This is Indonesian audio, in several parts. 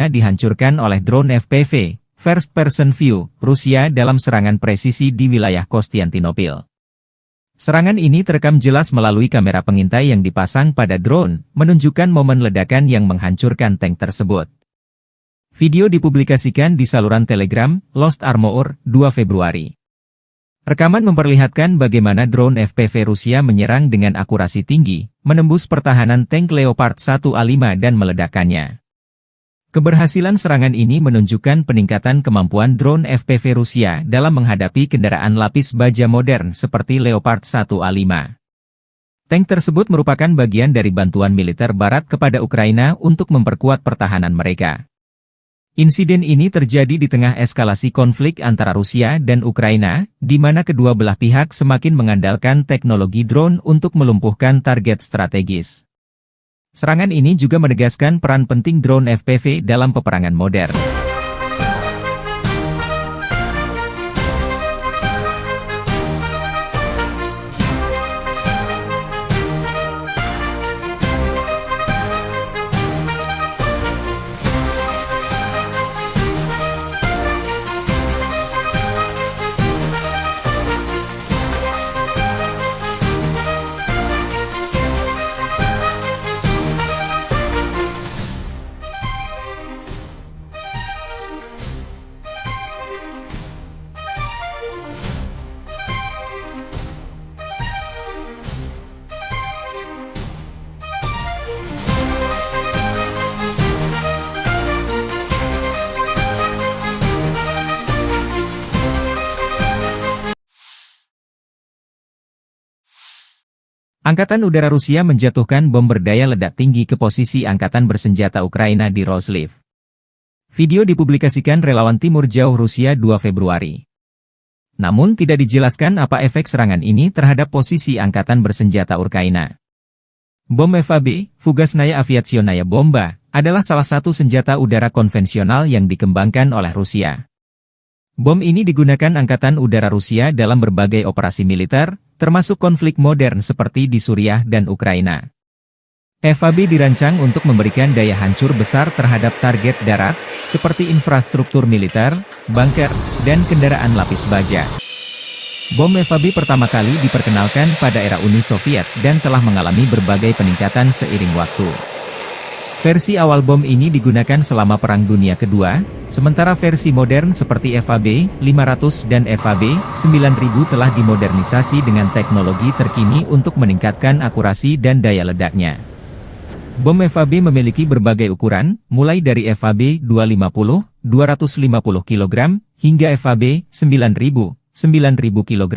dihancurkan oleh drone FPV, First Person View, Rusia dalam serangan presisi di wilayah Konstantinopel. Serangan ini terekam jelas melalui kamera pengintai yang dipasang pada drone, menunjukkan momen ledakan yang menghancurkan tank tersebut. Video dipublikasikan di saluran Telegram, Lost Armor, 2 Februari. Rekaman memperlihatkan bagaimana drone FPV Rusia menyerang dengan akurasi tinggi, menembus pertahanan tank Leopard 1A5 dan meledakkannya. Keberhasilan serangan ini menunjukkan peningkatan kemampuan drone FPV Rusia dalam menghadapi kendaraan lapis baja modern seperti Leopard 1A5. Tank tersebut merupakan bagian dari bantuan militer Barat kepada Ukraina untuk memperkuat pertahanan mereka. Insiden ini terjadi di tengah eskalasi konflik antara Rusia dan Ukraina, di mana kedua belah pihak semakin mengandalkan teknologi drone untuk melumpuhkan target strategis. Serangan ini juga menegaskan peran penting drone FPV dalam peperangan modern. Angkatan Udara Rusia menjatuhkan bom berdaya ledak tinggi ke posisi Angkatan Bersenjata Ukraina di Roslив. Video dipublikasikan relawan Timur Jauh Rusia 2 Februari. Namun tidak dijelaskan apa efek serangan ini terhadap posisi Angkatan Bersenjata Ukraina. Bom FAB, Fugasnaya Aviationaya Bomba, adalah salah satu senjata udara konvensional yang dikembangkan oleh Rusia. Bom ini digunakan Angkatan Udara Rusia dalam berbagai operasi militer, termasuk konflik modern seperti di Suriah dan Ukraina. FAB dirancang untuk memberikan daya hancur besar terhadap target darat, seperti infrastruktur militer, bunker, dan kendaraan lapis baja. Bom FAB pertama kali diperkenalkan pada era Uni Soviet dan telah mengalami berbagai peningkatan seiring waktu. Versi awal bom ini digunakan selama Perang Dunia Kedua, sementara versi modern seperti FAB 500 dan FAB 9000 telah dimodernisasi dengan teknologi terkini untuk meningkatkan akurasi dan daya ledaknya. Bom FAB memiliki berbagai ukuran, mulai dari FAB 250, 250 kg, hingga FAB 9000, 9000 kg.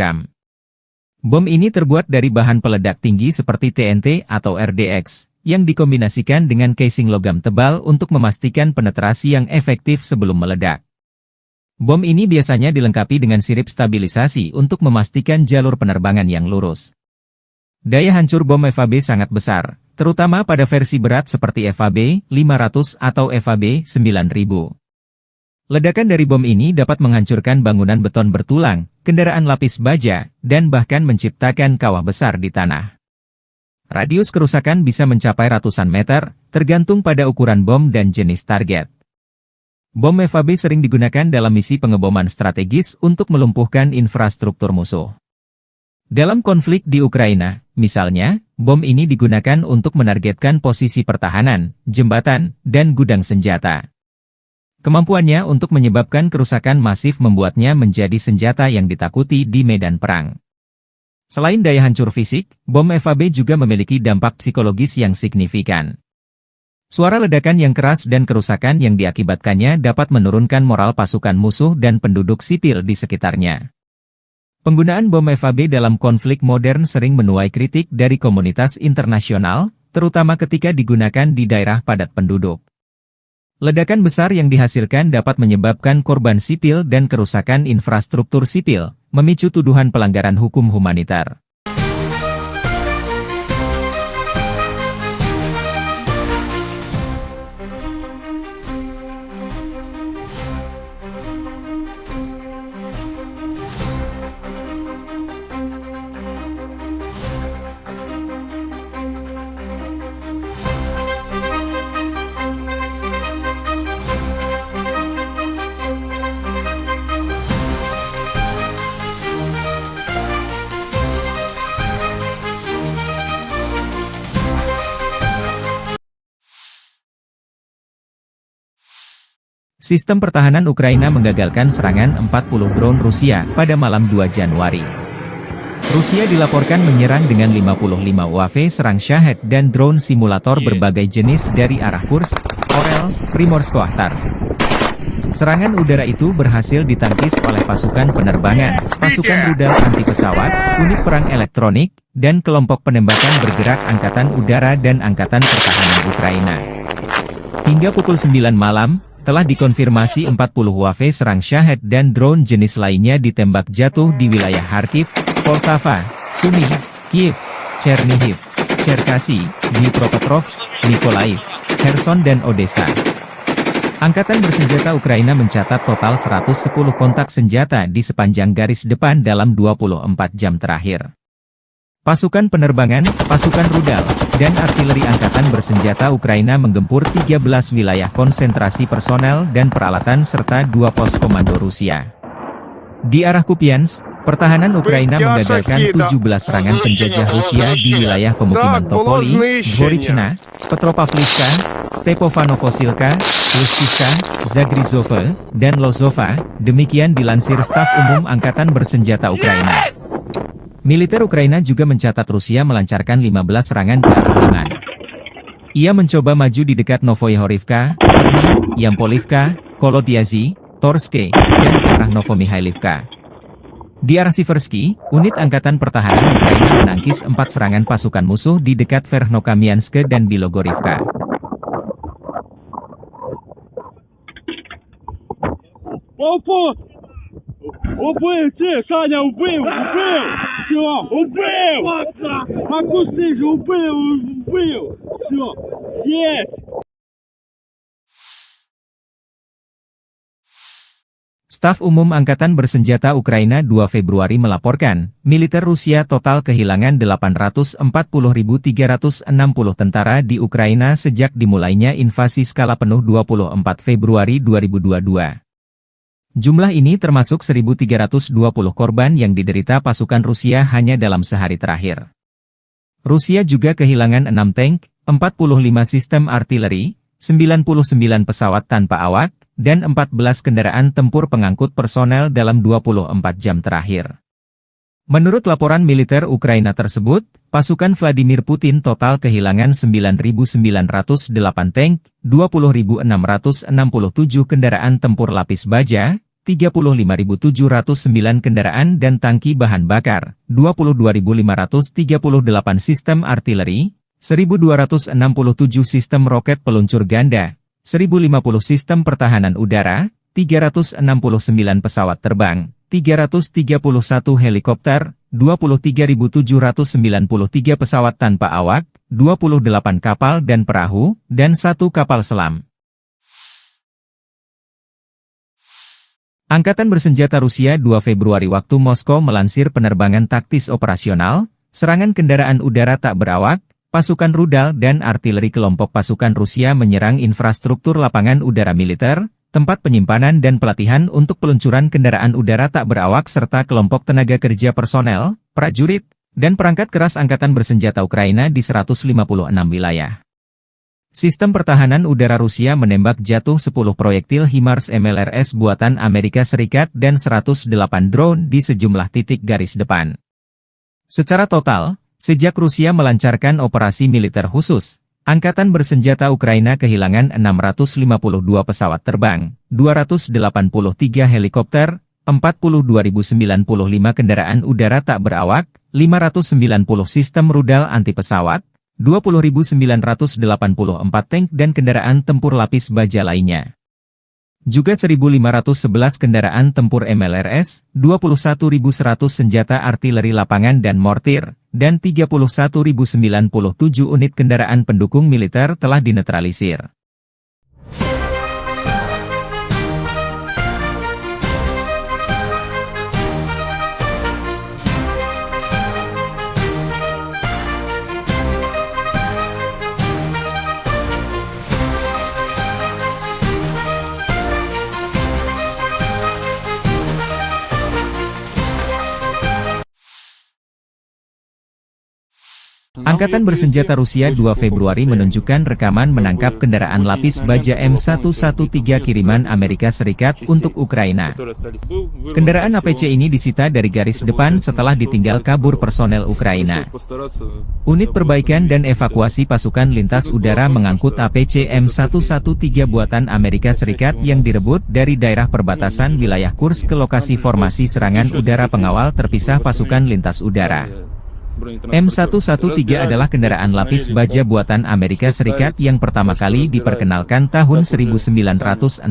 Bom ini terbuat dari bahan peledak tinggi seperti TNT atau RDX, yang dikombinasikan dengan casing logam tebal untuk memastikan penetrasi yang efektif sebelum meledak. Bom ini biasanya dilengkapi dengan sirip stabilisasi untuk memastikan jalur penerbangan yang lurus. Daya hancur bom FAB sangat besar, terutama pada versi berat seperti FAB 500 atau FAB 9000. Ledakan dari bom ini dapat menghancurkan bangunan beton bertulang, kendaraan lapis baja, dan bahkan menciptakan kawah besar di tanah. Radius kerusakan bisa mencapai ratusan meter, tergantung pada ukuran bom dan jenis target. Bom FAB sering digunakan dalam misi pengeboman strategis untuk melumpuhkan infrastruktur musuh. Dalam konflik di Ukraina, misalnya, bom ini digunakan untuk menargetkan posisi pertahanan, jembatan, dan gudang senjata. Kemampuannya untuk menyebabkan kerusakan masif membuatnya menjadi senjata yang ditakuti di medan perang. Selain daya hancur fisik, bom FAB juga memiliki dampak psikologis yang signifikan. Suara ledakan yang keras dan kerusakan yang diakibatkannya dapat menurunkan moral pasukan musuh dan penduduk sipil di sekitarnya. Penggunaan bom FAB dalam konflik modern sering menuai kritik dari komunitas internasional, terutama ketika digunakan di daerah padat penduduk. Ledakan besar yang dihasilkan dapat menyebabkan korban sipil dan kerusakan infrastruktur sipil, memicu tuduhan pelanggaran hukum humanitar. Sistem pertahanan Ukraina menggagalkan serangan 40 drone Rusia pada malam 2 Januari. Rusia dilaporkan menyerang dengan 55 UAV serang Shahed dan drone simulator berbagai jenis dari arah Kursk, Orel, Primorsko-Akhtarsk. Serangan udara itu berhasil ditangkis oleh pasukan penerbangan, pasukan rudal anti-pesawat, unit perang elektronik, dan kelompok penembakan bergerak Angkatan Udara dan Angkatan Pertahanan Ukraina. Hingga pukul 9 malam, telah dikonfirmasi 40 UAV serang Shahed dan drone jenis lainnya ditembak jatuh di wilayah Kharkiv, Poltava, Sumy, Kiev, Chernihiv, Cherkasy, Dnipropetrovsk, Mykolaiv, Kherson dan Odessa. Angkatan bersenjata Ukraina mencatat total 110 kontak senjata di sepanjang garis depan dalam 24 jam terakhir. Pasukan penerbangan, pasukan rudal, dan artileri angkatan bersenjata Ukraina menggempur 13 wilayah konsentrasi personel dan peralatan serta 2 pos komando Rusia. Di arah Kupiansk, pertahanan Ukraina menggagalkan 17 serangan penjajah Rusia di wilayah pemukiman Topoli, Dvorichna, Petropavlivka, Stepofanovosilka, Lustivka, Zagrizhova, dan Lozova, demikian dilansir Staf Umum Angkatan Bersenjata Ukraina. Militer Ukraina juga mencatat Rusia melancarkan 15 serangan ke arah Liman. Ia mencoba maju di dekat Novoyahorivka, Terny, Yampolivka, Kolodyazy, Torske, dan ke arah Novomikhailivka. Di arah Siversky, unit Angkatan Pertahanan Ukraina menangkis 4 serangan pasukan musuh di dekat Verkhnokamianske dan Bilogorivka. Убив! Саня, убив! Убив! Все! Убив! Макуси же убив! Убив! Все! Есть! Staf Umum Angkatan Bersenjata Ukraina 2 Februari melaporkan, militer Rusia total kehilangan 840.360 tentara di Ukraina sejak dimulainya invasi skala penuh 24 Februari 2022. Jumlah ini termasuk 1.320 korban yang diderita pasukan Rusia hanya dalam sehari terakhir. Rusia juga kehilangan 6 tank, 45 sistem artileri, 99 pesawat tanpa awak, dan 14 kendaraan tempur pengangkut personel dalam 24 jam terakhir. Menurut laporan militer Ukraina tersebut, pasukan Vladimir Putin total kehilangan 9.908 tank, 20.667 kendaraan tempur lapis baja, 35.709 kendaraan dan tangki bahan bakar, 22.538 sistem artileri, 1.267 sistem roket peluncur ganda, 1.050 sistem pertahanan udara, 369 pesawat terbang, 331 helikopter, 23.793 pesawat tanpa awak, 28 kapal dan perahu, dan 1 kapal selam. Angkatan Bersenjata Rusia 2 Februari waktu Moskow melansir penerbangan taktis operasional, serangan kendaraan udara tak berawak, pasukan rudal dan artileri kelompok pasukan Rusia menyerang infrastruktur lapangan udara militer, tempat penyimpanan dan pelatihan untuk peluncuran kendaraan udara tak berawak serta kelompok tenaga kerja personel, prajurit, dan perangkat keras Angkatan Bersenjata Ukraina di 156 wilayah. Sistem pertahanan udara Rusia menembak jatuh 10 proyektil HIMARS MLRS buatan Amerika Serikat dan 108 drone di sejumlah titik garis depan. Secara total, sejak Rusia melancarkan operasi militer khusus, Angkatan Bersenjata Ukraina kehilangan 652 pesawat terbang, 283 helikopter, 42.095 kendaraan udara tak berawak, 590 sistem rudal anti-pesawat, 20.984 tank dan kendaraan tempur lapis baja lainnya. Juga 1.511 kendaraan tempur MLRS, 21.100 senjata artileri lapangan dan mortir, dan 31.097 unit kendaraan pendukung militer telah dinetralisir. Angkatan bersenjata Rusia 2 Februari menunjukkan rekaman menangkap kendaraan lapis baja M113 kiriman Amerika Serikat untuk Ukraina. Kendaraan APC ini disita dari garis depan setelah ditinggal kabur personel Ukraina. Unit perbaikan dan evakuasi pasukan lintas udara mengangkut APC M113 buatan Amerika Serikat yang direbut dari daerah perbatasan wilayah Kursk ke lokasi formasi serangan udara pengawal terpisah pasukan lintas udara. M113 adalah kendaraan lapis baja buatan Amerika Serikat yang pertama kali diperkenalkan tahun 1960.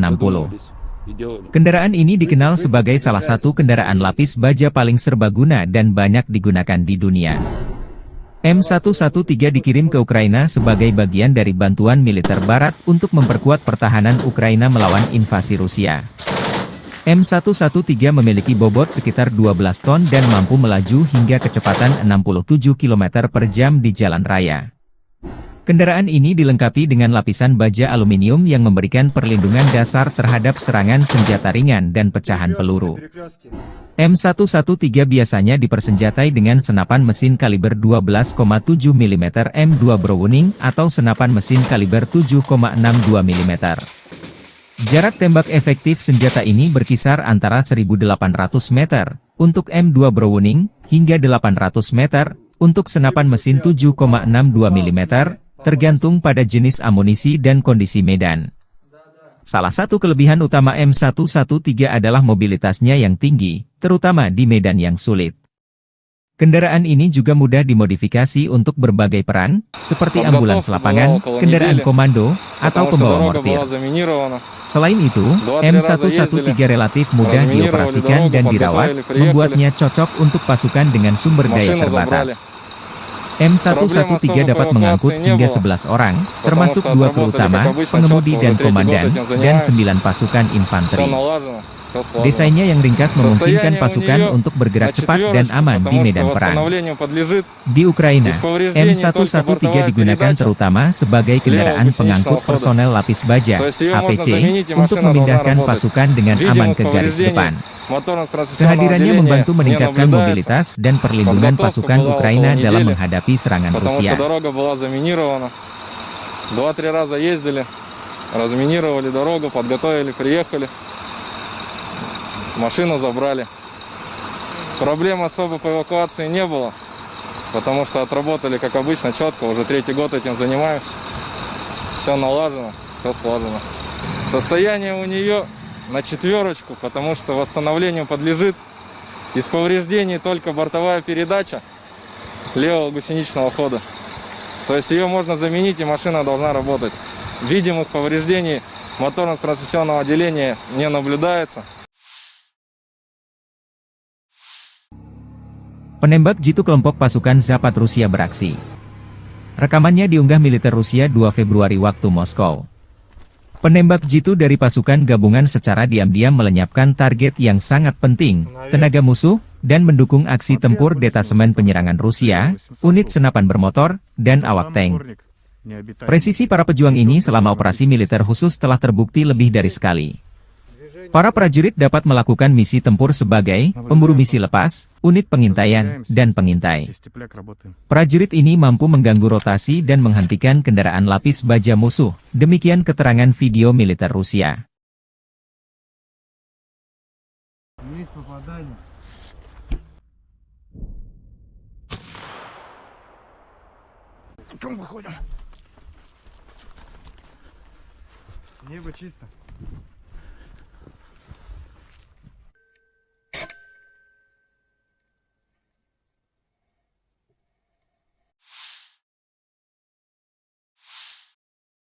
Kendaraan ini dikenal sebagai salah satu kendaraan lapis baja paling serbaguna dan banyak digunakan di dunia. M113 dikirim ke Ukraina sebagai bagian dari bantuan militer Barat untuk memperkuat pertahanan Ukraina melawan invasi Rusia. M113 memiliki bobot sekitar 12 ton dan mampu melaju hingga kecepatan 67 km per jam di jalan raya. Kendaraan ini dilengkapi dengan lapisan baja aluminium yang memberikan perlindungan dasar terhadap serangan senjata ringan dan pecahan peluru. M113 biasanya dipersenjatai dengan senapan mesin kaliber 12,7 mm M2 Browning atau senapan mesin kaliber 7,62 mm. Jarak tembak efektif senjata ini berkisar antara 1.800 meter untuk M2 Browning hingga 800 meter untuk senapan mesin 7,62 mm, tergantung pada jenis amunisi dan kondisi medan. Salah satu kelebihan utama M113 adalah mobilitasnya yang tinggi, terutama di medan yang sulit. Kendaraan ini juga mudah dimodifikasi untuk berbagai peran, seperti ambulans lapangan, kendaraan komando, atau pembawa mortir. Selain itu, M113 relatif mudah dioperasikan dan dirawat, membuatnya cocok untuk pasukan dengan sumber daya terbatas. M113 dapat mengangkut hingga 11 orang, termasuk 2 kru utama, pengemudi dan komandan, dan 9 pasukan infanteri. Desainnya yang ringkas memungkinkan pasukan untuk bergerak cepat dan aman di medan perang. Di Ukraina, M113 digunakan terutama sebagai kendaraan pengangkut personel lapis baja, APC, untuk memindahkan pasukan dengan aman ke garis depan. Kehadirannya membantu meningkatkan mobilitas dan perlindungan pasukan Ukraina dalam menghadapi serangan Rusia. Машину забрали. Проблем особо по эвакуации не было, потому что отработали, как обычно, четко. Уже 3-й год этим занимаемся. Все налажено, все слажено. Состояние у нее на 4, потому что восстановлению подлежит. Из повреждений только бортовая передача левого гусеничного хода. То есть ее можно заменить, и машина должна работать. Видимых повреждений моторно-трансмиссионного отделения не наблюдается. Penembak jitu kelompok pasukan Zapad Rusia beraksi. Rekamannya diunggah militer Rusia 2 Februari waktu Moskow. Penembak jitu dari pasukan gabungan secara diam-diam melenyapkan target yang sangat penting, tenaga musuh, dan mendukung aksi tempur detasemen penyerangan Rusia, unit senapan bermotor, dan awak tank. Presisi para pejuang ini selama operasi militer khusus telah terbukti lebih dari sekali. Para prajurit dapat melakukan misi tempur sebagai pemburu misi lepas, unit pengintaian, dan pengintai. Prajurit ini mampu mengganggu rotasi dan menghentikan kendaraan lapis baja musuh, demikian keterangan video militer Rusia.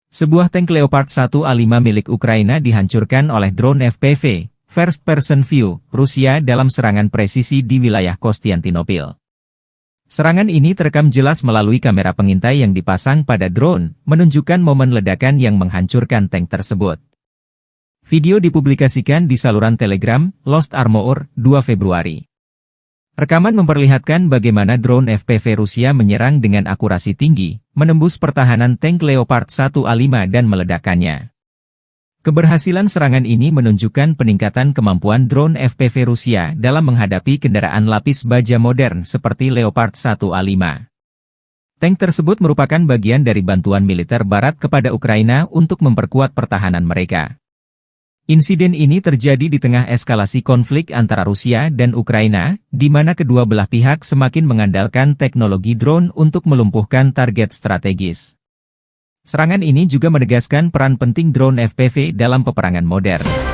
Sebuah tank Leopard 1A5 milik Ukraina dihancurkan oleh drone FPV, First Person View, Rusia dalam serangan presisi di wilayah Konstantinopel. Serangan ini terekam jelas melalui kamera pengintai yang dipasang pada drone, menunjukkan momen ledakan yang menghancurkan tank tersebut. Video dipublikasikan di saluran Telegram, Lost Armor, 2 Februari. Rekaman memperlihatkan bagaimana drone FPV Rusia menyerang dengan akurasi tinggi, menembus pertahanan tank Leopard 1A5 dan meledakkannya. Keberhasilan serangan ini menunjukkan peningkatan kemampuan drone FPV Rusia dalam menghadapi kendaraan lapis baja modern seperti Leopard 1A5. Tank tersebut merupakan bagian dari bantuan militer Barat kepada Ukraina untuk memperkuat pertahanan mereka. Insiden ini terjadi di tengah eskalasi konflik antara Rusia dan Ukraina, di mana kedua belah pihak semakin mengandalkan teknologi drone untuk melumpuhkan target strategis. Serangan ini juga menegaskan peran penting drone FPV dalam peperangan modern.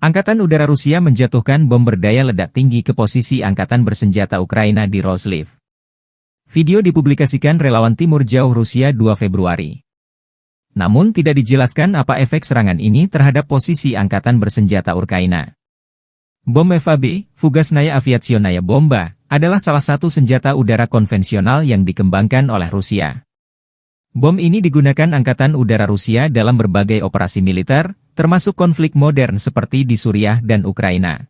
Angkatan Udara Rusia menjatuhkan bom berdaya ledak tinggi ke posisi Angkatan Bersenjata Ukraina di Roslив. Video dipublikasikan relawan Timur Jauh Rusia 2 Februari. Namun tidak dijelaskan apa efek serangan ini terhadap posisi Angkatan Bersenjata Ukraina. Bom FAB, Fugasnaya Aviationaya Bomba, adalah salah satu senjata udara konvensional yang dikembangkan oleh Rusia. Bom ini digunakan Angkatan Udara Rusia dalam berbagai operasi militer, termasuk konflik modern seperti di Suriah dan Ukraina.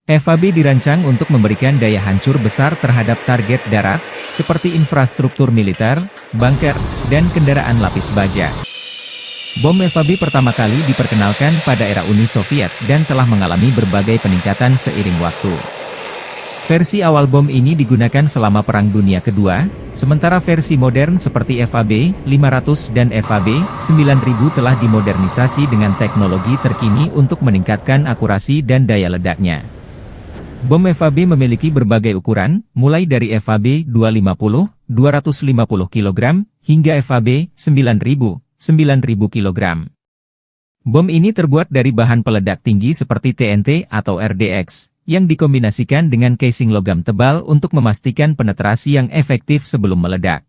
FAB dirancang untuk memberikan daya hancur besar terhadap target darat, seperti infrastruktur militer, bunker, dan kendaraan lapis baja. Bom FAB pertama kali diperkenalkan pada era Uni Soviet dan telah mengalami berbagai peningkatan seiring waktu. Versi awal bom ini digunakan selama Perang Dunia Kedua, sementara versi modern seperti FAB 500 dan FAB 9000 telah dimodernisasi dengan teknologi terkini untuk meningkatkan akurasi dan daya ledaknya. Bom FAB memiliki berbagai ukuran, mulai dari FAB 250, 250 kg, hingga FAB 9000, 9000 kg. Bom ini terbuat dari bahan peledak tinggi seperti TNT atau RDX, yang dikombinasikan dengan casing logam tebal untuk memastikan penetrasi yang efektif sebelum meledak.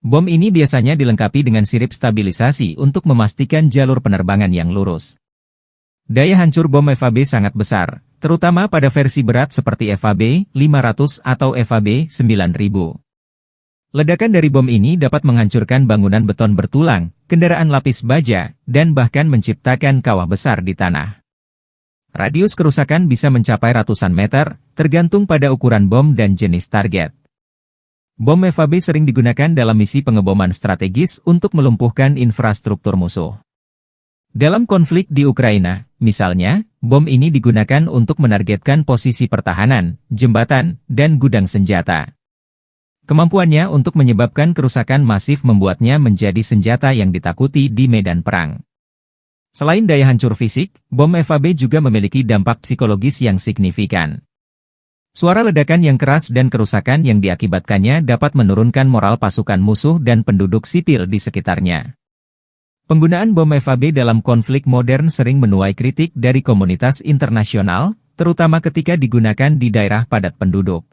Bom ini biasanya dilengkapi dengan sirip stabilisasi untuk memastikan jalur penerbangan yang lurus. Daya hancur bom FAB sangat besar, terutama pada versi berat seperti FAB 500 atau FAB 9000. Ledakan dari bom ini dapat menghancurkan bangunan beton bertulang, kendaraan lapis baja, dan bahkan menciptakan kawah besar di tanah. Radius kerusakan bisa mencapai ratusan meter, tergantung pada ukuran bom dan jenis target. Bom FAB sering digunakan dalam misi pengeboman strategis untuk melumpuhkan infrastruktur musuh. Dalam konflik di Ukraina, misalnya, bom ini digunakan untuk menargetkan posisi pertahanan, jembatan, dan gudang senjata. Kemampuannya untuk menyebabkan kerusakan masif membuatnya menjadi senjata yang ditakuti di medan perang. Selain daya hancur fisik, bom FAB juga memiliki dampak psikologis yang signifikan. Suara ledakan yang keras dan kerusakan yang diakibatkannya dapat menurunkan moral pasukan musuh dan penduduk sipil di sekitarnya. Penggunaan bom FAB dalam konflik modern sering menuai kritik dari komunitas internasional, terutama ketika digunakan di daerah padat penduduk.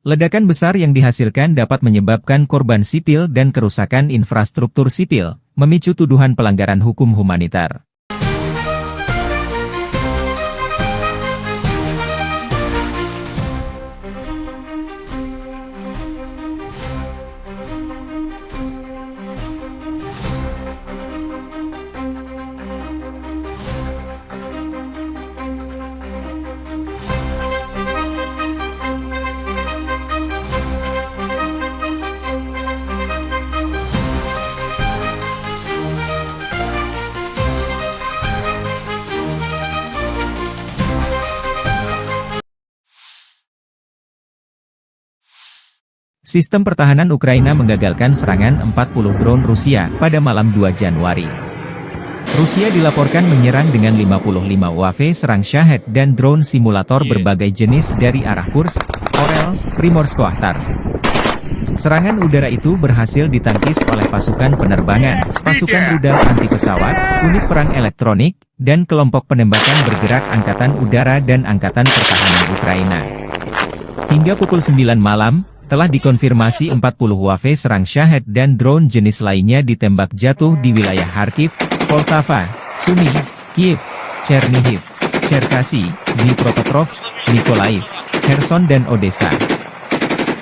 Ledakan besar yang dihasilkan dapat menyebabkan korban sipil dan kerusakan infrastruktur sipil, memicu tuduhan pelanggaran hukum humanitar. Sistem pertahanan Ukraina menggagalkan serangan 40 drone Rusia pada malam 2 Januari. Rusia dilaporkan menyerang dengan 55 UAV serang Shahed dan drone simulator berbagai jenis dari arah Kursk, Orel, Primorsko-Akhtarsk. Serangan udara itu berhasil ditangkis oleh pasukan penerbangan, pasukan rudal anti pesawat, unit perang elektronik, dan kelompok penembakan bergerak Angkatan Udara dan Angkatan Pertahanan Ukraina. Hingga pukul 9 malam, telah dikonfirmasi 40 UAV serang Shahed dan drone jenis lainnya ditembak jatuh di wilayah Kharkiv, Poltava, Sumy, Kiev, Chernihiv, Cherkasy, Dnipropetrovsk, Mykolaiv, Kherson dan Odessa.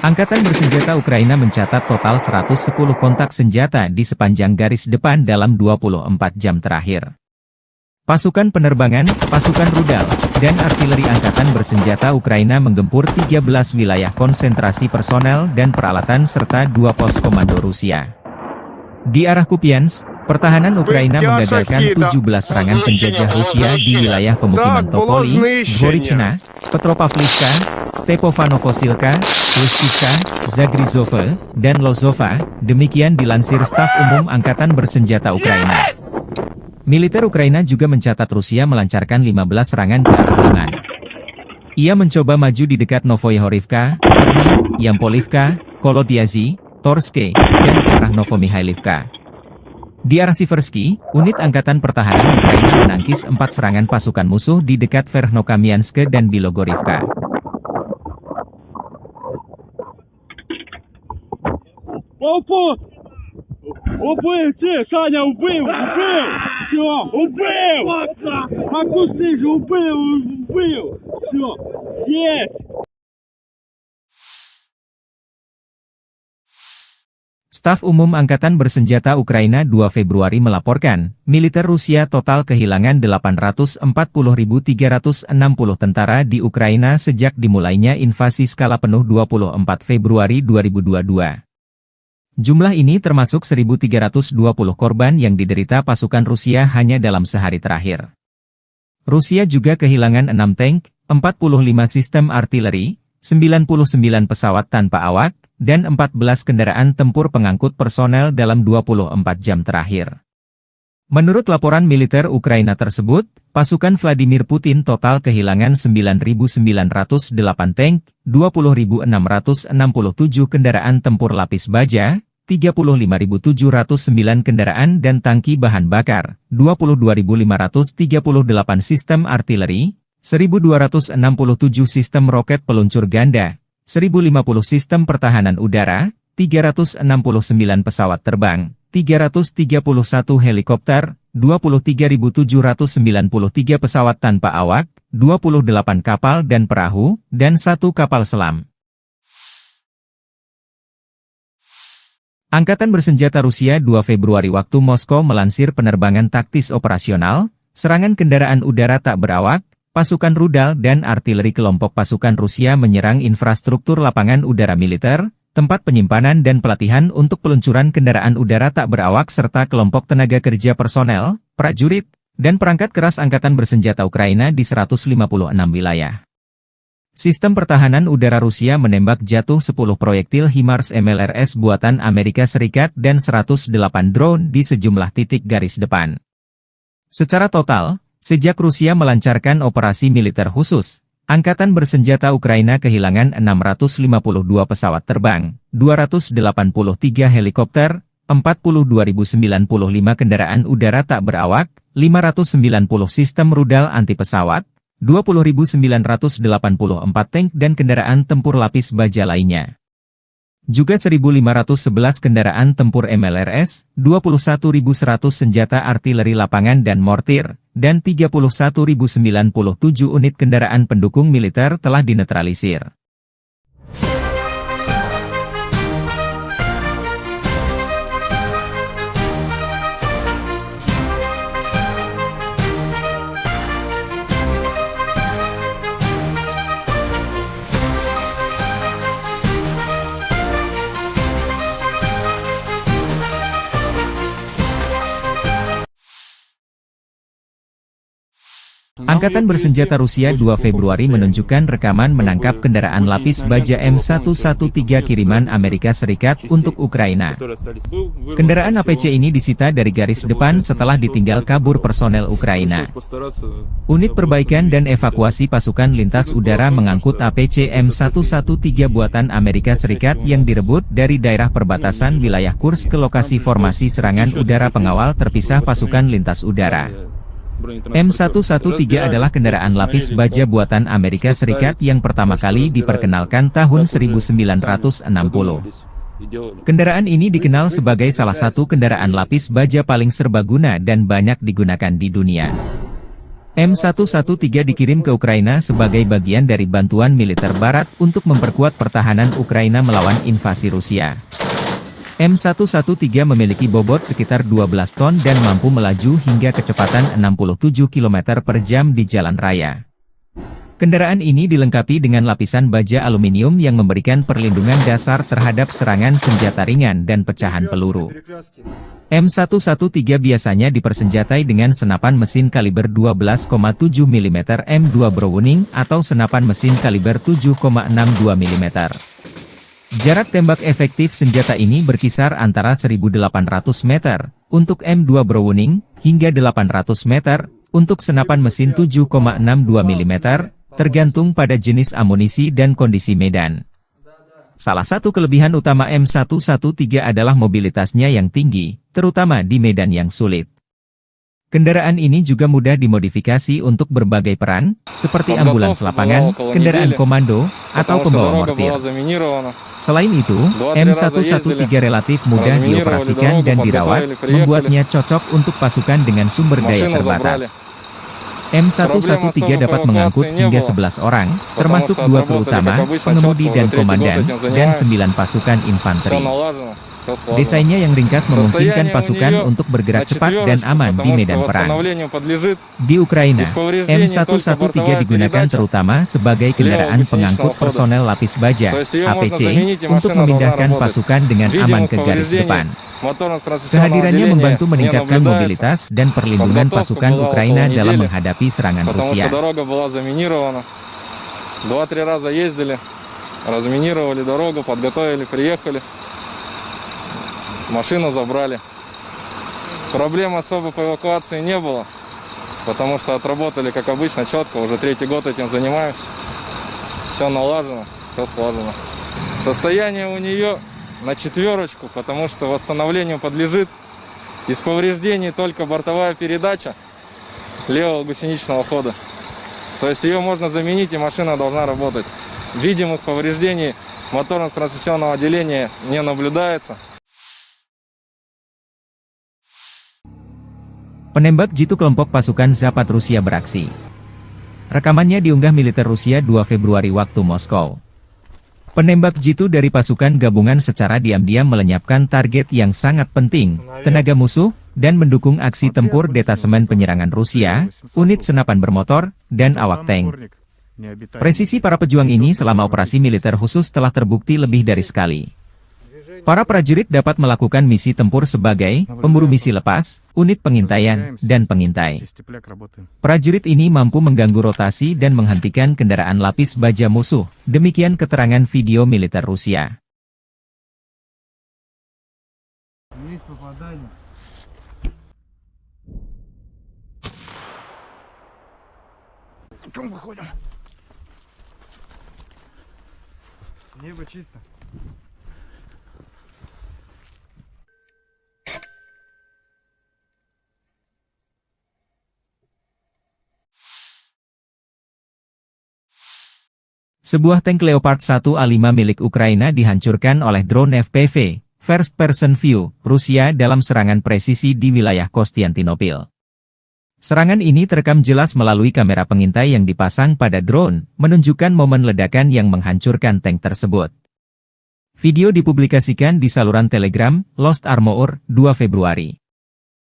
Angkatan bersenjata Ukraina mencatat total 110 kontak senjata di sepanjang garis depan dalam 24 jam terakhir. Pasukan penerbangan, pasukan rudal, dan artileri Angkatan bersenjata Ukraina menggempur 13 wilayah konsentrasi personel dan peralatan serta 2 pos komando Rusia. Di arah Kupiansk, pertahanan Ukraina menggagalkan 17 serangan penjajah Rusia di wilayah pemukiman Topoli, Dvorichna, Petropavlivka, Stepofanovosilka, Lustivka, Zagrizove, dan Lozova, demikian dilansir Staf Umum Angkatan Bersenjata Ukraina. Militer Ukraina juga mencatat Rusia melancarkan 15 serangan ke arah Liman. Ia mencoba maju di dekat Novoyahorivka, Terny, Yampolivka, Kolodiazy, Torske, dan ke arah Novomihailivka. Di arah Siversky, unit Angkatan Pertahanan Ukraina menangkis 4 serangan pasukan musuh di dekat Verkhnokamianske dan Bilogorivka. Убил, Саня, убил! Все, убил! Макусы же убил! Все, есть! Staf Umum Angkatan Bersenjata Ukraina 2 Februari melaporkan, militer Rusia total kehilangan 840.360 tentara di Ukraina sejak dimulainya invasi skala penuh 24 Februari 2022. Jumlah ini termasuk 1.320 korban yang diderita pasukan Rusia hanya dalam sehari terakhir. Rusia juga kehilangan 6 tank, 45 sistem artileri, 99 pesawat tanpa awak, dan 14 kendaraan tempur pengangkut personel dalam 24 jam terakhir. Menurut laporan militer Ukraina tersebut, pasukan Vladimir Putin total kehilangan 9.908 tank, 20.667 kendaraan tempur lapis baja, 35.709 kendaraan dan tangki bahan bakar, 22.538 sistem artileri, 1.267 sistem roket peluncur ganda, 1.050 sistem pertahanan udara, 369 pesawat terbang, 331 helikopter, 23.793 pesawat tanpa awak, 28 kapal dan perahu, dan 1 kapal selam. Angkatan Bersenjata Rusia 2 Februari waktu Moskow melansir penerbangan taktis operasional, serangan kendaraan udara tak berawak, pasukan rudal dan artileri kelompok pasukan Rusia menyerang infrastruktur lapangan udara militer, tempat penyimpanan dan pelatihan untuk peluncuran kendaraan udara tak berawak serta kelompok tenaga kerja personel, prajurit, dan perangkat keras Angkatan Bersenjata Ukraina di 156 wilayah. Sistem pertahanan udara Rusia menembak jatuh 10 proyektil HIMARS MLRS buatan Amerika Serikat dan 108 drone di sejumlah titik garis depan. Secara total, sejak Rusia melancarkan operasi militer khusus, Angkatan Bersenjata Ukraina kehilangan 652 pesawat terbang, 283 helikopter, 42.095 kendaraan udara tak berawak, 590 sistem rudal anti-pesawat, 20.984 tank dan kendaraan tempur lapis baja lainnya. Juga 1.511 kendaraan tempur MLRS, 21.100 senjata artileri lapangan dan mortir, dan 31.097 unit kendaraan pendukung militer telah dinetralisir. Angkatan Bersenjata Rusia 2 Februari menunjukkan rekaman menangkap kendaraan lapis baja M113 kiriman Amerika Serikat untuk Ukraina. Kendaraan APC ini disita dari garis depan setelah ditinggal kabur personel Ukraina. Unit perbaikan dan evakuasi pasukan lintas udara mengangkut APC M113 buatan Amerika Serikat yang direbut dari daerah perbatasan wilayah Kursk ke lokasi formasi serangan udara pengawal terpisah pasukan lintas udara. M113 adalah kendaraan lapis baja buatan Amerika Serikat yang pertama kali diperkenalkan tahun 1960. Kendaraan ini dikenal sebagai salah satu kendaraan lapis baja paling serbaguna dan banyak digunakan di dunia. M113 dikirim ke Ukraina sebagai bagian dari bantuan militer Barat untuk memperkuat pertahanan Ukraina melawan invasi Rusia. M113 memiliki bobot sekitar 12 ton dan mampu melaju hingga kecepatan 67 km per jam di jalan raya. Kendaraan ini dilengkapi dengan lapisan baja aluminium yang memberikan perlindungan dasar terhadap serangan senjata ringan dan pecahan peluru. M113 biasanya dipersenjatai dengan senapan mesin kaliber 12,7 mm M2 Browning atau senapan mesin kaliber 7,62 mm. Jarak tembak efektif senjata ini berkisar antara 1.800 meter untuk M2 Browning hingga 800 meter untuk senapan mesin 7,62 mm, tergantung pada jenis amunisi dan kondisi medan. Salah satu kelebihan utama M113 adalah mobilitasnya yang tinggi, terutama di medan yang sulit. Kendaraan ini juga mudah dimodifikasi untuk berbagai peran, seperti ambulans lapangan, kendaraan komando, atau pembawa mortir. Selain itu, M113 relatif mudah dioperasikan dan dirawat, membuatnya cocok untuk pasukan dengan sumber daya terbatas. M113 dapat mengangkut hingga 11 orang, termasuk 2 kru utama, pengemudi dan komandan, dan 9 pasukan infanteri. Desainnya yang ringkas memungkinkan pasukan untuk bergerak cepat dan aman di medan perang. Di Ukraina, M113 digugakan terutama sebagai kendaraan pengangkut personel lapis baja, APC, untuk memindahkan pasukan dengan aman ke garis depan. Kehadirannya membantu meningkatkan mobilitas dan perlindungan pasukan Ukraina dalam menghadapi serangan Rusia. Машину забрали. Проблем особо по эвакуации не было, потому что отработали как обычно четко, уже 3-й год этим занимаемся. Все налажено, все слажено. Состояние у нее на 4, потому что восстановлению подлежит. Из повреждений только бортовая передача левого гусеничного хода. То есть ее можно заменить, и машина должна работать. Видимых повреждений моторно-трансмиссионного отделения не наблюдается. Penembak jitu kelompok pasukan Zapad Rusia beraksi. Rekamannya diunggah militer Rusia 2 Februari waktu Moskow. Penembak jitu dari pasukan gabungan secara diam-diam melenyapkan target yang sangat penting, tenaga musuh, dan mendukung aksi tempur detasemen penyerangan Rusia, unit senapan bermotor, dan awak tank. Presisi para pejuang ini selama operasi militer khusus telah terbukti lebih dari sekali. Para prajurit dapat melakukan misi tempur sebagai pemburu misi lepas, unit pengintaian, dan pengintai. Prajurit ini mampu mengganggu rotasi dan menghentikan kendaraan lapis baja musuh, demikian keterangan video militer Rusia. Sebuah tank Leopard 1A5 milik Ukraina dihancurkan oleh drone FPV, First Person View, Rusia dalam serangan presisi di wilayah Konstantinopel. Serangan ini terekam jelas melalui kamera pengintai yang dipasang pada drone, menunjukkan momen ledakan yang menghancurkan tank tersebut. Video dipublikasikan di saluran Telegram, Lost Armor, 2 Februari.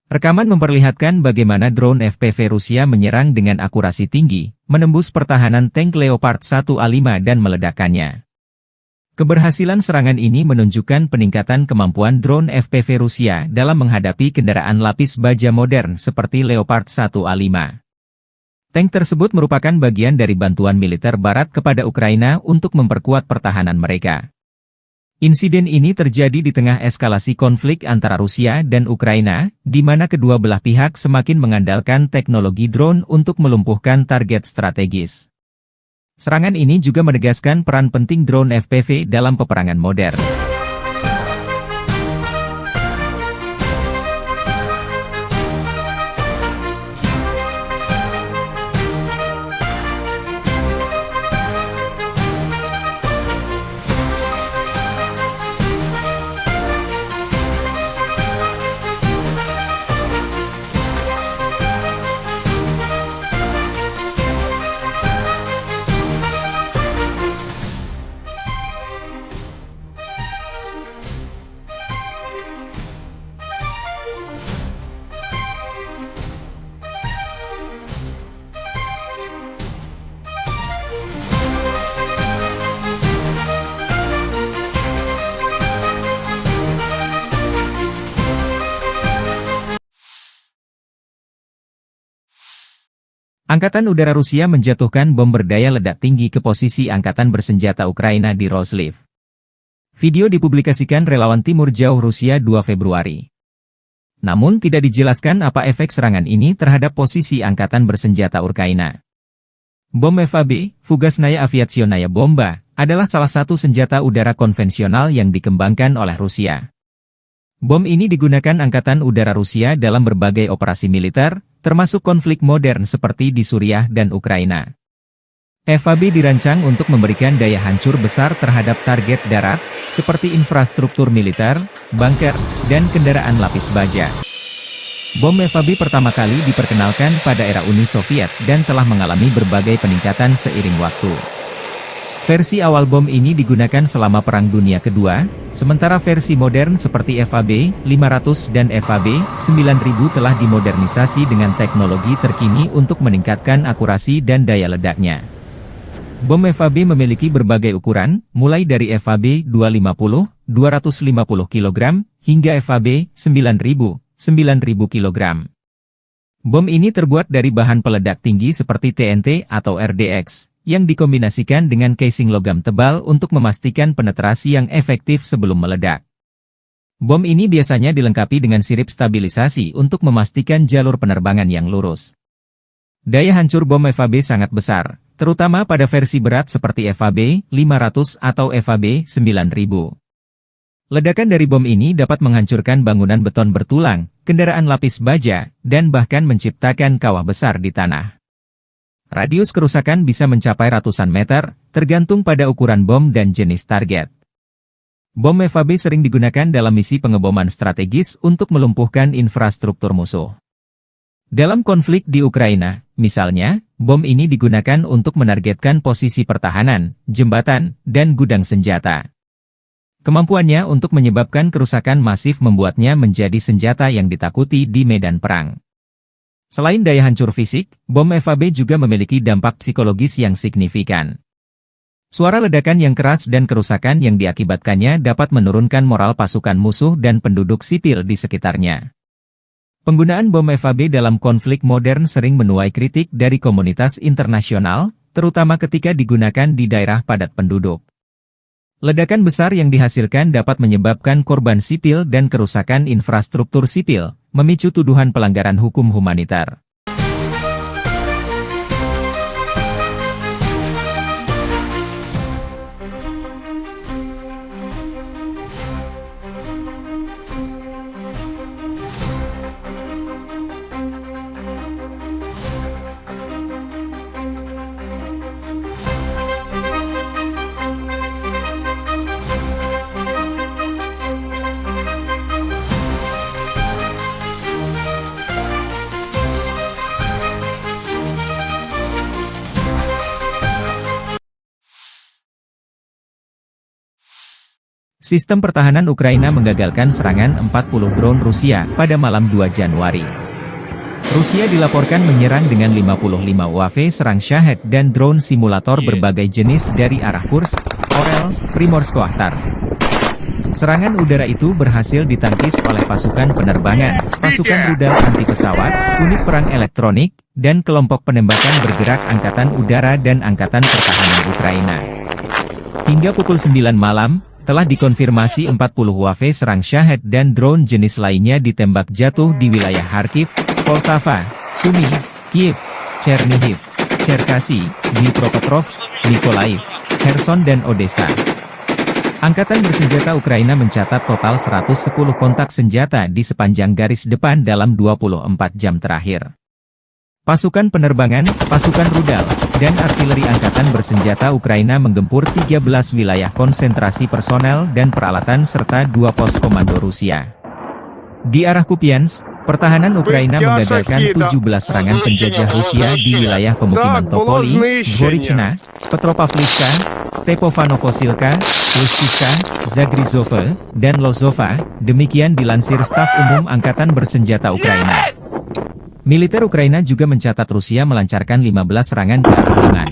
Rekaman memperlihatkan bagaimana drone FPV Rusia menyerang dengan akurasi tinggi, menembus pertahanan tank Leopard 1A5 dan meledakkannya. Keberhasilan serangan ini menunjukkan peningkatan kemampuan drone FPV Rusia dalam menghadapi kendaraan lapis baja modern seperti Leopard 1A5. Tank tersebut merupakan bagian dari bantuan militer Barat kepada Ukraina untuk memperkuat pertahanan mereka. Insiden ini terjadi di tengah eskalasi konflik antara Rusia dan Ukraina, di mana kedua belah pihak semakin mengandalkan teknologi drone untuk melumpuhkan target strategis. Serangan ini juga menegaskan peran penting drone FPV dalam peperangan modern. Angkatan Udara Rusia menjatuhkan bom berdaya ledak tinggi ke posisi Angkatan Bersenjata Ukraina di Roslив. Video dipublikasikan relawan Timur Jauh Rusia 2 Februari. Namun tidak dijelaskan apa efek serangan ini terhadap posisi Angkatan Bersenjata Ukraina. Bom FAB, Fugasnaya Aviationaya Bomba, adalah salah satu senjata udara konvensional yang dikembangkan oleh Rusia. Bom ini digunakan Angkatan Udara Rusia dalam berbagai operasi militer, termasuk konflik modern seperti di Suriah dan Ukraina. FAB dirancang untuk memberikan daya hancur besar terhadap target darat, seperti infrastruktur militer, bunker, dan kendaraan lapis baja. Bom FAB pertama kali diperkenalkan pada era Uni Soviet dan telah mengalami berbagai peningkatan seiring waktu. Versi awal bom ini digunakan selama Perang Dunia Kedua, sementara versi modern seperti FAB 500 dan FAB 9000 telah dimodernisasi dengan teknologi terkini untuk meningkatkan akurasi dan daya ledaknya. Bom FAB memiliki berbagai ukuran, mulai dari FAB 250, 250 kg, hingga FAB 9000, 9000 kg. Bom ini terbuat dari bahan peledak tinggi seperti TNT atau RDX, yang dikombinasikan dengan casing logam tebal untuk memastikan penetrasi yang efektif sebelum meledak. Bom ini biasanya dilengkapi dengan sirip stabilisasi untuk memastikan jalur penerbangan yang lurus. Daya hancur bom FAB sangat besar, terutama pada versi berat seperti FAB 500 atau FAB 9000. Ledakan dari bom ini dapat menghancurkan bangunan beton bertulang, kendaraan lapis baja, dan bahkan menciptakan kawah besar di tanah. Radius kerusakan bisa mencapai ratusan meter, tergantung pada ukuran bom dan jenis target. Bom FAB sering digunakan dalam misi pengeboman strategis untuk melumpuhkan infrastruktur musuh. Dalam konflik di Ukraina, misalnya, bom ini digunakan untuk menargetkan posisi pertahanan, jembatan, dan gudang senjata. Kemampuannya untuk menyebabkan kerusakan masif membuatnya menjadi senjata yang ditakuti di medan perang. Selain daya hancur fisik, bom FAB juga memiliki dampak psikologis yang signifikan. Suara ledakan yang keras dan kerusakan yang diakibatkannya dapat menurunkan moral pasukan musuh dan penduduk sipil di sekitarnya. Penggunaan bom FAB dalam konflik modern sering menuai kritik dari komunitas internasional, terutama ketika digunakan di daerah padat penduduk. Ledakan besar yang dihasilkan dapat menyebabkan korban sipil dan kerusakan infrastruktur sipil, memicu tuduhan pelanggaran hukum humanitar. Sistem pertahanan Ukraina menggagalkan serangan 40 drone Rusia pada malam 2 Januari. Rusia dilaporkan menyerang dengan 55 UAV serang Shahed dan drone simulator berbagai jenis dari arah Kursk, Orel, Primorsko-Akhtarsk. Serangan udara itu berhasil ditangkis oleh pasukan penerbangan, pasukan rudal anti pesawat, unit perang elektronik, dan kelompok penembakan bergerak Angkatan Udara dan Angkatan Pertahanan Ukraina. Hingga pukul 9 malam, telah dikonfirmasi 40 UAV serang Shahed dan drone jenis lainnya ditembak jatuh di wilayah Kharkiv, Poltava, Sumy, Kiev, Chernihiv, Cherkasy, Dnipropetrovsk, Mykolaiv, Kherson dan Odessa. Angkatan Bersenjata Ukraina mencatat total 110 kontak senjata di sepanjang garis depan dalam 24 jam terakhir. Pasukan penerbangan, pasukan rudal, dan artileri Angkatan Bersenjata Ukraina menggempur 13 wilayah konsentrasi personel dan peralatan serta 2 pos komando Rusia. Di arah Kupiansk, pertahanan Ukraina menggagalkan 17 serangan penjajah Rusia di wilayah pemukiman Topoli, Dvorichna, Petropavlivka, Stepofanovosilka, Lustivka, Zagrizhova, dan Lozova, demikian dilansir Staf Umum Angkatan Bersenjata Ukraina. Militer Ukraina juga mencatat Rusia melancarkan 15 serangan ke arah Liman.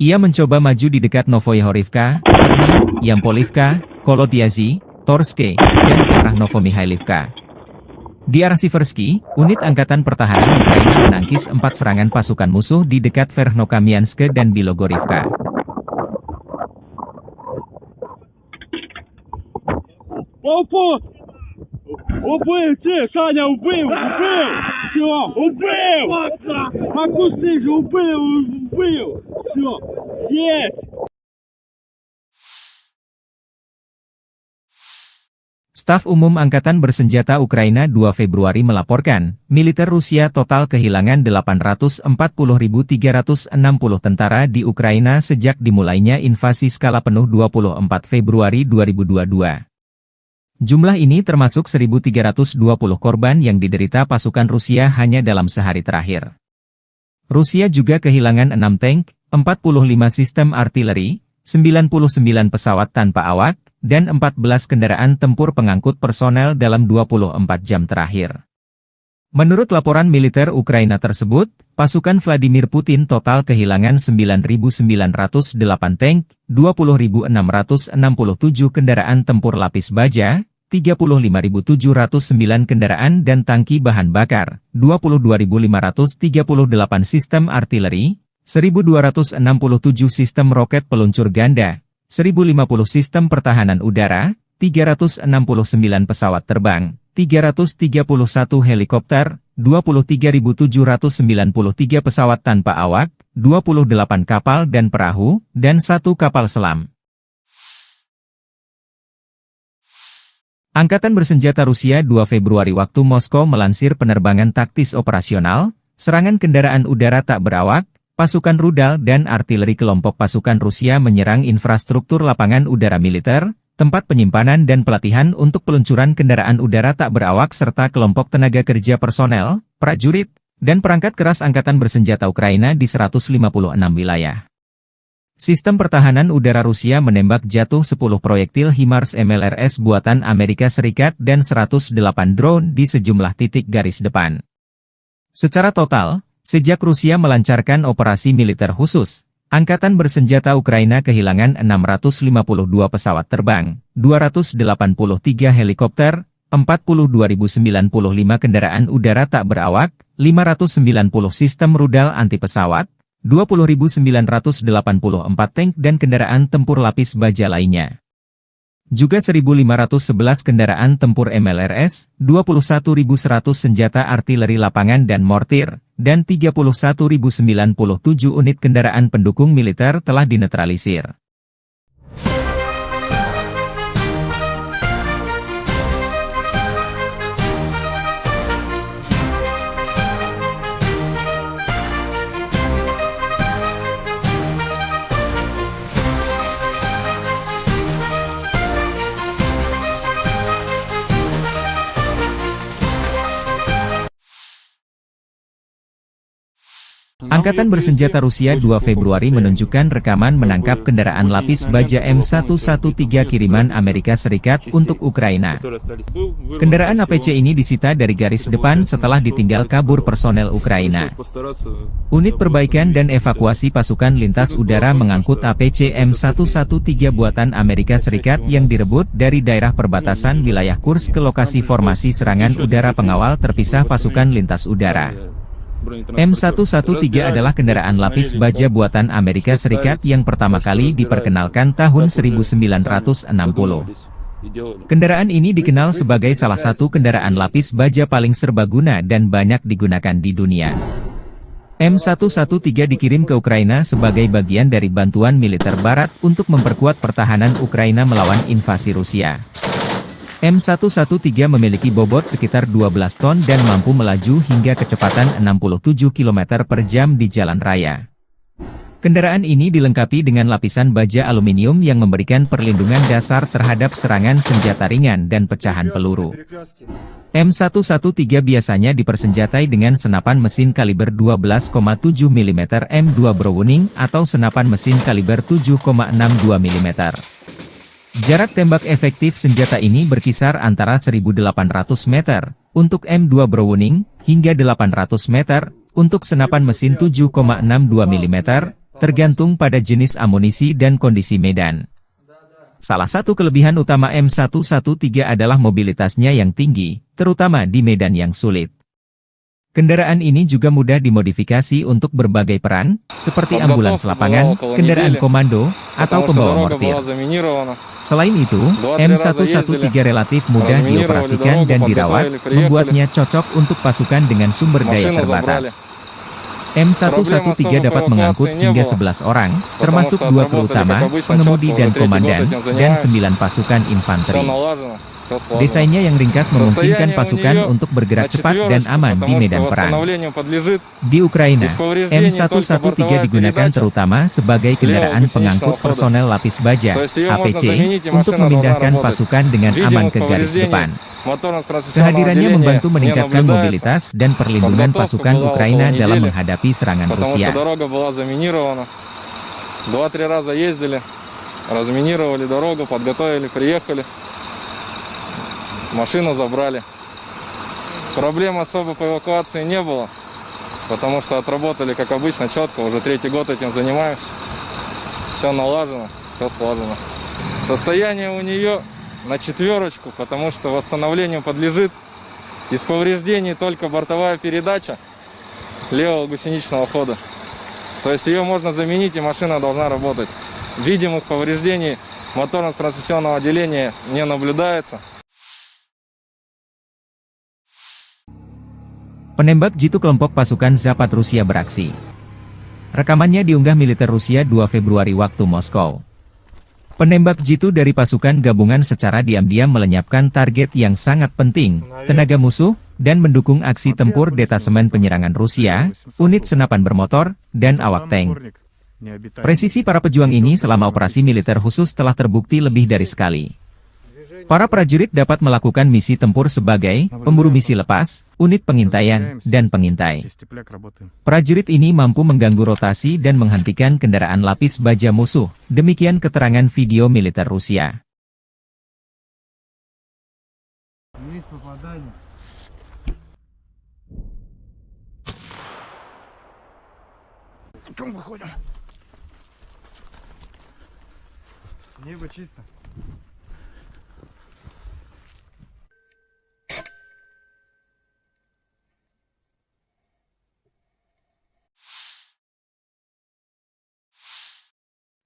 Ia mencoba maju di dekat Novoyahorivka, Terny, Yampolivka, Kolodyazy, Torske, dan ke arah Novomikhailivka. Di arah Siversky, unit Angkatan Pertahanan Ukraina menangkis 4 serangan pasukan musuh di dekat Verkhnokamiansk dan Bilogorivka. Убил! Саня, убил! Все, убил! Макусы же убил! Все, есть! Staf Umum Angkatan Bersenjata Ukraina 2 Februari melaporkan, militer Rusia total kehilangan 840.360 tentara di Ukraina sejak dimulainya invasi skala penuh 24 Februari 2022. Jumlah ini termasuk 1.320 korban yang diderita pasukan Rusia hanya dalam sehari terakhir. Rusia juga kehilangan 6 tank, 45 sistem artileri, 99 pesawat tanpa awak, dan 14 kendaraan tempur pengangkut personel dalam 24 jam terakhir. Menurut laporan militer Ukraina tersebut, pasukan Vladimir Putin total kehilangan 9.908 tank, 20.667 kendaraan tempur lapis baja, 35.709 kendaraan dan tangki bahan bakar, 22.538 sistem artileri, 1.267 sistem roket peluncur ganda, 1.050 sistem pertahanan udara, 369 pesawat terbang, 331 helikopter, 23.793 pesawat tanpa awak, 28 kapal dan perahu, dan 1 kapal selam. Angkatan Bersenjata Rusia 2 Februari waktu Moskow melansir penerbangan taktis operasional, serangan kendaraan udara tak berawak, pasukan rudal dan artileri kelompok pasukan Rusia menyerang infrastruktur lapangan udara militer, tempat penyimpanan dan pelatihan untuk peluncuran kendaraan udara tak berawak serta kelompok tenaga kerja personel, prajurit, dan perangkat keras Angkatan Bersenjata Ukraina di 156 wilayah. Sistem pertahanan udara Rusia menembak jatuh 10 proyektil HIMARS MLRS buatan Amerika Serikat dan 108 drone di sejumlah titik garis depan. Secara total, sejak Rusia melancarkan operasi militer khusus, Angkatan Bersenjata Ukraina kehilangan 652 pesawat terbang, 283 helikopter, 42.095 kendaraan udara tak berawak, 590 sistem rudal anti-pesawat, 20.984 tank dan kendaraan tempur lapis baja lainnya. Juga 1.511 kendaraan tempur MLRS, 21.100 senjata artileri lapangan dan mortir, dan 31.097 unit kendaraan pendukung militer telah dinetralisir. Angkatan Bersenjata Rusia 2 Februari menunjukkan rekaman menangkap kendaraan lapis baja M113 kiriman Amerika Serikat untuk Ukraina. Kendaraan APC ini disita dari garis depan setelah ditinggal kabur personel Ukraina. Unit perbaikan dan evakuasi pasukan lintas udara mengangkut APC M113 buatan Amerika Serikat yang direbut dari daerah perbatasan wilayah Kursk ke lokasi formasi serangan udara pengawal terpisah pasukan lintas udara. M113 adalah kendaraan lapis baja buatan Amerika Serikat yang pertama kali diperkenalkan tahun 1960. Kendaraan ini dikenal sebagai salah satu kendaraan lapis baja paling serbaguna dan banyak digunakan di dunia. M113 dikirim ke Ukraina sebagai bagian dari bantuan militer Barat untuk memperkuat pertahanan Ukraina melawan invasi Rusia. M113 memiliki bobot sekitar 12 ton dan mampu melaju hingga kecepatan 67 km per jam di jalan raya. Kendaraan ini dilengkapi dengan lapisan baja aluminium yang memberikan perlindungan dasar terhadap serangan senjata ringan dan pecahan peluru. M113 biasanya dipersenjatai dengan senapan mesin kaliber 12,7 mm M2 Browning atau senapan mesin kaliber 7,62 mm. Jarak tembak efektif senjata ini berkisar antara 1.800 meter untuk M2 Browning hingga 800 meter untuk senapan mesin 7,62 mm, tergantung pada jenis amunisi dan kondisi medan. Salah satu kelebihan utama M113 adalah mobilitasnya yang tinggi, terutama di medan yang sulit. Kendaraan ini juga mudah dimodifikasi untuk berbagai peran, seperti ambulans lapangan, kendaraan komando, atau pembawa mortir. Selain itu, M113 relatif mudah dioperasikan dan dirawat, membuatnya cocok untuk pasukan dengan sumber daya terbatas. M113 dapat mengangkut hingga 11 orang, termasuk 2 kru utama, pengemudi dan komandan, dan 9 pasukan infanteri. Desainnya yang ringkas memungkinkan pasukan untuk bergerak cepat dan aman di medan perang. Di Ukraina, M113 digunakan terutama sebagai kendaraan pengangkut personel lapis baja, APC, untuk memindahkan pasukan dengan aman ke garis depan. Kehadirannya membantu meningkatkan mobilitas dan perlindungan pasukan Ukraina dalam menghadapi serangan Rusia. Машину забрали. Проблем особо по эвакуации не было, потому что отработали, как обычно, четко. Уже 3-й год этим занимаемся. Все налажено, все слажено. Состояние у нее на 4, потому что восстановлению подлежит. Из повреждений только бортовая передача левого гусеничного хода. То есть ее можно заменить, и машина должна работать. Видимых повреждений моторно-трансмиссионного отделения не наблюдается. Penembak jitu kelompok pasukan Zapad Rusia beraksi. Rekamannya diunggah militer Rusia 2 Februari waktu Moskow. Penembak jitu dari pasukan gabungan secara diam-diam melenyapkan target yang sangat penting, tenaga musuh, dan mendukung aksi tempur detasemen penyerangan Rusia, unit senapan bermotor, dan awak tank. Presisi para pejuang ini selama operasi militer khusus telah terbukti lebih dari sekali. Para prajurit dapat melakukan misi tempur sebagai pemburu misi lepas, unit pengintaian, dan pengintai. Prajurit ini mampu mengganggu rotasi dan menghentikan kendaraan lapis baja musuh, demikian keterangan video militer Rusia.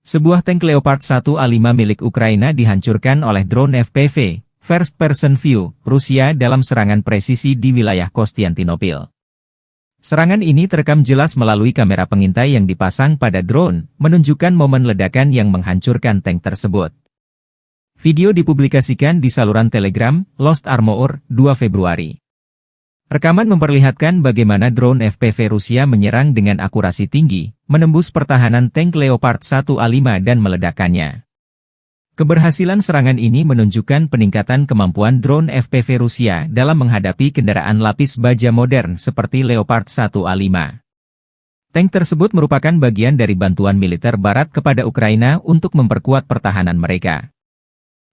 Sebuah tank Leopard 1A5 milik Ukraina dihancurkan oleh drone FPV, First Person View, Rusia dalam serangan presisi di wilayah Konstantinopel. Serangan ini terekam jelas melalui kamera pengintai yang dipasang pada drone, menunjukkan momen ledakan yang menghancurkan tank tersebut. Video dipublikasikan di saluran Telegram, Lost Armor, 2 Februari. Rekaman memperlihatkan bagaimana drone FPV Rusia menyerang dengan akurasi tinggi, menembus pertahanan tank Leopard 1A5 dan meledakkannya. Keberhasilan serangan ini menunjukkan peningkatan kemampuan drone FPV Rusia dalam menghadapi kendaraan lapis baja modern seperti Leopard 1A5. Tank tersebut merupakan bagian dari bantuan militer Barat kepada Ukraina untuk memperkuat pertahanan mereka.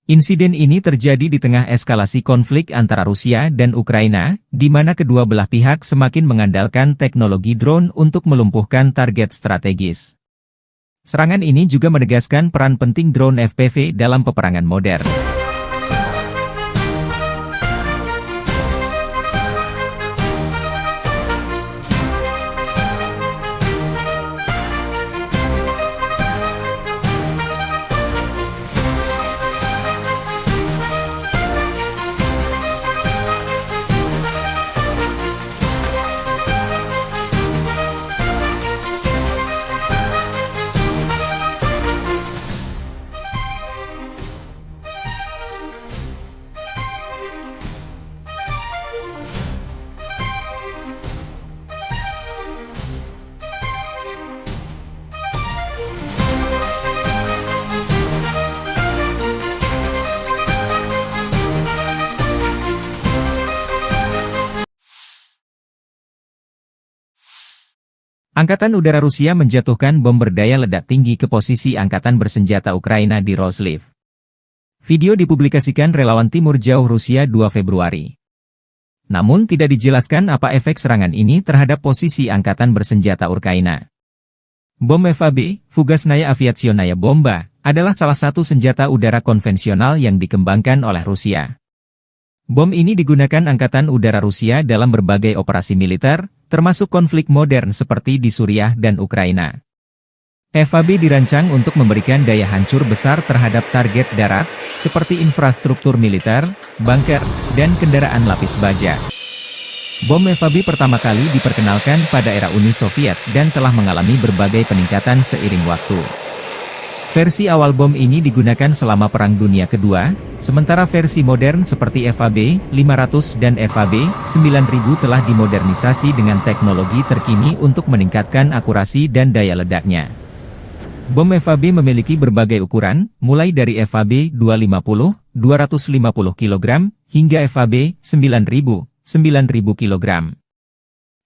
Insiden ini terjadi di tengah eskalasi konflik antara Rusia dan Ukraina, di mana kedua belah pihak semakin mengandalkan teknologi drone untuk melumpuhkan target strategis. Serangan ini juga menegaskan peran penting drone FPV dalam peperangan modern. Angkatan Udara Rusia menjatuhkan bom berdaya ledak tinggi ke posisi Angkatan Bersenjata Ukraina di Roslив. Video dipublikasikan relawan Timur Jauh Rusia 2 Februari. Namun tidak dijelaskan apa efek serangan ini terhadap posisi Angkatan Bersenjata Ukraina. Bom FAB, Fugasnaya Aviationaya Bomba, adalah salah satu senjata udara konvensional yang dikembangkan oleh Rusia. Bom ini digunakan Angkatan Udara Rusia dalam berbagai operasi militer, termasuk konflik modern seperti di Suriah dan Ukraina. FAB dirancang untuk memberikan daya hancur besar terhadap target darat, seperti infrastruktur militer, bunker, dan kendaraan lapis baja. Bom FAB pertama kali diperkenalkan pada era Uni Soviet dan telah mengalami berbagai peningkatan seiring waktu. Versi awal bom ini digunakan selama Perang Dunia Kedua, sementara versi modern seperti FAB 500 dan FAB 9000 telah dimodernisasi dengan teknologi terkini untuk meningkatkan akurasi dan daya ledaknya. Bom FAB memiliki berbagai ukuran, mulai dari FAB 250, 250 kg, hingga FAB 9000, 9000 kg.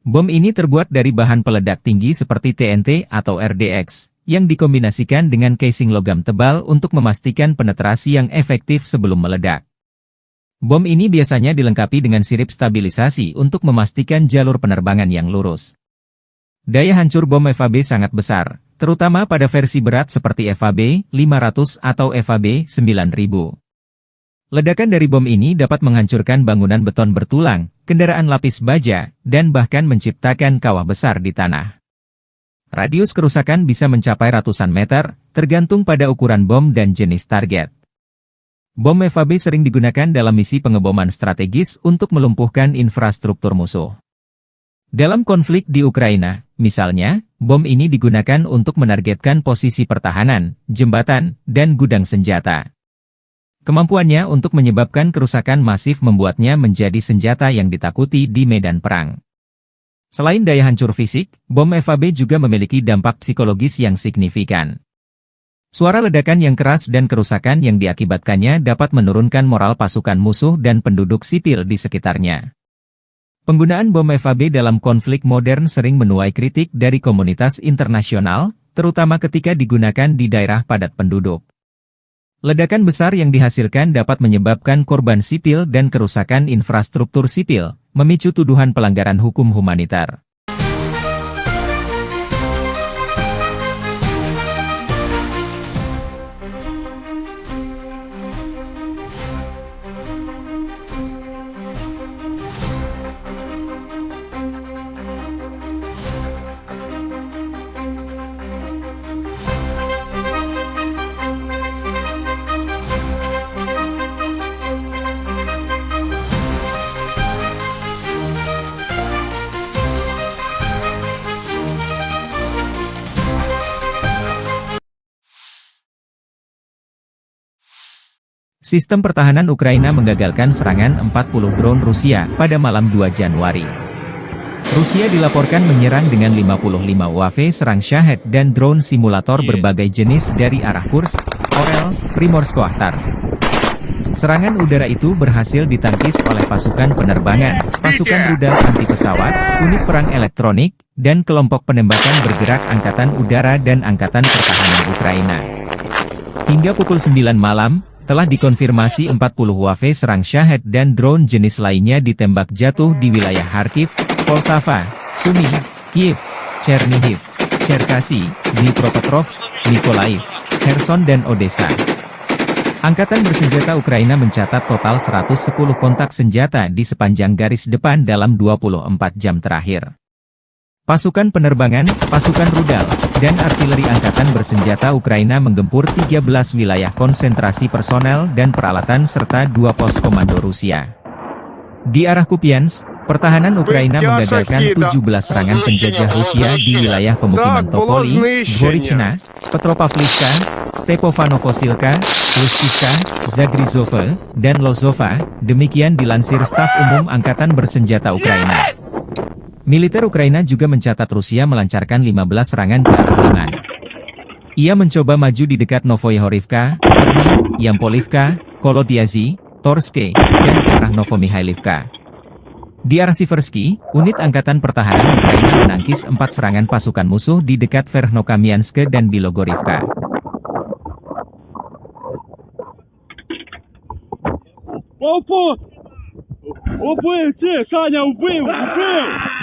Bom ini terbuat dari bahan peledak tinggi seperti TNT atau RDX, yang dikombinasikan dengan casing logam tebal untuk memastikan penetrasi yang efektif sebelum meledak. Bom ini biasanya dilengkapi dengan sirip stabilisasi untuk memastikan jalur penerbangan yang lurus. Daya hancur bom FAB sangat besar, terutama pada versi berat seperti FAB 500 atau FAB 9000. Ledakan dari bom ini dapat menghancurkan bangunan beton bertulang, kendaraan lapis baja, dan bahkan menciptakan kawah besar di tanah. Radius kerusakan bisa mencapai ratusan meter, tergantung pada ukuran bom dan jenis target. Bom FAB sering digunakan dalam misi pengeboman strategis untuk melumpuhkan infrastruktur musuh. Dalam konflik di Ukraina, misalnya, bom ini digunakan untuk menargetkan posisi pertahanan, jembatan, dan gudang senjata. Kemampuannya untuk menyebabkan kerusakan masif membuatnya menjadi senjata yang ditakuti di medan perang. Selain daya hancur fisik, bom FAB juga memiliki dampak psikologis yang signifikan. Suara ledakan yang keras dan kerusakan yang diakibatkannya dapat menurunkan moral pasukan musuh dan penduduk sipil di sekitarnya. Penggunaan bom FAB dalam konflik modern sering menuai kritik dari komunitas internasional, terutama ketika digunakan di daerah padat penduduk. Ledakan besar yang dihasilkan dapat menyebabkan korban sipil dan kerusakan infrastruktur sipil, memicu tuduhan pelanggaran hukum humanitar. Sistem pertahanan Ukraina menggagalkan serangan 40 drone Rusia pada malam 2 Januari. Rusia dilaporkan menyerang dengan 55 UAV serang Shahed dan drone simulator berbagai jenis dari arah Kursk, Orel, Primorsko-Ahtarsk. Serangan udara itu berhasil ditangkis oleh pasukan penerbangan, pasukan rudal anti-pesawat, unit perang elektronik, dan kelompok penembakan bergerak Angkatan Udara dan Angkatan Pertahanan Ukraina. Hingga pukul 9 malam, telah dikonfirmasi 40 UAV serang Shahed dan drone jenis lainnya ditembak jatuh di wilayah Kharkiv, Poltava, Sumy, Kiev, Chernihiv, Cherkasy, Dnipropetrovsk, Mykolaiv, Kherson dan Odessa. Angkatan bersenjata Ukraina mencatat total 110 kontak senjata di sepanjang garis depan dalam 24 jam terakhir. Pasukan penerbangan, pasukan rudal, dan artileri angkatan bersenjata Ukraina menggempur 13 wilayah konsentrasi personel dan peralatan serta 2 pos komando Rusia. Di arah Kupiansk, pertahanan Ukraina menggagalkan 17 serangan penjajah Rusia di wilayah pemukiman Topoli, Dvorichna, Petropavlivka, Stepofanovosilka, Lustivka, Zagrizhova, dan Lozova, demikian dilansir Staf Umum Angkatan Bersenjata Ukraina. Militer Ukraina juga mencatat Rusia melancarkan 15 serangan ke arah Liman. Ia mencoba maju di dekat Novoyahorivka, Terny, Yampolivka, Kolodiazy, Torske, dan ke arah Novomihailivka. Di arah Siversky, unit Angkatan Pertahanan Ukraina menangkis 4 serangan pasukan musuh di dekat Verkhnokamianske dan Bilogorivka. Убив, Саня, убив!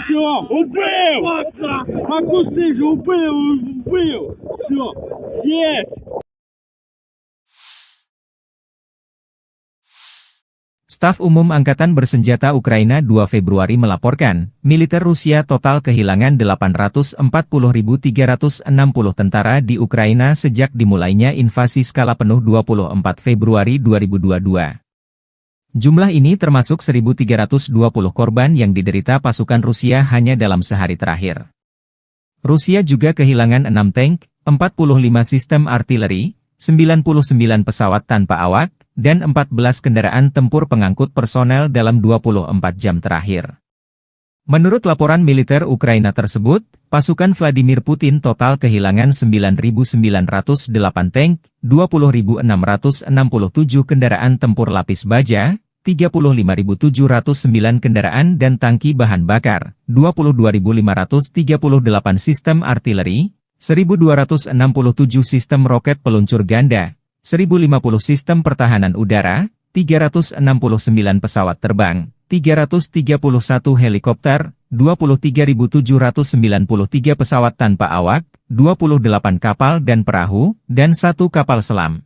Все, убив! Макусиш, убив! Убил! Все! Есть! Staf Umum Angkatan Bersenjata Ukraina 2 Februari melaporkan, militer Rusia total kehilangan 840.360 tentara di Ukraina sejak dimulainya invasi skala penuh 24 Februari 2022. Jumlah ini termasuk 1.320 korban yang diderita pasukan Rusia hanya dalam sehari terakhir. Rusia juga kehilangan 6 tank, 45 sistem artileri, 99 pesawat tanpa awak, dan 14 kendaraan tempur pengangkut personel dalam 24 jam terakhir. Menurut laporan militer Ukraina tersebut, pasukan Vladimir Putin total kehilangan 9.908 tank, 20.667 kendaraan tempur lapis baja, 35.709 kendaraan dan tangki bahan bakar, 22.538 sistem artileri, 1.267 sistem roket peluncur ganda, 1.050 sistem pertahanan udara, 369 pesawat terbang, 331 helikopter, 23.793 pesawat tanpa awak, 28 kapal dan perahu, dan 1 kapal selam.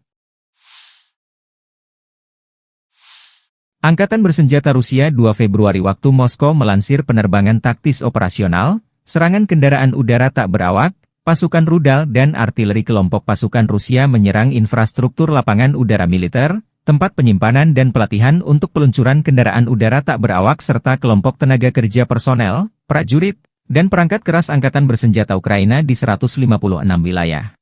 Angkatan Bersenjata Rusia 2 Februari waktu Moskow melansir penerbangan taktis operasional, serangan kendaraan udara tak berawak, pasukan rudal dan artileri kelompok pasukan Rusia menyerang infrastruktur lapangan udara militer, tempat penyimpanan dan pelatihan untuk peluncuran kendaraan udara tak berawak serta kelompok tenaga kerja personel, prajurit, dan perangkat keras Angkatan Bersenjata Ukraina di 156 wilayah.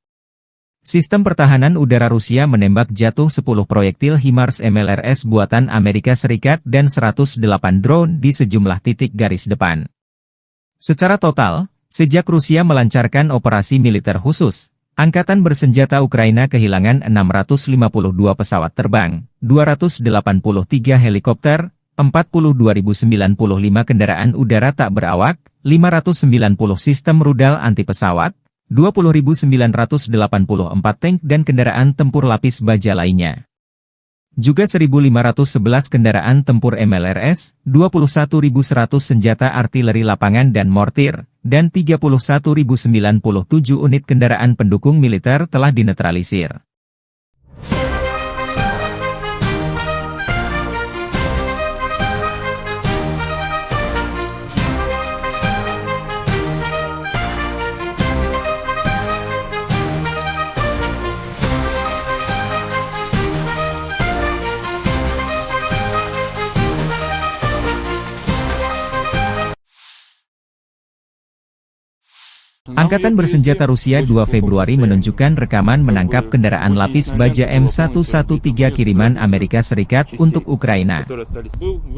Sistem pertahanan udara Rusia menembak jatuh 10 proyektil HIMARS MLRS buatan Amerika Serikat dan 108 drone di sejumlah titik garis depan. Secara total, sejak Rusia melancarkan operasi militer khusus, Angkatan Bersenjata Ukraina kehilangan 652 pesawat terbang, 283 helikopter, 42.095 kendaraan udara tak berawak, 590 sistem rudal anti-pesawat, 20.984 tank dan kendaraan tempur lapis baja lainnya. Juga 1.511 kendaraan tempur MLRS, 21.100 senjata artileri lapangan dan mortir, dan 31.097 unit kendaraan pendukung militer telah dinetralisir. Angkatan Bersenjata Rusia 2 Februari menunjukkan rekaman menangkap kendaraan lapis baja M113 kiriman Amerika Serikat untuk Ukraina.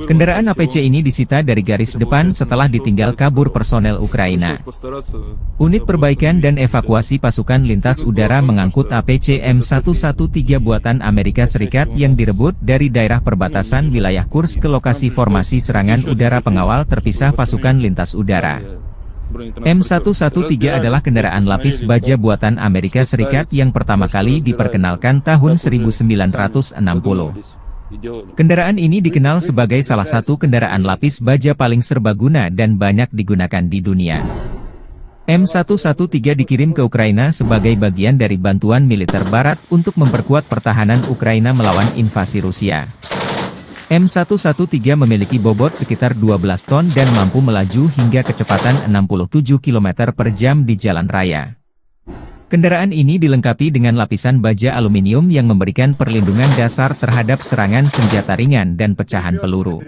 Kendaraan APC ini disita dari garis depan setelah ditinggal kabur personel Ukraina. Unit perbaikan dan evakuasi pasukan lintas udara mengangkut APC M113 buatan Amerika Serikat yang direbut dari daerah perbatasan wilayah Kursk ke lokasi formasi serangan udara pengawal terpisah pasukan lintas udara. M113 adalah kendaraan lapis baja buatan Amerika Serikat yang pertama kali diperkenalkan tahun 1960. Kendaraan ini dikenal sebagai salah satu kendaraan lapis baja paling serbaguna dan banyak digunakan di dunia. M113 dikirim ke Ukraina sebagai bagian dari bantuan militer Barat untuk memperkuat pertahanan Ukraina melawan invasi Rusia. M113 memiliki bobot sekitar 12 ton dan mampu melaju hingga kecepatan 67 km per jam di jalan raya. Kendaraan ini dilengkapi dengan lapisan baja aluminium yang memberikan perlindungan dasar terhadap serangan senjata ringan dan pecahan peluru.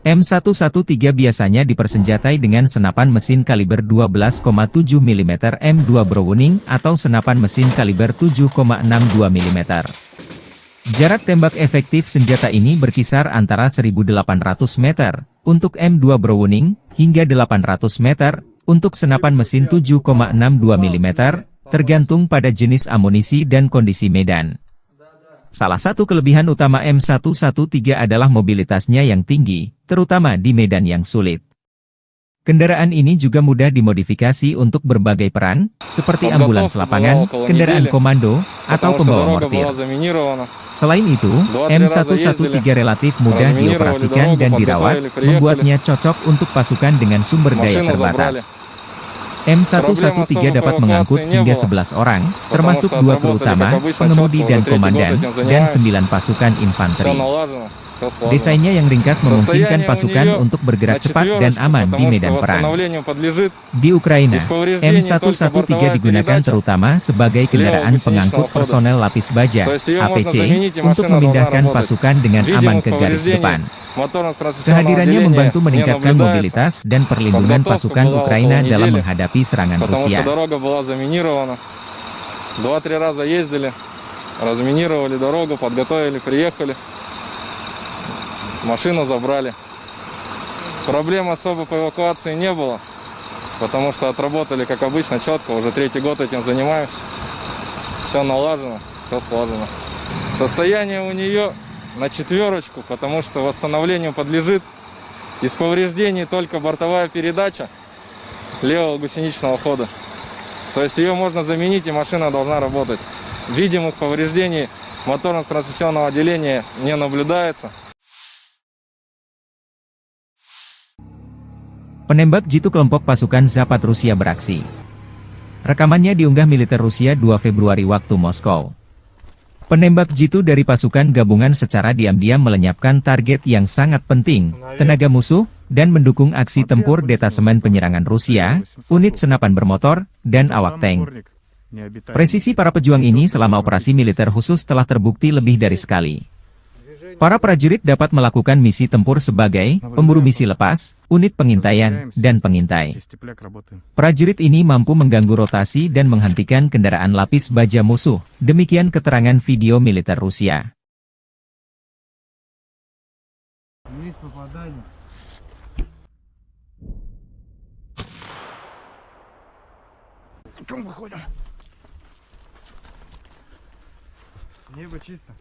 M113 biasanya dipersenjatai dengan senapan mesin kaliber 12,7 mm M2 Browning atau senapan mesin kaliber 7,62 mm. Jarak tembak efektif senjata ini berkisar antara 1.800 meter untuk M2 Browning hingga 800 meter untuk senapan mesin 7,62 mm, tergantung pada jenis amunisi dan kondisi medan. Salah satu kelebihan utama M113 adalah mobilitasnya yang tinggi, terutama di medan yang sulit. Kendaraan ini juga mudah dimodifikasi untuk berbagai peran, seperti ambulans lapangan, kendaraan komando, atau pembawa mortir. Selain itu, M113 relatif mudah dioperasikan dan dirawat, membuatnya cocok untuk pasukan dengan sumber daya terbatas. M113 dapat mengangkut hingga 11 orang, termasuk 2 kru utama, pengemudi dan komandan, dan 9 pasukan infanteri. Desainnya yang ringkas memungkinkan pasukan untuk bergerak cepat dan aman di medan perang. Di Ukraina, M113 digunakan terutama sebagai kendaraan pengangkut personel lapis baja, APC, untuk memindahkan pasukan dengan aman ke garis depan. Kehadirannya membantu meningkatkan mobilitas dan perlindungan pasukan Ukraina dalam menghadapi serangan Rusia. 2-3 раза ездили, разминировали дорогу, подготовили, приехали, машину забрали. Проблем особо по эвакуации не было, потому что отработали, как обычно, четко, уже 3-й год этим занимаемся. Все налажено, все слажено. Состояние у нее на 4, потому что восстановлению подлежит. Из повреждений только бортовая передача левого гусеничного хода. То есть ее можно заменить, и машина должна работать. Видимых повреждений моторно-трансмиссионного отделения не наблюдается. Penembak jitu kelompok pasukan Zapad Rusia beraksi. Rekamannya diunggah militer Rusia 2 Februari waktu Moskow. Penembak jitu dari pasukan gabungan secara diam-diam melenyapkan target yang sangat penting, tenaga musuh, dan mendukung aksi tempur detasemen penyerangan Rusia, unit senapan bermotor, dan awak tank. Presisi para pejuang ini selama operasi militer khusus telah terbukti lebih dari sekali. Para prajurit dapat melakukan misi tempur sebagai pemburu misi lepas, unit pengintaian, dan pengintai. Prajurit ini mampu mengganggu rotasi dan menghentikan kendaraan lapis baja musuh. Demikian keterangan video militer Rusia. Небо чисто.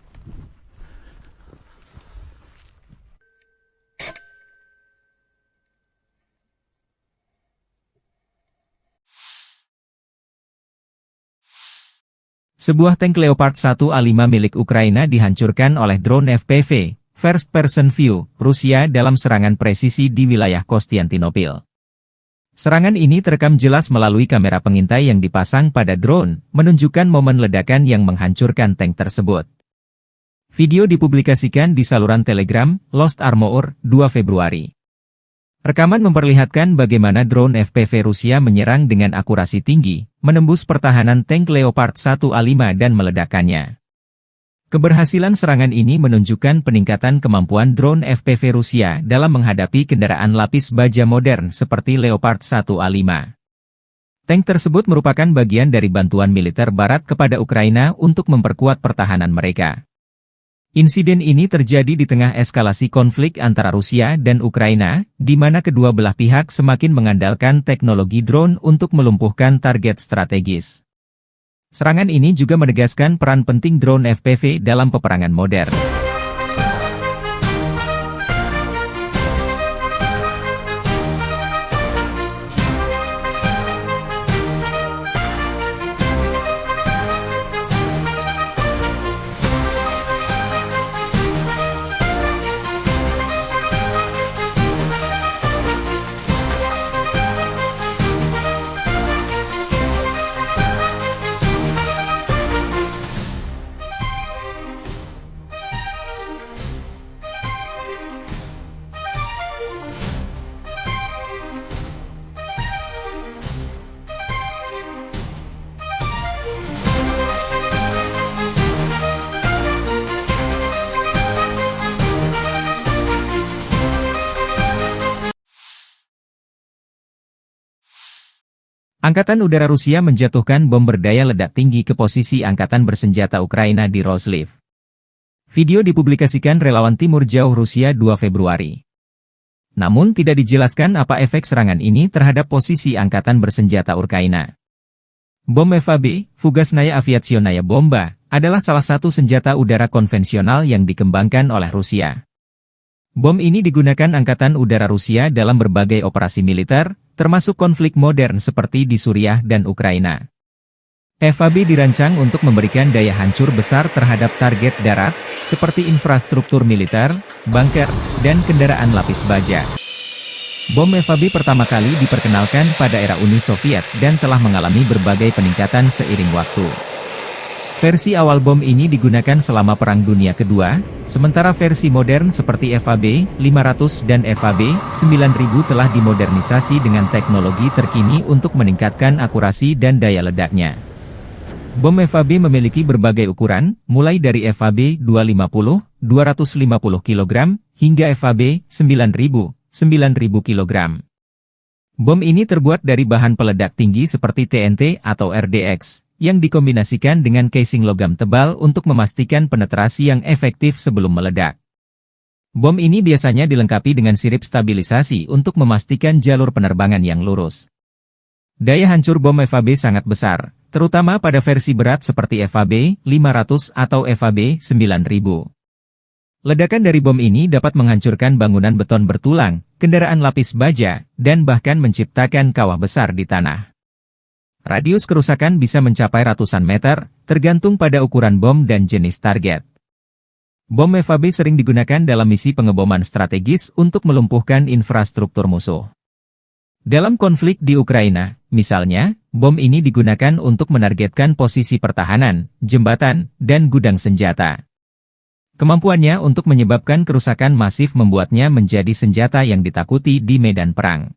Sebuah tank Leopard 1A5 milik Ukraina dihancurkan oleh drone FPV, First Person View, Rusia dalam serangan presisi di wilayah Konstantinopel. Serangan ini terekam jelas melalui kamera pengintai yang dipasang pada drone, menunjukkan momen ledakan yang menghancurkan tank tersebut. Video dipublikasikan di saluran Telegram, Lost Armor, 2 Februari. Rekaman memperlihatkan bagaimana drone FPV Rusia menyerang dengan akurasi tinggi, menembus pertahanan tank Leopard 1A5 dan meledakkannya. Keberhasilan serangan ini menunjukkan peningkatan kemampuan drone FPV Rusia dalam menghadapi kendaraan lapis baja modern seperti Leopard 1A5. Tank tersebut merupakan bagian dari bantuan militer Barat kepada Ukraina untuk memperkuat pertahanan mereka. Insiden ini terjadi di tengah eskalasi konflik antara Rusia dan Ukraina, di mana kedua belah pihak semakin mengandalkan teknologi drone untuk melumpuhkan target strategis. Serangan ini juga menegaskan peran penting drone FPV dalam peperangan modern. Angkatan Udara Rusia menjatuhkan bom berdaya ledak tinggi ke posisi Angkatan Bersenjata Ukraina di Roslив. Video dipublikasikan relawan Timur Jauh Rusia 2 Februari. Namun tidak dijelaskan apa efek serangan ini terhadap posisi Angkatan Bersenjata Ukraina. Bom FAB, Fugasnaya Aviationaya Bomba, adalah salah satu senjata udara konvensional yang dikembangkan oleh Rusia. Bom ini digunakan Angkatan Udara Rusia dalam berbagai operasi militer, termasuk konflik modern seperti di Suriah dan Ukraina. FAB dirancang untuk memberikan daya hancur besar terhadap target darat, seperti infrastruktur militer, bunker, dan kendaraan lapis baja. Bom FAB pertama kali diperkenalkan pada era Uni Soviet dan telah mengalami berbagai peningkatan seiring waktu. Versi awal bom ini digunakan selama Perang Dunia Kedua, sementara versi modern seperti FAB 500 dan FAB 9000 telah dimodernisasi dengan teknologi terkini untuk meningkatkan akurasi dan daya ledaknya. Bom FAB memiliki berbagai ukuran, mulai dari FAB 250, 250 kg, hingga FAB 9000, 9000 kg. Bom ini terbuat dari bahan peledak tinggi seperti TNT atau RDX, yang dikombinasikan dengan casing logam tebal untuk memastikan penetrasi yang efektif sebelum meledak. Bom ini biasanya dilengkapi dengan sirip stabilisasi untuk memastikan jalur penerbangan yang lurus. Daya hancur bom FAB sangat besar, terutama pada versi berat seperti FAB 500 atau FAB 9000. Ledakan dari bom ini dapat menghancurkan bangunan beton bertulang, kendaraan lapis baja, dan bahkan menciptakan kawah besar di tanah. Radius kerusakan bisa mencapai ratusan meter, tergantung pada ukuran bom dan jenis target. Bom FAB sering digunakan dalam misi pengeboman strategis untuk melumpuhkan infrastruktur musuh. Dalam konflik di Ukraina, misalnya, bom ini digunakan untuk menargetkan posisi pertahanan, jembatan, dan gudang senjata. Kemampuannya untuk menyebabkan kerusakan masif membuatnya menjadi senjata yang ditakuti di medan perang.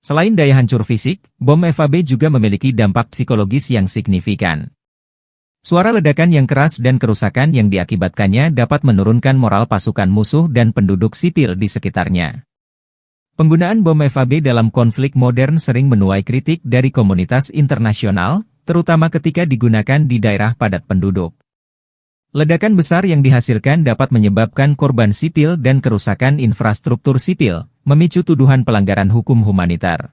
Selain daya hancur fisik, bom FAB juga memiliki dampak psikologis yang signifikan. Suara ledakan yang keras dan kerusakan yang diakibatkannya dapat menurunkan moral pasukan musuh dan penduduk sipil di sekitarnya. Penggunaan bom FAB dalam konflik modern sering menuai kritik dari komunitas internasional, terutama ketika digunakan di daerah padat penduduk. Ledakan besar yang dihasilkan dapat menyebabkan korban sipil dan kerusakan infrastruktur sipil, memicu tuduhan pelanggaran hukum humanitar.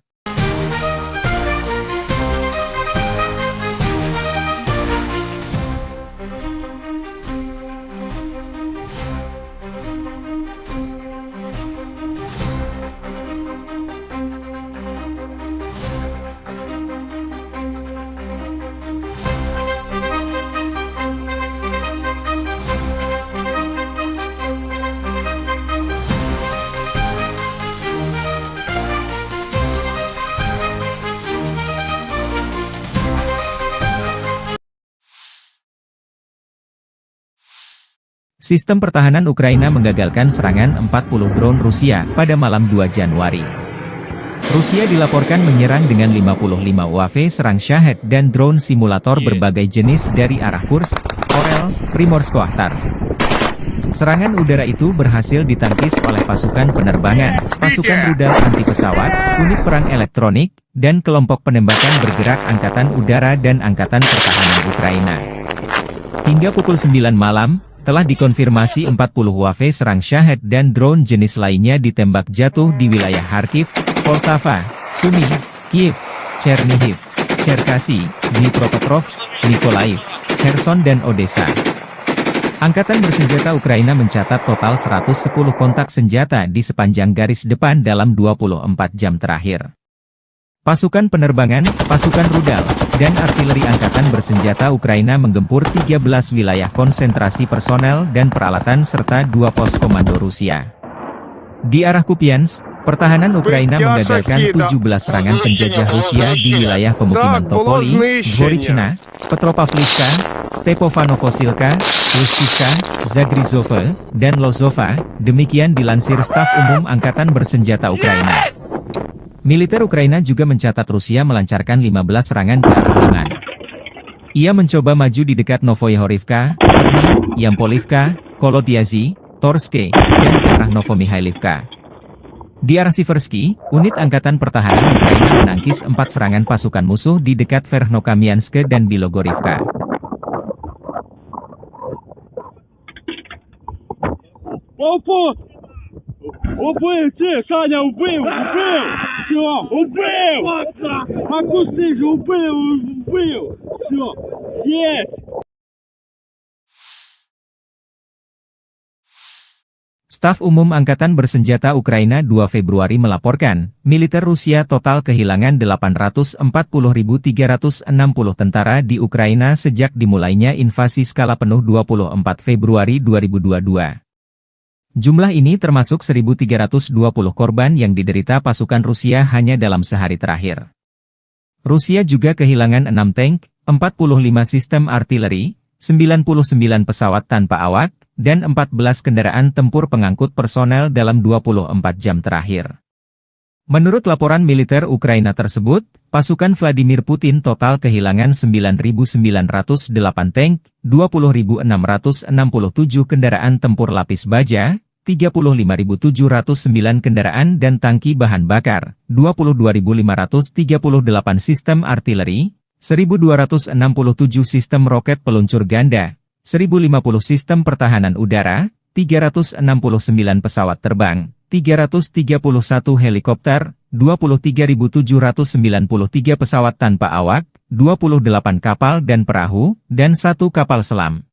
Sistem pertahanan Ukraina menggagalkan serangan 40 drone Rusia pada malam 2 Januari. Rusia dilaporkan menyerang dengan 55 UAV serang Shahed dan drone simulator berbagai jenis dari arah Kursk, Orel, Primorsko-Akhtarsk. Serangan udara itu berhasil ditangkis oleh pasukan penerbangan, pasukan rudal anti-pesawat, unit perang elektronik, dan kelompok penembakan bergerak Angkatan Udara dan Angkatan Pertahanan Ukraina. Hingga pukul 9 malam, telah dikonfirmasi 40 UAV serang Shahed dan drone jenis lainnya ditembak jatuh di wilayah Kharkiv, Poltava, Sumy, Kiev, Chernihiv, Cherkasy, Dnipropetrovsk, Mykolaiv, Kherson dan Odessa. Angkatan bersenjata Ukraina mencatat total 110 kontak senjata di sepanjang garis depan dalam 24 jam terakhir. Pasukan penerbangan, pasukan rudal, dan artileri angkatan bersenjata Ukraina menggempur 13 wilayah konsentrasi personel dan peralatan serta 2 pos komando Rusia. Di arah Kupiansk, pertahanan Ukraina menggagalkan 17 serangan penjajah Rusia di wilayah pemukiman Topoli, Dvorichna, Petropavlivka, Stepofanovosilka, Lustivka, Zagrizhova, dan Lozova, demikian dilansir Staf Umum Angkatan Bersenjata Ukraina. Militer Ukraina juga mencatat Rusia melancarkan 15 serangan ke arah Liman. Ia mencoba maju di dekat Novoyahorivka, Terni, Yampolivka, Kolodiazy, Torske, dan ke arah Novomihailivka. Di arah Siversky, unit Angkatan Pertahanan Ukraina menangkis 4 serangan pasukan musuh di dekat Verkhnokamianske dan Bilogorivka. Убил, Саня, убил! Все, убил! Покуси же, убил! Все, есть! Staf Umum Angkatan Bersenjata Ukraina 2 Februari melaporkan, militer Rusia total kehilangan 840.360 tentara di Ukraina sejak dimulainya invasi skala penuh 24 Februari 2022. Jumlah ini termasuk 1.320 korban yang diderita pasukan Rusia hanya dalam sehari terakhir. Rusia juga kehilangan 6 tank, 45 sistem artileri, 99 pesawat tanpa awak, dan 14 kendaraan tempur pengangkut personel dalam 24 jam terakhir. Menurut laporan militer Ukraina tersebut, pasukan Vladimir Putin total kehilangan 9.908 tank, 20.667 kendaraan tempur lapis baja, 35.709 kendaraan dan tangki bahan bakar, 22.538 sistem artileri, 1.267 sistem roket peluncur ganda, 1.050 sistem pertahanan udara, 369 pesawat terbang, 331 helikopter, 23.793 pesawat tanpa awak, 28 kapal dan perahu, dan 1 kapal selam.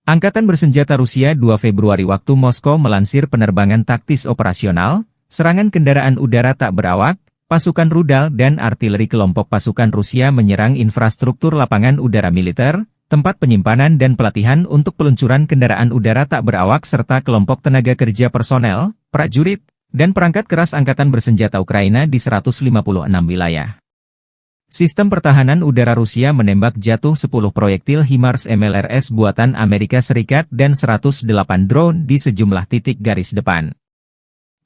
Angkatan Bersenjata Rusia 2 Februari waktu Moskow melansir penerbangan taktis operasional, serangan kendaraan udara tak berawak, pasukan rudal dan artileri kelompok pasukan Rusia menyerang infrastruktur lapangan udara militer, tempat penyimpanan dan pelatihan untuk peluncuran kendaraan udara tak berawak serta kelompok tenaga kerja personel, prajurit, dan perangkat keras Angkatan Bersenjata Ukraina di 156 wilayah. Sistem pertahanan udara Rusia menembak jatuh 10 proyektil HIMARS MLRS buatan Amerika Serikat dan 108 drone di sejumlah titik garis depan.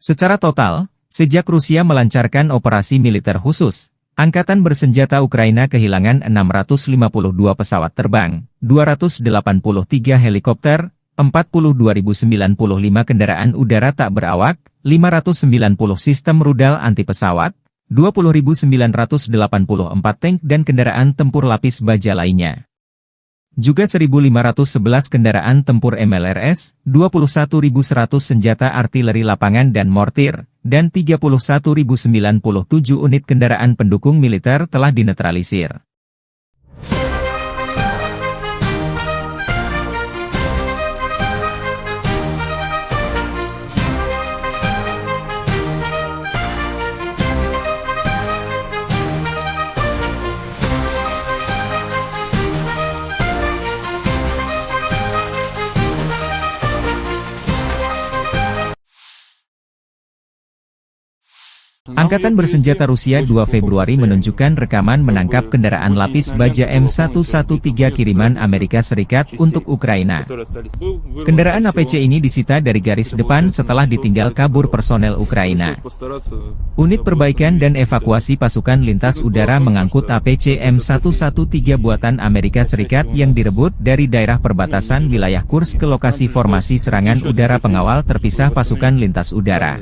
Secara total, sejak Rusia melancarkan operasi militer khusus, Angkatan Bersenjata Ukraina kehilangan 652 pesawat terbang, 283 helikopter, 42.095 kendaraan udara tak berawak, 590 sistem rudal anti-pesawat, 20.984 tank dan kendaraan tempur lapis baja lainnya. Juga 1.511 kendaraan tempur MLRS, 21.100 senjata artileri lapangan dan mortir, dan 31.097 unit kendaraan pendukung militer telah dinetralisir. Angkatan Bersenjata Rusia 2 Februari menunjukkan rekaman menangkap kendaraan lapis baja M113 kiriman Amerika Serikat untuk Ukraina. Kendaraan APC ini disita dari garis depan setelah ditinggal kabur personel Ukraina. Unit perbaikan dan evakuasi pasukan lintas udara mengangkut APC M113 buatan Amerika Serikat yang direbut dari daerah perbatasan wilayah Kursk ke lokasi formasi serangan udara pengawal terpisah pasukan lintas udara.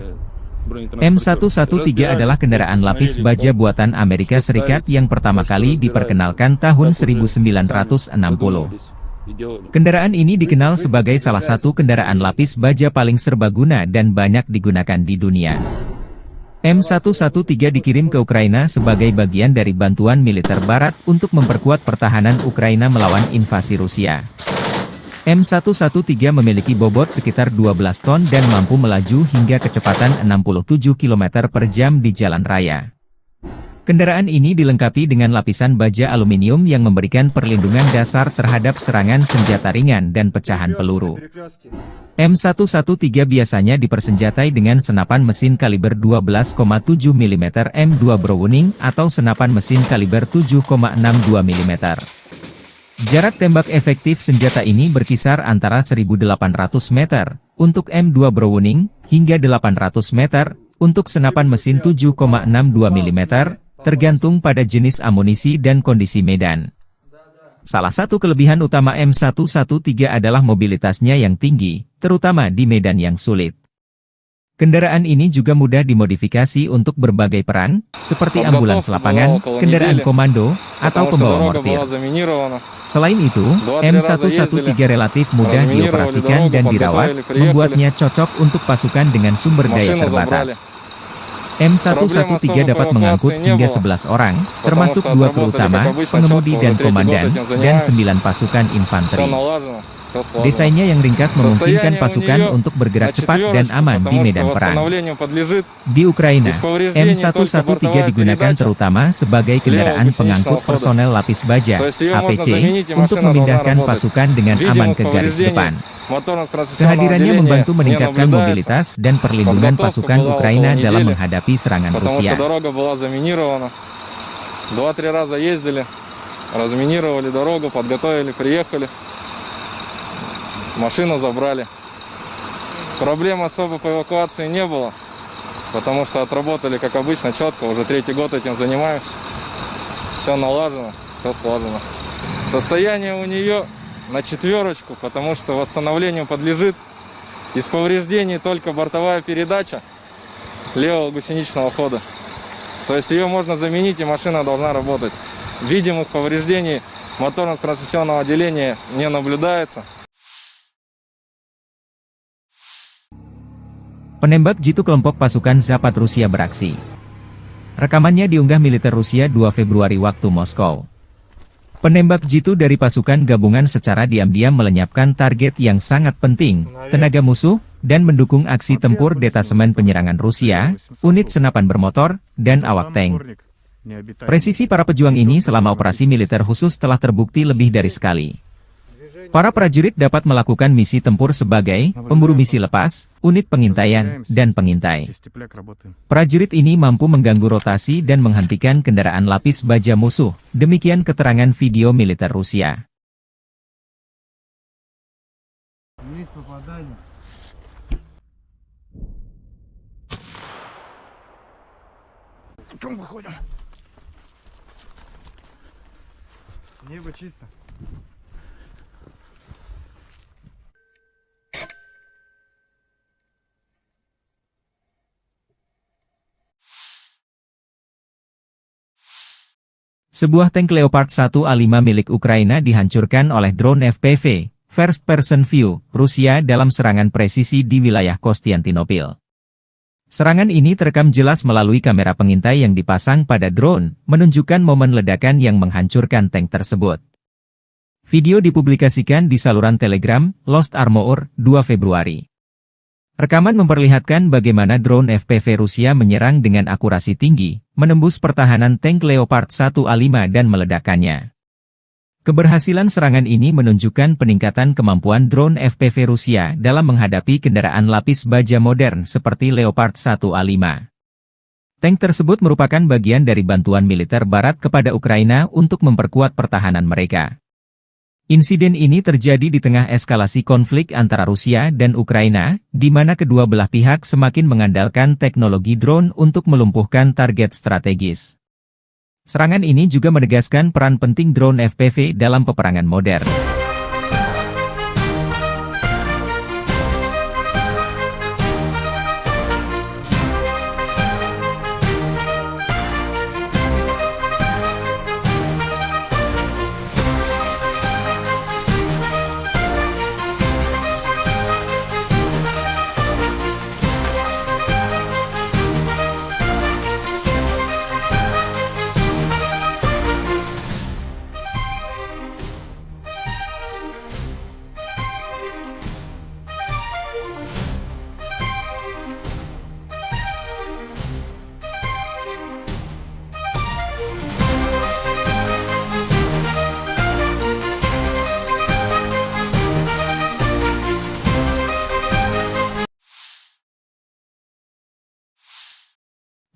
M113 adalah kendaraan lapis baja buatan Amerika Serikat yang pertama kali diperkenalkan tahun 1960. Kendaraan ini dikenal sebagai salah satu kendaraan lapis baja paling serbaguna dan banyak digunakan di dunia. M113 dikirim ke Ukraina sebagai bagian dari bantuan militer Barat untuk memperkuat pertahanan Ukraina melawan invasi Rusia. M113 memiliki bobot sekitar 12 ton dan mampu melaju hingga kecepatan 67 km per jam di jalan raya. Kendaraan ini dilengkapi dengan lapisan baja aluminium yang memberikan perlindungan dasar terhadap serangan senjata ringan dan pecahan peluru. M113 biasanya dipersenjatai dengan senapan mesin kaliber 12,7 mm M2 Browning atau senapan mesin kaliber 7,62 mm. Jarak tembak efektif senjata ini berkisar antara 1.800 meter untuk M2 Browning hingga 800 meter untuk senapan mesin 7,62 mm, tergantung pada jenis amunisi dan kondisi medan. Salah satu kelebihan utama M113 adalah mobilitasnya yang tinggi, terutama di medan yang sulit. Kendaraan ini juga mudah dimodifikasi untuk berbagai peran, seperti ambulans lapangan, kendaraan komando, atau pembawa mortir. Selain itu, M113 relatif mudah dioperasikan dan dirawat, membuatnya cocok untuk pasukan dengan sumber daya terbatas. M113 dapat mengangkut hingga 11 orang, termasuk 2 kru utama, pengemudi dan komandan, dan 9 pasukan infanteri. все сложно. Desainnya yang ringkas memungkinkan Состояние у pasukan нее untuk bergerak на cepat dan четверочку, aman di потому что medan perang. восстановлению подлежит Di Ukraina, Без повреждений только M113 бортовая digunakan передача terutama sebagai kendaraan левого pengangkut гусеничного хода. personel lapis baja То есть ее можно (APC) заменить, и untuk машина должна memindahkan работать. pasukan dengan aman Видимых ke garis повреждений depan. моторно-трансмиссионного Kehadirannya отделения membantu не meningkatkan наблюдается, mobilitas dan perlindungan Подготовка pasukan была Ukraina около dalam недели, menghadapi serangan потому Rusia. что дорога была заминирована. 2-3 раза ездили, разминировали дорогу, подготовили, приехали. Машину забрали. Проблем особо по эвакуации не было, потому что отработали, как обычно, четко. Уже 3-й год этим занимаемся. Все налажено, все слажено. Состояние у нее на четверочку, потому что восстановлению подлежит. Из повреждений только бортовая передача левого гусеничного хода. То есть ее можно заменить, и машина должна работать. Видимых повреждений моторно-трансмиссионного отделения не наблюдается. Penembak jitu kelompok pasukan Zapad Rusia beraksi. Rekamannya diunggah militer Rusia 2 Februari waktu Moskow. Penembak jitu dari pasukan gabungan secara diam-diam melenyapkan target yang sangat penting, tenaga musuh, dan mendukung aksi tempur detasemen penyerangan Rusia, unit senapan bermotor, dan awak tank. Presisi para pejuang ini selama operasi militer khusus telah terbukti lebih dari sekali. Para prajurit dapat melakukan misi tempur sebagai pemburu misi lepas, unit pengintaian, dan pengintai. Prajurit ini mampu mengganggu rotasi dan menghentikan kendaraan lapis baja musuh. Demikian keterangan video militer Rusia. Небо чисто. Sebuah tank Leopard 1A5 milik Ukraina dihancurkan oleh drone FPV, First Person View, Rusia dalam serangan presisi di wilayah Konstantinopel. Serangan ini terekam jelas melalui kamera pengintai yang dipasang pada drone, menunjukkan momen ledakan yang menghancurkan tank tersebut. Video dipublikasikan di saluran Telegram, Lost Armor, 2 Februari. Rekaman memperlihatkan bagaimana drone FPV Rusia menyerang dengan akurasi tinggi, menembus pertahanan tank Leopard 1A5 dan meledakkannya. Keberhasilan serangan ini menunjukkan peningkatan kemampuan drone FPV Rusia dalam menghadapi kendaraan lapis baja modern seperti Leopard 1A5. Tank tersebut merupakan bagian dari bantuan militer Barat kepada Ukraina untuk memperkuat pertahanan mereka. Insiden ini terjadi di tengah eskalasi konflik antara Rusia dan Ukraina, di mana kedua belah pihak semakin mengandalkan teknologi drone untuk melumpuhkan target strategis. Serangan ini juga menegaskan peran penting drone FPV dalam peperangan modern.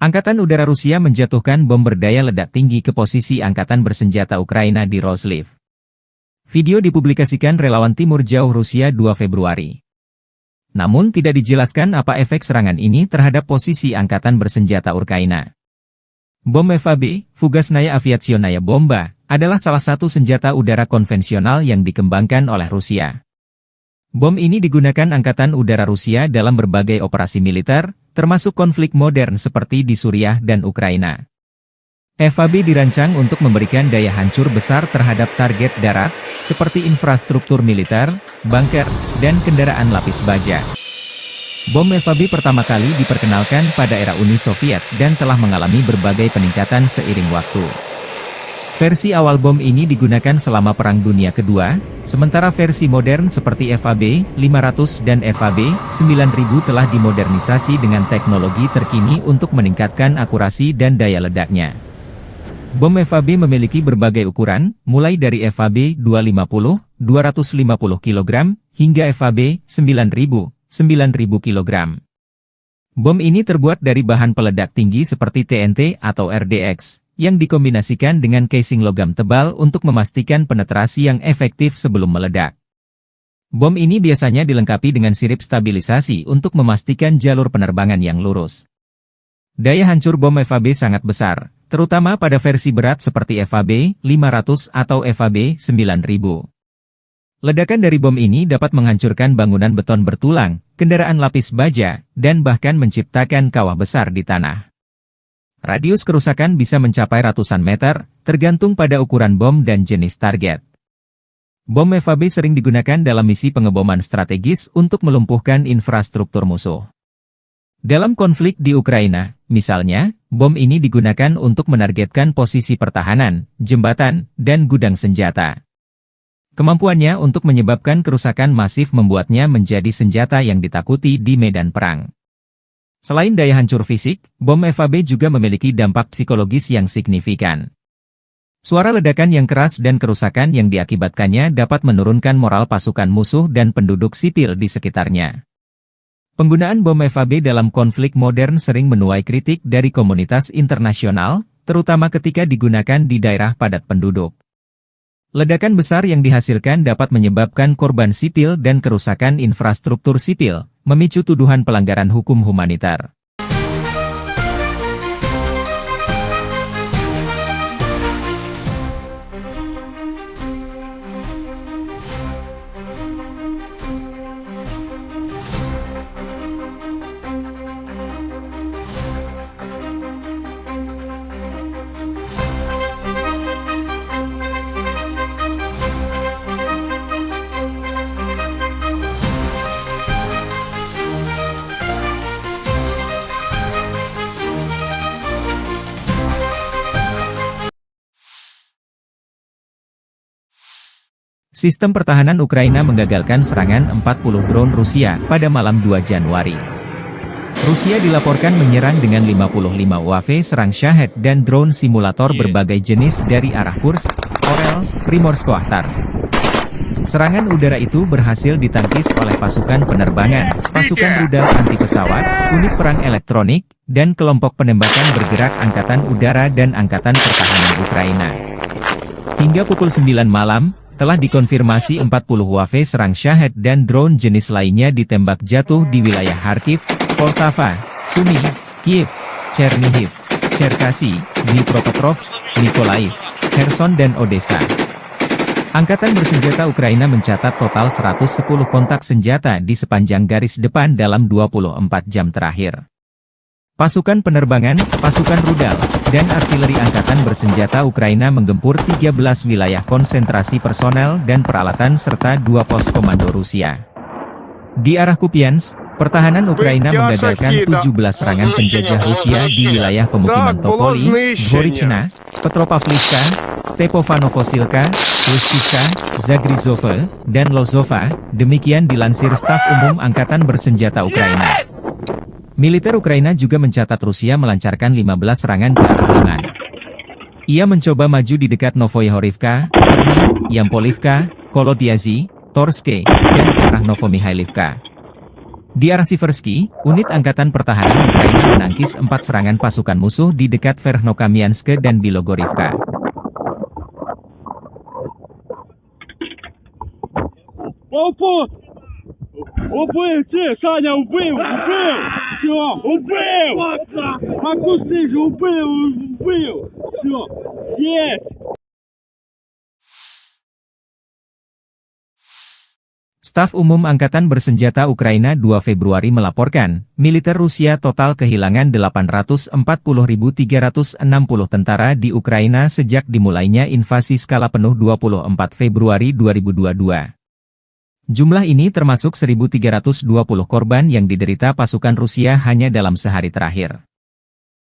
Angkatan Udara Rusia menjatuhkan bom berdaya ledak tinggi ke posisi Angkatan Bersenjata Ukraina di Roslив. Video dipublikasikan relawan Timur Jauh Rusia 2 Februari. Namun tidak dijelaskan apa efek serangan ini terhadap posisi Angkatan Bersenjata Ukraina. Bom FAB, Fugasnaya Aviationaya Bomba, adalah salah satu senjata udara konvensional yang dikembangkan oleh Rusia. Bom ini digunakan Angkatan Udara Rusia dalam berbagai operasi militer, termasuk konflik modern seperti di Suriah dan Ukraina. FAB dirancang untuk memberikan daya hancur besar terhadap target darat, seperti infrastruktur militer, bunker, dan kendaraan lapis baja. Bom FAB pertama kali diperkenalkan pada era Uni Soviet dan telah mengalami berbagai peningkatan seiring waktu. Versi awal bom ini digunakan selama Perang Dunia Kedua, sementara versi modern seperti FAB-500 dan FAB-9000 telah dimodernisasi dengan teknologi terkini untuk meningkatkan akurasi dan daya ledaknya. Bom FAB memiliki berbagai ukuran, mulai dari FAB-250, 250 kg, hingga FAB-9000, 9000 kg. Bom ini terbuat dari bahan peledak tinggi seperti TNT atau RDX, yang dikombinasikan dengan casing logam tebal untuk memastikan penetrasi yang efektif sebelum meledak. Bom ini biasanya dilengkapi dengan sirip stabilisasi untuk memastikan jalur penerbangan yang lurus. Daya hancur bom FAB sangat besar, terutama pada versi berat seperti FAB-500 atau FAB-9000. Ledakan dari bom ini dapat menghancurkan bangunan beton bertulang, kendaraan lapis baja, dan bahkan menciptakan kawah besar di tanah. Radius kerusakan bisa mencapai ratusan meter, tergantung pada ukuran bom dan jenis target. Bom FAB sering digunakan dalam misi pengeboman strategis untuk melumpuhkan infrastruktur musuh. Dalam konflik di Ukraina, misalnya, bom ini digunakan untuk menargetkan posisi pertahanan, jembatan, dan gudang senjata. Kemampuannya untuk menyebabkan kerusakan masif membuatnya menjadi senjata yang ditakuti di medan perang. Selain daya hancur fisik, bom FAB juga memiliki dampak psikologis yang signifikan. Suara ledakan yang keras dan kerusakan yang diakibatkannya dapat menurunkan moral pasukan musuh dan penduduk sipil di sekitarnya. Penggunaan bom FAB dalam konflik modern sering menuai kritik dari komunitas internasional, terutama ketika digunakan di daerah padat penduduk. Ledakan besar yang dihasilkan dapat menyebabkan korban sipil dan kerusakan infrastruktur sipil, memicu tuduhan pelanggaran hukum humanitar. Sistem pertahanan Ukraina menggagalkan serangan 40 drone Rusia pada malam 2 Januari. Rusia dilaporkan menyerang dengan 55 UAV serang Shahed dan drone simulator berbagai jenis dari arah Kursk, Orel, Primorsko-Ahtarsk. Serangan udara itu berhasil ditangkis oleh pasukan penerbangan, pasukan rudal anti-pesawat, unit perang elektronik, dan kelompok penembakan bergerak Angkatan Udara dan Angkatan Pertahanan Ukraina. Hingga pukul 9 malam, telah dikonfirmasi 40 UAV serang Shahed dan drone jenis lainnya ditembak jatuh di wilayah Kharkiv, Poltava, Sumy, Kiev, Chernihiv, Cherkasy, Dnipropetrovsk, Mykolaiv, Kherson dan Odessa. Angkatan bersenjata Ukraina mencatat total 110 kontak senjata di sepanjang garis depan dalam 24 jam terakhir. Pasukan penerbangan, pasukan rudal, dan artileri angkatan bersenjata Ukraina menggempur 13 wilayah konsentrasi personel dan peralatan serta 2 pos komando Rusia. Di arah Kupiansk, pertahanan Ukraina menggagalkan 17 serangan penjajah Rusia di wilayah pemukiman Topoli, Dvorichna, Petropavlivka, Stepofanovosilka, Lustivka, Zagrizove, dan Lozova, demikian dilansir Staf Umum Angkatan Bersenjata Ukraina. Militer Ukraina juga mencatat Rusia melancarkan 15 serangan ke arah Liman. Ia mencoba maju di dekat Novoyahorivka, Terny, Yampolivka, Kolodiazy, Torske, dan ke arah Novomihailivka. Di arah Siversky, unit Angkatan Pertahanan Ukraina menangkis 4 serangan pasukan musuh di dekat Verkhnokamianske dan Bilogorivka. Убив, Саня, убив! Все, убив! Макуси же убив! Все, есть! Staf Umum Angkatan Bersenjata Ukraina 2 Februari melaporkan, militer Rusia total kehilangan 840.360 tentara di Ukraina sejak dimulainya invasi skala penuh 24 Februari 2022. Jumlah ini termasuk 1.320 korban yang diderita pasukan Rusia hanya dalam sehari terakhir.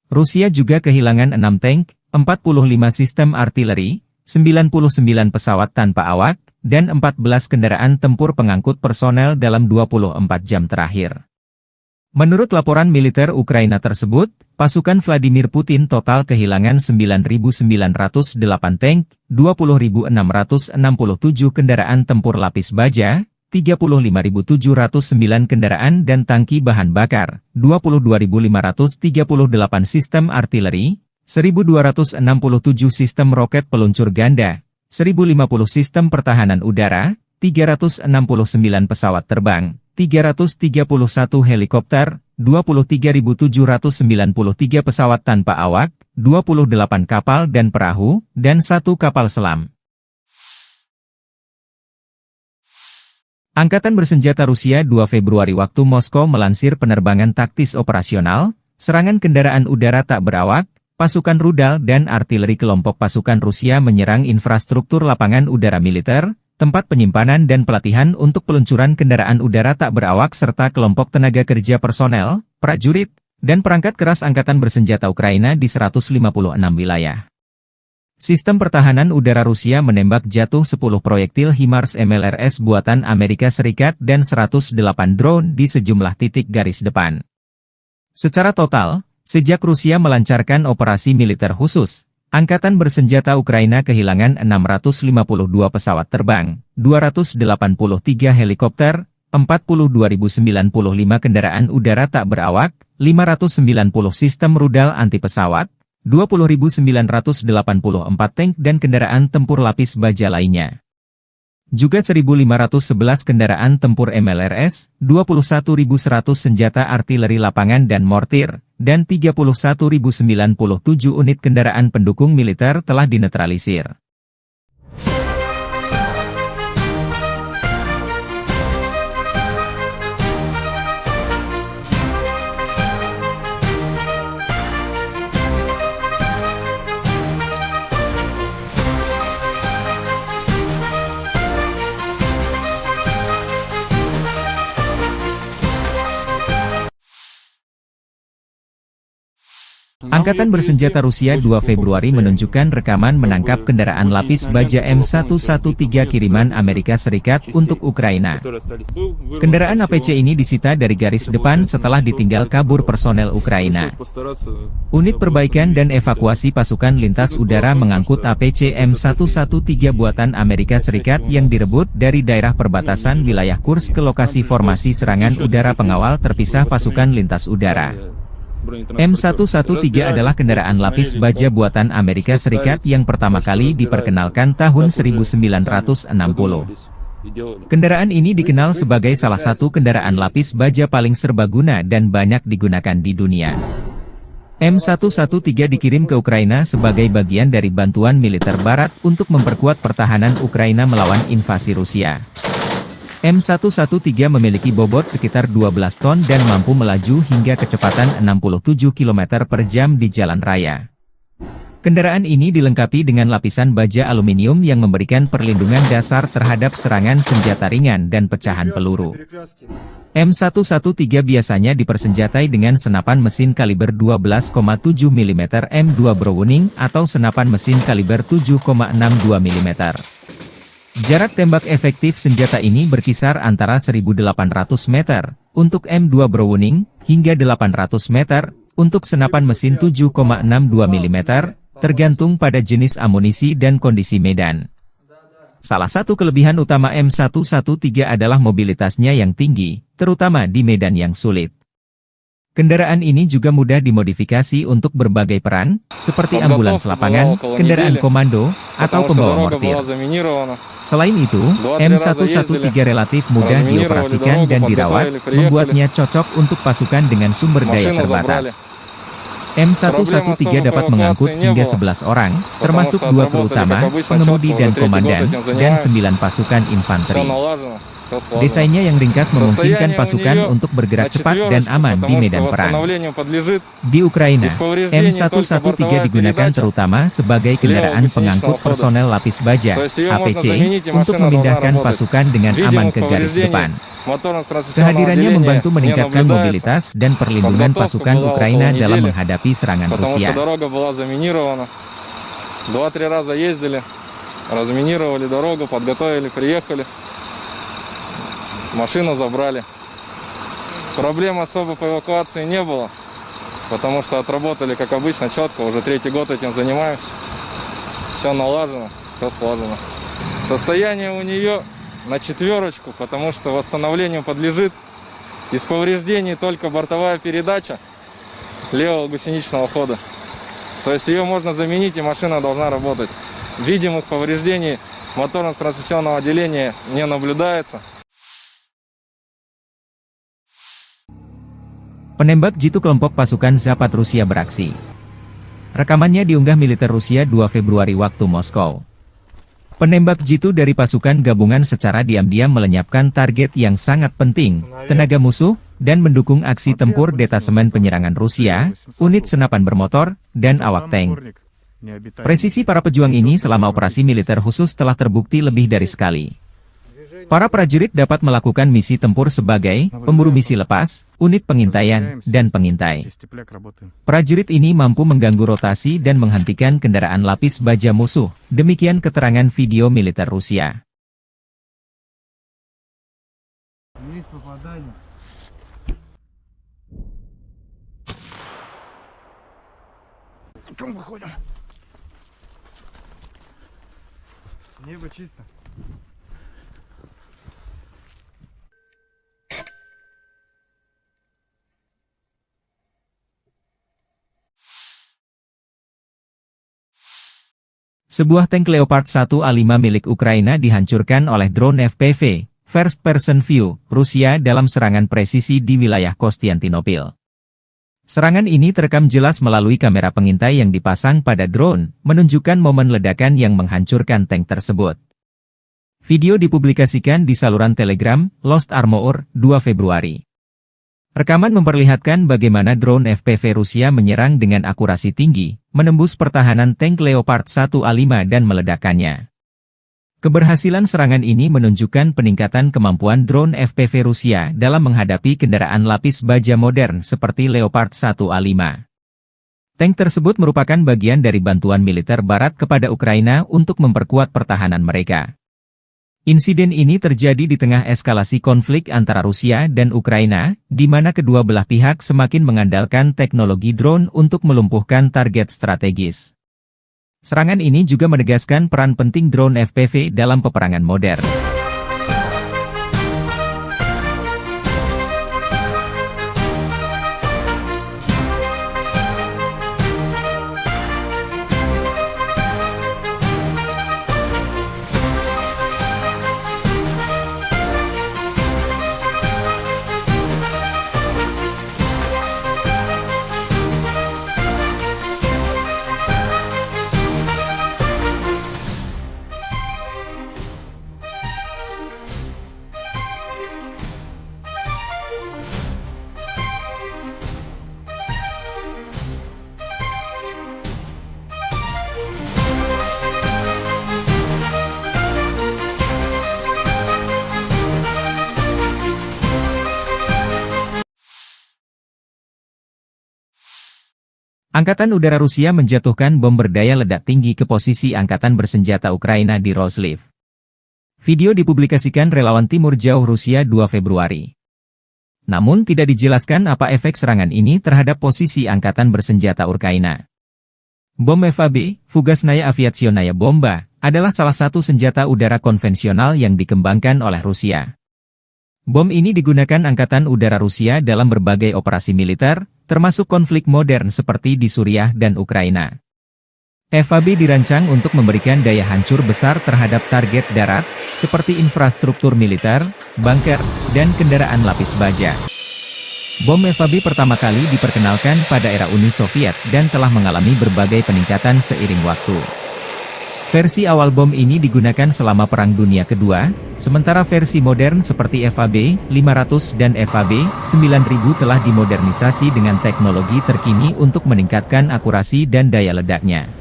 Rusia juga kehilangan 6 tank, 45 sistem artileri, 99 pesawat tanpa awak, dan 14 kendaraan tempur pengangkut personel dalam 24 jam terakhir. Menurut laporan militer Ukraina tersebut, pasukan Vladimir Putin total kehilangan 9.908 tank, 20.667 kendaraan tempur lapis baja, 35.709 kendaraan dan tangki bahan bakar, 22.538 sistem artileri, 1.267 sistem roket peluncur ganda, 1.050 sistem pertahanan udara, 369 pesawat terbang, 331 helikopter, 23.793 pesawat tanpa awak, 28 kapal dan perahu, dan 1 kapal selam. Angkatan Bersenjata Rusia 2 Februari waktu Moskow melansir penerbangan taktis operasional, serangan kendaraan udara tak berawak, pasukan rudal dan artileri kelompok pasukan Rusia menyerang infrastruktur lapangan udara militer, tempat penyimpanan dan pelatihan untuk peluncuran kendaraan udara tak berawak serta kelompok tenaga kerja personel, prajurit, dan perangkat keras Angkatan Bersenjata Ukraina di 156 wilayah. Sistem pertahanan udara Rusia menembak jatuh 10 proyektil HIMARS MLRS buatan Amerika Serikat dan 108 drone di sejumlah titik garis depan. Secara total, sejak Rusia melancarkan operasi militer khusus, Angkatan Bersenjata Ukraina kehilangan 652 pesawat terbang, 283 helikopter, 42.095 kendaraan udara tak berawak, 590 sistem rudal anti-pesawat, 20.984 tank dan kendaraan tempur lapis baja lainnya. Juga 1.511 kendaraan tempur MLRS, 21.100 senjata artileri lapangan dan mortir, dan 31.097 unit kendaraan pendukung militer telah dinetralisir. Angkatan Bersenjata Rusia 2 Februari menunjukkan rekaman menangkap kendaraan lapis baja M113 kiriman Amerika Serikat untuk Ukraina. Kendaraan APC ini disita dari garis depan setelah ditinggal kabur personel Ukraina. Unit perbaikan dan evakuasi pasukan lintas udara mengangkut APC M113 buatan Amerika Serikat yang direbut dari daerah perbatasan wilayah Kursk ke lokasi formasi serangan udara pengawal terpisah pasukan lintas udara. M113 adalah kendaraan lapis baja buatan Amerika Serikat yang pertama kali diperkenalkan tahun 1960. Kendaraan ini dikenal sebagai salah satu kendaraan lapis baja paling serbaguna dan banyak digunakan di dunia. M113 dikirim ke Ukraina sebagai bagian dari bantuan militer Barat untuk memperkuat pertahanan Ukraina melawan invasi Rusia. M113 memiliki bobot sekitar 12 ton dan mampu melaju hingga kecepatan 67 km per jam di jalan raya. Kendaraan ini dilengkapi dengan lapisan baja aluminium yang memberikan perlindungan dasar terhadap serangan senjata ringan dan pecahan peluru. M113 biasanya dipersenjatai dengan senapan mesin kaliber 12,7 mm M2 Browning atau senapan mesin kaliber 7,62 mm. Jarak tembak efektif senjata ini berkisar antara 1.800 meter untuk M2 Browning hingga 800 meter untuk senapan mesin 7,62 mm, tergantung pada jenis amunisi dan kondisi medan. Salah satu kelebihan utama M113 adalah mobilitasnya yang tinggi, terutama di medan yang sulit. Kendaraan ini juga mudah dimodifikasi untuk berbagai peran, seperti ambulans lapangan, kendaraan komando, atau pembawa mortir. Selain itu, M113 relatif mudah dioperasikan dan dirawat, membuatnya cocok untuk pasukan dengan sumber daya terbatas. M113 dapat mengangkut hingga 11 orang, termasuk 2 kru utama, pengemudi dan komandan, dan 9 pasukan infanteri. Desainnya yang ringkas memungkinkan pasukan untuk bergerak cepat dan aman di medan perang. Di Ukraina, M113 digugakan terutama sebagai kendaraan pengangkut personel lapis baja, APC, untuk memindahkan pasukan dengan aman ke garis depan. Kehadirannya membantu meningkatkan mobilitas dan perlindungan pasukan Ukraina dalam menghadapi serangan Rusia. 2-3 раза ездили, разминировали дорогу, подготовили, приехали. Машину забрали. Проблем особо по эвакуации не было, потому что отработали, как обычно, четко. Уже 3-й год этим занимаемся. Все налажено, все слажено. Состояние у нее на 4, потому что восстановлению подлежит. Из повреждений только бортовая передача левого гусеничного хода. То есть ее можно заменить, и машина должна работать. Видимых повреждений моторно-трансмиссионного отделения не наблюдается. Penembak jitu kelompok pasukan Zapad Rusia beraksi. Rekamannya diunggah militer Rusia 2 Februari waktu Moskow. Penembak jitu dari pasukan gabungan secara diam-diam melenyapkan target yang sangat penting, tenaga musuh, dan mendukung aksi tempur detasemen penyerangan Rusia, unit senapan bermotor, dan awak tank. Presisi para pejuang ini selama operasi militer khusus telah terbukti lebih dari sekali. Para prajurit dapat melakukan misi tempur sebagai pemburu misi lepas, unit pengintaian, dan pengintai. Prajurit ini mampu mengganggu rotasi dan menghentikan kendaraan lapis baja musuh. Demikian keterangan video militer Rusia. Небо чисто. Sebuah tank Leopard 1A5 milik Ukraina dihancurkan oleh drone FPV, First Person View, Rusia dalam serangan presisi di wilayah Konstantinopel. Serangan ini terekam jelas melalui kamera pengintai yang dipasang pada drone, menunjukkan momen ledakan yang menghancurkan tank tersebut. Video dipublikasikan di saluran Telegram, Lost Armor, 2 Februari. Rekaman memperlihatkan bagaimana drone FPV Rusia menyerang dengan akurasi tinggi, menembus pertahanan tank Leopard 1A5 dan meledakkannya. Keberhasilan serangan ini menunjukkan peningkatan kemampuan drone FPV Rusia dalam menghadapi kendaraan lapis baja modern seperti Leopard 1A5. Tank tersebut merupakan bagian dari bantuan militer Barat kepada Ukraina untuk memperkuat pertahanan mereka. Insiden ini terjadi di tengah eskalasi konflik antara Rusia dan Ukraina, di mana kedua belah pihak semakin mengandalkan teknologi drone untuk melumpuhkan target strategis. Serangan ini juga menegaskan peran penting drone FPV dalam peperangan modern. Angkatan Udara Rusia menjatuhkan bom berdaya ledak tinggi ke posisi Angkatan Bersenjata Ukraina di Roslив. Video dipublikasikan relawan Timur Jauh Rusia 2 Februari. Namun tidak dijelaskan apa efek serangan ini terhadap posisi Angkatan Bersenjata Ukraina. Bom FAB, Fugasnaya Aviationaya Bomba, adalah salah satu senjata udara konvensional yang dikembangkan oleh Rusia. Bom ini digunakan Angkatan Udara Rusia dalam berbagai operasi militer, termasuk konflik modern seperti di Suriah dan Ukraina. FAB dirancang untuk memberikan daya hancur besar terhadap target darat, seperti infrastruktur militer, bunker, dan kendaraan lapis baja. Bom FAB pertama kali diperkenalkan pada era Uni Soviet dan telah mengalami berbagai peningkatan seiring waktu. Versi awal bom ini digunakan selama Perang Dunia Kedua, sementara versi modern seperti FAB 500 dan FAB 9000 telah dimodernisasi dengan teknologi terkini untuk meningkatkan akurasi dan daya ledaknya.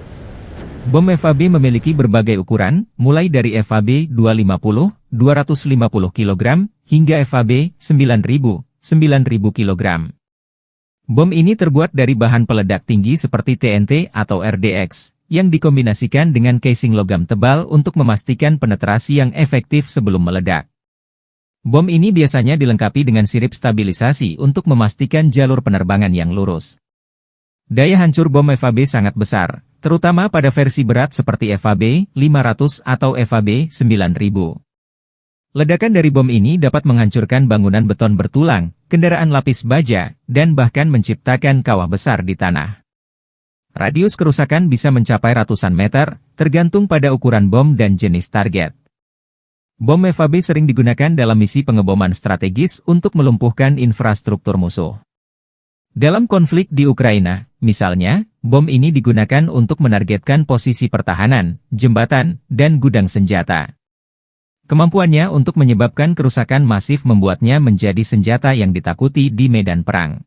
Bom FAB memiliki berbagai ukuran, mulai dari FAB 250, 250 kg, hingga FAB 9000, 9000 kg. Bom ini terbuat dari bahan peledak tinggi seperti TNT atau RDX, yang dikombinasikan dengan casing logam tebal untuk memastikan penetrasi yang efektif sebelum meledak. Bom ini biasanya dilengkapi dengan sirip stabilisasi untuk memastikan jalur penerbangan yang lurus. Daya hancur bom FAB sangat besar, terutama pada versi berat seperti FAB 500 atau FAB 9000. Ledakan dari bom ini dapat menghancurkan bangunan beton bertulang, kendaraan lapis baja, dan bahkan menciptakan kawah besar di tanah. Radius kerusakan bisa mencapai ratusan meter, tergantung pada ukuran bom dan jenis target. Bom FAB sering digunakan dalam misi pengeboman strategis untuk melumpuhkan infrastruktur musuh. Dalam konflik di Ukraina, misalnya, bom ini digunakan untuk menargetkan posisi pertahanan, jembatan, dan gudang senjata. Kemampuannya untuk menyebabkan kerusakan masif membuatnya menjadi senjata yang ditakuti di medan perang.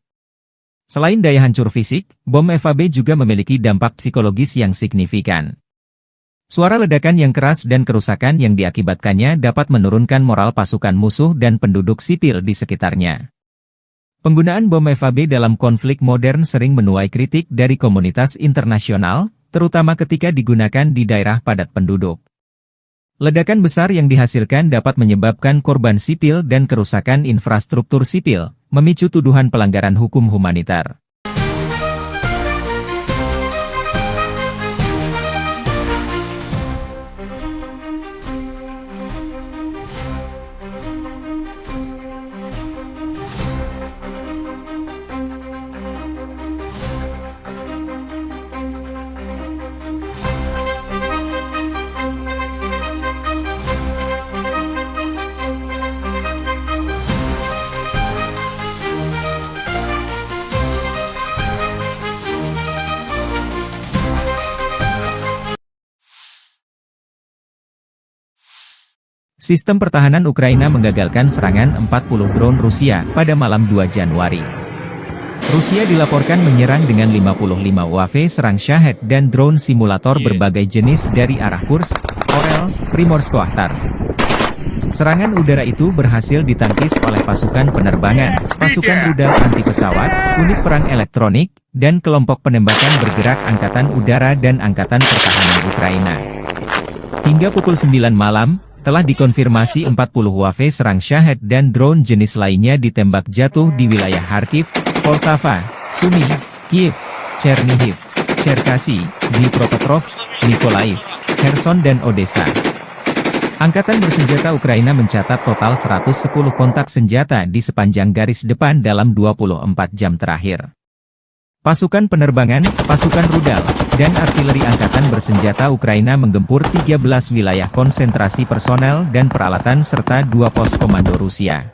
Selain daya hancur fisik, bom FAB juga memiliki dampak psikologis yang signifikan. Suara ledakan yang keras dan kerusakan yang diakibatkannya dapat menurunkan moral pasukan musuh dan penduduk sipil di sekitarnya. Penggunaan bom FAB dalam konflik modern sering menuai kritik dari komunitas internasional, terutama ketika digunakan di daerah padat penduduk. Ledakan besar yang dihasilkan dapat menyebabkan korban sipil dan kerusakan infrastruktur sipil, memicu tuduhan pelanggaran hukum humanitar. Sistem pertahanan Ukraina menggagalkan serangan 40 drone Rusia pada malam 2 Januari. Rusia dilaporkan menyerang dengan 55 UAV serang Shahed dan drone simulator berbagai jenis dari arah Kursk, Orel, Primorsko-Ahtarsk. Serangan udara itu berhasil ditangkis oleh pasukan penerbangan, pasukan rudal anti-pesawat, unit perang elektronik, dan kelompok penembakan bergerak Angkatan Udara dan Angkatan Pertahanan Ukraina. Hingga pukul 9 malam, telah dikonfirmasi 40 UAV serang Shahed dan drone jenis lainnya ditembak jatuh di wilayah Kharkiv, Poltava, Sumy, Kiev, Chernihiv, Cherkasy, Dnipropetrovsk, Mykolaiv, Kherson dan Odessa. Angkatan bersenjata Ukraina mencatat total 110 kontak senjata di sepanjang garis depan dalam 24 jam terakhir. Pasukan penerbangan, pasukan rudal, dan artileri angkatan bersenjata Ukraina menggempur 13 wilayah konsentrasi personel dan peralatan serta 2 pos komando Rusia.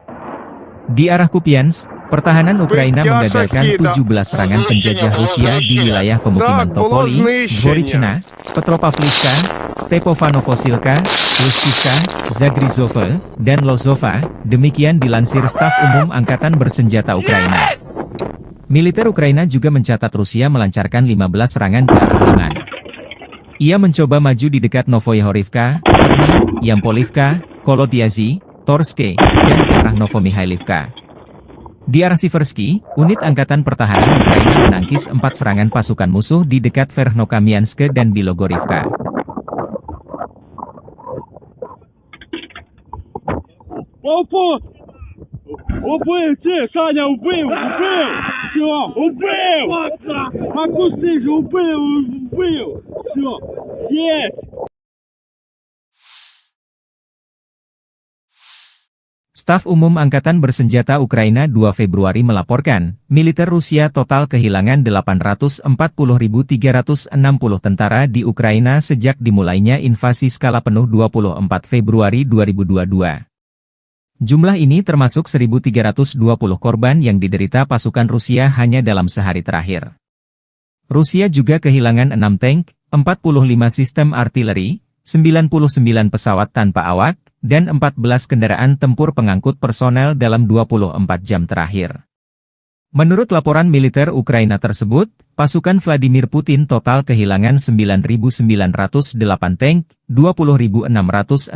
Di arah Kupiansk, pertahanan Ukraina menggagalkan 17 serangan penjajah Rusia di wilayah pemukiman Topoli, Dvorichna, Petropavlivka, Stepofanovosilka, Luskivka, Zagrizhova, dan Lozova, demikian dilansir Staf Umum Angkatan Bersenjata Ukraina. Militer Ukraina juga mencatat Rusia melancarkan 15 serangan ke arah Liman. Ia mencoba maju di dekat Novoyahorivka, Terny, Yampolivka, Kolodiazy, Torske, dan ke arah Novomihailivka. Di arah Siversky, unit Angkatan Pertahanan Ukraina menangkis 4 serangan pasukan musuh di dekat Verkhnokamianske dan Bilogorivka. Убив, Саня, убив! Все, убив! Макуси же убив! Все, есть! Staf Umum Angkatan Bersenjata Ukraina 2 Februari melaporkan, militer Rusia total kehilangan 840.360 tentara di Ukraina sejak dimulainya invasi skala penuh 24 Februari 2022. Jumlah ini termasuk 1.320 korban yang diderita pasukan Rusia hanya dalam sehari terakhir. Rusia juga kehilangan 6 tank, 45 sistem artileri, 99 pesawat tanpa awak, dan 14 kendaraan tempur pengangkut personel dalam 24 jam terakhir. Menurut laporan militer Ukraina tersebut, pasukan Vladimir Putin total kehilangan 9.908 tank, 20.667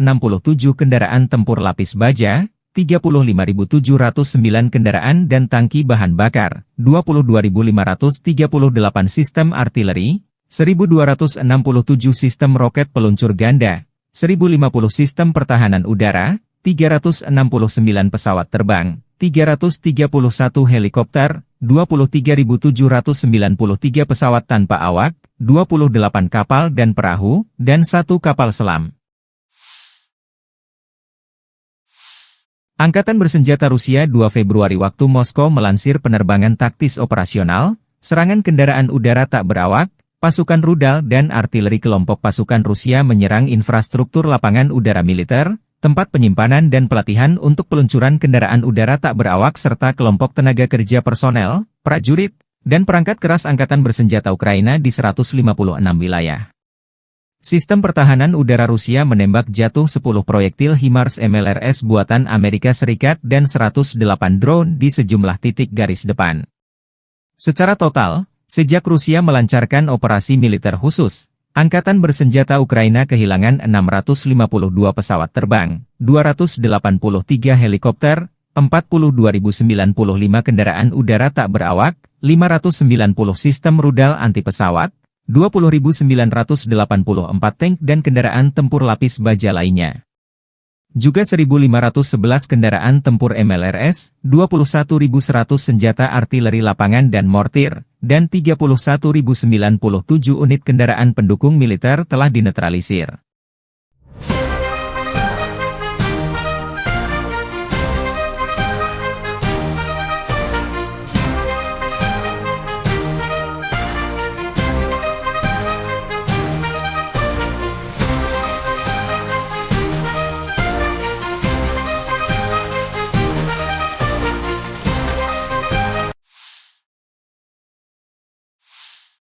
kendaraan tempur lapis baja, 35.709 kendaraan dan tangki bahan bakar, 22.538 sistem artileri, 1.267 sistem roket peluncur ganda, 1.050 sistem pertahanan udara, 369 pesawat terbang, 331 helikopter, 23.793 pesawat tanpa awak, 28 kapal dan perahu, dan 1 kapal selam. Angkatan bersenjata Rusia 2 Februari waktu Moskow melansir penerbangan taktis operasional, serangan kendaraan udara tak berawak, pasukan rudal dan artileri kelompok pasukan Rusia menyerang infrastruktur lapangan udara militer, tempat penyimpanan dan pelatihan untuk peluncuran kendaraan udara tak berawak serta kelompok tenaga kerja personel, prajurit, dan perangkat keras angkatan bersenjata Ukraina di 156 wilayah. Sistem pertahanan udara Rusia menembak jatuh 10 proyektil HIMARS MLRS buatan Amerika Serikat dan 108 drone di sejumlah titik garis depan. Secara total, sejak Rusia melancarkan operasi militer khusus, Angkatan bersenjata Ukraina kehilangan 652 pesawat terbang, 283 helikopter, 42.095 kendaraan udara tak berawak, 590 sistem rudal anti-pesawat, 20.984 tank dan kendaraan tempur lapis baja lainnya. Juga 1.511 kendaraan tempur MLRS, 21.100 senjata artileri lapangan dan mortir, dan 31.097 unit kendaraan pendukung militer telah dinetralisir.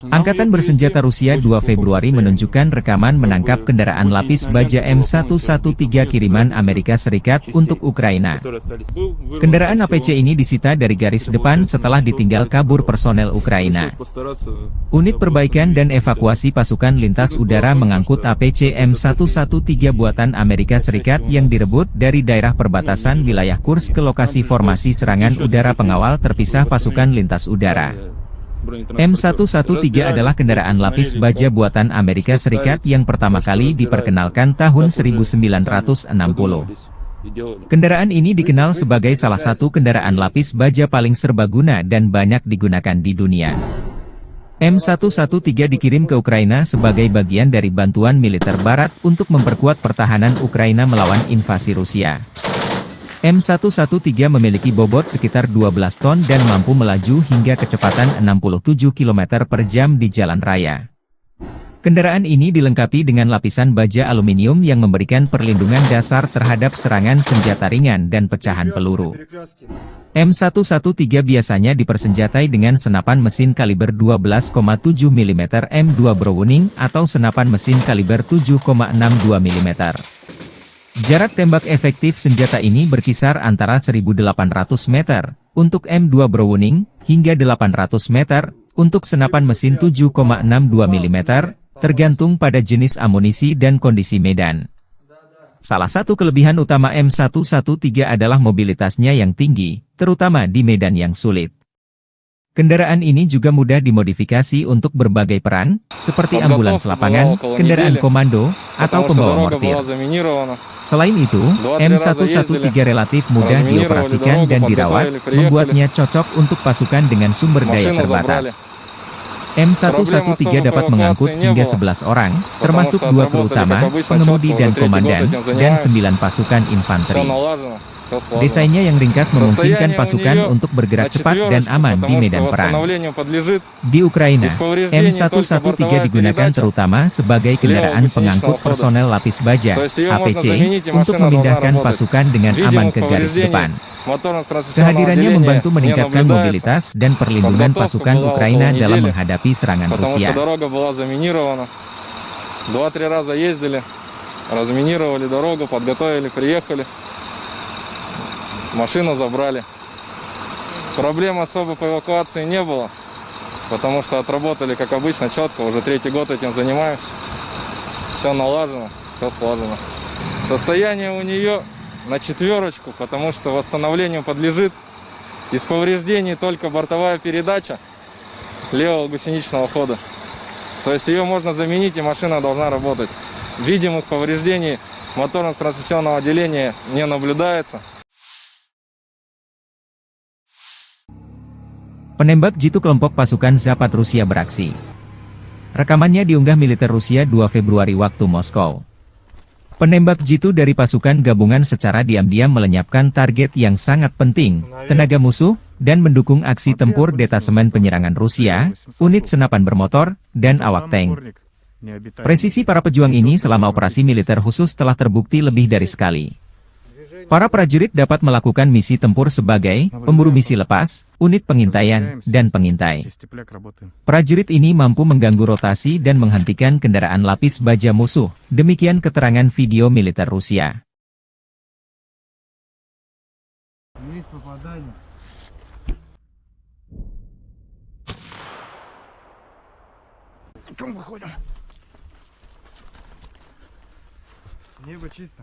Angkatan bersenjata Rusia 2 Februari menunjukkan rekaman menangkap kendaraan lapis baja M113 kiriman Amerika Serikat untuk Ukraina. Kendaraan APC ini disita dari garis depan setelah ditinggal kabur personel Ukraina. Unit perbaikan dan evakuasi pasukan lintas udara mengangkut APC M113 buatan Amerika Serikat yang direbut dari daerah perbatasan wilayah Kursk ke lokasi formasi serangan udara pengawal terpisah pasukan lintas udara. M113 adalah kendaraan lapis baja buatan Amerika Serikat yang pertama kali diperkenalkan tahun 1960. Kendaraan ini dikenal sebagai salah satu kendaraan lapis baja paling serbaguna dan banyak digunakan di dunia. M113 dikirim ke Ukraina sebagai bagian dari bantuan militer Barat untuk memperkuat pertahanan Ukraina melawan invasi Rusia. M113 memiliki bobot sekitar 12 ton dan mampu melaju hingga kecepatan 67 km per jam di jalan raya. Kendaraan ini dilengkapi dengan lapisan baja aluminium yang memberikan perlindungan dasar terhadap serangan senjata ringan dan pecahan peluru. M113 biasanya dipersenjatai dengan senapan mesin kaliber 12,7 mm M2 Browning atau senapan mesin kaliber 7,62 mm. Jarak tembak efektif senjata ini berkisar antara 1.800 meter untuk M2 Browning hingga 800 meter untuk senapan mesin 7,62 mm, tergantung pada jenis amunisi dan kondisi medan. Salah satu kelebihan utama M113 adalah mobilitasnya yang tinggi, terutama di medan yang sulit. Kendaraan ini juga mudah dimodifikasi untuk berbagai peran, seperti ambulans lapangan, kendaraan komando, atau pembawa mortir. Selain itu, M113 relatif mudah dioperasikan dan dirawat, membuatnya cocok untuk pasukan dengan sumber daya terbatas. M113 dapat mengangkut hingga 11 orang, termasuk 2 kru utama, pengemudi dan komandan, dan 9 pasukan infanteri. Desainnya yang ringkas memungkinkan pasukan untuk bergerak cepat dan aman di medan perang. Di Ukraina, M113 digugakan terutama sebagai kendaraan pengangkut personel lapis baja, APC, untuk memindahkan pasukan dengan aman ke garis depan. Kehadirannya membantu meningkatkan mobilitas dan perlindungan pasukan Ukraina dalam menghadapi serangan Rusia. 2-3 раза ездили, разминировали дорогу, подготовили, приехали. Машину забрали. Проблем особо по эвакуации не было, потому что отработали, как обычно, четко. Уже 3-й год этим занимаемся. Все налажено, все слажено. Состояние у нее на 4, потому что восстановлению подлежит. Из повреждений только бортовая передача левого гусеничного хода. То есть ее можно заменить, и машина должна работать. Видимых повреждений моторно-трансмиссионного отделения не наблюдается. Penembak jitu kelompok pasukan Zapad Rusia beraksi. Rekamannya diunggah militer Rusia 2 Februari waktu Moskow. Penembak jitu dari pasukan gabungan secara diam-diam melenyapkan target yang sangat penting, tenaga musuh, dan mendukung aksi tempur detasemen penyerangan Rusia, unit senapan bermotor, dan awak tank. Presisi para pejuang ini selama operasi militer khusus telah terbukti lebih dari sekali. Para prajurit dapat melakukan misi tempur sebagai pemburu misi lepas, unit pengintaian, dan pengintai. Prajurit ini mampu mengganggu rotasi dan menghentikan kendaraan lapis baja musuh, demikian keterangan video militer Rusia. Небо чисто.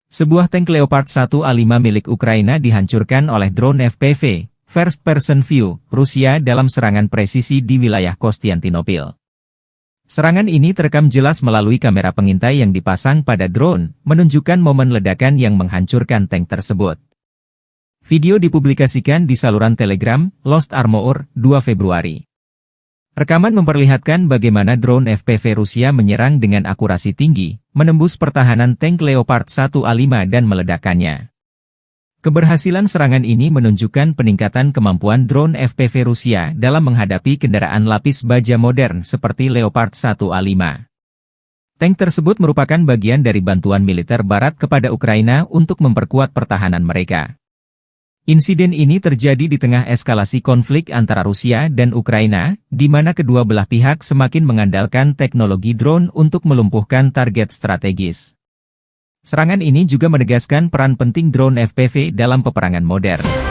Sebuah tank Leopard 1A5 milik Ukraina dihancurkan oleh drone FPV, First Person View, Rusia dalam serangan presisi di wilayah Konstantinopel. Serangan ini terekam jelas melalui kamera pengintai yang dipasang pada drone, menunjukkan momen ledakan yang menghancurkan tank tersebut. Video dipublikasikan di saluran Telegram, Lost Armor, 2 Februari. Rekaman memperlihatkan bagaimana drone FPV Rusia menyerang dengan akurasi tinggi, menembus pertahanan tank Leopard 1A5 dan meledakkannya. Keberhasilan serangan ini menunjukkan peningkatan kemampuan drone FPV Rusia dalam menghadapi kendaraan lapis baja modern seperti Leopard 1A5. Tank tersebut merupakan bagian dari bantuan militer Barat kepada Ukraina untuk memperkuat pertahanan mereka. Insiden ini terjadi di tengah eskalasi konflik antara Rusia dan Ukraina, di mana kedua belah pihak semakin mengandalkan teknologi drone untuk melumpuhkan target strategis. Serangan ini juga menegaskan peran penting drone FPV dalam peperangan modern.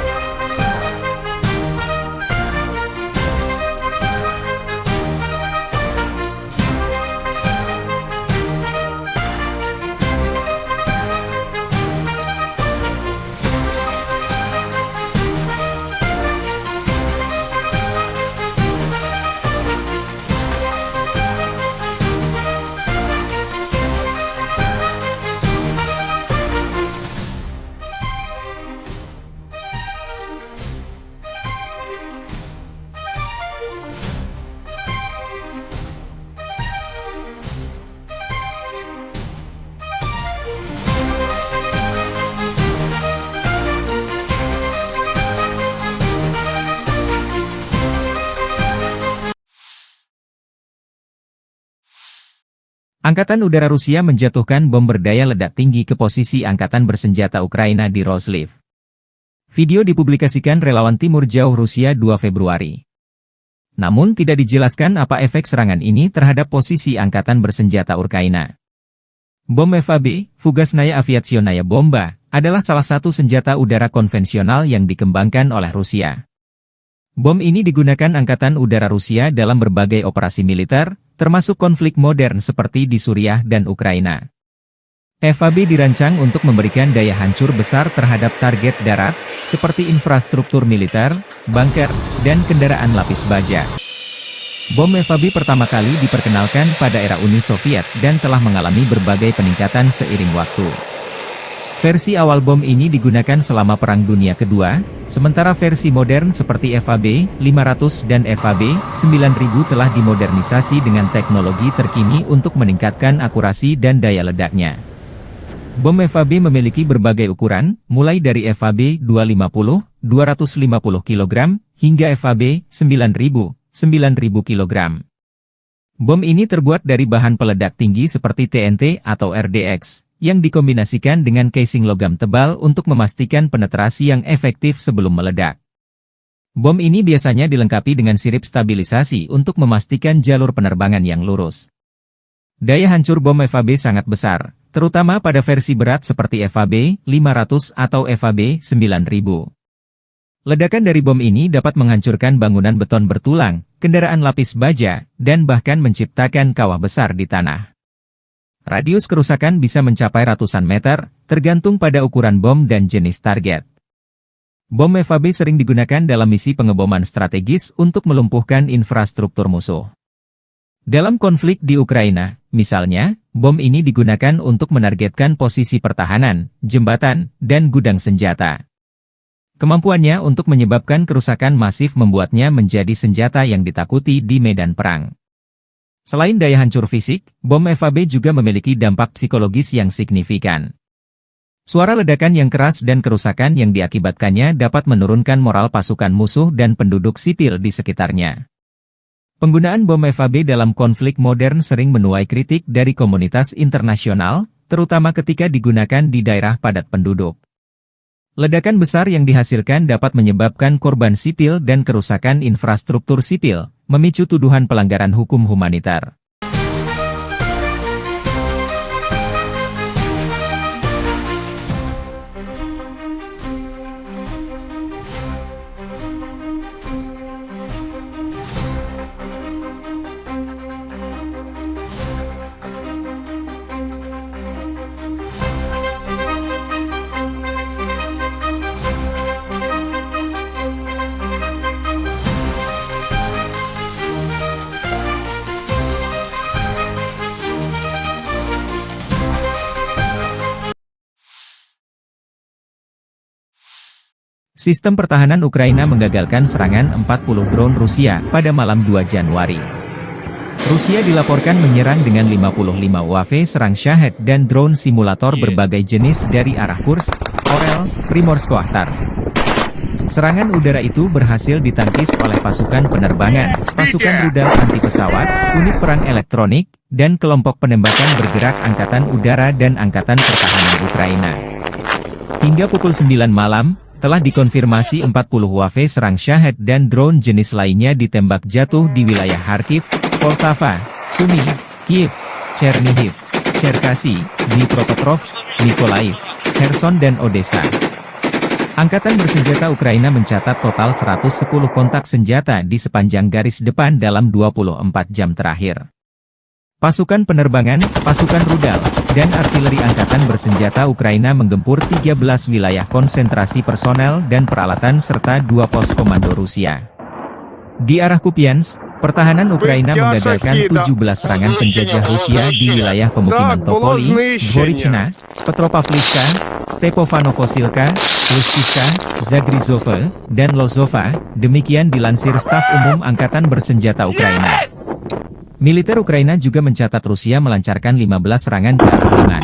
Angkatan Udara Rusia menjatuhkan bom berdaya ledak tinggi ke posisi Angkatan Bersenjata Ukraina di Roslив. Video dipublikasikan relawan Timur Jauh Rusia 2 Februari. Namun tidak dijelaskan apa efek serangan ini terhadap posisi Angkatan Bersenjata Ukraina. Bom FAB, Fugasnaya Aviationaya Bomba, adalah salah satu senjata udara konvensional yang dikembangkan oleh Rusia. Bom ini digunakan Angkatan Udara Rusia dalam berbagai operasi militer, termasuk konflik modern seperti di Suriah dan Ukraina. FAB dirancang untuk memberikan daya hancur besar terhadap target darat, seperti infrastruktur militer, bunker, dan kendaraan lapis baja. Bom FAB pertama kali diperkenalkan pada era Uni Soviet dan telah mengalami berbagai peningkatan seiring waktu. Versi awal bom ini digunakan selama Perang Dunia Kedua, sementara versi modern seperti FAB 500 dan FAB 9000 telah dimodernisasi dengan teknologi terkini untuk meningkatkan akurasi dan daya ledaknya. Bom FAB memiliki berbagai ukuran, mulai dari FAB 250, 250 kg, hingga FAB 9000, 9000 kg. Bom ini terbuat dari bahan peledak tinggi seperti TNT atau RDX, yang dikombinasikan dengan casing logam tebal untuk memastikan penetrasi yang efektif sebelum meledak. Bom ini biasanya dilengkapi dengan sirip stabilisasi untuk memastikan jalur penerbangan yang lurus. Daya hancur bom FAB sangat besar, terutama pada versi berat seperti FAB 500 atau FAB 9000. Ledakan dari bom ini dapat menghancurkan bangunan beton bertulang, kendaraan lapis baja, dan bahkan menciptakan kawah besar di tanah. Radius kerusakan bisa mencapai ratusan meter, tergantung pada ukuran bom dan jenis target. Bom FAB sering digunakan dalam misi pengeboman strategis untuk melumpuhkan infrastruktur musuh. Dalam konflik di Ukraina, misalnya, bom ini digunakan untuk menargetkan posisi pertahanan, jembatan, dan gudang senjata. Kemampuannya untuk menyebabkan kerusakan masif membuatnya menjadi senjata yang ditakuti di medan perang. Selain daya hancur fisik, bom FAB juga memiliki dampak psikologis yang signifikan. Suara ledakan yang keras dan kerusakan yang diakibatkannya dapat menurunkan moral pasukan musuh dan penduduk sipil di sekitarnya. Penggunaan bom FAB dalam konflik modern sering menuai kritik dari komunitas internasional, terutama ketika digunakan di daerah padat penduduk. Ledakan besar yang dihasilkan dapat menyebabkan korban sipil dan kerusakan infrastruktur sipil, memicu tuduhan pelanggaran hukum humanitar. Sistem pertahanan Ukraina menggagalkan serangan 40 drone Rusia pada malam 2 Januari. Rusia dilaporkan menyerang dengan 55 UAV serang Shahed dan drone simulator berbagai jenis dari arah Kursk, Orel, Primorsko-Ahtarsk. Serangan udara itu berhasil ditangkis oleh pasukan penerbangan, pasukan rudal anti-pesawat, unit perang elektronik, dan kelompok penembakan bergerak Angkatan Udara dan Angkatan Pertahanan Ukraina. Hingga pukul 9 malam, telah dikonfirmasi 40 UAV serang Shahed dan drone jenis lainnya ditembak jatuh di wilayah Kharkiv, Poltava, Sumy, Kiev, Chernihiv, Cherkasy, Dnipropetrovsk, Mykolaiv, Kherson dan Odessa. Angkatan bersenjata Ukraina mencatat total 110 kontak senjata di sepanjang garis depan dalam 24 jam terakhir. Pasukan penerbangan, pasukan rudal, dan artileri angkatan bersenjata Ukraina menggempur 13 wilayah konsentrasi personel dan peralatan serta 2 pos komando Rusia. Di arah Kupiansk, pertahanan Ukraina menggagalkan 17 serangan penjajah Rusia di wilayah pemukiman Topoli, Dvorichna, Petropavlivka, Stepofanovosilka, Lustivka, Zagrizhova, dan Lozova, demikian dilansir Staf Umum Angkatan Bersenjata Ukraina. Militer Ukraina juga mencatat Rusia melancarkan 15 serangan ke arah Liman.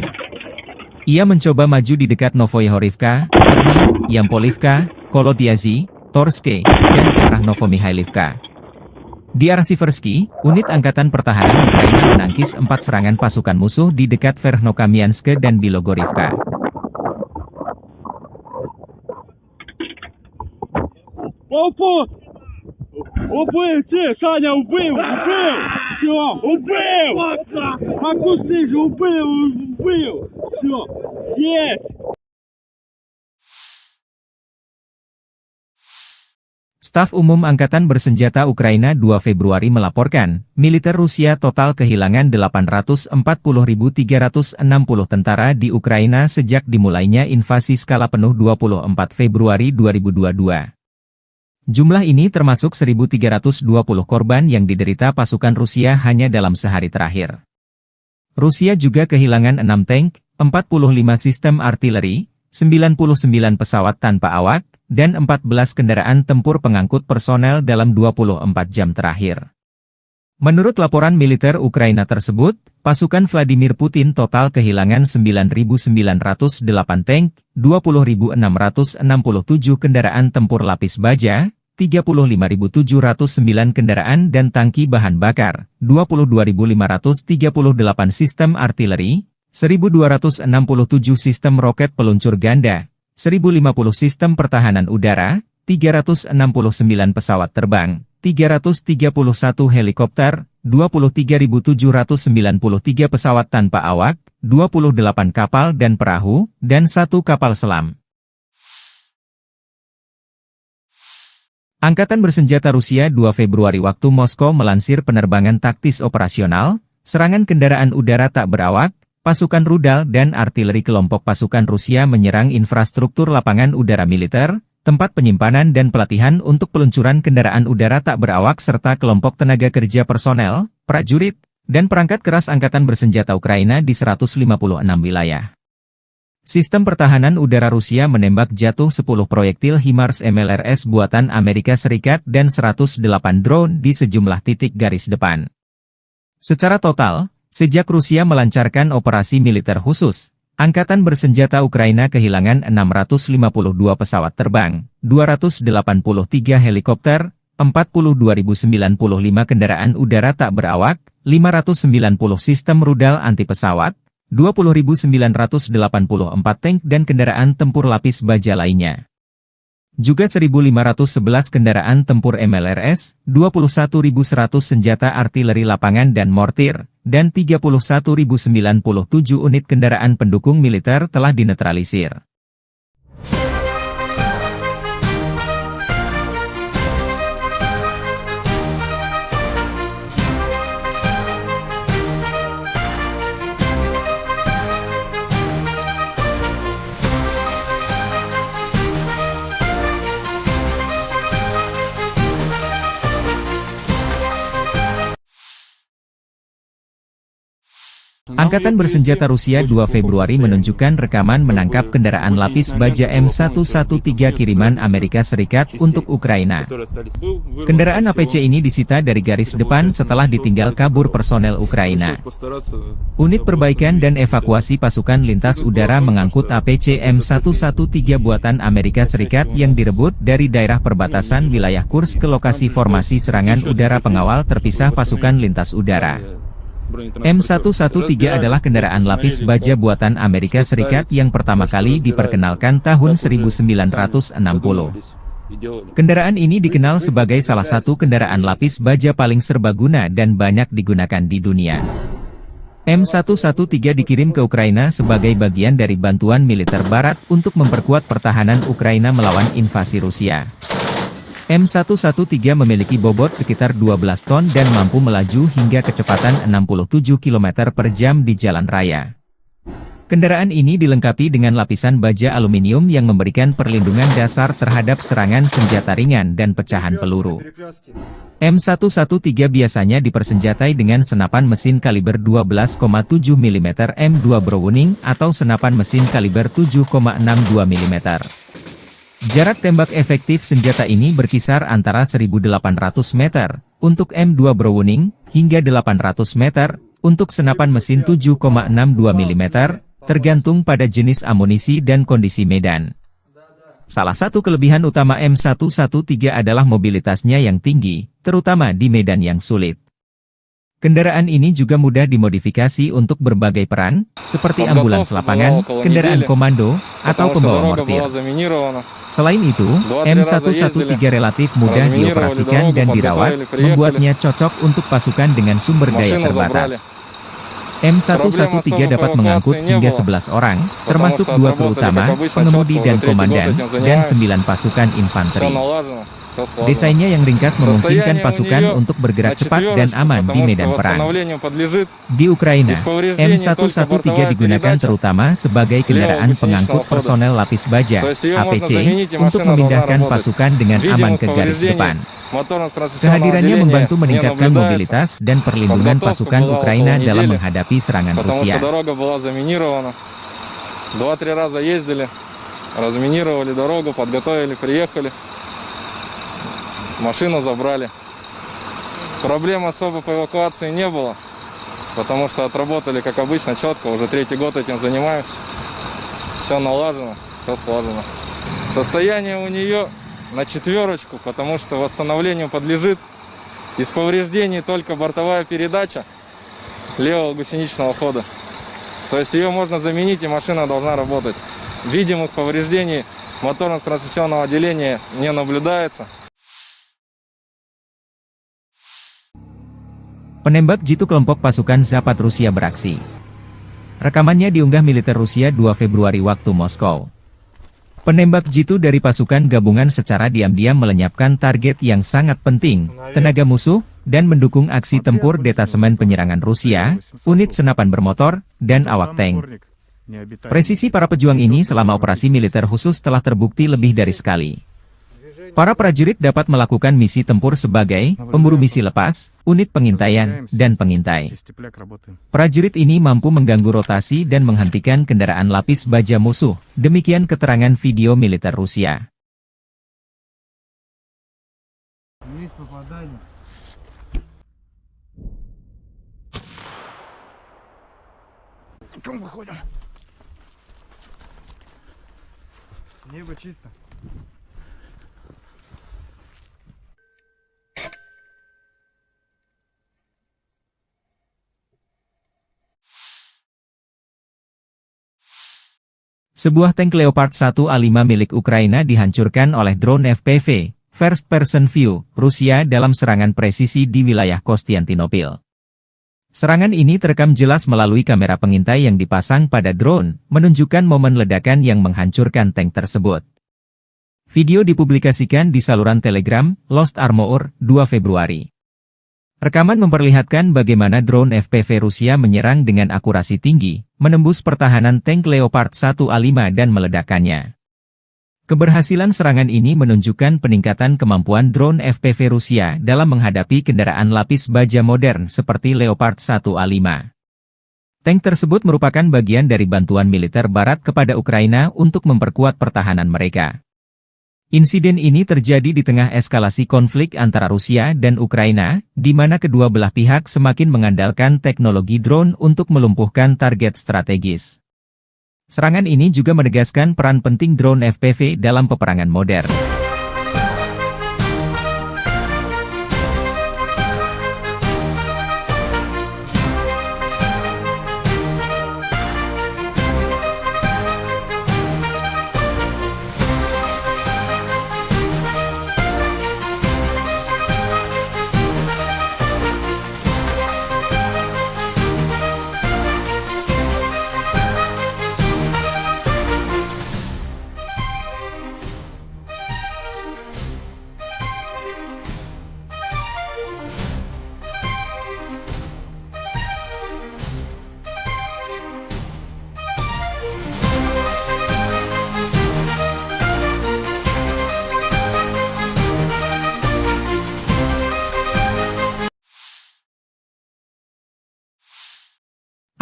Ia mencoba maju di dekat Novoyahorivka, Terny, Yampolivka, Kolodiazy, Torske, dan ke arah Novomihailivka. Di arah Siversky, unit Angkatan Pertahanan Ukraina menangkis 4 serangan pasukan musuh di dekat Verkhnokamianske dan Bilogorivka. Убив, Саня, убив! Все, убив! Макусы же убив! Все, есть! Staf Umum Angkatan Bersenjata Ukraina 2 Februari melaporkan, militer Rusia total kehilangan 840.360 tentara di Ukraina sejak dimulainya invasi skala penuh 24 Februari 2022. Jumlah ini termasuk 1.320 korban yang diderita pasukan Rusia hanya dalam sehari terakhir. Rusia juga kehilangan 6 tank, 45 sistem artileri, 99 pesawat tanpa awak, dan 14 kendaraan tempur pengangkut personel dalam 24 jam terakhir. Menurut laporan militer Ukraina tersebut, pasukan Vladimir Putin total kehilangan 9.908 tank, 20.667 kendaraan tempur lapis baja, 35.709 kendaraan dan tangki bahan bakar, 22.538 sistem artileri, 1.267 sistem roket peluncur ganda, 1.050 sistem pertahanan udara, 369 pesawat terbang, 331 helikopter, 23.793 pesawat tanpa awak, 28 kapal dan perahu, dan 1 kapal selam. Angkatan Bersenjata Rusia 2 Februari waktu Moskow melansir penerbangan taktis operasional, serangan kendaraan udara tak berawak, Pasukan rudal dan artileri kelompok pasukan Rusia menyerang infrastruktur lapangan udara militer, tempat penyimpanan dan pelatihan untuk peluncuran kendaraan udara tak berawak serta kelompok tenaga kerja personel, prajurit, dan perangkat keras angkatan bersenjata Ukraina di 156 wilayah. Sistem pertahanan udara Rusia menembak jatuh 10 proyektil HIMARS MLRS buatan Amerika Serikat dan 108 drone di sejumlah titik garis depan. Secara total, sejak Rusia melancarkan operasi militer khusus, Angkatan bersenjata Ukraina kehilangan 652 pesawat terbang, 283 helikopter, 42.095 kendaraan udara tak berawak, 590 sistem rudal anti-pesawat, 20.984 tank dan kendaraan tempur lapis baja lainnya. Juga 1.511 kendaraan tempur MLRS, 21.100 senjata artileri lapangan dan mortir, dan 31.097 unit kendaraan pendukung militer telah dinetralisir. Angkatan bersenjata Rusia 2 Februari menunjukkan rekaman menangkap kendaraan lapis baja M113 kiriman Amerika Serikat untuk Ukraina. Kendaraan APC ini disita dari garis depan setelah ditinggal kabur personel Ukraina. Unit perbaikan dan evakuasi pasukan lintas udara mengangkut APC M113 buatan Amerika Serikat yang direbut dari daerah perbatasan wilayah Kursk ke lokasi formasi serangan udara pengawal terpisah pasukan lintas udara. M113 adalah kendaraan lapis baja buatan Amerika Serikat yang pertama kali diperkenalkan tahun 1960. Kendaraan ini dikenal sebagai salah satu kendaraan lapis baja paling serbaguna dan banyak digunakan di dunia. M113 dikirim ke Ukraina sebagai bagian dari bantuan militer Barat untuk memperkuat pertahanan Ukraina melawan invasi Rusia. M113 memiliki bobot sekitar 12 ton dan mampu melaju hingga kecepatan 67 km per jam di jalan raya. Kendaraan ini dilengkapi dengan lapisan baja aluminium yang memberikan perlindungan dasar terhadap serangan senjata ringan dan pecahan peluru. M113 biasanya dipersenjatai dengan senapan mesin kaliber 12,7 mm M2 Browning atau senapan mesin kaliber 7,62 mm. Jarak tembak efektif senjata ini berkisar antara 1.800 meter untuk M2 Browning hingga 800 meter untuk senapan mesin 7,62 mm, tergantung pada jenis amunisi dan kondisi medan. Salah satu kelebihan utama M113 adalah mobilitasnya yang tinggi, terutama di medan yang sulit. Kendaraan ini juga mudah dimodifikasi untuk berbagai peran, seperti ambulans lapangan, kendaraan komando, atau pembawa mortir. Selain itu, M113 relatif mudah dioperasikan dan dirawat, membuatnya cocok untuk pasukan dengan sumber daya terbatas. M113 dapat mengangkut hingga 11 orang, termasuk 2 kru utama, pengemudi dan komandan, dan 9 pasukan infanteri. Desainnya yang ringkas memungkinkan pasukan untuk bergerak cepat dan aman di medan perang. Di Ukraina, M113 digugakan terutama sebagai kendaraan pengangkut personel lapis baja, APC, untuk memindahkan pasukan dengan aman ke garis depan. Kehadirannya membantu meningkatkan mobilitas dan perlindungan pasukan Ukraina dalam menghadapi serangan Rusia. Машину забрали. Проблем особо по эвакуации не было, потому что отработали, как обычно, четко. Уже 3-й год этим занимаемся. Все налажено, все слажено. Состояние у нее на 4, потому что восстановлению подлежит. Из повреждений только бортовая передача левого гусеничного хода. То есть ее можно заменить, и машина должна работать. Видимых повреждений моторно-трансмиссионного отделения не наблюдается. Penembak jitu kelompok pasukan Zapad Rusia beraksi. Rekamannya diunggah militer Rusia 2 Februari waktu Moskow. Penembak jitu dari pasukan gabungan secara diam-diam melenyapkan target yang sangat penting, tenaga musuh, dan mendukung aksi tempur detasemen penyerangan Rusia, unit senapan bermotor, dan awak tank. Presisi para pejuang ini selama operasi militer khusus telah terbukti lebih dari sekali. Para prajurit dapat melakukan misi tempur sebagai pemburu misi lepas, unit pengintaian, dan pengintai. Prajurit ini mampu mengganggu rotasi dan menghentikan kendaraan lapis baja musuh, demikian keterangan video militer Rusia. Небо чисто. Sebuah tank Leopard 1A5 milik Ukraina dihancurkan oleh drone FPV, First Person View, Rusia dalam serangan presisi di wilayah Konstantinopel. Serangan ini terekam jelas melalui kamera pengintai yang dipasang pada drone, menunjukkan momen ledakan yang menghancurkan tank tersebut. Video dipublikasikan di saluran Telegram, Lost Armor, 2 Februari. Rekaman memperlihatkan bagaimana drone FPV Rusia menyerang dengan akurasi tinggi, menembus pertahanan tank Leopard 1A5 dan meledakkannya. Keberhasilan serangan ini menunjukkan peningkatan kemampuan drone FPV Rusia dalam menghadapi kendaraan lapis baja modern seperti Leopard 1A5. Tank tersebut merupakan bagian dari bantuan militer Barat kepada Ukraina untuk memperkuat pertahanan mereka. Insiden ini terjadi di tengah eskalasi konflik antara Rusia dan Ukraina, di mana kedua belah pihak semakin mengandalkan teknologi drone untuk melumpuhkan target strategis. Serangan ini juga menegaskan peran penting drone FPV dalam peperangan modern.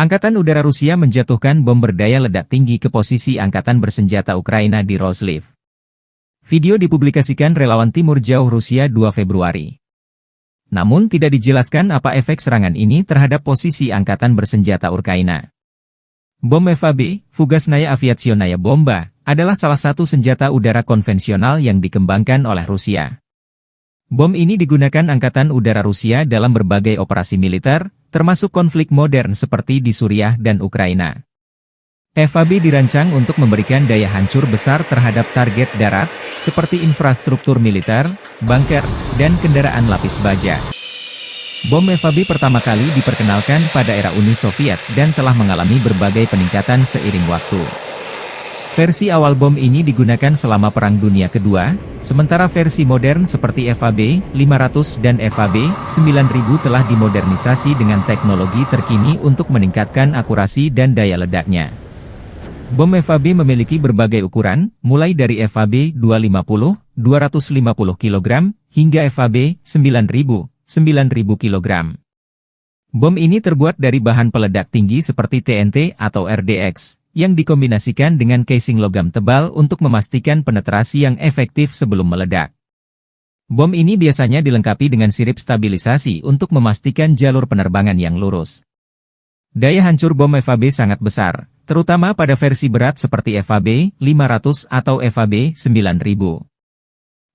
Angkatan Udara Rusia menjatuhkan bom berdaya ledak tinggi ke posisi Angkatan Bersenjata Ukraina di Roslив. Video dipublikasikan relawan Timur Jauh Rusia 2 Februari. Namun tidak dijelaskan apa efek serangan ini terhadap posisi Angkatan Bersenjata Ukraina. Bom FAB, Fugasnaya Aviationaya Bomba, adalah salah satu senjata udara konvensional yang dikembangkan oleh Rusia. Bom ini digunakan Angkatan Udara Rusia dalam berbagai operasi militer, termasuk konflik modern seperti di Suriah dan Ukraina. FAB dirancang untuk memberikan daya hancur besar terhadap target darat, seperti infrastruktur militer, bunker, dan kendaraan lapis baja. Bom FAB pertama kali diperkenalkan pada era Uni Soviet dan telah mengalami berbagai peningkatan seiring waktu. Versi awal bom ini digunakan selama Perang Dunia Kedua, sementara versi modern seperti FAB 500 dan FAB 9000 telah dimodernisasi dengan teknologi terkini untuk meningkatkan akurasi dan daya ledaknya. Bom FAB memiliki berbagai ukuran, mulai dari FAB 250, 250 kg, hingga FAB 9000, 9000 kg. Bom ini terbuat dari bahan peledak tinggi seperti TNT atau RDX, yang dikombinasikan dengan casing logam tebal untuk memastikan penetrasi yang efektif sebelum meledak. Bom ini biasanya dilengkapi dengan sirip stabilisasi untuk memastikan jalur penerbangan yang lurus. Daya hancur bom FAB sangat besar, terutama pada versi berat seperti FAB 500 atau FAB 9000.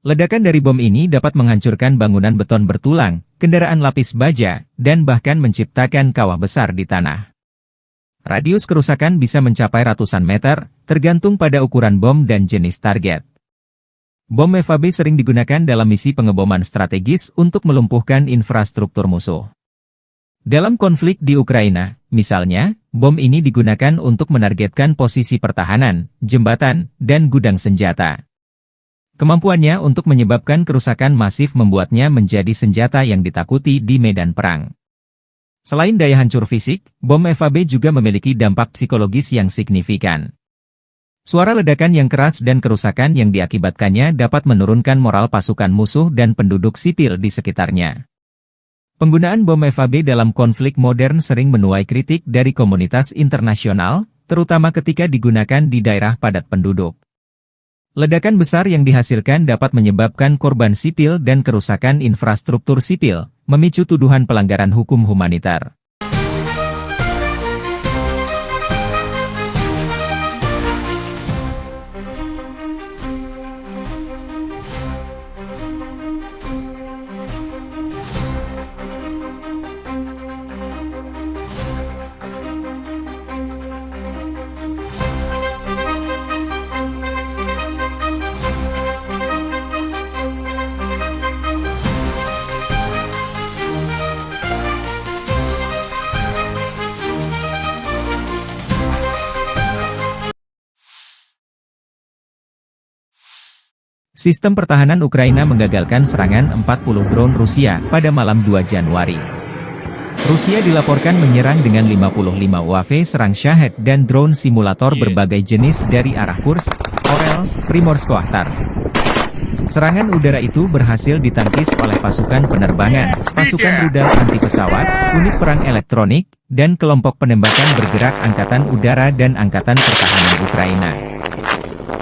Ledakan dari bom ini dapat menghancurkan bangunan beton bertulang, kendaraan lapis baja, dan bahkan menciptakan kawah besar di tanah. Radius kerusakan bisa mencapai ratusan meter, tergantung pada ukuran bom dan jenis target. Bom FAB sering digunakan dalam misi pengeboman strategis untuk melumpuhkan infrastruktur musuh. Dalam konflik di Ukraina, misalnya, bom ini digunakan untuk menargetkan posisi pertahanan, jembatan, dan gudang senjata. Kemampuannya untuk menyebabkan kerusakan masif membuatnya menjadi senjata yang ditakuti di medan perang. Selain daya hancur fisik, bom FAB juga memiliki dampak psikologis yang signifikan. Suara ledakan yang keras dan kerusakan yang diakibatkannya dapat menurunkan moral pasukan musuh dan penduduk sipil di sekitarnya. Penggunaan bom FAB dalam konflik modern sering menuai kritik dari komunitas internasional, terutama ketika digunakan di daerah padat penduduk. Ledakan besar yang dihasilkan dapat menyebabkan korban sipil dan kerusakan infrastruktur sipil, memicu tuduhan pelanggaran hukum humanitar. Sistem pertahanan Ukraina menggagalkan serangan 40 drone Rusia pada malam 2 Januari. Rusia dilaporkan menyerang dengan 55 UAV serang Shahed dan drone simulator berbagai jenis dari arah Kursk, Orel, Primorsko-Ahtarsk. Serangan udara itu berhasil ditangkis oleh pasukan penerbangan, pasukan rudal anti-pesawat, unit perang elektronik, dan kelompok penembakan bergerak Angkatan Udara dan Angkatan Pertahanan Ukraina.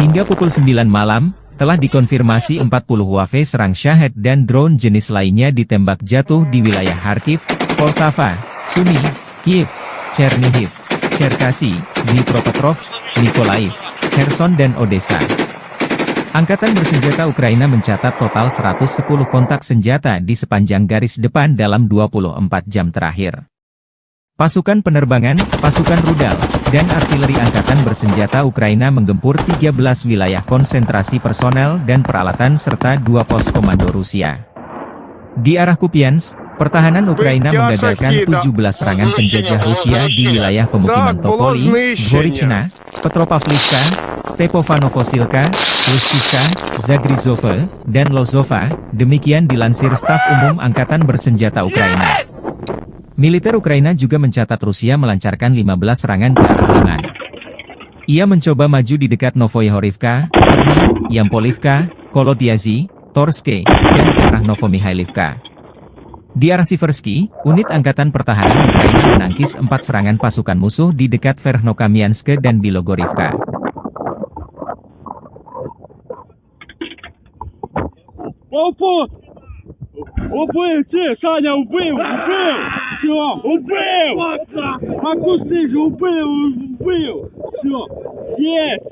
Hingga pukul 9 malam, telah dikonfirmasi 40 UAV serang Shahed dan drone jenis lainnya ditembak jatuh di wilayah Kharkiv, Poltava, Sumy, Kiev, Chernihiv, Cherkasy, Dnipropetrovsk, Mykolaiv, Kherson dan Odessa. Angkatan bersenjata Ukraina mencatat total 110 kontak senjata di sepanjang garis depan dalam 24 jam terakhir. Pasukan penerbangan, pasukan rudal, dan artileri angkatan bersenjata Ukraina menggempur 13 wilayah konsentrasi personel dan peralatan serta 2 pos komando Rusia. Di arah Kupiansk, pertahanan Ukraina menggagalkan 17 serangan penjajah Rusia di wilayah pemukiman Topoli, Dvorichna, Petropavlivka, Stepofanovosilka, Lustivka, Zagrizhova, dan Lozova, demikian dilansir Staf Umum Angkatan Bersenjata Ukraina. Militer Ukraina juga mencatat Rusia melancarkan 15 serangan ke arah Liman. Ia mencoba maju di dekat Novoyahorivka, Terny, Yampolivka, Kolodyazy, Torske, dan ke arah Novomihailivka. Di arah Siversky, unit Angkatan Pertahanan Ukraina menangkis 4 serangan pasukan musuh di dekat Verkhnokamianske dan Bilogorivka. Убил, Саня, убил! Все, убил! Макусы же убил! Все, есть!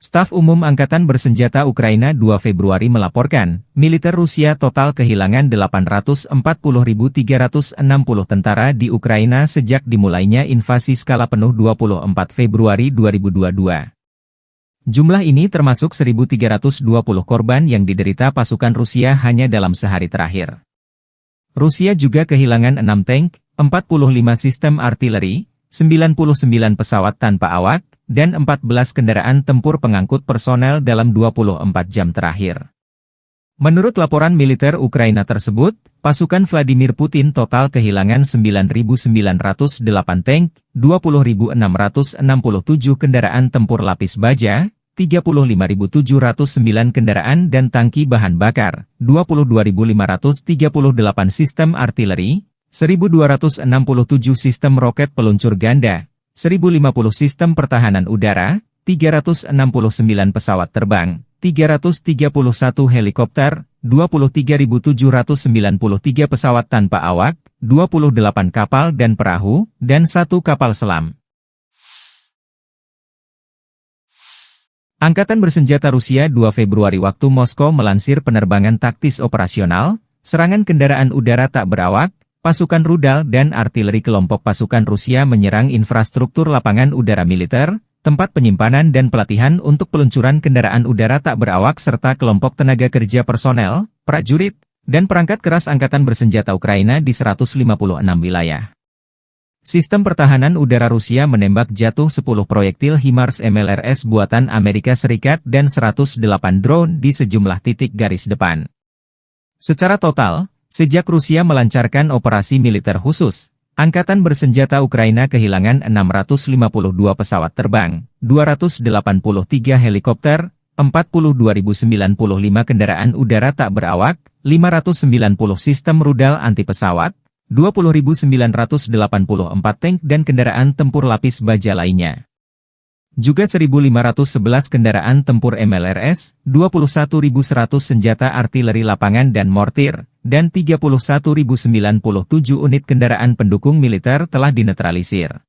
Staf Umum Angkatan Bersenjata Ukraina 2 Februari melaporkan, militer Rusia total kehilangan 840.360 tentara di Ukraina sejak dimulainya invasi skala penuh 24 Februari 2022. Jumlah ini termasuk 1.320 korban yang diderita pasukan Rusia hanya dalam sehari terakhir. Rusia juga kehilangan 6 tank, 45 sistem artileri, 99 pesawat tanpa awak, dan 14 kendaraan tempur pengangkut personel dalam 24 jam terakhir. Menurut laporan militer Ukraina tersebut, pasukan Vladimir Putin total kehilangan 9.908 tank, 20.667 kendaraan tempur lapis baja, 35.709 kendaraan dan tangki bahan bakar, 22.538 sistem artileri, 1.267 sistem roket peluncur ganda, 1.050 sistem pertahanan udara, 369 pesawat terbang, 331 helikopter, 23.793 pesawat tanpa awak, 28 kapal dan perahu, dan 1 kapal selam. Angkatan Bersenjata Rusia 2 Februari waktu Moskow melansir penerbangan taktis operasional, serangan kendaraan udara tak berawak, pasukan rudal dan artileri kelompok pasukan Rusia menyerang infrastruktur lapangan udara militer, tempat penyimpanan dan pelatihan untuk peluncuran kendaraan udara tak berawak serta kelompok tenaga kerja personel, prajurit, dan perangkat keras Angkatan Bersenjata Ukraina di 156 wilayah. Sistem pertahanan udara Rusia menembak jatuh 10 proyektil HIMARS MLRS buatan Amerika Serikat dan 108 drone di sejumlah titik garis depan. Secara total, sejak Rusia melancarkan operasi militer khusus, Angkatan Bersenjata Ukraina kehilangan 652 pesawat terbang, 283 helikopter, 42.095 kendaraan udara tak berawak, 590 sistem rudal anti-pesawat, 20.984 tank dan kendaraan tempur lapis baja lainnya. Juga 1.511 kendaraan tempur MLRS, 21.100 senjata artileri lapangan dan mortir, dan 31.097 unit kendaraan pendukung militer telah dinetralisir.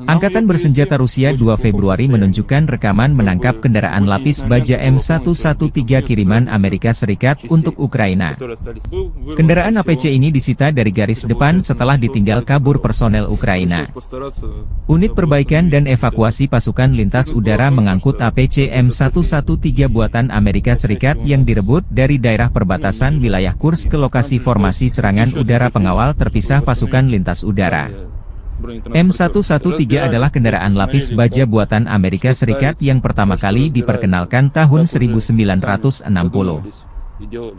Angkatan Bersenjata Rusia 2 Februari menunjukkan rekaman menangkap kendaraan lapis baja M113 kiriman Amerika Serikat untuk Ukraina. Kendaraan APC ini disita dari garis depan setelah ditinggal kabur personel Ukraina. Unit perbaikan dan evakuasi pasukan lintas udara mengangkut APC M113 buatan Amerika Serikat yang direbut dari daerah perbatasan wilayah Kursk ke lokasi formasi serangan udara pengawal terpisah pasukan lintas udara. M113 adalah kendaraan lapis baja buatan Amerika Serikat yang pertama kali diperkenalkan tahun 1960.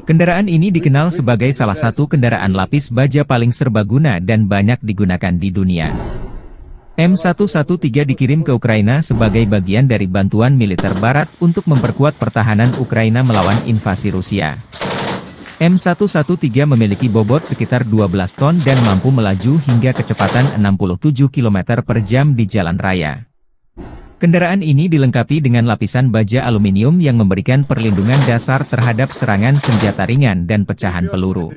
Kendaraan ini dikenal sebagai salah satu kendaraan lapis baja paling serbaguna dan banyak digunakan di dunia. M113 dikirim ke Ukraina sebagai bagian dari bantuan militer Barat untuk memperkuat pertahanan Ukraina melawan invasi Rusia. M113 memiliki bobot sekitar 12 ton dan mampu melaju hingga kecepatan 67 km per jam di jalan raya. Kendaraan ini dilengkapi dengan lapisan baja aluminium yang memberikan perlindungan dasar terhadap serangan senjata ringan dan pecahan peluru.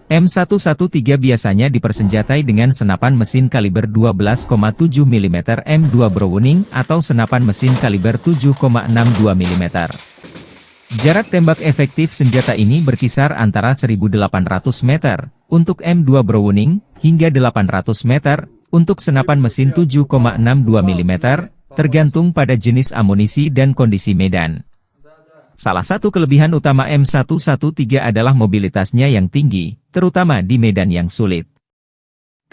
M113 biasanya dipersenjatai dengan senapan mesin kaliber 12,7 mm M2 Browning atau senapan mesin kaliber 7,62 mm. Jarak tembak efektif senjata ini berkisar antara 1.800 meter untuk M2 Browning hingga 800 meter untuk senapan mesin 7,62 mm, tergantung pada jenis amunisi dan kondisi medan. Salah satu kelebihan utama M113 adalah mobilitasnya yang tinggi, terutama di medan yang sulit.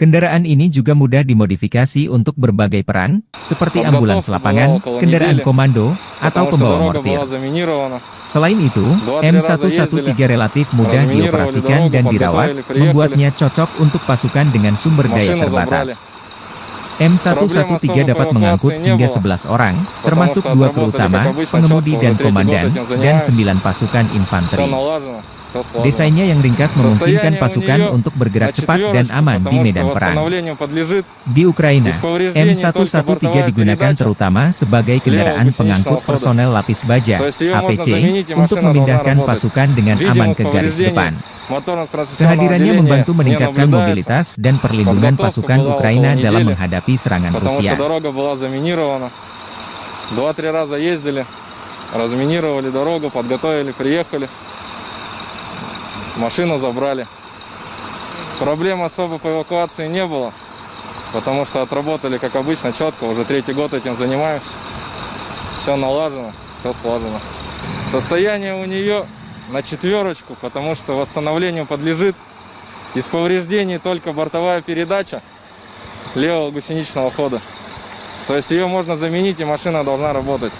Kendaraan ini juga mudah dimodifikasi untuk berbagai peran, seperti ambulans lapangan, kendaraan komando, atau pembawa mortir. Selain itu, M113 relatif mudah dioperasikan dan dirawat, membuatnya cocok untuk pasukan dengan sumber daya terbatas. M113 dapat mengangkut hingga 11 orang, termasuk 2 kru utama, pengemudi dan komandan, dan 9 pasukan infanteri. Desainnya yang ringkas memungkinkan pasukan untuk bergerak cepat dan aman di medan perang. Di Ukraina, M113 digugakan terutama sebagai kendaraan pengangkut personel lapis baja, APC, untuk memindahkan pasukan dengan aman ke garis depan. Kehadirannya membantu meningkatkan mobilitas dan perlindungan pasukan Ukraina dalam menghadapi serangan Rusia. Машину забрали. Проблем особо по эвакуации не было, потому что отработали, как обычно, четко. Уже 3-й год этим занимаемся. Все налажено, все слажено. Состояние у нее на 4, потому что восстановлению подлежит. Из повреждений только бортовая передача левого гусеничного хода. То есть ее можно заменить, и машина должна работать.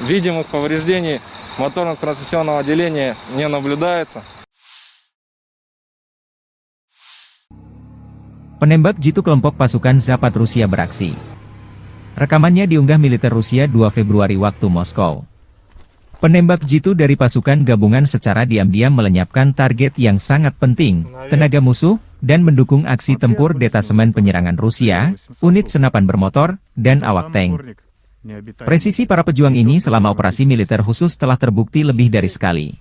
Видимых повреждений моторно-трансмиссионного отделения не наблюдается. Penembak jitu kelompok pasukan Zapad Rusia beraksi. Rekamannya diunggah militer Rusia 2 Februari waktu Moskow. Penembak jitu dari pasukan gabungan secara diam-diam melenyapkan target yang sangat penting, tenaga musuh, dan mendukung aksi tempur detasemen penyerangan Rusia, unit senapan bermotor, dan awak tank. Presisi para pejuang ini selama operasi militer khusus telah terbukti lebih dari sekali.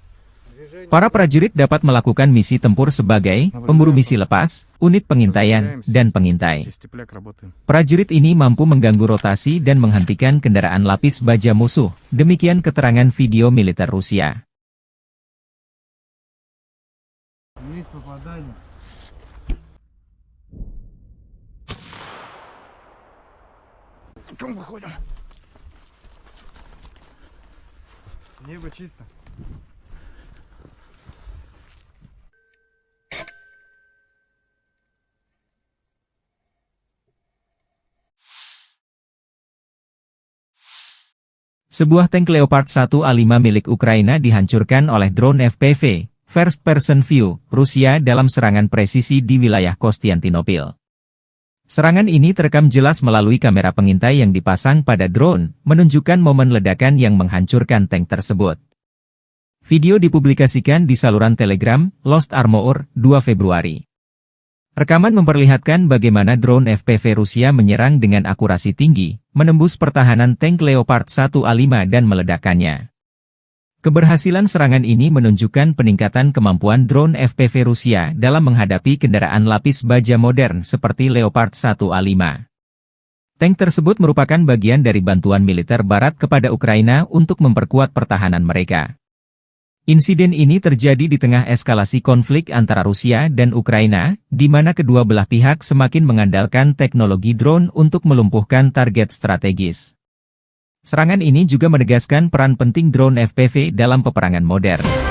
Para prajurit dapat melakukan misi tempur sebagai pemburu misi lepas, unit pengintaian, dan pengintai. Prajurit ini mampu mengganggu rotasi dan menghentikan kendaraan lapis baja musuh. Demikian keterangan video militer Rusia. Небо чисто. Sebuah tank Leopard 1A5 milik Ukraina dihancurkan oleh drone FPV, First Person View, Rusia dalam serangan presisi di wilayah Konstantinopel. Serangan ini terekam jelas melalui kamera pengintai yang dipasang pada drone, menunjukkan momen ledakan yang menghancurkan tank tersebut. Video dipublikasikan di saluran Telegram, Lost Armor, 2 Februari. Rekaman memperlihatkan bagaimana drone FPV Rusia menyerang dengan akurasi tinggi, menembus pertahanan tank Leopard 1A5 dan meledakkannya. Keberhasilan serangan ini menunjukkan peningkatan kemampuan drone FPV Rusia dalam menghadapi kendaraan lapis baja modern seperti Leopard 1A5. Tank tersebut merupakan bagian dari bantuan militer Barat kepada Ukraina untuk memperkuat pertahanan mereka. Insiden ini terjadi di tengah eskalasi konflik antara Rusia dan Ukraina, di mana kedua belah pihak semakin mengandalkan teknologi drone untuk melumpuhkan target strategis. Serangan ini juga menegaskan peran penting drone FPV dalam peperangan modern.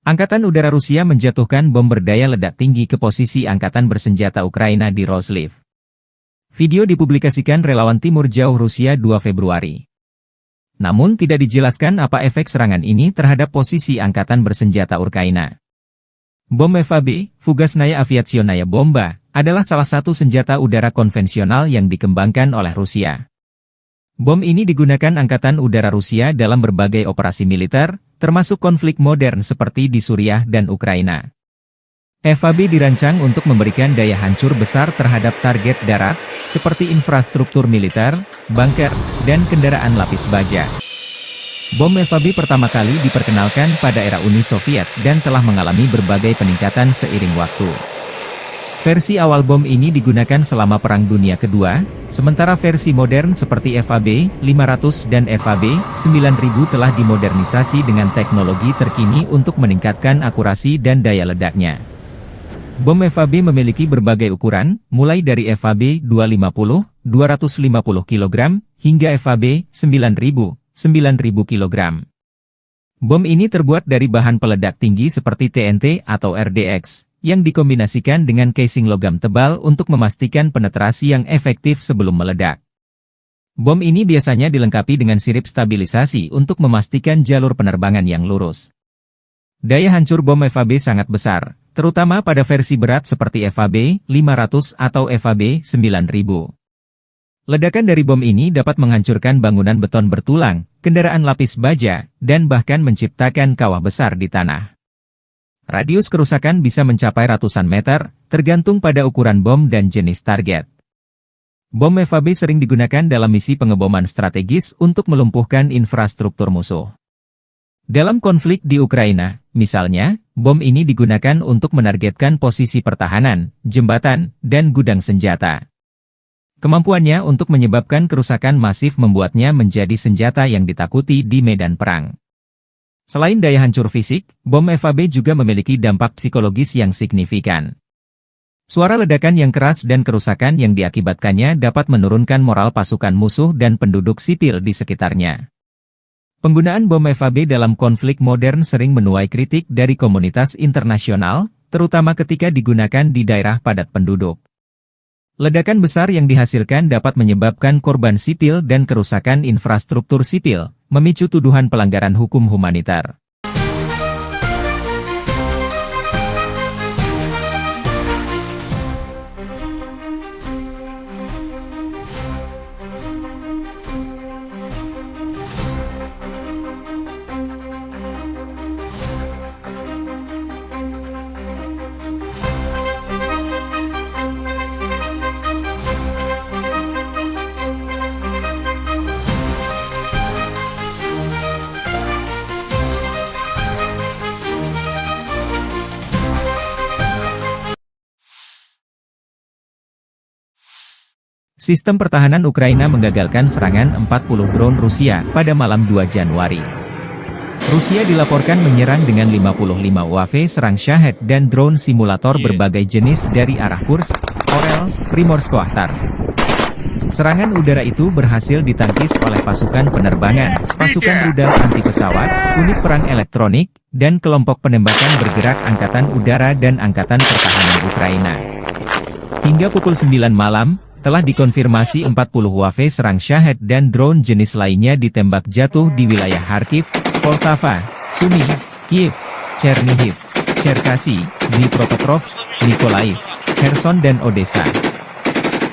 Angkatan Udara Rusia menjatuhkan bom berdaya ledak tinggi ke posisi Angkatan Bersenjata Ukraina di Roslив. Video dipublikasikan relawan Timur Jauh Rusia 2 Februari. Namun tidak dijelaskan apa efek serangan ini terhadap posisi Angkatan Bersenjata Ukraina. Bom FAB, Fugasnaya Aviationaya Bomba, adalah salah satu senjata udara konvensional yang dikembangkan oleh Rusia. Bom ini digunakan Angkatan Udara Rusia dalam berbagai operasi militer, termasuk konflik modern seperti di Suriah dan Ukraina. FAB dirancang untuk memberikan daya hancur besar terhadap target darat, seperti infrastruktur militer, bunker, dan kendaraan lapis baja. Bom FAB pertama kali diperkenalkan pada era Uni Soviet dan telah mengalami berbagai peningkatan seiring waktu. Versi awal bom ini digunakan selama Perang Dunia Kedua, sementara versi modern seperti FAB 500 dan FAB 9000 telah dimodernisasi dengan teknologi terkini untuk meningkatkan akurasi dan daya ledaknya. Bom FAB memiliki berbagai ukuran, mulai dari FAB 250, 250 kg, hingga FAB 9000, 9000 kg. Bom ini terbuat dari bahan peledak tinggi seperti TNT atau RDX, yang dikombinasikan dengan casing logam tebal untuk memastikan penetrasi yang efektif sebelum meledak. Bom ini biasanya dilengkapi dengan sirip stabilisasi untuk memastikan jalur penerbangan yang lurus. Daya hancur bom FAB sangat besar, terutama pada versi berat seperti FAB 500 atau FAB 9000. Ledakan dari bom ini dapat menghancurkan bangunan beton bertulang, kendaraan lapis baja, dan bahkan menciptakan kawah besar di tanah. Radius kerusakan bisa mencapai ratusan meter, tergantung pada ukuran bom dan jenis target. Bom FAB sering digunakan dalam misi pengeboman strategis untuk melumpuhkan infrastruktur musuh. Dalam konflik di Ukraina, misalnya, bom ini digunakan untuk menargetkan posisi pertahanan, jembatan, dan gudang senjata. Kemampuannya untuk menyebabkan kerusakan masif membuatnya menjadi senjata yang ditakuti di medan perang. Selain daya hancur fisik, bom FAB juga memiliki dampak psikologis yang signifikan. Suara ledakan yang keras dan kerusakan yang diakibatkannya dapat menurunkan moral pasukan musuh dan penduduk sipil di sekitarnya. Penggunaan bom FAB dalam konflik modern sering menuai kritik dari komunitas internasional, terutama ketika digunakan di daerah padat penduduk. Ledakan besar yang dihasilkan dapat menyebabkan korban sipil dan kerusakan infrastruktur sipil, memicu tuduhan pelanggaran hukum humanitar. Sistem pertahanan Ukraina menggagalkan serangan 40 drone Rusia pada malam 2 Januari. Rusia dilaporkan menyerang dengan 55 UAV serang Shahed dan drone simulator berbagai jenis dari arah Kursk, Orel, Primorsko-Ahtarsk. Serangan udara itu berhasil ditangkis oleh pasukan penerbangan, pasukan rudal anti-pesawat, unit perang elektronik, dan kelompok penembakan bergerak Angkatan Udara dan Angkatan Pertahanan Ukraina. Hingga pukul 9 malam, telah dikonfirmasi 40 UAV serang Shahed dan drone jenis lainnya ditembak jatuh di wilayah Kharkiv, Poltava, Sumy, Kiev, Chernihiv, Cherkasy, Dnipropetrovsk, Mykolaiv, Kherson dan Odessa.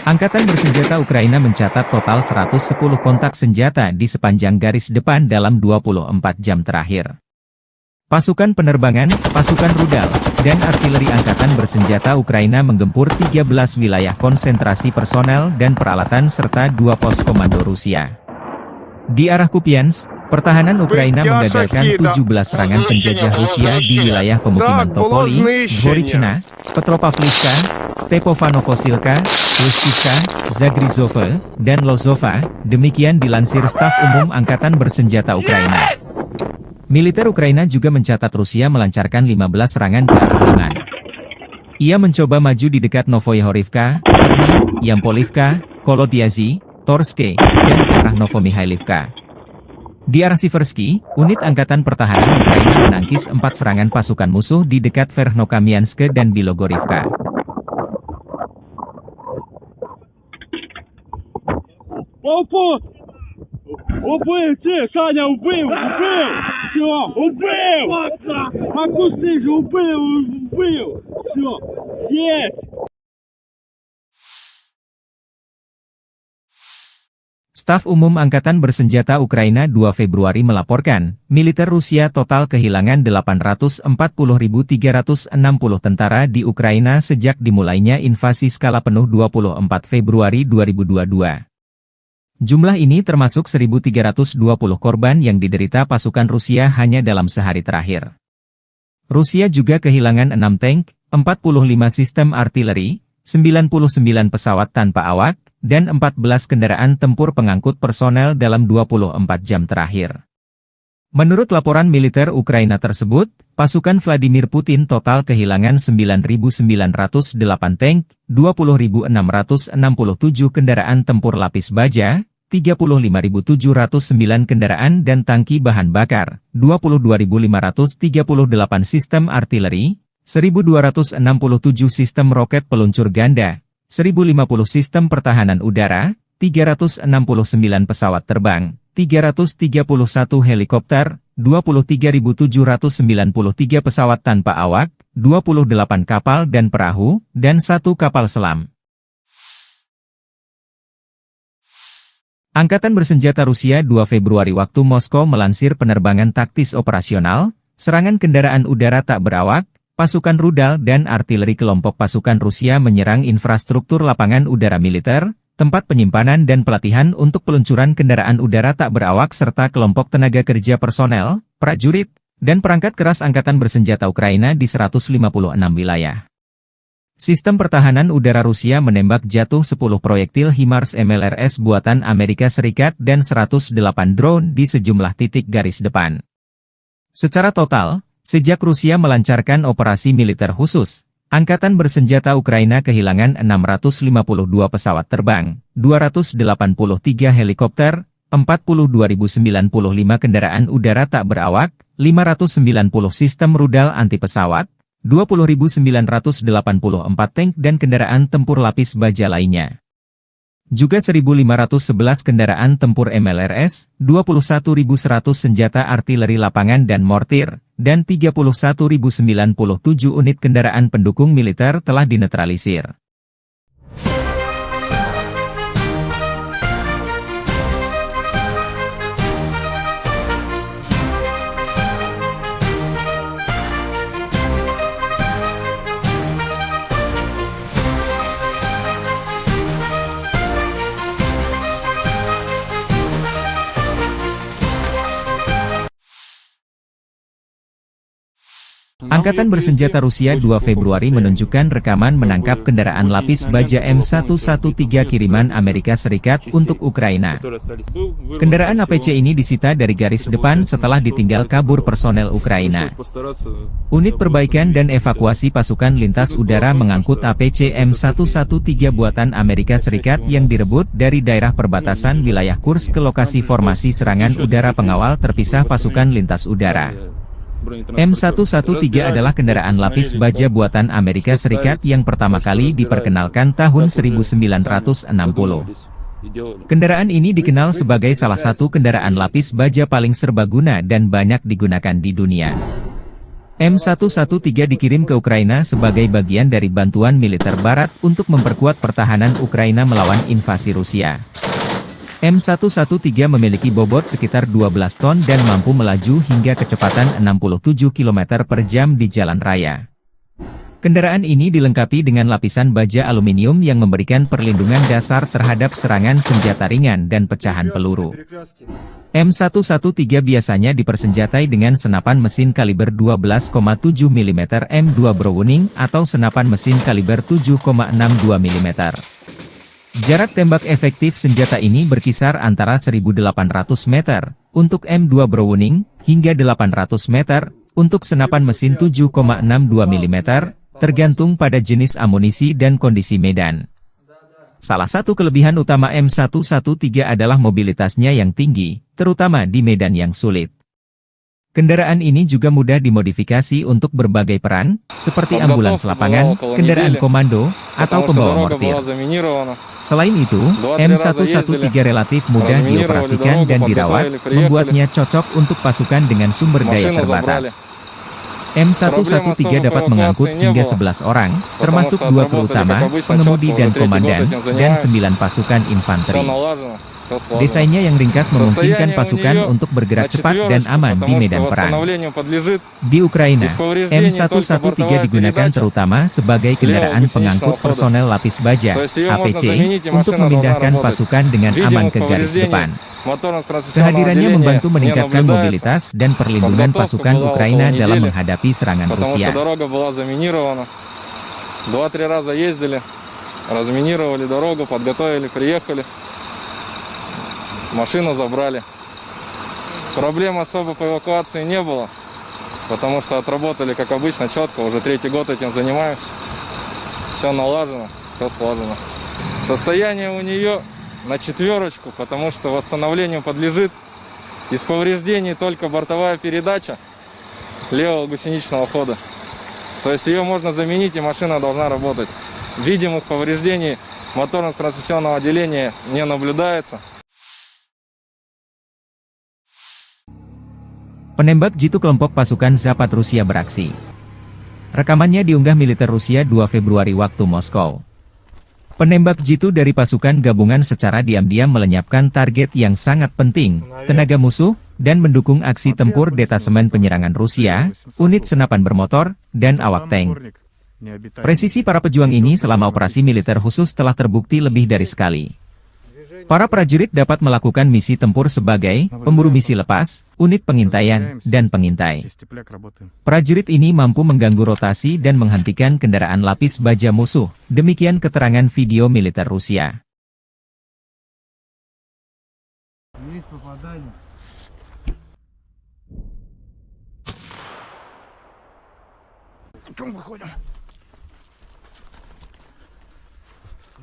Angkatan bersenjata Ukraina mencatat total 110 kontak senjata di sepanjang garis depan dalam 24 jam terakhir. Pasukan penerbangan, pasukan rudal, dan artileri angkatan bersenjata Ukraina menggempur 13 wilayah konsentrasi personel dan peralatan serta 2 pos komando Rusia. Di arah Kupiansk, pertahanan Ukraina menggagalkan 17 serangan penjajah Rusia di wilayah pemukiman Topoli, Dvorichna, Petropavlivka, Stepofanovosilka, Lustivka, Zagrizove, dan Lozova, demikian dilansir Staf Umum Angkatan Bersenjata Ukraina. Militer Ukraina juga mencatat Rusia melancarkan 15 serangan ke arah Liman. Ia mencoba maju di dekat Novoyahorivka, Terny, Yampolivka, Kolodiazy, Torske, dan ke arah Novomihailivka. Di arah Siversky, unit Angkatan Pertahanan Ukraina menangkis 4 serangan pasukan musuh di dekat Verkhnokamianske dan Bilogorivka. Убив, Саня, убив! Все, убив! Макусы же убив! Все, есть! Staf Umum Angkatan Bersenjata Ukraina 2 Februari melaporkan, militer Rusia total kehilangan 840.360 tentara di Ukraina sejak dimulainya invasi skala penuh 24 Februari 2022. Jumlah ini termasuk 1.320 korban yang diderita pasukan Rusia hanya dalam sehari terakhir. Rusia juga kehilangan 6 tank, 45 sistem artileri, 99 pesawat tanpa awak, dan 14 kendaraan tempur pengangkut personel dalam 24 jam terakhir. Menurut laporan militer Ukraina tersebut, pasukan Vladimir Putin total kehilangan 9.908 tank, 20.667 kendaraan tempur lapis baja, 35.709 kendaraan dan tangki bahan bakar, 22.538 sistem artileri, 1.267 sistem roket peluncur ganda, 1.050 sistem pertahanan udara, 369 pesawat terbang, 331 helikopter, 23.793 pesawat tanpa awak, 28 kapal dan perahu, dan 1 kapal selam. Angkatan Bersenjata Rusia 2 Februari waktu Moskow melansir penerbangan taktis operasional, serangan kendaraan udara tak berawak, pasukan rudal dan artileri kelompok pasukan Rusia menyerang infrastruktur lapangan udara militer, tempat penyimpanan dan pelatihan untuk peluncuran kendaraan udara tak berawak serta kelompok tenaga kerja personel, prajurit, dan perangkat keras Angkatan Bersenjata Ukraina di 156 wilayah. Sistem pertahanan udara Rusia menembak jatuh 10 proyektil HIMARS MLRS buatan Amerika Serikat dan 108 drone di sejumlah titik garis depan. Secara total, sejak Rusia melancarkan operasi militer khusus, Angkatan bersenjata Ukraina kehilangan 652 pesawat terbang, 283 helikopter, 42.095 kendaraan udara tak berawak, 590 sistem rudal anti-pesawat, 20.984 tank dan kendaraan tempur lapis baja lainnya. Juga 1.511 kendaraan tempur MLRS, 21.100 senjata artileri lapangan dan mortir, dan 31.097 unit kendaraan pendukung militer telah dinetralisir. Angkatan bersenjata Rusia 2 Februari menunjukkan rekaman menangkap kendaraan lapis baja M113 kiriman Amerika Serikat untuk Ukraina. Kendaraan APC ini disita dari garis depan setelah ditinggal kabur personel Ukraina. Unit perbaikan dan evakuasi pasukan lintas udara mengangkut APC M113 buatan Amerika Serikat yang direbut dari daerah perbatasan wilayah Kursk ke lokasi formasi serangan udara pengawal terpisah pasukan lintas udara. M113 adalah kendaraan lapis baja buatan Amerika Serikat yang pertama kali diperkenalkan tahun 1960. Kendaraan ini dikenal sebagai salah satu kendaraan lapis baja paling serbaguna dan banyak digunakan di dunia. M113 dikirim ke Ukraina sebagai bagian dari bantuan militer Barat untuk memperkuat pertahanan Ukraina melawan invasi Rusia. M113 memiliki bobot sekitar 12 ton dan mampu melaju hingga kecepatan 67 km per jam di jalan raya. Kendaraan ini dilengkapi dengan lapisan baja aluminium yang memberikan perlindungan dasar terhadap serangan senjata ringan dan pecahan peluru. M113 biasanya dipersenjatai dengan senapan mesin kaliber 12,7 mm M2 Browning atau senapan mesin kaliber 7,62 mm. Jarak tembak efektif senjata ini berkisar antara 1.800 meter untuk M2 Browning hingga 800 meter untuk senapan mesin 7,62 mm, tergantung pada jenis amunisi dan kondisi medan. Salah satu kelebihan utama M113 adalah mobilitasnya yang tinggi, terutama di medan yang sulit. Kendaraan ini juga mudah dimodifikasi untuk berbagai peran, seperti ambulans lapangan, kendaraan komando, atau pembawa mortir. Selain itu, M113 relatif mudah dioperasikan dan dirawat, membuatnya cocok untuk pasukan dengan sumber daya terbatas. M113 dapat mengangkut hingga 11 orang, termasuk 2 kru utama, pengemudi dan komandan, dan 9 pasukan infanteri. Desainnya yang ringkas memungkinkan pasukan untuk bergerak cepat dan aman di medan perang. Di Ukraina, M113 digugakan terutama sebagai kendaraan pengangkut personel lapis baja, APC, untuk memindahkan pasukan dengan aman ke garis depan. Kehadirannya membantu meningkatkan mobilitas dan perlindungan pasukan Ukraina dalam menghadapi serangan Rusia. 2-3 раза ездили, разминировали дорогу, подготовили, приехали. Машину забрали. Проблем особо по эвакуации не было, потому что отработали, как обычно, четко. Уже 3-й год этим занимаемся. Все налажено, все слажено. Состояние у нее на 4, потому что восстановлению подлежит. Из повреждений только бортовая передача левого гусеничного хода. То есть ее можно заменить, и машина должна работать. Видимых повреждений моторно-трансмиссионного отделения не наблюдается. Penembak jitu kelompok pasukan Zapad Rusia beraksi. Rekamannya diunggah militer Rusia 2 Februari waktu Moskow. Penembak jitu dari pasukan gabungan secara diam-diam melenyapkan target yang sangat penting, tenaga musuh, dan mendukung aksi tempur detasemen penyerangan Rusia, unit senapan bermotor, dan awak tank. Presisi para pejuang ini selama operasi militer khusus telah terbukti lebih dari sekali. Para prajurit dapat melakukan misi tempur sebagai pemburu misi lepas, unit pengintaian, dan pengintai. Prajurit ini mampu mengganggu rotasi dan menghentikan kendaraan lapis baja musuh, demikian keterangan video militer Rusia.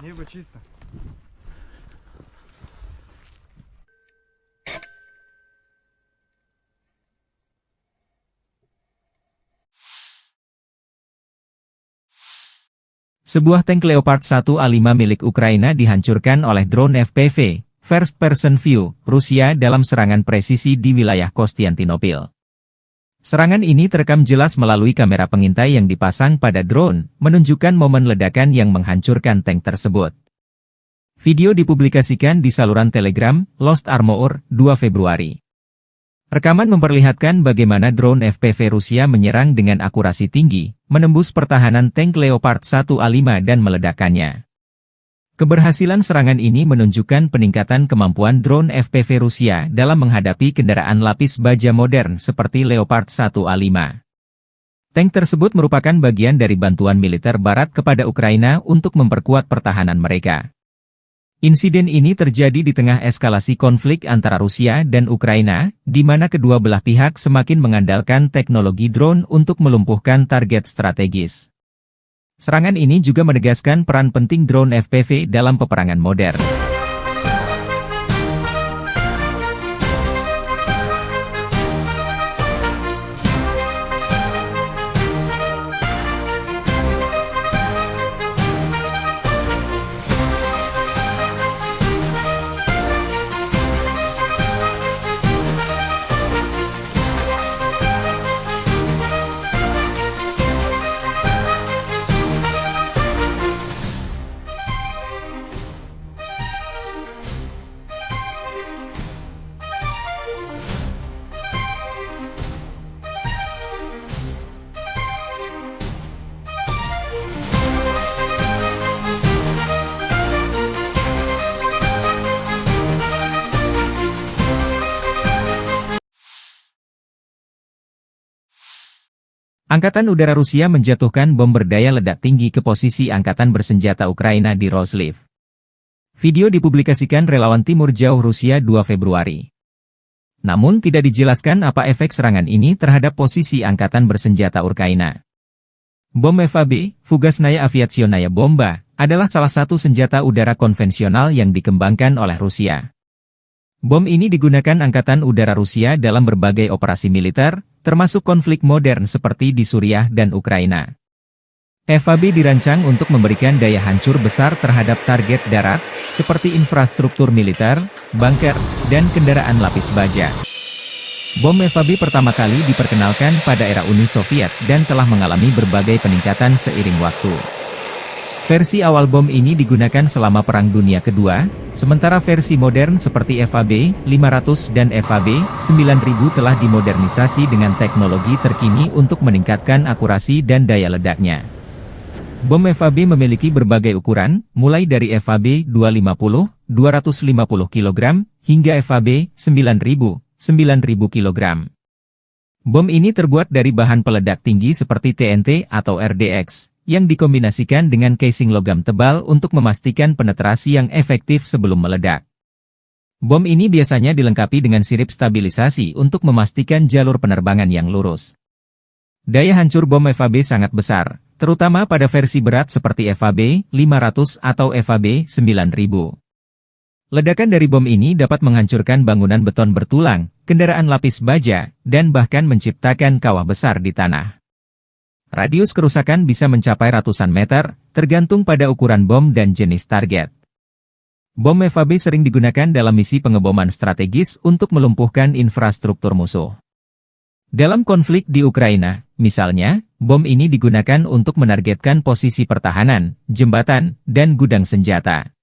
Небо чисто. Sebuah tank Leopard 1A5 milik Ukraina dihancurkan oleh drone FPV, First Person View, Rusia dalam serangan presisi di wilayah Konstantinopel. Serangan ini terekam jelas melalui kamera pengintai yang dipasang pada drone, menunjukkan momen ledakan yang menghancurkan tank tersebut. Video dipublikasikan di saluran Telegram, Lost Armor, 2 Februari. Rekaman memperlihatkan bagaimana drone FPV Rusia menyerang dengan akurasi tinggi, menembus pertahanan tank Leopard 1A5 dan meledakkannya. Keberhasilan serangan ini menunjukkan peningkatan kemampuan drone FPV Rusia dalam menghadapi kendaraan lapis baja modern seperti Leopard 1A5. Tank tersebut merupakan bagian dari bantuan militer Barat kepada Ukraina untuk memperkuat pertahanan mereka. Insiden ini terjadi di tengah eskalasi konflik antara Rusia dan Ukraina, di mana kedua belah pihak semakin mengandalkan teknologi drone untuk melumpuhkan target strategis. Serangan ini juga menegaskan peran penting drone FPV dalam peperangan modern. Angkatan Udara Rusia menjatuhkan bom berdaya ledak tinggi ke posisi Angkatan Bersenjata Ukraina di Roslив. Video dipublikasikan relawan Timur Jauh Rusia 2 Februari. Namun tidak dijelaskan apa efek serangan ini terhadap posisi Angkatan Bersenjata Ukraina. Bom FAB, Fugasnaya Aviationaya Bomba, adalah salah satu senjata udara konvensional yang dikembangkan oleh Rusia. Bom ini digunakan Angkatan Udara Rusia dalam berbagai operasi militer, termasuk konflik modern seperti di Suriah dan Ukraina. FAB dirancang untuk memberikan daya hancur besar terhadap target darat, seperti infrastruktur militer, bunker, dan kendaraan lapis baja. Bom FAB pertama kali diperkenalkan pada era Uni Soviet dan telah mengalami berbagai peningkatan seiring waktu. Versi awal bom ini digunakan selama Perang Dunia Kedua, sementara versi modern seperti FAB 500 dan FAB 9000 telah dimodernisasi dengan teknologi terkini untuk meningkatkan akurasi dan daya ledaknya. Bom FAB memiliki berbagai ukuran, mulai dari FAB 250, 250 kg, hingga FAB 9000, 9000 kg. Bom ini terbuat dari bahan peledak tinggi seperti TNT atau RDX, yang dikombinasikan dengan casing logam tebal untuk memastikan penetrasi yang efektif sebelum meledak. Bom ini biasanya dilengkapi dengan sirip stabilisasi untuk memastikan jalur penerbangan yang lurus. Daya hancur bom FAB sangat besar, terutama pada versi berat seperti FAB 500 atau FAB 9000. Ledakan dari bom ini dapat menghancurkan bangunan beton bertulang, kendaraan lapis baja, dan bahkan menciptakan kawah besar di tanah. Radius kerusakan bisa mencapai ratusan meter, tergantung pada ukuran bom dan jenis target. Bom FAB sering digunakan dalam misi pengeboman strategis untuk melumpuhkan infrastruktur musuh. Dalam konflik di Ukraina, misalnya, bom ini digunakan untuk menargetkan posisi pertahanan, jembatan, dan gudang senjata.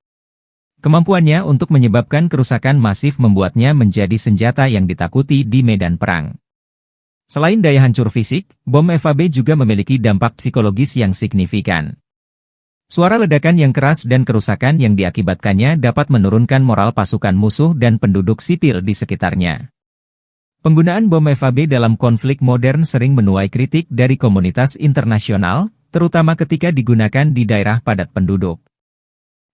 Kemampuannya untuk menyebabkan kerusakan masif membuatnya menjadi senjata yang ditakuti di medan perang. Selain daya hancur fisik, bom FAB juga memiliki dampak psikologis yang signifikan. Suara ledakan yang keras dan kerusakan yang diakibatkannya dapat menurunkan moral pasukan musuh dan penduduk sipil di sekitarnya. Penggunaan bom FAB dalam konflik modern sering menuai kritik dari komunitas internasional, terutama ketika digunakan di daerah padat penduduk.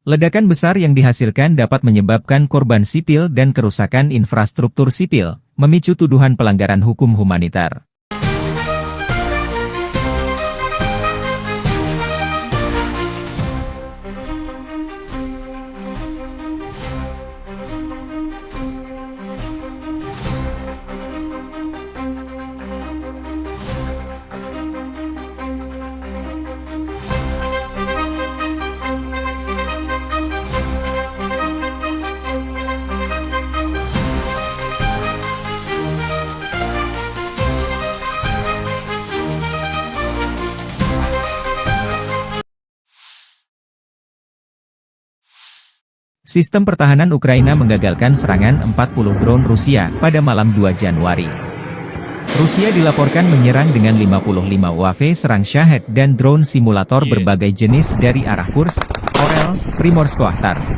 Ledakan besar yang dihasilkan dapat menyebabkan korban sipil dan kerusakan infrastruktur sipil, memicu tuduhan pelanggaran hukum humaniter. Sistem pertahanan Ukraina menggagalkan serangan 40 drone Rusia pada malam 2 Januari. Rusia dilaporkan menyerang dengan 55 UAV serang Shahed dan drone simulator berbagai jenis dari arah Kursk, Orel, Primorsko-Akhtarsk.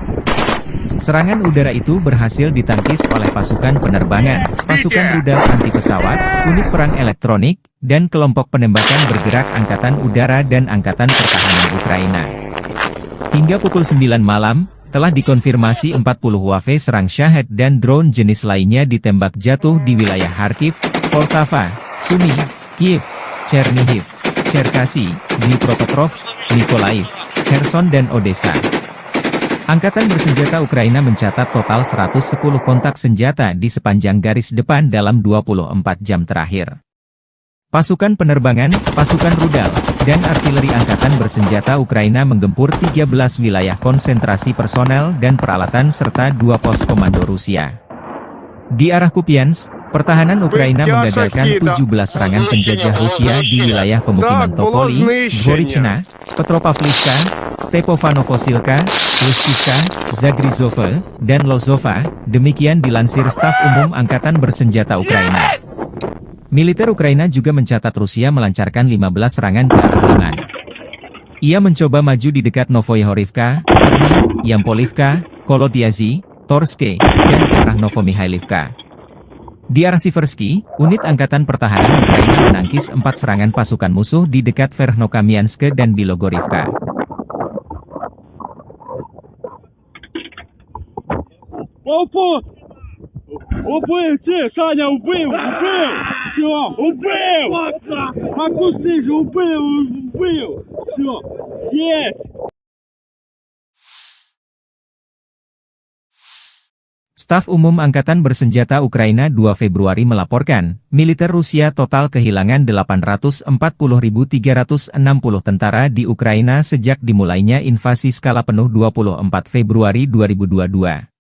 Serangan udara itu berhasil ditangkis oleh pasukan penerbangan, pasukan rudal anti pesawat, unit perang elektronik, dan kelompok penembakan bergerak Angkatan Udara dan Angkatan Pertahanan Ukraina. Hingga pukul 9 malam, telah dikonfirmasi 40 UAV serang Shahed dan drone jenis lainnya ditembak jatuh di wilayah Kharkiv, Poltava, Sumy, Kiev, Chernihiv, Cherkasy, Dnipropetrovsk, Mykolaiv, Kherson dan Odessa. Angkatan bersenjata Ukraina mencatat total 110 kontak senjata di sepanjang garis depan dalam 24 jam terakhir. Pasukan penerbangan, pasukan rudal, dan artileri angkatan bersenjata Ukraina menggempur 13 wilayah konsentrasi personel dan peralatan serta 2 pos komando Rusia. Di arah Kupiansk, pertahanan Ukraina menggagalkan 17 serangan penjajah Rusia di wilayah pemukiman Topoli, Dvorichna, Petropavlivka, Stepofanovosilka, Lustivka, Zagrizhova, dan Lozova, demikian dilansir Staf Umum Angkatan Bersenjata Ukraina. Militer Ukraina juga mencatat Rusia melancarkan 15 serangan ke arah Liman. Ia mencoba maju di dekat Novoyahorivka, Terny, Yampolivka, Kolodiazy, Torske, dan ke arah Novomihailivka. Di arah Siversky, unit Angkatan Pertahanan Ukraina menangkis 4 serangan pasukan musuh di dekat Verkhnokamianske dan Bilogorivka. Убил, Саня, убил! Все, убил! Макусы же убил! Все, есть! Staf Umum Angkatan Bersenjata Ukraina 2 Februari melaporkan, militer Rusia total kehilangan 840.360 tentara di Ukraina sejak dimulainya invasi skala penuh 24 Februari 2022.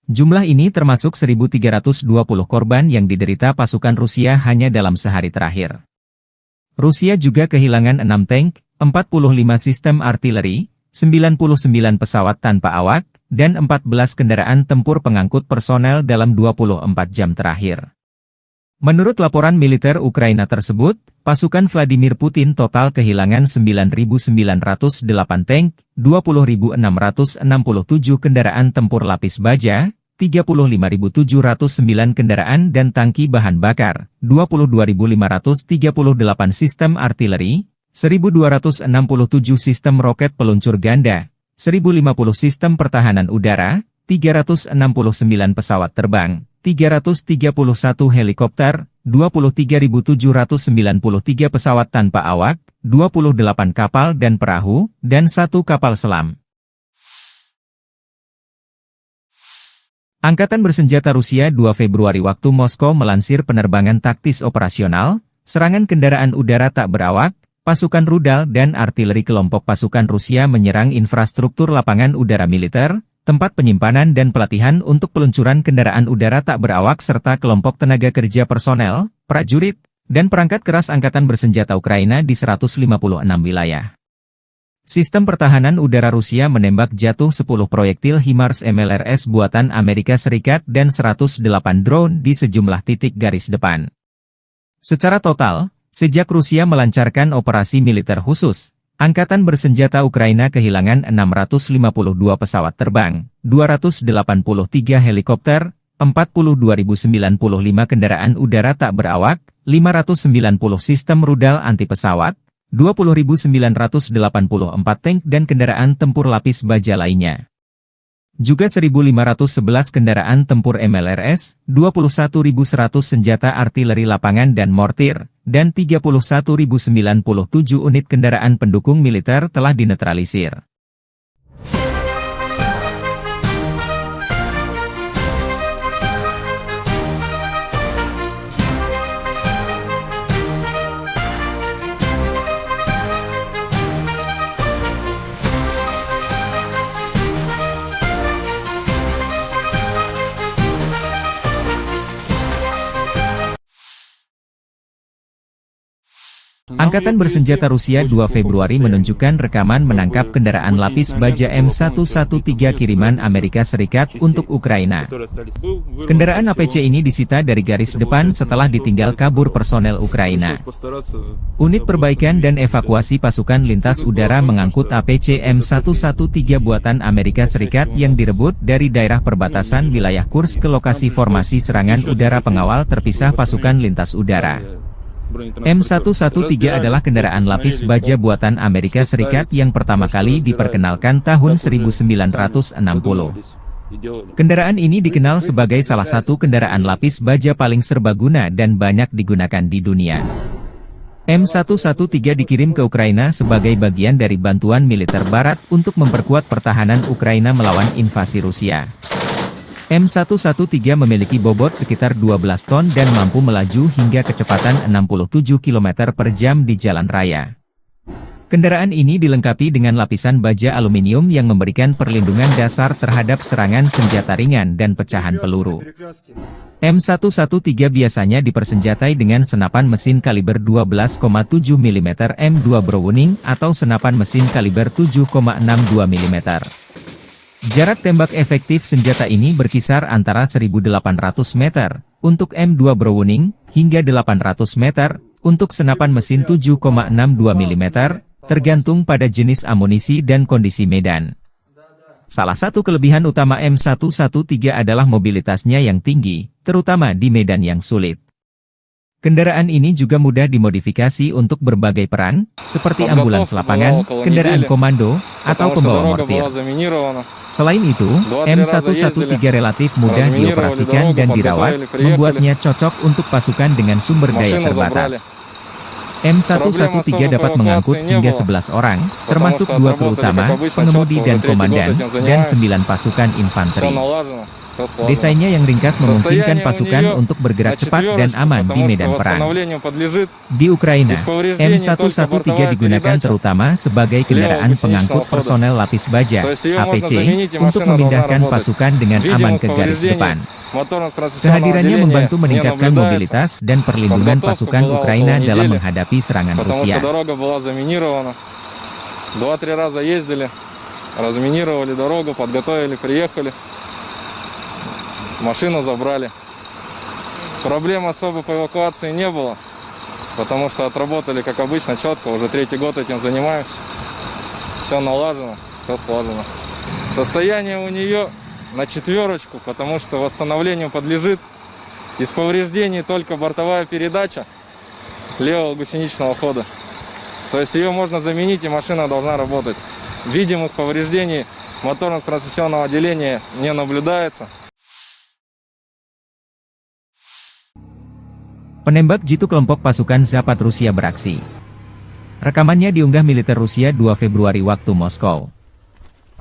Jumlah ini termasuk 1.320 korban yang diderita pasukan Rusia hanya dalam sehari terakhir. Rusia juga kehilangan 6 tank, 45 sistem artileri, 99 pesawat tanpa awak, dan 14 kendaraan tempur pengangkut personel dalam 24 jam terakhir. Menurut laporan militer Ukraina tersebut, pasukan Vladimir Putin total kehilangan 9.908 tank, 20.667 kendaraan tempur lapis baja, 35.709 kendaraan dan tangki bahan bakar, 22.538 sistem artileri, 1.267 sistem roket peluncur ganda, 1.050 sistem pertahanan udara, 369 pesawat terbang, 331 helikopter, 23.793 pesawat tanpa awak, 28 kapal dan perahu, dan 1 kapal selam. Angkatan Bersenjata Rusia 2 Februari waktu Moskow melansir penerbangan taktis operasional, serangan kendaraan udara tak berawak, pasukan rudal dan artileri kelompok pasukan Rusia menyerang infrastruktur lapangan udara militer, tempat penyimpanan dan pelatihan untuk peluncuran kendaraan udara tak berawak serta kelompok tenaga kerja personel, prajurit, dan perangkat keras Angkatan Bersenjata Ukraina di 156 wilayah. Sistem pertahanan udara Rusia menembak jatuh 10 proyektil HIMARS MLRS buatan Amerika Serikat dan 108 drone di sejumlah titik garis depan. Secara total, sejak Rusia melancarkan operasi militer khusus, Angkatan Bersenjata Ukraina kehilangan 652 pesawat terbang, 283 helikopter, 42.095 kendaraan udara tak berawak, 590 sistem rudal anti pesawat, 20.984 tank dan kendaraan tempur lapis baja lainnya. Juga 1.511 kendaraan tempur MLRS, 21.100 senjata artileri lapangan dan mortir, dan 31.097 unit kendaraan pendukung militer telah dinetralisir. Angkatan bersenjata Rusia 2 Februari menunjukkan rekaman menangkap kendaraan lapis baja M113 kiriman Amerika Serikat untuk Ukraina. Kendaraan APC ini disita dari garis depan setelah ditinggal kabur personel Ukraina. Unit perbaikan dan evakuasi pasukan lintas udara mengangkut APC M113 buatan Amerika Serikat yang direbut dari daerah perbatasan wilayah Kursk ke lokasi formasi serangan udara pengawal terpisah pasukan lintas udara. M113 adalah kendaraan lapis baja buatan Amerika Serikat yang pertama kali diperkenalkan tahun 1960. Kendaraan ini dikenal sebagai salah satu kendaraan lapis baja paling serbaguna dan banyak digunakan di dunia. M113 dikirim ke Ukraina sebagai bagian dari bantuan militer Barat untuk memperkuat pertahanan Ukraina melawan invasi Rusia. M113 memiliki bobot sekitar 12 ton dan mampu melaju hingga kecepatan 67 km per jam di jalan raya. Kendaraan ini dilengkapi dengan lapisan baja aluminium yang memberikan perlindungan dasar terhadap serangan senjata ringan dan pecahan peluru. M113 biasanya dipersenjatai dengan senapan mesin kaliber 12,7 mm M2 Browning atau senapan mesin kaliber 7,62 mm. Jarak tembak efektif senjata ini berkisar antara 1.800 meter untuk M2 Browning hingga 800 meter untuk senapan mesin 7,62 mm, tergantung pada jenis amunisi dan kondisi medan. Salah satu kelebihan utama M113 adalah mobilitasnya yang tinggi, terutama di medan yang sulit. Kendaraan ini juga mudah dimodifikasi untuk berbagai peran, seperti ambulans lapangan, kendaraan komando, atau pembawa mortir. Selain itu, M113 relatif mudah dioperasikan dan dirawat, membuatnya cocok untuk pasukan dengan sumber daya terbatas. M113 dapat mengangkut hingga 11 orang, termasuk 2 kru utama, pengemudi dan komandan, dan 9 pasukan infanteri. Desainnya yang ringkas memungkinkan pasukan untuk bergerak cepat dan aman di medan perang. Di Ukraina, M113 digugakan terutama sebagai kendaraan pengangkut personel lapis baja, APC, untuk memindahkan pasukan dengan aman ke garis depan. Kehadirannya membantu meningkatkan mobilitas dan perlindungan pasukan Ukraina dalam menghadapi serangan Rusia. Машину забрали. Проблем особо по эвакуации не было, потому что отработали, как обычно, четко. Уже 3-й год этим занимаемся. Все налажено, все слажено. Состояние у нее на 4, потому что восстановлению подлежит. Из повреждений только бортовая передача левого гусеничного хода. То есть ее можно заменить, и машина должна работать. Видимых повреждений моторно-трансмиссионного отделения не наблюдается. Penembak jitu kelompok pasukan Zapad Rusia beraksi. Rekamannya diunggah militer Rusia 2 Februari waktu Moskow.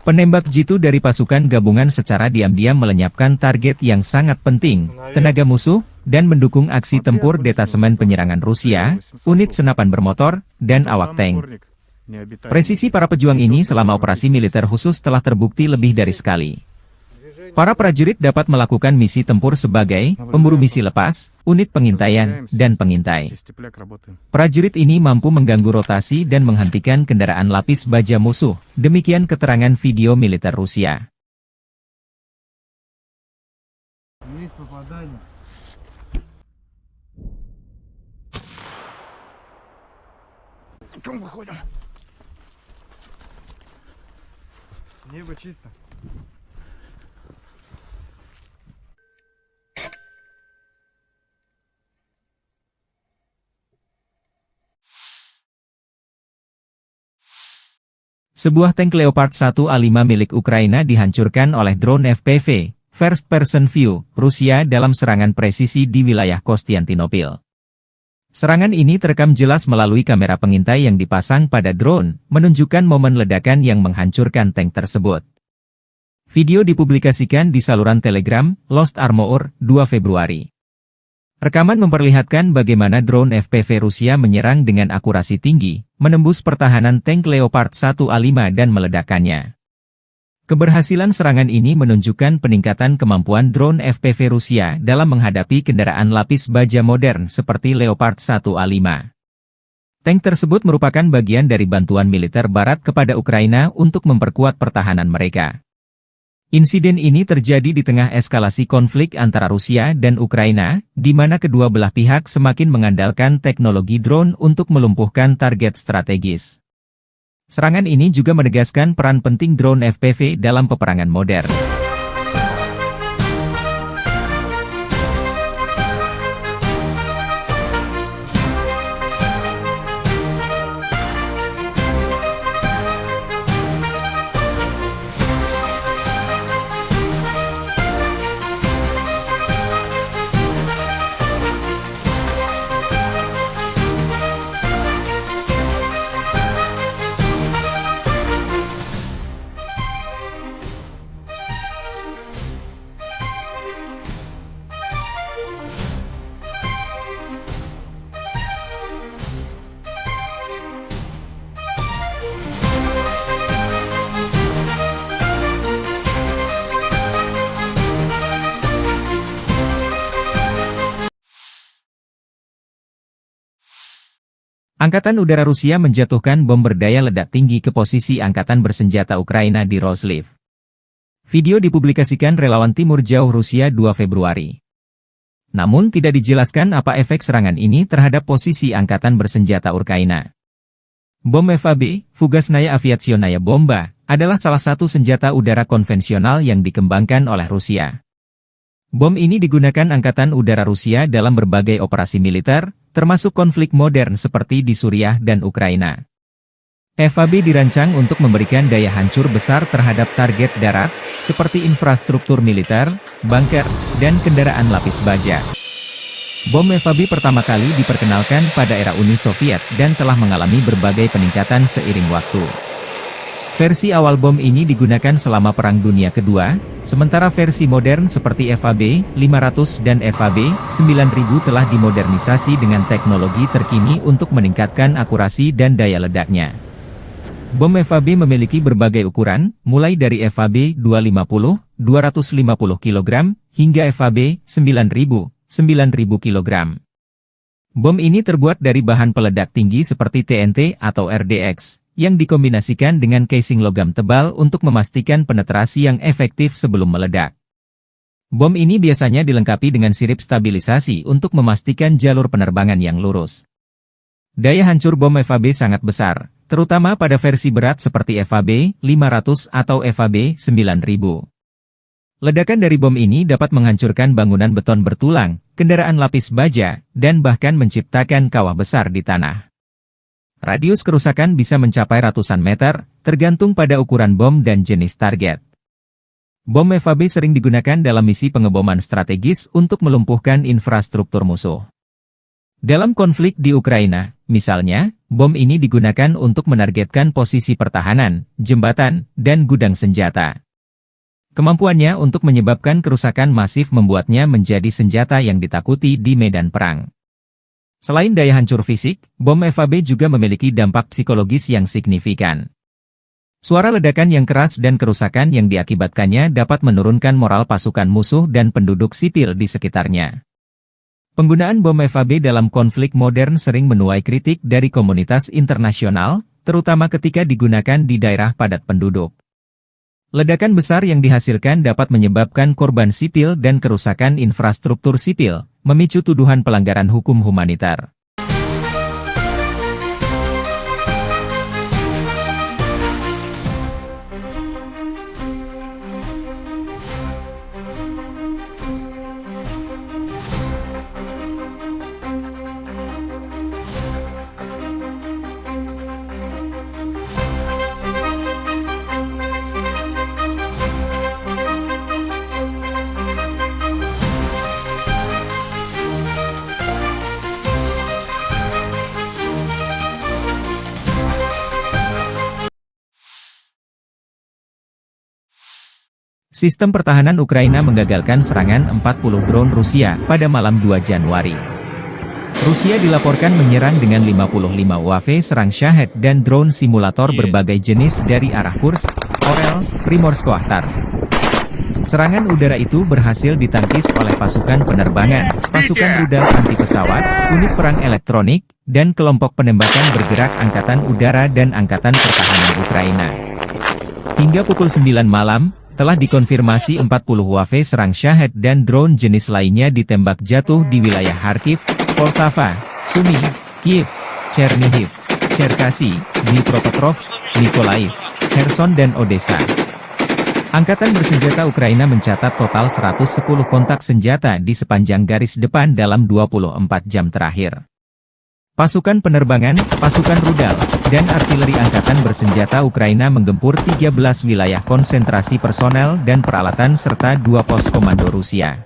Penembak jitu dari pasukan gabungan secara diam-diam melenyapkan target yang sangat penting, tenaga musuh, dan mendukung aksi tempur detasemen penyerangan Rusia, unit senapan bermotor, dan awak tank. Presisi para pejuang ini selama operasi militer khusus telah terbukti lebih dari sekali. Para prajurit dapat melakukan misi tempur sebagai pemburu misi lepas, unit pengintaian, dan pengintai. Prajurit ini mampu mengganggu rotasi dan menghentikan kendaraan lapis baja musuh, demikian keterangan video militer Rusia. Небо чисто. Sebuah tank Leopard 1A5 milik Ukraina dihancurkan oleh drone FPV, First Person View, Rusia dalam serangan presisi di wilayah Konstantinopel. Serangan ini terekam jelas melalui kamera pengintai yang dipasang pada drone, menunjukkan momen ledakan yang menghancurkan tank tersebut. Video dipublikasikan di saluran Telegram, Lost Armor, 2 Februari. Rekaman memperlihatkan bagaimana drone FPV Rusia menyerang dengan akurasi tinggi, menembus pertahanan tank Leopard 1A5 dan meledakkannya. Keberhasilan serangan ini menunjukkan peningkatan kemampuan drone FPV Rusia dalam menghadapi kendaraan lapis baja modern seperti Leopard 1A5. Tank tersebut merupakan bagian dari bantuan militer Barat kepada Ukraina untuk memperkuat pertahanan mereka. Insiden ini terjadi di tengah eskalasi konflik antara Rusia dan Ukraina, di mana kedua belah pihak semakin mengandalkan teknologi drone untuk melumpuhkan target strategis. Serangan ini juga menegaskan peran penting drone FPV dalam peperangan modern. Angkatan Udara Rusia menjatuhkan bom berdaya ledak tinggi ke posisi Angkatan Bersenjata Ukraina di Roslив. Video dipublikasikan relawan Timur Jauh Rusia 2 Februari. Namun tidak dijelaskan apa efek serangan ini terhadap posisi Angkatan Bersenjata Ukraina. Bom FAB, Fugasnaya Aviationaya Bomba, adalah salah satu senjata udara konvensional yang dikembangkan oleh Rusia. Bom ini digunakan Angkatan Udara Rusia dalam berbagai operasi militer, termasuk konflik modern seperti di Suriah dan Ukraina. FAB dirancang untuk memberikan daya hancur besar terhadap target darat, seperti infrastruktur militer, bunker, dan kendaraan lapis baja. Bom FAB pertama kali diperkenalkan pada era Uni Soviet dan telah mengalami berbagai peningkatan seiring waktu. Versi awal bom ini digunakan selama Perang Dunia Kedua, sementara versi modern seperti FAB 500 dan FAB 9000 telah dimodernisasi dengan teknologi terkini untuk meningkatkan akurasi dan daya ledaknya. Bom FAB memiliki berbagai ukuran, mulai dari FAB 250, 250 kg, hingga FAB 9000, 9000 kg. Bom ini terbuat dari bahan peledak tinggi seperti TNT atau RDX, yang dikombinasikan dengan casing logam tebal untuk memastikan penetrasi yang efektif sebelum meledak. Bom ini biasanya dilengkapi dengan sirip stabilisasi untuk memastikan jalur penerbangan yang lurus. Daya hancur bom FAB sangat besar, terutama pada versi berat seperti FAB 500 atau FAB 9000. Ledakan dari bom ini dapat menghancurkan bangunan beton bertulang, kendaraan lapis baja, dan bahkan menciptakan kawah besar di tanah. Radius kerusakan bisa mencapai ratusan meter, tergantung pada ukuran bom dan jenis target. Bom FAB sering digunakan dalam misi pengeboman strategis untuk melumpuhkan infrastruktur musuh. Dalam konflik di Ukraina, misalnya, bom ini digunakan untuk menargetkan posisi pertahanan, jembatan, dan gudang senjata. Kemampuannya untuk menyebabkan kerusakan masif membuatnya menjadi senjata yang ditakuti di medan perang. Selain daya hancur fisik, bom FAB juga memiliki dampak psikologis yang signifikan. Suara ledakan yang keras dan kerusakan yang diakibatkannya dapat menurunkan moral pasukan musuh dan penduduk sipil di sekitarnya. Penggunaan bom FAB dalam konflik modern sering menuai kritik dari komunitas internasional, terutama ketika digunakan di daerah padat penduduk. Ledakan besar yang dihasilkan dapat menyebabkan korban sipil dan kerusakan infrastruktur sipil, memicu tuduhan pelanggaran hukum humanitar. Sistem pertahanan Ukraina menggagalkan serangan 40 drone Rusia pada malam 2 Januari. Rusia dilaporkan menyerang dengan 55 UAV serang Shahed dan drone simulator berbagai jenis dari arah Kursk, Orel, Primorsko-Akhtarsk. Serangan udara itu berhasil ditangkis oleh pasukan penerbangan, pasukan rudal anti pesawat, unit perang elektronik, dan kelompok penembakan bergerak Angkatan Udara dan Angkatan Pertahanan Ukraina. Hingga pukul 9 malam, telah dikonfirmasi 40 UAV serang Shahed dan drone jenis lainnya ditembak jatuh di wilayah Kharkiv, Poltava, Sumy, Kiev, Chernihiv, Cherkasy, Dnipropetrovsk, Mykolaiv, Kherson dan Odessa. Angkatan bersenjata Ukraina mencatat total 110 kontak senjata di sepanjang garis depan dalam 24 jam terakhir. Pasukan penerbangan, pasukan rudal, dan artileri Angkatan bersenjata Ukraina menggempur 13 wilayah konsentrasi personel dan peralatan serta 2 pos komando Rusia.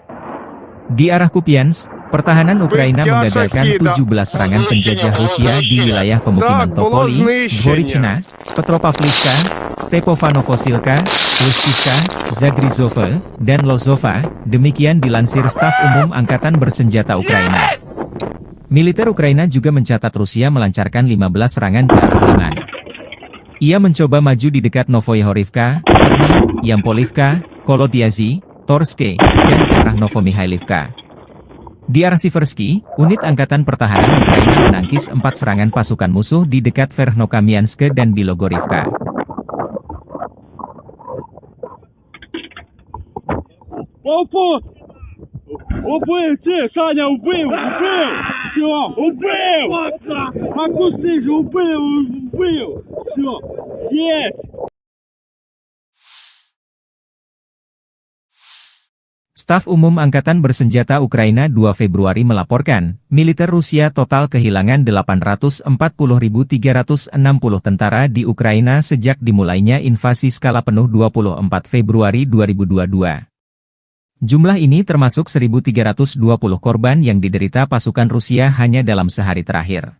Di arah Kupiansk, pertahanan Ukraina menggagalkan 17 serangan penjajah Rusia di wilayah pemukiman Topoli, Dvorichna, Petropavlivka, Stepofanovosilka, Lustivka, Zagrizova, dan Lozova, demikian dilansir Staf Umum Angkatan Bersenjata Ukraina. Militer Ukraina juga mencatat Rusia melancarkan 15 serangan ke arah Liman. Ia mencoba maju di dekat Novoyahorivka, Terny, Yampolivka, Kolodiazy, Torske, dan ke arah Novomihailivka. Di arah Siversky, unit Angkatan Pertahanan Ukraina menangkis 4 serangan pasukan musuh di dekat Verkhnokamianske dan Bilogorivka. Убил, Саня, убил! Все, убил! Макусы же убил! Все, есть! Staf Umum Angkatan Bersenjata Ukraina 2 Februari melaporkan, militer Rusia total kehilangan 840.360 tentara di Ukraina sejak dimulainya invasi skala penuh 24 Februari 2022. Jumlah ini termasuk 1.320 korban yang diderita pasukan Rusia hanya dalam sehari terakhir.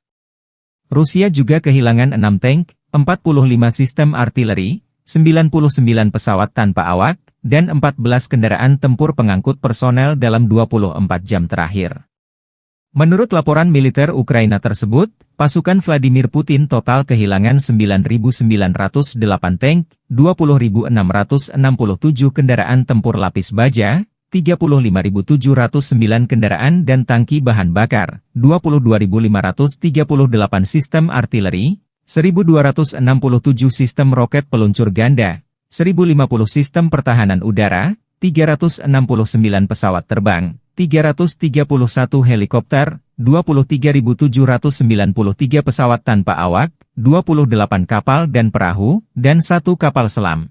Rusia juga kehilangan 6 tank, 45 sistem artileri, 99 pesawat tanpa awak, dan 14 kendaraan tempur pengangkut personel dalam 24 jam terakhir. Menurut laporan militer Ukraina tersebut, pasukan Vladimir Putin total kehilangan 9.908 tank, 20.667 kendaraan tempur lapis baja, 35.709 kendaraan dan tangki bahan bakar, 22.538 sistem artileri, 1.267 sistem roket peluncur ganda, 1.050 sistem pertahanan udara, 369 pesawat terbang, 331 helikopter, 23.793 pesawat tanpa awak, 28 kapal dan perahu, dan 1 kapal selam.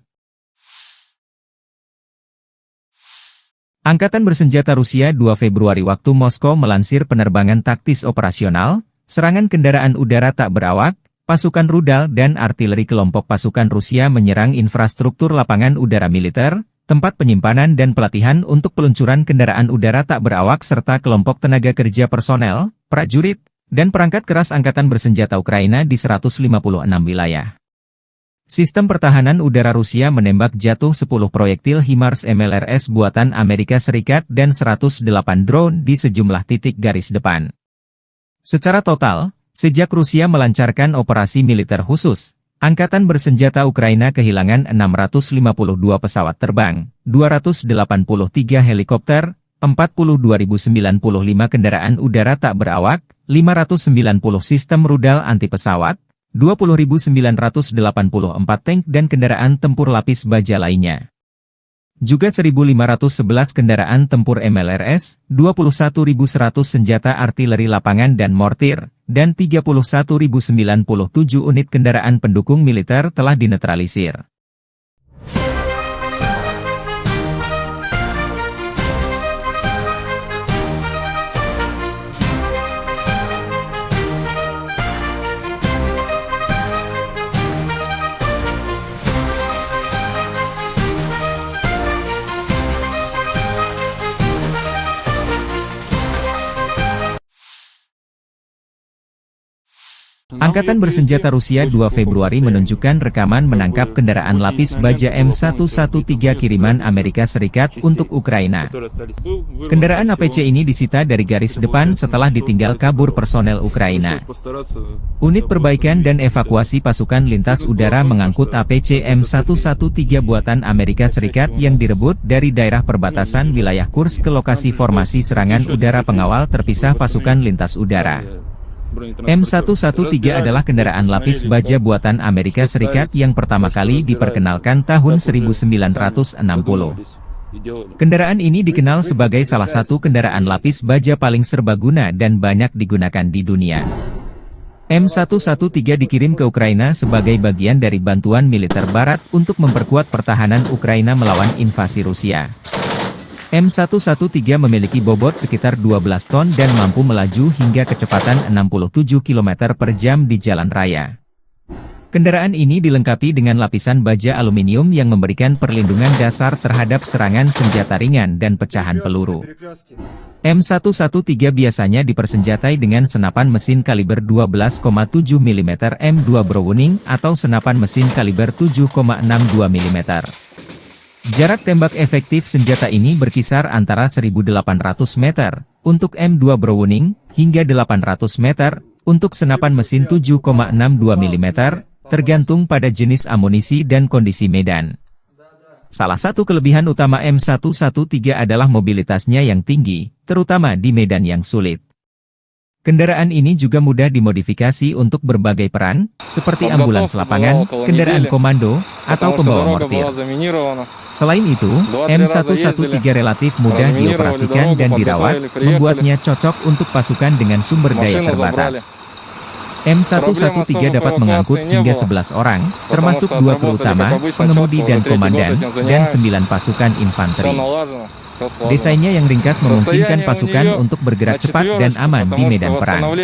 Angkatan Bersenjata Rusia 2 Februari waktu Moskow melansir penerbangan taktis operasional, serangan kendaraan udara tak berawak, pasukan rudal dan artileri kelompok pasukan Rusia menyerang infrastruktur lapangan udara militer, tempat penyimpanan dan pelatihan untuk peluncuran kendaraan udara tak berawak serta kelompok tenaga kerja personel, prajurit, dan perangkat keras Angkatan Bersenjata Ukraina di 156 wilayah. Sistem pertahanan udara Rusia menembak jatuh 10 proyektil HIMARS MLRS buatan Amerika Serikat dan 108 drone di sejumlah titik garis depan. Secara total, sejak Rusia melancarkan operasi militer khusus, Angkatan Bersenjata Ukraina kehilangan 652 pesawat terbang, 283 helikopter, 42.095 kendaraan udara tak berawak, 590 sistem rudal anti-pesawat, 20.984 tank dan kendaraan tempur lapis baja lainnya. Juga 1.511 kendaraan tempur MLRS, 21.100 senjata artileri lapangan dan mortir, dan 31.097 unit kendaraan pendukung militer telah dinetralisir. Angkatan Bersenjata Rusia 2 Februari menunjukkan rekaman menangkap kendaraan lapis baja M113 kiriman Amerika Serikat untuk Ukraina. Kendaraan APC ini disita dari garis depan setelah ditinggal kabur personel Ukraina. Unit perbaikan dan evakuasi pasukan lintas udara mengangkut APC M113 buatan Amerika Serikat yang direbut dari daerah perbatasan wilayah Kursk ke lokasi formasi serangan udara pengawal terpisah pasukan lintas udara. M113 adalah kendaraan lapis baja buatan Amerika Serikat yang pertama kali diperkenalkan tahun 1960. Kendaraan ini dikenal sebagai salah satu kendaraan lapis baja paling serbaguna dan banyak digunakan di dunia. M113 dikirim ke Ukraina sebagai bagian dari bantuan militer Barat untuk memperkuat pertahanan Ukraina melawan invasi Rusia. M113 memiliki bobot sekitar 12 ton dan mampu melaju hingga kecepatan 67 km per jam di jalan raya. Kendaraan ini dilengkapi dengan lapisan baja aluminium yang memberikan perlindungan dasar terhadap serangan senjata ringan dan pecahan peluru. M113 biasanya dipersenjatai dengan senapan mesin kaliber 12,7 mm M2 Browning atau senapan mesin kaliber 7,62 mm. Jarak tembak efektif senjata ini berkisar antara 1.800 meter untuk M2 Browning hingga 800 meter untuk senapan mesin 7,62 mm, tergantung pada jenis amunisi dan kondisi medan. Salah satu kelebihan utama M113 adalah mobilitasnya yang tinggi, terutama di medan yang sulit. Kendaraan ini juga mudah dimodifikasi untuk berbagai peran, seperti ambulans lapangan, kendaraan komando, atau pembawa mortir. Selain itu, M113 relatif mudah dioperasikan dan dirawat, membuatnya cocok untuk pasukan dengan sumber daya terbatas. M113 dapat mengangkut hingga 11 orang, termasuk 2 kru utama, pengemudi dan komandan, dan 9 pasukan infanteri. Desainnya yang ringkas memungkinkan pasukan untuk bergerak cepat dan aman di medan perang.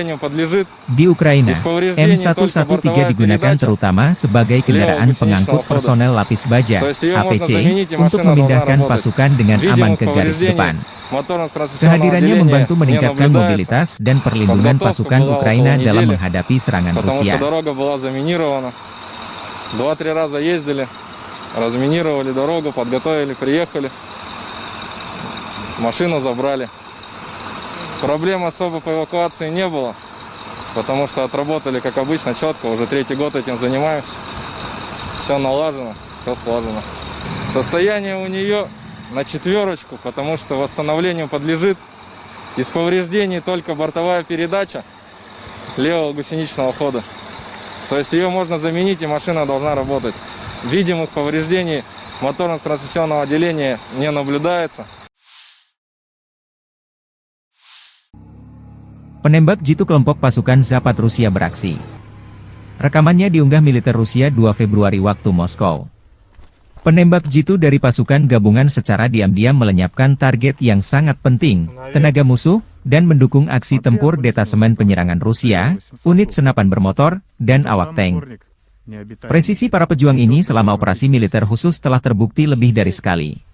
Di Ukraina, M113 digugakan terutama sebagai kendaraan pengangkut personel lapis baja, APC, untuk memindahkan pasukan dengan aman ke garis depan. Kehadirannya membantu meningkatkan mobilitas dan perlindungan pasukan Ukraina dalam menghadapi serangan Rusia. Машину забрали. Проблем особо по эвакуации не было, потому что отработали, как обычно, четко. Уже 3-й год этим занимаемся. Все налажено, все слажено. Состояние у нее на 4, потому что восстановлению подлежит. Из повреждений только бортовая передача левого гусеничного хода. То есть ее можно заменить, и машина должна работать. Видимых повреждений моторно-трансмиссионного отделения не наблюдается. Penembak jitu kelompok pasukan Zapad Rusia beraksi. Rekamannya diunggah militer Rusia 2 Februari waktu Moskow. Penembak jitu dari pasukan gabungan secara diam-diam melenyapkan target yang sangat penting, tenaga musuh, dan mendukung aksi tempur detasemen penyerangan Rusia, unit senapan bermotor, dan awak tank. Presisi para pejuang ini selama operasi militer khusus telah terbukti lebih dari sekali.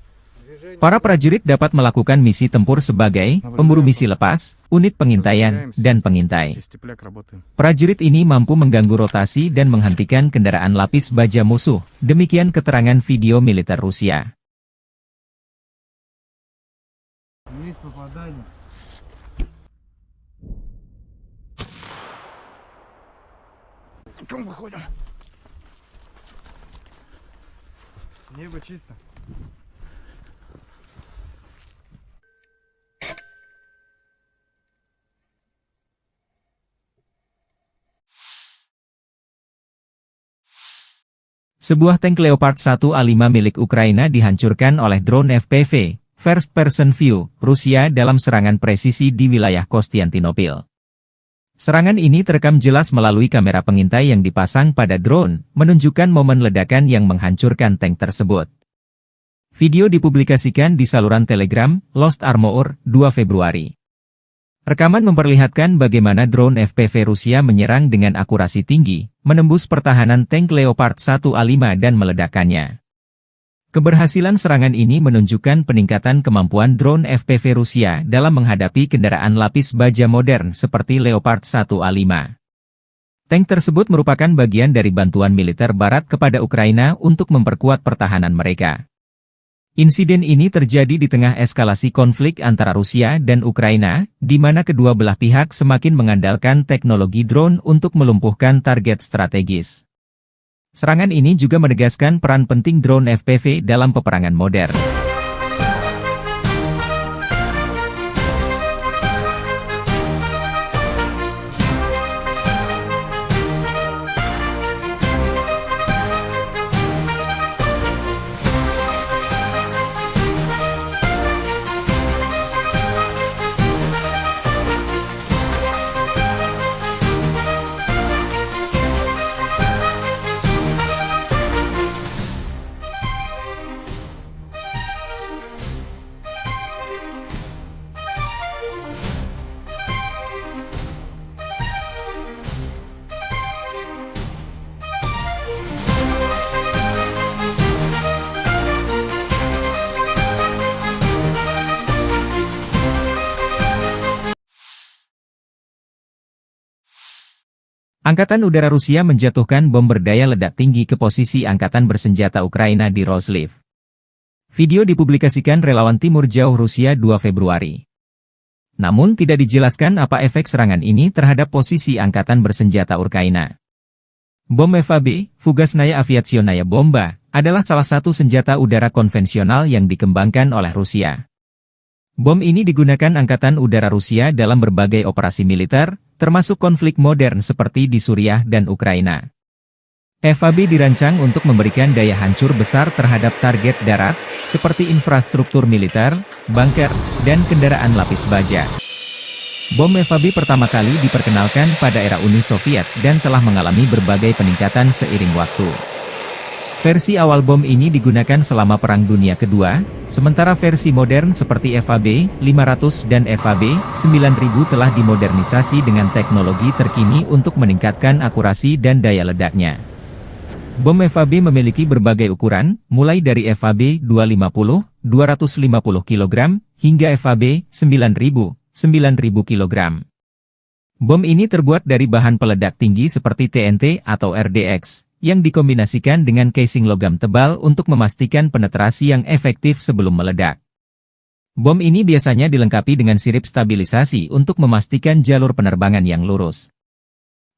Para prajurit dapat melakukan misi tempur sebagai pemburu misi lepas, unit pengintaian, dan pengintai. Prajurit ini mampu mengganggu rotasi dan menghentikan kendaraan lapis baja musuh, demikian keterangan video militer Rusia. Небо чисто. Sebuah tank Leopard 1A5 milik Ukraina dihancurkan oleh drone FPV, First Person View, Rusia dalam serangan presisi di wilayah Konstantinopel. Serangan ini terekam jelas melalui kamera pengintai yang dipasang pada drone, menunjukkan momen ledakan yang menghancurkan tank tersebut. Video dipublikasikan di saluran Telegram, Lost Armor, 2 Februari. Rekaman memperlihatkan bagaimana drone FPV Rusia menyerang dengan akurasi tinggi, menembus pertahanan tank Leopard 1A5 dan meledakkannya. Keberhasilan serangan ini menunjukkan peningkatan kemampuan drone FPV Rusia dalam menghadapi kendaraan lapis baja modern seperti Leopard 1A5. Tank tersebut merupakan bagian dari bantuan militer Barat kepada Ukraina untuk memperkuat pertahanan mereka. Insiden ini terjadi di tengah eskalasi konflik antara Rusia dan Ukraina, di mana kedua belah pihak semakin mengandalkan teknologi drone untuk melumpuhkan target strategis. Serangan ini juga menegaskan peran penting drone FPV dalam peperangan modern. Angkatan Udara Rusia menjatuhkan bom berdaya ledak tinggi ke posisi Angkatan Bersenjata Ukraina di Roslив. Video dipublikasikan relawan Timur Jauh Rusia 2 Februari. Namun tidak dijelaskan apa efek serangan ini terhadap posisi Angkatan Bersenjata Ukraina. Bom FAB, Fugasnaya Aviationaya Bomba, adalah salah satu senjata udara konvensional yang dikembangkan oleh Rusia. Bom ini digunakan Angkatan Udara Rusia dalam berbagai operasi militer, termasuk konflik modern seperti di Suriah dan Ukraina. FAB dirancang untuk memberikan daya hancur besar terhadap target darat, seperti infrastruktur militer, bunker, dan kendaraan lapis baja. Bom FAB pertama kali diperkenalkan pada era Uni Soviet dan telah mengalami berbagai peningkatan seiring waktu. Versi awal bom ini digunakan selama Perang Dunia Kedua, sementara versi modern seperti FAB 500 dan FAB 9000 telah dimodernisasi dengan teknologi terkini untuk meningkatkan akurasi dan daya ledaknya. Bom FAB memiliki berbagai ukuran, mulai dari FAB 250, 250 kg, hingga FAB 9000, 9000 kg. Bom ini terbuat dari bahan peledak tinggi seperti TNT atau RDX, yang dikombinasikan dengan casing logam tebal untuk memastikan penetrasi yang efektif sebelum meledak. Bom ini biasanya dilengkapi dengan sirip stabilisasi untuk memastikan jalur penerbangan yang lurus.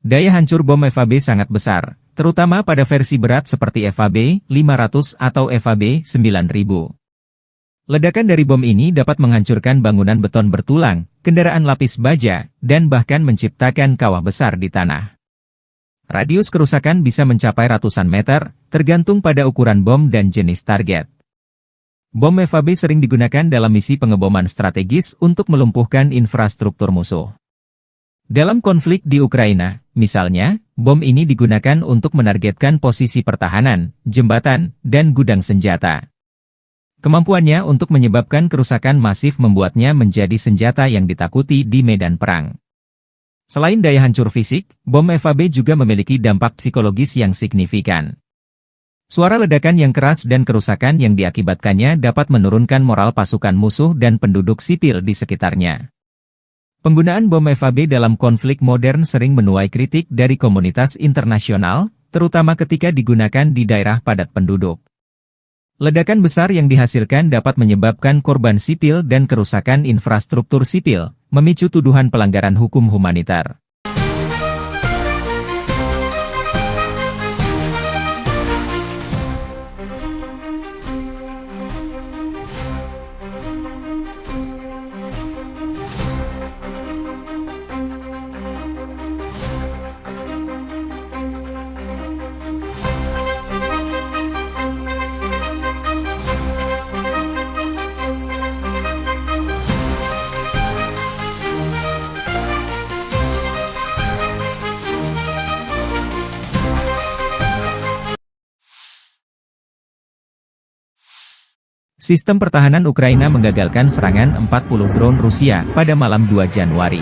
Daya hancur bom FAB sangat besar, terutama pada versi berat seperti FAB 500 atau FAB 9000. Ledakan dari bom ini dapat menghancurkan bangunan beton bertulang, kendaraan lapis baja, dan bahkan menciptakan kawah besar di tanah. Radius kerusakan bisa mencapai ratusan meter, tergantung pada ukuran bom dan jenis target. Bom FAB sering digunakan dalam misi pengeboman strategis untuk melumpuhkan infrastruktur musuh. Dalam konflik di Ukraina, misalnya, bom ini digunakan untuk menargetkan posisi pertahanan, jembatan, dan gudang senjata. Kemampuannya untuk menyebabkan kerusakan masif membuatnya menjadi senjata yang ditakuti di medan perang. Selain daya hancur fisik, bom FAB juga memiliki dampak psikologis yang signifikan. Suara ledakan yang keras dan kerusakan yang diakibatkannya dapat menurunkan moral pasukan musuh dan penduduk sipil di sekitarnya. Penggunaan bom FAB dalam konflik modern sering menuai kritik dari komunitas internasional, terutama ketika digunakan di daerah padat penduduk. Ledakan besar yang dihasilkan dapat menyebabkan korban sipil dan kerusakan infrastruktur sipil, memicu tuduhan pelanggaran hukum humanitar. Sistem pertahanan Ukraina menggagalkan serangan 40 drone Rusia pada malam 2 Januari.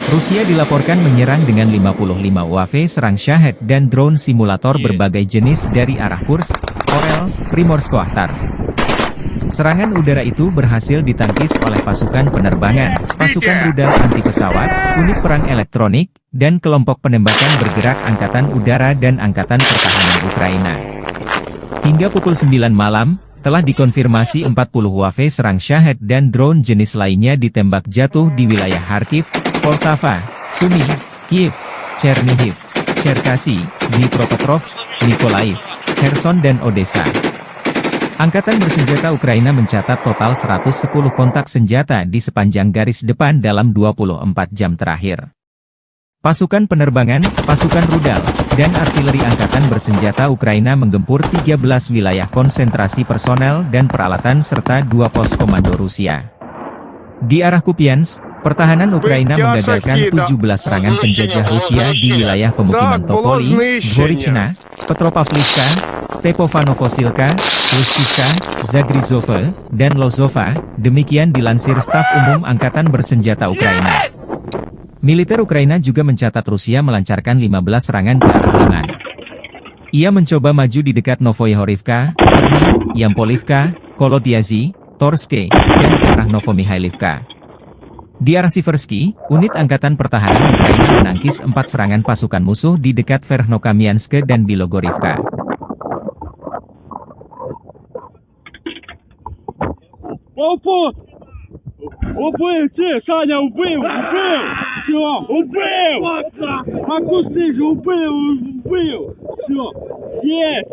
Rusia dilaporkan menyerang dengan 55 UAV serang Shahed dan drone simulator berbagai jenis dari arah Kursk, Orel, Primorsko-Akhtarsk. Serangan udara itu berhasil ditangkis oleh pasukan penerbangan, pasukan rudal anti-pesawat, unit perang elektronik, dan kelompok penembakan bergerak Angkatan Udara dan Angkatan Pertahanan Ukraina. Hingga pukul 9 malam, telah dikonfirmasi 40 UAV serang Shahed dan drone jenis lainnya ditembak jatuh di wilayah Kharkiv, Poltava, Sumy, Kiev, Chernihiv, Cherkasy, Dnipropetrovsk, Mykolaiv, Kherson dan Odessa. Angkatan bersenjata Ukraina mencatat total 110 kontak senjata di sepanjang garis depan dalam 24 jam terakhir. Pasukan penerbangan, pasukan rudal, dan artileri Angkatan Bersenjata Ukraina menggempur 13 wilayah konsentrasi personel dan peralatan serta 2 pos komando Rusia. Di arah Kupiansk, pertahanan Ukraina menggagalkan 17 serangan penjajah Rusia di wilayah pemukiman Topoli, Dvorichna, Petropavlivka, Stepofanovosilka, Lustivka, Zagrizhova, dan Lozova, demikian dilansir Staf Umum Angkatan Bersenjata Ukraina. Militer Ukraina juga mencatat Rusia melancarkan 15 serangan ke arah Liman. Ia mencoba maju di dekat Novoyahorivka, Terni, Yampolivka, Kolodiazy, Torske, dan ke arah Novomihailivka. Di arah Siversky, unit Angkatan Pertahanan Ukraina menangkis 4 serangan pasukan musuh di dekat Verkhnokamiansk dan Bilogorivka. Убил, Саня, убил! Все, убил! Макусы же убил! Все, есть!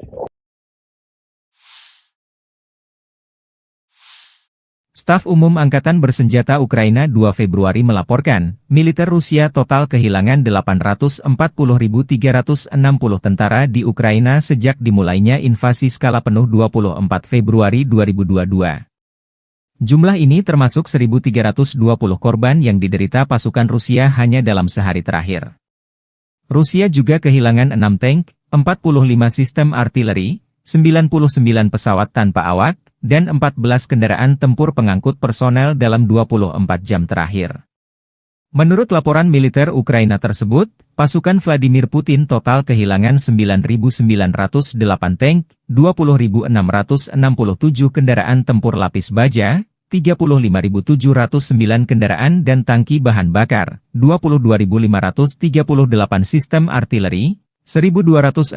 Staf Umum Angkatan Bersenjata Ukraina 2 Februari melaporkan, militer Rusia total kehilangan 840.360 tentara di Ukraina sejak dimulainya invasi skala penuh 24 Februari 2022. Jumlah ini termasuk 1.320 korban yang diderita pasukan Rusia hanya dalam sehari terakhir. Rusia juga kehilangan 6 tank, 45 sistem artileri, 99 pesawat tanpa awak, dan 14 kendaraan tempur pengangkut personel dalam 24 jam terakhir. Menurut laporan militer Ukraina tersebut, pasukan Vladimir Putin total kehilangan 9.908 tank, 20.667 kendaraan tempur lapis baja, 35.709 kendaraan dan tangki bahan bakar, 22.538 sistem artileri, 1.267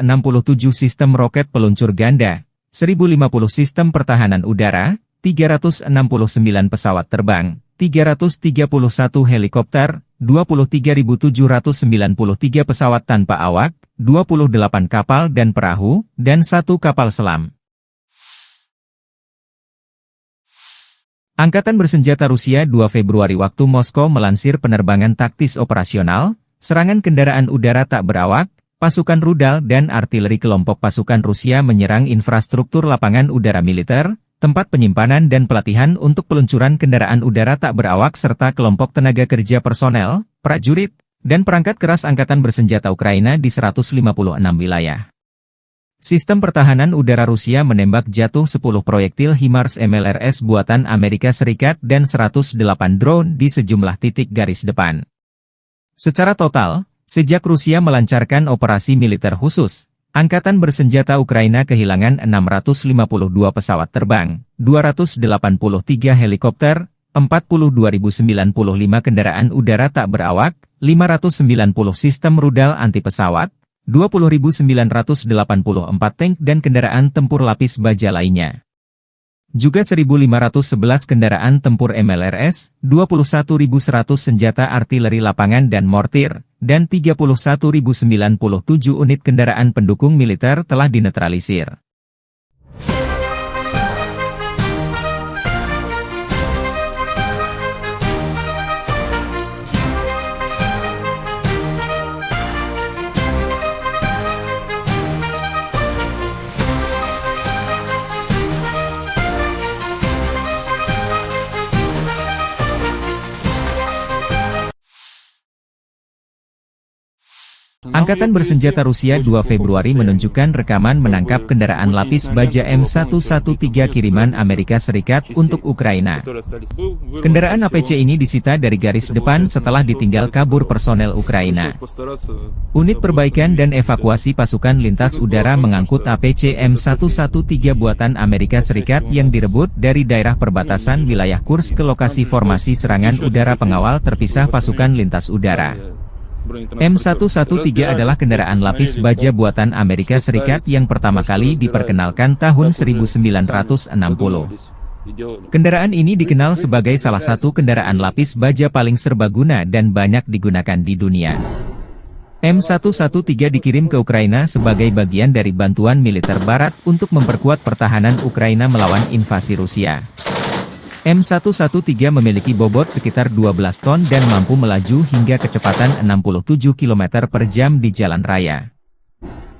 sistem roket peluncur ganda, 1.050 sistem pertahanan udara, 369 pesawat terbang, 331 helikopter, 23.793 pesawat tanpa awak, 28 kapal dan perahu, dan 1 kapal selam. Angkatan Bersenjata Rusia 2 Februari waktu Moskow melansir penerbangan taktis operasional, serangan kendaraan udara tak berawak, pasukan rudal dan artileri kelompok pasukan Rusia menyerang infrastruktur lapangan udara militer, tempat penyimpanan dan pelatihan untuk peluncuran kendaraan udara tak berawak serta kelompok tenaga kerja personel, prajurit, dan perangkat keras Angkatan Bersenjata Ukraina di 156 wilayah. Sistem pertahanan udara Rusia menembak jatuh 10 proyektil HIMARS MLRS buatan Amerika Serikat dan 108 drone di sejumlah titik garis depan. Secara total, sejak Rusia melancarkan operasi militer khusus, Angkatan Bersenjata Ukraina kehilangan 652 pesawat terbang, 283 helikopter, 42.095 kendaraan udara tak berawak, 590 sistem rudal anti-pesawat, 20.984 tank dan kendaraan tempur lapis baja lainnya. Juga 1.511 kendaraan tempur MLRS, 21.100 senjata artileri lapangan dan mortir, dan 31.097 unit kendaraan pendukung militer telah dinetralisir. Angkatan Bersenjata Rusia 2 Februari menunjukkan rekaman menangkap kendaraan lapis baja M113 kiriman Amerika Serikat untuk Ukraina. Kendaraan APC ini disita dari garis depan setelah ditinggal kabur personel Ukraina. Unit perbaikan dan evakuasi pasukan lintas udara mengangkut APC M113 buatan Amerika Serikat yang direbut dari daerah perbatasan wilayah Kursk ke lokasi formasi serangan udara pengawal terpisah pasukan lintas udara. M113 adalah kendaraan lapis baja buatan Amerika Serikat yang pertama kali diperkenalkan tahun 1960. Kendaraan ini dikenal sebagai salah satu kendaraan lapis baja paling serbaguna dan banyak digunakan di dunia. M113 dikirim ke Ukraina sebagai bagian dari bantuan militer Barat untuk memperkuat pertahanan Ukraina melawan invasi Rusia. M113 memiliki bobot sekitar 12 ton dan mampu melaju hingga kecepatan 67 km per jam di jalan raya.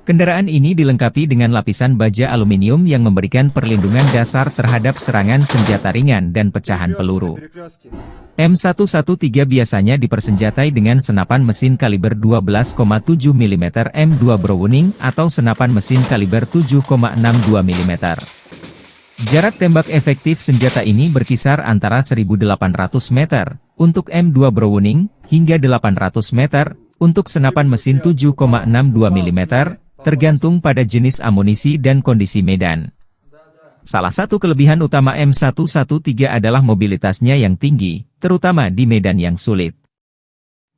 Kendaraan ini dilengkapi dengan lapisan baja aluminium yang memberikan perlindungan dasar terhadap serangan senjata ringan dan pecahan peluru. M113 biasanya dipersenjatai dengan senapan mesin kaliber 12,7 mm M2 Browning atau senapan mesin kaliber 7,62 mm. Jarak tembak efektif senjata ini berkisar antara 1.800 meter untuk M2 Browning hingga 800 meter untuk senapan mesin 7,62 mm, tergantung pada jenis amunisi dan kondisi medan. Salah satu kelebihan utama M113 adalah mobilitasnya yang tinggi, terutama di medan yang sulit.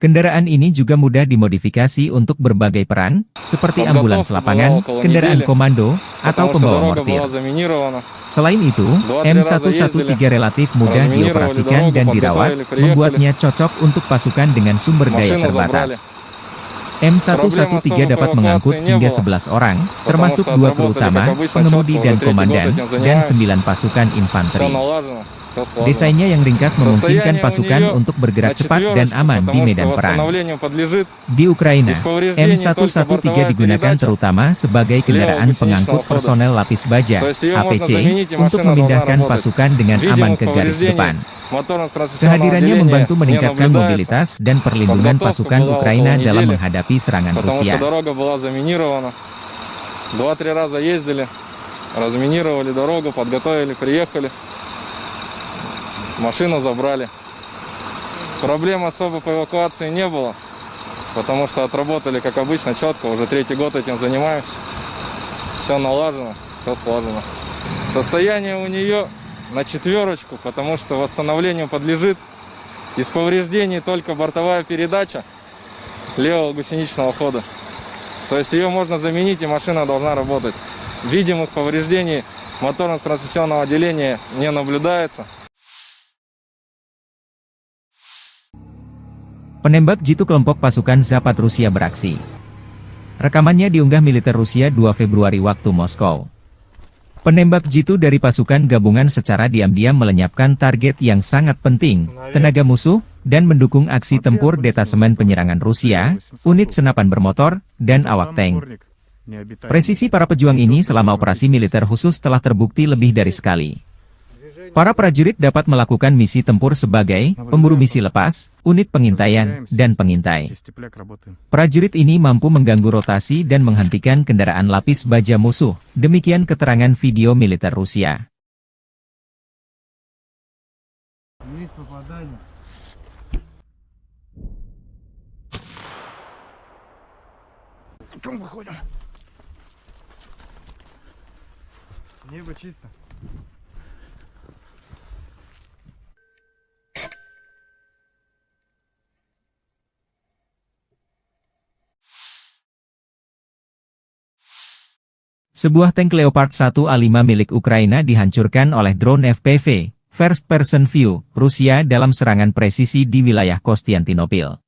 Kendaraan ini juga mudah dimodifikasi untuk berbagai peran, seperti ambulans lapangan, kendaraan komando, atau pembawa mortir. Selain itu, M113 relatif mudah dioperasikan dan dirawat, membuatnya cocok untuk pasukan dengan sumber daya terbatas. M113 dapat mengangkut hingga 11 orang, termasuk 2 kru utama, pengemudi dan komandan, dan 9 pasukan infanteri. Desainnya yang ringkas memungkinkan pasukan untuk bergerak cepat dan aman di medan perang. Di Ukraina, M113 digunakan terutama sebagai kendaraan pengangkut personel lapis baja, APC, untuk memindahkan pasukan dengan aman ke garis depan. Kehadirannya membantu meningkatkan mobilitas dan perlindungan pasukan Ukraina dalam menghadapi serangan Rusia. 2-3 раза ездили, разминировали дорогу, подготовили, приехали, машину забрали. Проблем особо по эвакуации не было, потому что отработали, как обычно, четко, уже 3-й год этим занимаемся. Все налажено, все слажено. Состояние у нее на 4, потому что восстановлению подлежит. Из повреждений только бортовая передача левого гусеничного хода. То есть ее можно заменить, и машина должна работать. Видимых повреждений моторно-трансмиссионного отделения не наблюдается. Penembak jitu kelompok pasukan Zapad Rusia beraksi. Rekamannya diunggah militer Rusia 2 Februari waktu Moskow. Penembak jitu dari pasukan gabungan secara diam-diam melenyapkan target yang sangat penting, tenaga musuh, dan mendukung aksi tempur detasemen penyerangan Rusia, unit senapan bermotor, dan awak tank. Presisi para pejuang ini selama operasi militer khusus telah terbukti lebih dari sekali. Para prajurit dapat melakukan misi tempur sebagai pemburu misi lepas, unit pengintaian, dan pengintai. Prajurit ini mampu mengganggu rotasi dan menghentikan kendaraan lapis baja musuh, demikian keterangan video militer Rusia. Небо чисто. Sebuah tank Leopard 1A5 milik Ukraina dihancurkan oleh drone FPV, First Person View, Rusia dalam serangan presisi di wilayah Konstantinopel.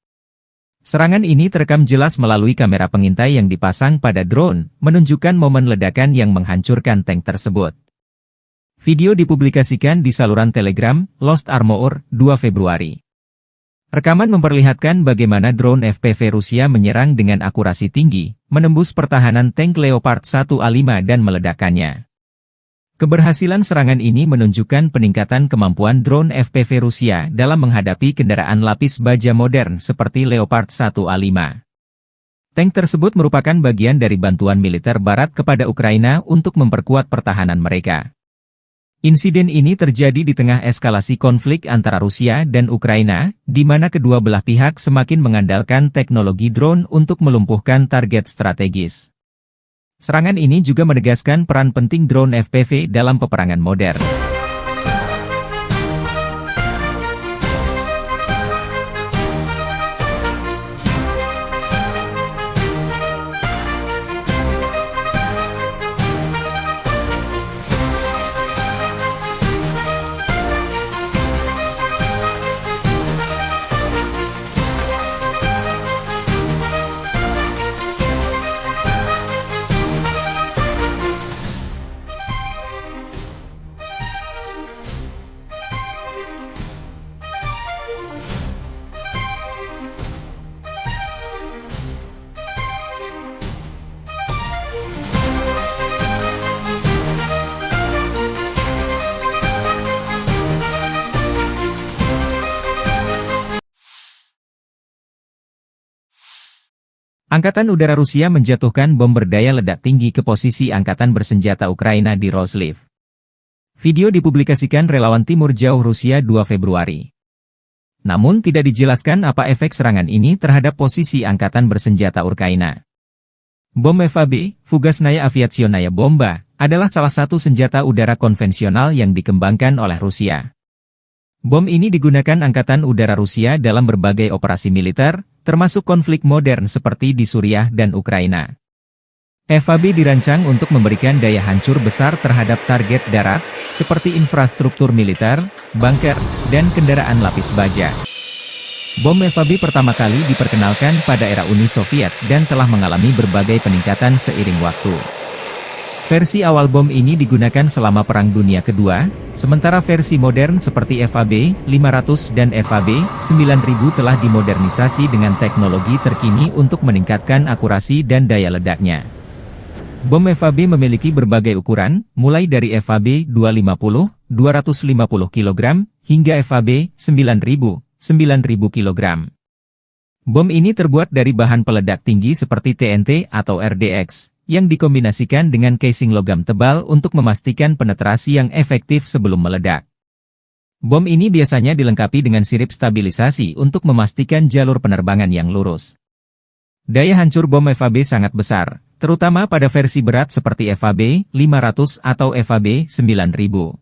Serangan ini terekam jelas melalui kamera pengintai yang dipasang pada drone, menunjukkan momen ledakan yang menghancurkan tank tersebut. Video dipublikasikan di saluran Telegram, Lost Armor, 2 Februari. Rekaman memperlihatkan bagaimana drone FPV Rusia menyerang dengan akurasi tinggi, menembus pertahanan tank Leopard 1A5 dan meledakkannya. Keberhasilan serangan ini menunjukkan peningkatan kemampuan drone FPV Rusia dalam menghadapi kendaraan lapis baja modern seperti Leopard 1A5. Tank tersebut merupakan bagian dari bantuan militer Barat kepada Ukraina untuk memperkuat pertahanan mereka. Insiden ini terjadi di tengah eskalasi konflik antara Rusia dan Ukraina, di mana kedua belah pihak semakin mengandalkan teknologi drone untuk melumpuhkan target strategis. Serangan ini juga menegaskan peran penting drone FPV dalam peperangan modern. Angkatan Udara Rusia menjatuhkan bom berdaya ledak tinggi ke posisi Angkatan Bersenjata Ukraina di Roslив. Video dipublikasikan relawan Timur Jauh Rusia 2 Februari. Namun tidak dijelaskan apa efek serangan ini terhadap posisi Angkatan Bersenjata Ukraina. Bom FAB, Fugasnaya Aviationaya Bomba, adalah salah satu senjata udara konvensional yang dikembangkan oleh Rusia. Bom ini digunakan Angkatan Udara Rusia dalam berbagai operasi militer, termasuk konflik modern seperti di Suriah dan Ukraina. FAB dirancang untuk memberikan daya hancur besar terhadap target darat, seperti infrastruktur militer, bunker, dan kendaraan lapis baja. Bom FAB pertama kali diperkenalkan pada era Uni Soviet dan telah mengalami berbagai peningkatan seiring waktu. Versi awal bom ini digunakan selama Perang Dunia Kedua, sementara versi modern seperti FAB 500 dan FAB 9000 telah dimodernisasi dengan teknologi terkini untuk meningkatkan akurasi dan daya ledaknya. Bom FAB memiliki berbagai ukuran, mulai dari FAB 250, 250 kg, hingga FAB 9000, 9000 kg. Bom ini terbuat dari bahan peledak tinggi seperti TNT atau RDX, yang dikombinasikan dengan casing logam tebal untuk memastikan penetrasi yang efektif sebelum meledak. Bom ini biasanya dilengkapi dengan sirip stabilisasi untuk memastikan jalur penerbangan yang lurus. Daya hancur bom FAB sangat besar, terutama pada versi berat seperti FAB 500 atau FAB 9000.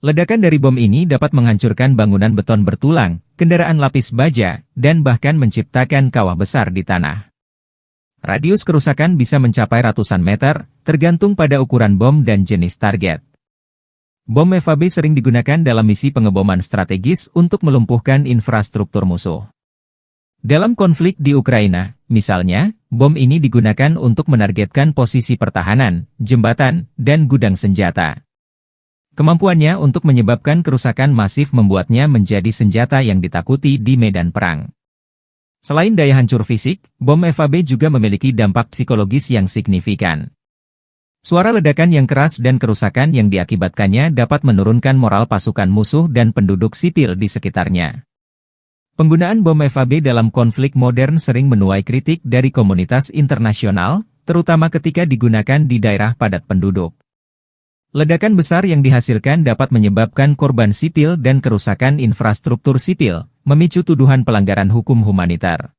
Ledakan dari bom ini dapat menghancurkan bangunan beton bertulang, kendaraan lapis baja, dan bahkan menciptakan kawah besar di tanah. Radius kerusakan bisa mencapai ratusan meter, tergantung pada ukuran bom dan jenis target. Bom FAB sering digunakan dalam misi pengeboman strategis untuk melumpuhkan infrastruktur musuh. Dalam konflik di Ukraina, misalnya, bom ini digunakan untuk menargetkan posisi pertahanan, jembatan, dan gudang senjata. Kemampuannya untuk menyebabkan kerusakan masif membuatnya menjadi senjata yang ditakuti di medan perang. Selain daya hancur fisik, bom FAB juga memiliki dampak psikologis yang signifikan. Suara ledakan yang keras dan kerusakan yang diakibatkannya dapat menurunkan moral pasukan musuh dan penduduk sipil di sekitarnya. Penggunaan bom FAB dalam konflik modern sering menuai kritik dari komunitas internasional, terutama ketika digunakan di daerah padat penduduk. Ledakan besar yang dihasilkan dapat menyebabkan korban sipil dan kerusakan infrastruktur sipil, memicu tuduhan pelanggaran hukum humanitar.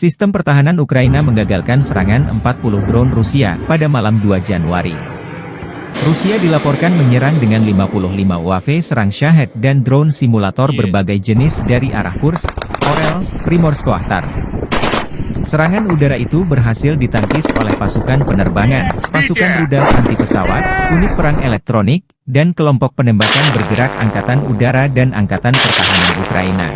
Sistem pertahanan Ukraina menggagalkan serangan 40 drone Rusia pada malam 2 Januari. Rusia dilaporkan menyerang dengan 55 UAV serang Shahed dan drone simulator berbagai jenis dari arah Kursk, Orel, Primorsko-Ahtarsk. Serangan udara itu berhasil ditangkis oleh pasukan penerbangan, pasukan rudal anti-pesawat, unit perang elektronik, dan kelompok penembakan bergerak Angkatan Udara dan Angkatan Pertahanan Ukraina.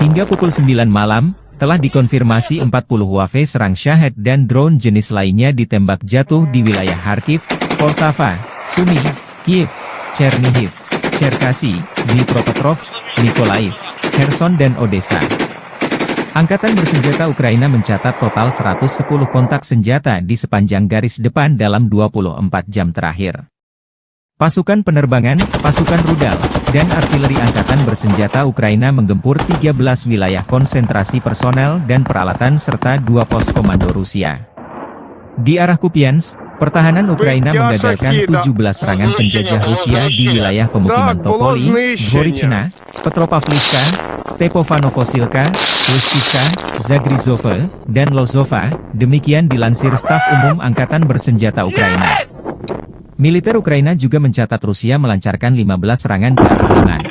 Hingga pukul 9 malam, telah dikonfirmasi 40 UAV serang Shahed dan drone jenis lainnya ditembak jatuh di wilayah Kharkiv, Poltava, Sumy, Kiev, Chernihiv, Cherkasy, Dnipropetrovsk, Mykolaiv, Kherson dan Odessa. Angkatan bersenjata Ukraina mencatat total 110 kontak senjata di sepanjang garis depan dalam 24 jam terakhir. Pasukan penerbangan, pasukan rudal, dan artileri angkatan bersenjata Ukraina menggempur 13 wilayah konsentrasi personel dan peralatan serta 2 pos komando Rusia. Di arah Kupiansk, pertahanan Ukraina menggagalkan 17 serangan penjajah Rusia di wilayah pemukiman Topoli, Dvorichna, Petropavlivka, Stepofanovosilka, Lustivka, Zagrizove, dan Lozova, demikian dilansir Staf Umum Angkatan Bersenjata Ukraina. Militer Ukraina juga mencatat Rusia melancarkan 15 serangan ke arah Liman.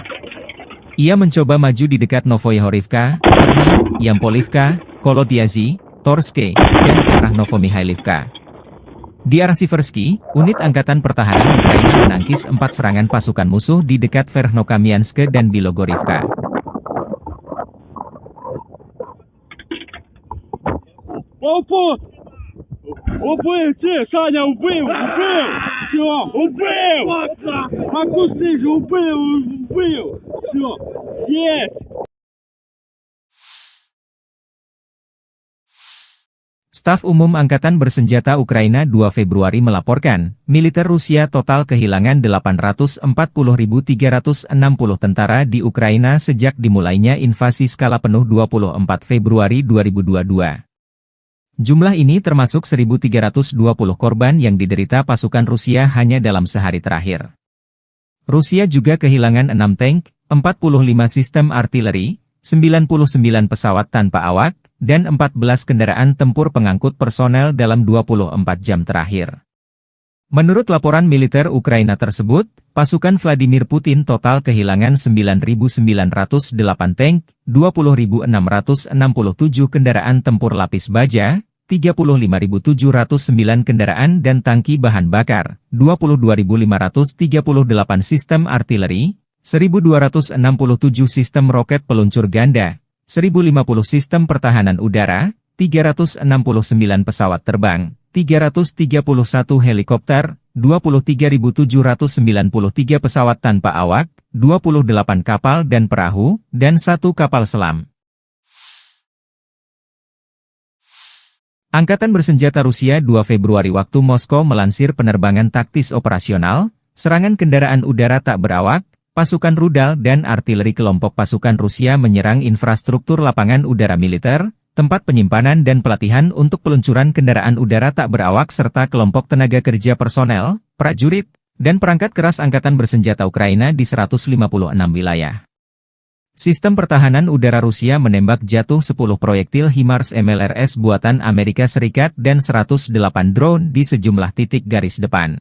Ia mencoba maju di dekat Novoyahorivka, Terny, Yampolivka, Kolodiazy, Torske, dan ke arah Novomihailivka. Di arah Siversky, unit Angkatan Pertahanan Ukraina menangkis 4 serangan pasukan musuh di dekat Verkhnokamianske dan Bilogorivka. Убив! Саня, убив! Все, убил! Могу снизу, убил! Все, есть! Staf Umum Angkatan Bersenjata Ukraina 2 Februari melaporkan, militer Rusia total kehilangan 840.360 tentara di Ukraina sejak dimulainya invasi skala penuh 24 Februari 2022. Jumlah ini termasuk 1.320 korban yang diderita pasukan Rusia hanya dalam sehari terakhir. Rusia juga kehilangan 6 tank, 45 sistem artileri, 99 pesawat tanpa awak, dan 14 kendaraan tempur pengangkut personel dalam 24 jam terakhir. Menurut laporan militer Ukraina tersebut, pasukan Vladimir Putin total kehilangan 9.908 tank, 20.667 kendaraan tempur lapis baja, 35.709 kendaraan dan tangki bahan bakar, 22.538 sistem artileri, 1.267 sistem roket peluncur ganda, 1.050 sistem pertahanan udara, 369 pesawat terbang, 331 helikopter, 23.793 pesawat tanpa awak, 28 kapal dan perahu, dan 1 kapal selam. Angkatan Bersenjata Rusia 2 Februari waktu Moskow melansir penerbangan taktis operasional, serangan kendaraan udara tak berawak, pasukan rudal dan artileri kelompok pasukan Rusia menyerang infrastruktur lapangan udara militer, tempat penyimpanan dan pelatihan untuk peluncuran kendaraan udara tak berawak serta kelompok tenaga kerja personel, prajurit, dan perangkat keras Angkatan Bersenjata Ukraina di 156 wilayah. Sistem pertahanan udara Rusia menembak jatuh 10 proyektil HIMARS MLRS buatan Amerika Serikat dan 108 drone di sejumlah titik garis depan.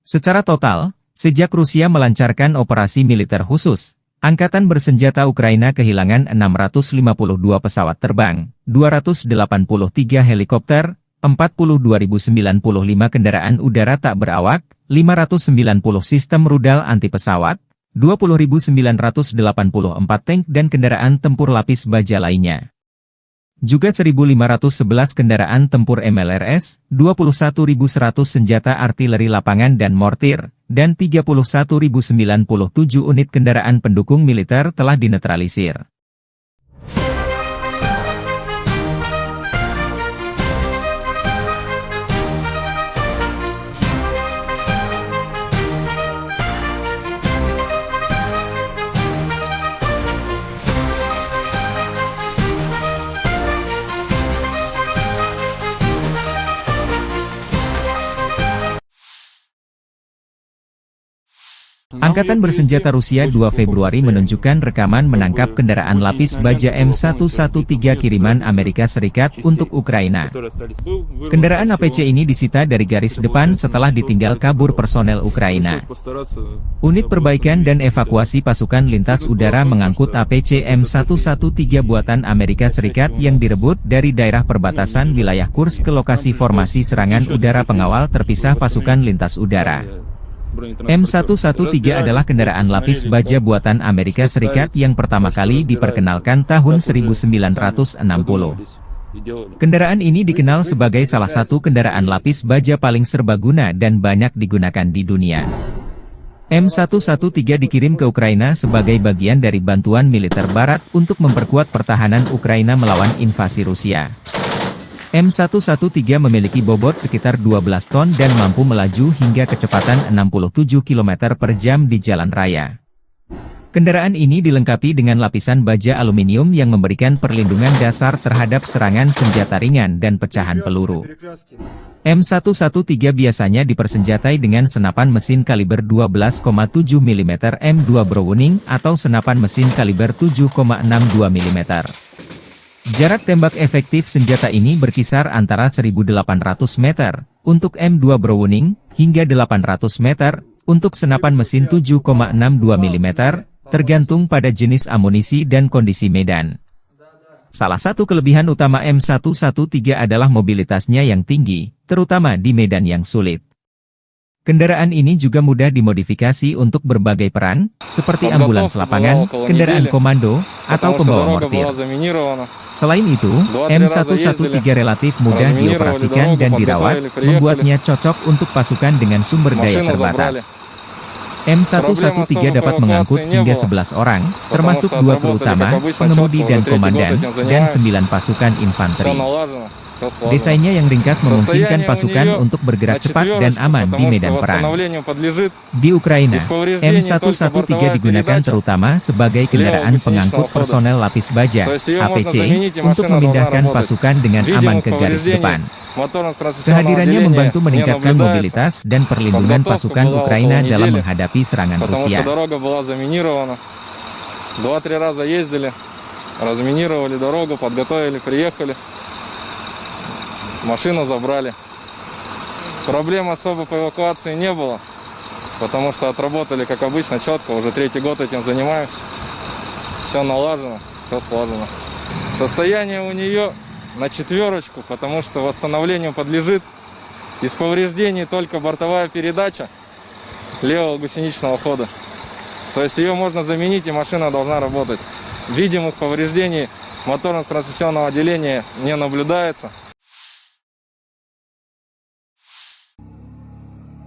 Secara total, sejak Rusia melancarkan operasi militer khusus, Angkatan Bersenjata Ukraina kehilangan 652 pesawat terbang, 283 helikopter, 42.095 kendaraan udara tak berawak, 590 sistem rudal anti-pesawat, 20.984 tank dan kendaraan tempur lapis baja lainnya. Juga 1.511 kendaraan tempur MLRS, 21.100 senjata artileri lapangan dan mortir, dan 31.097 unit kendaraan pendukung militer telah dinetralisir. Angkatan Bersenjata Rusia 2 Februari menunjukkan rekaman menangkap kendaraan lapis baja M113 kiriman Amerika Serikat untuk Ukraina. Kendaraan APC ini disita dari garis depan setelah ditinggal kabur personel Ukraina. Unit perbaikan dan evakuasi pasukan lintas udara mengangkut APC M113 buatan Amerika Serikat yang direbut dari daerah perbatasan wilayah Kursk ke lokasi formasi serangan udara pengawal terpisah pasukan lintas udara. M113 adalah kendaraan lapis baja buatan Amerika Serikat yang pertama kali diperkenalkan tahun 1960. Kendaraan ini dikenal sebagai salah satu kendaraan lapis baja paling serbaguna dan banyak digunakan di dunia. M113 dikirim ke Ukraina sebagai bagian dari bantuan militer Barat untuk memperkuat pertahanan Ukraina melawan invasi Rusia. M113 memiliki bobot sekitar 12 ton dan mampu melaju hingga kecepatan 67 km per jam di jalan raya. Kendaraan ini dilengkapi dengan lapisan baja aluminium yang memberikan perlindungan dasar terhadap serangan senjata ringan dan pecahan peluru. M113 biasanya dipersenjatai dengan senapan mesin kaliber 12,7 mm M2 Browning atau senapan mesin kaliber 7,62 mm. Jarak tembak efektif senjata ini berkisar antara 1.800 meter untuk M2 Browning hingga 800 meter untuk senapan mesin 7,62 mm, tergantung pada jenis amunisi dan kondisi medan. Salah satu kelebihan utama M113 adalah mobilitasnya yang tinggi, terutama di medan yang sulit. Kendaraan ini juga mudah dimodifikasi untuk berbagai peran, seperti ambulans lapangan, kendaraan komando, atau pembawa mortir. Selain itu, M113 relatif mudah dioperasikan dan dirawat, membuatnya cocok untuk pasukan dengan sumber daya terbatas. M113 dapat mengangkut hingga 11 orang, termasuk 2 kru utama, pengemudi dan komandan, dan 9 pasukan infanteri. Desainnya yang ringkas memungkinkan pasukan untuk bergerak cepat dan aman di medan perang. Di Ukraina, M113 digunakan terutama sebagai kendaraan pengangkut personel lapis baja (APC) untuk memindahkan pasukan dengan aman ke garis depan. Kehadirannya membantu meningkatkan mobilitas dan perlindungan pasukan Ukraina dalam menghadapi serangan Rusia. Машину забрали. Проблем особо по эвакуации не было, потому что отработали, как обычно, четко. Уже 3-й год этим занимаемся. Все налажено, все слажено. Состояние у нее на 4, потому что восстановлению подлежит. Из повреждений только бортовая передача левого гусеничного хода. То есть ее можно заменить, и машина должна работать. Видимых повреждений моторно-трансмиссионного отделения не наблюдается.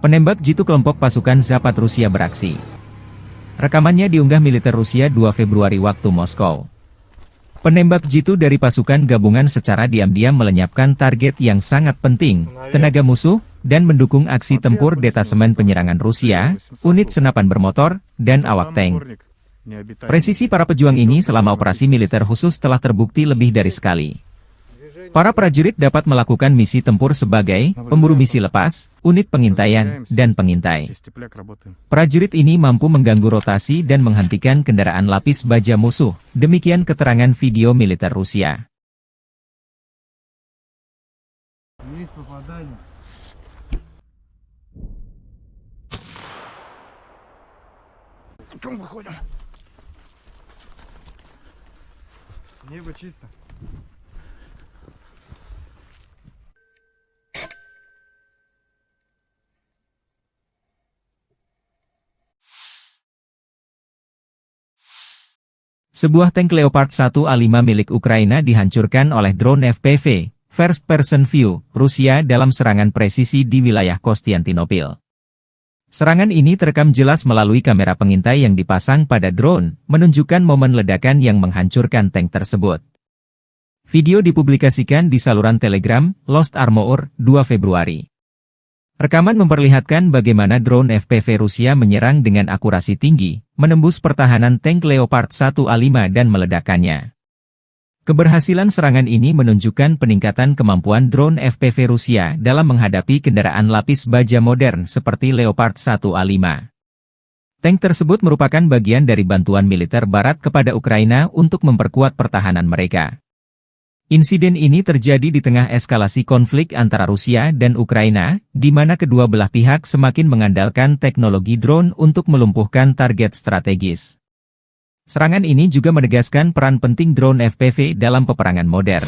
Penembak jitu kelompok pasukan Zapad Rusia beraksi. Rekamannya diunggah militer Rusia 2 Februari waktu Moskow. Penembak jitu dari pasukan gabungan secara diam-diam melenyapkan target yang sangat penting, tenaga musuh, dan mendukung aksi tempur detasemen penyerangan Rusia, unit senapan bermotor, dan awak tank. Presisi para pejuang ini selama operasi militer khusus telah terbukti lebih dari sekali. Para prajurit dapat melakukan misi tempur sebagai pemburu misi lepas, unit pengintaian, dan pengintai. Prajurit ini mampu mengganggu rotasi dan menghentikan kendaraan lapis baja musuh. Demikian keterangan video militer Rusia. Небо чисто. Sebuah tank Leopard 1A5 milik Ukraina dihancurkan oleh drone FPV, First Person View, Rusia dalam serangan presisi di wilayah Konstantinopel. Serangan ini terekam jelas melalui kamera pengintai yang dipasang pada drone, menunjukkan momen ledakan yang menghancurkan tank tersebut. Video dipublikasikan di saluran Telegram, Lost Armor, 2 Februari. Rekaman memperlihatkan bagaimana drone FPV Rusia menyerang dengan akurasi tinggi, menembus pertahanan tank Leopard 1A5 dan meledakkannya. Keberhasilan serangan ini menunjukkan peningkatan kemampuan drone FPV Rusia dalam menghadapi kendaraan lapis baja modern seperti Leopard 1A5. Tank tersebut merupakan bagian dari bantuan militer Barat kepada Ukraina untuk memperkuat pertahanan mereka. Insiden ini terjadi di tengah eskalasi konflik antara Rusia dan Ukraina, di mana kedua belah pihak semakin mengandalkan teknologi drone untuk melumpuhkan target strategis. Serangan ini juga menegaskan peran penting drone FPV dalam peperangan modern.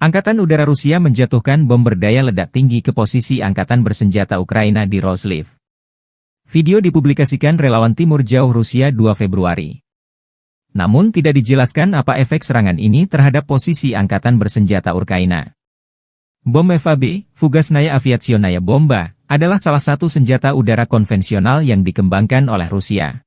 Angkatan Udara Rusia menjatuhkan bom berdaya ledak tinggi ke posisi Angkatan Bersenjata Ukraina di Roslив. Video dipublikasikan relawan Timur Jauh Rusia 2 Februari. Namun tidak dijelaskan apa efek serangan ini terhadap posisi Angkatan Bersenjata Ukraina. Bom FAB, Fugasnaya Aviationaya Bomba, adalah salah satu senjata udara konvensional yang dikembangkan oleh Rusia.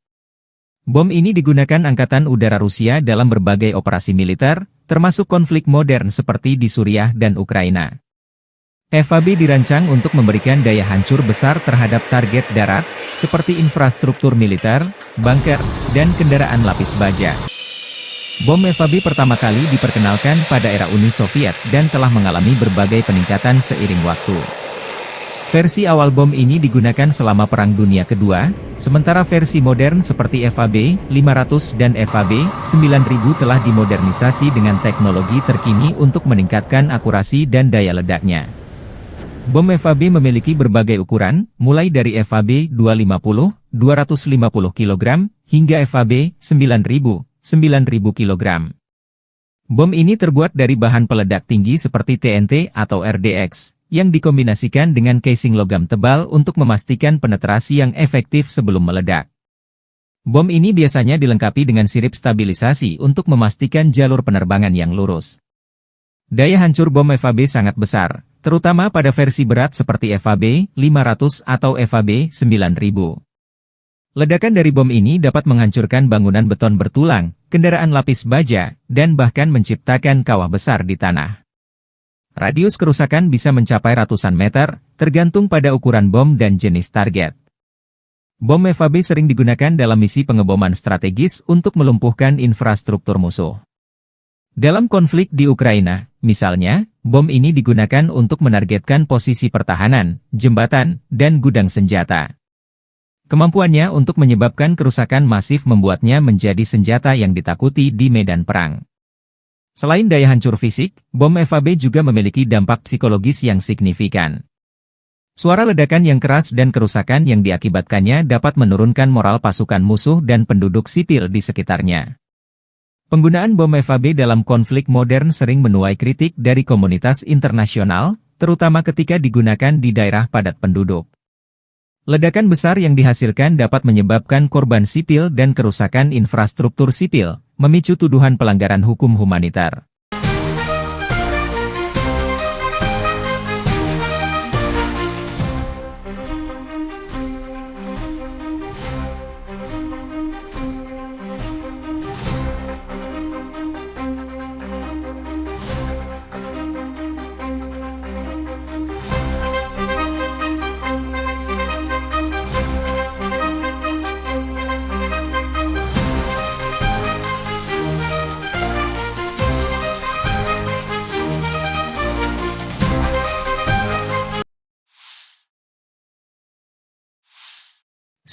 Bom ini digunakan Angkatan Udara Rusia dalam berbagai operasi militer, termasuk konflik modern seperti di Suriah dan Ukraina. FAB dirancang untuk memberikan daya hancur besar terhadap target darat, seperti infrastruktur militer, bunker, dan kendaraan lapis baja. Bom FAB pertama kali diperkenalkan pada era Uni Soviet dan telah mengalami berbagai peningkatan seiring waktu. Versi awal bom ini digunakan selama Perang Dunia Kedua, sementara versi modern seperti FAB 500 dan FAB 9000 telah dimodernisasi dengan teknologi terkini untuk meningkatkan akurasi dan daya ledaknya. Bom FAB memiliki berbagai ukuran, mulai dari FAB 250, 250 kg, hingga FAB 9000, 9000 kg. Bom ini terbuat dari bahan peledak tinggi seperti TNT atau RDX, yang dikombinasikan dengan casing logam tebal untuk memastikan penetrasi yang efektif sebelum meledak. Bom ini biasanya dilengkapi dengan sirip stabilisasi untuk memastikan jalur penerbangan yang lurus. Daya hancur bom FAB sangat besar, terutama pada versi berat seperti FAB 500 atau FAB 9000. Ledakan dari bom ini dapat menghancurkan bangunan beton bertulang, kendaraan lapis baja, dan bahkan menciptakan kawah besar di tanah. Radius kerusakan bisa mencapai ratusan meter, tergantung pada ukuran bom dan jenis target. Bom FAB sering digunakan dalam misi pengeboman strategis untuk melumpuhkan infrastruktur musuh. Dalam konflik di Ukraina, misalnya, bom ini digunakan untuk menargetkan posisi pertahanan, jembatan, dan gudang senjata. Kemampuannya untuk menyebabkan kerusakan masif membuatnya menjadi senjata yang ditakuti di medan perang. Selain daya hancur fisik, bom FAB juga memiliki dampak psikologis yang signifikan. Suara ledakan yang keras dan kerusakan yang diakibatkannya dapat menurunkan moral pasukan musuh dan penduduk sipil di sekitarnya. Penggunaan bom FAB dalam konflik modern sering menuai kritik dari komunitas internasional, terutama ketika digunakan di daerah padat penduduk. Ledakan besar yang dihasilkan dapat menyebabkan korban sipil dan kerusakan infrastruktur sipil, memicu tuduhan pelanggaran hukum humanitar.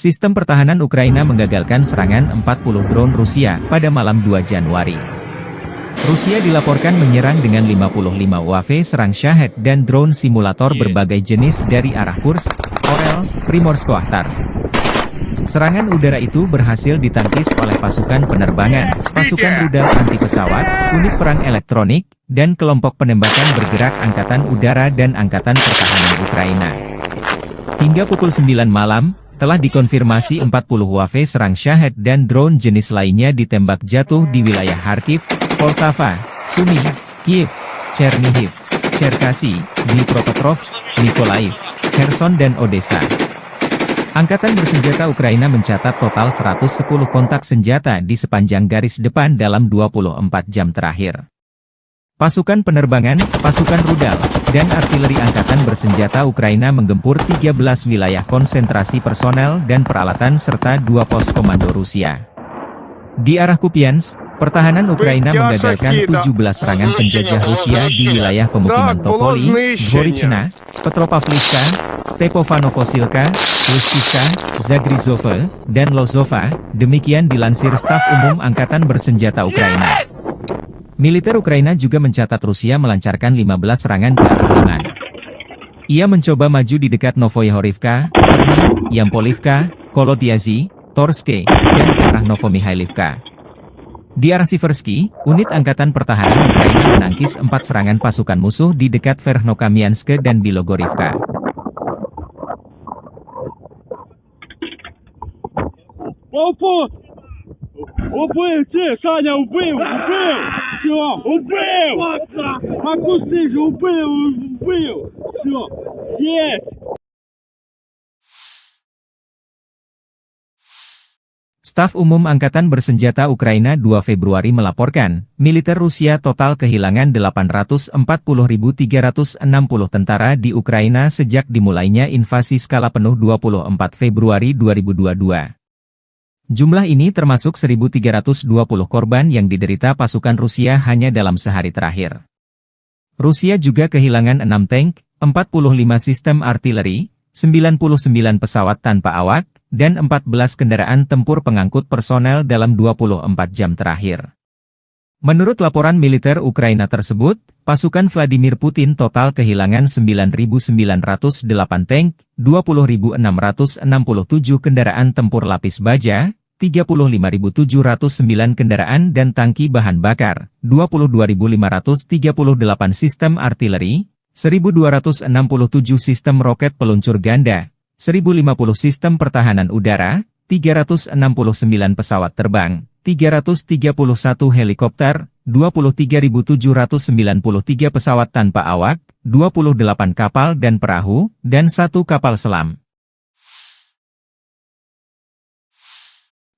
Sistem pertahanan Ukraina menggagalkan serangan 40 drone Rusia pada malam 2 Januari. Rusia dilaporkan menyerang dengan 55 UAV serang Shahed dan drone simulator berbagai jenis dari arah Kursk, Orel, Primorsko-Ahtarsk. Serangan udara itu berhasil ditangkis oleh pasukan penerbangan, pasukan rudal anti-pesawat, unit perang elektronik, dan kelompok penembakan bergerak Angkatan Udara dan Angkatan Pertahanan Ukraina. Hingga pukul 9 malam, telah dikonfirmasi 40 UAV serang Shahed dan drone jenis lainnya ditembak jatuh di wilayah Kharkiv, Poltava, Sumy, Kiev, Chernihiv, Cherkasy, Dnipropetrovsk, Mykolaiv, Kherson dan Odessa. Angkatan bersenjata Ukraina mencatat total 110 kontak senjata di sepanjang garis depan dalam 24 jam terakhir. Pasukan penerbangan, pasukan rudal, dan artileri angkatan bersenjata Ukraina menggempur 13 wilayah konsentrasi personel dan peralatan serta 2 pos komando Rusia. Di arah Kupiansk, pertahanan Ukraina menggagalkan 17 serangan penjajah Rusia di wilayah pemukiman Topoli, Dvorichna, Petropavlivka, Stepofanovosilka, Lustivka, Zagrizove, dan Lozova, demikian dilansir Staf Umum Angkatan Bersenjata Ukraina. Militer Ukraina juga mencatat Rusia melancarkan 15 serangan ke arah Liman. Ia mencoba maju di dekat Novoyahorivka, Terny, Yampolivka, Kolodiazy, Torske, dan ke arah Novomihailivka. Di arah Siversky, unit Angkatan Pertahanan Ukraina menangkis 4 serangan pasukan musuh di dekat Verkhnokamianske dan Bilogorivka. Убив, Саня, убив! Все, убив! Макуси же убив! Все, есть! Staf Umum Angkatan Bersenjata Ukraina 2 Februari melaporkan, militer Rusia total kehilangan 840.360 tentara di Ukraina sejak dimulainya invasi skala penuh 24 Februari 2022. Jumlah ini termasuk 1.320 korban yang diderita pasukan Rusia hanya dalam sehari terakhir. Rusia juga kehilangan 6 tank, 45 sistem artileri, 99 pesawat tanpa awak, dan 14 kendaraan tempur pengangkut personel dalam 24 jam terakhir. Menurut laporan militer Ukraina tersebut, pasukan Vladimir Putin total kehilangan 9.908 tank, 20.667 kendaraan tempur lapis baja, 35.709 kendaraan dan tangki bahan bakar, 22.538 sistem artileri, 1.267 sistem roket peluncur ganda, 1.050 sistem pertahanan udara, 369 pesawat terbang, 331 helikopter, 23.793 pesawat tanpa awak, 28 kapal dan perahu, dan 1 kapal selam.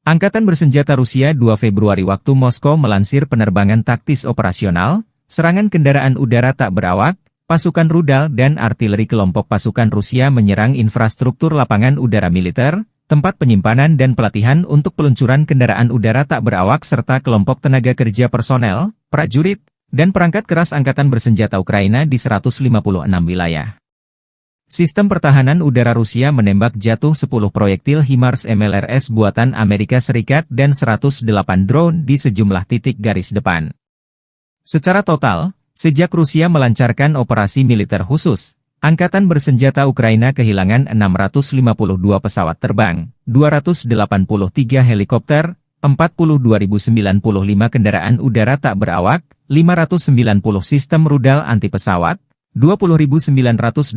Angkatan Bersenjata Rusia 2 Februari waktu Moskow melansir penerbangan taktis operasional, serangan kendaraan udara tak berawak, pasukan rudal dan artileri kelompok pasukan Rusia menyerang infrastruktur lapangan udara militer, tempat penyimpanan dan pelatihan untuk peluncuran kendaraan udara tak berawak serta kelompok tenaga kerja personel, prajurit, dan perangkat keras Angkatan Bersenjata Ukraina di 156 wilayah. Sistem pertahanan udara Rusia menembak jatuh 10 proyektil HIMARS MLRS buatan Amerika Serikat dan 108 drone di sejumlah titik garis depan. Secara total, sejak Rusia melancarkan operasi militer khusus, Angkatan Bersenjata Ukraina kehilangan 652 pesawat terbang, 283 helikopter, 42.095 kendaraan udara tak berawak, 590 sistem rudal anti-pesawat, 20.984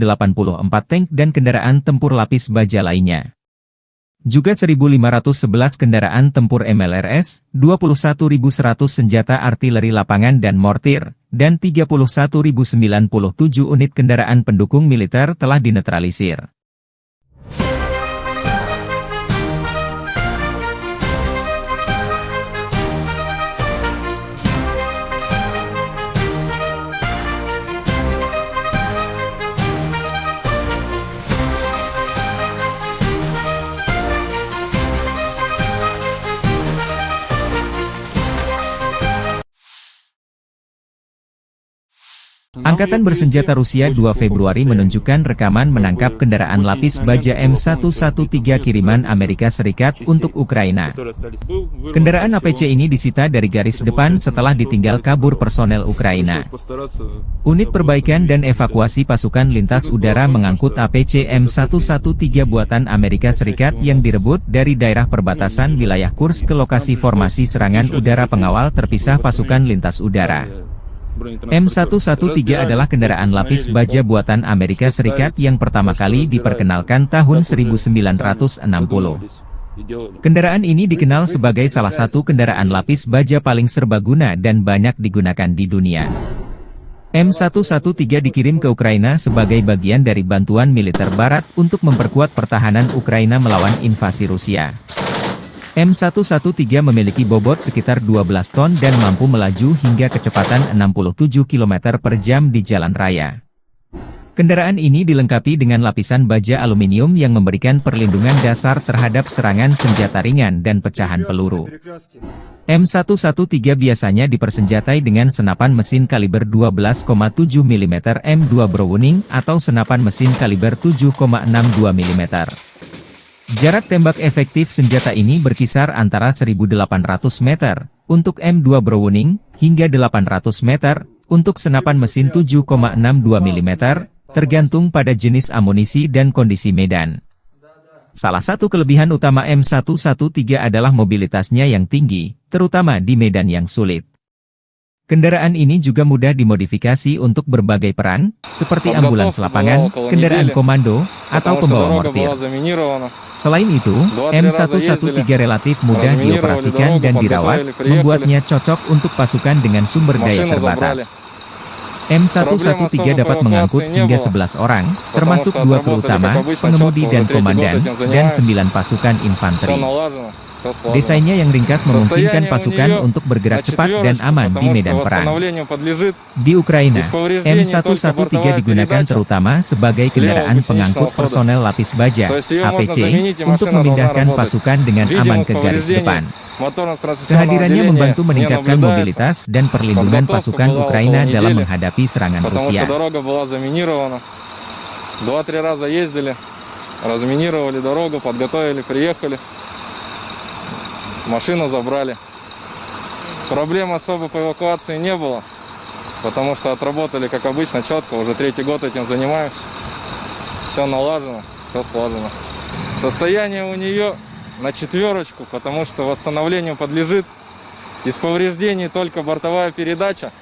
tank dan kendaraan tempur lapis baja lainnya. Juga 1.511 kendaraan tempur MLRS, 21.100 senjata artileri lapangan dan mortir, dan 31.097 unit kendaraan pendukung militer telah dinetralisir. Angkatan Bersenjata Rusia 2 Februari menunjukkan rekaman menangkap kendaraan lapis baja M113 kiriman Amerika Serikat untuk Ukraina. Kendaraan APC ini disita dari garis depan setelah ditinggal kabur personel Ukraina. Unit perbaikan dan evakuasi pasukan lintas udara mengangkut APC M113 buatan Amerika Serikat yang direbut dari daerah perbatasan wilayah Kursk ke lokasi formasi serangan udara pengawal terpisah pasukan lintas udara. M113 adalah kendaraan lapis baja buatan Amerika Serikat yang pertama kali diperkenalkan tahun 1960. Kendaraan ini dikenal sebagai salah satu kendaraan lapis baja paling serbaguna dan banyak digunakan di dunia. M113 dikirim ke Ukraina sebagai bagian dari bantuan militer Barat untuk memperkuat pertahanan Ukraina melawan invasi Rusia. M113 memiliki bobot sekitar 12 ton dan mampu melaju hingga kecepatan 67 km per jam di jalan raya. Kendaraan ini dilengkapi dengan lapisan baja aluminium yang memberikan perlindungan dasar terhadap serangan senjata ringan dan pecahan peluru. M113 biasanya dipersenjatai dengan senapan mesin kaliber 12,7 mm M2 Browning atau senapan mesin kaliber 7,62 mm. Jarak tembak efektif senjata ini berkisar antara 1.800 meter untuk M2 Browning hingga 800 meter untuk senapan mesin 7,62 mm, tergantung pada jenis amunisi dan kondisi medan. Salah satu kelebihan utama M113 adalah mobilitasnya yang tinggi, terutama di medan yang sulit. Kendaraan ini juga mudah dimodifikasi untuk berbagai peran, seperti ambulans lapangan, kendaraan komando, atau pembawa mortir. Selain itu, M113 relatif mudah dioperasikan dan dirawat, membuatnya cocok untuk pasukan dengan sumber daya terbatas. M113 dapat mengangkut hingga 11 orang, termasuk 2 kru utama, pengemudi dan komandan, dan 9 pasukan infanteri. все сложно. Desainnya yang ringkas memungkinkan Состояние у pasukan нее untuk bergerak на cepat dan четверочку, aman di потому что medan perang. восстановлению подлежит Di Ukraina, Без повреждений только M113 бортовая digunakan передача terutama sebagai kendaraan левого pengangkut гусеничного хода. personel lapis baja То есть ее можно (APC) заменить, и untuk машина должна memindahkan работать. pasukan dengan aman Видимых ke garis повреждений depan. моторно-трансмиссионного Kehadirannya отделения membantu не meningkatkan наблюдается, mobilitas dan perlindungan Подготовка pasukan была Ukraina около dalam недели, menghadapi serangan потому Rusia. что дорога была заминирована. 2-3 раза ездили, разминировали дорогу, подготовили, приехали. Машину забрали. Проблем особо по эвакуации не было, потому что отработали, как обычно, четко. Уже 3-й год этим занимаемся. Все налажено, все слажено. Состояние у нее на четверочку, потому что восстановлению подлежит. Из повреждений только бортовая передача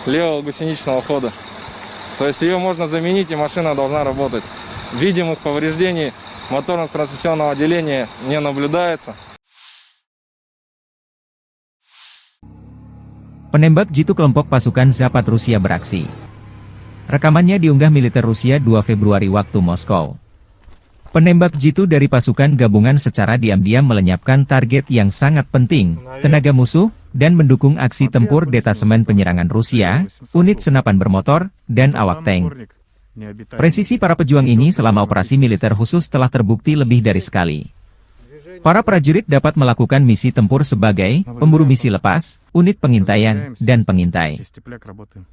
левого гусеничного хода. То есть ее можно заменить, и машина должна работать. Видимых повреждений моторно-трансмиссионного отделения не наблюдается. Penembak jitu kelompok pasukan Zapad Rusia beraksi. Rekamannya diunggah militer Rusia 2 Februari waktu Moskow. Penembak jitu dari pasukan gabungan secara diam-diam melenyapkan target yang sangat penting, tenaga musuh, dan mendukung aksi tempur detasemen penyerangan Rusia, unit senapan bermotor, dan awak tank. Presisi para pejuang ini selama operasi militer khusus telah terbukti lebih dari sekali. Para prajurit dapat melakukan misi tempur sebagai pemburu misi lepas, unit pengintaian, dan pengintai.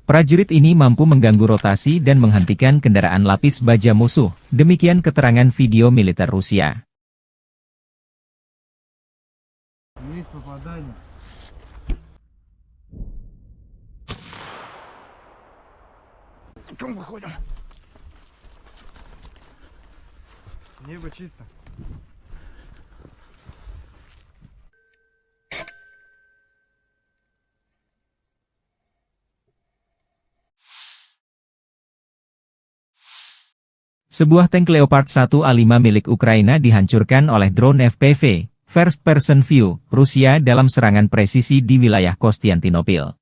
Prajurit ini mampu mengganggu rotasi dan menghentikan kendaraan lapis baja musuh. Demikian keterangan video militer Rusia. Небо чисто. Sebuah tank Leopard 1A5 milik Ukraina dihancurkan oleh drone FPV, First Person View, Rusia dalam serangan presisi di wilayah Konstantinopel.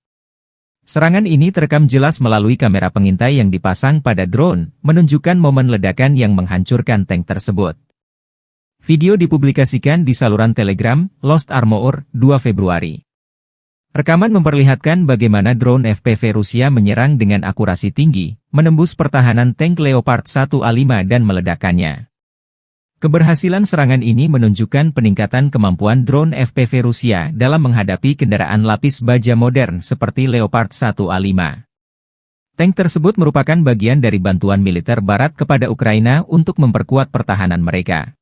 Serangan ini terekam jelas melalui kamera pengintai yang dipasang pada drone, menunjukkan momen ledakan yang menghancurkan tank tersebut. Video dipublikasikan di saluran Telegram, Lost Armor, 2 Februari. Rekaman memperlihatkan bagaimana drone FPV Rusia menyerang dengan akurasi tinggi, menembus pertahanan tank Leopard 1A5 dan meledakkannya. Keberhasilan serangan ini menunjukkan peningkatan kemampuan drone FPV Rusia dalam menghadapi kendaraan lapis baja modern seperti Leopard 1A5. Tank tersebut merupakan bagian dari bantuan militer Barat kepada Ukraina untuk memperkuat pertahanan mereka.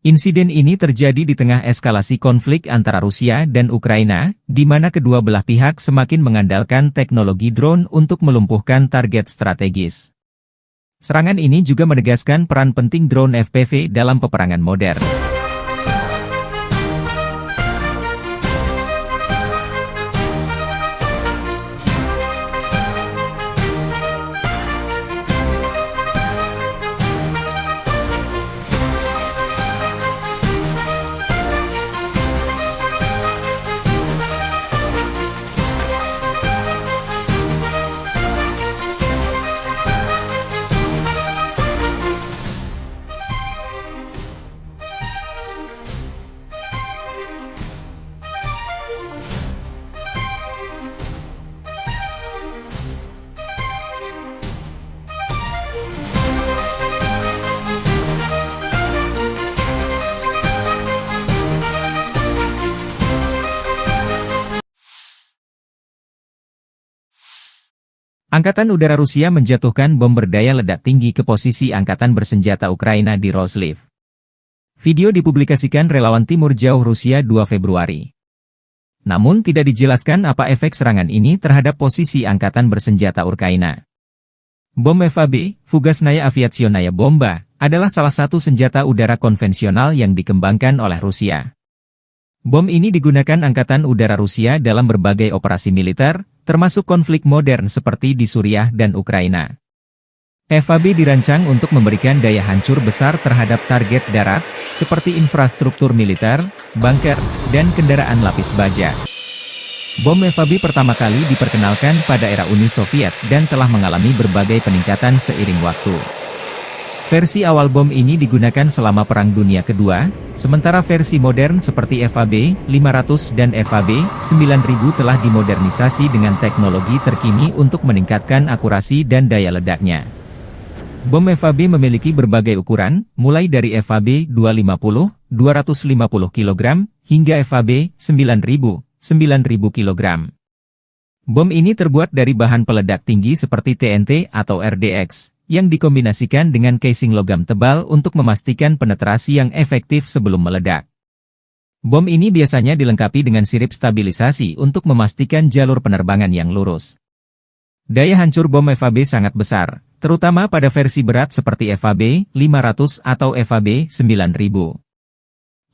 Insiden ini terjadi di tengah eskalasi konflik antara Rusia dan Ukraina, di mana kedua belah pihak semakin mengandalkan teknologi drone untuk melumpuhkan target strategis. Serangan ini juga menegaskan peran penting drone FPV dalam peperangan modern. Angkatan Udara Rusia menjatuhkan bom berdaya ledak tinggi ke posisi Angkatan Bersenjata Ukraina di Roslив. Video dipublikasikan relawan Timur Jauh Rusia 2 Februari. Namun tidak dijelaskan apa efek serangan ini terhadap posisi Angkatan Bersenjata Ukraina. Bom FAB, Fugasnaya Aviationaya Bomba, adalah salah satu senjata udara konvensional yang dikembangkan oleh Rusia. Bom ini digunakan Angkatan Udara Rusia dalam berbagai operasi militer, termasuk konflik modern seperti di Suriah dan Ukraina. FAB dirancang untuk memberikan daya hancur besar terhadap target darat, seperti infrastruktur militer, bunker, dan kendaraan lapis baja. Bom FAB pertama kali diperkenalkan pada era Uni Soviet dan telah mengalami berbagai peningkatan seiring waktu. Versi awal bom ini digunakan selama Perang Dunia Kedua, Sementara versi modern seperti FAB 500 dan FAB 9000 telah dimodernisasi dengan teknologi terkini untuk meningkatkan akurasi dan daya ledaknya. Bom FAB memiliki berbagai ukuran, mulai dari FAB 250, 250 kg, hingga FAB 9000, 9000 kg. Bom ini terbuat dari bahan peledak tinggi seperti TNT atau RDX, yang dikombinasikan dengan casing logam tebal untuk memastikan penetrasi yang efektif sebelum meledak. Bom ini biasanya dilengkapi dengan sirip stabilisasi untuk memastikan jalur penerbangan yang lurus. Daya hancur bom FAB sangat besar, terutama pada versi berat seperti FAB 500 atau FAB 9000.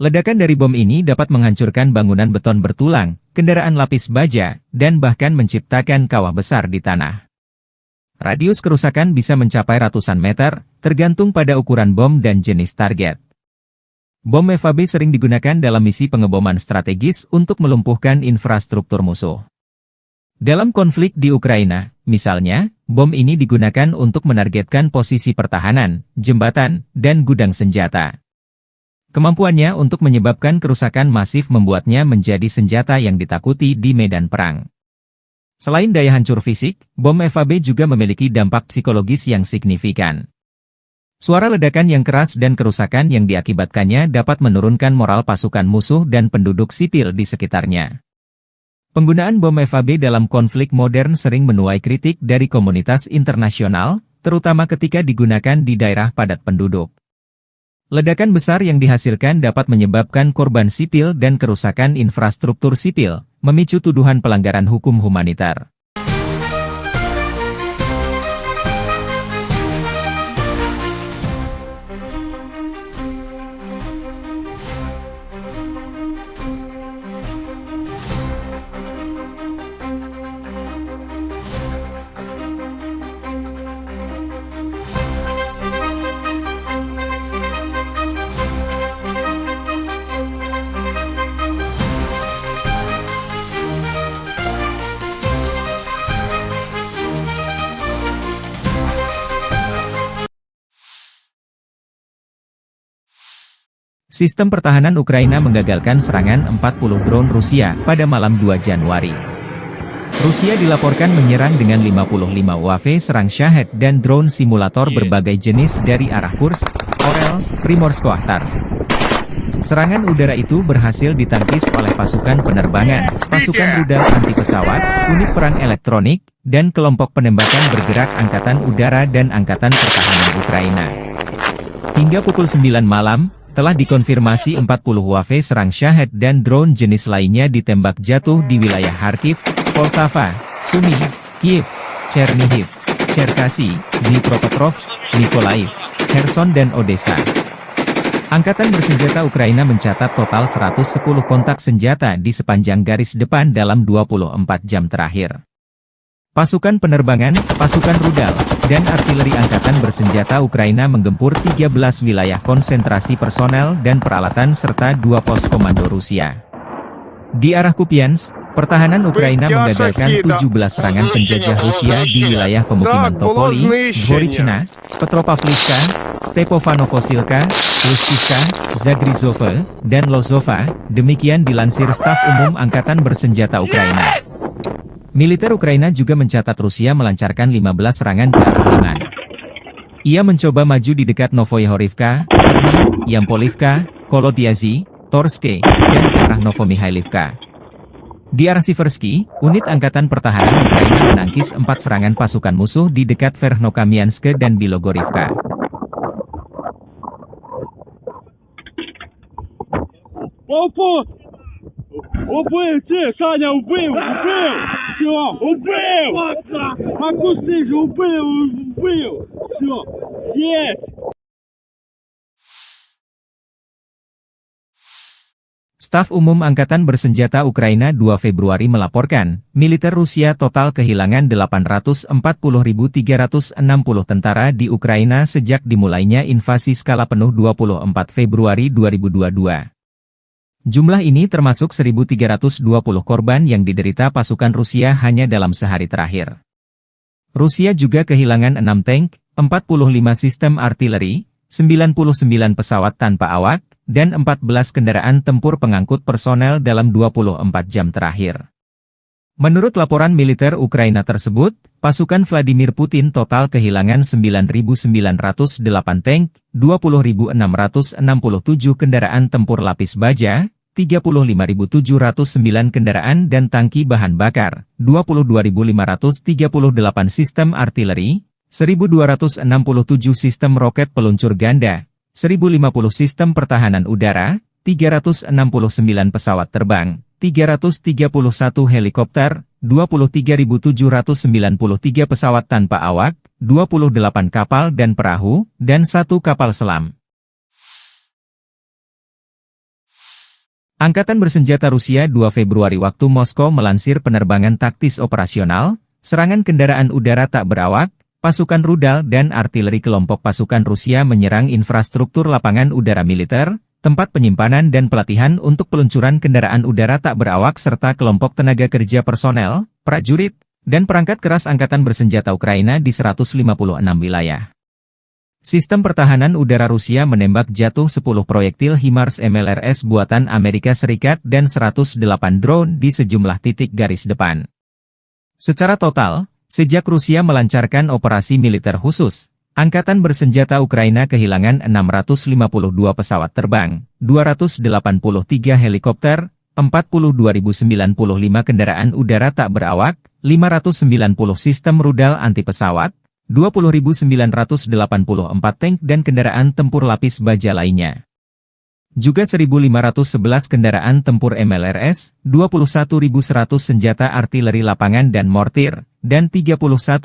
Ledakan dari bom ini dapat menghancurkan bangunan beton bertulang, kendaraan lapis baja, dan bahkan menciptakan kawah besar di tanah. Radius kerusakan bisa mencapai ratusan meter, tergantung pada ukuran bom dan jenis target. Bom FAB sering digunakan dalam misi pengeboman strategis untuk melumpuhkan infrastruktur musuh. Dalam konflik di Ukraina, misalnya, bom ini digunakan untuk menargetkan posisi pertahanan, jembatan, dan gudang senjata. Kemampuannya untuk menyebabkan kerusakan masif membuatnya menjadi senjata yang ditakuti di medan perang. Selain daya hancur fisik, bom FAB juga memiliki dampak psikologis yang signifikan. Suara ledakan yang keras dan kerusakan yang diakibatkannya dapat menurunkan moral pasukan musuh dan penduduk sipil di sekitarnya. Penggunaan bom FAB dalam konflik modern sering menuai kritik dari komunitas internasional, terutama ketika digunakan di daerah padat penduduk. Ledakan besar yang dihasilkan dapat menyebabkan korban sipil dan kerusakan infrastruktur sipil, memicu tuduhan pelanggaran hukum humanitar. Sistem pertahanan Ukraina menggagalkan serangan 40 drone Rusia pada malam 2 Januari. Rusia dilaporkan menyerang dengan 55 UAV serang Shahed dan drone simulator berbagai jenis dari arah Kursk, Orel, Primorsko-Ahtarsk. Serangan udara itu berhasil ditangkis oleh pasukan penerbangan, pasukan rudal anti-pesawat, unit perang elektronik, dan kelompok penembakan bergerak Angkatan Udara dan Angkatan Pertahanan Ukraina. Hingga pukul 9 malam, telah dikonfirmasi 40 UAV serang Shahed dan drone jenis lainnya ditembak jatuh di wilayah Kharkiv, Poltava, Sumy, Kiev, Chernihiv, Cherkasy, Dnipropetrovsk, Mykolaiv, Kherson dan Odessa. Angkatan bersenjata Ukraina mencatat total 110 kontak senjata di sepanjang garis depan dalam 24 jam terakhir. Pasukan penerbangan, pasukan rudal, dan artileri angkatan bersenjata Ukraina menggempur 13 wilayah konsentrasi personel dan peralatan serta 2 pos komando Rusia. Di arah Kupiansk, pertahanan Ukraina menggagalkan 17 serangan penjajah Rusia di wilayah pemukiman Topoli, Dvorichna, Petropavlivka, Stepofanovosilka, Lustivka, Zagrizova, dan Lozova, demikian dilansir Staf Umum Angkatan Bersenjata Ukraina. Militer Ukraina juga mencatat Rusia melancarkan 15 serangan ke arah Liman. Ia mencoba maju di dekat Novoyahorivka, Terni, Yampolivka, Kolodiazy, Torske, dan ke arah Novomihailivka. Di arah Siversky, unit Angkatan Pertahanan Ukraina menangkis 4 serangan pasukan musuh di dekat Verkhnokamianske dan Bilogorivka. Убив, Саня, убив! Все, убив! Макуси же убив! Все, есть! Staf Umum Angkatan Bersenjata Ukraina 2 Februari melaporkan, militer Rusia total kehilangan 840.360 tentara di Ukraina sejak dimulainya invasi skala penuh 24 Februari 2022. Jumlah ini termasuk 1.320 korban yang diderita pasukan Rusia hanya dalam sehari terakhir. Rusia juga kehilangan 6 tank, 45 sistem artileri, 99 pesawat tanpa awak, dan 14 kendaraan tempur pengangkut personel dalam 24 jam terakhir. Menurut laporan militer Ukraina tersebut, pasukan Vladimir Putin total kehilangan 9.908 tank, 20.667 kendaraan tempur lapis baja, 35.709 kendaraan dan tangki bahan bakar, 22.538 sistem artileri, 1.267 sistem roket peluncur ganda, 1.050 sistem pertahanan udara, 369 pesawat terbang, 331 helikopter, 23.793 pesawat tanpa awak, 28 kapal dan perahu, dan 1 kapal selam. Angkatan Bersenjata Rusia 2 Februari waktu Moskow melansir penerbangan taktis operasional, serangan kendaraan udara tak berawak, pasukan rudal dan artileri kelompok pasukan Rusia menyerang infrastruktur lapangan udara militer, tempat penyimpanan dan pelatihan untuk peluncuran kendaraan udara tak berawak serta kelompok tenaga kerja personel, prajurit, dan perangkat keras Angkatan Bersenjata Ukraina di 156 wilayah. Sistem pertahanan udara Rusia menembak jatuh 10 proyektil HIMARS MLRS buatan Amerika Serikat dan 108 drone di sejumlah titik garis depan. Secara total, sejak Rusia melancarkan operasi militer khusus, Angkatan Bersenjata Ukraina kehilangan 652 pesawat terbang, 283 helikopter, 42.095 kendaraan udara tak berawak, 590 sistem rudal anti-pesawat, 20.984 tank dan kendaraan tempur lapis baja lainnya. Juga 1.511 kendaraan tempur MLRS, 21.100 senjata artileri lapangan dan mortir, dan 31.097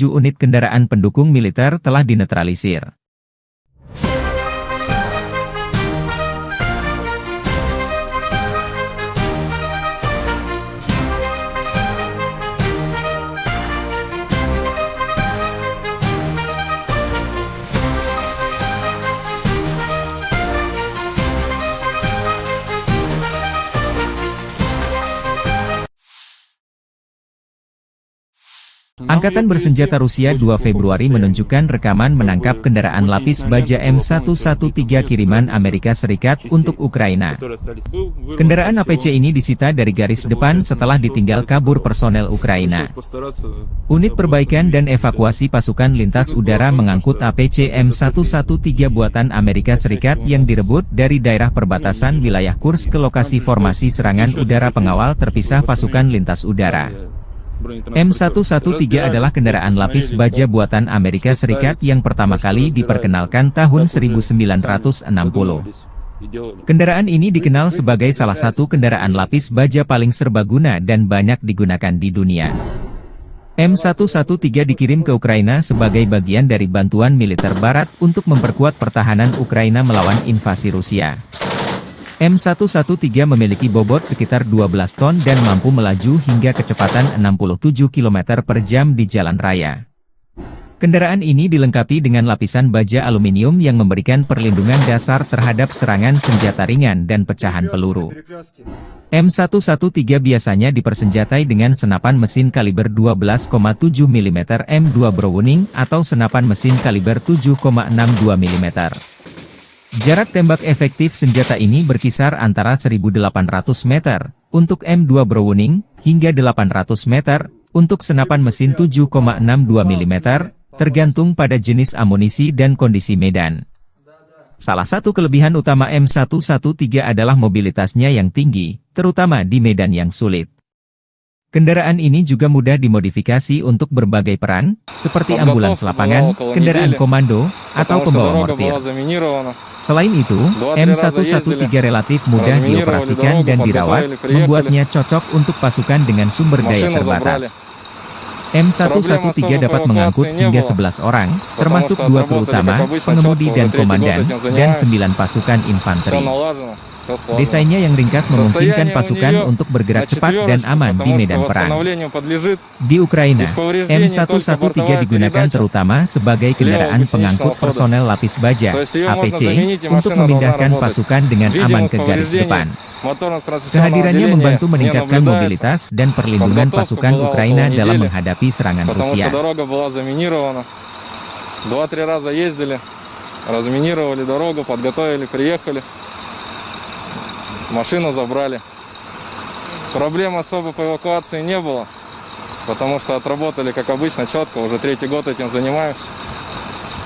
unit kendaraan pendukung militer telah dinetralisir. Angkatan Bersenjata Rusia 2 Februari menunjukkan rekaman menangkap kendaraan lapis baja M113 kiriman Amerika Serikat untuk Ukraina. Kendaraan APC ini disita dari garis depan setelah ditinggal kabur personel Ukraina. Unit perbaikan dan evakuasi pasukan lintas udara mengangkut APC M113 buatan Amerika Serikat yang direbut dari daerah perbatasan wilayah Kursk ke lokasi formasi serangan udara pengawal terpisah pasukan lintas udara. M113 adalah kendaraan lapis baja buatan Amerika Serikat yang pertama kali diperkenalkan tahun 1960. Kendaraan ini dikenal sebagai salah satu kendaraan lapis baja paling serbaguna dan banyak digunakan di dunia. M113 dikirim ke Ukraina sebagai bagian dari bantuan militer Barat untuk memperkuat pertahanan Ukraina melawan invasi Rusia. M113 memiliki bobot sekitar 12 ton dan mampu melaju hingga kecepatan 67 km per jam di jalan raya. Kendaraan ini dilengkapi dengan lapisan baja aluminium yang memberikan perlindungan dasar terhadap serangan senjata ringan dan pecahan peluru. M113 biasanya dipersenjatai dengan senapan mesin kaliber 12,7 mm M2 Browning atau senapan mesin kaliber 7,62 mm. Jarak tembak efektif senjata ini berkisar antara 1.800 meter untuk M2 Browning hingga 800 meter untuk senapan mesin 7,62 mm, tergantung pada jenis amunisi dan kondisi medan. Salah satu kelebihan utama M113 adalah mobilitasnya yang tinggi, terutama di medan yang sulit. Kendaraan ini juga mudah dimodifikasi untuk berbagai peran, seperti ambulans lapangan, kendaraan komando, atau pembawa mortir. Selain itu, M113 relatif mudah dioperasikan dan dirawat, membuatnya cocok untuk pasukan dengan sumber daya terbatas. M113 dapat mengangkut hingga 11 orang, termasuk 2 kru utama, pengemudi dan komandan, dan 9 pasukan infanteri. Desainnya yang ringkas memungkinkan pasukan untuk bergerak cepat dan aman di medan perang. Di Ukraina, M113 digugakan terutama sebagai kendaraan pengangkut personel lapis baja, APC, untuk memindahkan pasukan dengan aman ke garis depan. Kehadirannya membantu meningkatkan mobilitas dan perlindungan pasukan Ukraina dalam menghadapi serangan Rusia. разминировали дорогу, подготовили, приехали, машину забрали. Проблем особо по эвакуации не было, потому что отработали, как обычно, четко, уже 3-й год этим занимаемся.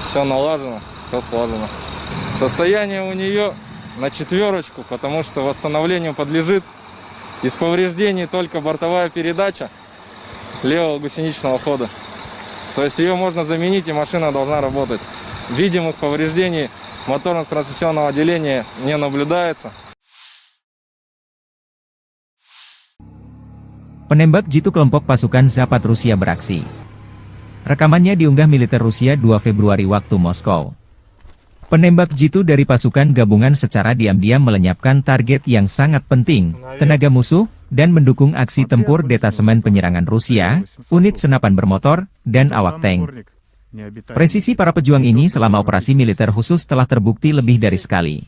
Все налажено, все слажено. Состояние у нее на 4, потому что восстановлению подлежит. Из повреждений только бортовая передача левого гусеничного хода. То есть ее можно заменить, и машина должна работать. Видимых повреждений моторно-трансмиссионного отделения не наблюдается. Penembak jitu kelompok pasukan Zapad Rusia beraksi. Rekamannya diunggah militer Rusia 2 Februari waktu Moskow. Penembak jitu dari pasukan gabungan secara diam-diam melenyapkan target yang sangat penting, tenaga musuh, dan mendukung aksi tempur detasemen penyerangan Rusia, unit senapan bermotor, dan awak tank. Presisi para pejuang ini selama operasi militer khusus telah terbukti lebih dari sekali.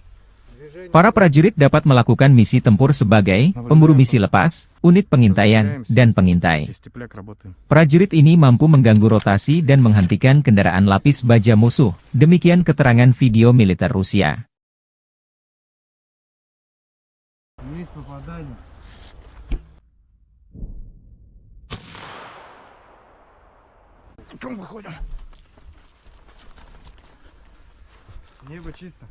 Para prajurit dapat melakukan misi tempur sebagai pemburu misi lepas, unit pengintaian, dan pengintai. Prajurit ini mampu mengganggu rotasi dan menghentikan kendaraan lapis baja musuh, demikian keterangan video militer Rusia. Небо чисто.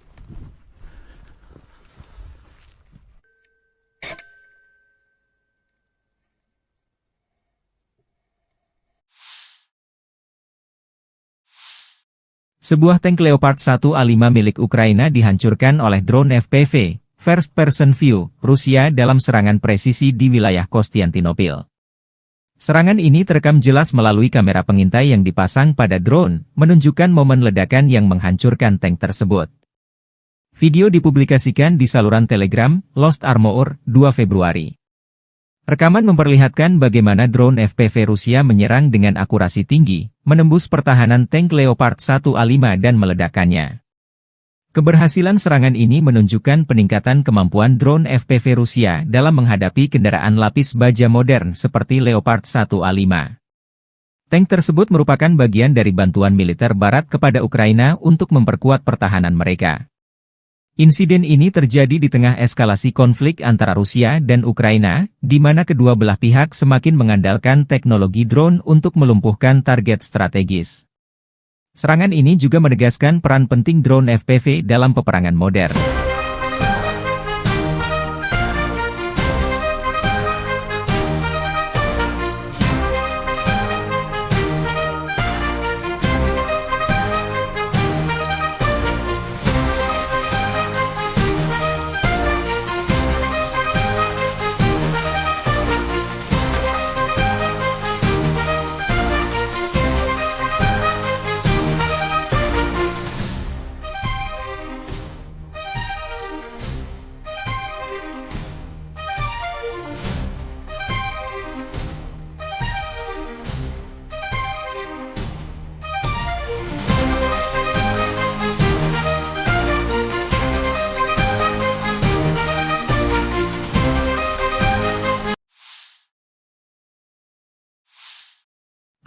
Sebuah tank Leopard 1A5 milik Ukraina dihancurkan oleh drone FPV, First Person View, Rusia dalam serangan presisi di wilayah Konstantinopel. Serangan ini terekam jelas melalui kamera pengintai yang dipasang pada drone, menunjukkan momen ledakan yang menghancurkan tank tersebut. Video dipublikasikan di saluran Telegram, Lost Armor, 2 Februari. Rekaman memperlihatkan bagaimana drone FPV Rusia menyerang dengan akurasi tinggi, menembus pertahanan tank Leopard 1A5 dan meledakkannya. Keberhasilan serangan ini menunjukkan peningkatan kemampuan drone FPV Rusia dalam menghadapi kendaraan lapis baja modern seperti Leopard 1A5. Tank tersebut merupakan bagian dari bantuan militer Barat kepada Ukraina untuk memperkuat pertahanan mereka. Insiden ini terjadi di tengah eskalasi konflik antara Rusia dan Ukraina, di mana kedua belah pihak semakin mengandalkan teknologi drone untuk melumpuhkan target strategis. Serangan ini juga menegaskan peran penting drone FPV dalam peperangan modern.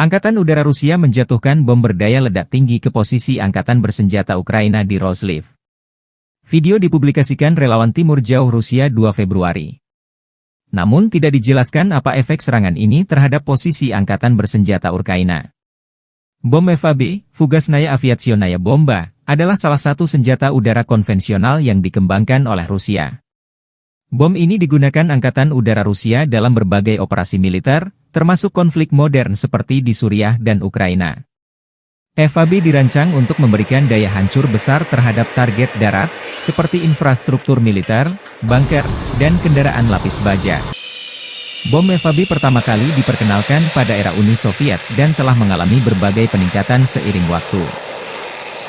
Angkatan Udara Rusia menjatuhkan bom berdaya ledak tinggi ke posisi Angkatan Bersenjata Ukraina di Roslив. Video dipublikasikan relawan Timur Jauh Rusia 2 Februari. Namun tidak dijelaskan apa efek serangan ini terhadap posisi Angkatan Bersenjata Ukraina. Bom FAB, Fugasnaya Aviationaya Bomba, adalah salah satu senjata udara konvensional yang dikembangkan oleh Rusia. Bom ini digunakan Angkatan Udara Rusia dalam berbagai operasi militer, termasuk konflik modern seperti di Suriah dan Ukraina. FAB dirancang untuk memberikan daya hancur besar terhadap target darat, seperti infrastruktur militer, bunker, dan kendaraan lapis baja. Bom FAB pertama kali diperkenalkan pada era Uni Soviet dan telah mengalami berbagai peningkatan seiring waktu.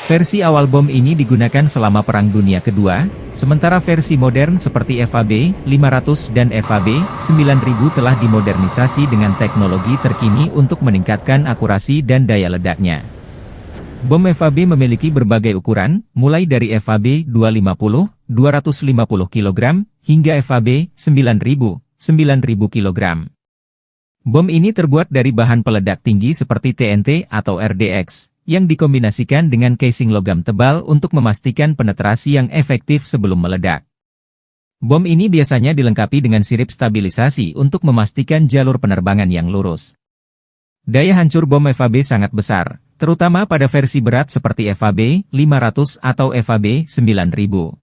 Versi awal bom ini digunakan selama Perang Dunia Kedua, sementara versi modern seperti FAB 500 dan FAB 9000 telah dimodernisasi dengan teknologi terkini untuk meningkatkan akurasi dan daya ledaknya. Bom FAB memiliki berbagai ukuran, mulai dari FAB 250, 250 kg, hingga FAB 9000, 9000 kg. Bom ini terbuat dari bahan peledak tinggi seperti TNT atau RDX, yang dikombinasikan dengan casing logam tebal untuk memastikan penetrasi yang efektif sebelum meledak. Bom ini biasanya dilengkapi dengan sirip stabilisasi untuk memastikan jalur penerbangan yang lurus. Daya hancur bom FAB sangat besar, terutama pada versi berat seperti FAB 500 atau FAB 9000.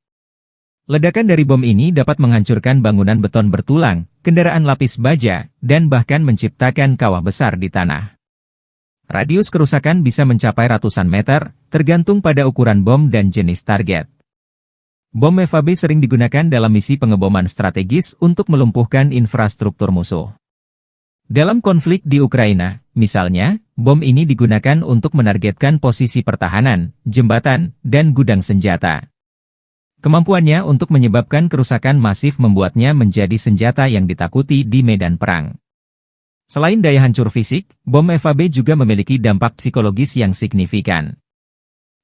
Ledakan dari bom ini dapat menghancurkan bangunan beton bertulang, kendaraan lapis baja, dan bahkan menciptakan kawah besar di tanah. Radius kerusakan bisa mencapai ratusan meter, tergantung pada ukuran bom dan jenis target. Bom FAB sering digunakan dalam misi pengeboman strategis untuk melumpuhkan infrastruktur musuh. Dalam konflik di Ukraina, misalnya, bom ini digunakan untuk menargetkan posisi pertahanan, jembatan, dan gudang senjata. Kemampuannya untuk menyebabkan kerusakan masif membuatnya menjadi senjata yang ditakuti di medan perang. Selain daya hancur fisik, bom FAB juga memiliki dampak psikologis yang signifikan.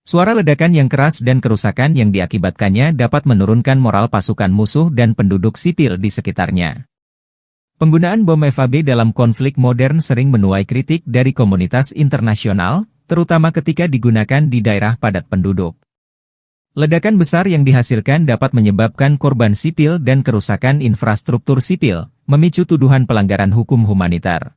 Suara ledakan yang keras dan kerusakan yang diakibatkannya dapat menurunkan moral pasukan musuh dan penduduk sipil di sekitarnya. Penggunaan bom FAB dalam konflik modern sering menuai kritik dari komunitas internasional, terutama ketika digunakan di daerah padat penduduk. Ledakan besar yang dihasilkan dapat menyebabkan korban sipil dan kerusakan infrastruktur sipil, memicu tuduhan pelanggaran hukum humanitar.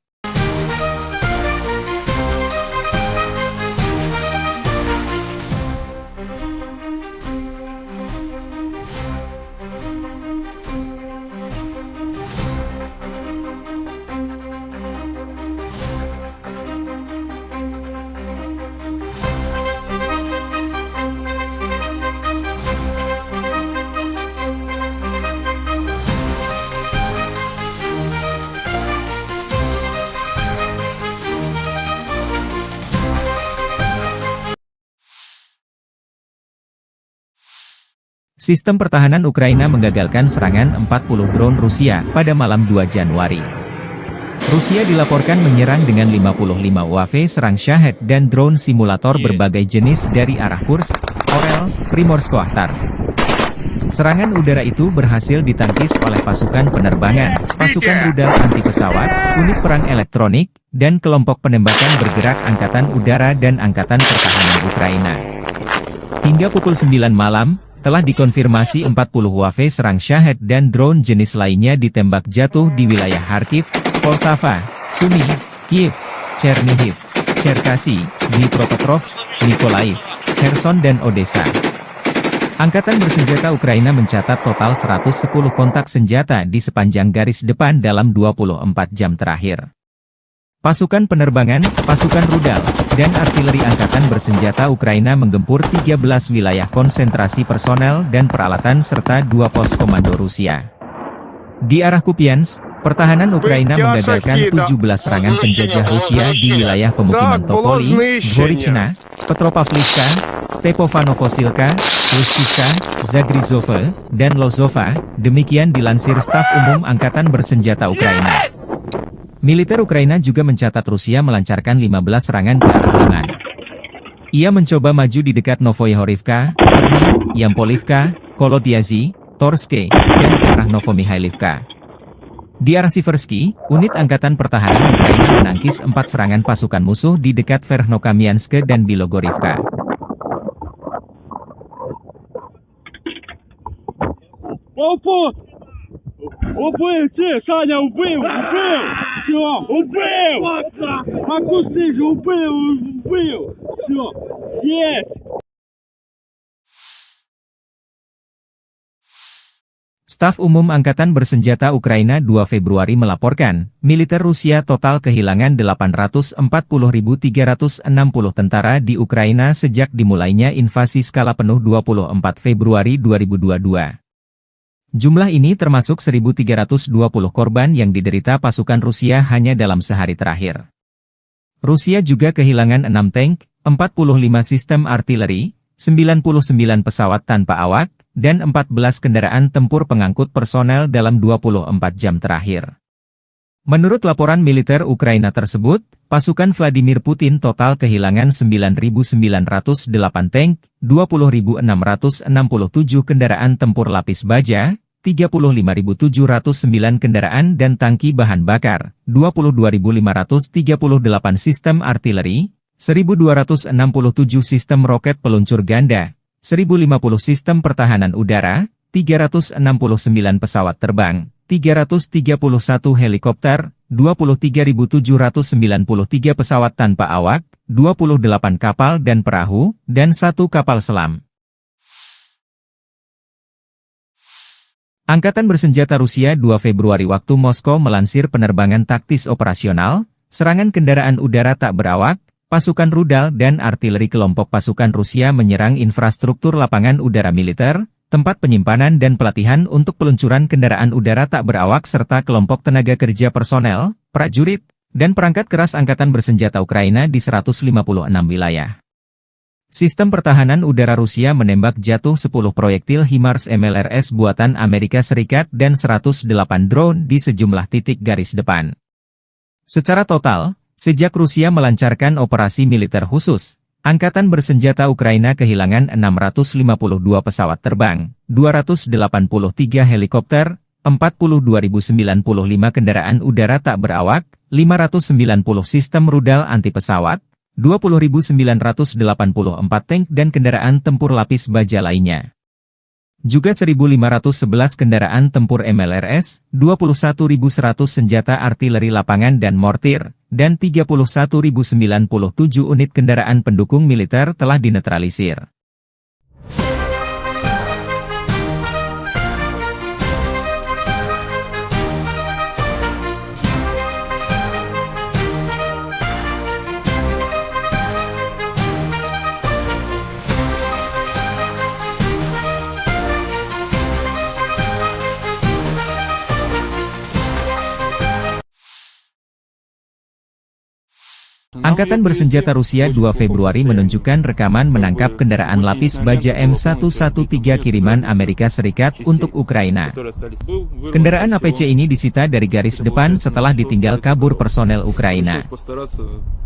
Sistem pertahanan Ukraina menggagalkan serangan 40 drone Rusia pada malam 2 Januari. Rusia dilaporkan menyerang dengan 55 UAV serang Shahed dan drone simulator berbagai jenis dari arah Kursk, Orel, Primorsko-Akhtarsk. Serangan udara itu berhasil ditangkis oleh pasukan penerbangan, pasukan rudal anti-pesawat, unit perang elektronik, dan kelompok penembakan bergerak Angkatan Udara dan Angkatan Pertahanan Ukraina. Hingga pukul 9 malam, telah dikonfirmasi 40 UAV serang Shahed dan drone jenis lainnya ditembak jatuh di wilayah Kharkiv, Poltava, Sumy, Kiev, Chernihiv, Cherkasy, Dnipropetrovsk, Mykolaiv, Kherson dan Odessa. Angkatan bersenjata Ukraina mencatat total 110 kontak senjata di sepanjang garis depan dalam 24 jam terakhir. Pasukan penerbangan, pasukan rudal, dan artileri angkatan bersenjata Ukraina menggempur 13 wilayah konsentrasi personel dan peralatan serta 2 pos komando Rusia. Di arah Kupiansk, pertahanan Ukraina menggagalkan 17 serangan penjajah Rusia di wilayah pemukiman Topoli, Dvorichna, Petropavlivka, Stepofanovosilka, Lustivka, Zagrizove, dan Lozova, demikian dilansir Staf Umum Angkatan Bersenjata Ukraina. Militer Ukraina juga mencatat Rusia melancarkan 15 serangan ke arah Liman. Ia mencoba maju di dekat Novoyahorivka, Terni, Yampolivka, Kolodiazy, Torske, dan ke arah Novomihailivka. Di arah Siversky, unit Angkatan Pertahanan Ukraina menangkis 4 serangan pasukan musuh di dekat Verkhnokamianske dan Bilogorivka. Убил, Саня, убил! Все, убил! Макусы же убил! Все, есть! Staf Umum Angkatan Bersenjata Ukraina 2 Februari melaporkan, militer Rusia total kehilangan 840.360 tentara di Ukraina sejak dimulainya invasi skala penuh 24 Februari 2022. Jumlah ini termasuk 1.320 korban yang diderita pasukan Rusia hanya dalam sehari terakhir. Rusia juga kehilangan 6 tank, 45 sistem artileri, 99 pesawat tanpa awak, dan 14 kendaraan tempur pengangkut personel dalam 24 jam terakhir. Menurut laporan militer Ukraina tersebut, pasukan Vladimir Putin total kehilangan 9.908 tank, 20.667 kendaraan tempur lapis baja, 35.709 kendaraan dan tangki bahan bakar, 22.538 sistem artileri, 1.267 sistem roket peluncur ganda, 1.050 sistem pertahanan udara, 369 pesawat terbang, 331 helikopter, 23.793 pesawat tanpa awak, 28 kapal dan perahu, dan 1 kapal selam. Angkatan Bersenjata Rusia 2 Februari waktu Moskow melansir penerbangan taktis operasional, serangan kendaraan udara tak berawak, pasukan rudal dan artileri kelompok pasukan Rusia menyerang infrastruktur lapangan udara militer, tempat penyimpanan dan pelatihan untuk peluncuran kendaraan udara tak berawak serta kelompok tenaga kerja personel, prajurit, dan perangkat keras Angkatan Bersenjata Ukraina di 156 wilayah. Sistem pertahanan udara Rusia menembak jatuh 10 proyektil HIMARS MLRS buatan Amerika Serikat dan 108 drone di sejumlah titik garis depan. Secara total, sejak Rusia melancarkan operasi militer khusus, Angkatan Bersenjata Ukraina kehilangan 652 pesawat terbang, 283 helikopter, 42.095 kendaraan udara tak berawak, 590 sistem rudal anti-pesawat, 20.984 tank dan kendaraan tempur lapis baja lainnya. Juga 1.511 kendaraan tempur MLRS, 21.100 senjata artileri lapangan dan mortir, dan 31.097 unit kendaraan pendukung militer telah dinetralisir. Angkatan Bersenjata Rusia 2 Februari menunjukkan rekaman menangkap kendaraan lapis baja M113 kiriman Amerika Serikat untuk Ukraina. Kendaraan APC ini disita dari garis depan setelah ditinggal kabur personel Ukraina.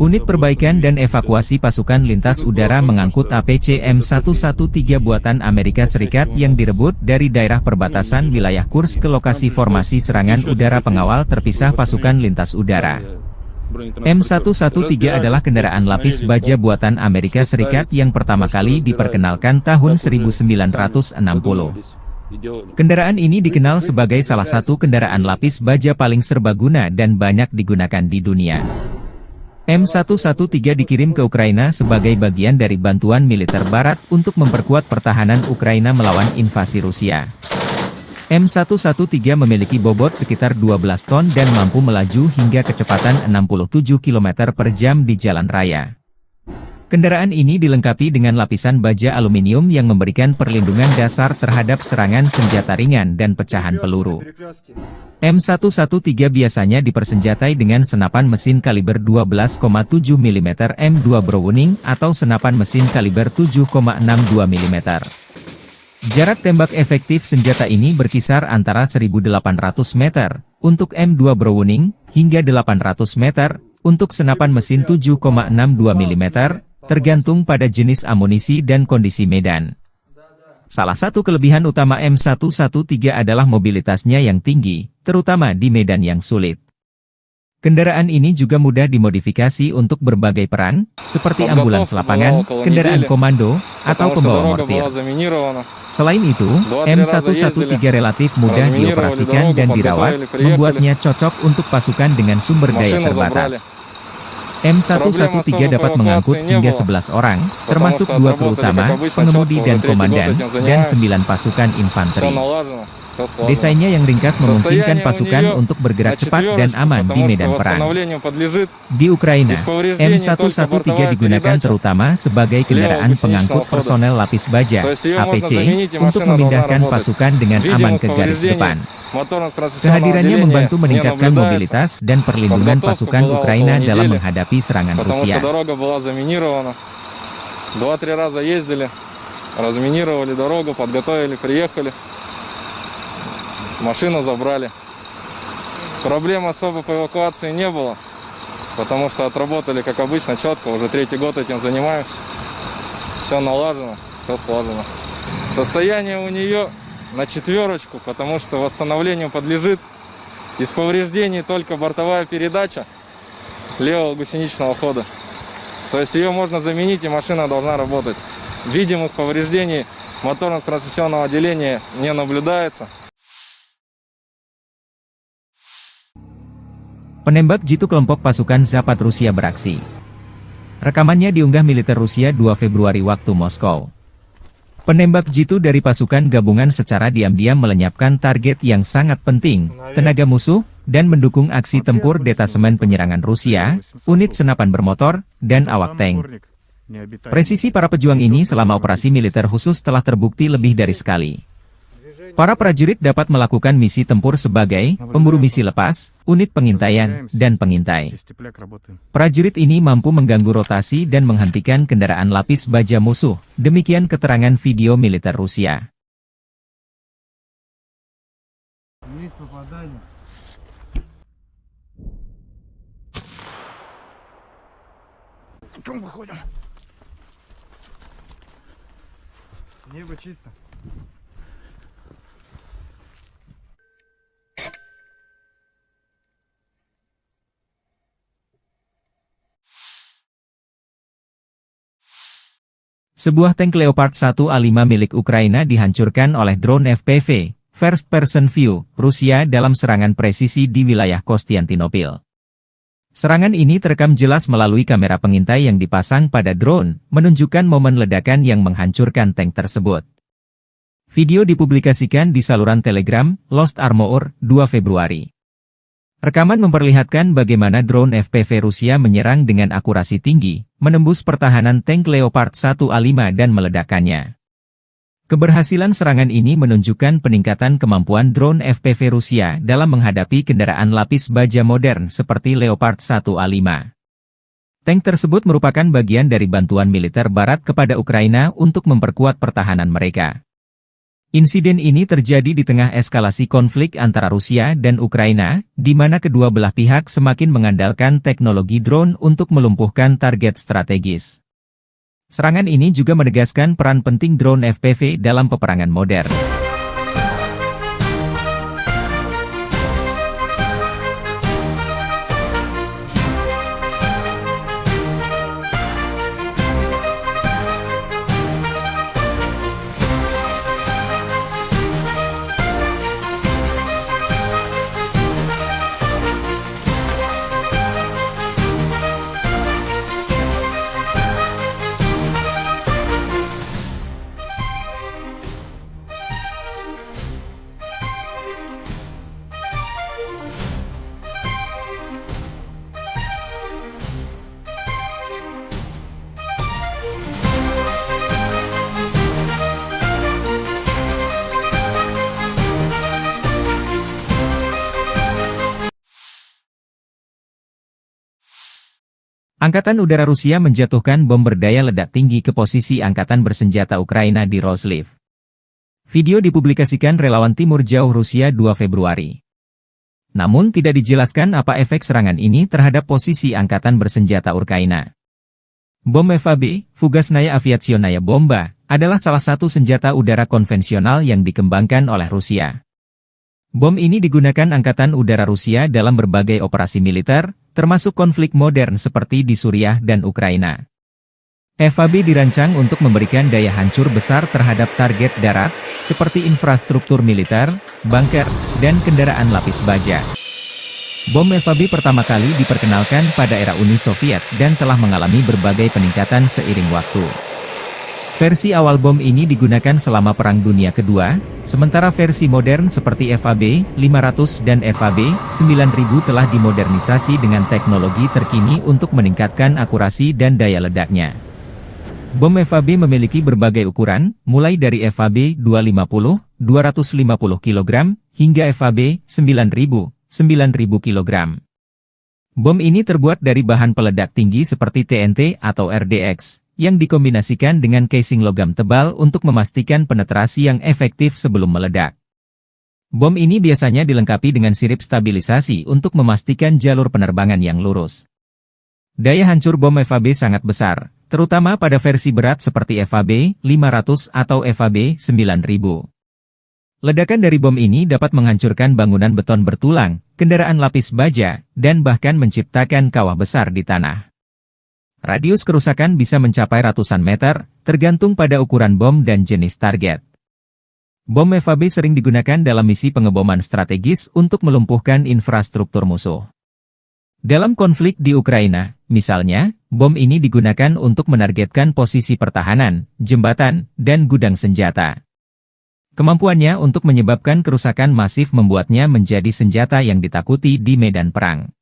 Unit perbaikan dan evakuasi pasukan lintas udara mengangkut APC M113 buatan Amerika Serikat yang direbut dari daerah perbatasan wilayah Kursk ke lokasi formasi serangan udara pengawal terpisah pasukan lintas udara. M113 adalah kendaraan lapis baja buatan Amerika Serikat yang pertama kali diperkenalkan tahun 1960. Kendaraan ini dikenal sebagai salah satu kendaraan lapis baja paling serbaguna dan banyak digunakan di dunia. M113 dikirim ke Ukraina sebagai bagian dari bantuan militer Barat untuk memperkuat pertahanan Ukraina melawan invasi Rusia. M113 memiliki bobot sekitar 12 ton dan mampu melaju hingga kecepatan 67 km per jam di jalan raya. Kendaraan ini dilengkapi dengan lapisan baja aluminium yang memberikan perlindungan dasar terhadap serangan senjata ringan dan pecahan peluru. M113 biasanya dipersenjatai dengan senapan mesin kaliber 12,7 mm M2 Browning atau senapan mesin kaliber 7,62 mm. Jarak tembak efektif senjata ini berkisar antara 1.800 meter untuk M2 Browning hingga 800 meter untuk senapan mesin 7,62 mm, tergantung pada jenis amunisi dan kondisi medan. Salah satu kelebihan utama M113 adalah mobilitasnya yang tinggi, terutama di medan yang sulit. Kendaraan ini juga mudah dimodifikasi untuk berbagai peran, seperti ambulans lapangan, kendaraan komando, atau pembawa mortir. Selain itu, M113 relatif mudah dioperasikan dan dirawat, membuatnya cocok untuk pasukan dengan sumber daya terbatas. M113 dapat mengangkut hingga 11 orang, termasuk 2 kru utama, pengemudi dan komandan, dan 9 pasukan infanteri. Desainnya yang ringkas memungkinkan pasukan untuk bergerak cepat dan aman di medan perang. Di Ukraina, M113 digugakan terutama sebagai kendaraan pengangkut personel lapis baja, APC, untuk memindahkan pasukan dengan aman ke garis depan. Kehadirannya membantu meningkatkan mobilitas dan perlindungan pasukan Ukraina dalam menghadapi serangan Rusia. 2-3 раза ездили, разминировали дорогу, подготовили, приехали. Машину забрали. Проблем особо по эвакуации не было, потому что отработали, как обычно, четко. Уже 3-й год этим занимаемся. Все налажено, все слажено. Состояние у нее на 4, потому что восстановлению подлежит. Из повреждений только бортовая передача левого гусеничного хода. То есть ее можно заменить, и машина должна работать. Видимых повреждений моторно-трансмиссионного отделения не наблюдается. Penembak jitu kelompok pasukan Zapad Rusia beraksi. Rekamannya diunggah militer Rusia 2 Februari waktu Moskow. Penembak jitu dari pasukan gabungan secara diam-diam melenyapkan target yang sangat penting, tenaga musuh, dan mendukung aksi tempur detasemen penyerangan Rusia, unit senapan bermotor, dan awak tank. Presisi para pejuang ini selama operasi militer khusus telah terbukti lebih dari sekali. Para prajurit dapat melakukan misi tempur sebagai pemburu misi lepas, unit pengintaian, dan pengintai. Prajurit ini mampu mengganggu rotasi dan menghentikan kendaraan lapis baja musuh, demikian keterangan video militer Rusia. Небо чисто. Sebuah tank Leopard 1A5 milik Ukraina dihancurkan oleh drone FPV, First Person View, Rusia dalam serangan presisi di wilayah Konstantinopel. Serangan ini terekam jelas melalui kamera pengintai yang dipasang pada drone, menunjukkan momen ledakan yang menghancurkan tank tersebut. Video dipublikasikan di saluran Telegram, Lost Armor, 2 Februari. Rekaman memperlihatkan bagaimana drone FPV Rusia menyerang dengan akurasi tinggi, menembus pertahanan tank Leopard 1A5 dan meledakkannya. Keberhasilan serangan ini menunjukkan peningkatan kemampuan drone FPV Rusia dalam menghadapi kendaraan lapis baja modern seperti Leopard 1A5. Tank tersebut merupakan bagian dari bantuan militer Barat kepada Ukraina untuk memperkuat pertahanan mereka. Insiden ini terjadi di tengah eskalasi konflik antara Rusia dan Ukraina, di mana kedua belah pihak semakin mengandalkan teknologi drone untuk melumpuhkan target strategis. Serangan ini juga menegaskan peran penting drone FPV dalam peperangan modern. Angkatan Udara Rusia menjatuhkan bom berdaya ledak tinggi ke posisi Angkatan Bersenjata Ukraina di Roslив. Video dipublikasikan relawan Timur Jauh Rusia 2 Februari. Namun tidak dijelaskan apa efek serangan ini terhadap posisi Angkatan Bersenjata Ukraina. Bom FAB, Fugasnaya Aviationaya Bomba, adalah salah satu senjata udara konvensional yang dikembangkan oleh Rusia. Bom ini digunakan Angkatan Udara Rusia dalam berbagai operasi militer, termasuk konflik modern seperti di Suriah dan Ukraina. FAB dirancang untuk memberikan daya hancur besar terhadap target darat, seperti infrastruktur militer, bunker, dan kendaraan lapis baja. Bom FAB pertama kali diperkenalkan pada era Uni Soviet dan telah mengalami berbagai peningkatan seiring waktu. Versi awal bom ini digunakan selama Perang Dunia Kedua, sementara versi modern seperti FAB 500 dan FAB 9000 telah dimodernisasi dengan teknologi terkini untuk meningkatkan akurasi dan daya ledaknya. Bom FAB memiliki berbagai ukuran, mulai dari FAB 250, 250 kg, hingga FAB 9000, 9000 kg. Bom ini terbuat dari bahan peledak tinggi seperti TNT atau RDX, yang dikombinasikan dengan casing logam tebal untuk memastikan penetrasi yang efektif sebelum meledak. Bom ini biasanya dilengkapi dengan sirip stabilisasi untuk memastikan jalur penerbangan yang lurus. Daya hancur bom FAB sangat besar, terutama pada versi berat seperti FAB 500 atau FAB 9000. Ledakan dari bom ini dapat menghancurkan bangunan beton bertulang, kendaraan lapis baja, dan bahkan menciptakan kawah besar di tanah. Radius kerusakan bisa mencapai ratusan meter, tergantung pada ukuran bom dan jenis target. Bom FAB sering digunakan dalam misi pengeboman strategis untuk melumpuhkan infrastruktur musuh. Dalam konflik di Ukraina, misalnya, bom ini digunakan untuk menargetkan posisi pertahanan, jembatan, dan gudang senjata. Kemampuannya untuk menyebabkan kerusakan masif membuatnya menjadi senjata yang ditakuti di medan perang.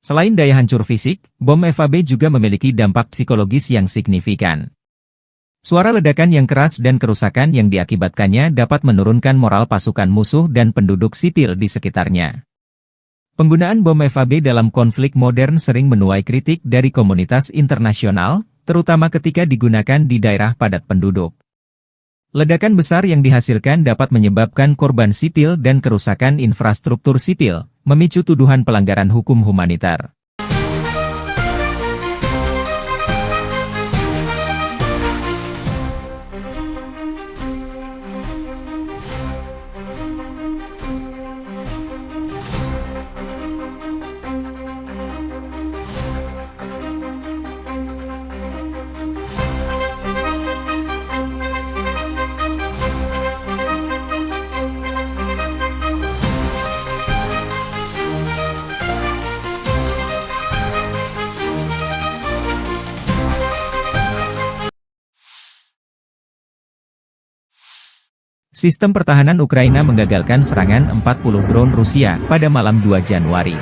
Selain daya hancur fisik, bom FAB juga memiliki dampak psikologis yang signifikan. Suara ledakan yang keras dan kerusakan yang diakibatkannya dapat menurunkan moral pasukan musuh dan penduduk sipil di sekitarnya. Penggunaan bom FAB dalam konflik modern sering menuai kritik dari komunitas internasional, terutama ketika digunakan di daerah padat penduduk. Ledakan besar yang dihasilkan dapat menyebabkan korban sipil dan kerusakan infrastruktur sipil, memicu tuduhan pelanggaran hukum humanitar. Sistem pertahanan Ukraina menggagalkan serangan 40 drone Rusia pada malam 2 Januari.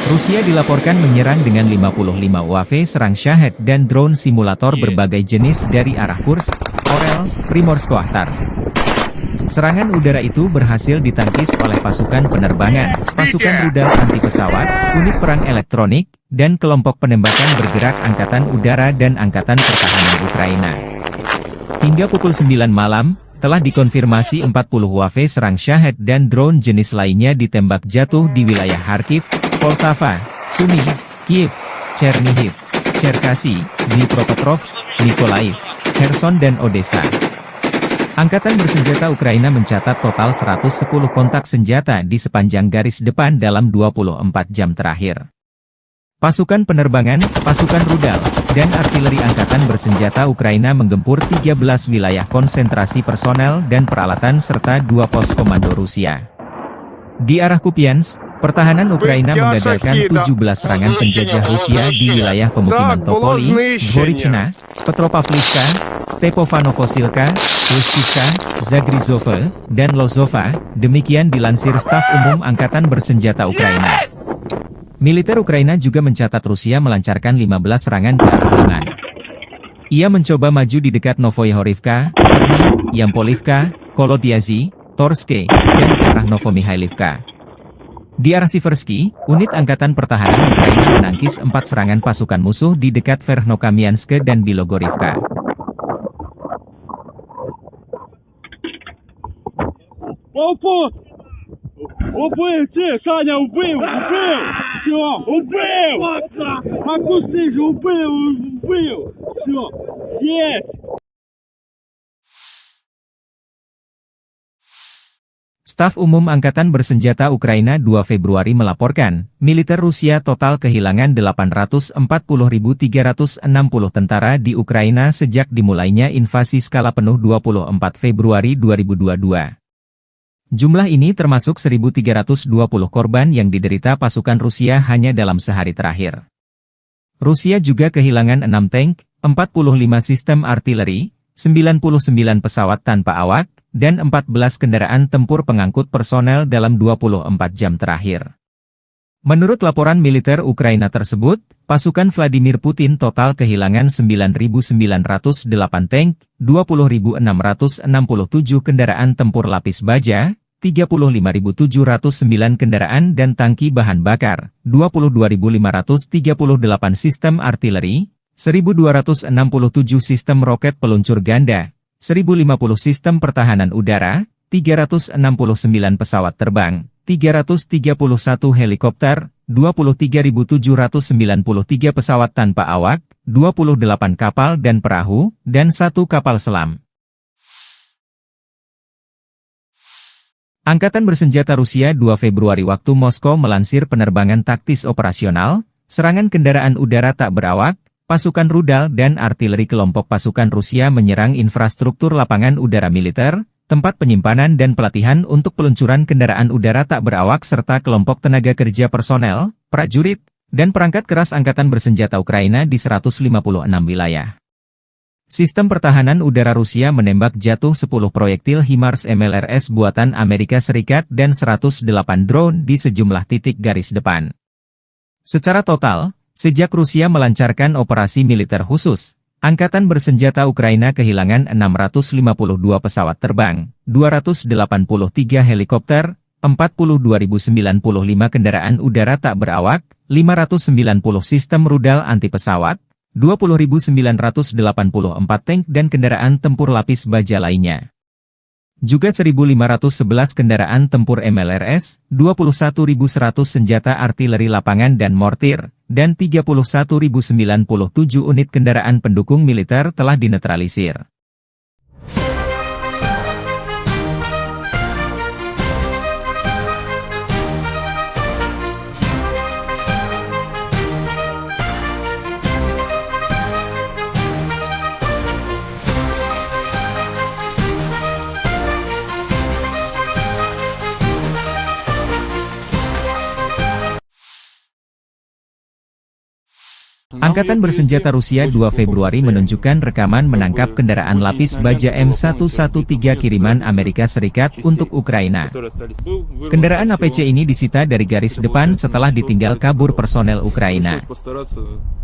Rusia dilaporkan menyerang dengan 55 UAV serang Shahed dan drone simulator berbagai jenis dari arah Kursk, Orel, Primorsko-Ahtarsk. Serangan udara itu berhasil ditangkis oleh pasukan penerbangan, pasukan rudal anti-pesawat, unit perang elektronik, dan kelompok penembakan bergerak Angkatan Udara dan Angkatan Pertahanan Ukraina. Hingga pukul 9 malam, telah dikonfirmasi 40 UAV serang Shahed dan drone jenis lainnya ditembak jatuh di wilayah Kharkiv, Poltava, Sumy, Kiev, Chernihiv, Cherkasy, Dnipropetrovsk, Mykolaiv, Kherson dan Odessa. Angkatan bersenjata Ukraina mencatat total 110 kontak senjata di sepanjang garis depan dalam 24 jam terakhir. Pasukan penerbangan, pasukan rudal, dan artileri angkatan bersenjata Ukraina menggempur 13 wilayah konsentrasi personel dan peralatan serta 2 pos komando Rusia. Di arah Kupiansk, pertahanan Ukraina menggagalkan 17 serangan penjajah Rusia di wilayah pemukiman Topoli, Dvorichna, Petropavlivka, Stepofanovosilka, Lustivka, Zagrizove, dan Lozova, demikian dilansir Staf Umum Angkatan Bersenjata Ukraina. Militer Ukraina juga mencatat Rusia melancarkan 15 serangan ke arah Liman. Ia mencoba maju di dekat Novoyahorivka, Terny, Yampolivka, Kolodiazy, Torske, dan ke arah Novomihailivka. Di arah Siversky, unit Angkatan Pertahanan Ukraina menangkis 4 serangan pasukan musuh di dekat Verkhnokamianske dan Bilogorivka. Убив, Саня, убив! Все, убив! Макуси же убив! Все, есть! Staf Umum Angkatan Bersenjata Ukraina 2 Februari melaporkan, militer Rusia total kehilangan 840.360 tentara di Ukraina sejak dimulainya invasi skala penuh 24 Februari 2022. Jumlah ini termasuk 1.320 korban yang diderita pasukan Rusia hanya dalam sehari terakhir. Rusia juga kehilangan 6 tank, 45 sistem artileri, 99 pesawat tanpa awak, dan 14 kendaraan tempur pengangkut personel dalam 24 jam terakhir. Menurut laporan militer Ukraina tersebut, pasukan Vladimir Putin total kehilangan 9.908 tank, 20.667 kendaraan tempur lapis baja, 35.709 kendaraan dan tangki bahan bakar, 22.538 sistem artileri, 1.267 sistem roket peluncur ganda, 1.050 sistem pertahanan udara, 369 pesawat terbang, 331 helikopter, 23.793 pesawat tanpa awak, 28 kapal dan perahu, dan 1 kapal selam. Angkatan Bersenjata Rusia 2 Februari waktu Moskow melansir penerbangan taktis operasional, serangan kendaraan udara tak berawak, Pasukan rudal dan artileri kelompok pasukan Rusia menyerang infrastruktur lapangan udara militer, tempat penyimpanan dan pelatihan untuk peluncuran kendaraan udara tak berawak serta kelompok tenaga kerja personel, prajurit, dan perangkat keras angkatan bersenjata Ukraina di 156 wilayah. Sistem pertahanan udara Rusia menembak jatuh 10 proyektil HIMARS MLRS buatan Amerika Serikat dan 108 drone di sejumlah titik garis depan. Secara total, sejak Rusia melancarkan operasi militer khusus, Angkatan bersenjata Ukraina kehilangan 652 pesawat terbang, 283 helikopter, 42.095 kendaraan udara tak berawak, 590 sistem rudal anti-pesawat, 20.984 tank dan kendaraan tempur lapis baja lainnya. Juga 1.511 kendaraan tempur MLRS, 21.100 senjata artileri lapangan dan mortir, dan 31.097 unit kendaraan pendukung militer telah dinetralisir. Angkatan bersenjata Rusia 2 Februari menunjukkan rekaman menangkap kendaraan lapis baja M113 kiriman Amerika Serikat untuk Ukraina. Kendaraan APC ini disita dari garis depan setelah ditinggal kabur personel Ukraina.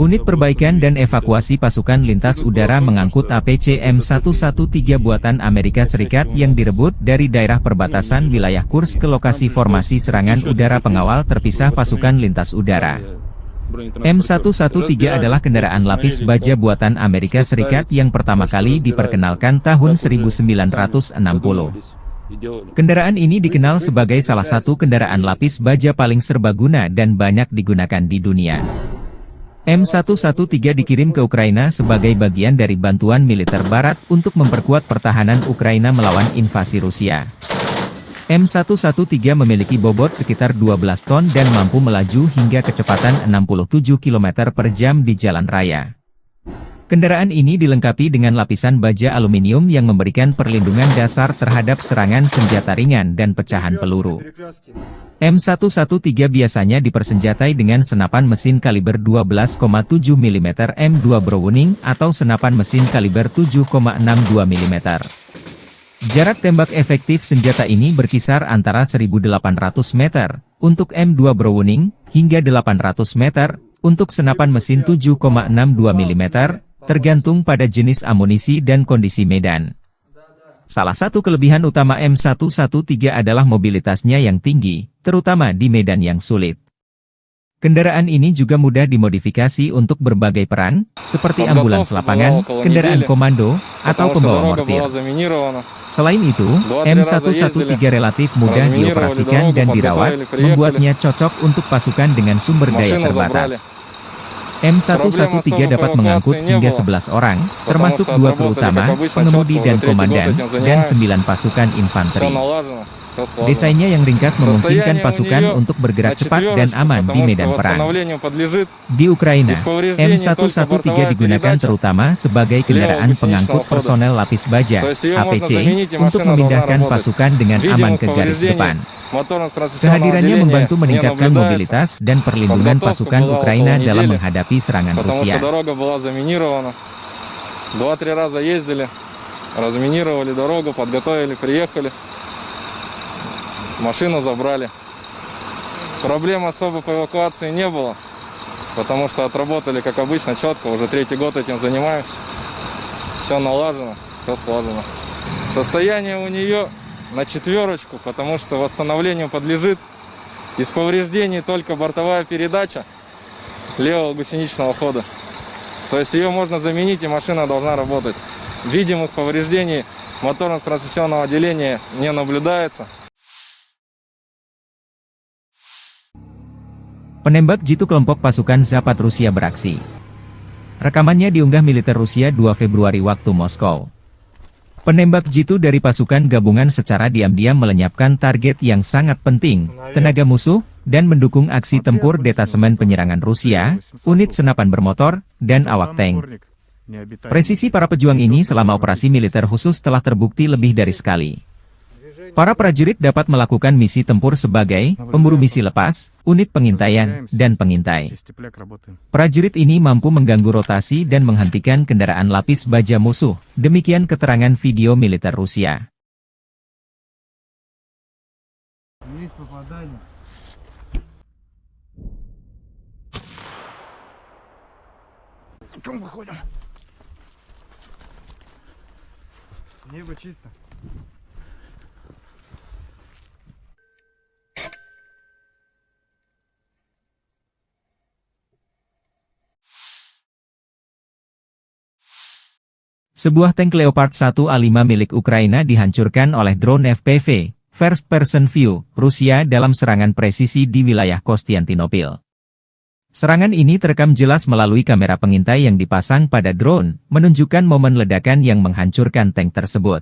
Unit perbaikan dan evakuasi pasukan lintas udara mengangkut APC M113 buatan Amerika Serikat yang direbut dari daerah perbatasan wilayah Kursk ke lokasi formasi serangan udara pengawal terpisah pasukan lintas udara. M113 adalah kendaraan lapis baja buatan Amerika Serikat yang pertama kali diperkenalkan tahun 1960. Kendaraan ini dikenal sebagai salah satu kendaraan lapis baja paling serbaguna dan banyak digunakan di dunia. M113 dikirim ke Ukraina sebagai bagian dari bantuan militer Barat untuk memperkuat pertahanan Ukraina melawan invasi Rusia. M113 memiliki bobot sekitar 12 ton dan mampu melaju hingga kecepatan 67 km per jam di jalan raya. Kendaraan ini dilengkapi dengan lapisan baja aluminium yang memberikan perlindungan dasar terhadap serangan senjata ringan dan pecahan peluru. M113 biasanya dipersenjatai dengan senapan mesin kaliber 12,7 mm M2 Browning atau senapan mesin kaliber 7,62 mm. Jarak tembak efektif senjata ini berkisar antara 1.800 meter untuk M2 Browning hingga 800 meter untuk senapan mesin 7,62 mm, tergantung pada jenis amunisi dan kondisi medan. Salah satu kelebihan utama M113 adalah mobilitasnya yang tinggi, terutama di medan yang sulit. Kendaraan ini juga mudah dimodifikasi untuk berbagai peran, seperti ambulans lapangan, kendaraan komando, atau pembawa mortir. Selain itu, M113 relatif mudah dioperasikan dan dirawat, membuatnya cocok untuk pasukan dengan sumber daya terbatas. M113 dapat mengangkut hingga 11 orang, termasuk 2 kru utama, pengemudi dan komandan, dan 9 pasukan infanteri. Desainnya yang ringkas memungkinkan pasukan untuk bergerak cepat dan aman di medan perang. Di Ukraina, M113 digugakan terutama sebagai kendaraan pengangkut personel lapis baja, APC, untuk memindahkan pasukan dengan aman ke garis depan. Kehadirannya membantu meningkatkan mobilitas dan perlindungan pasukan Ukraina dalam menghadapi serangan Rusia. Машину забрали. Проблем особо по эвакуации не было, потому что отработали, как обычно, четко. Уже 3-й год этим занимаемся. Все налажено, все слажено. Состояние у нее на 4, потому что восстановлению подлежит. Из повреждений только бортовая передача левого гусеничного хода. То есть ее можно заменить, и машина должна работать. Видимых повреждений моторно-трансмиссионного отделения не наблюдается. Penembak jitu kelompok pasukan Zapad Rusia beraksi. Rekamannya diunggah militer Rusia 2 Februari waktu Moskow. Penembak jitu dari pasukan gabungan secara diam-diam melenyapkan target yang sangat penting, tenaga musuh, dan mendukung aksi tempur detasemen penyerangan Rusia, unit senapan bermotor, dan awak tank. Presisi para pejuang ini selama operasi militer khusus telah terbukti lebih dari sekali. Para prajurit dapat melakukan misi tempur sebagai pemburu misi lepas, unit pengintaian, dan pengintai. Prajurit ini mampu mengganggu rotasi dan menghentikan kendaraan lapis baja musuh, demikian keterangan video militer Rusia. Небо чисто. Sebuah tank Leopard 1A5 milik Ukraina dihancurkan oleh drone FPV, First Person View, Rusia dalam serangan presisi di wilayah Konstantinopel. Serangan ini terekam jelas melalui kamera pengintai yang dipasang pada drone, menunjukkan momen ledakan yang menghancurkan tank tersebut.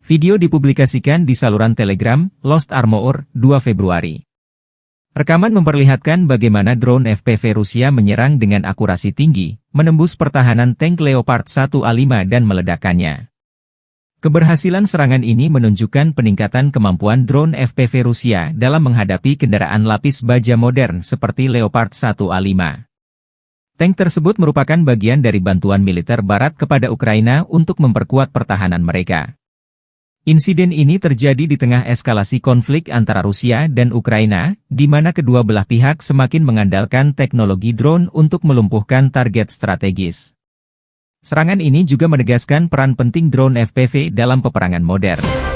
Video dipublikasikan di saluran Telegram, Lost Armor, 2 Februari. Rekaman memperlihatkan bagaimana drone FPV Rusia menyerang dengan akurasi tinggi, menembus pertahanan tank Leopard 1A5 dan meledakkannya. Keberhasilan serangan ini menunjukkan peningkatan kemampuan drone FPV Rusia dalam menghadapi kendaraan lapis baja modern seperti Leopard 1A5. Tank tersebut merupakan bagian dari bantuan militer Barat kepada Ukraina untuk memperkuat pertahanan mereka. Insiden ini terjadi di tengah eskalasi konflik antara Rusia dan Ukraina, di mana kedua belah pihak semakin mengandalkan teknologi drone untuk melumpuhkan target strategis. Serangan ini juga menegaskan peran penting drone FPV dalam peperangan modern.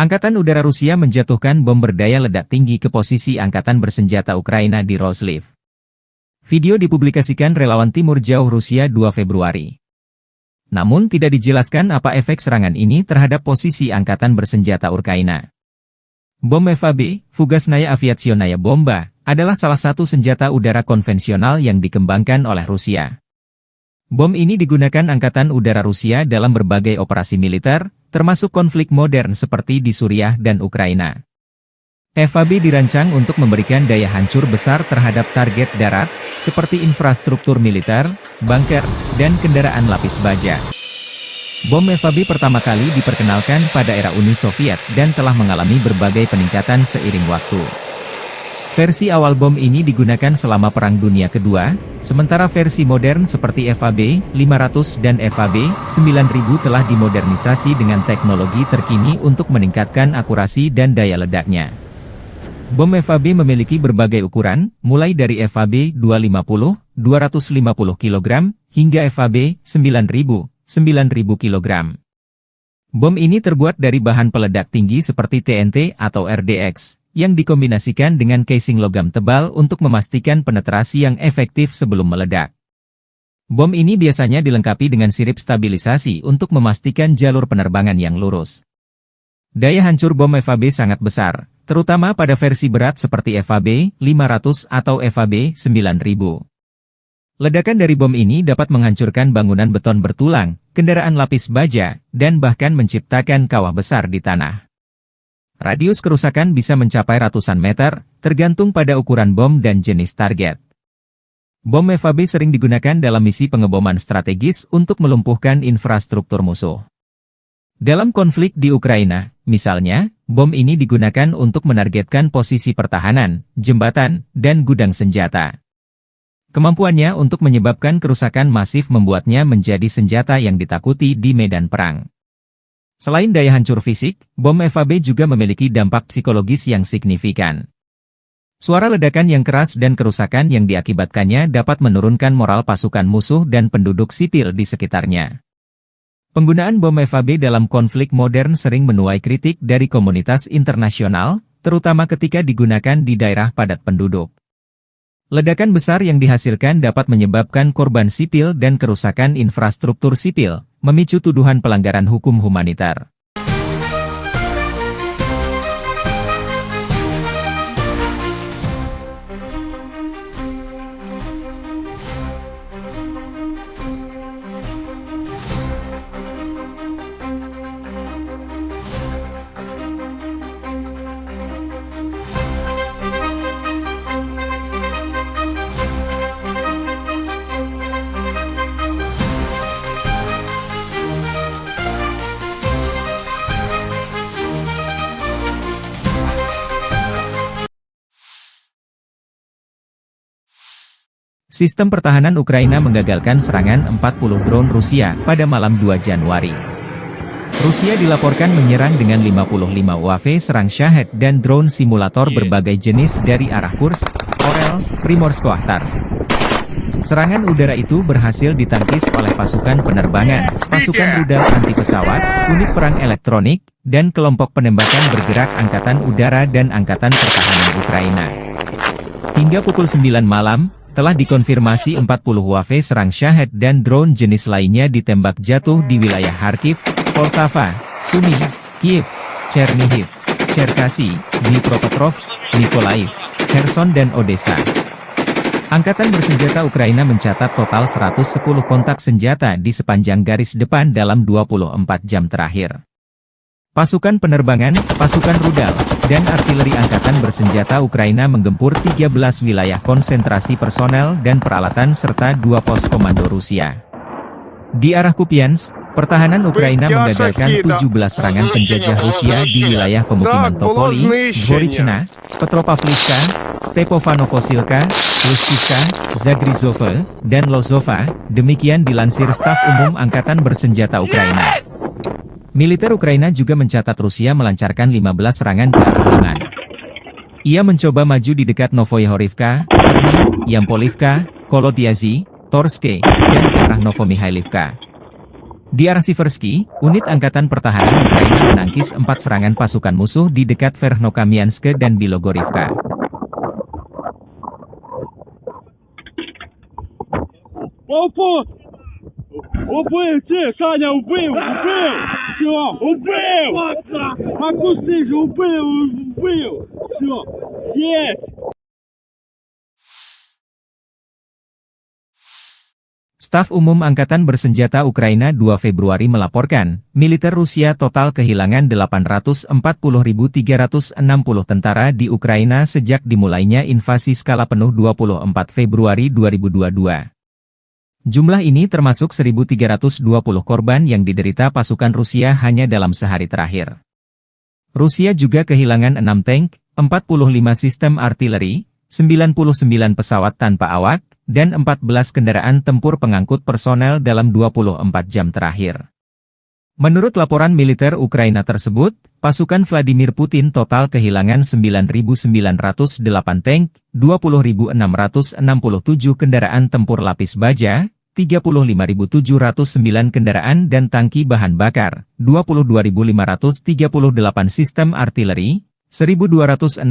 Angkatan Udara Rusia menjatuhkan bom berdaya ledak tinggi ke posisi Angkatan Bersenjata Ukraina di Roslив. Video dipublikasikan relawan Timur Jauh Rusia 2 Februari. Namun tidak dijelaskan apa efek serangan ini terhadap posisi Angkatan Bersenjata Ukraina. Bom FAB, Fugasnaya Aviationaya Bomba, adalah salah satu senjata udara konvensional yang dikembangkan oleh Rusia. Bom ini digunakan Angkatan Udara Rusia dalam berbagai operasi militer, termasuk konflik modern seperti di Suriah dan Ukraina. FAB dirancang untuk memberikan daya hancur besar terhadap target darat, seperti infrastruktur militer, bunker, dan kendaraan lapis baja. Bom FAB pertama kali diperkenalkan pada era Uni Soviet dan telah mengalami berbagai peningkatan seiring waktu. Versi awal bom ini digunakan selama Perang Dunia Kedua, sementara versi modern seperti FAB 500 dan FAB 9000 telah dimodernisasi dengan teknologi terkini untuk meningkatkan akurasi dan daya ledaknya. Bom FAB memiliki berbagai ukuran, mulai dari FAB 250, 250 kg, hingga FAB 9000, 9000 kg. Bom ini terbuat dari bahan peledak tinggi seperti TNT atau RDX, yang dikombinasikan dengan casing logam tebal untuk memastikan penetrasi yang efektif sebelum meledak. Bom ini biasanya dilengkapi dengan sirip stabilisasi untuk memastikan jalur penerbangan yang lurus. Daya hancur bom FAB sangat besar, terutama pada versi berat seperti FAB 500 atau FAB 9000. Ledakan dari bom ini dapat menghancurkan bangunan beton bertulang, kendaraan lapis baja, dan bahkan menciptakan kawah besar di tanah. Radius kerusakan bisa mencapai ratusan meter, tergantung pada ukuran bom dan jenis target. Bom FAB sering digunakan dalam misi pengeboman strategis untuk melumpuhkan infrastruktur musuh. Dalam konflik di Ukraina, misalnya, bom ini digunakan untuk menargetkan posisi pertahanan, jembatan, dan gudang senjata. Kemampuannya untuk menyebabkan kerusakan masif membuatnya menjadi senjata yang ditakuti di medan perang. Selain daya hancur fisik, bom FAB juga memiliki dampak psikologis yang signifikan. Suara ledakan yang keras dan kerusakan yang diakibatkannya dapat menurunkan moral pasukan musuh dan penduduk sipil di sekitarnya. Penggunaan bom FAB dalam konflik modern sering menuai kritik dari komunitas internasional, terutama ketika digunakan di daerah padat penduduk. Ledakan besar yang dihasilkan dapat menyebabkan korban sipil dan kerusakan infrastruktur sipil, memicu tuduhan pelanggaran hukum humanitar. Sistem pertahanan Ukraina menggagalkan serangan 40 drone Rusia pada malam 2 Januari. Rusia dilaporkan menyerang dengan 55 UAV serang Shahed dan drone simulator berbagai jenis dari arah Kursk, Orel, Primorsko-Ahtarsk. Serangan udara itu berhasil ditangkis oleh pasukan penerbangan, pasukan rudal anti-pesawat, unit perang elektronik, dan kelompok penembakan bergerak Angkatan Udara dan Angkatan Pertahanan Ukraina. Hingga pukul 9 malam, telah dikonfirmasi 40 UAV serang Shahed dan drone jenis lainnya ditembak jatuh di wilayah Kharkiv, Poltava, Sumy, Kiev, Chernihiv, Cherkasy, Dnipropetrovsk, Mykolaiv, Kherson dan Odessa. Angkatan bersenjata Ukraina mencatat total 110 kontak senjata di sepanjang garis depan dalam 24 jam terakhir. Pasukan penerbangan, pasukan rudal, dan artileri angkatan bersenjata Ukraina menggempur 13 wilayah konsentrasi personel dan peralatan serta 2 pos komando Rusia. Di arah Kupiansk, pertahanan Ukraina menggagalkan 17 serangan penjajah Rusia di wilayah pemukiman Topoli, Dvorichna, Petropavlivka, Stepofanovosilka, Lustivka, Zagrizove, dan Lozova, demikian dilansir Staf Umum Angkatan Bersenjata Ukraina. Militer Ukraina juga mencatat Rusia melancarkan 15 serangan ke arah Liman. Ia mencoba maju di dekat Novoyahorivka, Terny, Yampolivka, Kolodiazy, Torske, dan ke arah Novomihailivka. Di arah Siversky, unit Angkatan Pertahanan Ukraina menangkis 4 serangan pasukan musuh di dekat Verkhnokamianske dan Bilogorivka. Убил, Саня, убил! Все, убил! Макусы же убил! Все, есть! Staf Umum Angkatan Bersenjata Ukraina 2 Februari melaporkan, militer Rusia total kehilangan 840.360 tentara di Ukraina sejak dimulainya invasi skala penuh 24 Februari 2022. Jumlah ini termasuk 1.320 korban yang diderita pasukan Rusia hanya dalam sehari terakhir. Rusia juga kehilangan 6 tank, 45 sistem artileri, 99 pesawat tanpa awak, dan 14 kendaraan tempur pengangkut personel dalam 24 jam terakhir. Menurut laporan militer Ukraina tersebut, pasukan Vladimir Putin total kehilangan 9.908 tank, 20.667 kendaraan tempur lapis baja, 35.709 kendaraan dan tangki bahan bakar, 22.538 sistem artileri, 1.267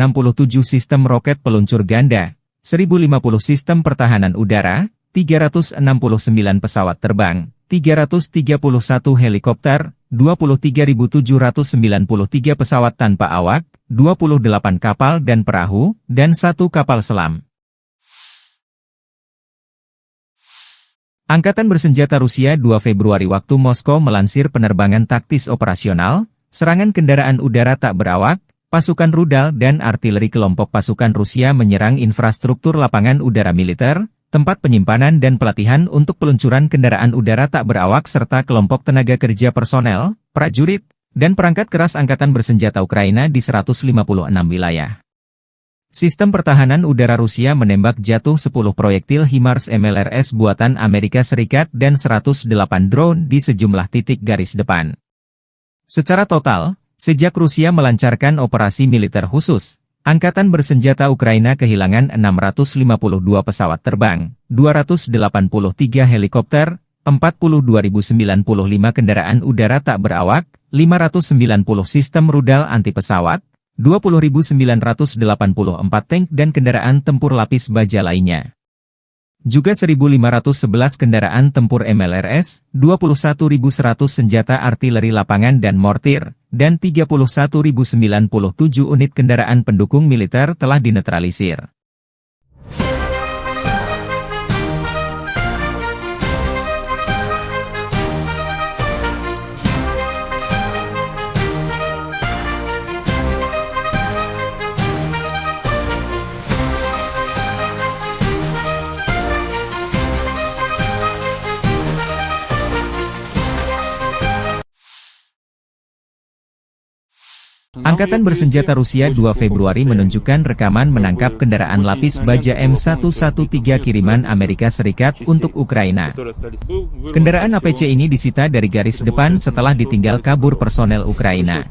sistem roket peluncur ganda, 1.050 sistem pertahanan udara, 369 pesawat terbang, 331 helikopter, 23.793 pesawat tanpa awak, 28 kapal dan perahu, dan 1 kapal selam. Angkatan Bersenjata Rusia 2 Februari waktu Moskow melansir penerbangan taktis operasional, serangan kendaraan udara tak berawak, pasukan rudal dan artileri kelompok pasukan Rusia menyerang infrastruktur lapangan udara militer, tempat penyimpanan dan pelatihan untuk peluncuran kendaraan udara tak berawak serta kelompok tenaga kerja personel, prajurit, dan perangkat keras Angkatan Bersenjata Ukraina di 156 wilayah. Sistem pertahanan udara Rusia menembak jatuh 10 proyektil HIMARS MLRS buatan Amerika Serikat dan 108 drone di sejumlah titik garis depan. Secara total, sejak Rusia melancarkan operasi militer khusus, Angkatan Bersenjata Ukraina kehilangan 652 pesawat terbang, 283 helikopter, 42.095 kendaraan udara tak berawak, 590 sistem rudal anti-pesawat, 20.984 tank dan kendaraan tempur lapis baja lainnya. Juga 1.511 kendaraan tempur MLRS, 21.100 senjata artileri lapangan dan mortir, dan 31.097 unit kendaraan pendukung militer telah dinetralisir. Angkatan Bersenjata Rusia 2 Februari menunjukkan rekaman menangkap kendaraan lapis baja M113 kiriman Amerika Serikat untuk Ukraina. Kendaraan APC ini disita dari garis depan setelah ditinggal kabur personel Ukraina.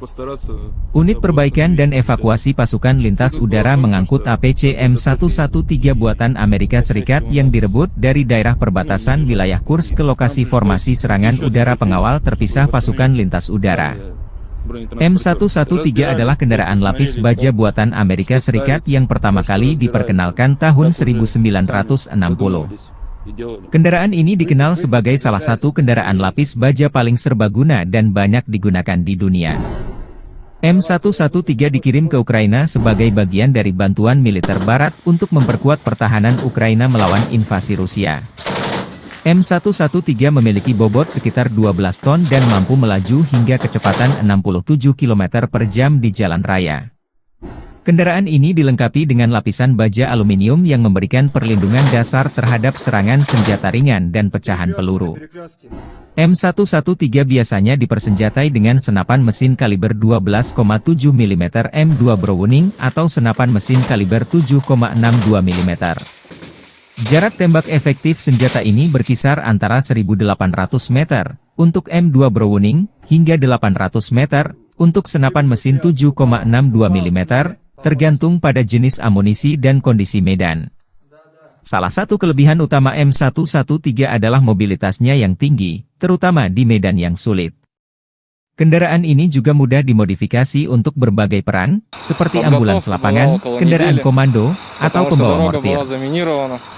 Unit perbaikan dan evakuasi pasukan lintas udara mengangkut APC M113 buatan Amerika Serikat yang direbut dari daerah perbatasan wilayah Kursk ke lokasi formasi serangan udara pengawal terpisah pasukan lintas udara. M113 adalah kendaraan lapis baja buatan Amerika Serikat yang pertama kali diperkenalkan tahun 1960. Kendaraan ini dikenal sebagai salah satu kendaraan lapis baja paling serbaguna dan banyak digunakan di dunia. M113 dikirim ke Ukraina sebagai bagian dari bantuan militer Barat untuk memperkuat pertahanan Ukraina melawan invasi Rusia. M113 memiliki bobot sekitar 12 ton dan mampu melaju hingga kecepatan 67 km per jam di jalan raya. Kendaraan ini dilengkapi dengan lapisan baja aluminium yang memberikan perlindungan dasar terhadap serangan senjata ringan dan pecahan peluru. M113 biasanya dipersenjatai dengan senapan mesin kaliber 12,7 mm M2 Browning atau senapan mesin kaliber 7,62 mm. Jarak tembak efektif senjata ini berkisar antara 1.800 meter untuk M2 Browning hingga 800 meter untuk senapan mesin 7,62 mm, tergantung pada jenis amunisi dan kondisi medan. Salah satu kelebihan utama M113 adalah mobilitasnya yang tinggi, terutama di medan yang sulit. Kendaraan ini juga mudah dimodifikasi untuk berbagai peran, seperti ambulans lapangan, kendaraan komando, atau pembawa mortir.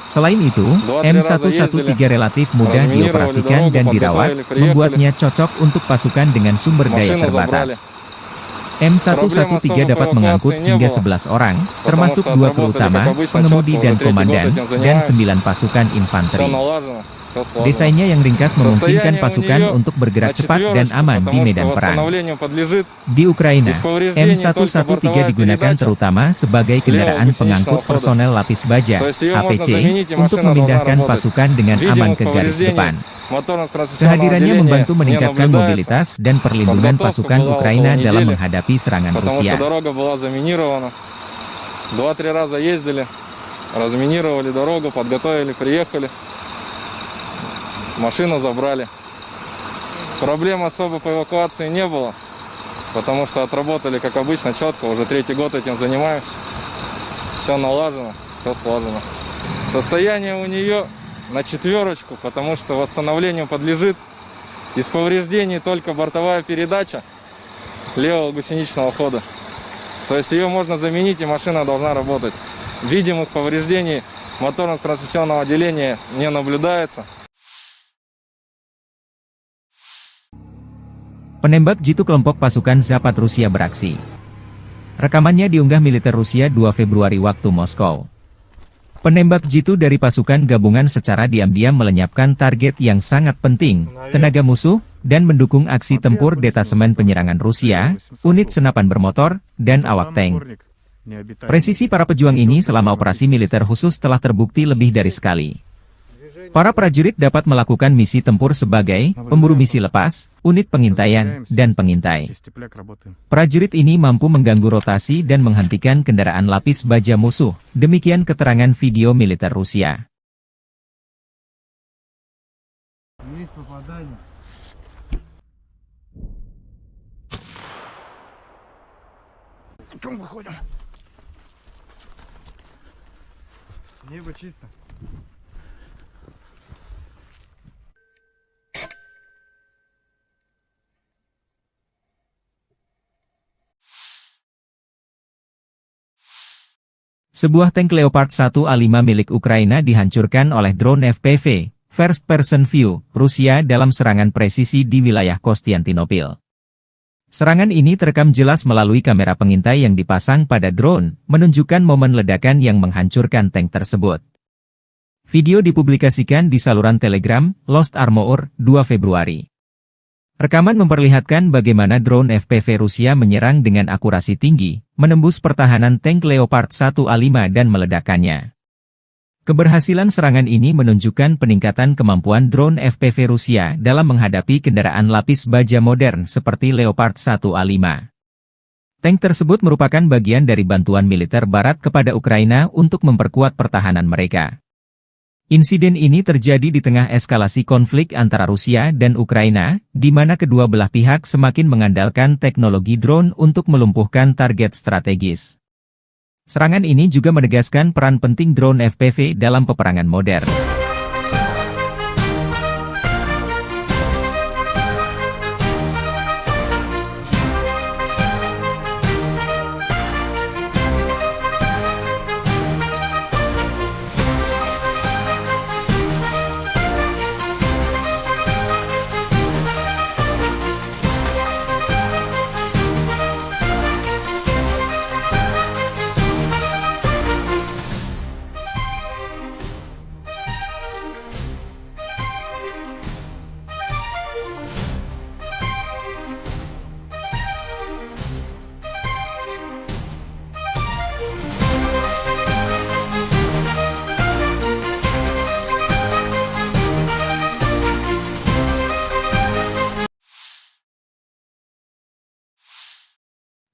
Selain itu, M113 relatif mudah dioperasikan dan dirawat, membuatnya cocok untuk pasukan dengan sumber daya terbatas. M113 dapat mengangkut hingga 11 orang, termasuk 2 kru utama, pengemudi dan komandan, dan 9 pasukan infanteri. Desainnya yang ringkas memungkinkan pasukan untuk bergerak cepat dan aman di medan perang. Di Ukraina, M113 digugakan terutama sebagai kendaraan pengangkut personel lapis baja, APC, untuk memindahkan pasukan dengan aman ke garis depan. Kehadirannya membantu meningkatkan mobilitas dan perlindungan pasukan Ukraina dalam menghadapi serangan Rusia. 2-3 раза ездили, разминировали дорогу, подготовили, приехали. Машину забрали. Проблем особо по эвакуации не было, потому что отработали, как обычно, четко. Уже 3-й год этим занимаемся. Все налажено, все слажено. Состояние у нее на 4, потому что восстановлению подлежит. Из повреждений только бортовая передача левого гусеничного хода. То есть ее можно заменить, и машина должна работать. Видимых повреждений моторно-трансмиссионного отделения не наблюдается. Penembak jitu kelompok pasukan Zapad Rusia beraksi. Rekamannya diunggah militer Rusia 2 Februari waktu Moskow. Penembak jitu dari pasukan gabungan secara diam-diam melenyapkan target yang sangat penting, tenaga musuh, dan mendukung aksi tempur detasemen penyerangan Rusia, unit senapan bermotor, dan awak tank. Presisi para pejuang ini selama operasi militer khusus telah terbukti lebih dari sekali. Para prajurit dapat melakukan misi tempur sebagai pemburu misi lepas, unit pengintaian, dan pengintai. Prajurit ini mampu mengganggu rotasi dan menghentikan kendaraan lapis baja musuh. Demikian keterangan video militer Rusia. Небо чисто. Sebuah tank Leopard 1A5 milik Ukraina dihancurkan oleh drone FPV, First Person View, Rusia dalam serangan presisi di wilayah Konstantinopel. Serangan ini terekam jelas melalui kamera pengintai yang dipasang pada drone, menunjukkan momen ledakan yang menghancurkan tank tersebut. Video dipublikasikan di saluran Telegram, Lost Armor, 2 Februari. Rekaman memperlihatkan bagaimana drone FPV Rusia menyerang dengan akurasi tinggi, menembus pertahanan tank Leopard 1A5 dan meledakkannya. Keberhasilan serangan ini menunjukkan peningkatan kemampuan drone FPV Rusia dalam menghadapi kendaraan lapis baja modern seperti Leopard 1A5. Tank tersebut merupakan bagian dari bantuan militer Barat kepada Ukraina untuk memperkuat pertahanan mereka. Insiden ini terjadi di tengah eskalasi konflik antara Rusia dan Ukraina, di mana kedua belah pihak semakin mengandalkan teknologi drone untuk melumpuhkan target strategis. Serangan ini juga menegaskan peran penting drone FPV dalam peperangan modern.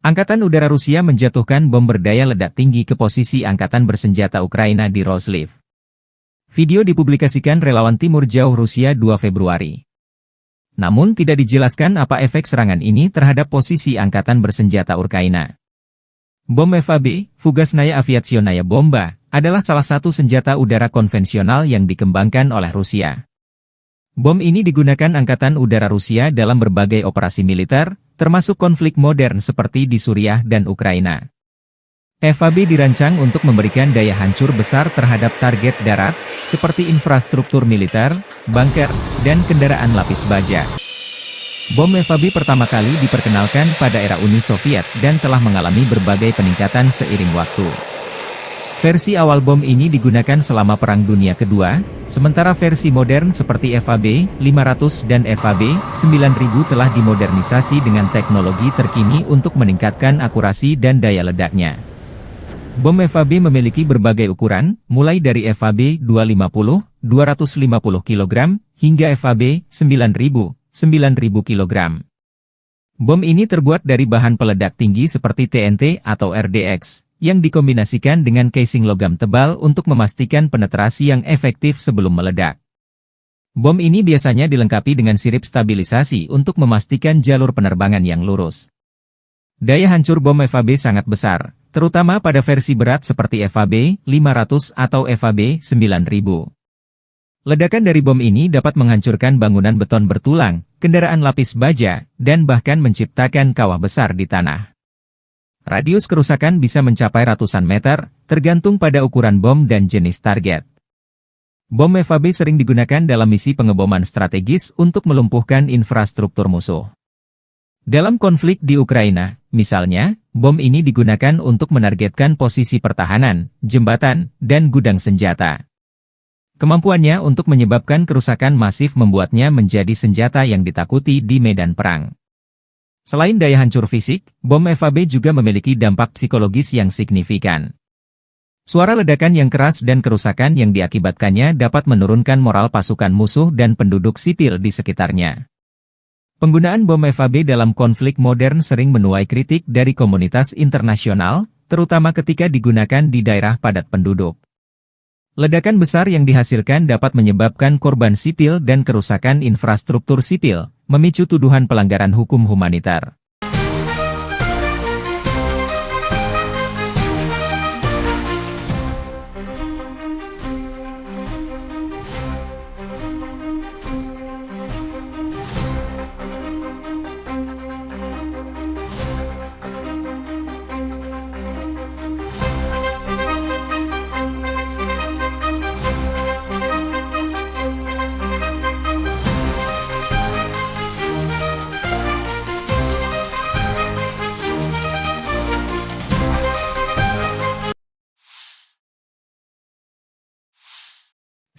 Angkatan Udara Rusia menjatuhkan bom berdaya ledak tinggi ke posisi Angkatan Bersenjata Ukraina di Roslив. Video dipublikasikan relawan Timur Jauh Rusia 2 Februari. Namun tidak dijelaskan apa efek serangan ini terhadap posisi Angkatan Bersenjata Ukraina. Bom FAB, Fugasnaya Aviationaya Bomba, adalah salah satu senjata udara konvensional yang dikembangkan oleh Rusia. Bom ini digunakan Angkatan Udara Rusia dalam berbagai operasi militer, termasuk konflik modern seperti di Suriah dan Ukraina. FAB dirancang untuk memberikan daya hancur besar terhadap target darat, seperti infrastruktur militer, bunker, dan kendaraan lapis baja. Bom FAB pertama kali diperkenalkan pada era Uni Soviet dan telah mengalami berbagai peningkatan seiring waktu. Versi awal bom ini digunakan selama Perang Dunia Kedua, sementara versi modern seperti FAB 500 dan FAB 9000 telah dimodernisasi dengan teknologi terkini untuk meningkatkan akurasi dan daya ledaknya. Bom FAB memiliki berbagai ukuran, mulai dari FAB 250, 250 kg, hingga FAB 9000, 9000 kg. Bom ini terbuat dari bahan peledak tinggi seperti TNT atau RDX, yang dikombinasikan dengan casing logam tebal untuk memastikan penetrasi yang efektif sebelum meledak. Bom ini biasanya dilengkapi dengan sirip stabilisasi untuk memastikan jalur penerbangan yang lurus. Daya hancur bom FAB sangat besar, terutama pada versi berat seperti FAB 500 atau FAB 9000. Ledakan dari bom ini dapat menghancurkan bangunan beton bertulang, kendaraan lapis baja, dan bahkan menciptakan kawah besar di tanah. Radius kerusakan bisa mencapai ratusan meter, tergantung pada ukuran bom dan jenis target. Bom FAB sering digunakan dalam misi pengeboman strategis untuk melumpuhkan infrastruktur musuh. Dalam konflik di Ukraina, misalnya, bom ini digunakan untuk menargetkan posisi pertahanan, jembatan, dan gudang senjata. Kemampuannya untuk menyebabkan kerusakan masif membuatnya menjadi senjata yang ditakuti di medan perang. Selain daya hancur fisik, bom FAB juga memiliki dampak psikologis yang signifikan. Suara ledakan yang keras dan kerusakan yang diakibatkannya dapat menurunkan moral pasukan musuh dan penduduk sipil di sekitarnya. Penggunaan bom FAB dalam konflik modern sering menuai kritik dari komunitas internasional, terutama ketika digunakan di daerah padat penduduk. Ledakan besar yang dihasilkan dapat menyebabkan korban sipil dan kerusakan infrastruktur sipil, memicu tuduhan pelanggaran hukum humanitar.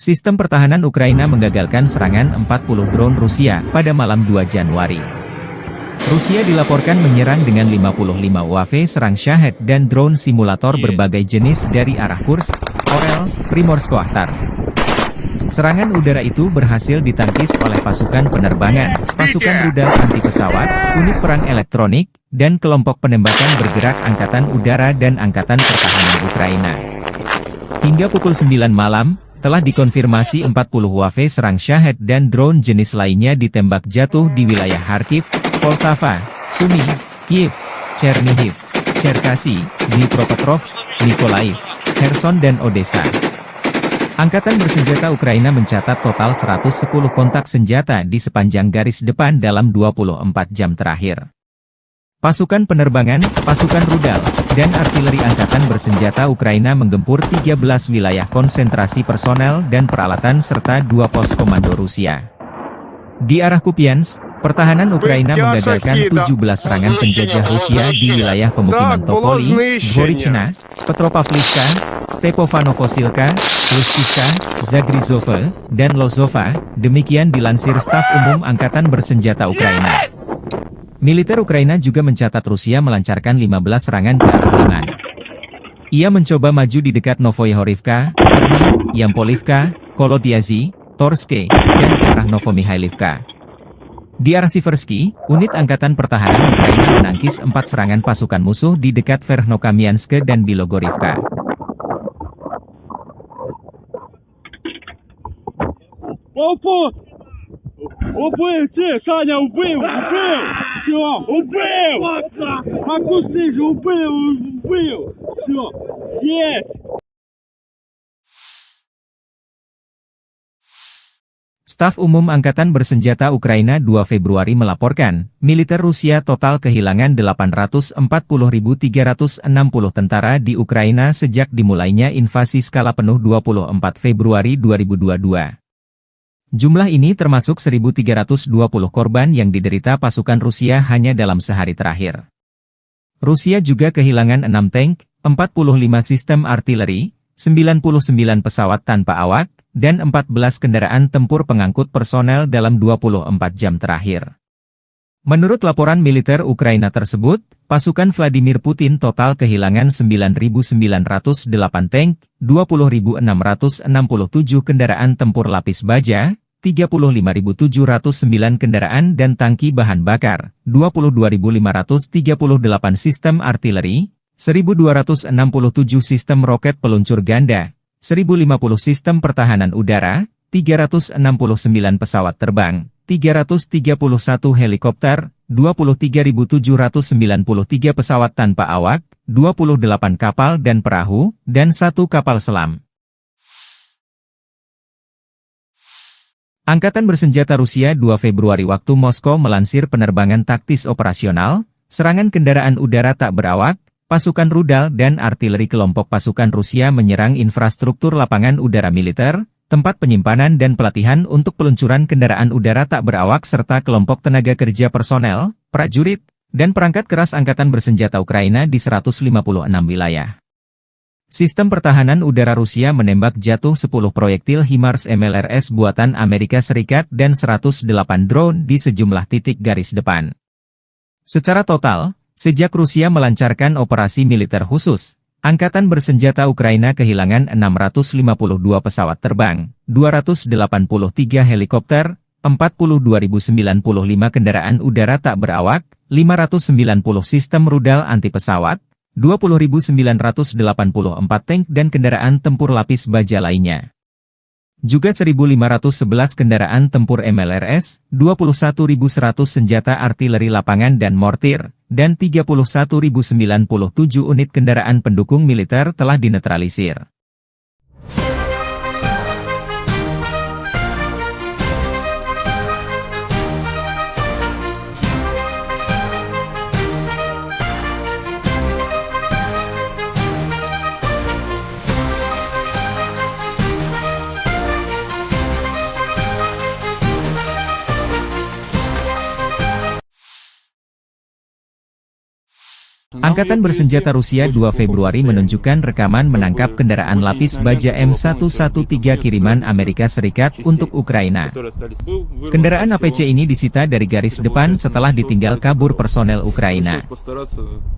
Sistem pertahanan Ukraina menggagalkan serangan 40 drone Rusia pada malam 2 Januari. Rusia dilaporkan menyerang dengan 55 UAV serang Shahed dan drone simulator berbagai jenis dari arah Kursk, Orel, Primorsko-Akhtarsk. Serangan udara itu berhasil ditangkis oleh pasukan penerbangan, pasukan rudal anti-pesawat, unit perang elektronik, dan kelompok penembakan bergerak Angkatan Udara dan Angkatan Pertahanan Ukraina. Hingga pukul 9 malam, telah dikonfirmasi 40 UAV serang Shahed dan drone jenis lainnya ditembak jatuh di wilayah Kharkiv, Poltava, Sumy, Kiev, Chernihiv, Cherkasy, Dnipropetrovsk, Mykolaiv, Kherson dan Odessa. Angkatan bersenjata Ukraina mencatat total 110 kontak senjata di sepanjang garis depan dalam 24 jam terakhir. Pasukan penerbangan, pasukan rudal, dan artileri angkatan bersenjata Ukraina menggempur 13 wilayah konsentrasi personel dan peralatan serta 2 pos komando Rusia. Di arah Kupiansk, pertahanan Ukraina menggagalkan 17 serangan penjajah Rusia di wilayah pemukiman Topoli, Dvorichna, Petropavlivka, Stepofanovosilka, Lustivka, Zagrizhova, dan Lozova, demikian dilansir Staf Umum Angkatan Bersenjata Ukraina. Militer Ukraina juga mencatat Rusia melancarkan 15 serangan ke arah Liman. Ia mencoba maju di dekat Novoyahorivka, Terny, Yampolivka, Kolodiazy, Torske, dan ke arah Novomihailivka. Di arah Siversky, unit Angkatan Pertahanan Ukraina menangkis 4 serangan pasukan musuh di dekat Verkhnokamianske dan Bilogorivka. Убив, Саня, убив! Все, убив! Макуси же убив! Все, есть! Staf Umum Angkatan Bersenjata Ukraina 2 Februari melaporkan, militer Rusia total kehilangan 840.360 tentara di Ukraina sejak dimulainya invasi skala penuh 24 Februari 2022. Jumlah ini termasuk 1.320 korban yang diderita pasukan Rusia hanya dalam sehari terakhir. Rusia juga kehilangan 6 tank, 45 sistem artileri, 99 pesawat tanpa awak, dan 14 kendaraan tempur pengangkut personel dalam 24 jam terakhir. Menurut laporan militer Ukraina tersebut, pasukan Vladimir Putin total kehilangan 9.908 tank, 20.667 kendaraan tempur lapis baja, 35.709 kendaraan dan tangki bahan bakar, 22.538 sistem artileri, 1.267 sistem roket peluncur ganda, 1.050 sistem pertahanan udara, 369 pesawat terbang, 331 helikopter, 23.793 pesawat tanpa awak, 28 kapal dan perahu, dan 1 kapal selam. Angkatan Bersenjata Rusia 2 Februari waktu Moskow melansir penerbangan taktis operasional, serangan kendaraan udara tak berawak, pasukan rudal dan artileri kelompok pasukan Rusia menyerang infrastruktur lapangan udara militer, tempat penyimpanan dan pelatihan untuk peluncuran kendaraan udara tak berawak serta kelompok tenaga kerja personel, prajurit, dan perangkat keras Angkatan Bersenjata Ukraina di 156 wilayah. Sistem pertahanan udara Rusia menembak jatuh 10 proyektil HIMARS MLRS buatan Amerika Serikat dan 108 drone di sejumlah titik garis depan. Secara total, sejak Rusia melancarkan operasi militer khusus, Angkatan bersenjata Ukraina kehilangan 652 pesawat terbang, 283 helikopter, 42.095 kendaraan udara tak berawak, 590 sistem rudal anti-pesawat, 20.984 tank dan kendaraan tempur lapis baja lainnya. Juga 1.511 kendaraan tempur MLRS, 21.100 senjata artileri lapangan dan mortir, dan 31.097 unit kendaraan pendukung militer telah dinetralisir. Angkatan bersenjata Rusia 2 Februari menunjukkan rekaman menangkap kendaraan lapis baja M113 kiriman Amerika Serikat untuk Ukraina. Kendaraan APC ini disita dari garis depan setelah ditinggal kabur personel Ukraina.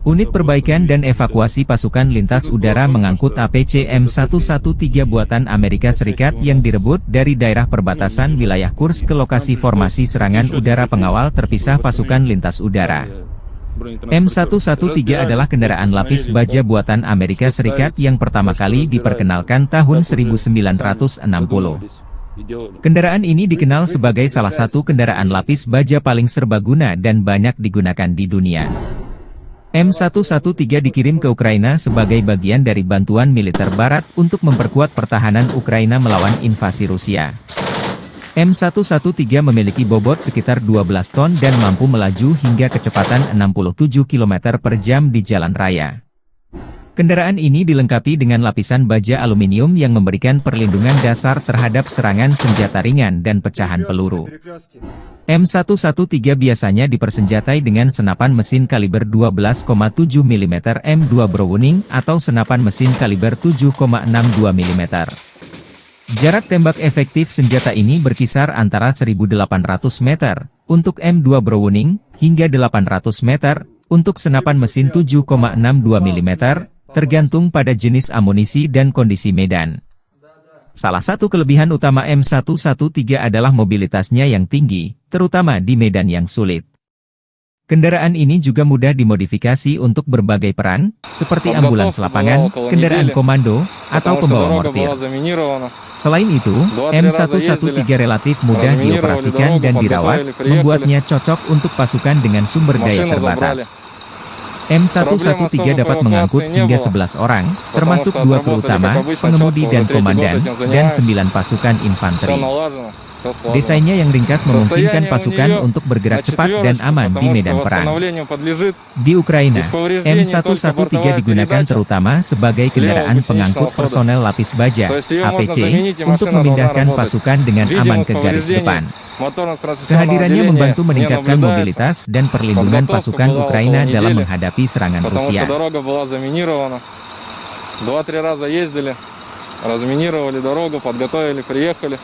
Unit perbaikan dan evakuasi pasukan lintas udara mengangkut APC M113 buatan Amerika Serikat yang direbut dari daerah perbatasan wilayah Kursk ke lokasi formasi serangan udara pengawal terpisah pasukan lintas udara. M113 adalah kendaraan lapis baja buatan Amerika Serikat yang pertama kali diperkenalkan tahun 1960. Kendaraan ini dikenal sebagai salah satu kendaraan lapis baja paling serbaguna dan banyak digunakan di dunia. M113 dikirim ke Ukraina sebagai bagian dari bantuan militer Barat untuk memperkuat pertahanan Ukraina melawan invasi Rusia. M113 memiliki bobot sekitar 12 ton dan mampu melaju hingga kecepatan 67 km per jam di jalan raya. Kendaraan ini dilengkapi dengan lapisan baja aluminium yang memberikan perlindungan dasar terhadap serangan senjata ringan dan pecahan peluru. M113 biasanya dipersenjatai dengan senapan mesin kaliber 12,7 mm M2 Browning atau senapan mesin kaliber 7,62 mm. Jarak tembak efektif senjata ini berkisar antara 1.800 meter untuk M2 Browning hingga 800 meter untuk senapan mesin 7,62 mm, tergantung pada jenis amunisi dan kondisi medan. Salah satu kelebihan utama M113 adalah mobilitasnya yang tinggi, terutama di medan yang sulit. Kendaraan ini juga mudah dimodifikasi untuk berbagai peran, seperti ambulans lapangan, kendaraan komando, atau pembawa mortir. Selain itu, M113 relatif mudah dioperasikan dan dirawat, membuatnya cocok untuk pasukan dengan sumber daya terbatas. M113 dapat mengangkut hingga 11 orang, termasuk 2 kru utama, pengemudi dan komandan, dan 9 pasukan infanteri. Desainnya yang ringkas memungkinkan pasukan untuk bergerak cepat dan aman di medan perang. Di Ukraina, M113 digugakan terutama sebagai kendaraan pengangkut personel lapis baja, APC, untuk memindahkan pasukan dengan aman ke garis depan. Kehadirannya membantu meningkatkan mobilitas dan perlindungan pasukan Ukraina dalam menghadapi serangan Rusia. 2-3 раза ездили, разминировали дорогу, подготовили, приехали.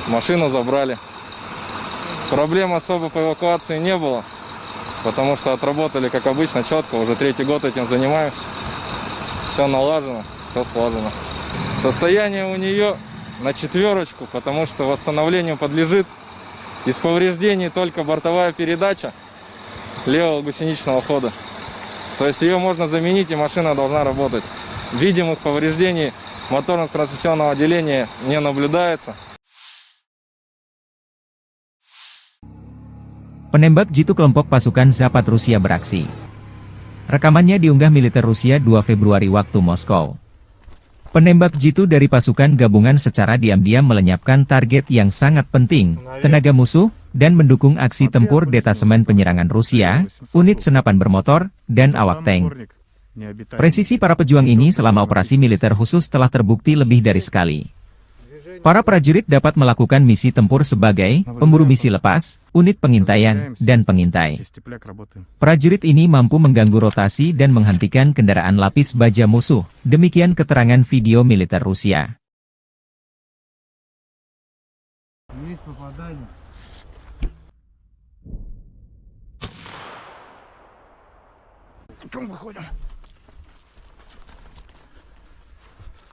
Машину забрали. Проблем особо по эвакуации не было, потому что отработали, как обычно, четко. Уже 3-й год этим занимаемся. Все налажено, все слажено. Состояние у нее на 4, потому что восстановлению подлежит. Из повреждений только бортовая передача левого гусеничного хода. То есть ее можно заменить, и машина должна работать. Видимых повреждений моторно-трансмиссионного отделения не наблюдается. Penembak jitu kelompok pasukan Zapad Rusia beraksi. Rekamannya diunggah militer Rusia 2 Februari waktu Moskow. Penembak jitu dari pasukan gabungan secara diam-diam melenyapkan target yang sangat penting, tenaga musuh, dan mendukung aksi tempur detasemen penyerangan Rusia, unit senapan bermotor, dan awak tank. Presisi para pejuang ini selama operasi militer khusus telah terbukti lebih dari sekali. Para prajurit dapat melakukan misi tempur sebagai pemburu misi lepas, unit pengintaian, dan pengintai. Prajurit ini mampu mengganggu rotasi dan menghentikan kendaraan lapis baja musuh, demikian keterangan video militer Rusia.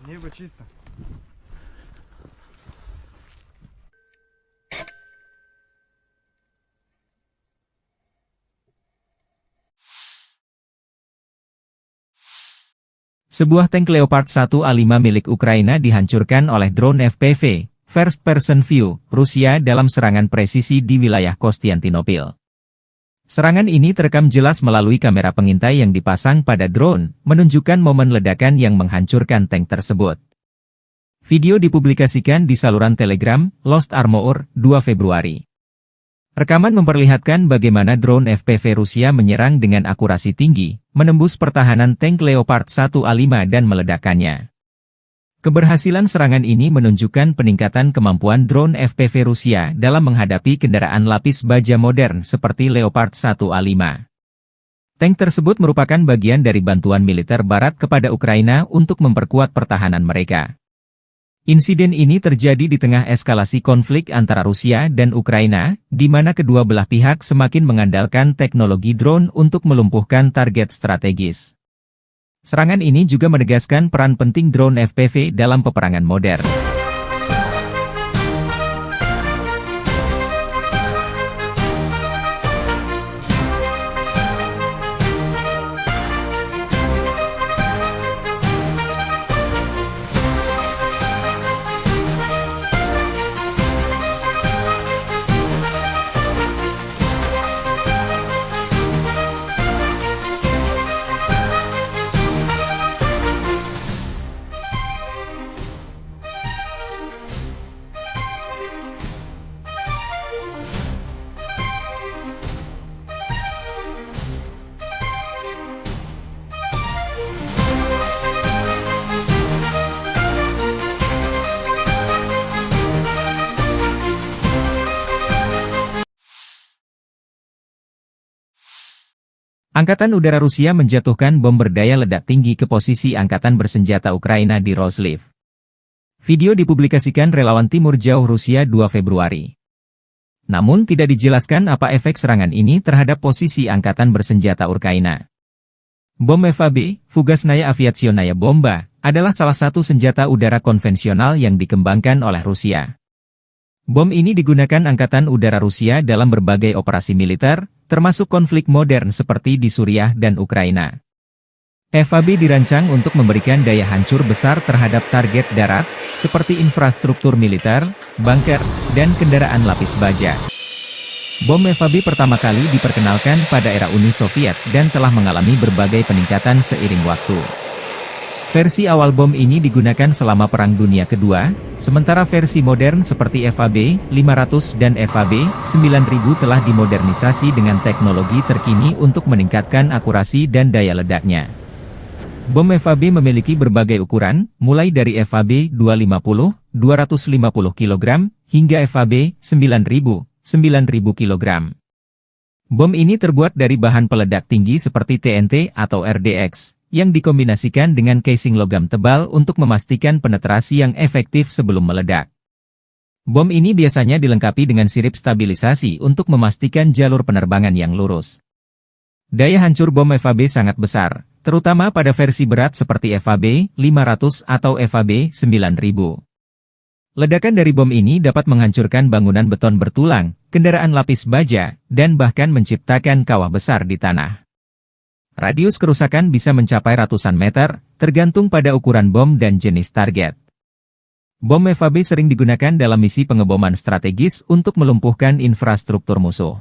Небо чисто. Sebuah tank Leopard 1A5 milik Ukraina dihancurkan oleh drone FPV, First Person View, Rusia dalam serangan presisi di wilayah Konstantinopel. Serangan ini terekam jelas melalui kamera pengintai yang dipasang pada drone, menunjukkan momen ledakan yang menghancurkan tank tersebut. Video dipublikasikan di saluran Telegram, Lost Armor, 2 Februari. Rekaman memperlihatkan bagaimana drone FPV Rusia menyerang dengan akurasi tinggi, menembus pertahanan tank Leopard 1A5 dan meledakkannya. Keberhasilan serangan ini menunjukkan peningkatan kemampuan drone FPV Rusia dalam menghadapi kendaraan lapis baja modern seperti Leopard 1A5. Tank tersebut merupakan bagian dari bantuan militer Barat kepada Ukraina untuk memperkuat pertahanan mereka. Insiden ini terjadi di tengah eskalasi konflik antara Rusia dan Ukraina, di mana kedua belah pihak semakin mengandalkan teknologi drone untuk melumpuhkan target strategis. Serangan ini juga menegaskan peran penting drone FPV dalam peperangan modern. Angkatan Udara Rusia menjatuhkan bom berdaya ledak tinggi ke posisi Angkatan Bersenjata Ukraina di Roslив. Video dipublikasikan relawan Timur Jauh Rusia 2 Februari. Namun tidak dijelaskan apa efek serangan ini terhadap posisi Angkatan Bersenjata Ukraina. Bom FAB, Fugasnaya Aviationaya Bomba, adalah salah satu senjata udara konvensional yang dikembangkan oleh Rusia. Bom ini digunakan Angkatan Udara Rusia dalam berbagai operasi militer, termasuk konflik modern seperti di Suriah dan Ukraina. FAB dirancang untuk memberikan daya hancur besar terhadap target darat, seperti infrastruktur militer, bunker, dan kendaraan lapis baja. Bom FAB pertama kali diperkenalkan pada era Uni Soviet dan telah mengalami berbagai peningkatan seiring waktu. Versi awal bom ini digunakan selama Perang Dunia Kedua, sementara versi modern seperti FAB 500 dan FAB 9000 telah dimodernisasi dengan teknologi terkini untuk meningkatkan akurasi dan daya ledaknya. Bom FAB memiliki berbagai ukuran, mulai dari FAB 250, 250 kg, hingga FAB 9000, 9000 kg. Bom ini terbuat dari bahan peledak tinggi seperti TNT atau RDX, yang dikombinasikan dengan casing logam tebal untuk memastikan penetrasi yang efektif sebelum meledak. Bom ini biasanya dilengkapi dengan sirip stabilisasi untuk memastikan jalur penerbangan yang lurus. Daya hancur bom FAB sangat besar, terutama pada versi berat seperti FAB 500 atau FAB 9000. Ledakan dari bom ini dapat menghancurkan bangunan beton bertulang, kendaraan lapis baja, dan bahkan menciptakan kawah besar di tanah. Radius kerusakan bisa mencapai ratusan meter, tergantung pada ukuran bom dan jenis target. Bom FAB sering digunakan dalam misi pengeboman strategis untuk melumpuhkan infrastruktur musuh.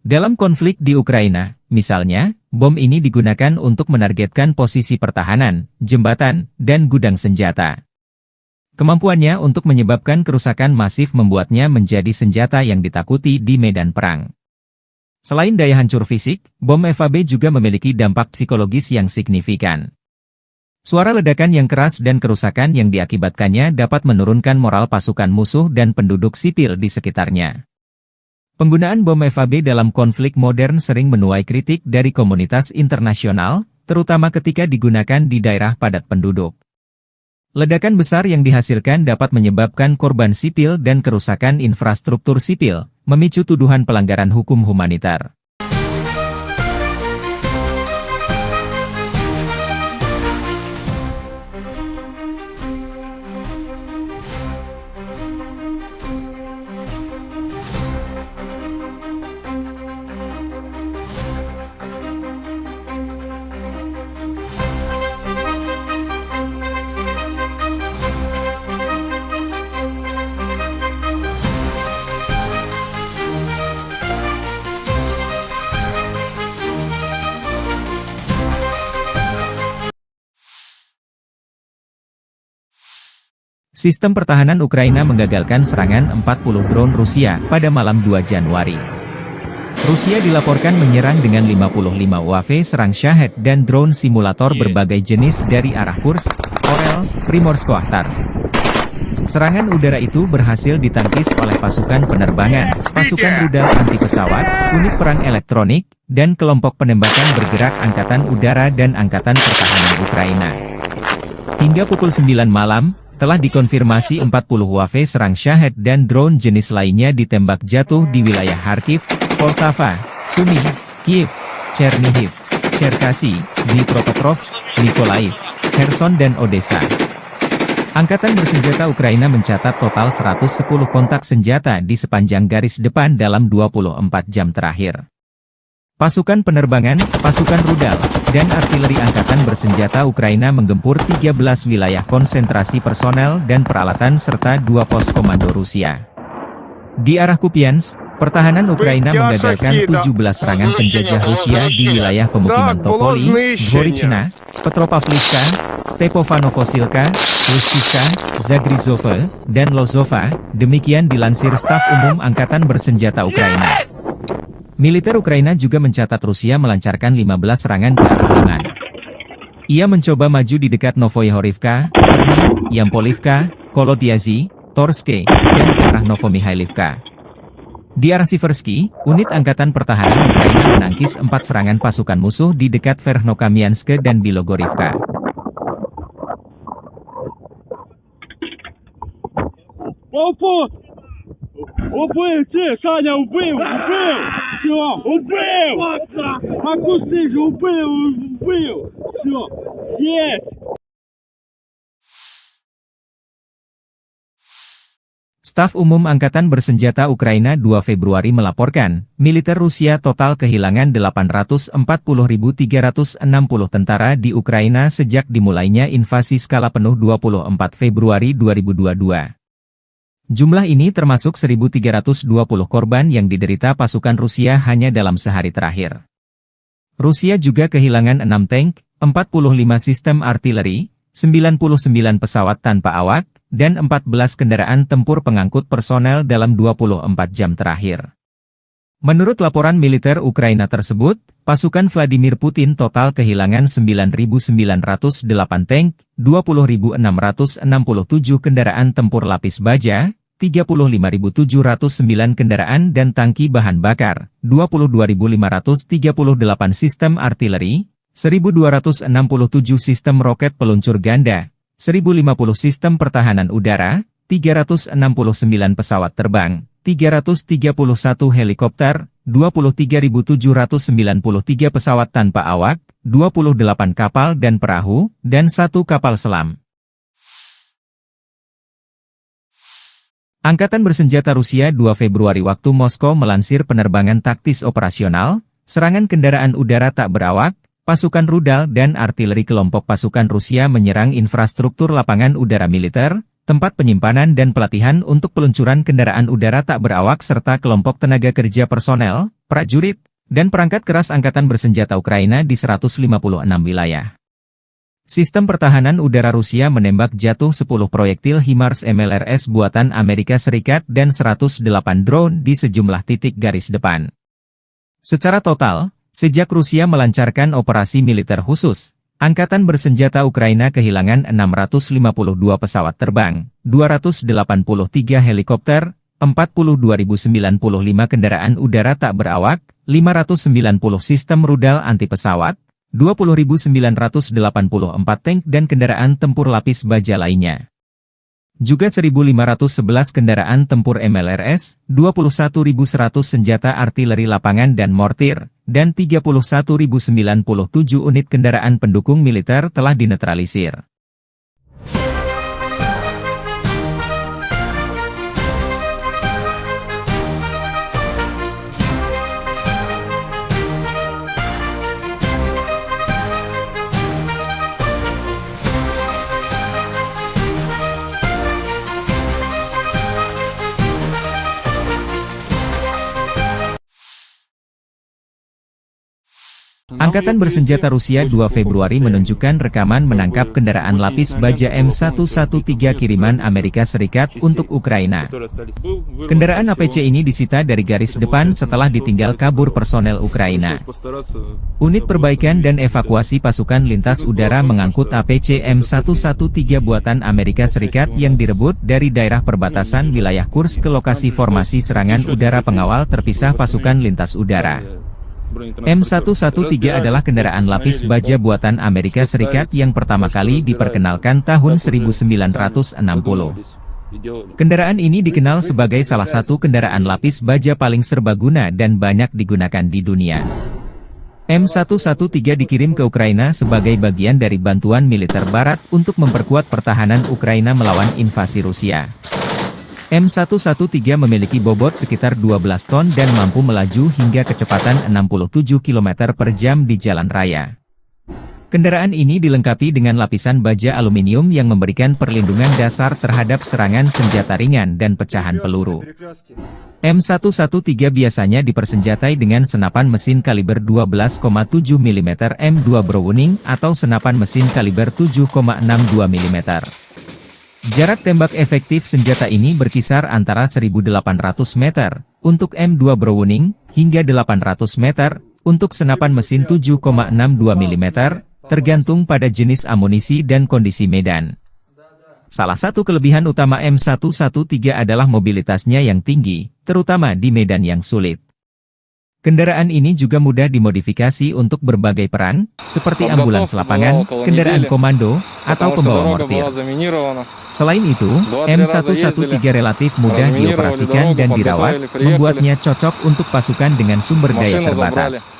Dalam konflik di Ukraina, misalnya, bom ini digunakan untuk menargetkan posisi pertahanan, jembatan, dan gudang senjata. Kemampuannya untuk menyebabkan kerusakan masif membuatnya menjadi senjata yang ditakuti di medan perang. Selain daya hancur fisik, bom FAB juga memiliki dampak psikologis yang signifikan. Suara ledakan yang keras dan kerusakan yang diakibatkannya dapat menurunkan moral pasukan musuh dan penduduk sipil di sekitarnya. Penggunaan bom FAB dalam konflik modern sering menuai kritik dari komunitas internasional, terutama ketika digunakan di daerah padat penduduk. Ledakan besar yang dihasilkan dapat menyebabkan korban sipil dan kerusakan infrastruktur sipil, memicu tuduhan pelanggaran hukum humanitar. Sistem pertahanan Ukraina menggagalkan serangan 40 drone Rusia pada malam 2 Januari. Rusia dilaporkan menyerang dengan 55 UAV serang Shahed dan drone simulator berbagai jenis dari arah Kursk, Orel, Primorsko-Akhtarsk. Serangan udara itu berhasil ditangkis oleh pasukan penerbangan, pasukan rudal anti pesawat, unit perang elektronik, dan kelompok penembakan bergerak Angkatan Udara dan Angkatan Pertahanan Ukraina. Hingga pukul 9 malam, telah dikonfirmasi 40 UAV serang Shahed dan drone jenis lainnya ditembak jatuh di wilayah Kharkiv, Poltava, Sumy, Kiev, Chernihiv, Cherkasy, Dnipropetrovsk, Mykolaiv, Kherson dan Odessa. Angkatan bersenjata Ukraina mencatat total 110 kontak senjata di sepanjang garis depan dalam 24 jam terakhir. Pasukan penerbangan, pasukan rudal, dan artileri Angkatan bersenjata Ukraina menggempur 13 wilayah konsentrasi personel dan peralatan serta 2 pos komando Rusia. Di arah Kupiansk, pertahanan Ukraina menggagalkan 17 serangan penjajah Rusia di wilayah pemukiman Topoli, Dvorichna, Petropavlivka, Stepofanovosilka, Lustivka, Zagrizhova, dan Lozova, demikian dilansir Staf Umum Angkatan Bersenjata Ukraina. Militer Ukraina juga mencatat Rusia melancarkan 15 serangan ke arah Liman. Ia mencoba maju di dekat Novoyahorivka, Terny, Yampolivka, Kolodyazy, Torske, dan ke arah Novomihailivka. Di arah Siversky, unit Angkatan Pertahanan Ukraina menangkis 4 serangan pasukan musuh di dekat Verkhnokamianske dan Bilogorivka. Убил, Саня, убил! Все, убил! Макусы же убил! Все, есть! Staf Umum Angkatan Bersenjata Ukraina 2 Februari melaporkan, militer Rusia total kehilangan 840.360 tentara di Ukraina sejak dimulainya invasi skala penuh 24 Februari 2022. Jumlah ini termasuk 1.320 korban yang diderita pasukan Rusia hanya dalam sehari terakhir. Rusia juga kehilangan 6 tank, 45 sistem artileri, 99 pesawat tanpa awak, dan 14 kendaraan tempur pengangkut personel dalam 24 jam terakhir. Menurut laporan militer Ukraina tersebut, pasukan Vladimir Putin total kehilangan 9.908 tank, 20.667 kendaraan tempur lapis baja, 35.709 kendaraan dan tangki bahan bakar, 22.538 sistem artileri, 1.267 sistem roket peluncur ganda, 1.050 sistem pertahanan udara, 369 pesawat terbang, 331 helikopter, 23.793 pesawat tanpa awak, 28 kapal dan perahu, dan 1 kapal selam. Angkatan Bersenjata Rusia 2 Februari waktu Moskow melansir penerbangan taktis operasional, serangan kendaraan udara tak berawak, pasukan rudal dan artileri kelompok pasukan Rusia menyerang infrastruktur lapangan udara militer, tempat penyimpanan dan pelatihan untuk peluncuran kendaraan udara tak berawak serta kelompok tenaga kerja personel, prajurit, dan perangkat keras Angkatan Bersenjata Ukraina di 156 wilayah. Sistem pertahanan udara Rusia menembak jatuh 10 proyektil HIMARS MLRS buatan Amerika Serikat dan 108 drone di sejumlah titik garis depan. Secara total, sejak Rusia melancarkan operasi militer khusus, Angkatan Bersenjata Ukraina kehilangan 652 pesawat terbang, 283 helikopter, 42.095 kendaraan udara tak berawak, 590 sistem rudal anti pesawat, 20.984 tank dan kendaraan tempur lapis baja lainnya. Juga 1.511 kendaraan tempur MLRS, 21.100 senjata artileri lapangan dan mortir, dan 31.097 unit kendaraan pendukung militer telah dinetralisir. Angkatan bersenjata Rusia 2 Februari menunjukkan rekaman menangkap kendaraan lapis baja M113 kiriman Amerika Serikat untuk Ukraina. Kendaraan APC ini disita dari garis depan setelah ditinggal kabur personel Ukraina. Unit perbaikan dan evakuasi pasukan lintas udara mengangkut APC M113 buatan Amerika Serikat yang direbut dari daerah perbatasan wilayah Kursk ke lokasi formasi serangan udara pengawal terpisah pasukan lintas udara. M113 adalah kendaraan lapis baja buatan Amerika Serikat yang pertama kali diperkenalkan tahun 1960. Kendaraan ini dikenal sebagai salah satu kendaraan lapis baja paling serbaguna dan banyak digunakan di dunia. M113 dikirim ke Ukraina sebagai bagian dari bantuan militer Barat untuk memperkuat pertahanan Ukraina melawan invasi Rusia. M113 memiliki bobot sekitar 12 ton dan mampu melaju hingga kecepatan 67 km per jam di jalan raya. Kendaraan ini dilengkapi dengan lapisan baja aluminium yang memberikan perlindungan dasar terhadap serangan senjata ringan dan pecahan peluru. M113 biasanya dipersenjatai dengan senapan mesin kaliber 12,7 mm M2 Browning atau senapan mesin kaliber 7,62 mm. Jarak tembak efektif senjata ini berkisar antara 1.800 meter untuk M2 Browning hingga 800 meter untuk senapan mesin 7,62 mm, tergantung pada jenis amunisi dan kondisi medan. Salah satu kelebihan utama M113 adalah mobilitasnya yang tinggi, terutama di medan yang sulit. Kendaraan ini juga mudah dimodifikasi untuk berbagai peran, seperti ambulans lapangan, kendaraan komando, atau pembawa mortir. Selain itu, M113 relatif mudah dioperasikan dan dirawat, membuatnya cocok untuk pasukan dengan sumber daya terbatas.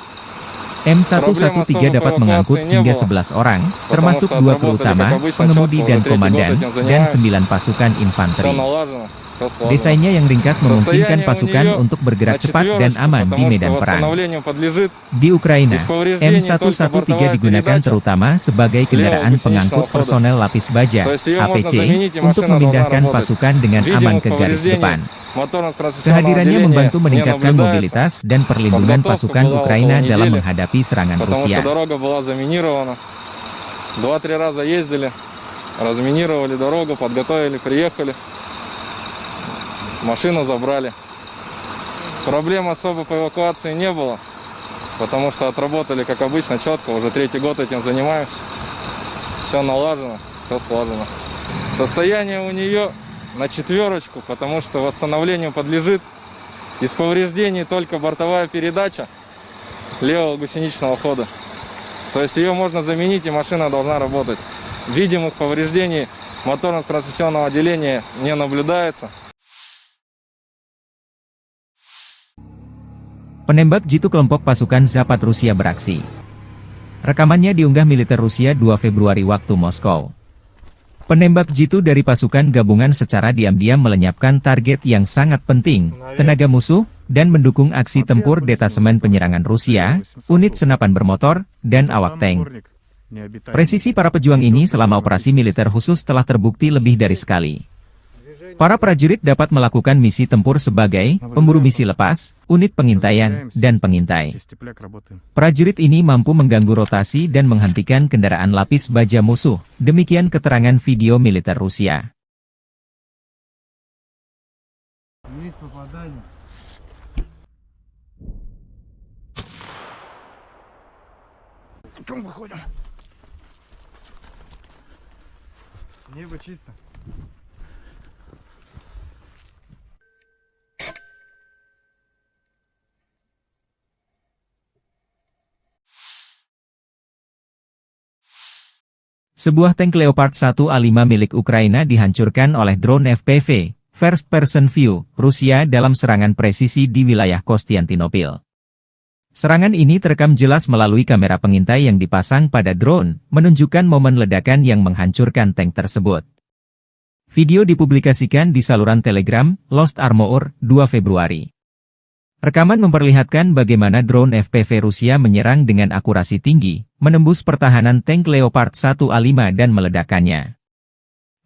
M113 dapat mengangkut hingga 11 orang, termasuk 2 kru utama, pengemudi dan komandan, dan 9 pasukan infanteri. Desainnya yang ringkas memungkinkan pasukan untuk bergerak cepat dan aman di medan perang. Di Ukraina, M113 digugakan terutama sebagai kendaraan pengangkut personel lapis baja, APC, untuk memindahkan pasukan dengan aman ke garis depan. Kehadirannya membantu meningkatkan mobilitas dan perlindungan pasukan Ukraina dalam menghadapi serangan Rusia. Машину забрали. Проблем особо по эвакуации не было, потому что отработали, как обычно, четко. Уже 3-й год этим занимаемся. Все налажено, все слажено. Состояние у нее на 4, потому что восстановлению подлежит. Из повреждений только бортовая передача левого гусеничного хода. То есть ее можно заменить, и машина должна работать. Видимых повреждений моторно-трансмиссионного отделения не наблюдается. Penembak jitu kelompok pasukan Zapad Rusia beraksi. Rekamannya diunggah militer Rusia 2 Februari waktu Moskow. Penembak jitu dari pasukan gabungan secara diam-diam melenyapkan target yang sangat penting, tenaga musuh, dan mendukung aksi tempur detasemen penyerangan Rusia, unit senapan bermotor, dan awak tank. Presisi para pejuang ini selama operasi militer khusus telah terbukti lebih dari sekali. Para prajurit dapat melakukan misi tempur sebagai pemburu misi lepas, unit pengintaian, dan pengintai. Prajurit ini mampu mengganggu rotasi dan menghentikan kendaraan lapis baja musuh, demikian keterangan video militer Rusia. Небо чисто. Sebuah tank Leopard 1A5 milik Ukraina dihancurkan oleh drone FPV, First Person View, Rusia dalam serangan presisi di wilayah Konstantinopel. Serangan ini terekam jelas melalui kamera pengintai yang dipasang pada drone, menunjukkan momen ledakan yang menghancurkan tank tersebut. Video dipublikasikan di saluran Telegram, Lost Armor, 2 Februari. Rekaman memperlihatkan bagaimana drone FPV Rusia menyerang dengan akurasi tinggi, menembus pertahanan tank Leopard 1A5 dan meledakkannya.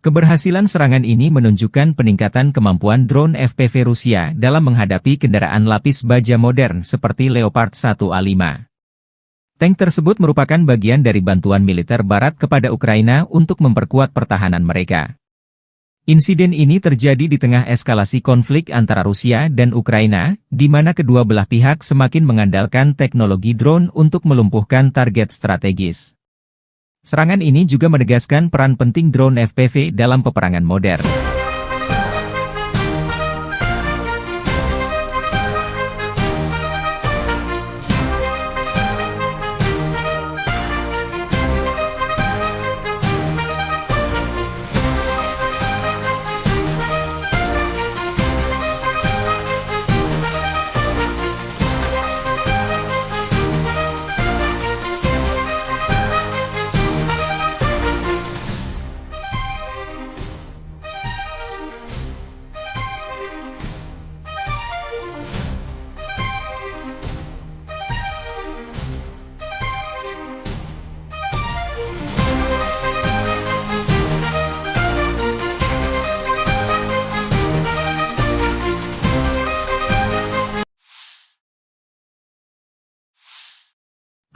Keberhasilan serangan ini menunjukkan peningkatan kemampuan drone FPV Rusia dalam menghadapi kendaraan lapis baja modern seperti Leopard 1A5. Tank tersebut merupakan bagian dari bantuan militer Barat kepada Ukraina untuk memperkuat pertahanan mereka. Insiden ini terjadi di tengah eskalasi konflik antara Rusia dan Ukraina, di mana kedua belah pihak semakin mengandalkan teknologi drone untuk melumpuhkan target strategis. Serangan ini juga menegaskan peran penting drone FPV dalam peperangan modern.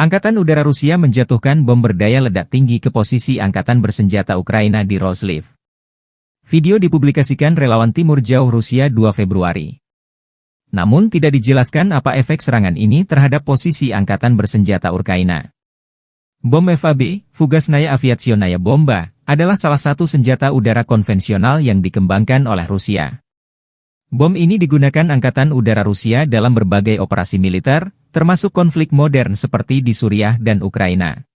Angkatan Udara Rusia menjatuhkan bom berdaya ledak tinggi ke posisi Angkatan Bersenjata Ukraina di Roslив. Video dipublikasikan relawan Timur Jauh Rusia 2 Februari. Namun tidak dijelaskan apa efek serangan ini terhadap posisi Angkatan Bersenjata Ukraina. Bom FAB, Fugasnaya Aviationaya Bomba, adalah salah satu senjata udara konvensional yang dikembangkan oleh Rusia. Bom ini digunakan Angkatan Udara Rusia dalam berbagai operasi militer, termasuk konflik modern seperti di Suriah dan Ukraina.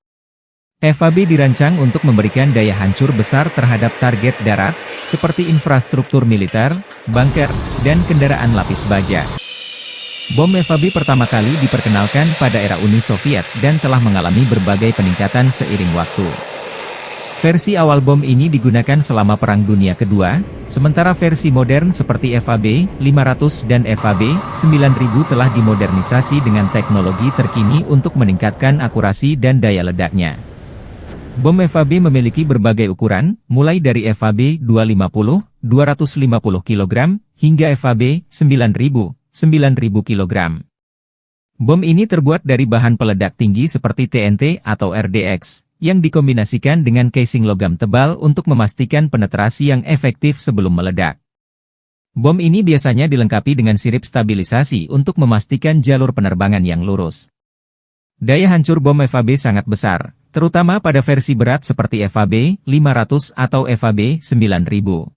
FAB dirancang untuk memberikan daya hancur besar terhadap target darat, seperti infrastruktur militer, bunker, dan kendaraan lapis baja. Bom FAB pertama kali diperkenalkan pada era Uni Soviet dan telah mengalami berbagai peningkatan seiring waktu. Versi awal bom ini digunakan selama Perang Dunia Kedua, sementara versi modern seperti FAB 500 dan FAB 9000 telah dimodernisasi dengan teknologi terkini untuk meningkatkan akurasi dan daya ledaknya. Bom FAB memiliki berbagai ukuran, mulai dari FAB 250, 250 kg, hingga FAB 9000, 9000 kg. Bom ini terbuat dari bahan peledak tinggi seperti TNT atau RDX, yang dikombinasikan dengan casing logam tebal untuk memastikan penetrasi yang efektif sebelum meledak. Bom ini biasanya dilengkapi dengan sirip stabilisasi untuk memastikan jalur penerbangan yang lurus. Daya hancur bom FAB sangat besar, terutama pada versi berat seperti FAB 500 atau FAB 9000.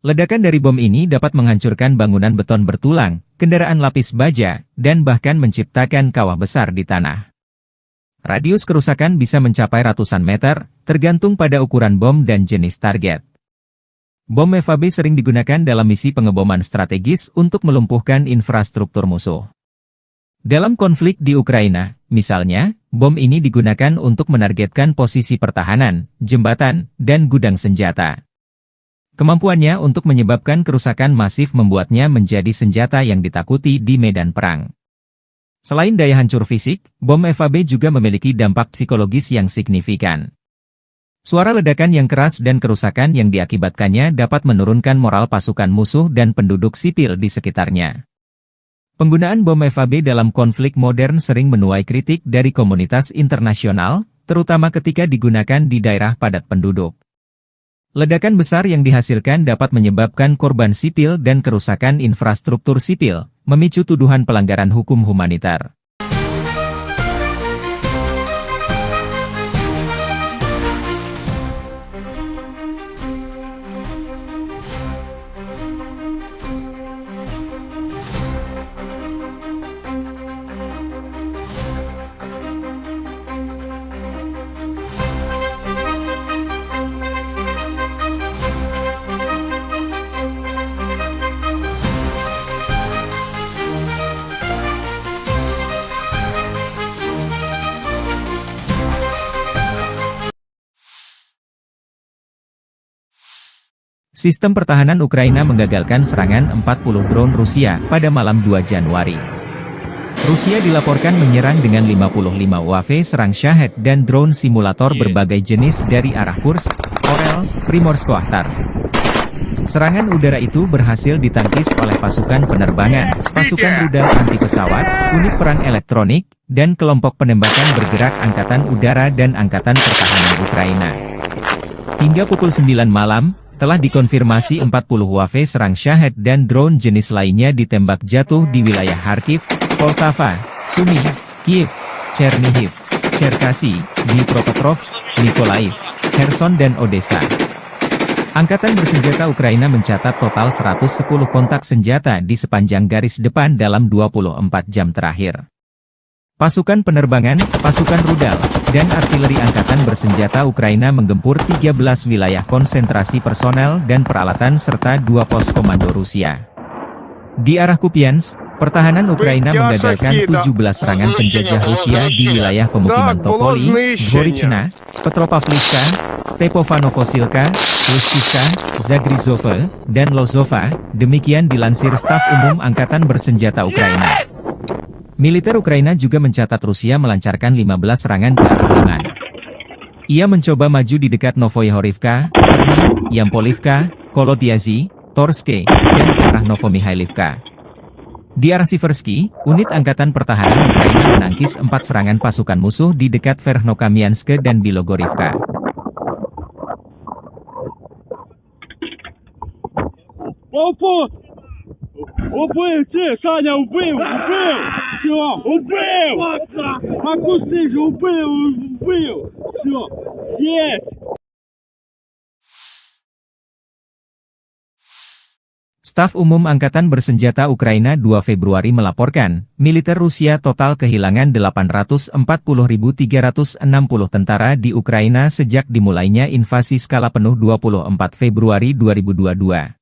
Ledakan dari bom ini dapat menghancurkan bangunan beton bertulang, kendaraan lapis baja, dan bahkan menciptakan kawah besar di tanah. Radius kerusakan bisa mencapai ratusan meter, tergantung pada ukuran bom dan jenis target. Bom FAB sering digunakan dalam misi pengeboman strategis untuk melumpuhkan infrastruktur musuh. Dalam konflik di Ukraina, misalnya, bom ini digunakan untuk menargetkan posisi pertahanan, jembatan, dan gudang senjata. Kemampuannya untuk menyebabkan kerusakan masif membuatnya menjadi senjata yang ditakuti di medan perang. Selain daya hancur fisik, bom FAB juga memiliki dampak psikologis yang signifikan. Suara ledakan yang keras dan kerusakan yang diakibatkannya dapat menurunkan moral pasukan musuh dan penduduk sipil di sekitarnya. Penggunaan bom FAB dalam konflik modern sering menuai kritik dari komunitas internasional, terutama ketika digunakan di daerah padat penduduk. Ledakan besar yang dihasilkan dapat menyebabkan korban sipil dan kerusakan infrastruktur sipil, memicu tuduhan pelanggaran hukum humaniter. Sistem pertahanan Ukraina menggagalkan serangan 40 drone Rusia pada malam 2 Januari. Rusia dilaporkan menyerang dengan 55 UAV serang Shahed dan drone simulator berbagai jenis dari arah Kursk, Orel, Primorsko-Akhtarsk. Serangan udara itu berhasil ditangkis oleh pasukan penerbangan, pasukan rudal anti pesawat, unit perang elektronik, dan kelompok penembakan bergerak Angkatan Udara dan Angkatan Pertahanan Ukraina. Hingga pukul 9 malam, telah dikonfirmasi 40 UAV serang Shahed dan drone jenis lainnya ditembak jatuh di wilayah Kharkiv, Poltava, Sumy, Kiev, Chernihiv, Cherkasy, Dnipropetrovsk, Mykolaiv, Kherson dan Odessa. Angkatan bersenjata Ukraina mencatat total 110 kontak senjata di sepanjang garis depan dalam 24 jam terakhir. Pasukan penerbangan, pasukan rudal, dan artileri angkatan bersenjata Ukraina menggempur 13 wilayah konsentrasi personel dan peralatan serta 2 pos komando Rusia. Di arah Kupiansk, pertahanan Ukraina menggagalkan 17 serangan penjajah Rusia di wilayah pemukiman Topoli, Dvorichna, Petropavlivka, Stepofanovosilka, Luskivka, Zagrizhova, dan Lozova, demikian dilansir Staf Umum Angkatan Bersenjata Ukraina. Militer Ukraina juga mencatat Rusia melancarkan 15 serangan ke arah Liman. Ia mencoba maju di dekat Novoyahorivka, Terny, Yampolivka, Kolodyazy, Torske, dan ke arah Novomikhailivka. Di arah Siversky, unit Angkatan Pertahanan Ukraina menangkis 4 serangan pasukan musuh di dekat Verkhnokamianske dan Bilogorivka. Убийте! Саня, убил! Убил! Все! Убил! Aku setuju! Убил! Убил! Все! Есть! Staf Umum Angkatan Bersenjata Ukraina 2 Februari melaporkan, militer Rusia total kehilangan 840.360 tentara di Ukraina sejak dimulainya invasi skala penuh 24 Februari 2022.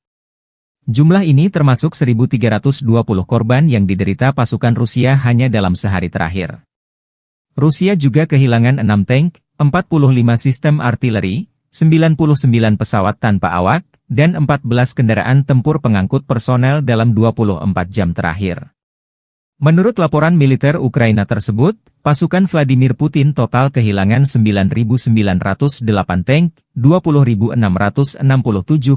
Jumlah ini termasuk 1.320 korban yang diderita pasukan Rusia hanya dalam sehari terakhir. Rusia juga kehilangan 6 tank, 45 sistem artileri, 99 pesawat tanpa awak, dan 14 kendaraan tempur pengangkut personel dalam 24 jam terakhir. Menurut laporan militer Ukraina tersebut, pasukan Vladimir Putin total kehilangan 9.908 tank, 20.667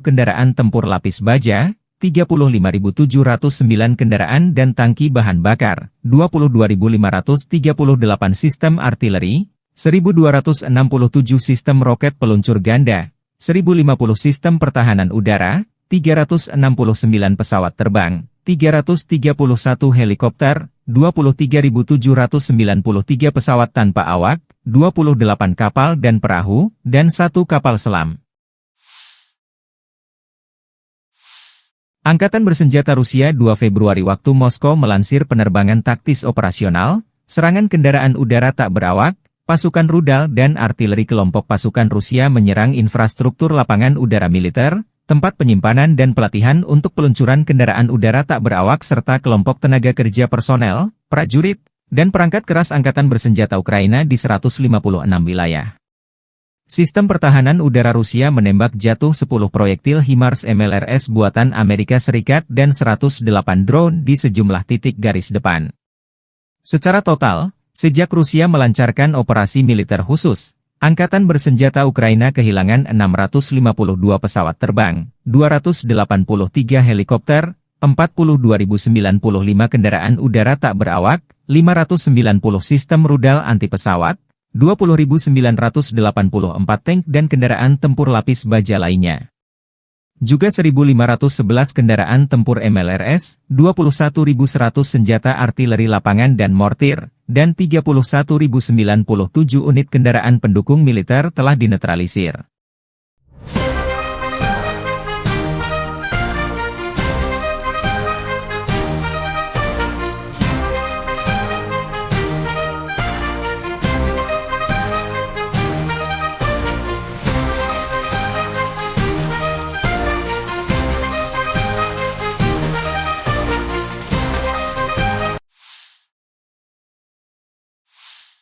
kendaraan tempur lapis baja, 35.709 kendaraan dan tangki bahan bakar, 22.538 sistem artileri, 1.267 sistem roket peluncur ganda, 1.050 sistem pertahanan udara, 369 pesawat terbang, 331 helikopter, 23.793 pesawat tanpa awak, 28 kapal dan perahu, dan 1 kapal selam. Angkatan Bersenjata Rusia 2 Februari waktu Moskow melansir penerbangan taktis operasional, serangan kendaraan udara tak berawak, pasukan rudal dan artileri kelompok pasukan Rusia menyerang infrastruktur lapangan udara militer, tempat penyimpanan dan pelatihan untuk peluncuran kendaraan udara tak berawak serta kelompok tenaga kerja personel, prajurit, dan perangkat keras Angkatan Bersenjata Ukraina di 156 wilayah. Sistem pertahanan udara Rusia menembak jatuh 10 proyektil HIMARS MLRS buatan Amerika Serikat dan 108 drone di sejumlah titik garis depan. Secara total, sejak Rusia melancarkan operasi militer khusus, Angkatan Bersenjata Ukraina kehilangan 652 pesawat terbang, 283 helikopter, 42.095 kendaraan udara tak berawak, 590 sistem rudal anti pesawat, 20.984 tank dan kendaraan tempur lapis baja lainnya. Juga 1.511 kendaraan tempur MLRS, 21.100 senjata artileri lapangan dan mortir, dan 31.097 unit kendaraan pendukung militer telah dinetralisir.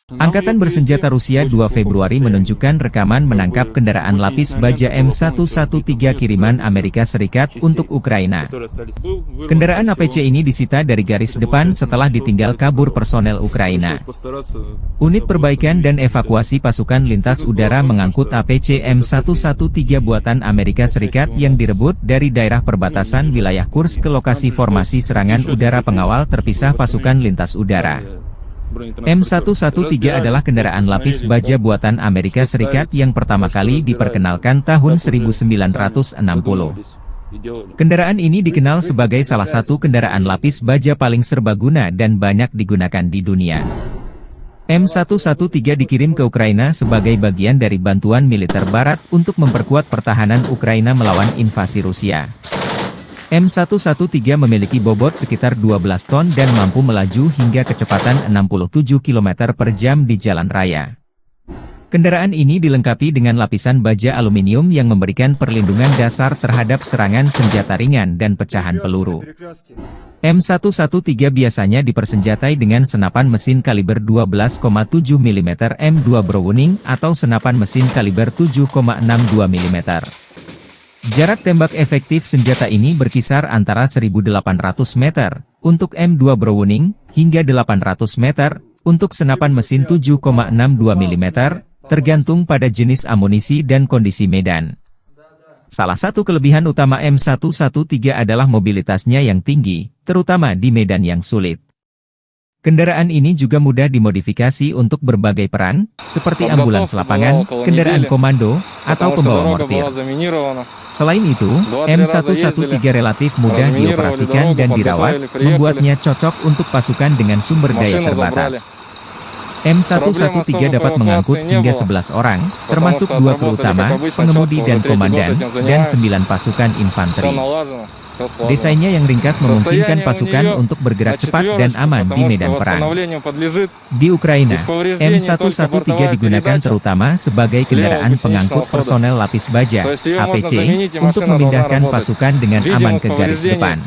Angkatan bersenjata Rusia 2 Februari menunjukkan rekaman menangkap kendaraan lapis baja M113 kiriman Amerika Serikat untuk Ukraina. Kendaraan APC ini disita dari garis depan setelah ditinggal kabur personel Ukraina. Unit perbaikan dan evakuasi pasukan lintas udara mengangkut APC M113 buatan Amerika Serikat yang direbut dari daerah perbatasan wilayah Kursk ke lokasi formasi serangan udara pengawal terpisah pasukan lintas udara. M113 adalah kendaraan lapis baja buatan Amerika Serikat yang pertama kali diperkenalkan tahun 1960. Kendaraan ini dikenal sebagai salah satu kendaraan lapis baja paling serbaguna dan banyak digunakan di dunia. M113 dikirim ke Ukraina sebagai bagian dari bantuan militer Barat untuk memperkuat pertahanan Ukraina melawan invasi Rusia. M113 memiliki bobot sekitar 12 ton dan mampu melaju hingga kecepatan 67 km per jam di jalan raya. Kendaraan ini dilengkapi dengan lapisan baja aluminium yang memberikan perlindungan dasar terhadap serangan senjata ringan dan pecahan peluru. M113 biasanya dipersenjatai dengan senapan mesin kaliber 12,7 mm M2 Browning atau senapan mesin kaliber 7,62 mm. Jarak tembak efektif senjata ini berkisar antara 1.800 meter untuk M2 Browning hingga 800 meter untuk senapan mesin 7,62 mm, tergantung pada jenis amunisi dan kondisi medan. Salah satu kelebihan utama M113 adalah mobilitasnya yang tinggi, terutama di medan yang sulit. Kendaraan ini juga mudah dimodifikasi untuk berbagai peran, seperti ambulans lapangan, kendaraan komando, atau pembawa mortir. Selain itu, M113 relatif mudah dioperasikan dan dirawat, membuatnya cocok untuk pasukan dengan sumber daya terbatas. M113 dapat mengangkut hingga 11 orang, termasuk 2 kru utama, pengemudi dan komandan, dan 9 pasukan infanteri. Desainnya yang ringkas memungkinkan pasukan untuk bergerak cepat dan aman di medan perang. Di Ukraina, M113 digunakan terutama sebagai kendaraan pengangkut personel lapis baja, APC, untuk memindahkan pasukan dengan aman ke garis depan.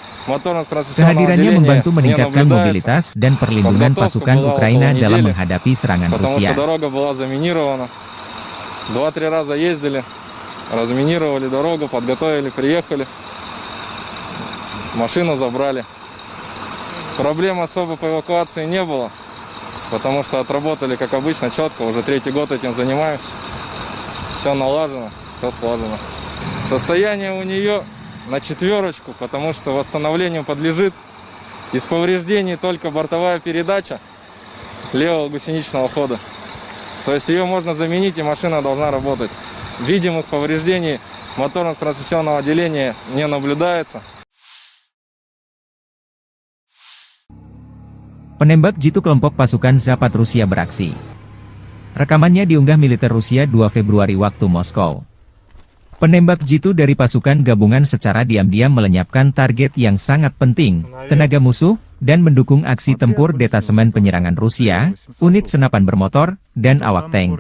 Kehadirannya membantu meningkatkan mobilitas dan perlindungan pasukan Ukraina dalam menghadapi serangan Rusia. Машину забрали. Проблем особо по эвакуации не было, потому что отработали, как обычно, четко. Уже 3-й год этим занимаемся. Все налажено, все слажено. Состояние у нее на 4, потому что восстановлению подлежит. Из повреждений только бортовая передача левого гусеничного хода. То есть ее можно заменить, и машина должна работать. Видимых повреждений моторно-трансмиссионного отделения не наблюдается. Penembak jitu kelompok pasukan Zapad Rusia beraksi. Rekamannya diunggah militer Rusia 2 Februari waktu Moskow. Penembak jitu dari pasukan gabungan secara diam-diam melenyapkan target yang sangat penting, tenaga musuh, dan mendukung aksi tempur detasemen penyerangan Rusia, unit senapan bermotor, dan awak tank.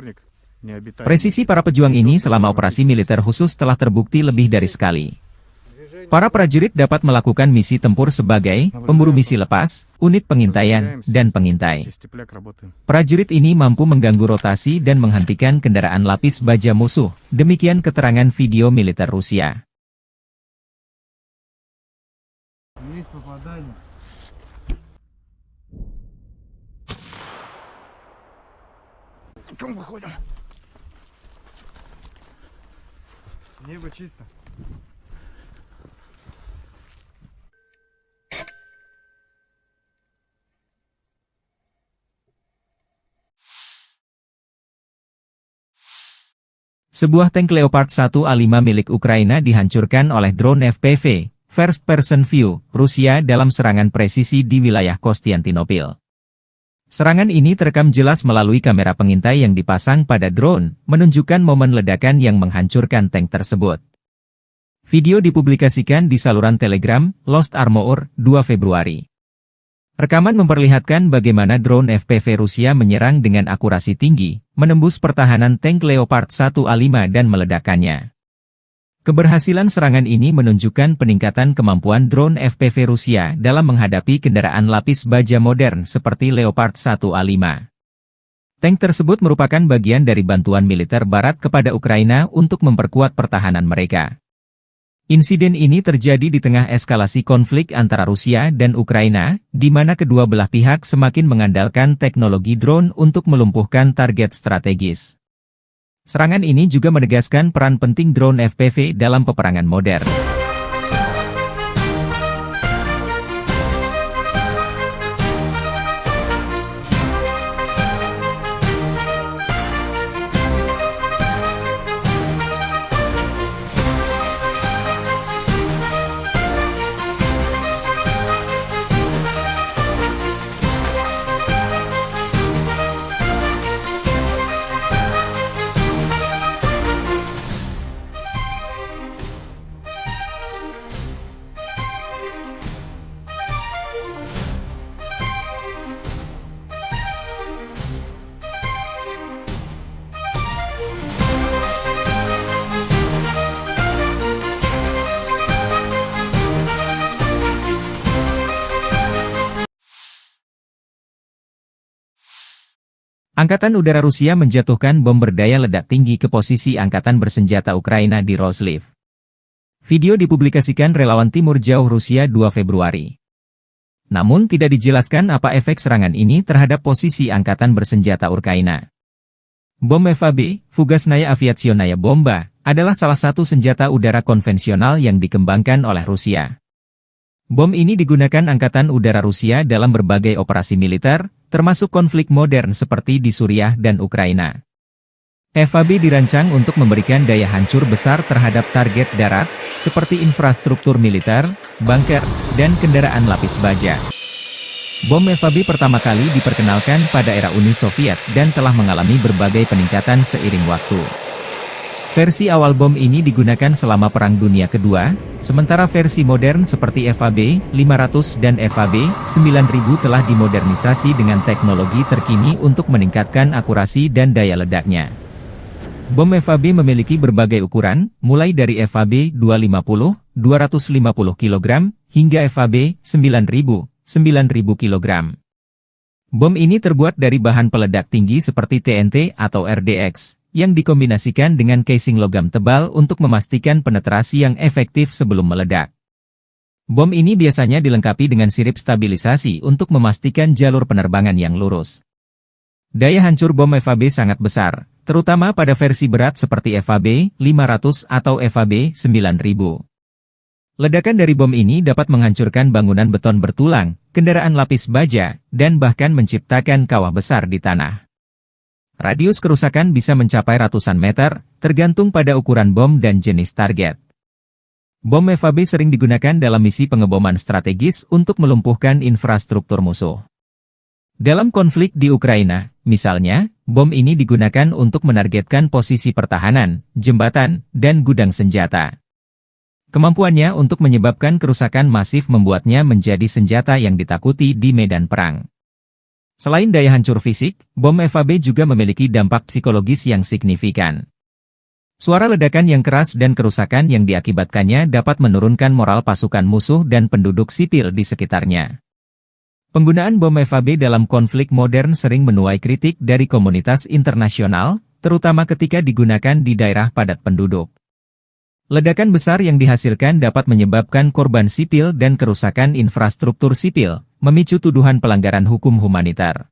Presisi para pejuang ini selama operasi militer khusus telah terbukti lebih dari sekali. Para prajurit dapat melakukan misi tempur sebagai pemburu misi lepas, unit pengintaian, dan pengintai. Prajurit ini mampu mengganggu rotasi dan menghentikan kendaraan lapis baja musuh, demikian keterangan video militer Rusia. Sebuah tank Leopard 1A5 milik Ukraina dihancurkan oleh drone FPV, First Person View, Rusia dalam serangan presisi di wilayah Konstantinopel. Serangan ini terekam jelas melalui kamera pengintai yang dipasang pada drone, menunjukkan momen ledakan yang menghancurkan tank tersebut. Video dipublikasikan di saluran Telegram, Lost Armor, 2 Februari. Rekaman memperlihatkan bagaimana drone FPV Rusia menyerang dengan akurasi tinggi, menembus pertahanan tank Leopard 1A5 dan meledakkannya. Keberhasilan serangan ini menunjukkan peningkatan kemampuan drone FPV Rusia dalam menghadapi kendaraan lapis baja modern seperti Leopard 1A5. Tank tersebut merupakan bagian dari bantuan militer Barat kepada Ukraina untuk memperkuat pertahanan mereka. Insiden ini terjadi di tengah eskalasi konflik antara Rusia dan Ukraina, di mana kedua belah pihak semakin mengandalkan teknologi drone untuk melumpuhkan target strategis. Serangan ini juga menegaskan peran penting drone FPV dalam peperangan modern. Angkatan Udara Rusia menjatuhkan bom berdaya ledak tinggi ke posisi Angkatan Bersenjata Ukraina di Roslив. Video dipublikasikan relawan Timur Jauh Rusia 2 Februari. Namun tidak dijelaskan apa efek serangan ini terhadap posisi Angkatan Bersenjata Ukraina. Bom FAB, Fugasnaya Aviationaya Bomba, adalah salah satu senjata udara konvensional yang dikembangkan oleh Rusia. Bom ini digunakan Angkatan Udara Rusia dalam berbagai operasi militer, termasuk konflik modern seperti di Suriah dan Ukraina. FAB dirancang untuk memberikan daya hancur besar terhadap target darat, seperti infrastruktur militer, bunker, dan kendaraan lapis baja. Bom FAB pertama kali diperkenalkan pada era Uni Soviet dan telah mengalami berbagai peningkatan seiring waktu. Versi awal bom ini digunakan selama Perang Dunia Kedua, sementara versi modern seperti FAB 500 dan FAB 9000 telah dimodernisasi dengan teknologi terkini untuk meningkatkan akurasi dan daya ledaknya. Bom FAB memiliki berbagai ukuran, mulai dari FAB 250, 250 kg, hingga FAB 9000, 9000 kg. Bom ini terbuat dari bahan peledak tinggi seperti TNT atau RDX, yang dikombinasikan dengan casing logam tebal untuk memastikan penetrasi yang efektif sebelum meledak. Bom ini biasanya dilengkapi dengan sirip stabilisasi untuk memastikan jalur penerbangan yang lurus. Daya hancur bom FAB sangat besar, terutama pada versi berat seperti FAB 500 atau FAB 9000. Ledakan dari bom ini dapat menghancurkan bangunan beton bertulang, kendaraan lapis baja, dan bahkan menciptakan kawah besar di tanah. Radius kerusakan bisa mencapai ratusan meter, tergantung pada ukuran bom dan jenis target. Bom FAB sering digunakan dalam misi pengeboman strategis untuk melumpuhkan infrastruktur musuh. Dalam konflik di Ukraina, misalnya, bom ini digunakan untuk menargetkan posisi pertahanan, jembatan, dan gudang senjata. Kemampuannya untuk menyebabkan kerusakan masif membuatnya menjadi senjata yang ditakuti di medan perang. Selain daya hancur fisik, bom FAB juga memiliki dampak psikologis yang signifikan. Suara ledakan yang keras dan kerusakan yang diakibatkannya dapat menurunkan moral pasukan musuh dan penduduk sipil di sekitarnya. Penggunaan bom FAB dalam konflik modern sering menuai kritik dari komunitas internasional, terutama ketika digunakan di daerah padat penduduk. Ledakan besar yang dihasilkan dapat menyebabkan korban sipil dan kerusakan infrastruktur sipil, memicu tuduhan pelanggaran hukum humanitar.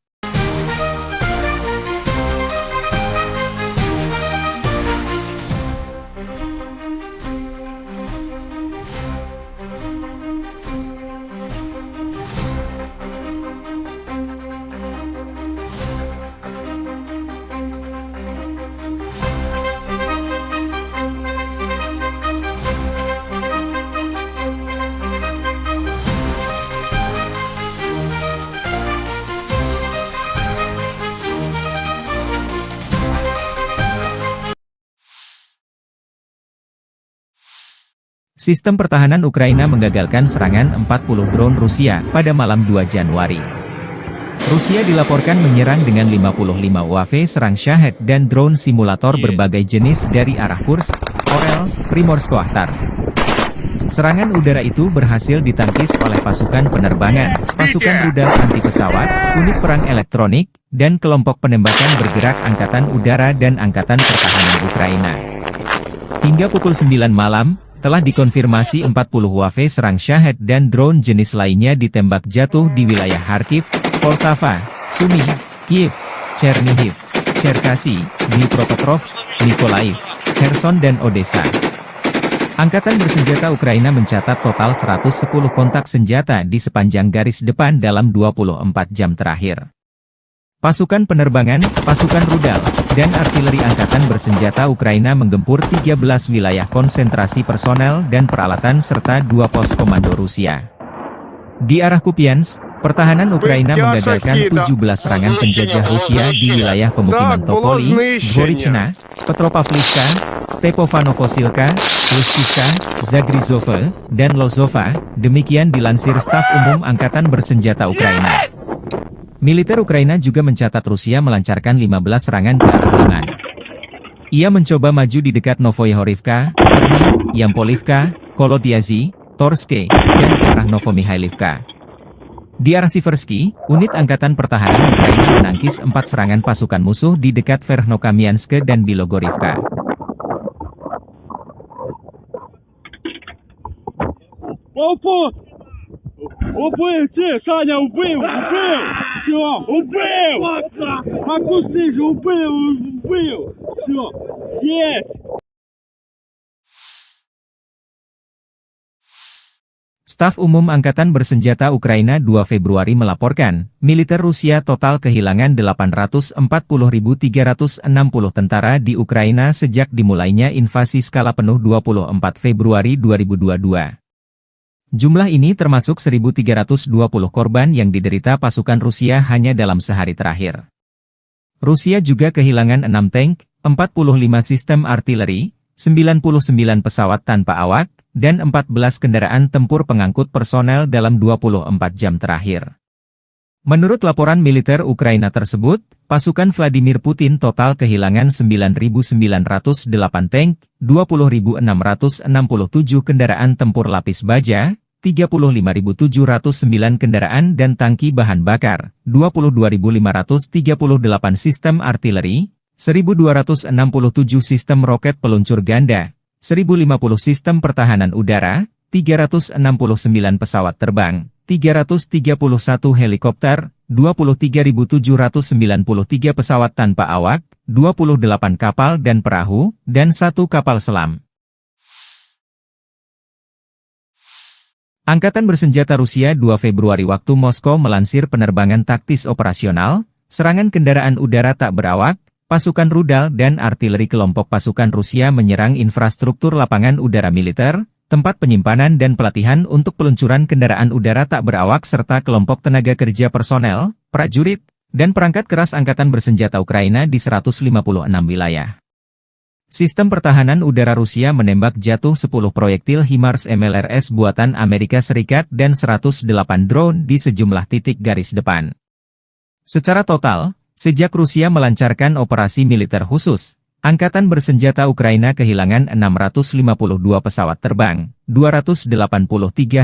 Sistem pertahanan Ukraina menggagalkan serangan 40 drone Rusia pada malam 2 Januari. Rusia dilaporkan menyerang dengan 55 UAV serang Shahed dan drone simulator berbagai jenis dari arah Kursk, Orel, Primorsko-Akhtarsk. Serangan udara itu berhasil ditangkis oleh pasukan penerbangan, pasukan rudal anti pesawat, unit perang elektronik, dan kelompok penembakan bergerak Angkatan Udara dan Angkatan Pertahanan Ukraina. Hingga pukul 9 malam, telah dikonfirmasi 40 UAV serang Shahed dan drone jenis lainnya ditembak jatuh di wilayah Kharkiv, Poltava, Sumy, Kiev, Chernihiv, Cherkasy, Dnipropetrovsk, Mykolaiv, Kherson dan Odessa. Angkatan bersenjata Ukraina mencatat total 110 kontak senjata di sepanjang garis depan dalam 24 jam terakhir. Pasukan penerbangan, pasukan rudal, dan artileri Angkatan bersenjata Ukraina menggempur 13 wilayah konsentrasi personel dan peralatan serta 2 pos komando Rusia. Di arah Kupiansk, pertahanan Ukraina menggagalkan 17 serangan penjajah Rusia di wilayah pemukiman Topoli, Dvorichna, Petropavlivka, Stepofanovosilka, Lustivka, Zagrizova, dan Lozova, demikian dilansir Staf Umum Angkatan Bersenjata Ukraina. Militer Ukraina juga mencatat Rusia melancarkan 15 serangan ke arah Liman. Ia mencoba maju di dekat Novoyahorivka, Terny, Yampolivka, Kolodiazy, Torske, dan ke arah Novomihailivka. Di arah Siversky, unit Angkatan Pertahanan Ukraina menangkis 4 serangan pasukan musuh di dekat Verkhnokamianske dan Bilogorivka. Убив, Саня, убив! Все, убив! Макуси же убив! Все, есть! Staf Umum Angkatan Bersenjata Ukraina 2 Februari melaporkan, militer Rusia total kehilangan 840.360 tentara di Ukraina sejak dimulainya invasi skala penuh 24 Februari 2022. Jumlah ini termasuk 1.320 korban yang diderita pasukan Rusia hanya dalam sehari terakhir. Rusia juga kehilangan 6 tank, 45 sistem artileri, 99 pesawat tanpa awak, dan 14 kendaraan tempur pengangkut personel dalam 24 jam terakhir. Menurut laporan militer Ukraina tersebut, pasukan Vladimir Putin total kehilangan 9.908 tank, 20.667 kendaraan tempur lapis baja, 35.709 kendaraan dan tangki bahan bakar, 22.538 sistem artileri, 1.267 sistem roket peluncur ganda, 1.050 sistem pertahanan udara, 369 pesawat terbang, 331 helikopter, 23.793 pesawat tanpa awak, 28 kapal dan perahu, dan 1 kapal selam. Angkatan Bersenjata Rusia 2 Februari waktu Moskow melansir penerbangan taktis operasional, serangan kendaraan udara tak berawak, pasukan rudal dan artileri kelompok pasukan Rusia menyerang infrastruktur lapangan udara militer, tempat penyimpanan dan pelatihan untuk peluncuran kendaraan udara tak berawak serta kelompok tenaga kerja personel, prajurit, dan perangkat keras Angkatan Bersenjata Ukraina di 156 wilayah. Sistem pertahanan udara Rusia menembak jatuh 10 proyektil HIMARS MLRS buatan Amerika Serikat dan 108 drone di sejumlah titik garis depan. Secara total, sejak Rusia melancarkan operasi militer khusus, Angkatan Bersenjata Ukraina kehilangan 652 pesawat terbang, 283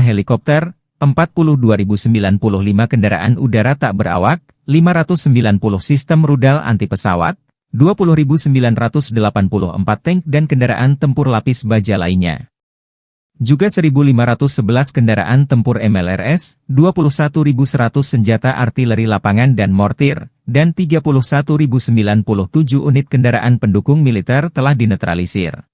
helikopter, 42.095 kendaraan udara tak berawak, 590 sistem rudal anti pesawat, 20.984 tank dan kendaraan tempur lapis baja lainnya. Juga 1.511 kendaraan tempur MLRS, 21.100 senjata artileri lapangan dan mortir, dan 31.097 unit kendaraan pendukung militer telah dinetralisir.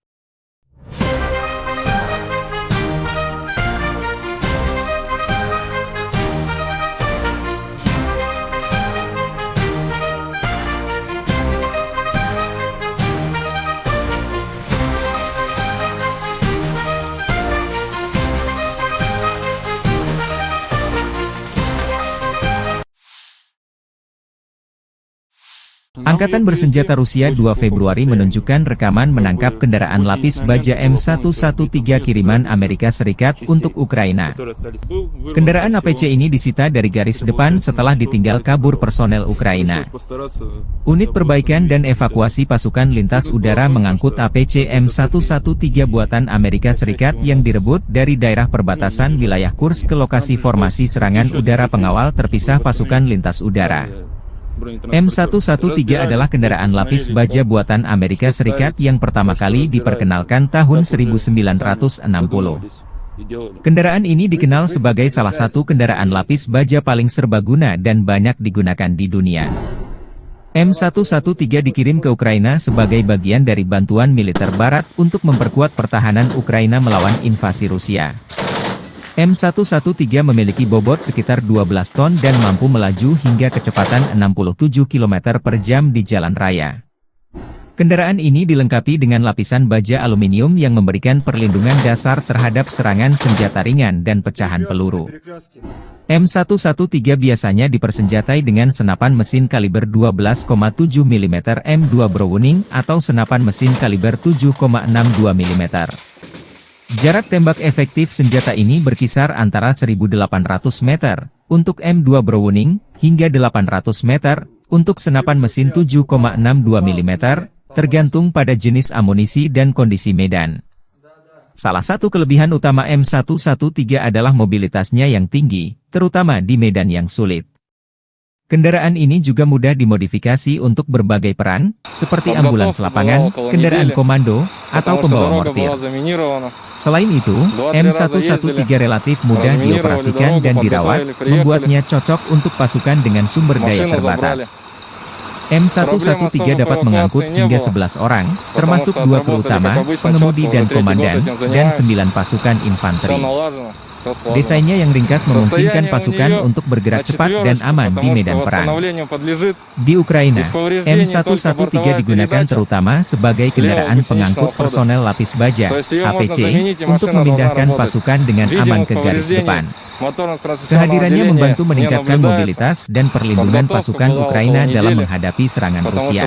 Angkatan bersenjata Rusia 2 Februari menunjukkan rekaman menangkap kendaraan lapis baja M113 kiriman Amerika Serikat untuk Ukraina. Kendaraan APC ini disita dari garis depan setelah ditinggal kabur personel Ukraina. Unit perbaikan dan evakuasi pasukan lintas udara mengangkut APC M113 buatan Amerika Serikat yang direbut dari daerah perbatasan wilayah Kursk ke lokasi formasi serangan udara pengawal terpisah pasukan lintas udara. M113 adalah kendaraan lapis baja buatan Amerika Serikat yang pertama kali diperkenalkan tahun 1960. Kendaraan ini dikenal sebagai salah satu kendaraan lapis baja paling serbaguna dan banyak digunakan di dunia. M113 dikirim ke Ukraina sebagai bagian dari bantuan militer Barat untuk memperkuat pertahanan Ukraina melawan invasi Rusia. M113 memiliki bobot sekitar 12 ton dan mampu melaju hingga kecepatan 67 km per jam di jalan raya. Kendaraan ini dilengkapi dengan lapisan baja aluminium yang memberikan perlindungan dasar terhadap serangan senjata ringan dan pecahan peluru. M113 biasanya dipersenjatai dengan senapan mesin kaliber 12,7 mm M2 Browning atau senapan mesin kaliber 7,62 mm. Jarak tembak efektif senjata ini berkisar antara 1.800 meter untuk M2 Browning hingga 800 meter untuk senapan mesin 7,62 mm, tergantung pada jenis amunisi dan kondisi medan. Salah satu kelebihan utama M113 adalah mobilitasnya yang tinggi, terutama di medan yang sulit. Kendaraan ini juga mudah dimodifikasi untuk berbagai peran, seperti ambulans lapangan, kendaraan komando, atau pembawa mortir. Selain itu, M113 relatif mudah dioperasikan dan dirawat, membuatnya cocok untuk pasukan dengan sumber daya terbatas. M113 dapat mengangkut hingga 11 orang, termasuk 2 kru utama, pengemudi dan komandan, dan 9 pasukan infanteri. Desainnya yang ringkas memungkinkan pasukan untuk bergerak cepat dan aman di medan perang. Di Ukraina, M113 digugakan terutama sebagai kendaraan pengangkut personel lapis baja, APC, untuk memindahkan pasukan dengan aman ke garis depan. Kehadirannya membantu meningkatkan mobilitas dan perlindungan pasukan Ukraina dalam menghadapi serangan Rusia.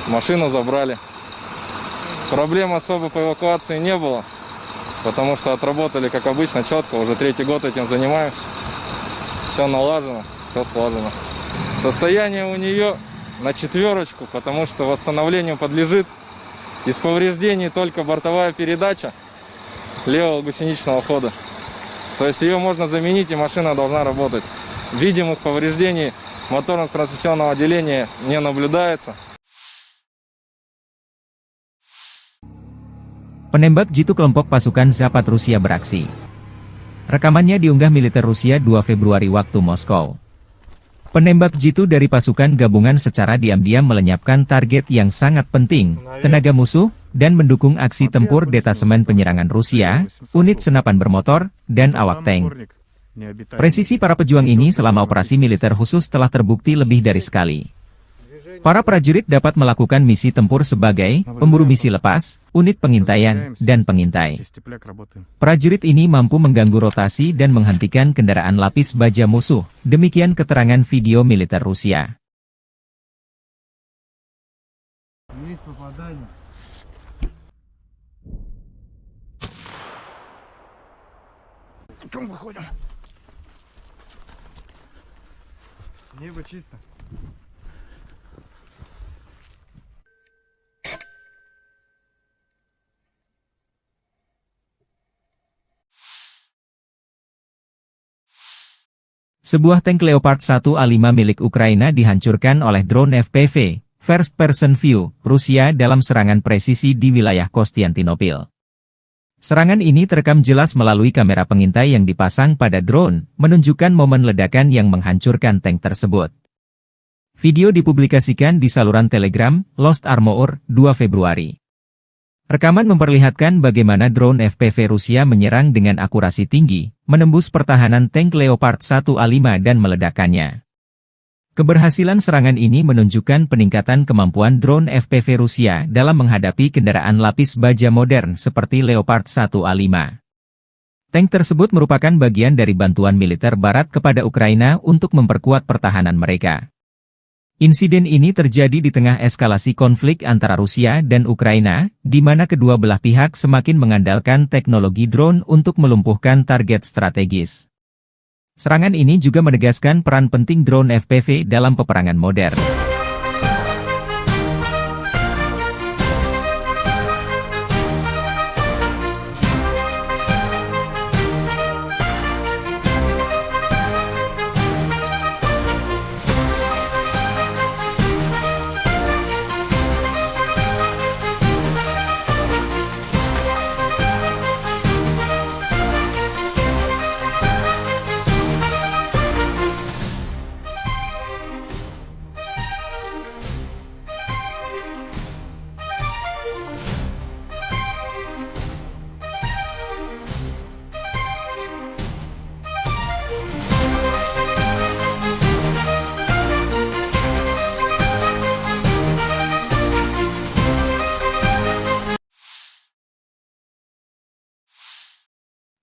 Машину забрали. Проблем особо по эвакуации не было, потому что отработали, как обычно, четко. Уже 3-й год этим занимаемся. Все налажено, все слажено. Состояние у нее на 4, потому что восстановлению подлежит. Из повреждений только бортовая передача левого гусеничного хода. То есть ее можно заменить, и машина должна работать. Видимых повреждений моторно-трансмиссионного отделения не наблюдается. Penembak jitu kelompok pasukan Zapad Rusia beraksi. Rekamannya diunggah militer Rusia 2 Februari waktu Moskow. Penembak jitu dari pasukan gabungan secara diam-diam melenyapkan target yang sangat penting, tenaga musuh, dan mendukung aksi tempur detasemen penyerangan Rusia, unit senapan bermotor, dan awak tank. Presisi para pejuang ini selama operasi militer khusus telah terbukti lebih dari sekali. Para prajurit dapat melakukan misi tempur sebagai pemburu misi lepas, unit pengintaian, dan pengintai. Prajurit ini mampu mengganggu rotasi dan menghentikan kendaraan lapis baja musuh, demikian keterangan video militer Rusia. Небо чисто. Sebuah tank Leopard 1A5 milik Ukraina dihancurkan oleh drone FPV, First Person View, Rusia dalam serangan presisi di wilayah Konstantinopel. Serangan ini terekam jelas melalui kamera pengintai yang dipasang pada drone, menunjukkan momen ledakan yang menghancurkan tank tersebut. Video dipublikasikan di saluran Telegram, Lost Armor, 2 Februari. Rekaman memperlihatkan bagaimana drone FPV Rusia menyerang dengan akurasi tinggi, menembus pertahanan tank Leopard 1A5 dan meledakkannya. Keberhasilan serangan ini menunjukkan peningkatan kemampuan drone FPV Rusia dalam menghadapi kendaraan lapis baja modern seperti Leopard 1A5. Tank tersebut merupakan bagian dari bantuan militer Barat kepada Ukraina untuk memperkuat pertahanan mereka. Insiden ini terjadi di tengah eskalasi konflik antara Rusia dan Ukraina, di mana kedua belah pihak semakin mengandalkan teknologi drone untuk melumpuhkan target strategis. Serangan ini juga menegaskan peran penting drone FPV dalam peperangan modern.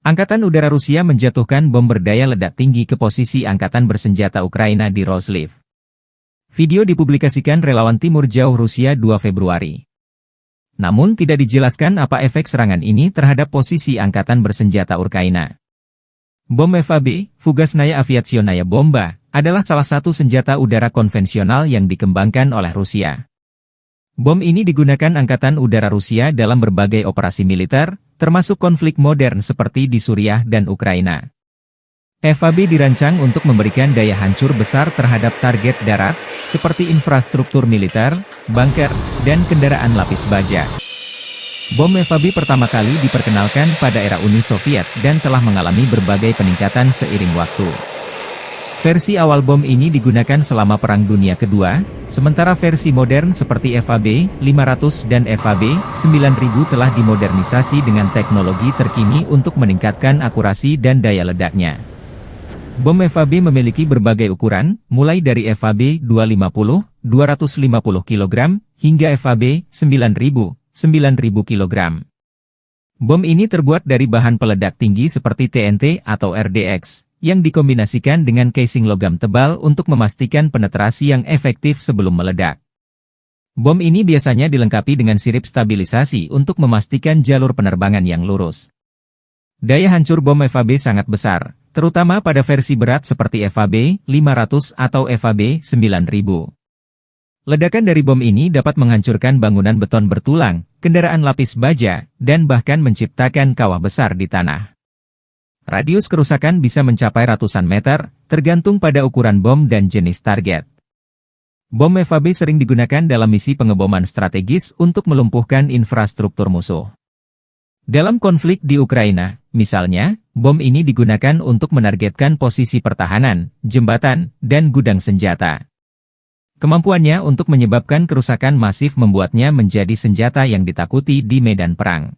Angkatan Udara Rusia menjatuhkan bom berdaya ledak tinggi ke posisi Angkatan Bersenjata Ukraina di Roslив. Video dipublikasikan relawan Timur Jauh Rusia 2 Februari. Namun tidak dijelaskan apa efek serangan ini terhadap posisi Angkatan Bersenjata Ukraina. Bom FAB, Fugasnaya Aviationaya Bomba, adalah salah satu senjata udara konvensional yang dikembangkan oleh Rusia. Bom ini digunakan Angkatan Udara Rusia dalam berbagai operasi militer, termasuk konflik modern seperti di Suriah dan Ukraina. FAB dirancang untuk memberikan daya hancur besar terhadap target darat, seperti infrastruktur militer, bunker, dan kendaraan lapis baja. Bom FAB pertama kali diperkenalkan pada era Uni Soviet dan telah mengalami berbagai peningkatan seiring waktu. Versi awal bom ini digunakan selama Perang Dunia Kedua, sementara versi modern seperti FAB 500 dan FAB 9000 telah dimodernisasi dengan teknologi terkini untuk meningkatkan akurasi dan daya ledaknya. Bom FAB memiliki berbagai ukuran, mulai dari FAB 250, 250 kg, hingga FAB 9000, 9000 kg. Bom ini terbuat dari bahan peledak tinggi seperti TNT atau RDX, yang dikombinasikan dengan casing logam tebal untuk memastikan penetrasi yang efektif sebelum meledak. Bom ini biasanya dilengkapi dengan sirip stabilisasi untuk memastikan jalur penerbangan yang lurus. Daya hancur bom FAB sangat besar, terutama pada versi berat seperti FAB 500 atau FAB 9000. Ledakan dari bom ini dapat menghancurkan bangunan beton bertulang, kendaraan lapis baja, dan bahkan menciptakan kawah besar di tanah. Radius kerusakan bisa mencapai ratusan meter, tergantung pada ukuran bom dan jenis target. Bom FAB sering digunakan dalam misi pengeboman strategis untuk melumpuhkan infrastruktur musuh. Dalam konflik di Ukraina, misalnya, bom ini digunakan untuk menargetkan posisi pertahanan, jembatan, dan gudang senjata. Kemampuannya untuk menyebabkan kerusakan masif membuatnya menjadi senjata yang ditakuti di medan perang.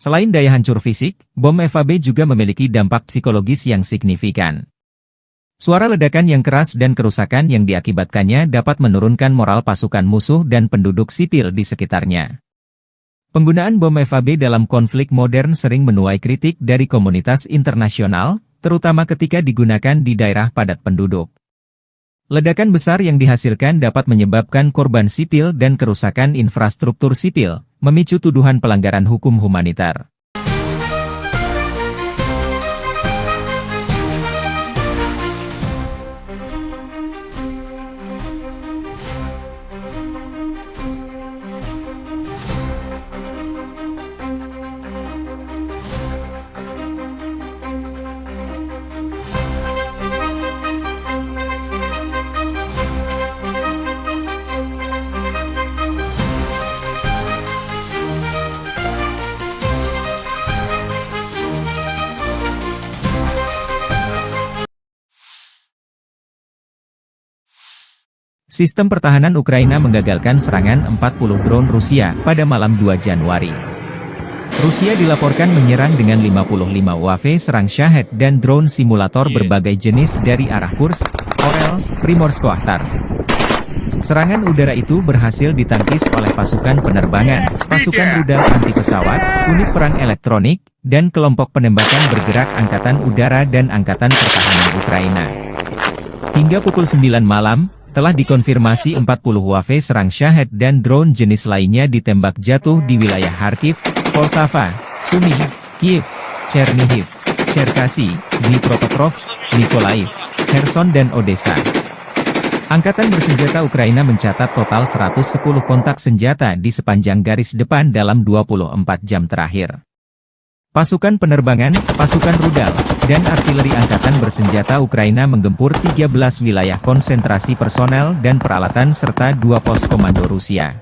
Selain daya hancur fisik, bom FAB juga memiliki dampak psikologis yang signifikan. Suara ledakan yang keras dan kerusakan yang diakibatkannya dapat menurunkan moral pasukan musuh dan penduduk sipil di sekitarnya. Penggunaan bom FAB dalam konflik modern sering menuai kritik dari komunitas internasional, terutama ketika digunakan di daerah padat penduduk. Ledakan besar yang dihasilkan dapat menyebabkan korban sipil dan kerusakan infrastruktur sipil, memicu tuduhan pelanggaran hukum humanitar. Sistem pertahanan Ukraina menggagalkan serangan 40 drone Rusia pada malam 2 Januari. Rusia dilaporkan menyerang dengan 55 UAV serang Shahed dan drone simulator berbagai jenis dari arah Kursk, Orel, Primorsko-Akhtarsk. Serangan udara itu berhasil ditangkis oleh pasukan penerbangan, pasukan rudal anti pesawat, unit perang elektronik, dan kelompok penembakan bergerak Angkatan Udara dan Angkatan Pertahanan Ukraina. Hingga pukul 9 malam, telah dikonfirmasi 40 UAV serang Shahed dan drone jenis lainnya ditembak jatuh di wilayah Kharkiv, Poltava, Sumy, Kiev, Chernihiv, Cherkasy, Dnipropetrovsk, Mykolaiv, Kherson dan Odessa. Angkatan bersenjata Ukraina mencatat total 110 kontak senjata di sepanjang garis depan dalam 24 jam terakhir. Pasukan penerbangan, pasukan rudal, dan artileri Angkatan bersenjata Ukraina menggempur 13 wilayah konsentrasi personel dan peralatan serta 2 pos komando Rusia.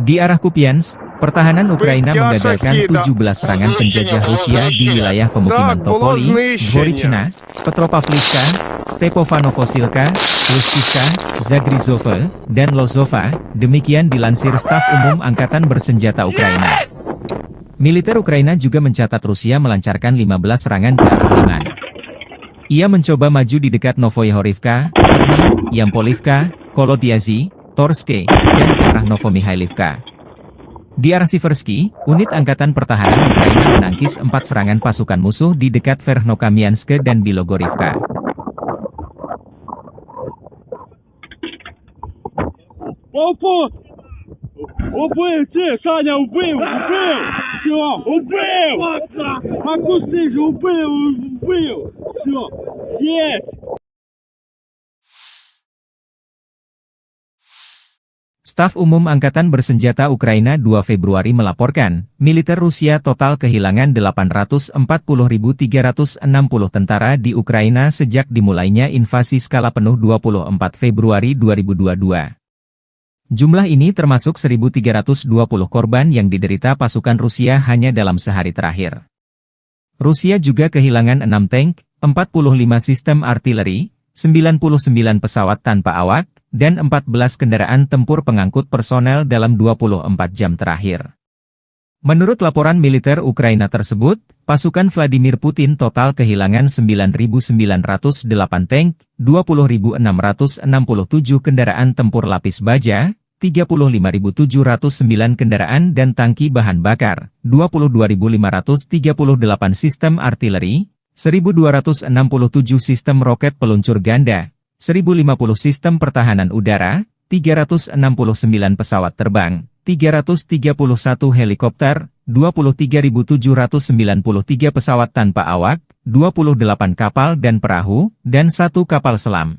Di arah Kupiansk, pertahanan Ukraina menggagalkan 17 serangan penjajah Rusia di wilayah pemukiman Topoli, Dvorichna, Petropavlivka, Stepofanovosilka, Lustivka, Zagrizhova, dan Lozova, demikian dilansir Staf Umum Angkatan Bersenjata Ukraina. Militer Ukraina juga mencatat Rusia melancarkan 15 serangan ke arah Liman. Ia mencoba maju di dekat Novoyahorivka, Terny, Yampolivka, Kolodiazy, Torske, dan ke arah Novomihailivka. Di arah Siversky, unit Angkatan Pertahanan Ukraina menangkis 4 serangan pasukan musuh di dekat Verkhnokamianske dan Bilogorivka. Убил, Саня, убил! Все, убил! Макусы же убил! Все, есть! Staf Umum Angkatan Bersenjata Ukraina 2 Februari melaporkan, militer Rusia total kehilangan 840.360 tentara di Ukraina sejak dimulainya invasi skala penuh 24 Februari 2022. Jumlah ini termasuk 1.320 korban yang diderita pasukan Rusia hanya dalam sehari terakhir. Rusia juga kehilangan 6 tank, 45 sistem artileri, 99 pesawat tanpa awak, dan 14 kendaraan tempur pengangkut personel dalam 24 jam terakhir. Menurut laporan militer Ukraina tersebut, pasukan Vladimir Putin total kehilangan 9.908 tank, 20.667 kendaraan tempur lapis baja, 35.709 kendaraan dan tangki bahan bakar, 22.538 sistem artileri, 1.267 sistem roket peluncur ganda, 1.050 sistem pertahanan udara, 369 pesawat terbang, 331 helikopter, 23.793 pesawat tanpa awak, 28 kapal dan perahu, dan 1 kapal selam.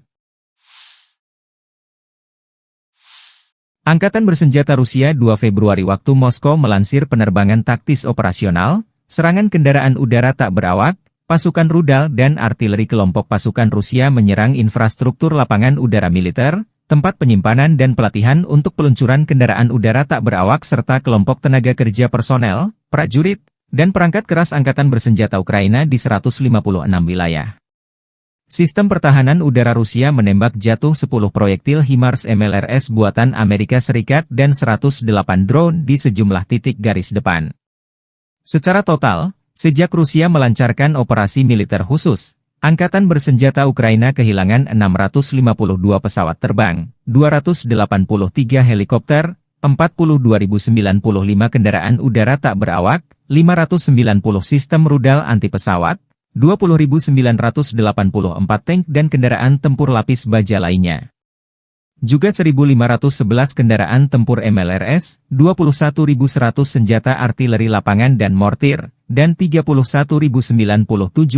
Angkatan Bersenjata Rusia 2 Februari waktu Moskow melansir penerbangan taktis operasional, serangan kendaraan udara tak berawak, pasukan rudal dan artileri kelompok pasukan Rusia menyerang infrastruktur lapangan udara militer, tempat penyimpanan dan pelatihan untuk peluncuran kendaraan udara tak berawak serta kelompok tenaga kerja personel, prajurit, dan perangkat keras Angkatan Bersenjata Ukraina di 156 wilayah. Sistem pertahanan udara Rusia menembak jatuh 10 proyektil HIMARS MLRS buatan Amerika Serikat dan 108 drone di sejumlah titik garis depan. Secara total, sejak Rusia melancarkan operasi militer khusus, Angkatan Bersenjata Ukraina kehilangan 652 pesawat terbang, 283 helikopter, 42.095 kendaraan udara tak berawak, 590 sistem rudal anti-pesawat, 20.984 tank dan kendaraan tempur lapis baja lainnya. Juga 1.511 kendaraan tempur MLRS, 21.100 senjata artileri lapangan dan mortir, dan 31.097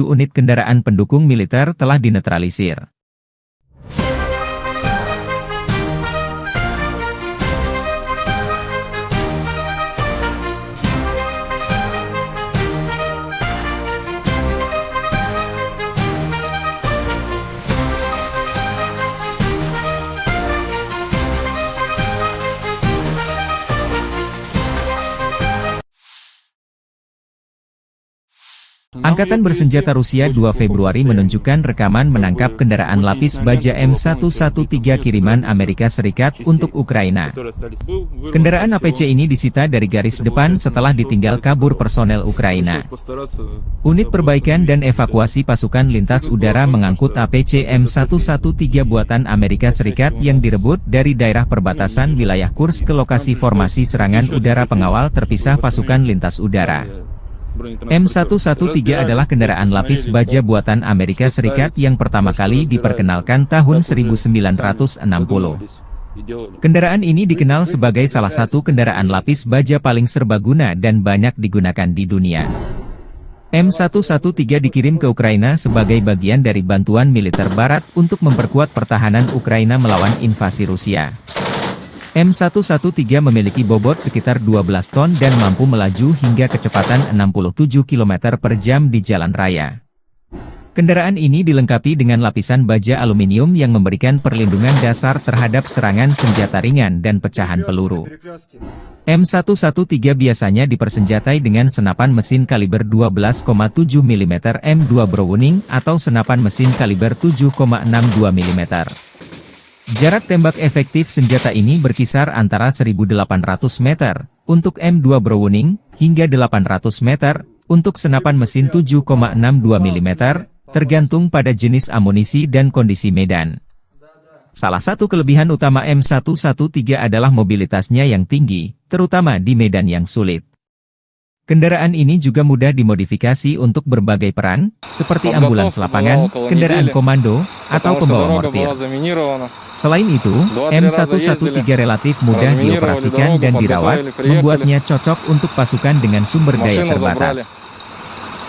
unit kendaraan pendukung militer telah dinetralisir. Angkatan Bersenjata Rusia 2 Februari menunjukkan rekaman menangkap kendaraan lapis baja M113 kiriman Amerika Serikat untuk Ukraina. Kendaraan APC ini disita dari garis depan setelah ditinggal kabur personel Ukraina. Unit perbaikan dan evakuasi pasukan lintas udara mengangkut APC M113 buatan Amerika Serikat yang direbut dari daerah perbatasan wilayah Kursk ke lokasi formasi serangan udara pengawal terpisah pasukan lintas udara. M113 adalah kendaraan lapis baja buatan Amerika Serikat yang pertama kali diperkenalkan tahun 1960. Kendaraan ini dikenal sebagai salah satu kendaraan lapis baja paling serbaguna dan banyak digunakan di dunia. M113 dikirim ke Ukraina sebagai bagian dari bantuan militer Barat untuk memperkuat pertahanan Ukraina melawan invasi Rusia. M113 memiliki bobot sekitar 12 ton dan mampu melaju hingga kecepatan 67 km per jam di jalan raya. Kendaraan ini dilengkapi dengan lapisan baja aluminium yang memberikan perlindungan dasar terhadap serangan senjata ringan dan pecahan peluru. M113 biasanya dipersenjatai dengan senapan mesin kaliber 12,7 mm M2 Browning atau senapan mesin kaliber 7,62 mm. Jarak tembak efektif senjata ini berkisar antara 1.800 meter untuk M2 Browning hingga 800 meter untuk senapan mesin 7,62 mm, tergantung pada jenis amunisi dan kondisi medan. Salah satu kelebihan utama M113 adalah mobilitasnya yang tinggi, terutama di medan yang sulit. Kendaraan ini juga mudah dimodifikasi untuk berbagai peran, seperti ambulans lapangan, kendaraan komando, atau pembawa mortir. Selain itu, M113 relatif mudah dioperasikan dan dirawat, membuatnya cocok untuk pasukan dengan sumber daya terbatas.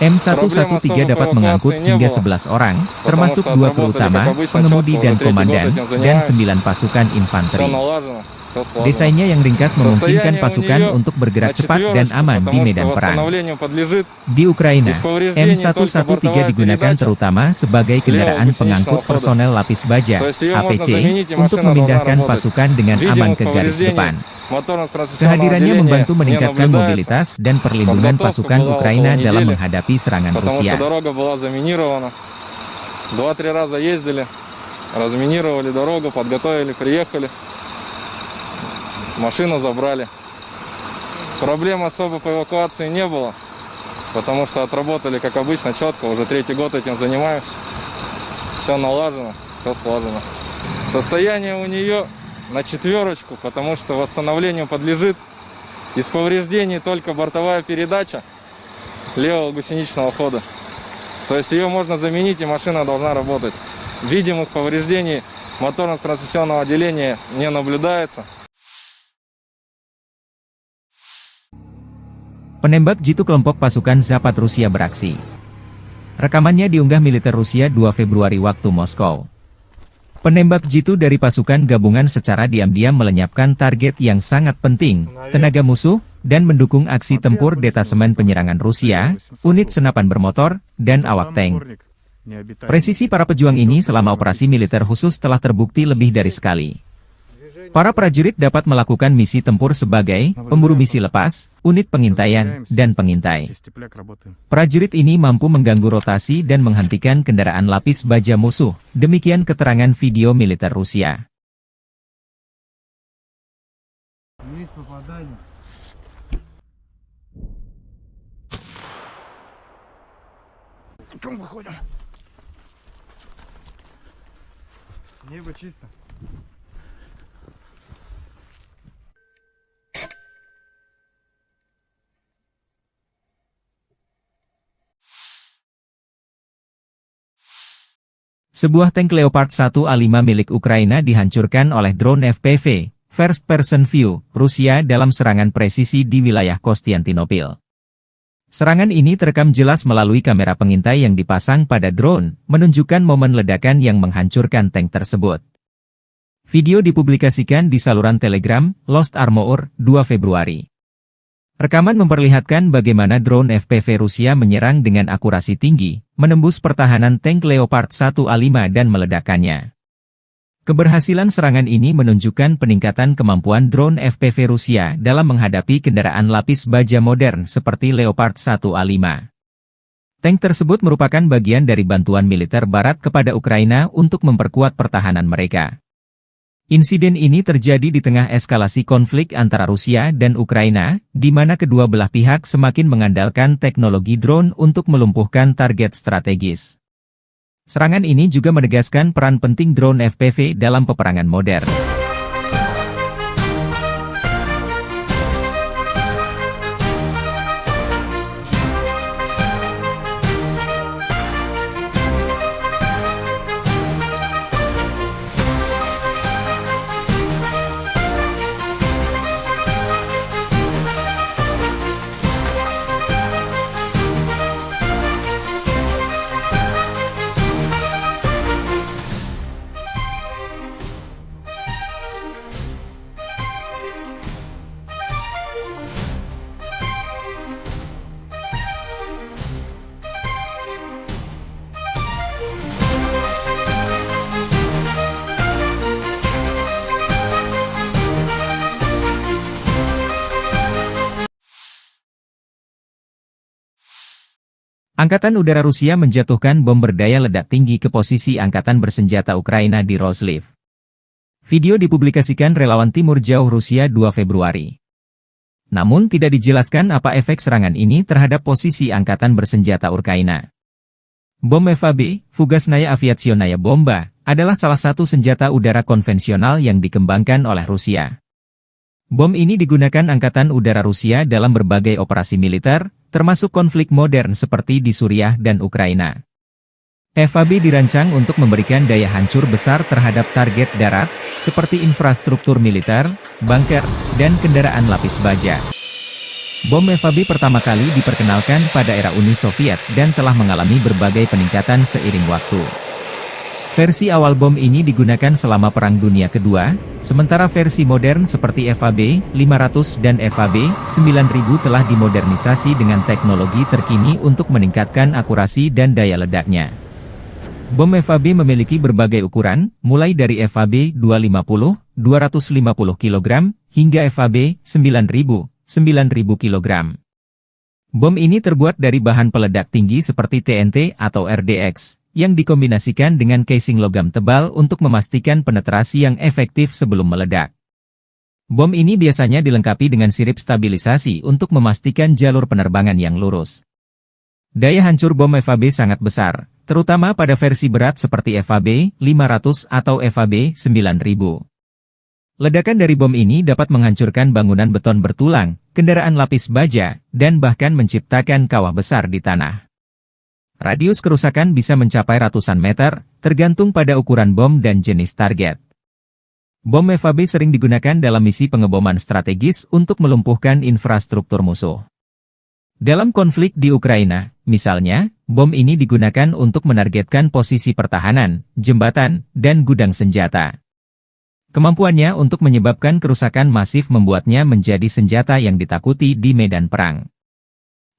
M113 dapat mengangkut hingga 11 orang, termasuk 2 kru utama, pengemudi dan komandan, dan 9 pasukan infanteri. Desainnya yang ringkas memungkinkan pasukan untuk bergerak cepat dan aman di medan perang. Di Ukraina, M113 digugakan terutama sebagai kendaraan pengangkut personel lapis baja, APC, untuk memindahkan pasukan dengan aman ke garis depan. Kehadirannya membantu meningkatkan mobilitas dan perlindungan pasukan Ukraina dalam menghadapi serangan Rusia. Машину забрали. Проблем особо по эвакуации не было, потому что отработали, как обычно, четко. Уже 3-й год этим занимаемся. Все налажено, все слажено. Состояние у нее на 4, потому что восстановлению подлежит. Из повреждений только бортовая передача левого гусеничного хода. То есть ее можно заменить, и машина должна работать. Видимых повреждений моторно-трансмиссионного отделения не наблюдается. Penembak jitu kelompok pasukan Zapad Rusia beraksi. Rekamannya diunggah militer Rusia 2 Februari waktu Moskow. Penembak jitu dari pasukan gabungan secara diam-diam melenyapkan target yang sangat penting, tenaga musuh, dan mendukung aksi tempur detasemen penyerangan Rusia, unit senapan bermotor, dan awak tank. Presisi para pejuang ini selama operasi militer khusus telah terbukti lebih dari sekali. Para prajurit dapat melakukan misi tempur sebagai pemburu misi lepas, unit pengintaian, dan pengintai. Prajurit ini mampu mengganggu rotasi dan menghentikan kendaraan lapis baja musuh, demikian keterangan video militer Rusia. Небо чисто. Sebuah tank Leopard 1A5 milik Ukraina dihancurkan oleh drone FPV, First Person View, Rusia dalam serangan presisi di wilayah Konstantinopel. Serangan ini terekam jelas melalui kamera pengintai yang dipasang pada drone, menunjukkan momen ledakan yang menghancurkan tank tersebut. Video dipublikasikan di saluran Telegram, Lost Armor, 2 Februari. Rekaman memperlihatkan bagaimana drone FPV Rusia menyerang dengan akurasi tinggi, menembus pertahanan tank Leopard 1A5 dan meledakkannya. Keberhasilan serangan ini menunjukkan peningkatan kemampuan drone FPV Rusia dalam menghadapi kendaraan lapis baja modern seperti Leopard 1A5. Tank tersebut merupakan bagian dari bantuan militer Barat kepada Ukraina untuk memperkuat pertahanan mereka. Insiden ini terjadi di tengah eskalasi konflik antara Rusia dan Ukraina, di mana kedua belah pihak semakin mengandalkan teknologi drone untuk melumpuhkan target strategis. Serangan ini juga menegaskan peran penting drone FPV dalam peperangan modern. Angkatan Udara Rusia menjatuhkan bom berdaya ledak tinggi ke posisi Angkatan Bersenjata Ukraina di Roslив. Video dipublikasikan relawan Timur Jauh Rusia 2 Februari. Namun tidak dijelaskan apa efek serangan ini terhadap posisi Angkatan Bersenjata Ukraina. Bom FAB, Fugasnaya Aviationaya Bomba, adalah salah satu senjata udara konvensional yang dikembangkan oleh Rusia. Bom ini digunakan Angkatan Udara Rusia dalam berbagai operasi militer, termasuk konflik modern seperti di Suriah dan Ukraina. FAB dirancang untuk memberikan daya hancur besar terhadap target darat, seperti infrastruktur militer, bunker, dan kendaraan lapis baja. Bom FAB pertama kali diperkenalkan pada era Uni Soviet dan telah mengalami berbagai peningkatan seiring waktu. Versi awal bom ini digunakan selama Perang Dunia Kedua, sementara versi modern seperti FAB 500 dan FAB 9000 telah dimodernisasi dengan teknologi terkini untuk meningkatkan akurasi dan daya ledaknya. Bom FAB memiliki berbagai ukuran, mulai dari FAB 250, 250 kg, hingga FAB 9000, 9000 kg. Bom ini terbuat dari bahan peledak tinggi seperti TNT atau RDX, yang dikombinasikan dengan casing logam tebal untuk memastikan penetrasi yang efektif sebelum meledak. Bom ini biasanya dilengkapi dengan sirip stabilisasi untuk memastikan jalur penerbangan yang lurus. Daya hancur bom FAB sangat besar, terutama pada versi berat seperti FAB 500 atau FAB 9000. Ledakan dari bom ini dapat menghancurkan bangunan beton bertulang, kendaraan lapis baja, dan bahkan menciptakan kawah besar di tanah. Radius kerusakan bisa mencapai ratusan meter, tergantung pada ukuran bom dan jenis target. Bom FAB sering digunakan dalam misi pengeboman strategis untuk melumpuhkan infrastruktur musuh. Dalam konflik di Ukraina, misalnya, bom ini digunakan untuk menargetkan posisi pertahanan, jembatan, dan gudang senjata. Kemampuannya untuk menyebabkan kerusakan masif membuatnya menjadi senjata yang ditakuti di medan perang.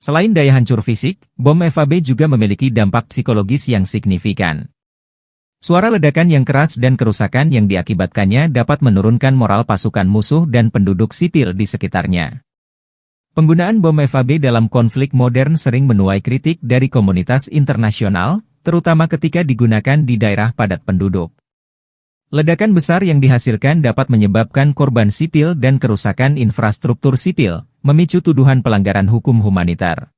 Selain daya hancur fisik, bom FAB juga memiliki dampak psikologis yang signifikan. Suara ledakan yang keras dan kerusakan yang diakibatkannya dapat menurunkan moral pasukan musuh dan penduduk sipil di sekitarnya. Penggunaan bom FAB dalam konflik modern sering menuai kritik dari komunitas internasional, terutama ketika digunakan di daerah padat penduduk. Ledakan besar yang dihasilkan dapat menyebabkan korban sipil dan kerusakan infrastruktur sipil, memicu tuduhan pelanggaran hukum humanitar.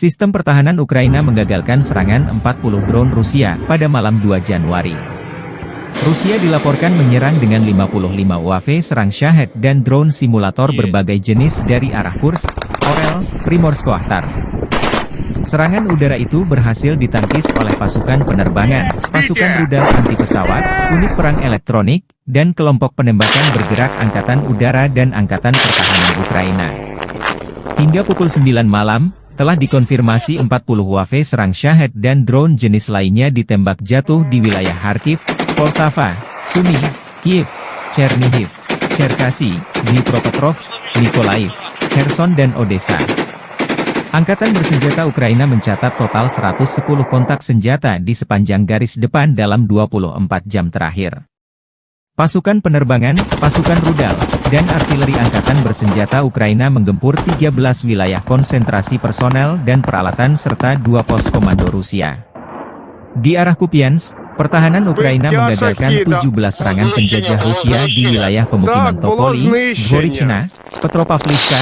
Sistem pertahanan Ukraina menggagalkan serangan 40 drone Rusia pada malam 2 Januari. Rusia dilaporkan menyerang dengan 55 UAV serang Shahed dan drone simulator berbagai jenis dari arah Kursk, Orel, Primorsko-Ahtarsk. Serangan udara itu berhasil ditangkis oleh pasukan penerbangan, pasukan rudal anti-pesawat, unit perang elektronik, dan kelompok penembakan bergerak Angkatan Udara dan Angkatan Pertahanan Ukraina. Hingga pukul 9 malam, telah dikonfirmasi 40 UAV serang Shahed dan drone jenis lainnya ditembak jatuh di wilayah Kharkiv, Poltava, Sumy, Kiev, Chernihiv, Cherkasy, Dnipropetrovsk, Mykolaiv, Kherson dan Odessa. Angkatan Bersenjata Ukraina mencatat total 110 kontak senjata di sepanjang garis depan dalam 24 jam terakhir. Pasukan penerbangan, pasukan rudal, dan artileri Angkatan Bersenjata Ukraina menggempur 13 wilayah konsentrasi personel dan peralatan serta 2 pos komando Rusia. Di arah Kupiansk, pertahanan Ukraina menggagalkan 17 serangan penjajah Rusia di wilayah pemukiman Topoli, Dvorichna, Petropavlivka,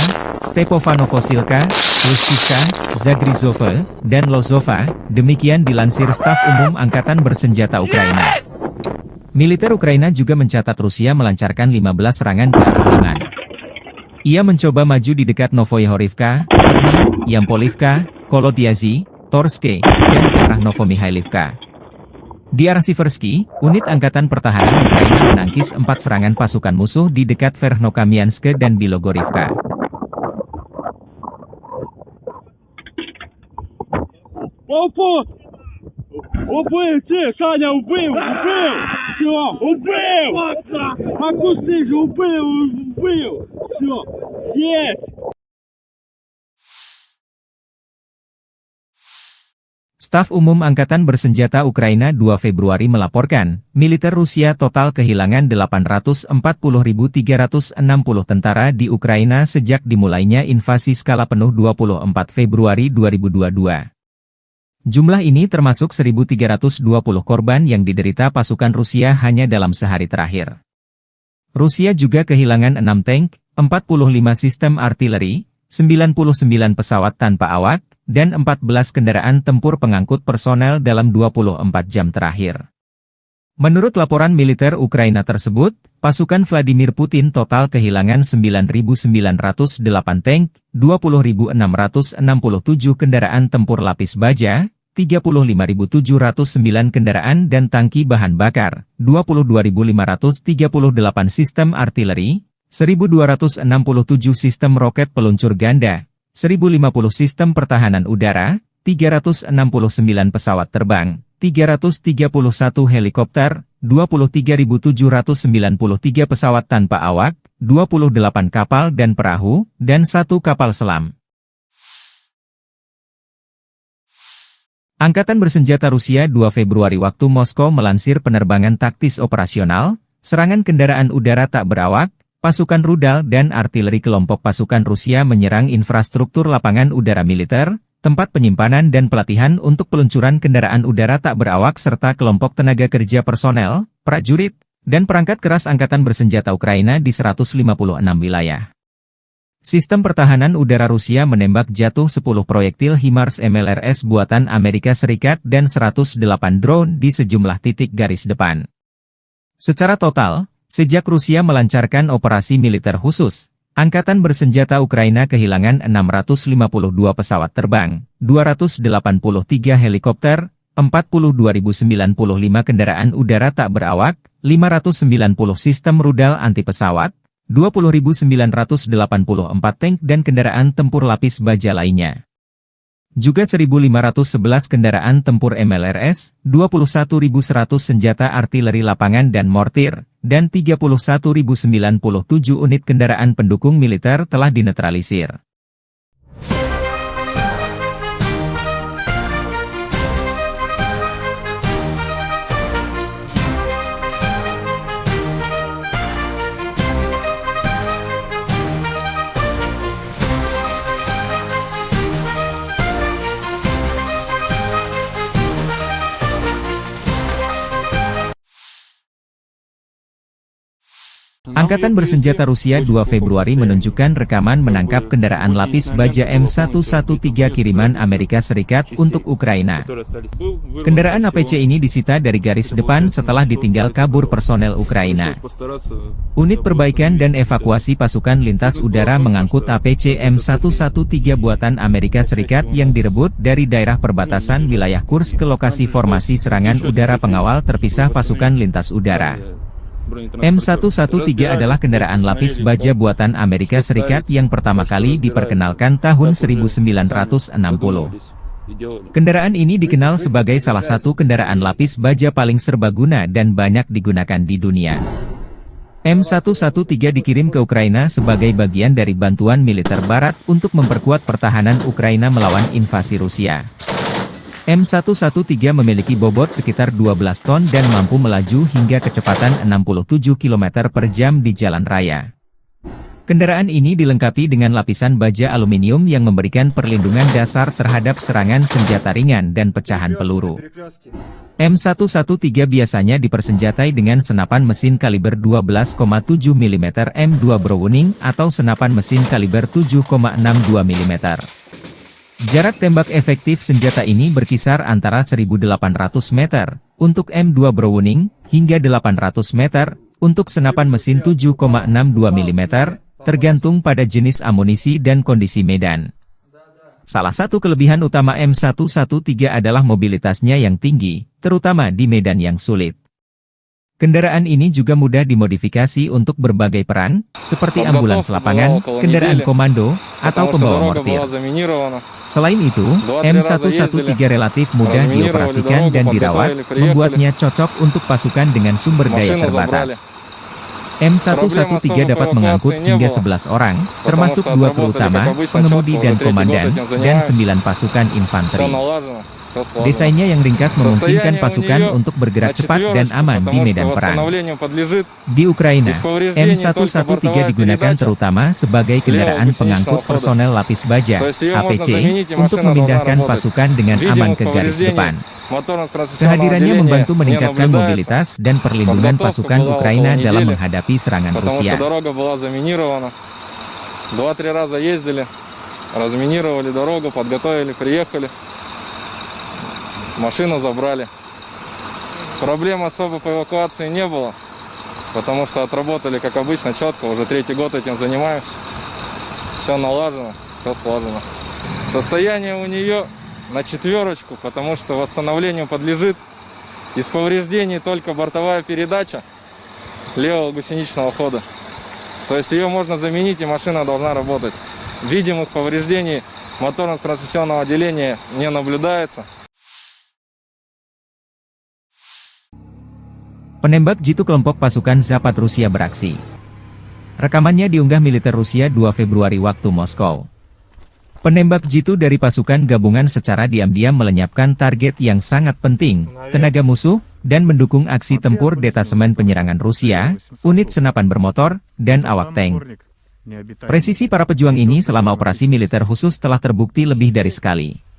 Stepofanovosilka, Lustivka, Zagrizhova, dan Lozova, demikian dilansir Staf Umum Angkatan Bersenjata Ukraina. Militer Ukraina juga mencatat Rusia melancarkan 15 serangan ke arah Liman. Ia mencoba maju di dekat Novoyahorivka, Terni, Yampolivka, Kolodiazy, Torske, dan ke arah Novomihailivka. Di arah Siversky, unit Angkatan Pertahanan Ukraina menangkis 4 serangan pasukan musuh di dekat Verkhnokamiansk dan Bilogorivka. Убил! Саня, убил! Все, убил! Макусы же убил! Все, есть! Staf Umum Angkatan Bersenjata Ukraina 2 Februari melaporkan, militer Rusia total kehilangan 840.360 tentara di Ukraina sejak dimulainya invasi skala penuh 24 Februari 2022. Jumlah ini termasuk 1.320 korban yang diderita pasukan Rusia hanya dalam sehari terakhir. Rusia juga kehilangan 6 tank, 45 sistem artileri, 99 pesawat tanpa awak, dan 14 kendaraan tempur pengangkut personel dalam 24 jam terakhir. Menurut laporan militer Ukraina tersebut, pasukan Vladimir Putin total kehilangan 9.908 tank, 20.667 kendaraan tempur lapis baja, 35.709 kendaraan dan tangki bahan bakar, 22.538 sistem artileri, 1.267 sistem roket peluncur ganda, 1.050 sistem pertahanan udara, 369 pesawat terbang, 331 helikopter, 23.793 pesawat tanpa awak, 28 kapal dan perahu, dan 1 kapal selam. Angkatan Bersenjata Rusia 2 Februari waktu Moskow melansir penerbangan taktis operasional, serangan kendaraan udara tak berawak, pasukan rudal dan artileri kelompok pasukan Rusia menyerang infrastruktur lapangan udara militer, tempat penyimpanan dan pelatihan untuk peluncuran kendaraan udara tak berawak serta kelompok tenaga kerja personel, prajurit, dan perangkat keras Angkatan Bersenjata Ukraina di 156 wilayah. Sistem pertahanan udara Rusia menembak jatuh 10 proyektil HIMARS MLRS buatan Amerika Serikat dan 108 drone di sejumlah titik garis depan. Secara total, sejak Rusia melancarkan operasi militer khusus, Angkatan Bersenjata Ukraina kehilangan 652 pesawat terbang, 283 helikopter, 42.095 kendaraan udara tak berawak, 590 sistem rudal anti-pesawat, 20.984 tank dan kendaraan tempur lapis baja lainnya. Juga 1.511 kendaraan tempur MLRS, 21.100 senjata artileri lapangan dan mortir, dan 31.097 unit kendaraan pendukung militer telah dinetralisir. Angkatan Bersenjata Rusia 2 Februari menunjukkan rekaman menangkap kendaraan lapis baja M113 kiriman Amerika Serikat untuk Ukraina. Kendaraan APC ini disita dari garis depan setelah ditinggal kabur personel Ukraina. Unit perbaikan dan evakuasi pasukan lintas udara mengangkut APC M113 buatan Amerika Serikat yang direbut dari daerah perbatasan wilayah Kursk ke lokasi formasi serangan udara pengawal terpisah pasukan lintas udara. M113 adalah kendaraan lapis baja buatan Amerika Serikat yang pertama kali diperkenalkan tahun 1960. Kendaraan ini dikenal sebagai salah satu kendaraan lapis baja paling serbaguna dan banyak digunakan di dunia. M113 dikirim ke Ukraina sebagai bagian dari bantuan militer Barat untuk memperkuat pertahanan Ukraina melawan invasi Rusia. M113 memiliki bobot sekitar 12 ton dan mampu melaju hingga kecepatan 67 km per jam di jalan raya. Kendaraan ini dilengkapi dengan lapisan baja aluminium yang memberikan perlindungan dasar terhadap serangan senjata ringan dan pecahan peluru. M113 biasanya dipersenjatai dengan senapan mesin kaliber 12,7 mm M2 Browning atau senapan mesin kaliber 7,62 mm. Jarak tembak efektif senjata ini berkisar antara 1.800 meter untuk M2 Browning hingga 800 meter untuk senapan mesin 7,62 mm, tergantung pada jenis amunisi dan kondisi medan. Salah satu kelebihan utama M113 adalah mobilitasnya yang tinggi, terutama di medan yang sulit. Kendaraan ini juga mudah dimodifikasi untuk berbagai peran, seperti ambulans lapangan, kendaraan komando, atau pembawa mortir. Selain itu, M113 relatif mudah dioperasikan dan dirawat, membuatnya cocok untuk pasukan dengan sumber daya terbatas. M113 dapat mengangkut hingga 11 orang, termasuk 2 kru utama, pengemudi dan komandan, dan 9 pasukan infanteri. Desainnya yang ringkas memungkinkan pasukan untuk bergerak cepat dan aman di medan perang. Di Ukraina, M113 digunakan terutama sebagai kendaraan pengangkut personel lapis baja, APC, untuk memindahkan pasukan dengan aman ke garis depan. Kehadirannya membantu meningkatkan mobilitas dan perlindungan pasukan Ukraina dalam menghadapi serangan Rusia. Машину забрали. Проблем особо по эвакуации не было, потому что отработали, как обычно, четко. Уже 3-й год этим занимаемся. Все налажено, все слажено. Состояние у нее на 4, потому что восстановлению подлежит. Из повреждений только бортовая передача левого гусеничного хода. То есть ее можно заменить, и машина должна работать. Видимых повреждений моторно-трансмиссионного отделения не наблюдается. Penembak jitu kelompok pasukan Zapad Rusia beraksi. Rekamannya diunggah militer Rusia 2 Februari waktu Moskow. Penembak jitu dari pasukan gabungan secara diam-diam melenyapkan target yang sangat penting, tenaga musuh, dan mendukung aksi tempur detasemen penyerangan Rusia, unit senapan bermotor, dan awak tank. Presisi para pejuang ini selama operasi militer khusus telah terbukti lebih dari sekali.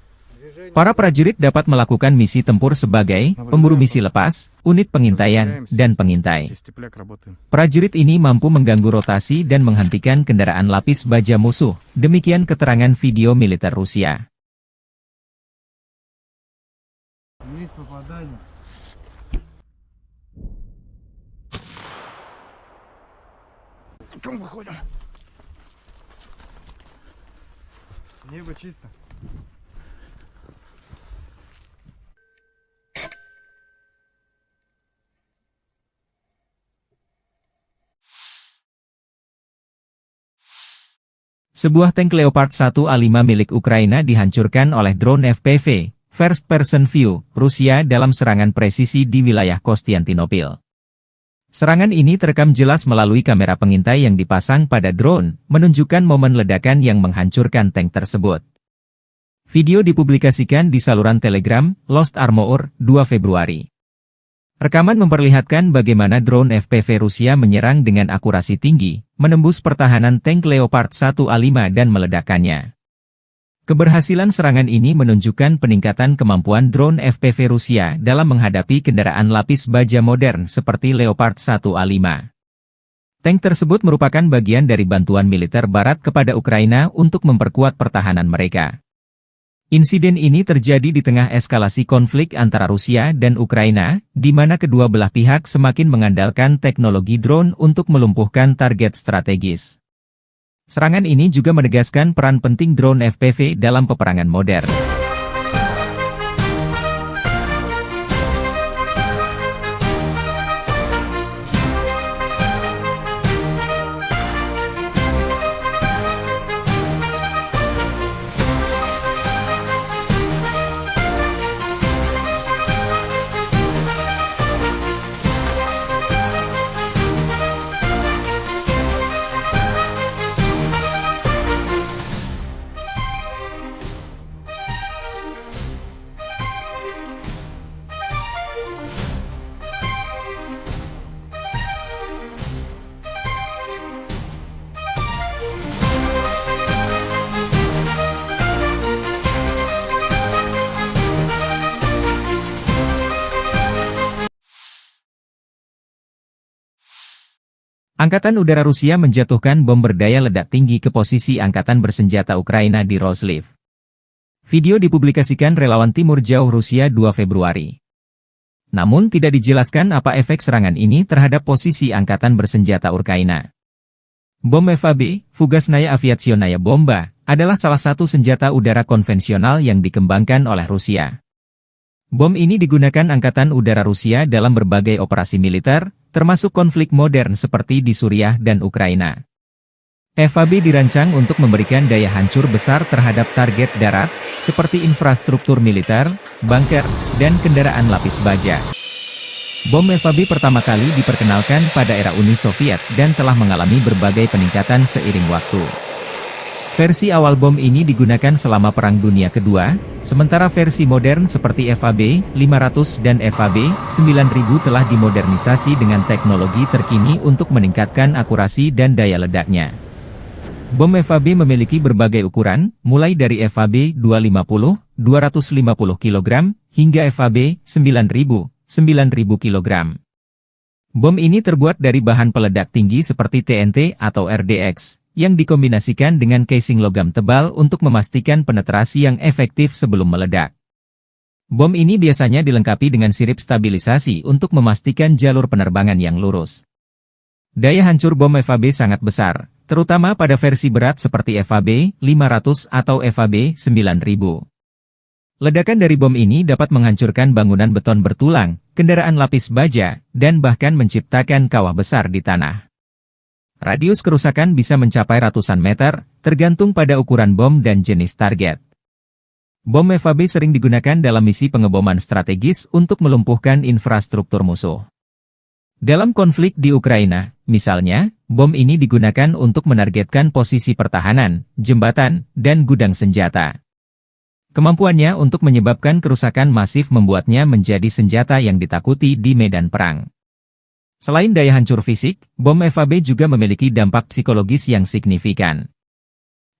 Para prajurit dapat melakukan misi tempur sebagai pemburu misi lepas, unit pengintaian, dan pengintai. Prajurit ini mampu mengganggu rotasi dan menghentikan kendaraan lapis baja musuh. Demikian keterangan video militer Rusia. Небо чисто. Sebuah tank Leopard 1A5 milik Ukraina dihancurkan oleh drone FPV, First Person View, Rusia dalam serangan presisi di wilayah Konstantinopel. Serangan ini terekam jelas melalui kamera pengintai yang dipasang pada drone, menunjukkan momen ledakan yang menghancurkan tank tersebut. Video dipublikasikan di saluran Telegram, Lost Armor, 2 Februari. Rekaman memperlihatkan bagaimana drone FPV Rusia menyerang dengan akurasi tinggi, menembus pertahanan tank Leopard 1A5 dan meledakkannya. Keberhasilan serangan ini menunjukkan peningkatan kemampuan drone FPV Rusia dalam menghadapi kendaraan lapis baja modern seperti Leopard 1A5. Tank tersebut merupakan bagian dari bantuan militer Barat kepada Ukraina untuk memperkuat pertahanan mereka. Insiden ini terjadi di tengah eskalasi konflik antara Rusia dan Ukraina, di mana kedua belah pihak semakin mengandalkan teknologi drone untuk melumpuhkan target strategis. Serangan ini juga menegaskan peran penting drone FPV dalam peperangan modern. Angkatan Udara Rusia menjatuhkan bom berdaya ledak tinggi ke posisi Angkatan Bersenjata Ukraina di Roslyn. Video dipublikasikan relawan Timur Jauh Rusia 2 Februari. Namun tidak dijelaskan apa efek serangan ini terhadap posisi Angkatan Bersenjata Ukraina. Bom FAB, Fugasnaya Aviationaya Bomba, adalah salah satu senjata udara konvensional yang dikembangkan oleh Rusia. Bom ini digunakan Angkatan Udara Rusia dalam berbagai operasi militer, termasuk konflik modern seperti di Suriah dan Ukraina. FAB dirancang untuk memberikan daya hancur besar terhadap target darat, seperti infrastruktur militer, bunker, dan kendaraan lapis baja. Bom FAB pertama kali diperkenalkan pada era Uni Soviet dan telah mengalami berbagai peningkatan seiring waktu. Versi awal bom ini digunakan selama Perang Dunia Kedua, sementara versi modern seperti FAB 500 dan FAB 9000 telah dimodernisasi dengan teknologi terkini untuk meningkatkan akurasi dan daya ledaknya. Bom FAB memiliki berbagai ukuran, mulai dari FAB 250, 250 kg, hingga FAB 9000, 9000 kg. Bom ini terbuat dari bahan peledak tinggi seperti TNT atau RDX, yang dikombinasikan dengan casing logam tebal untuk memastikan penetrasi yang efektif sebelum meledak. Bom ini biasanya dilengkapi dengan sirip stabilisasi untuk memastikan jalur penerbangan yang lurus. Daya hancur bom FAB sangat besar, terutama pada versi berat seperti FAB 500 atau FAB 9000. Ledakan dari bom ini dapat menghancurkan bangunan beton bertulang, kendaraan lapis baja, dan bahkan menciptakan kawah besar di tanah. Radius kerusakan bisa mencapai ratusan meter, tergantung pada ukuran bom dan jenis target. Bom FAB sering digunakan dalam misi pengeboman strategis untuk melumpuhkan infrastruktur musuh. Dalam konflik di Ukraina, misalnya, bom ini digunakan untuk menargetkan posisi pertahanan, jembatan, dan gudang senjata. Kemampuannya untuk menyebabkan kerusakan masif membuatnya menjadi senjata yang ditakuti di medan perang. Selain daya hancur fisik, bom FAB juga memiliki dampak psikologis yang signifikan.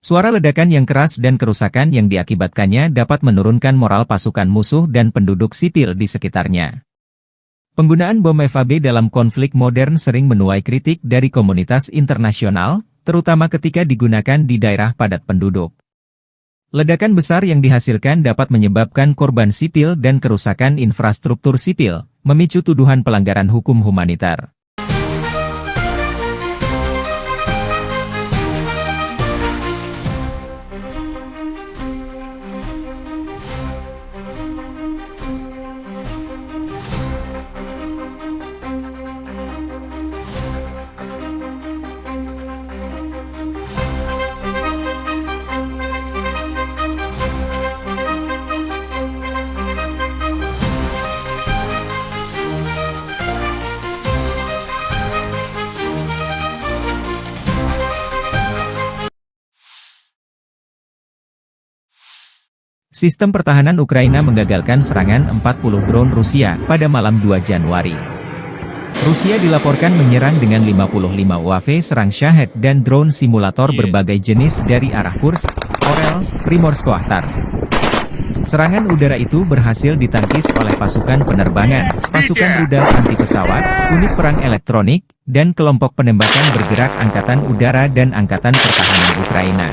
Suara ledakan yang keras dan kerusakan yang diakibatkannya dapat menurunkan moral pasukan musuh dan penduduk sipil di sekitarnya. Penggunaan bom FAB dalam konflik modern sering menuai kritik dari komunitas internasional, terutama ketika digunakan di daerah padat penduduk. Ledakan besar yang dihasilkan dapat menyebabkan korban sipil dan kerusakan infrastruktur sipil, memicu tuduhan pelanggaran hukum humaniter. Sistem pertahanan Ukraina menggagalkan serangan 40 drone Rusia pada malam 2 Januari. Rusia dilaporkan menyerang dengan 55 UAV serang Shahed dan drone simulator berbagai jenis dari arah Kursk, Orel, Primorsko-Ahtarsk. Serangan udara itu berhasil ditangkis oleh pasukan penerbangan, pasukan rudal anti-pesawat, unit perang elektronik, dan kelompok penembakan bergerak Angkatan Udara dan Angkatan Pertahanan Ukraina.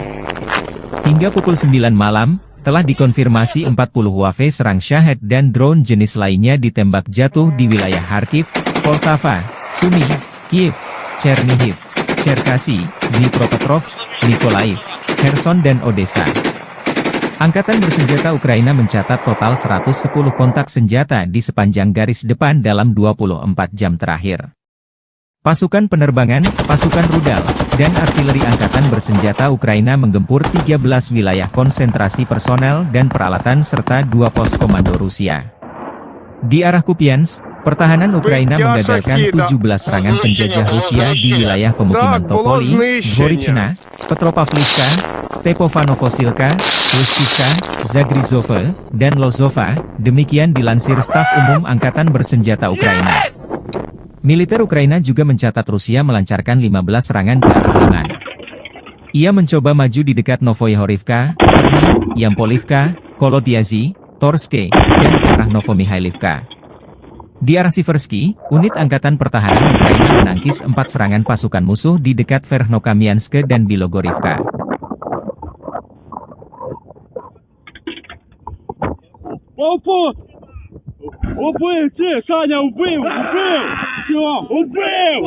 Hingga pukul 9 malam, telah dikonfirmasi 40 UAV serang Shahed dan drone jenis lainnya ditembak jatuh di wilayah Kharkiv, Poltava, Sumy, Kiev, Chernihiv, Cherkasy, Dnipropetrovsk, Mykolaiv, Kherson dan Odessa. Angkatan bersenjata Ukraina mencatat total 110 kontak senjata di sepanjang garis depan dalam 24 jam terakhir. Pasukan penerbangan, pasukan rudal, dan artileri angkatan bersenjata Ukraina menggempur 13 wilayah konsentrasi personel dan peralatan serta 2 pos komando Rusia. Di arah Kupiansk, pertahanan Ukraina menggagalkan 17 serangan penjajah Rusia di wilayah pemukiman Topoli, Dvorichna, Petropavlivka, Stepofanovosilka, Lustivka, Zagrizove, dan Lozova, demikian dilansir Staf Umum Angkatan Bersenjata Ukraina. Militer Ukraina juga mencatat Rusia melancarkan 15 serangan ke arah Liman. Ia mencoba maju di dekat Novoyahorivka, Terny, Yampolivka, Kolodiazy, Torske, dan ke arah Novomihailivka. Di arah Siversky, unit Angkatan Pertahanan Ukraina menangkis 4 serangan pasukan musuh di dekat Verkhnokamianske dan Bilogorivka. Убийці! Саня, убив! Убив! Все! Убив!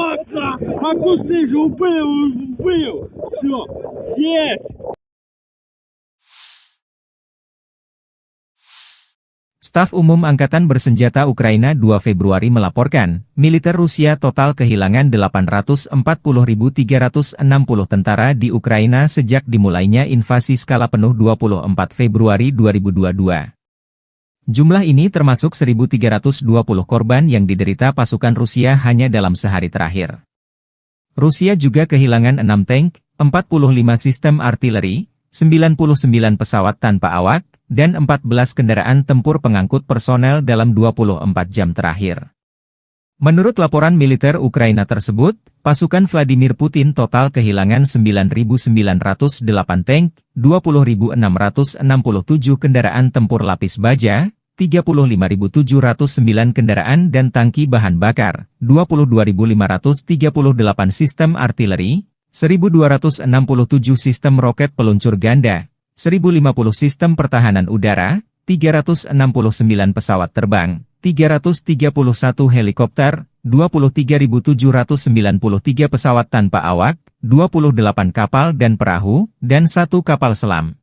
Макусиш, убив! Убил! Все! Есть! Staf Umum Angkatan Bersenjata Ukraina 2 Februari melaporkan, militer Rusia total kehilangan 840.360 tentara di Ukraina sejak dimulainya invasi skala penuh 24 Februari 2022. Jumlah ini termasuk 1.320 korban yang diderita pasukan Rusia hanya dalam sehari terakhir. Rusia juga kehilangan 6 tank, 45 sistem artileri, 99 pesawat tanpa awak, dan 14 kendaraan tempur pengangkut personel dalam 24 jam terakhir. Menurut laporan militer Ukraina tersebut, pasukan Vladimir Putin total kehilangan 9.908 tank, 20.667 kendaraan tempur lapis baja, 35.709 kendaraan dan tangki bahan bakar, 22.538 sistem artileri, 1.267 sistem roket peluncur ganda, 1.050 sistem pertahanan udara, 369 pesawat terbang, 331 helikopter, 23.793 pesawat tanpa awak, 28 kapal dan perahu, dan 1 kapal selam.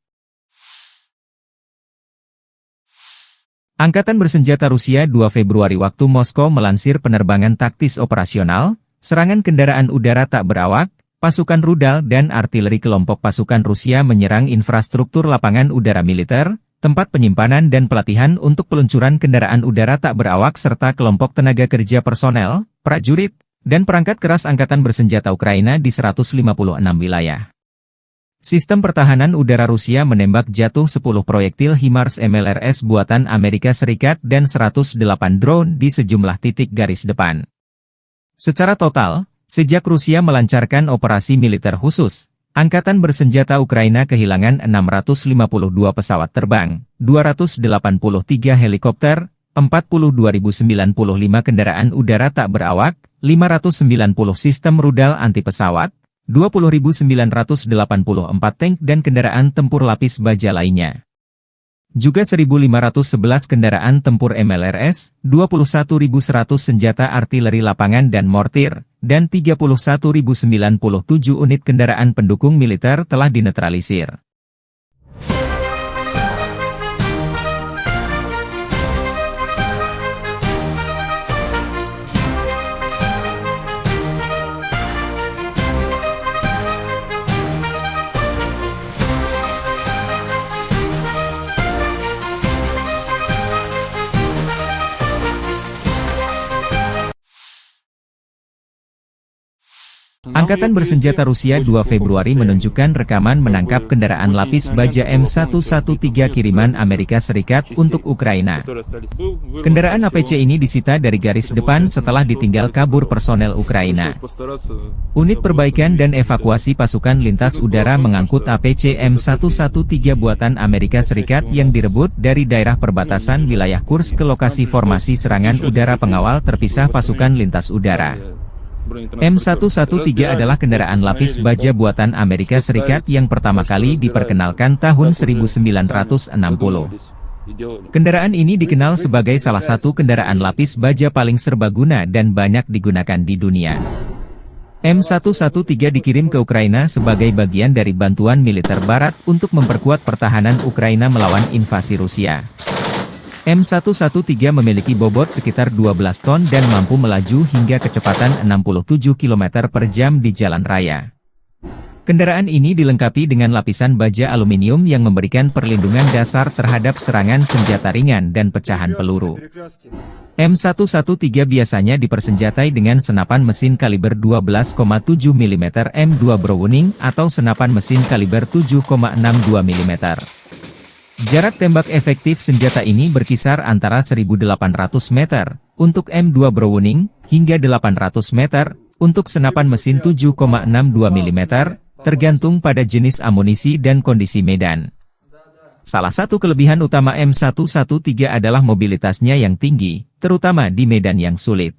Angkatan Bersenjata Rusia 2 Februari waktu Moskow melansir penerbangan taktis operasional, serangan kendaraan udara tak berawak, pasukan rudal dan artileri kelompok pasukan Rusia menyerang infrastruktur lapangan udara militer, tempat penyimpanan dan pelatihan untuk peluncuran kendaraan udara tak berawak serta kelompok tenaga kerja personel, prajurit, dan perangkat keras Angkatan Bersenjata Ukraina di 156 wilayah. Sistem pertahanan udara Rusia menembak jatuh 10 proyektil HIMARS MLRS buatan Amerika Serikat dan 108 drone di sejumlah titik garis depan. Secara total, sejak Rusia melancarkan operasi militer khusus, Angkatan Bersenjata Ukraina kehilangan 652 pesawat terbang, 283 helikopter, 42.095 kendaraan udara tak berawak, 590 sistem rudal anti-pesawat, 20.984 tank dan kendaraan tempur lapis baja lainnya. Juga 1.511 kendaraan tempur MLRS, 21.100 senjata artileri lapangan dan mortir, dan 31.097 unit kendaraan pendukung militer telah dinetralisir. Angkatan Bersenjata Rusia 2 Februari menunjukkan rekaman menangkap kendaraan lapis baja M113 kiriman Amerika Serikat untuk Ukraina. Kendaraan APC ini disita dari garis depan setelah ditinggal kabur personel Ukraina. Unit perbaikan dan evakuasi pasukan lintas udara mengangkut APC M113 buatan Amerika Serikat yang direbut dari daerah perbatasan wilayah Kursk ke lokasi formasi serangan udara pengawal terpisah pasukan lintas udara. M113 adalah kendaraan lapis baja buatan Amerika Serikat yang pertama kali diperkenalkan tahun 1960. Kendaraan ini dikenal sebagai salah satu kendaraan lapis baja paling serbaguna dan banyak digunakan di dunia. M113 dikirim ke Ukraina sebagai bagian dari bantuan militer Barat untuk memperkuat pertahanan Ukraina melawan invasi Rusia. M113 memiliki bobot sekitar 12 ton dan mampu melaju hingga kecepatan 67 km per jam di jalan raya. Kendaraan ini dilengkapi dengan lapisan baja aluminium yang memberikan perlindungan dasar terhadap serangan senjata ringan dan pecahan peluru. M113 biasanya dipersenjatai dengan senapan mesin kaliber 12,7 mm M2 Browning atau senapan mesin kaliber 7,62 mm. Jarak tembak efektif senjata ini berkisar antara 1.800 meter untuk M2 Browning hingga 800 meter untuk senapan mesin 7,62 mm, tergantung pada jenis amunisi dan kondisi medan. Salah satu kelebihan utama M113 adalah mobilitasnya yang tinggi, terutama di medan yang sulit.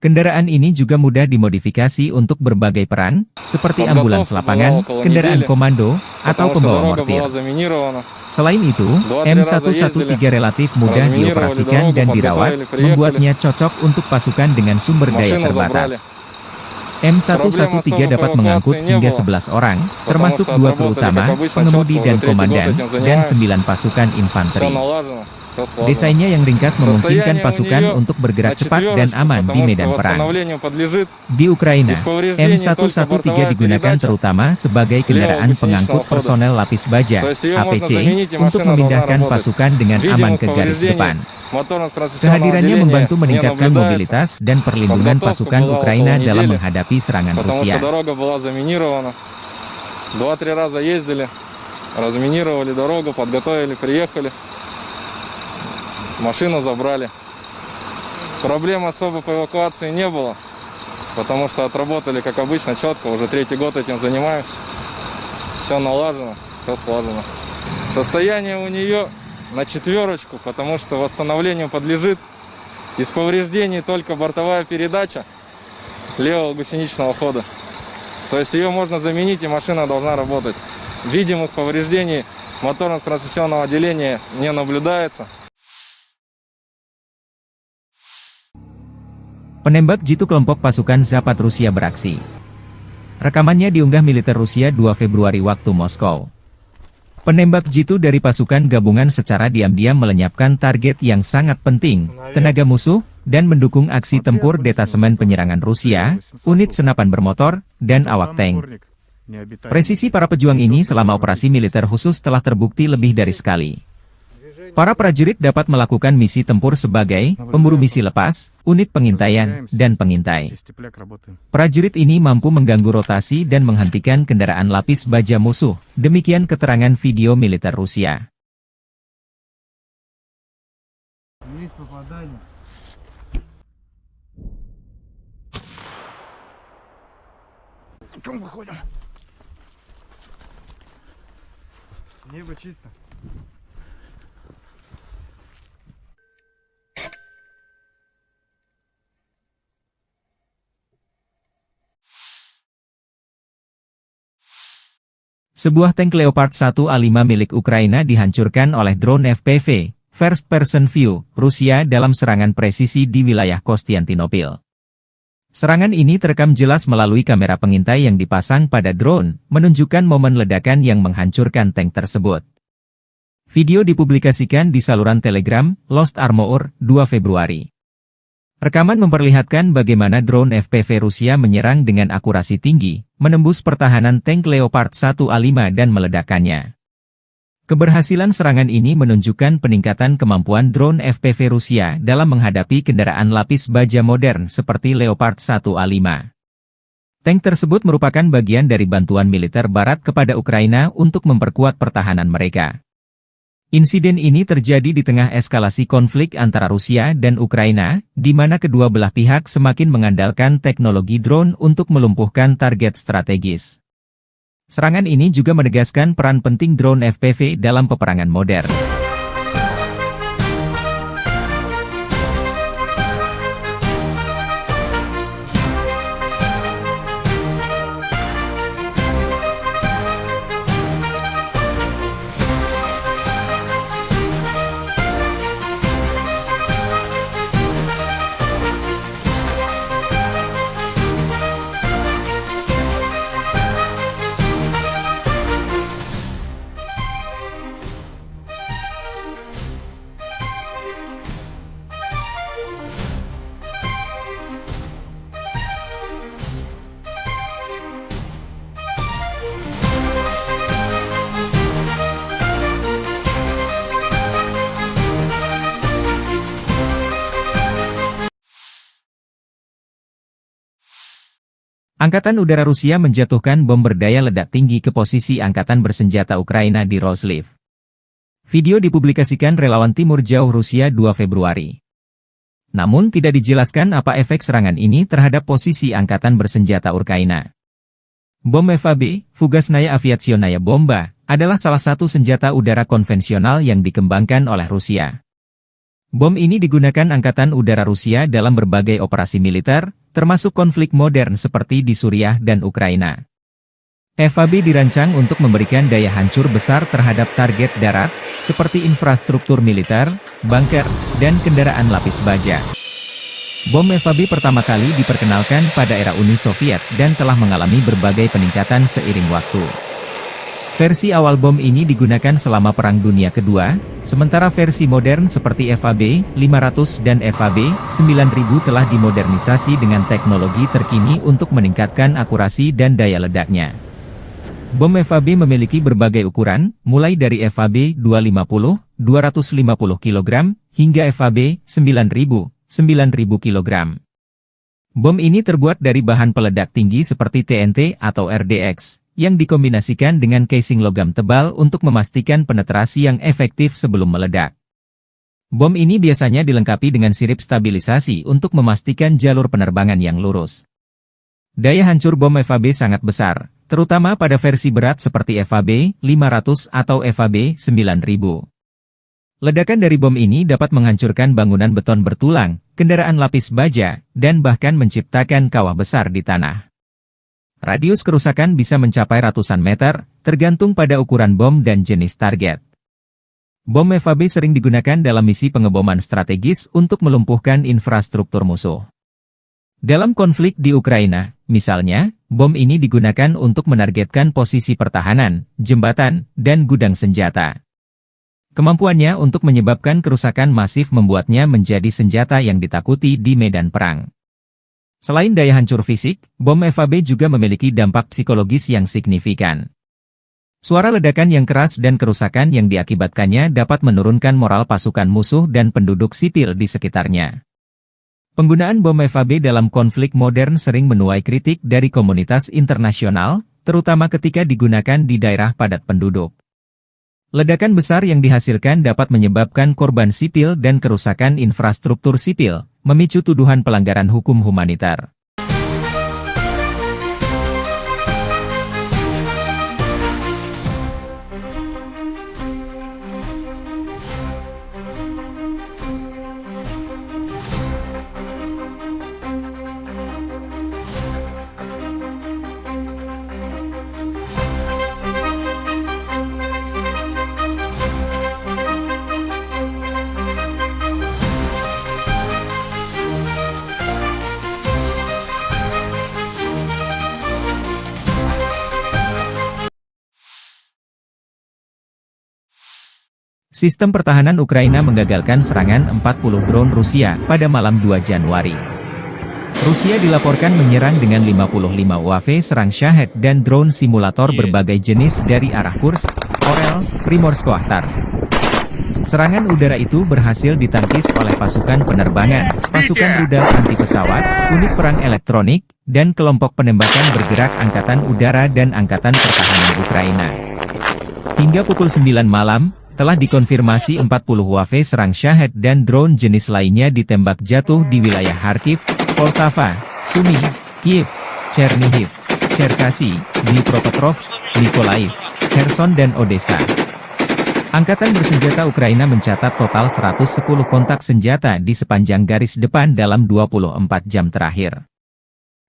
Kendaraan ini juga mudah dimodifikasi untuk berbagai peran, seperti ambulans lapangan, kendaraan komando, atau pembawa mortir. Selain itu, M113 relatif mudah dioperasikan dan dirawat, membuatnya cocok untuk pasukan dengan sumber daya terbatas. M113 dapat mengangkut hingga 11 orang, termasuk 2 kru utama, pengemudi dan komandan, dan 9 pasukan infanteri. Desainnya yang ringkas memungkinkan pasukan untuk bergerak cepat dan aman di medan perang. Di Ukraina, M113 digunakan terutama sebagai kendaraan pengangkut personel lapis baja, APC, untuk memindahkan pasukan dengan aman ke garis depan. Kehadirannya membantu meningkatkan mobilitas dan perlindungan pasukan Ukraina dalam menghadapi serangan Rusia. 2-3 раза ездили, разминировали дорогу, подготовили, приехали. Машину забрали. Проблем особо по эвакуации не было, потому что отработали, как обычно, четко. Уже 3-й год этим занимаемся. Все налажено, все слажено. Состояние у нее на 4, потому что восстановлению подлежит. Из повреждений только бортовая передача левого гусеничного хода. То есть ее можно заменить, и машина должна работать. Видимых повреждений моторно-трансмиссионного отделения не наблюдается. Penembak jitu kelompok pasukan Zapad Rusia beraksi. Rekamannya diunggah militer Rusia 2 Februari waktu Moskow. Penembak jitu dari pasukan gabungan secara diam-diam melenyapkan target yang sangat penting, tenaga musuh, dan mendukung aksi tempur detasemen penyerangan Rusia, unit senapan bermotor, dan awak tank. Presisi para pejuang ini selama operasi militer khusus telah terbukti lebih dari sekali. Para prajurit dapat melakukan misi tempur sebagai pemburu misi lepas, unit pengintaian, dan pengintai. Prajurit ini mampu mengganggu rotasi dan menghentikan kendaraan lapis baja musuh, demikian keterangan video militer Rusia. Небо чисто. Sebuah tank Leopard 1A5 milik Ukraina dihancurkan oleh drone FPV, First Person View, Rusia dalam serangan presisi di wilayah Konstantinopel. Serangan ini terekam jelas melalui kamera pengintai yang dipasang pada drone, menunjukkan momen ledakan yang menghancurkan tank tersebut. Video dipublikasikan di saluran Telegram, Lost Armor, 2 Februari. Rekaman memperlihatkan bagaimana drone FPV Rusia menyerang dengan akurasi tinggi, menembus pertahanan tank Leopard 1A5 dan meledakkannya. Keberhasilan serangan ini menunjukkan peningkatan kemampuan drone FPV Rusia dalam menghadapi kendaraan lapis baja modern seperti Leopard 1A5. Tank tersebut merupakan bagian dari bantuan militer Barat kepada Ukraina untuk memperkuat pertahanan mereka. Insiden ini terjadi di tengah eskalasi konflik antara Rusia dan Ukraina, di mana kedua belah pihak semakin mengandalkan teknologi drone untuk melumpuhkan target strategis. Serangan ini juga menegaskan peran penting drone FPV dalam peperangan modern. Angkatan Udara Rusia menjatuhkan bom berdaya ledak tinggi ke posisi Angkatan Bersenjata Ukraina di Roslив. Video dipublikasikan relawan Timur Jauh Rusia 2 Februari. Namun tidak dijelaskan apa efek serangan ini terhadap posisi Angkatan Bersenjata Ukraina. Bom FAB, Fugasnaya Aviationaya Bomba, adalah salah satu senjata udara konvensional yang dikembangkan oleh Rusia. Bom ini digunakan Angkatan Udara Rusia dalam berbagai operasi militer, termasuk konflik modern seperti di Suriah dan Ukraina. FAB dirancang untuk memberikan daya hancur besar terhadap target darat, seperti infrastruktur militer, bunker, dan kendaraan lapis baja. Bom FAB pertama kali diperkenalkan pada era Uni Soviet dan telah mengalami berbagai peningkatan seiring waktu. Versi awal bom ini digunakan selama Perang Dunia Kedua, sementara versi modern seperti FAB 500 dan FAB 9000 telah dimodernisasi dengan teknologi terkini untuk meningkatkan akurasi dan daya ledaknya. Bom FAB memiliki berbagai ukuran, mulai dari FAB 250, 250 kg, hingga FAB 9000, 9000 kg. Bom ini terbuat dari bahan peledak tinggi seperti TNT atau RDX, yang dikombinasikan dengan casing logam tebal untuk memastikan penetrasi yang efektif sebelum meledak. Bom ini biasanya dilengkapi dengan sirip stabilisasi untuk memastikan jalur penerbangan yang lurus. Daya hancur bom FAB sangat besar, terutama pada versi berat seperti FAB 500 atau FAB 9000. Ledakan dari bom ini dapat menghancurkan bangunan beton bertulang, kendaraan lapis baja, dan bahkan menciptakan kawah besar di tanah. Radius kerusakan bisa mencapai ratusan meter, tergantung pada ukuran bom dan jenis target. Bom FAB sering digunakan dalam misi pengeboman strategis untuk melumpuhkan infrastruktur musuh. Dalam konflik di Ukraina, misalnya, bom ini digunakan untuk menargetkan posisi pertahanan, jembatan, dan gudang senjata. Kemampuannya untuk menyebabkan kerusakan masif membuatnya menjadi senjata yang ditakuti di medan perang. Selain daya hancur fisik, bom FAB juga memiliki dampak psikologis yang signifikan. Suara ledakan yang keras dan kerusakan yang diakibatkannya dapat menurunkan moral pasukan musuh dan penduduk sipil di sekitarnya. Penggunaan bom FAB dalam konflik modern sering menuai kritik dari komunitas internasional, terutama ketika digunakan di daerah padat penduduk. Ledakan besar yang dihasilkan dapat menyebabkan korban sipil dan kerusakan infrastruktur sipil, memicu tuduhan pelanggaran hukum humanitar. Sistem pertahanan Ukraina menggagalkan serangan 40 drone Rusia pada malam 2 Januari. Rusia dilaporkan menyerang dengan 55 UAV serang Shahed dan drone simulator berbagai jenis dari arah Kursk, Orel, Primorsko-Ahtarsk. Serangan udara itu berhasil ditangkis oleh pasukan penerbangan, pasukan rudal anti pesawat, unit perang elektronik, dan kelompok penembakan bergerak Angkatan Udara dan Angkatan Pertahanan Ukraina. Hingga pukul 9 malam, telah dikonfirmasi 40 UAV serang Shahed dan drone jenis lainnya ditembak jatuh di wilayah Kharkiv, Poltava, Sumy, Kiev, Chernihiv, Cherkasy, Dnipropetrovsk, Mykolaiv, Kherson dan Odessa. Angkatan bersenjata Ukraina mencatat total 110 kontak senjata di sepanjang garis depan dalam 24 jam terakhir.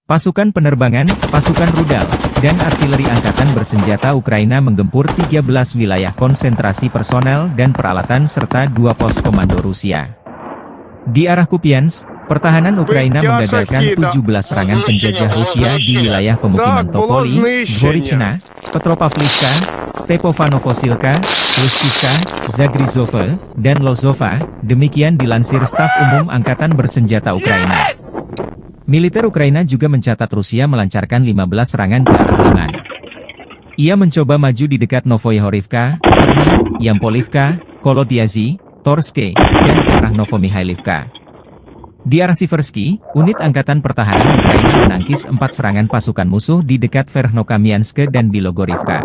Pasukan penerbangan, pasukan rudal, dan artileri angkatan bersenjata Ukraina menggempur 13 wilayah konsentrasi personel dan peralatan serta 2 pos komando Rusia. Di arah Kupiansk, pertahanan Ukraina menggagalkan 17 serangan penjajah Rusia di wilayah pemukiman Topoli, Dvorichna, Petropavlivka, Stepofanovosilka, Lustivka, Zagrizhova, dan Lozova, demikian dilansir Staf Umum Angkatan Bersenjata Ukraina. Militer Ukraina juga mencatat Rusia melancarkan 15 serangan ke arah Liman. Ia mencoba maju di dekat Novoyahorivka, Terny, Yampolivka, Kolodiazy, Torske, dan ke arah Novomihailivka. Di arah Siversky, unit Angkatan Pertahanan Ukraina menangkis 4 serangan pasukan musuh di dekat Verkhnokamianske dan Bilogorivka.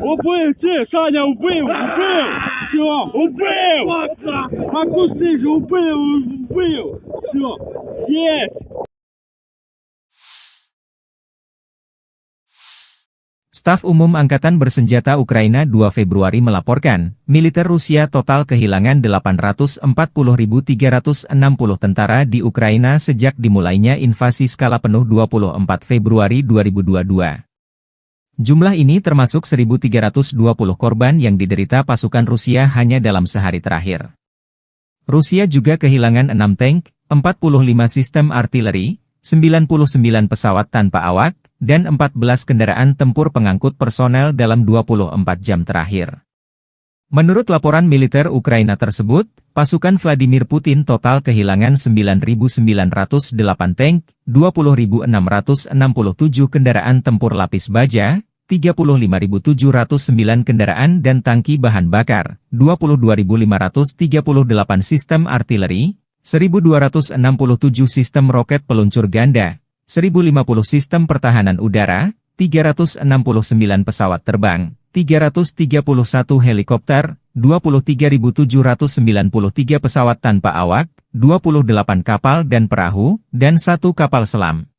Убил, Саня, убил! Все, убил! Покуси же, убил! Все, есть! Staf Umum Angkatan Bersenjata Ukraina 2 Februari melaporkan, militer Rusia total kehilangan 840.360 tentara di Ukraina sejak dimulainya invasi skala penuh 24 Februari 2022. Jumlah ini termasuk 1.320 korban yang diderita pasukan Rusia hanya dalam sehari terakhir. Rusia juga kehilangan 6 tank, 45 sistem artileri, 99 pesawat tanpa awak, dan 14 kendaraan tempur pengangkut personel dalam 24 jam terakhir. Menurut laporan militer Ukraina tersebut, pasukan Vladimir Putin total kehilangan 9.908 tank, 20.667 kendaraan tempur lapis baja, 35.709 kendaraan dan tangki bahan bakar, 22.538 sistem artileri, 1.267 sistem roket peluncur ganda, 1.050 sistem pertahanan udara, 369 pesawat terbang, 331 helikopter, 23.793 pesawat tanpa awak, 28 kapal dan perahu, dan 1 kapal selam.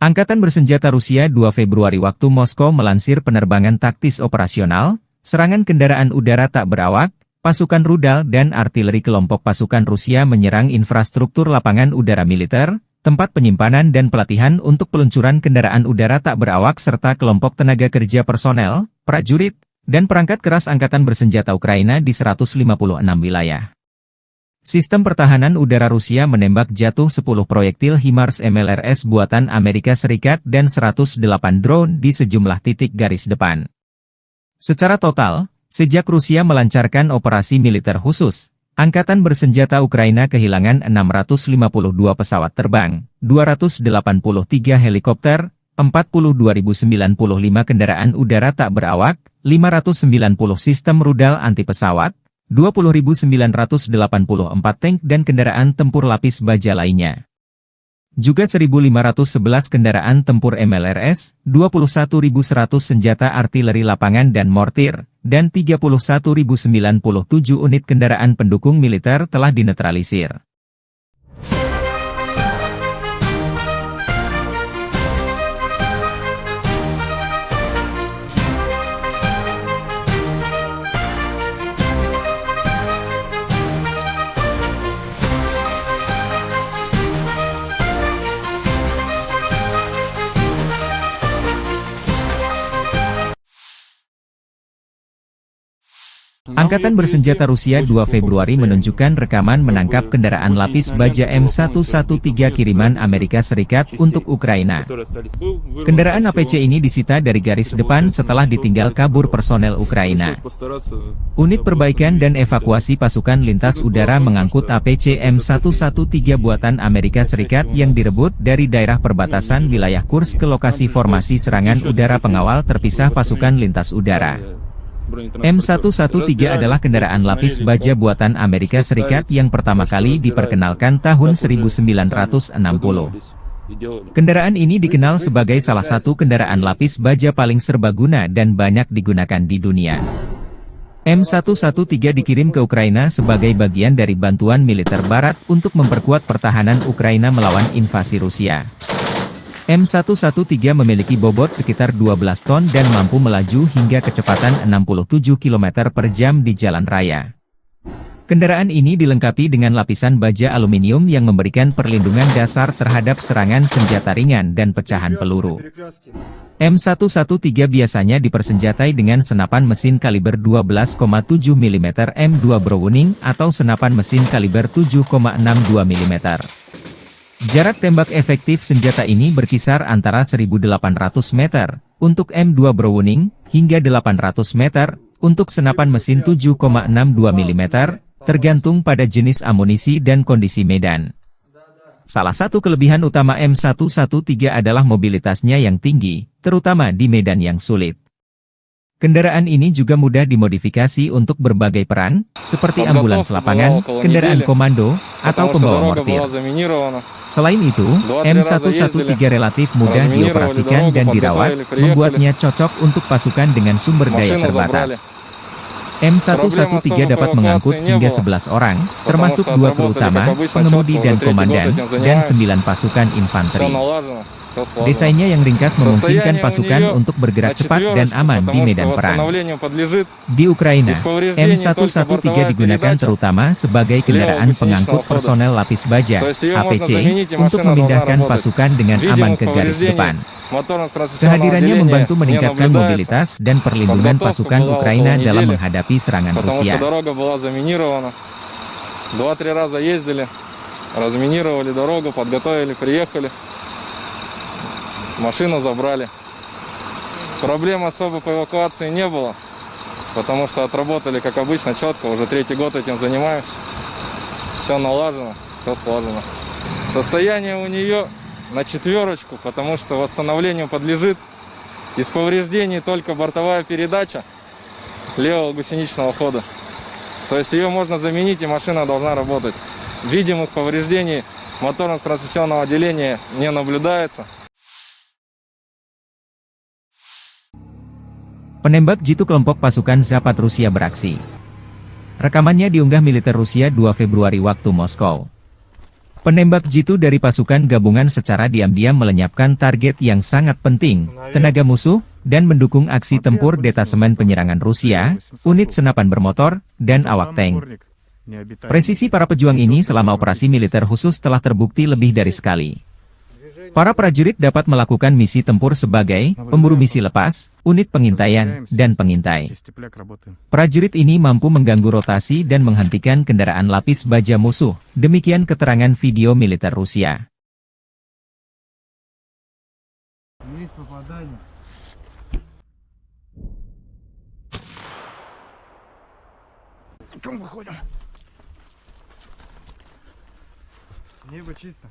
Angkatan Bersenjata Rusia 2 Februari waktu Moskow melansir penerbangan taktis operasional, serangan kendaraan udara tak berawak, pasukan rudal dan artileri kelompok pasukan Rusia menyerang infrastruktur lapangan udara militer, tempat penyimpanan dan pelatihan untuk peluncuran kendaraan udara tak berawak serta kelompok tenaga kerja personel, prajurit, dan perangkat keras Angkatan Bersenjata Ukraina di 156 wilayah. Sistem pertahanan udara Rusia menembak jatuh 10 proyektil HIMARS MLRS buatan Amerika Serikat dan 108 drone di sejumlah titik garis depan. Secara total, sejak Rusia melancarkan operasi militer khusus, Angkatan Bersenjata Ukraina kehilangan 652 pesawat terbang, 283 helikopter, 42.095 kendaraan udara tak berawak, 590 sistem rudal anti-pesawat, 20.984 tank dan kendaraan tempur lapis baja lainnya. Juga 1.511 kendaraan tempur MLRS, 21.100 senjata artileri lapangan dan mortir, dan 31.097 unit kendaraan pendukung militer telah dinetralisir. Angkatan Bersenjata Rusia 2 Februari menunjukkan rekaman menangkap kendaraan lapis baja M113 kiriman Amerika Serikat untuk Ukraina. Kendaraan APC ini disita dari garis depan setelah ditinggal kabur personel Ukraina. Unit perbaikan dan evakuasi pasukan lintas udara mengangkut APC M113 buatan Amerika Serikat yang direbut dari daerah perbatasan wilayah Kursk ke lokasi formasi serangan udara pengawal terpisah pasukan lintas udara. M113 adalah kendaraan lapis baja buatan Amerika Serikat yang pertama kali diperkenalkan tahun 1960. Kendaraan ini dikenal sebagai salah satu kendaraan lapis baja paling serbaguna dan banyak digunakan di dunia. M113 dikirim ke Ukraina sebagai bagian dari bantuan militer Barat untuk memperkuat pertahanan Ukraina melawan invasi Rusia. M113 memiliki bobot sekitar 12 ton dan mampu melaju hingga kecepatan 67 km per jam di jalan raya. Kendaraan ini dilengkapi dengan lapisan baja aluminium yang memberikan perlindungan dasar terhadap serangan senjata ringan dan pecahan peluru. M113 biasanya dipersenjatai dengan senapan mesin kaliber 12,7 mm M2 Browning atau senapan mesin kaliber 7,62 mm. Jarak tembak efektif senjata ini berkisar antara 1.800 meter untuk M2 Browning hingga 800 meter untuk senapan mesin 7,62 mm, tergantung pada jenis amunisi dan kondisi medan. Salah satu kelebihan utama M113 adalah mobilitasnya yang tinggi, terutama di medan yang sulit. Kendaraan ini juga mudah dimodifikasi untuk berbagai peran, seperti ambulans lapangan, kendaraan komando, atau pembawa mortir. Selain itu, M113 relatif mudah dioperasikan dan dirawat, membuatnya cocok untuk pasukan dengan sumber daya terbatas. M113 dapat mengangkut hingga 11 orang, termasuk 2 kru utama, pengemudi dan komandan, dan 9 pasukan infanteri. все сложно. Desainnya yang ringkas memungkinkan Состояние у pasukan нее untuk bergerak на cepat dan четверочку, aman di потому что medan perang. восстановлению подлежит Di Ukraina, Без повреждений только M113 бортовая digunakan передача terutama sebagai kendaraan левого pengangkut гусеничного хода. personel lapis baja То есть ее можно (APC) заменить, и untuk машина должна memindahkan работать. pasukan dengan aman Видимых ke garis повреждений depan. моторно-трансмиссионного Kehadirannya отделения membantu не meningkatkan наблюдается, mobilitas dan perlindungan Подготовка pasukan была Ukraina около dalam недели, menghadapi serangan потому Rusia. что дорога была заминирована. 2-3 раза ездили, разминировали дорогу, подготовили, приехали. Машину забрали. Проблем особо по эвакуации не было, потому что отработали, как обычно, четко. Уже 3-й год этим занимаемся. Все налажено, все слажено. Состояние у нее на четверочку, потому что восстановлению подлежит. Из повреждений только бортовая передача левого гусеничного хода. То есть ее можно заменить, и машина должна работать. Видимых повреждений моторно-трансмиссионного отделения не наблюдается. Penembak jitu kelompok pasukan Zapad Rusia beraksi. Rekamannya diunggah militer Rusia 2 Februari waktu Moskow. Penembak jitu dari pasukan gabungan secara diam-diam melenyapkan target yang sangat penting, tenaga musuh, dan mendukung aksi tempur detasemen penyerangan Rusia, unit senapan bermotor, dan awak tank. Presisi para pejuang ini selama operasi militer khusus telah terbukti lebih dari sekali. Para prajurit dapat melakukan misi tempur sebagai pemburu misi lepas, unit pengintaian, dan pengintai. Prajurit ini mampu mengganggu rotasi dan menghentikan kendaraan lapis baja musuh. Demikian keterangan video militer Rusia. Небо чисто.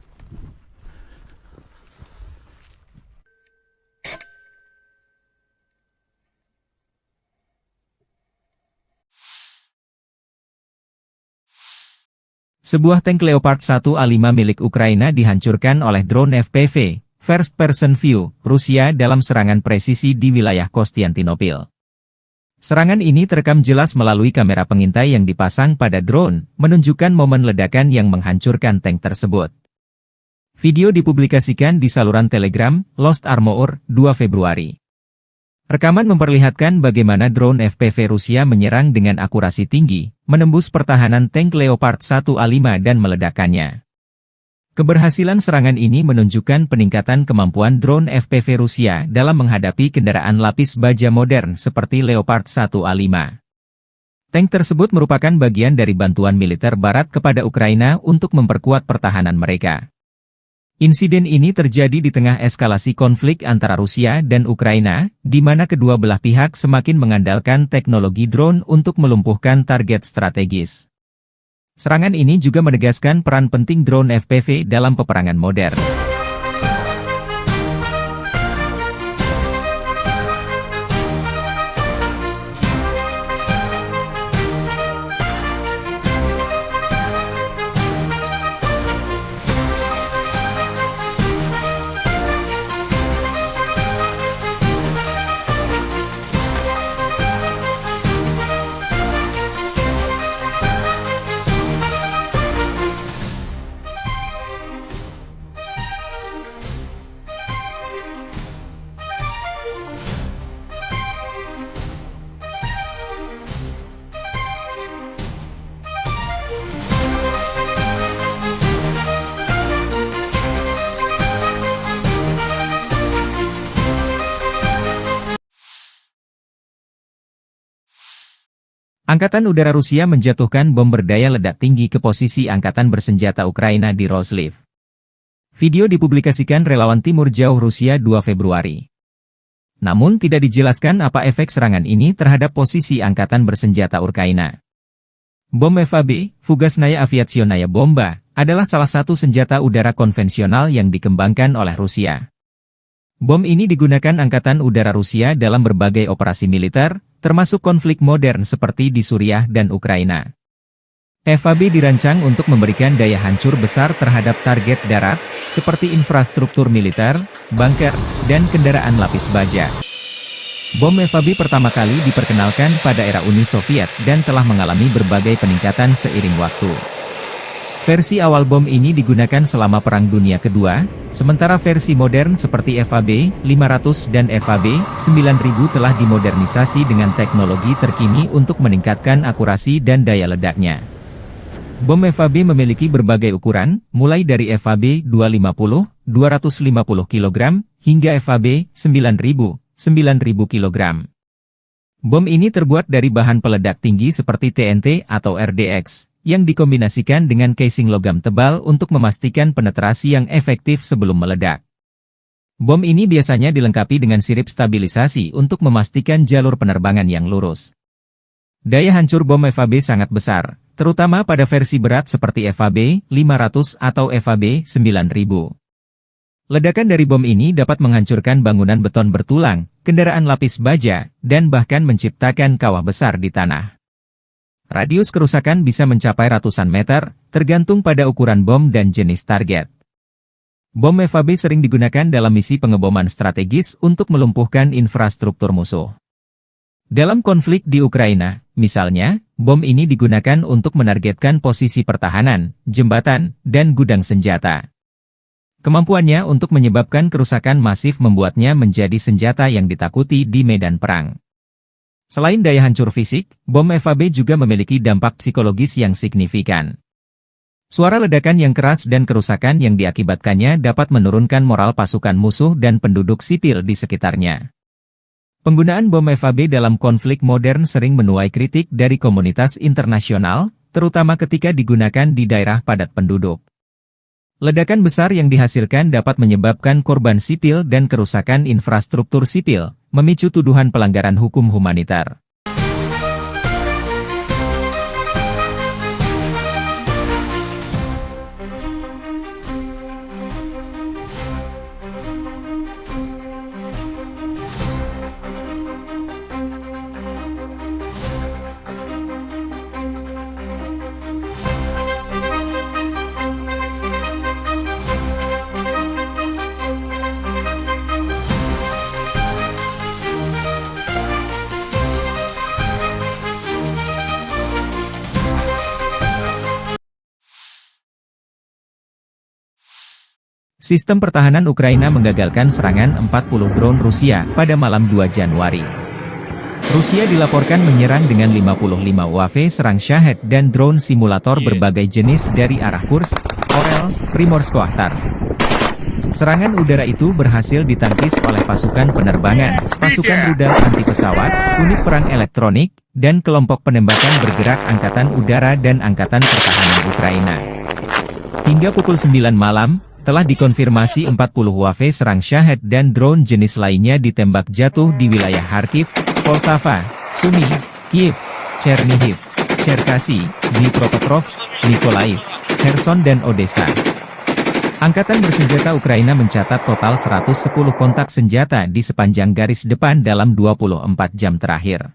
Sebuah tank Leopard 1A5 milik Ukraina dihancurkan oleh drone FPV, First Person View, Rusia dalam serangan presisi di wilayah Konstantinopel. Serangan ini terekam jelas melalui kamera pengintai yang dipasang pada drone, menunjukkan momen ledakan yang menghancurkan tank tersebut. Video dipublikasikan di saluran Telegram, Lost Armor, 2 Februari. Rekaman memperlihatkan bagaimana drone FPV Rusia menyerang dengan akurasi tinggi, menembus pertahanan tank Leopard 1A5 dan meledakkannya. Keberhasilan serangan ini menunjukkan peningkatan kemampuan drone FPV Rusia dalam menghadapi kendaraan lapis baja modern seperti Leopard 1A5. Tank tersebut merupakan bagian dari bantuan militer Barat kepada Ukraina untuk memperkuat pertahanan mereka. Insiden ini terjadi di tengah eskalasi konflik antara Rusia dan Ukraina, di mana kedua belah pihak semakin mengandalkan teknologi drone untuk melumpuhkan target strategis. Serangan ini juga menegaskan peran penting drone FPV dalam peperangan modern. Angkatan Udara Rusia menjatuhkan bom berdaya ledak tinggi ke posisi Angkatan Bersenjata Ukraina di Roslив. Video dipublikasikan relawan Timur Jauh Rusia 2 Februari. Namun tidak dijelaskan apa efek serangan ini terhadap posisi Angkatan Bersenjata Ukraina. Bom FAB, Fugasnaya Aviationaya Bomba, adalah salah satu senjata udara konvensional yang dikembangkan oleh Rusia. Bom ini digunakan Angkatan Udara Rusia dalam berbagai operasi militer, termasuk konflik modern seperti di Suriah dan Ukraina. FAB dirancang untuk memberikan daya hancur besar terhadap target darat, seperti infrastruktur militer, bunker, dan kendaraan lapis baja. Bom FAB pertama kali diperkenalkan pada era Uni Soviet dan telah mengalami berbagai peningkatan seiring waktu. Versi awal bom ini digunakan selama Perang Dunia Kedua, sementara versi modern seperti FAB-500 dan FAB-9000 telah dimodernisasi dengan teknologi terkini untuk meningkatkan akurasi dan daya ledaknya. Bom FAB memiliki berbagai ukuran, mulai dari FAB-250, 250 kg, hingga FAB-9000, 9000 kg. Bom ini terbuat dari bahan peledak tinggi seperti TNT atau RDX, yang dikombinasikan dengan casing logam tebal untuk memastikan penetrasi yang efektif sebelum meledak. Bom ini biasanya dilengkapi dengan sirip stabilisasi untuk memastikan jalur penerbangan yang lurus. Daya hancur bom FAB sangat besar, terutama pada versi berat seperti FAB-500 atau FAB-9000. Ledakan dari bom ini dapat menghancurkan bangunan beton bertulang, kendaraan lapis baja, dan bahkan menciptakan kawah besar di tanah. Radius kerusakan bisa mencapai ratusan meter, tergantung pada ukuran bom dan jenis target. Bom FAB sering digunakan dalam misi pengeboman strategis untuk melumpuhkan infrastruktur musuh. Dalam konflik di Ukraina, misalnya, bom ini digunakan untuk menargetkan posisi pertahanan, jembatan, dan gudang senjata. Kemampuannya untuk menyebabkan kerusakan masif membuatnya menjadi senjata yang ditakuti di medan perang. Selain daya hancur fisik, bom FAB juga memiliki dampak psikologis yang signifikan. Suara ledakan yang keras dan kerusakan yang diakibatkannya dapat menurunkan moral pasukan musuh dan penduduk sipil di sekitarnya. Penggunaan bom FAB dalam konflik modern sering menuai kritik dari komunitas internasional, terutama ketika digunakan di daerah padat penduduk. Ledakan besar yang dihasilkan dapat menyebabkan korban sipil dan kerusakan infrastruktur sipil, memicu tuduhan pelanggaran hukum humanitar. Sistem pertahanan Ukraina menggagalkan serangan 40 drone Rusia pada malam 2 Januari. Rusia dilaporkan menyerang dengan 55 UAV serang Shahed dan drone simulator berbagai jenis dari arah Kursk, Orel, Primorsko-Ahtarsk. Serangan udara itu berhasil ditangkis oleh pasukan penerbangan, pasukan rudal anti-pesawat, unit perang elektronik, dan kelompok penembakan bergerak Angkatan Udara dan Angkatan Pertahanan Ukraina. Hingga pukul 9 malam, telah dikonfirmasi 40 UAV serang Shahed dan drone jenis lainnya ditembak jatuh di wilayah Kharkiv, Poltava, Sumy, Kiev, Chernihiv, Cherkasy, Dnipropetrovsk, Mykolaiv, Kherson dan Odessa. Angkatan bersenjata Ukraina mencatat total 110 kontak senjata di sepanjang garis depan dalam 24 jam terakhir.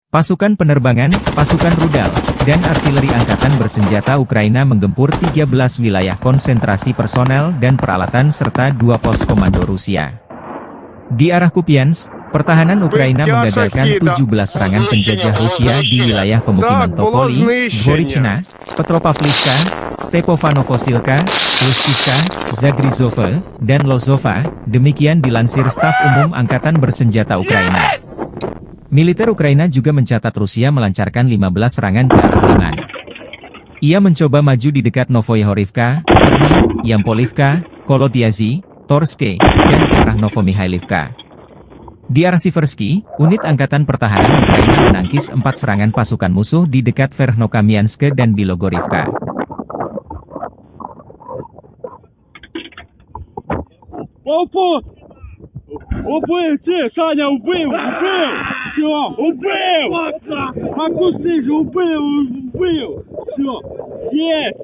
Pasukan penerbangan, pasukan rudal, dan artileri angkatan bersenjata Ukraina menggempur 13 wilayah konsentrasi personel dan peralatan serta 2 pos komando Rusia. Di arah Kupiansk, pertahanan Ukraina menggagalkan 17 serangan penjajah Rusia di wilayah pemukiman Topoli, Dvorichna, Petropavlivka, Stepofanovosilka, Lustivka, Zagrizhova, dan Lozova, demikian dilansir Staf Umum Angkatan Bersenjata Ukraina. Militer Ukraina juga mencatat Rusia melancarkan 15 serangan ke arah Liman. Ia mencoba maju di dekat Novoyahorivka, Terni, Yampolivka, Kolodiazy, Torske, dan ke arah Novomihailivka. Di arah Siversky, unit Angkatan Pertahanan Ukraina menangkis 4 serangan pasukan musuh di dekat Verkhnokamianske dan Bilogorivka. Убив, Саня, убив! Все, убив! Макуси же убив! Все, есть!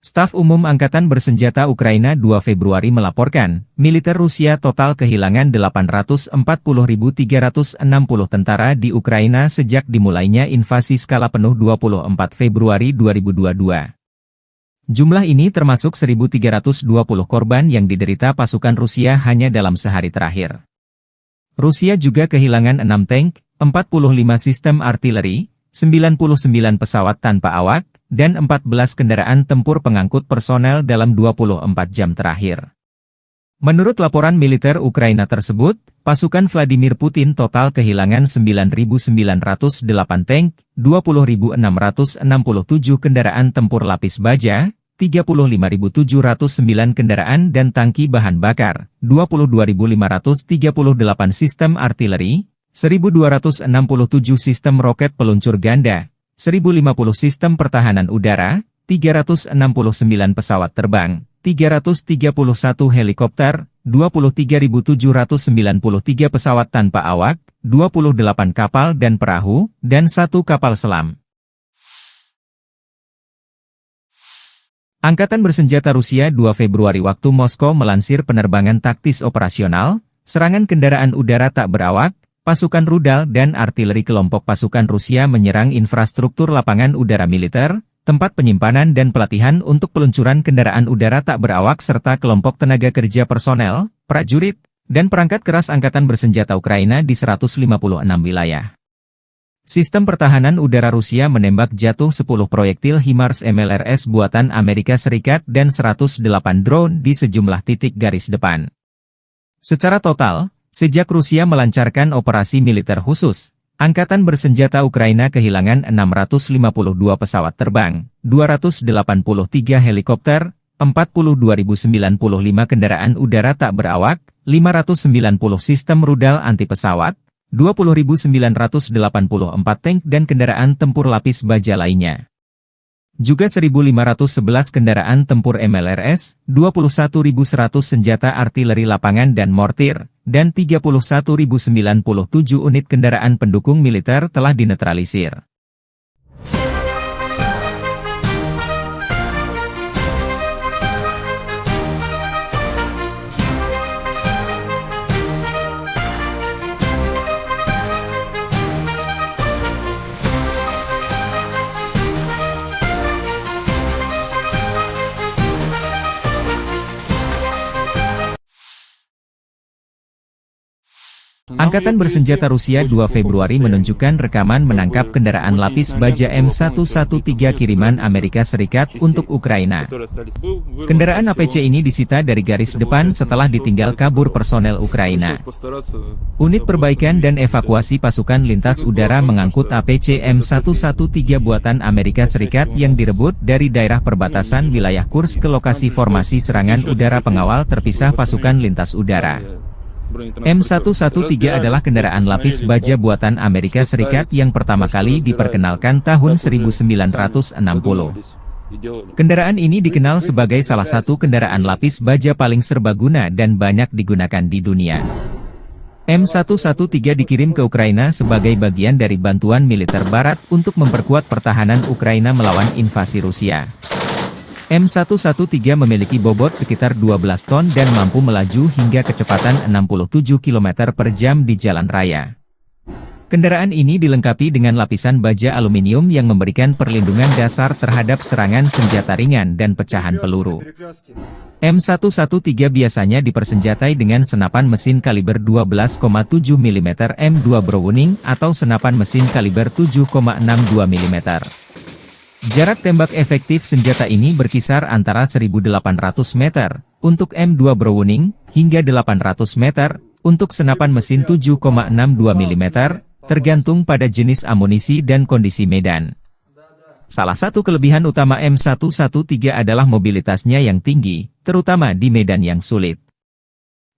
Staf Umum Angkatan Bersenjata Ukraina 2 Februari melaporkan, militer Rusia total kehilangan 840.360 tentara di Ukraina sejak dimulainya invasi skala penuh 24 Februari 2022. Jumlah ini termasuk 1.320 korban yang diderita pasukan Rusia hanya dalam sehari terakhir. Rusia juga kehilangan 6 tank, 45 sistem artileri, 99 pesawat tanpa awak, dan 14 kendaraan tempur pengangkut personel dalam 24 jam terakhir. Menurut laporan militer Ukraina tersebut, pasukan Vladimir Putin total kehilangan 9.908 tank, 20.667 kendaraan tempur lapis baja, 35.709 kendaraan dan tangki bahan bakar, 22.538 sistem artileri, 1.267 sistem roket peluncur ganda, 1.050 sistem pertahanan udara, 369 pesawat terbang, 331 helikopter, 23.793 pesawat tanpa awak, 28 kapal dan perahu, dan 1 kapal selam. Angkatan Bersenjata Rusia 2 Februari waktu Moskow melansir penerbangan taktis operasional, serangan kendaraan udara tak berawak, pasukan rudal dan artileri kelompok pasukan Rusia menyerang infrastruktur lapangan udara militer, tempat penyimpanan dan pelatihan untuk peluncuran kendaraan udara tak berawak serta kelompok tenaga kerja personel, prajurit, dan perangkat keras Angkatan Bersenjata Ukraina di 156 wilayah. Sistem pertahanan udara Rusia menembak jatuh 10 proyektil HIMARS MLRS buatan Amerika Serikat dan 108 drone di sejumlah titik garis depan. Secara total, sejak Rusia melancarkan operasi militer khusus, Angkatan Bersenjata Ukraina kehilangan 652 pesawat terbang, 283 helikopter, 42.095 kendaraan udara tak berawak, 590 sistem rudal anti-pesawat, 20.984 tank dan kendaraan tempur lapis baja lainnya. Juga 1.511 kendaraan tempur MLRS, 21.100 senjata artileri lapangan dan mortir, dan 31.097 unit kendaraan pendukung militer telah dinetralisir. Angkatan Bersenjata Rusia 2 Februari menunjukkan rekaman menangkap kendaraan lapis baja M113 kiriman Amerika Serikat untuk Ukraina. Kendaraan APC ini disita dari garis depan setelah ditinggal kabur personel Ukraina. Unit perbaikan dan evakuasi pasukan lintas udara mengangkut APC M113 buatan Amerika Serikat yang direbut dari daerah perbatasan wilayah Kursk ke lokasi formasi serangan udara pengawal terpisah pasukan lintas udara. M113 adalah kendaraan lapis baja buatan Amerika Serikat yang pertama kali diperkenalkan tahun 1960. Kendaraan ini dikenal sebagai salah satu kendaraan lapis baja paling serbaguna dan banyak digunakan di dunia. M113 dikirim ke Ukraina sebagai bagian dari bantuan militer Barat untuk memperkuat pertahanan Ukraina melawan invasi Rusia. M113 memiliki bobot sekitar 12 ton dan mampu melaju hingga kecepatan 67 km per jam di jalan raya. Kendaraan ini dilengkapi dengan lapisan baja aluminium yang memberikan perlindungan dasar terhadap serangan senjata ringan dan pecahan peluru. M113 biasanya dipersenjatai dengan senapan mesin kaliber 12,7 mm M2 Browning atau senapan mesin kaliber 7,62 mm. Jarak tembak efektif senjata ini berkisar antara 1.800 meter untuk M2 Browning hingga 800 meter untuk senapan mesin 7,62 mm, tergantung pada jenis amunisi dan kondisi medan. Salah satu kelebihan utama M113 adalah mobilitasnya yang tinggi, terutama di medan yang sulit.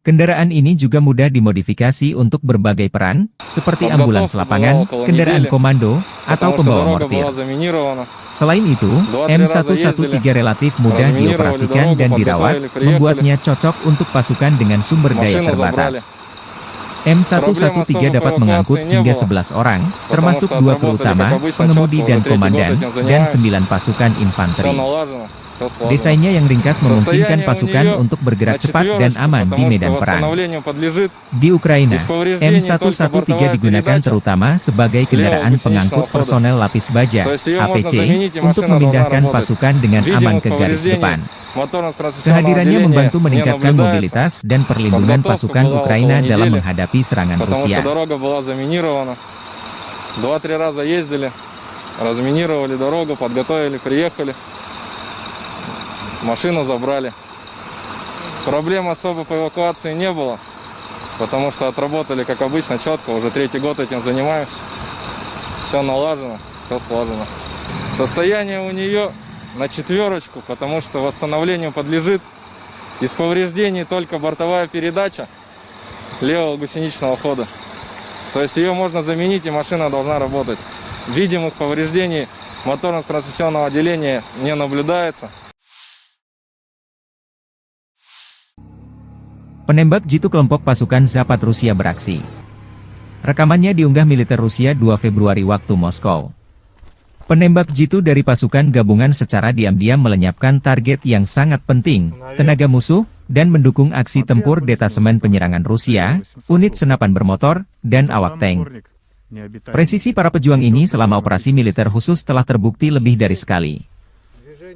Kendaraan ini juga mudah dimodifikasi untuk berbagai peran, seperti ambulans lapangan, kendaraan komando, atau pembawa mortir. Selain itu, M113 relatif mudah dioperasikan dan dirawat, membuatnya cocok untuk pasukan dengan sumber daya terbatas. M113 dapat mengangkut hingga 11 orang, termasuk 2 kru utama, pengemudi dan komandan, dan 9 pasukan infanteri. Desainnya yang ringkas memungkinkan pasukan untuk bergerak cepat dan aman di medan perang. Di Ukraina, M113 digugakan terutama sebagai kendaraan pengangkut personel lapis baja, APC, untuk memindahkan pasukan dengan aman ke garis depan. Kehadirannya membantu meningkatkan mobilitas dan perlindungan pasukan Ukraina dalam menghadapi serangan Rusia. 2-3 раза ездили, разминировали дорогу, подготовили, приехали, машину забрали. Проблем особо по эвакуации не было, потому что отработали, как обычно, четко, уже 3-й год этим занимаемся. Все налажено, все слажено. Состояние у нее на 4, потому что восстановлению подлежит. Из повреждений только бортовая передача левого гусеничного хода. То есть ее можно заменить, и машина должна работать. Видимых повреждений моторно-трансмиссионного отделения не наблюдается. Penembak jitu kelompok pasukan Zapad Rusia beraksi. Rekamannya diunggah militer Rusia 2 Februari waktu Moskow. Penembak jitu dari pasukan gabungan secara diam-diam melenyapkan target yang sangat penting, tenaga musuh, dan mendukung aksi tempur detasemen penyerangan Rusia, unit senapan bermotor, dan awak tank. Presisi para pejuang ini selama operasi militer khusus telah terbukti lebih dari sekali.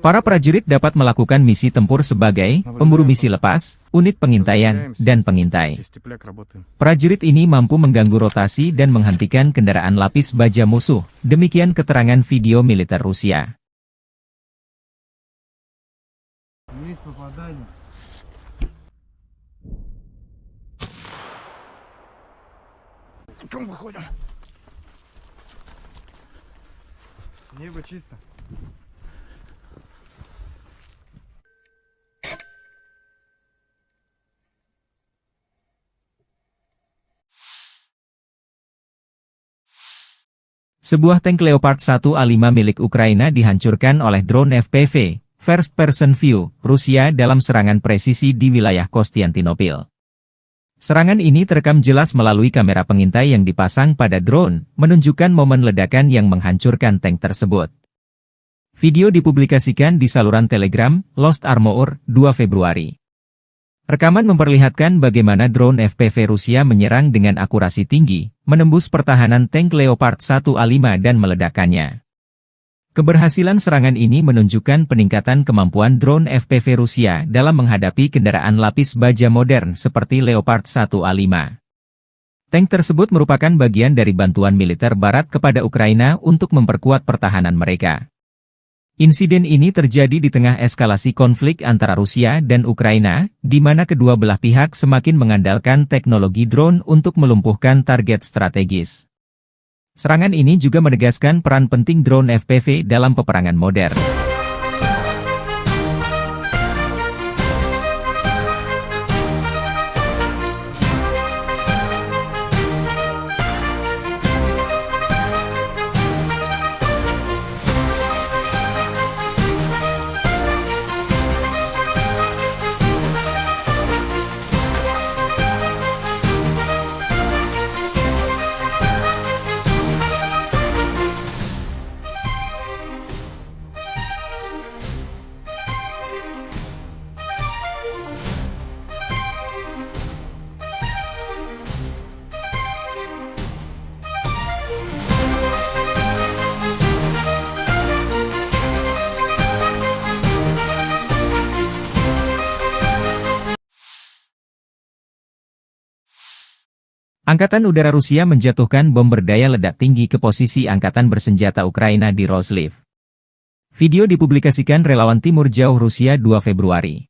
Para prajurit dapat melakukan misi tempur sebagai pemburu misi lepas, unit pengintaian, dan pengintai. Prajurit ini mampu mengganggu rotasi dan menghentikan kendaraan lapis baja musuh. Demikian keterangan video militer Rusia. Небо чисто. Sebuah tank Leopard 1A5 milik Ukraina dihancurkan oleh drone FPV, First Person View, Rusia dalam serangan presisi di wilayah Konstantinopel. Serangan ini terekam jelas melalui kamera pengintai yang dipasang pada drone, menunjukkan momen ledakan yang menghancurkan tank tersebut. Video dipublikasikan di saluran Telegram, Lost Armor, 2 Februari. Rekaman memperlihatkan bagaimana drone FPV Rusia menyerang dengan akurasi tinggi, menembus pertahanan tank Leopard 1A5 dan meledakkannya. Keberhasilan serangan ini menunjukkan peningkatan kemampuan drone FPV Rusia dalam menghadapi kendaraan lapis baja modern seperti Leopard 1A5. Tank tersebut merupakan bagian dari bantuan militer Barat kepada Ukraina untuk memperkuat pertahanan mereka. Insiden ini terjadi di tengah eskalasi konflik antara Rusia dan Ukraina, di mana kedua belah pihak semakin mengandalkan teknologi drone untuk melumpuhkan target strategis. Serangan ini juga menegaskan peran penting drone FPV dalam peperangan modern. Angkatan Udara Rusia menjatuhkan bom berdaya ledak tinggi ke posisi Angkatan Bersenjata Ukraina di Roslив. Video dipublikasikan relawan Timur Jauh Rusia 2 Februari.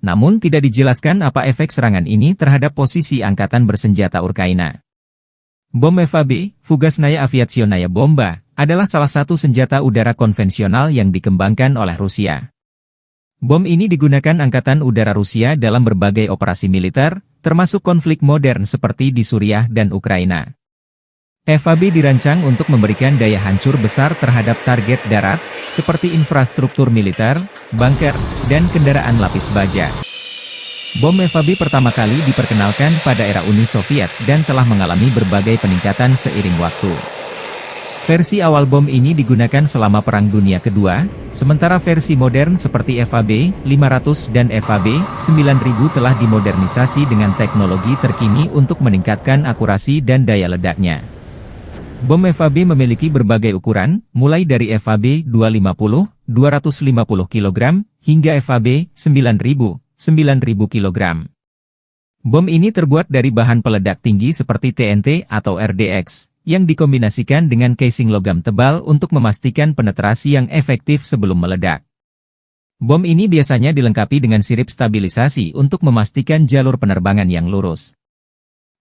Namun tidak dijelaskan apa efek serangan ini terhadap posisi Angkatan Bersenjata Ukraina. Bom FAB, Fugasnaya Aviationaya Bomba, adalah salah satu senjata udara konvensional yang dikembangkan oleh Rusia. Bom ini digunakan Angkatan Udara Rusia dalam berbagai operasi militer, termasuk konflik modern seperti di Suriah dan Ukraina. FAB dirancang untuk memberikan daya hancur besar terhadap target darat, seperti infrastruktur militer, bunker, dan kendaraan lapis baja. Bom FAB pertama kali diperkenalkan pada era Uni Soviet dan telah mengalami berbagai peningkatan seiring waktu. Versi awal bom ini digunakan selama Perang Dunia Kedua, sementara versi modern seperti FAB 500 dan FAB 9000 telah dimodernisasi dengan teknologi terkini untuk meningkatkan akurasi dan daya ledaknya. Bom FAB memiliki berbagai ukuran, mulai dari FAB 250, 250 kg, hingga FAB 9000, 9000 kg. Bom ini terbuat dari bahan peledak tinggi seperti TNT atau RDX, yang dikombinasikan dengan casing logam tebal untuk memastikan penetrasi yang efektif sebelum meledak. Bom ini biasanya dilengkapi dengan sirip stabilisasi untuk memastikan jalur penerbangan yang lurus.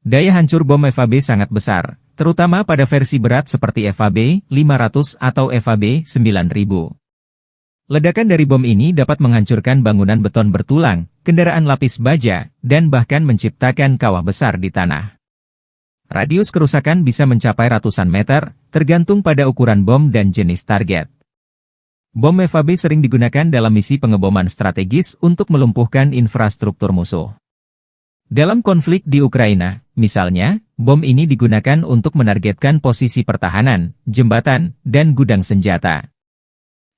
Daya hancur bom FAB sangat besar, terutama pada versi berat seperti FAB 500 atau FAB 9000. Ledakan dari bom ini dapat menghancurkan bangunan beton bertulang, kendaraan lapis baja, dan bahkan menciptakan kawah besar di tanah. Radius kerusakan bisa mencapai ratusan meter, tergantung pada ukuran bom dan jenis target. Bom FAB sering digunakan dalam misi pengeboman strategis untuk melumpuhkan infrastruktur musuh. Dalam konflik di Ukraina, misalnya, bom ini digunakan untuk menargetkan posisi pertahanan, jembatan, dan gudang senjata.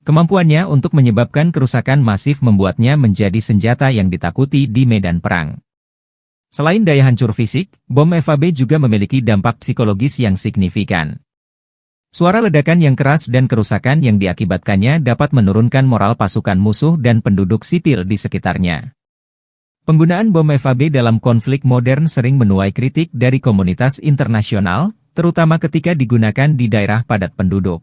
Kemampuannya untuk menyebabkan kerusakan masif membuatnya menjadi senjata yang ditakuti di medan perang. Selain daya hancur fisik, bom FAB juga memiliki dampak psikologis yang signifikan. Suara ledakan yang keras dan kerusakan yang diakibatkannya dapat menurunkan moral pasukan musuh dan penduduk sipil di sekitarnya. Penggunaan bom FAB dalam konflik modern sering menuai kritik dari komunitas internasional, terutama ketika digunakan di daerah padat penduduk.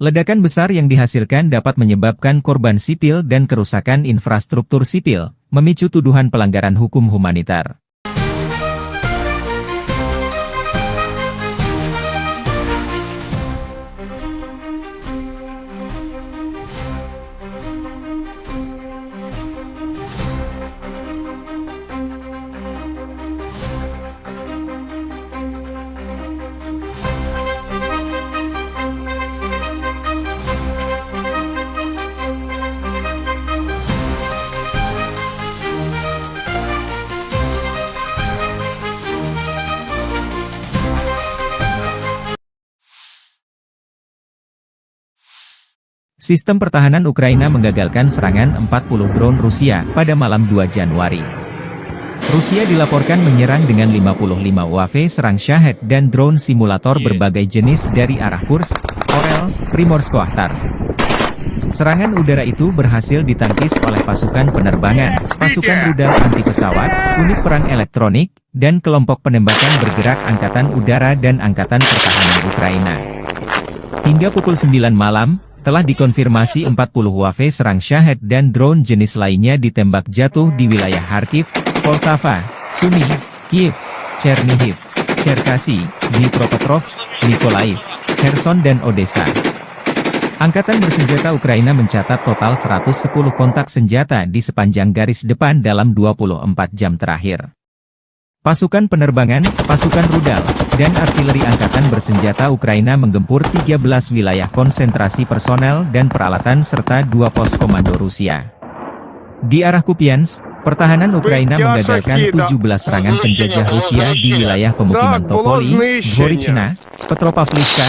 Ledakan besar yang dihasilkan dapat menyebabkan korban sipil dan kerusakan infrastruktur sipil, memicu tuduhan pelanggaran hukum humanitar. Sistem pertahanan Ukraina menggagalkan serangan 40 drone Rusia pada malam 2 Januari. Rusia dilaporkan menyerang dengan 55 UAV serang Shahed dan drone simulator berbagai jenis dari arah Kursk, Orel, Primorsko-Ahtarsk. Serangan udara itu berhasil ditangkis oleh pasukan penerbangan, pasukan rudal anti-pesawat, unit perang elektronik, dan kelompok penembakan bergerak Angkatan Udara dan Angkatan Pertahanan Ukraina. Hingga pukul 9 malam, telah dikonfirmasi 40 UAV serang Shahed dan drone jenis lainnya ditembak jatuh di wilayah Kharkiv, Poltava, Sumy, Kiev, Chernihiv, Cherkasy, Dnipropetrovsk, Mykolaiv, Kherson dan Odessa. Angkatan bersenjata Ukraina mencatat total 110 kontak senjata di sepanjang garis depan dalam 24 jam terakhir. Pasukan penerbangan, pasukan rudal, dan artileri angkatan bersenjata Ukraina menggempur 13 wilayah konsentrasi personel dan peralatan serta 2 pos komando Rusia. Di arah Kupiansk, pertahanan Ukraina menggagalkan 17 serangan penjajah Rusia di wilayah pemukiman Topoli, Dvorichna, Petropavlivka,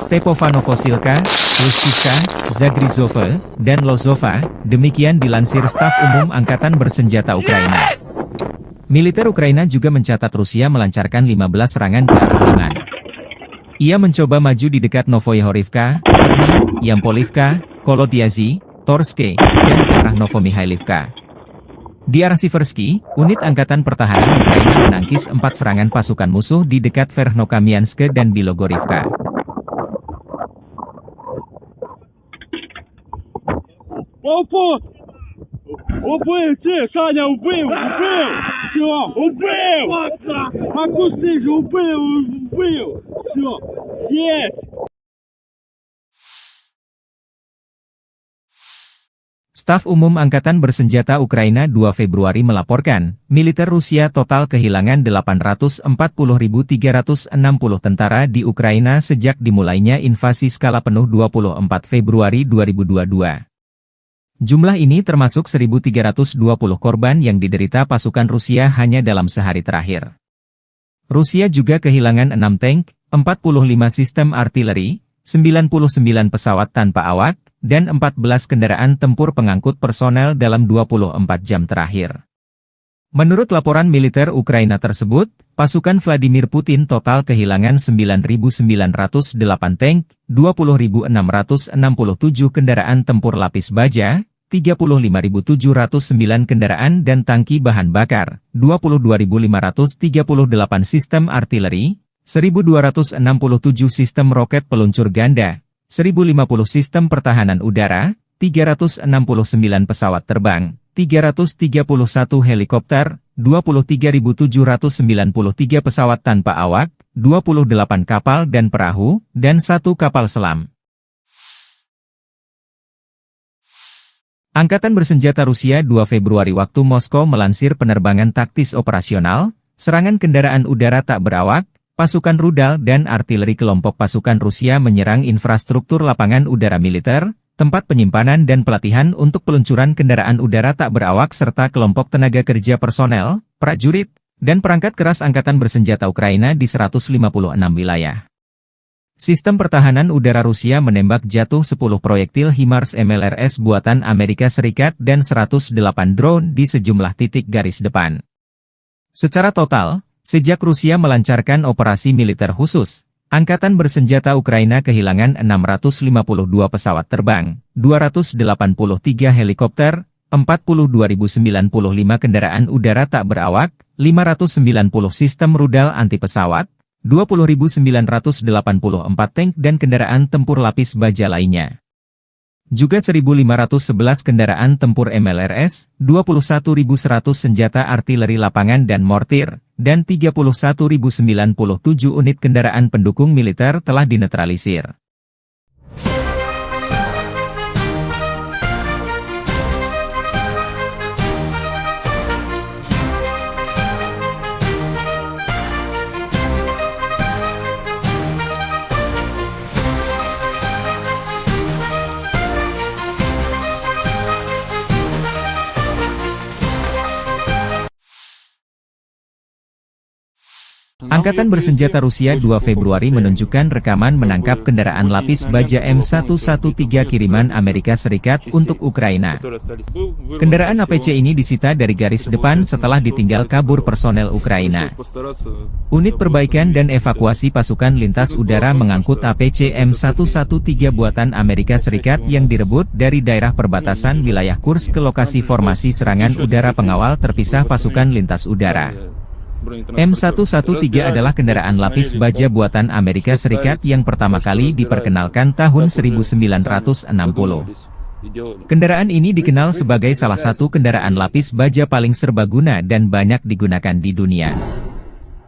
Stepofanovosilka, Luskivka, Zagrizhova, dan Lozova, demikian dilansir Staf Umum Angkatan Bersenjata Ukraina. Militer Ukraina juga mencatat Rusia melancarkan 15 serangan ke arah Liman. Ia mencoba maju di dekat Novoyahorivka, Terny, Yampolivka, Kolodyazy, Torske, dan ke arah Novomihailivka. Di arah Siversky, unit Angkatan Pertahanan Ukraina menangkis 4 serangan pasukan musuh di dekat Verkhnokamianske dan Bilogorivka. Убил, Саня, убил! Все, убил! Макусы же убил! Все, есть! Staf Umum Angkatan Bersenjata Ukraina 2 Februari melaporkan, militer Rusia total kehilangan 840.360 tentara di Ukraina sejak dimulainya invasi skala penuh 24 Februari 2022. Jumlah ini termasuk 1.320 korban yang diderita pasukan Rusia hanya dalam sehari terakhir. Rusia juga kehilangan 6 tank, 45 sistem artileri, 99 pesawat tanpa awak, dan 14 kendaraan tempur pengangkut personel dalam 24 jam terakhir. Menurut laporan militer Ukraina tersebut, pasukan Vladimir Putin total kehilangan 9.908 tank, 20.667 kendaraan tempur lapis baja, 35.709 kendaraan dan tangki bahan bakar, 22.538 sistem artileri, 1.267 sistem roket peluncur ganda, 1.050 sistem pertahanan udara, 369 pesawat terbang, 331 helikopter, 23.793 pesawat tanpa awak, 28 kapal dan perahu, dan 1 kapal selam. Angkatan Bersenjata Rusia 2 Februari waktu Moskow melansir penerbangan taktis operasional, serangan kendaraan udara tak berawak, pasukan rudal dan artileri kelompok pasukan Rusia menyerang infrastruktur lapangan udara militer, tempat penyimpanan dan pelatihan untuk peluncuran kendaraan udara tak berawak serta kelompok tenaga kerja personel, prajurit, dan perangkat keras Angkatan Bersenjata Ukraina di 156 wilayah. Sistem pertahanan udara Rusia menembak jatuh 10 proyektil HIMARS MLRS buatan Amerika Serikat dan 108 drone di sejumlah titik garis depan. Secara total, sejak Rusia melancarkan operasi militer khusus, Angkatan Bersenjata Ukraina kehilangan 652 pesawat terbang, 283 helikopter, 42.095 kendaraan udara tak berawak, 590 sistem rudal anti-pesawat, 20.984 tank dan kendaraan tempur lapis baja lainnya. Juga 1.511 kendaraan tempur MLRS, 21.100 senjata artileri lapangan dan mortir, dan 31.097 unit kendaraan pendukung militer telah dinetralisir. Angkatan Bersenjata Rusia 2 Februari menunjukkan rekaman menangkap kendaraan lapis baja M113 kiriman Amerika Serikat untuk Ukraina. Kendaraan APC ini disita dari garis depan setelah ditinggal kabur personel Ukraina. Unit perbaikan dan evakuasi pasukan lintas udara mengangkut APC M113 buatan Amerika Serikat yang direbut dari daerah perbatasan wilayah Kursk ke lokasi formasi serangan udara pengawal terpisah pasukan lintas udara. M113 adalah kendaraan lapis baja buatan Amerika Serikat yang pertama kali diperkenalkan tahun 1960. Kendaraan ini dikenal sebagai salah satu kendaraan lapis baja paling serbaguna dan banyak digunakan di dunia.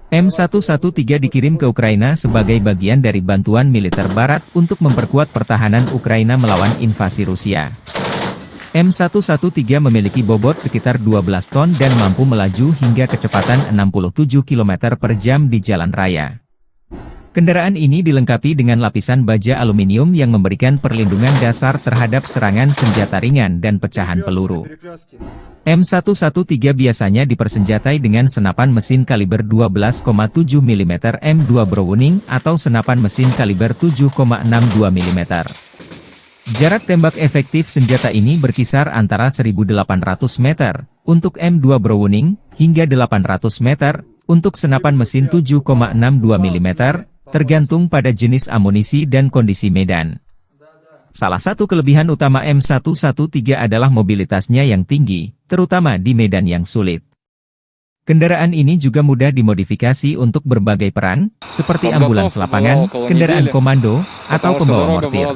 M113 dikirim ke Ukraina sebagai bagian dari bantuan militer Barat untuk memperkuat pertahanan Ukraina melawan invasi Rusia. M113 memiliki bobot sekitar 12 ton dan mampu melaju hingga kecepatan 67 km per jam di jalan raya. Kendaraan ini dilengkapi dengan lapisan baja aluminium yang memberikan perlindungan dasar terhadap serangan senjata ringan dan pecahan peluru. M113 biasanya dipersenjatai dengan senapan mesin kaliber 12,7 mm M2 Browning atau senapan mesin kaliber 7,62 mm. Jarak tembak efektif senjata ini berkisar antara 1.800 meter untuk M2 Browning hingga 800 meter untuk senapan mesin 7,62 mm, tergantung pada jenis amunisi dan kondisi medan. Salah satu kelebihan utama M113 adalah mobilitasnya yang tinggi, terutama di medan yang sulit. Kendaraan ini juga mudah dimodifikasi untuk berbagai peran, seperti ambulans lapangan, kendaraan komando, atau pembawa mortir.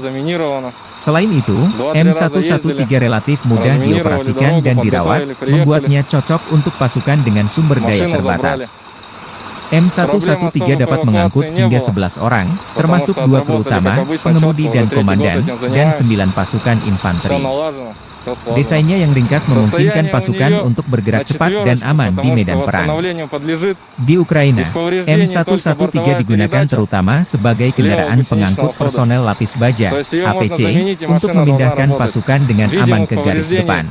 Selain itu, M113 relatif mudah dioperasikan dan dirawat, membuatnya cocok untuk pasukan dengan sumber daya terbatas. M113 dapat mengangkut hingga 11 orang, termasuk 2 kru utama, pengemudi dan komandan, dan 9 pasukan infanteri. Desainnya yang ringkas memungkinkan pasukan untuk bergerak cepat dan aman di medan perang. Di Ukraina, M113 digugakan terutama sebagai kendaraan pengangkut personel lapis baja, APC, untuk memindahkan pasukan dengan aman ke garis depan.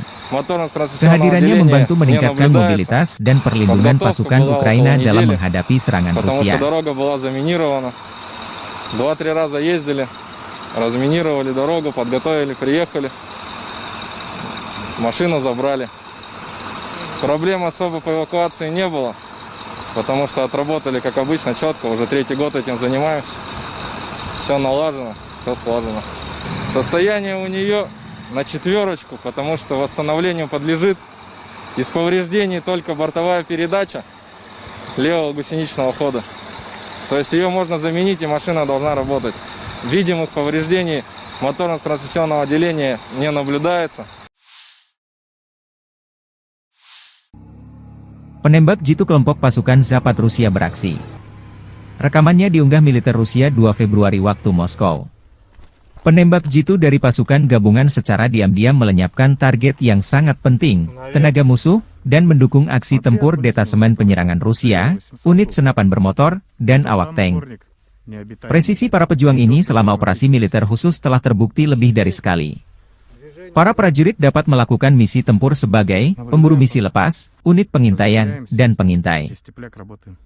Kehadirannya membantu meningkatkan mobilitas dan perlindungan pasukan Ukraina dalam menghadapi serangan Rusia. 2-3 раза ездили, разминировали дорогу, подготовили, приехали. Машину забрали. Проблем особо по эвакуации не было, потому что отработали, как обычно, четко. Уже 3-й год этим занимаемся. Все налажено, все слажено. Состояние у нее на 4, потому что восстановлению подлежит. Из повреждений только бортовая передача левого гусеничного хода. То есть ее можно заменить, и машина должна работать. Видимых повреждений моторно-трансмиссионного отделения не наблюдается. Penembak jitu kelompok pasukan Zapad Rusia beraksi. Rekamannya diunggah militer Rusia 2 Februari waktu Moskow. Penembak jitu dari pasukan gabungan secara diam-diam melenyapkan target yang sangat penting, tenaga musuh, dan mendukung aksi tempur detasemen penyerangan Rusia, unit senapan bermotor, dan awak tank. Presisi para pejuang ini selama operasi militer khusus telah terbukti lebih dari sekali. Para prajurit dapat melakukan misi tempur sebagai pemburu misi lepas, unit pengintaian, dan pengintai.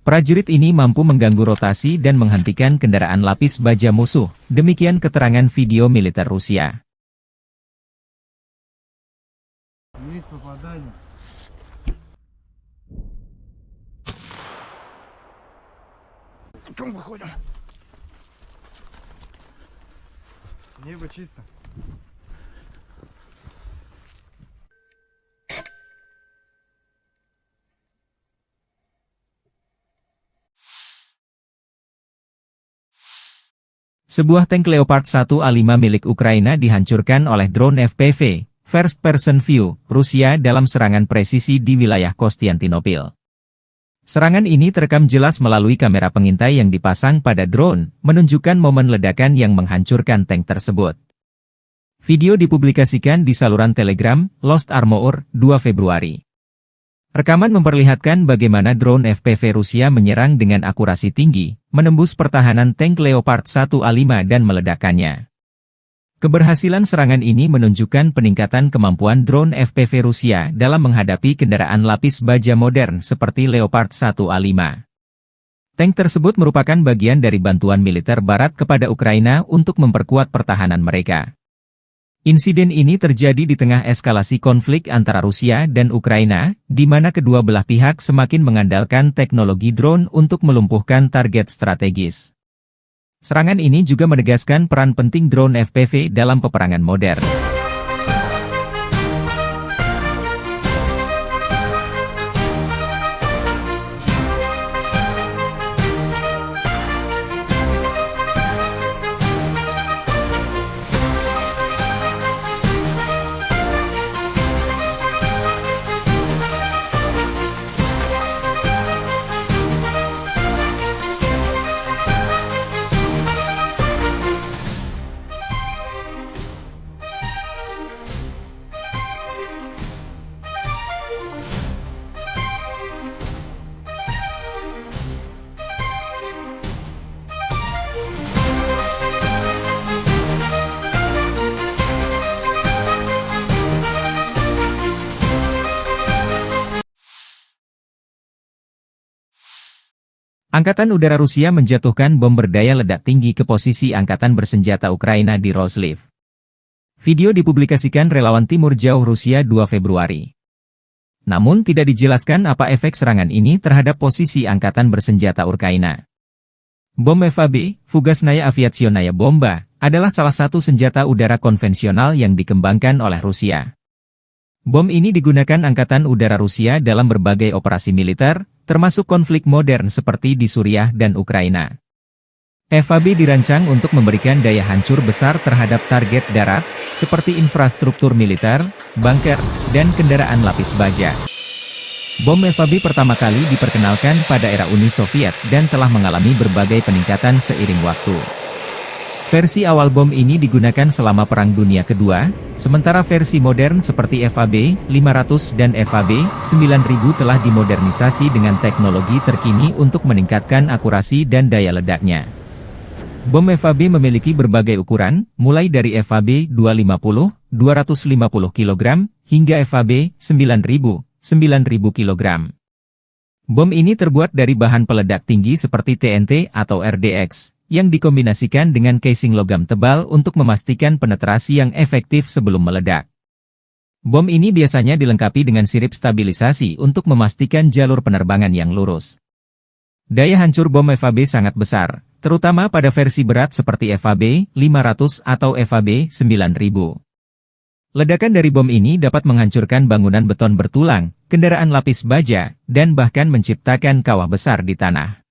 Prajurit ini mampu mengganggu rotasi dan menghentikan kendaraan lapis baja musuh, demikian keterangan video militer Rusia. Небо чисто. Sebuah tank Leopard 1A5 milik Ukraina dihancurkan oleh drone FPV, First Person View, Rusia dalam serangan presisi di wilayah Konstantinopel. Serangan ini terekam jelas melalui kamera pengintai yang dipasang pada drone, menunjukkan momen ledakan yang menghancurkan tank tersebut. Video dipublikasikan di saluran Telegram, Lost Armor, 2 Februari. Rekaman memperlihatkan bagaimana drone FPV Rusia menyerang dengan akurasi tinggi, menembus pertahanan tank Leopard 1A5 dan meledakkannya. Keberhasilan serangan ini menunjukkan peningkatan kemampuan drone FPV Rusia dalam menghadapi kendaraan lapis baja modern seperti Leopard 1A5. Tank tersebut merupakan bagian dari bantuan militer Barat kepada Ukraina untuk memperkuat pertahanan mereka. Insiden ini terjadi di tengah eskalasi konflik antara Rusia dan Ukraina, di mana kedua belah pihak semakin mengandalkan teknologi drone untuk melumpuhkan target strategis. Serangan ini juga menegaskan peran penting drone FPV dalam peperangan modern. Angkatan Udara Rusia menjatuhkan bom berdaya ledak tinggi ke posisi Angkatan Bersenjata Ukraina di Roslив. Video dipublikasikan relawan Timur Jauh Rusia 2 Februari. Namun tidak dijelaskan apa efek serangan ini terhadap posisi Angkatan Bersenjata Ukraina. Bom FAB, Fugasnaya Aviationaya Bomba, adalah salah satu senjata udara konvensional yang dikembangkan oleh Rusia. Bom ini digunakan Angkatan Udara Rusia dalam berbagai operasi militer, termasuk konflik modern seperti di Suriah dan Ukraina. FAB dirancang untuk memberikan daya hancur besar terhadap target darat, seperti infrastruktur militer, bunker, dan kendaraan lapis baja. Bom FAB pertama kali diperkenalkan pada era Uni Soviet dan telah mengalami berbagai peningkatan seiring waktu. Versi awal bom ini digunakan selama Perang Dunia Kedua, sementara versi modern seperti FAB 500 dan FAB 9000 telah dimodernisasi dengan teknologi terkini untuk meningkatkan akurasi dan daya ledaknya. Bom FAB memiliki berbagai ukuran, mulai dari FAB 250, 250 kg, hingga FAB 9000, 9000 kg. Bom ini terbuat dari bahan peledak tinggi seperti TNT atau RDX, yang dikombinasikan dengan casing logam tebal untuk memastikan penetrasi yang efektif sebelum meledak. Bom ini biasanya dilengkapi dengan sirip stabilisasi untuk memastikan jalur penerbangan yang lurus. Daya hancur bom FAB sangat besar, terutama pada versi berat seperti FAB 500 atau FAB 9000. Ledakan dari bom ini dapat menghancurkan bangunan beton bertulang, kendaraan lapis baja, dan bahkan menciptakan kawah besar di tanah.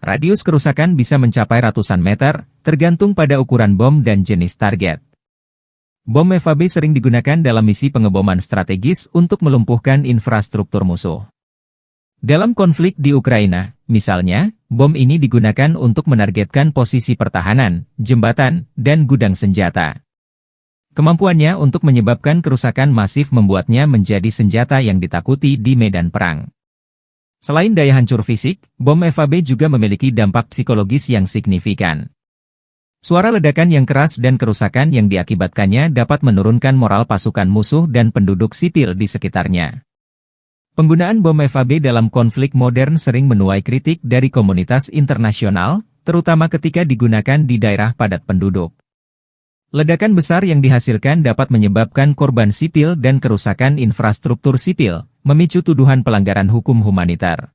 Radius kerusakan bisa mencapai ratusan meter, tergantung pada ukuran bom dan jenis target. Bom FAB sering digunakan dalam misi pengeboman strategis untuk melumpuhkan infrastruktur musuh. Dalam konflik di Ukraina, misalnya, bom ini digunakan untuk menargetkan posisi pertahanan, jembatan, dan gudang senjata. Kemampuannya untuk menyebabkan kerusakan masif membuatnya menjadi senjata yang ditakuti di medan perang. Selain daya hancur fisik, bom FAB juga memiliki dampak psikologis yang signifikan. Suara ledakan yang keras dan kerusakan yang diakibatkannya dapat menurunkan moral pasukan musuh dan penduduk sipil di sekitarnya. Penggunaan bom FAB dalam konflik modern sering menuai kritik dari komunitas internasional, terutama ketika digunakan di daerah padat penduduk. Ledakan besar yang dihasilkan dapat menyebabkan korban sipil dan kerusakan infrastruktur sipil, memicu tuduhan pelanggaran hukum humanitar.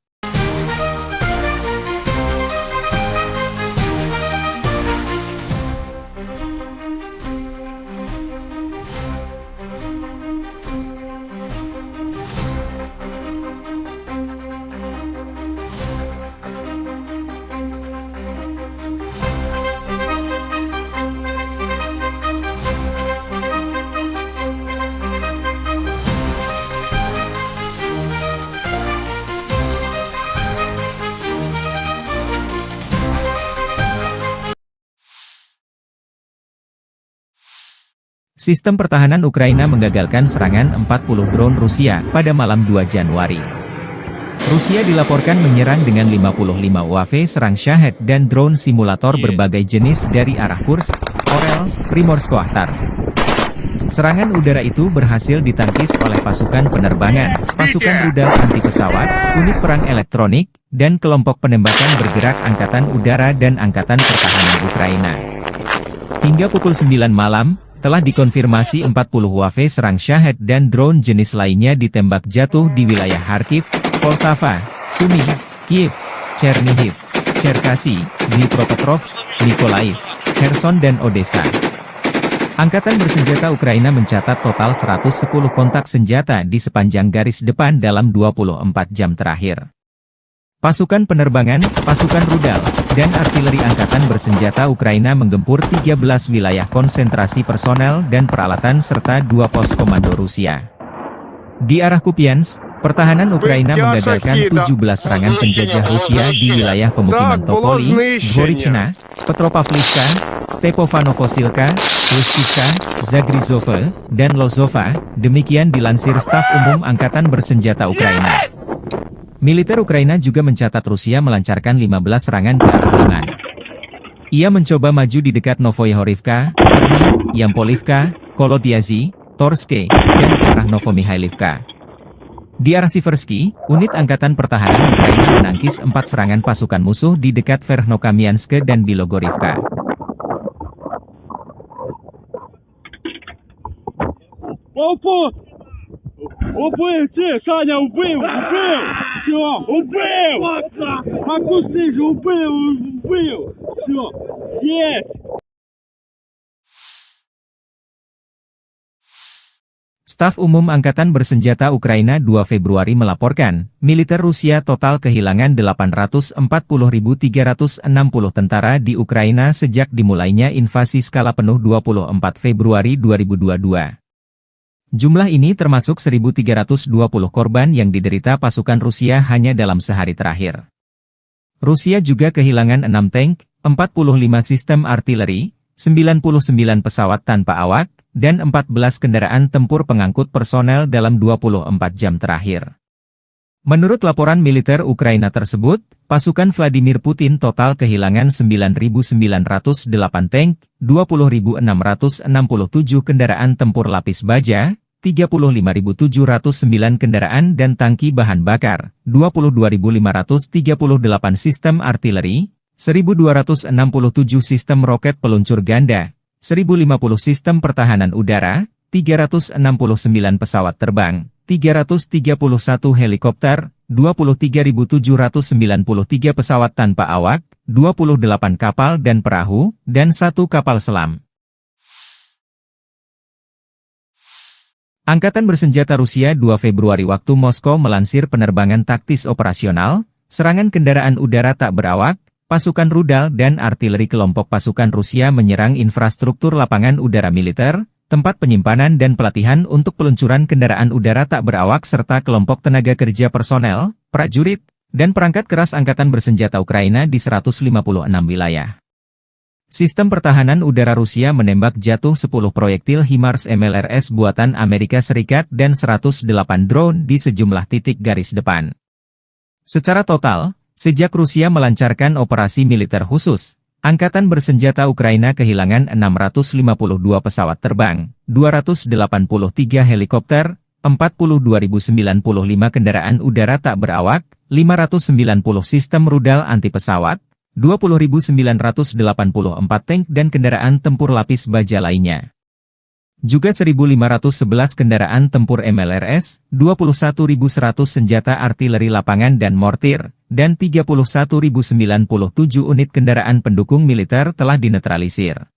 Sistem pertahanan Ukraina menggagalkan serangan 40 drone Rusia pada malam 2 Januari. Rusia dilaporkan menyerang dengan 55 UAV serang Shahed dan drone simulator berbagai jenis dari arah Kursk, Orel, Primorsko-Ahtarsk. Serangan udara itu berhasil ditangkis oleh pasukan penerbangan, pasukan rudal anti-pesawat, unit perang elektronik, dan kelompok penembakan bergerak Angkatan Udara dan Angkatan Pertahanan Ukraina. Hingga pukul 9 malam, telah dikonfirmasi 40 UAV serang Shahed dan drone jenis lainnya ditembak jatuh di wilayah Kharkiv, Poltava, Sumy, Kiev, Chernihiv, Cherkasy, Dnipropetrovsk, Mykolaiv, Kherson dan Odessa. Angkatan bersenjata Ukraina mencatat total 110 kontak senjata di sepanjang garis depan dalam 24 jam terakhir. Pasukan penerbangan, pasukan rudal, dan artileri angkatan bersenjata Ukraina menggempur 13 wilayah konsentrasi personel dan peralatan serta 2 pos komando Rusia. Di arah Kupiansk, pertahanan Ukraina menggagalkan 17 serangan penjajah Rusia di wilayah pemukiman Topoli, Dvorichna, Petropavlivka, Stepofanovosilka, Lustivka, Zagrizove, dan Lozova, demikian dilansir Staf Umum Angkatan Bersenjata Ukraina. Militer Ukraina juga mencatat Rusia melancarkan 15 serangan ke arah Liman. Ia mencoba maju di dekat Novoyahorivka, Terny, Yampolivka, Kolodiazy, Torske, dan ke arah Novomihailivka. Di arah Siversky, unit Angkatan Pertahanan Ukraina menangkis 4 serangan pasukan musuh di dekat Verkhnokamianske dan Bilogorivka. Убил, Саня, убил! Все, убил! Макусы же убил! Все, есть! Staf Umum Angkatan Bersenjata Ukraina 2 Februari melaporkan, militer Rusia total kehilangan 840.360 tentara di Ukraina sejak dimulainya invasi skala penuh 24 Februari 2022. Jumlah ini termasuk 1.320 korban yang diderita pasukan Rusia hanya dalam sehari terakhir. Rusia juga kehilangan 6 tank, 45 sistem artileri, 99 pesawat tanpa awak, dan 14 kendaraan tempur pengangkut personel dalam 24 jam terakhir. Menurut laporan militer Ukraina tersebut, pasukan Vladimir Putin total kehilangan 9.908 tank, 20.667 kendaraan tempur lapis baja, 35.709 kendaraan dan tangki bahan bakar, 22.538 sistem artileri, 1.267 sistem roket peluncur ganda, 1.050 sistem pertahanan udara, 369 pesawat terbang, 331 helikopter, 23.793 pesawat tanpa awak, 28 kapal dan perahu, dan 1 kapal selam. Angkatan Bersenjata Rusia 2 Februari waktu Moskow melansir penerbangan taktis operasional, serangan kendaraan udara tak berawak, Pasukan rudal dan artileri kelompok pasukan Rusia menyerang infrastruktur lapangan udara militer, tempat penyimpanan dan pelatihan untuk peluncuran kendaraan udara tak berawak serta kelompok tenaga kerja personel, prajurit, dan perangkat keras angkatan bersenjata Ukraina di 156 wilayah. Sistem pertahanan udara Rusia menembak jatuh 10 proyektil HIMARS MLRS buatan Amerika Serikat dan 108 drone di sejumlah titik garis depan. Secara total, sejak Rusia melancarkan operasi militer khusus, Angkatan bersenjata Ukraina kehilangan 652 pesawat terbang, 283 helikopter, 42.095 kendaraan udara tak berawak, 590 sistem rudal anti-pesawat, 20.984 tank dan kendaraan tempur lapis baja lainnya. Juga 1.511 kendaraan tempur MLRS, 21.100 senjata artileri lapangan dan mortir, dan 31.097 unit kendaraan pendukung militer telah dinetralisir.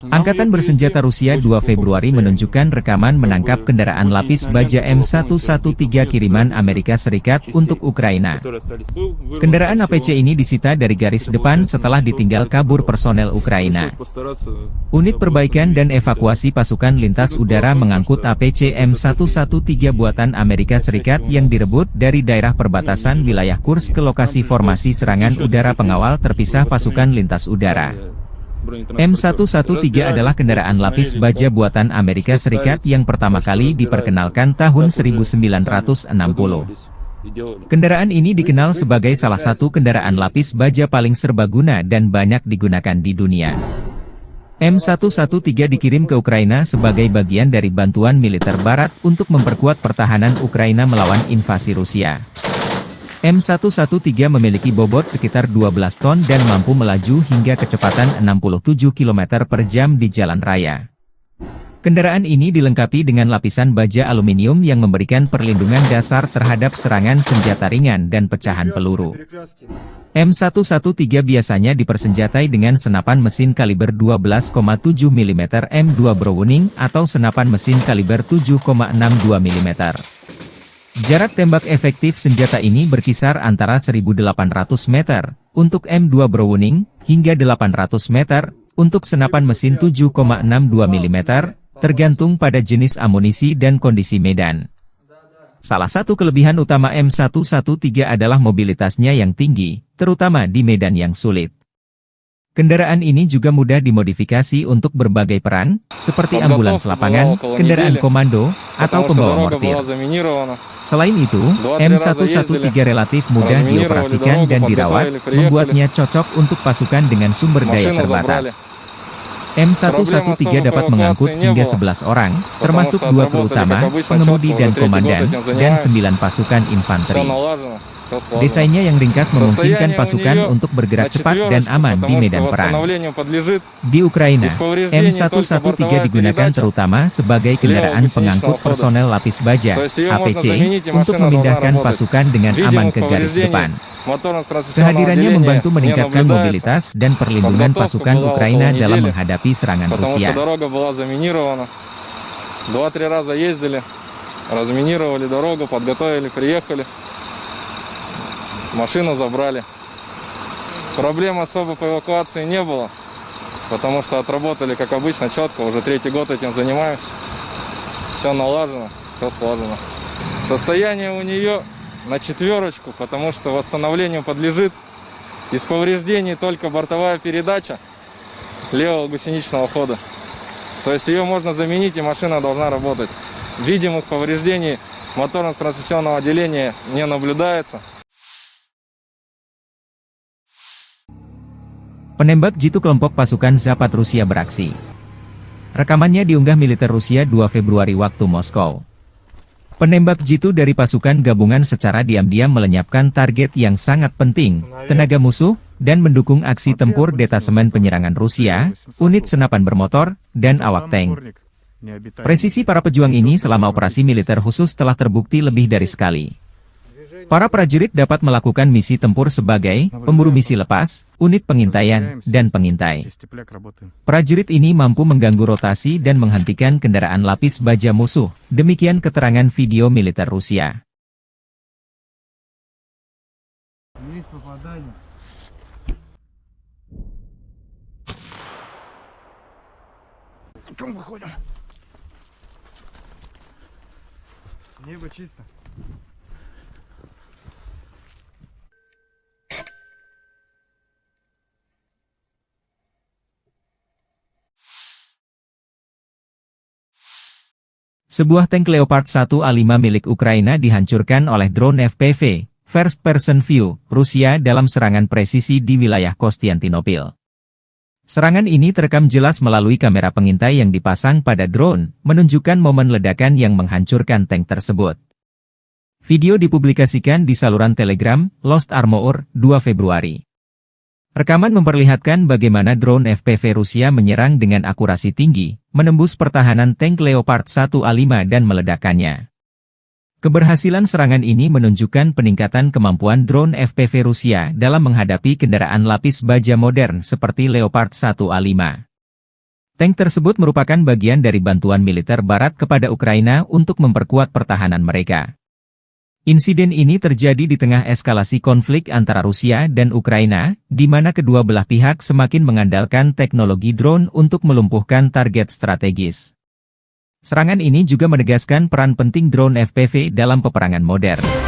Angkatan bersenjata Rusia 2 Februari menunjukkan rekaman menangkap kendaraan lapis baja M113 kiriman Amerika Serikat untuk Ukraina. Kendaraan APC ini disita dari garis depan setelah ditinggal kabur personel Ukraina. Unit perbaikan dan evakuasi pasukan lintas udara mengangkut APC M113 buatan Amerika Serikat yang direbut dari daerah perbatasan wilayah Kursk ke lokasi formasi serangan udara pengawal terpisah pasukan lintas udara. M113 adalah kendaraan lapis baja buatan Amerika Serikat yang pertama kali diperkenalkan tahun 1960. Kendaraan ini dikenal sebagai salah satu kendaraan lapis baja paling serbaguna dan banyak digunakan di dunia. M113 dikirim ke Ukraina sebagai bagian dari bantuan militer Barat untuk memperkuat pertahanan Ukraina melawan invasi Rusia. M113 memiliki bobot sekitar 12 ton dan mampu melaju hingga kecepatan 67 km per jam di jalan raya. Kendaraan ini dilengkapi dengan lapisan baja aluminium yang memberikan perlindungan dasar terhadap serangan senjata ringan dan pecahan peluru. M113 biasanya dipersenjatai dengan senapan mesin kaliber 12,7 mm M2 Browning atau senapan mesin kaliber 7,62 mm. Jarak tembak efektif senjata ini berkisar antara 1.800 meter untuk M2 Browning hingga 800 meter untuk senapan mesin 7,62 mm, tergantung pada jenis amunisi dan kondisi medan. Salah satu kelebihan utama M113 adalah mobilitasnya yang tinggi, terutama di medan yang sulit. Kendaraan ini juga mudah dimodifikasi untuk berbagai peran, seperti ambulans lapangan, kendaraan komando, atau pembawa mortir. Selain itu, M113 relatif mudah dioperasikan dan dirawat, membuatnya cocok untuk pasukan dengan sumber daya terbatas. M113 dapat mengangkut hingga 11 orang, termasuk 2 kru utama, pengemudi dan komandan, dan 9 pasukan infanteri. Desainnya yang ringkas memungkinkan pasukan untuk bergerak cepat dan aman di medan perang. Di Ukraina, M113 digugakan terutama sebagai kendaraan pengangkut personel lapis baja, APC, untuk memindahkan pasukan dengan aman ke garis depan. Kehadirannya membantu meningkatkan mobilitas dan perlindungan pasukan Ukraina dalam menghadapi serangan Rusia. Машину забрали. Проблем особо по эвакуации не было, потому что отработали, как обычно, четко. Уже 3-й год этим занимаемся. Все налажено, все слажено. Состояние у нее на 4, потому что восстановлению подлежит. Из повреждений только бортовая передача левого гусеничного хода. То есть ее можно заменить, и машина должна работать. Видимых повреждений моторно-трансмиссионного отделения не наблюдается. Penembak jitu kelompok pasukan Zapad Rusia beraksi. Rekamannya diunggah militer Rusia 2 Februari waktu Moskow. Penembak jitu dari pasukan gabungan secara diam-diam melenyapkan target yang sangat penting, tenaga musuh, dan mendukung aksi tempur detasemen penyerangan Rusia, unit senapan bermotor, dan awak tank. Presisi para pejuang ini selama operasi militer khusus telah terbukti lebih dari sekali. Para prajurit dapat melakukan misi tempur sebagai pemburu misi lepas, unit pengintaian, dan pengintai. Prajurit ini mampu mengganggu rotasi dan menghentikan kendaraan lapis baja musuh, demikian keterangan video militer Rusia. Небо чисто. Sebuah tank Leopard 1A5 milik Ukraina dihancurkan oleh drone FPV, First Person View, Rusia dalam serangan presisi di wilayah Konstantinopel. Serangan ini terekam jelas melalui kamera pengintai yang dipasang pada drone, menunjukkan momen ledakan yang menghancurkan tank tersebut. Video dipublikasikan di saluran Telegram, Lost Armor, 2 Februari. Rekaman memperlihatkan bagaimana drone FPV Rusia menyerang dengan akurasi tinggi, menembus pertahanan tank Leopard 1A5 dan meledakkannya. Keberhasilan serangan ini menunjukkan peningkatan kemampuan drone FPV Rusia dalam menghadapi kendaraan lapis baja modern seperti Leopard 1A5. Tank tersebut merupakan bagian dari bantuan militer Barat kepada Ukraina untuk memperkuat pertahanan mereka. Insiden ini terjadi di tengah eskalasi konflik antara Rusia dan Ukraina, di mana kedua belah pihak semakin mengandalkan teknologi drone untuk melumpuhkan target strategis. Serangan ini juga menegaskan peran penting drone FPV dalam peperangan modern.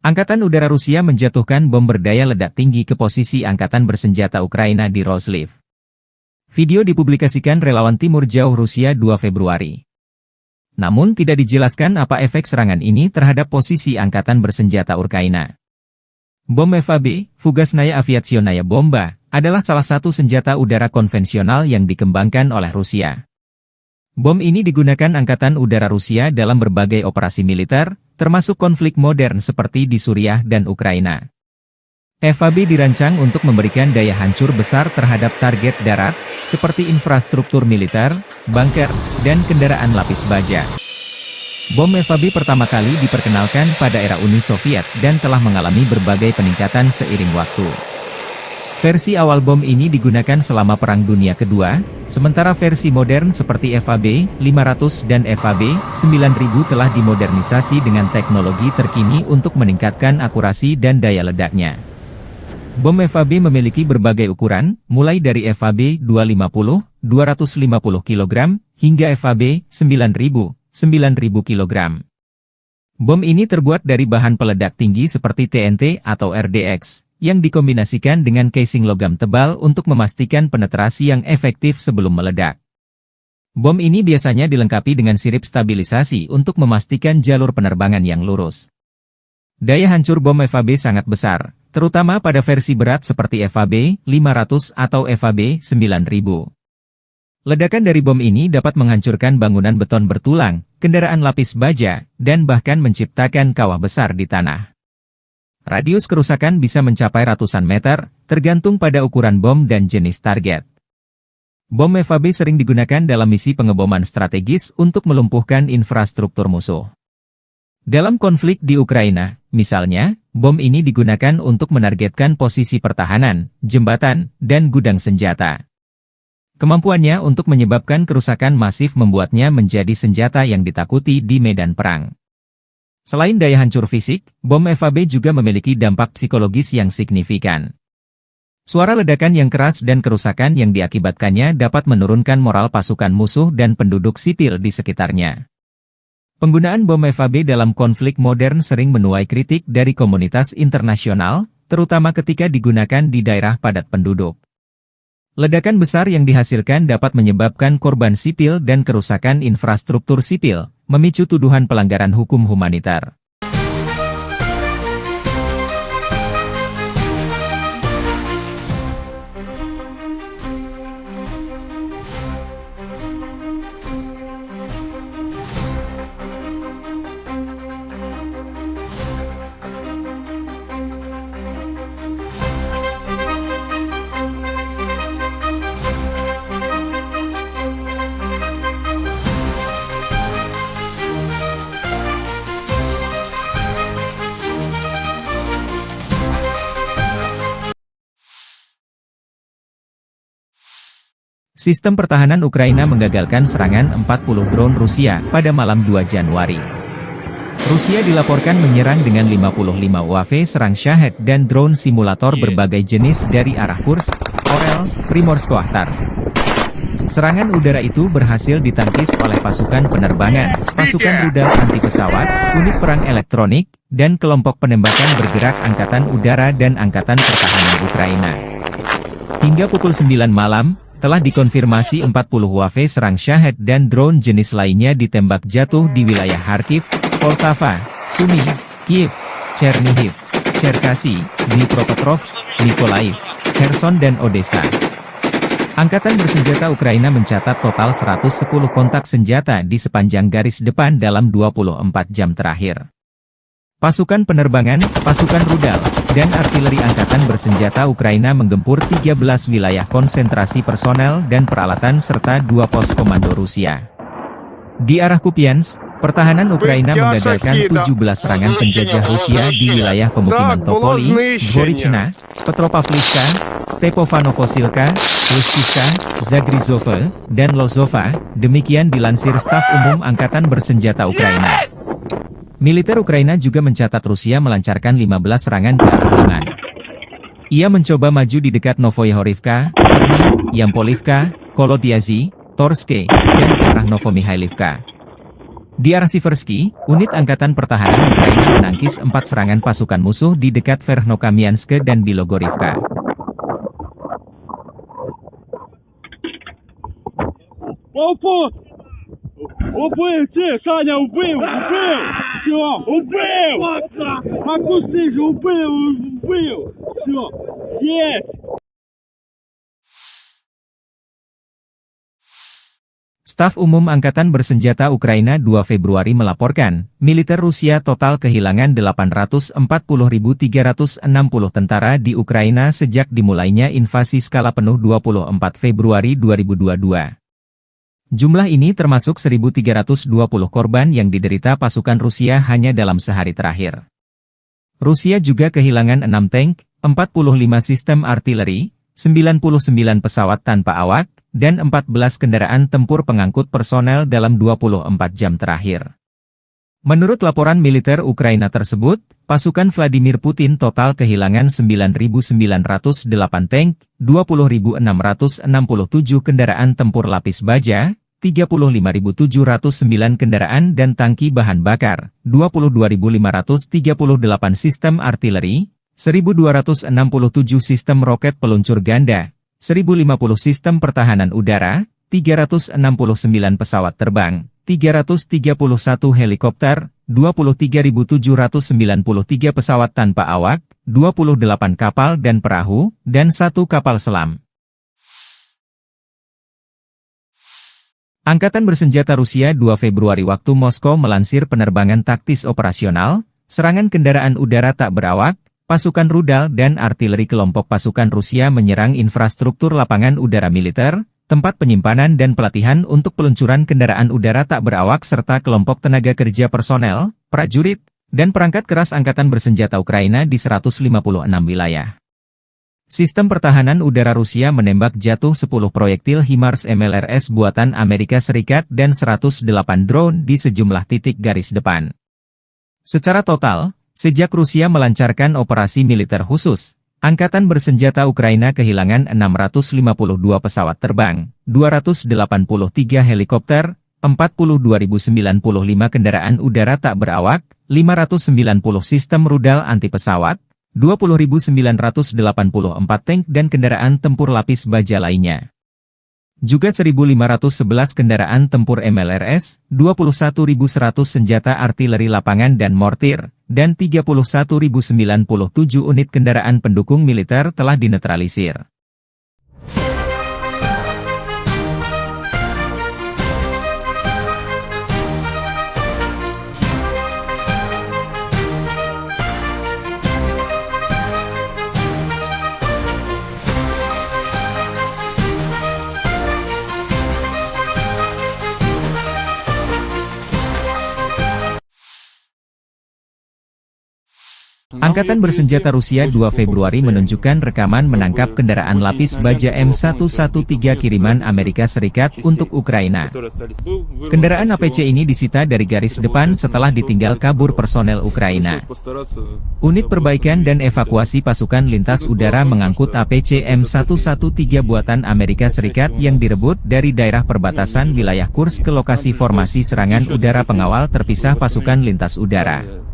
Angkatan Udara Rusia menjatuhkan bom berdaya ledak tinggi ke posisi Angkatan Bersenjata Ukraina di Roslyn. Video dipublikasikan relawan Timur Jauh Rusia 2 Februari. Namun tidak dijelaskan apa efek serangan ini terhadap posisi Angkatan Bersenjata Ukraina. Bom FAB, Fugasnaya Aviationaya Bomba, adalah salah satu senjata udara konvensional yang dikembangkan oleh Rusia. Bom ini digunakan Angkatan Udara Rusia dalam berbagai operasi militer, termasuk konflik modern seperti di Suriah dan Ukraina. FAB dirancang untuk memberikan daya hancur besar terhadap target darat, seperti infrastruktur militer, bunker, dan kendaraan lapis baja. Bom FAB pertama kali diperkenalkan pada era Uni Soviet dan telah mengalami berbagai peningkatan seiring waktu. Versi awal bom ini digunakan selama Perang Dunia Kedua, sementara versi modern seperti FAB 500 dan FAB 9000 telah dimodernisasi dengan teknologi terkini untuk meningkatkan akurasi dan daya ledaknya. Bom FAB memiliki berbagai ukuran, mulai dari FAB 250, 250 kg, hingga FAB 9000, 9000 kg. Bom ini terbuat dari bahan peledak tinggi seperti TNT atau RDX, yang dikombinasikan dengan casing logam tebal untuk memastikan penetrasi yang efektif sebelum meledak. Bom ini biasanya dilengkapi dengan sirip stabilisasi untuk memastikan jalur penerbangan yang lurus. Daya hancur bom FAB sangat besar, terutama pada versi berat seperti FAB 500 atau FAB 9000. Ledakan dari bom ini dapat menghancurkan bangunan beton bertulang, kendaraan lapis baja, dan bahkan menciptakan kawah besar di tanah. Radius kerusakan bisa mencapai ratusan meter, tergantung pada ukuran bom dan jenis target. Bom FAB sering digunakan dalam misi pengeboman strategis untuk melumpuhkan infrastruktur musuh. Dalam konflik di Ukraina, misalnya, bom ini digunakan untuk menargetkan posisi pertahanan, jembatan, dan gudang senjata. Kemampuannya untuk menyebabkan kerusakan masif membuatnya menjadi senjata yang ditakuti di medan perang. Selain daya hancur fisik, bom FAB juga memiliki dampak psikologis yang signifikan. Suara ledakan yang keras dan kerusakan yang diakibatkannya dapat menurunkan moral pasukan musuh dan penduduk sipil di sekitarnya. Penggunaan bom FAB dalam konflik modern sering menuai kritik dari komunitas internasional, terutama ketika digunakan di daerah padat penduduk. Ledakan besar yang dihasilkan dapat menyebabkan korban sipil dan kerusakan infrastruktur sipil, memicu tuduhan pelanggaran hukum humanitar. Sistem pertahanan Ukraina menggagalkan serangan 40 drone Rusia pada malam 2 Januari. Rusia dilaporkan menyerang dengan 55 UAV serang Shahed dan drone simulator berbagai jenis dari arah Kursk, Orel, Primorsko-Ahtarsk. Serangan udara itu berhasil ditangkis oleh pasukan penerbangan, pasukan rudal anti pesawat, unit perang elektronik, dan kelompok penembakan bergerak Angkatan Udara dan Angkatan Pertahanan Ukraina. Hingga pukul 9 malam, telah dikonfirmasi 40 UAV serang Shahed dan drone jenis lainnya ditembak jatuh di wilayah Kharkiv, Poltava, Sumy, Kiev, Chernihiv, Cherkasy, Dnipropetrovsk, Mykolaiv, Kherson dan Odessa. Angkatan bersenjata Ukraina mencatat total 110 kontak senjata di sepanjang garis depan dalam 24 jam terakhir. Pasukan penerbangan, pasukan rudal, dan artileri angkatan bersenjata Ukraina menggempur 13 wilayah konsentrasi personel dan peralatan serta 2 pos komando Rusia. Di arah Kupiansk, pertahanan Ukraina menggagalkan 17 serangan penjajah Rusia di wilayah pemukiman Topoli, Dvorichna, Petropavlivka, Stepofanovosilka, Luskivka, Zagrizhova, dan Lozova, demikian dilansir Staf Umum Angkatan Bersenjata Ukraina. Militer Ukraina juga mencatat Rusia melancarkan 15 serangan ke arah Liman. Ia mencoba maju di dekat Novoyahorivka, Terny, Yampolivka, Kolodiazy, Torske, dan ke arah Novomihailivka. Di arah Siversky, unit Angkatan Pertahanan Ukraina menangkis 4 serangan pasukan musuh di dekat Verkhnokamianske dan Bilogorivka. Убил, Саня, убил! Все, убил! Макусы же убил! Все, есть! Staf Umum Angkatan Bersenjata Ukraina 2 Februari melaporkan, militer Rusia total kehilangan 840.360 tentara di Ukraina sejak dimulainya invasi skala penuh 24 Februari 2022. Jumlah ini termasuk 1.320 korban yang diderita pasukan Rusia hanya dalam sehari terakhir. Rusia juga kehilangan 6 tank, 45 sistem artileri, 99 pesawat tanpa awak, dan 14 kendaraan tempur pengangkut personel dalam 24 jam terakhir. Menurut laporan militer Ukraina tersebut, pasukan Vladimir Putin total kehilangan 9.908 tank, 20.667 kendaraan tempur lapis baja, 35.709 kendaraan dan tangki bahan bakar, 22.538 sistem artileri, 1.267 sistem roket peluncur ganda, 1.050 sistem pertahanan udara, 369 pesawat terbang, 331 helikopter, 23.793 pesawat tanpa awak, 28 kapal dan perahu, dan 1 kapal selam. Angkatan Bersenjata Rusia 2 Februari waktu Moskow melansir penerbangan taktis operasional, serangan kendaraan udara tak berawak, pasukan rudal dan artileri kelompok pasukan Rusia menyerang infrastruktur lapangan udara militer, tempat penyimpanan dan pelatihan untuk peluncuran kendaraan udara tak berawak serta kelompok tenaga kerja personel, prajurit, dan perangkat keras Angkatan Bersenjata Ukraina di 156 wilayah. Sistem pertahanan udara Rusia menembak jatuh 10 proyektil HIMARS MLRS buatan Amerika Serikat dan 108 drone di sejumlah titik garis depan. Secara total, sejak Rusia melancarkan operasi militer khusus, Angkatan Bersenjata Ukraina kehilangan 652 pesawat terbang, 283 helikopter, 42.095 kendaraan udara tak berawak, 590 sistem rudal anti-pesawat, 20.984 tank dan kendaraan tempur lapis baja lainnya. Juga 1.511 kendaraan tempur MLRS, 21.100 senjata artileri lapangan dan mortir, dan 31.097 unit kendaraan pendukung militer telah dinetralisir. Angkatan Bersenjata Rusia 2 Februari menunjukkan rekaman menangkap kendaraan lapis baja M113 kiriman Amerika Serikat untuk Ukraina. Kendaraan APC ini disita dari garis depan setelah ditinggal kabur personel Ukraina. Unit perbaikan dan evakuasi pasukan lintas udara mengangkut APC M113 buatan Amerika Serikat yang direbut dari daerah perbatasan wilayah Kursk ke lokasi formasi serangan udara pengawal terpisah pasukan lintas udara.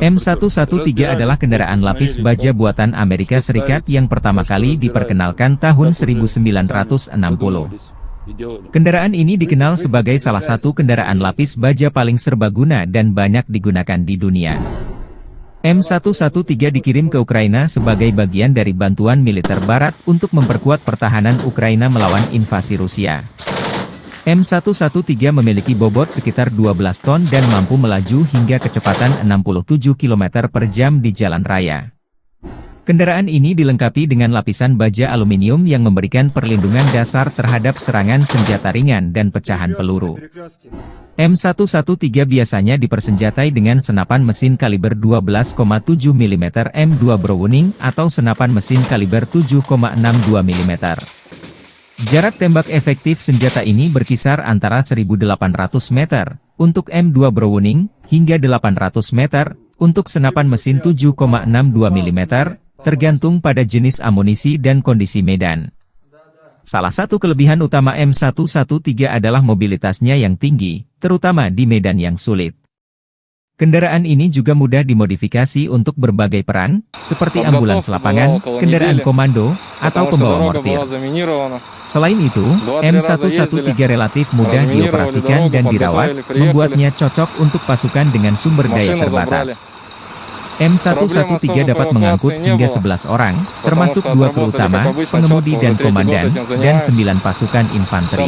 M113 adalah kendaraan lapis baja buatan Amerika Serikat yang pertama kali diperkenalkan tahun 1960. Kendaraan ini dikenal sebagai salah satu kendaraan lapis baja paling serbaguna dan banyak digunakan di dunia. M113 dikirim ke Ukraina sebagai bagian dari bantuan militer Barat untuk memperkuat pertahanan Ukraina melawan invasi Rusia. M113 memiliki bobot sekitar 12 ton dan mampu melaju hingga kecepatan 67 km per jam di jalan raya. Kendaraan ini dilengkapi dengan lapisan baja aluminium yang memberikan perlindungan dasar terhadap serangan senjata ringan dan pecahan peluru. M113 biasanya dipersenjatai dengan senapan mesin kaliber 12,7 mm M2 Browning atau senapan mesin kaliber 7,62 mm. Jarak tembak efektif senjata ini berkisar antara 1.800 meter untuk M2 Browning hingga 800 meter untuk senapan mesin 7,62 mm, tergantung pada jenis amunisi dan kondisi medan. Salah satu kelebihan utama M113 adalah mobilitasnya yang tinggi, terutama di medan yang sulit. Kendaraan ini juga mudah dimodifikasi untuk berbagai peran, seperti ambulans lapangan, kendaraan komando, atau pembawa mortir. Selain itu, M113 relatif mudah dioperasikan dan dirawat, membuatnya cocok untuk pasukan dengan sumber daya terbatas. M113 dapat mengangkut hingga 11 orang, termasuk 2 kru utama, pengemudi dan komandan, dan 9 pasukan infanteri.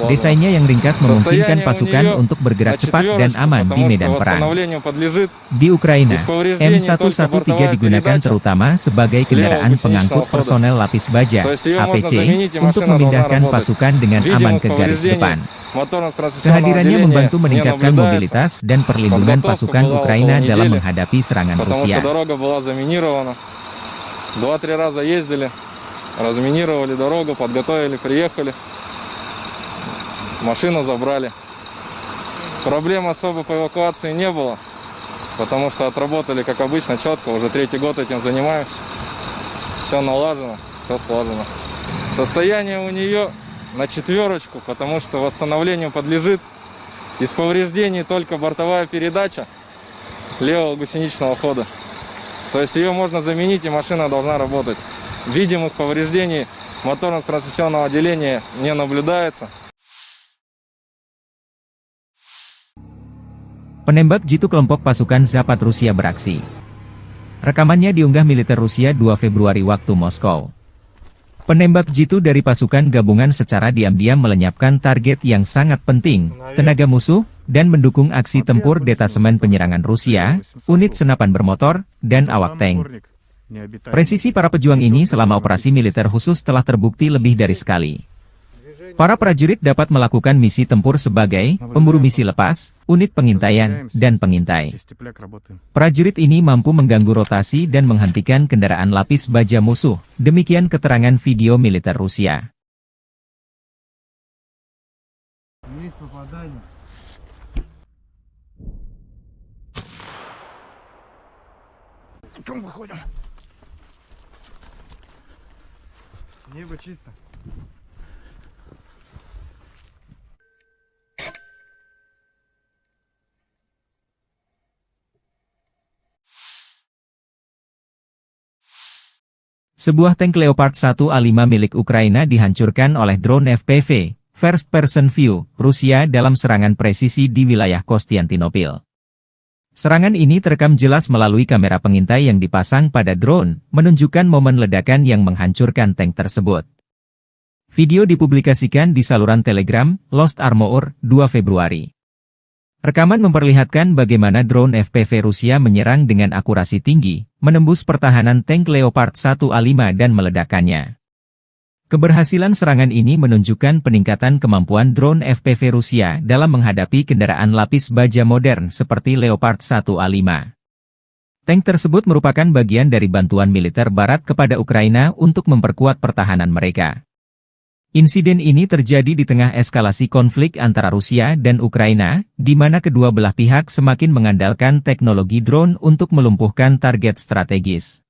Desainnya yang ringkas memungkinkan pasukan untuk bergerak cepat dan aman di medan perang. Di Ukraina, M113 digunakan terutama sebagai kendaraan pengangkut personel lapis baja, APC, untuk memindahkan pasukan dengan aman ke garis depan. Kehadirannya membantu meningkatkan mobilitas dan perlindungan pasukan Ukraina dalam menghadapi serangan Rusia. Машину забрали. Проблем особо по эвакуации не было, потому что отработали, как обычно, четко. Уже 3-й год этим занимаемся. Все налажено, все слажено. Состояние у нее на 4, потому что восстановлению подлежит. Из повреждений только бортовая передача левого гусеничного хода. То есть ее можно заменить, и машина должна работать. Видимых повреждений моторно-трансмиссионного отделения не наблюдается. Penembak jitu kelompok pasukan Zapad Rusia beraksi. Rekamannya diunggah militer Rusia 2 Februari waktu Moskow. Penembak jitu dari pasukan gabungan secara diam-diam melenyapkan target yang sangat penting, tenaga musuh, dan mendukung aksi tempur detasemen penyerangan Rusia, unit senapan bermotor, dan awak tank. Presisi para pejuang ini selama operasi militer khusus telah terbukti lebih dari sekali. Para prajurit dapat melakukan misi tempur sebagai pemburu misi lepas, unit pengintaian, dan pengintai. Prajurit ini mampu mengganggu rotasi dan menghentikan kendaraan lapis baja musuh. Demikian keterangan video militer Rusia. Небо чисто. Sebuah tank Leopard 1A5 milik Ukraina dihancurkan oleh drone FPV, First Person View, Rusia dalam serangan presisi di wilayah Konstantinopel. Serangan ini terekam jelas melalui kamera pengintai yang dipasang pada drone, menunjukkan momen ledakan yang menghancurkan tank tersebut. Video dipublikasikan di saluran Telegram, Lost Armor, 2 Februari. Rekaman memperlihatkan bagaimana drone FPV Rusia menyerang dengan akurasi tinggi, menembus pertahanan tank Leopard 1A5 dan meledakkannya. Keberhasilan serangan ini menunjukkan peningkatan kemampuan drone FPV Rusia dalam menghadapi kendaraan lapis baja modern seperti Leopard 1A5. Tank tersebut merupakan bagian dari bantuan militer Barat kepada Ukraina untuk memperkuat pertahanan mereka. Insiden ini terjadi di tengah eskalasi konflik antara Rusia dan Ukraina, di mana kedua belah pihak semakin mengandalkan teknologi drone untuk melumpuhkan target strategis.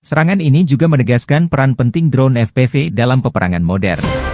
Serangan ini juga menegaskan peran penting drone FPV dalam peperangan modern.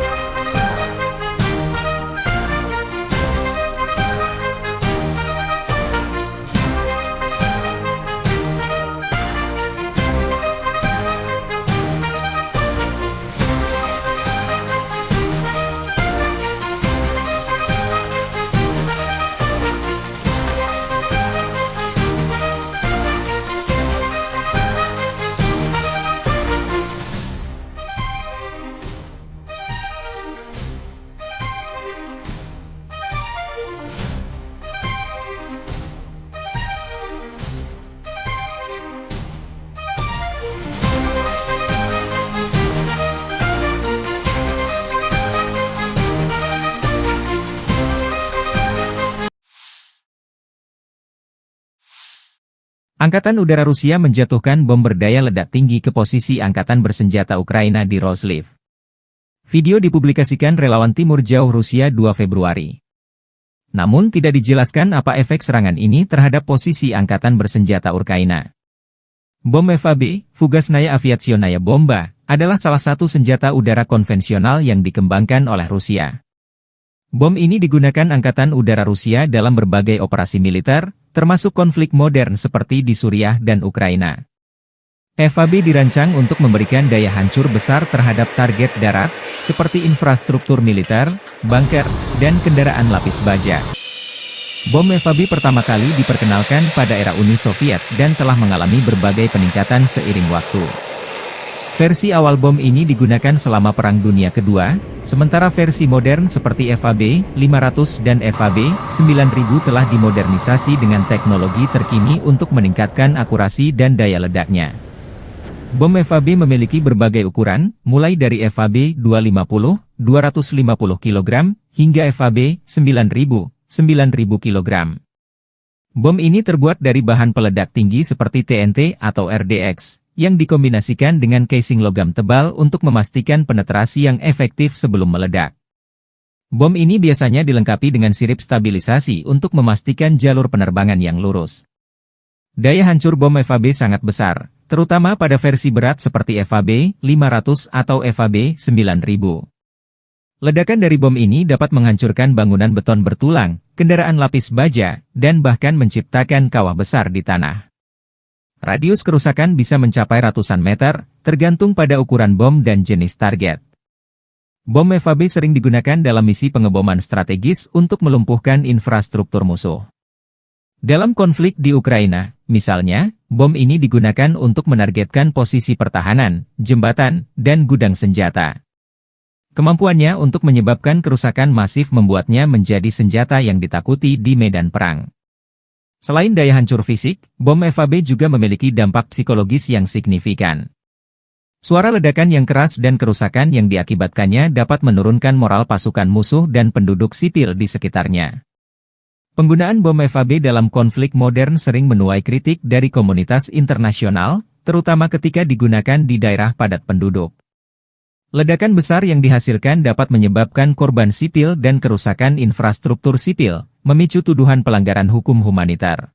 Angkatan Udara Rusia menjatuhkan bom berdaya ledak tinggi ke posisi Angkatan Bersenjata Ukraina di Roslив. Video dipublikasikan relawan Timur Jauh Rusia 2 Februari. Namun tidak dijelaskan apa efek serangan ini terhadap posisi Angkatan Bersenjata Ukraina. Bom FAB, Fugasnaya Aviationaya Bomba, adalah salah satu senjata udara konvensional yang dikembangkan oleh Rusia. Bom ini digunakan Angkatan Udara Rusia dalam berbagai operasi militer, termasuk konflik modern seperti di Suriah dan Ukraina. FAB dirancang untuk memberikan daya hancur besar terhadap target darat, seperti infrastruktur militer, bunker, dan kendaraan lapis baja. Bom FAB pertama kali diperkenalkan pada era Uni Soviet dan telah mengalami berbagai peningkatan seiring waktu. Versi awal bom ini digunakan selama Perang Dunia Kedua, sementara versi modern seperti FAB 500 dan FAB 9000 telah dimodernisasi dengan teknologi terkini untuk meningkatkan akurasi dan daya ledaknya. Bom FAB memiliki berbagai ukuran, mulai dari FAB 250, 250 kg, hingga FAB 9000, 9000 kg. Bom ini terbuat dari bahan peledak tinggi seperti TNT atau RDX, yang dikombinasikan dengan casing logam tebal untuk memastikan penetrasi yang efektif sebelum meledak. Bom ini biasanya dilengkapi dengan sirip stabilisasi untuk memastikan jalur penerbangan yang lurus. Daya hancur bom FAB sangat besar, terutama pada versi berat seperti FAB 500 atau FAB 9000. Ledakan dari bom ini dapat menghancurkan bangunan beton bertulang, kendaraan lapis baja, dan bahkan menciptakan kawah besar di tanah. Radius kerusakan bisa mencapai ratusan meter, tergantung pada ukuran bom dan jenis target. Bom FAB sering digunakan dalam misi pengeboman strategis untuk melumpuhkan infrastruktur musuh. Dalam konflik di Ukraina, misalnya, bom ini digunakan untuk menargetkan posisi pertahanan, jembatan, dan gudang senjata. Kemampuannya untuk menyebabkan kerusakan masif membuatnya menjadi senjata yang ditakuti di medan perang. Selain daya hancur fisik, bom FAB juga memiliki dampak psikologis yang signifikan. Suara ledakan yang keras dan kerusakan yang diakibatkannya dapat menurunkan moral pasukan musuh dan penduduk sipil di sekitarnya. Penggunaan bom FAB dalam konflik modern sering menuai kritik dari komunitas internasional, terutama ketika digunakan di daerah padat penduduk. Ledakan besar yang dihasilkan dapat menyebabkan korban sipil dan kerusakan infrastruktur sipil, memicu tuduhan pelanggaran hukum humanitar.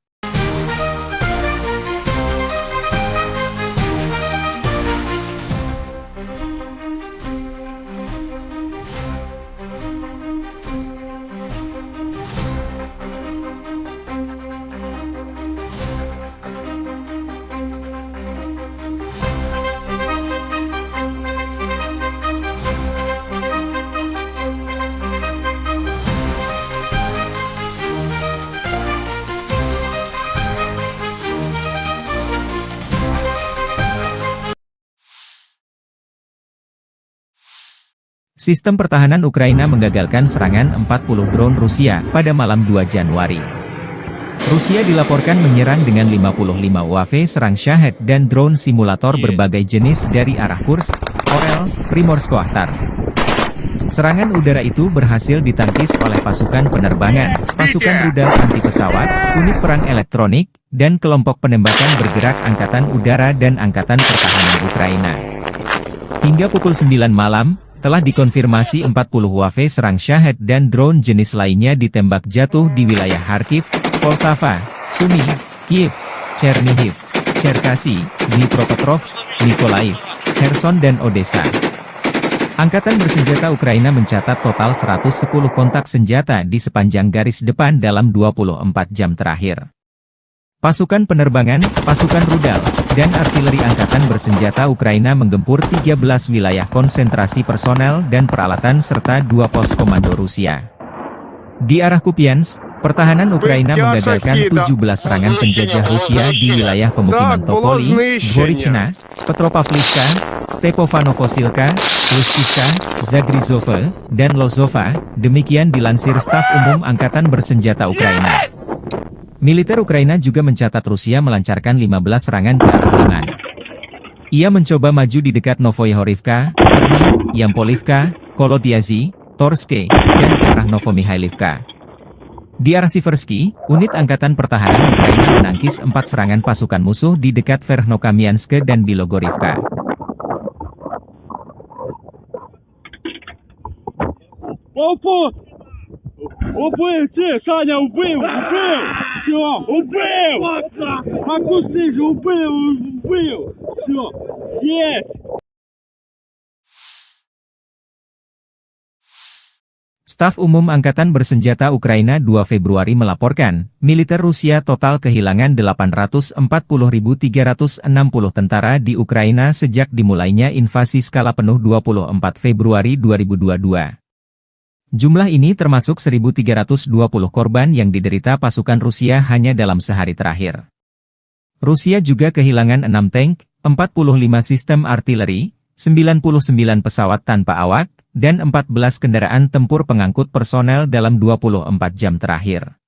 Sistem pertahanan Ukraina menggagalkan serangan 40 drone Rusia pada malam 2 Januari. Rusia dilaporkan menyerang dengan 55 UAV serang Shahed dan drone simulator berbagai jenis dari arah Kursk, Orel, Primorsko-Ahtarsk. Serangan udara itu berhasil ditangkis oleh pasukan penerbangan, pasukan rudal anti-pesawat, unit perang elektronik, dan kelompok penembakan bergerak Angkatan Udara dan Angkatan Pertahanan Ukraina. Hingga pukul 9 malam, telah dikonfirmasi 40 UAV serang Shahed dan drone jenis lainnya ditembak jatuh di wilayah Kharkiv, Poltava, Sumy, Kiev, Chernihiv, Cherkasy, Dnipropetrovsk, Mykolaiv, Kherson dan Odessa. Angkatan bersenjata Ukraina mencatat total 110 kontak senjata di sepanjang garis depan dalam 24 jam terakhir. Pasukan penerbangan, pasukan rudal, dan artileri angkatan bersenjata Ukraina menggempur 13 wilayah konsentrasi personel dan peralatan serta 2 pos komando Rusia. Di arah Kupiansk, pertahanan Ukraina menggagalkan 17 serangan penjajah Rusia di wilayah pemukiman Topoli, Dvorichna, Petropavlivka, Stepofanovosilka, Lustivka, Zagrizove, dan Lozova, demikian dilansir Staf Umum Angkatan Bersenjata Ukraina. Militer Ukraina juga mencatat Rusia melancarkan 15 serangan ke arah Liman. Ia mencoba maju di dekat Novoyahorivka, Terny, Yampolivka, Kolodiazy, Torske, dan ke arah Novomihailivka. Di arah Siversky, unit Angkatan Pertahanan Ukraina menangkis 4 serangan pasukan musuh di dekat Verkhnokamianske dan Bilogorivka. Убив, Саня, убив! Все, убив! Макуси же убив! Все, есть! Staf Umum Angkatan Bersenjata Ukraina 2 Februari melaporkan, militer Rusia total kehilangan 840.360 tentara di Ukraina sejak dimulainya invasi skala penuh 24 Februari 2022. Jumlah ini termasuk 1.320 korban yang diderita pasukan Rusia hanya dalam sehari terakhir. Rusia juga kehilangan 6 tank, 45 sistem artileri, 99 pesawat tanpa awak, dan 14 kendaraan tempur pengangkut personel dalam 24 jam terakhir.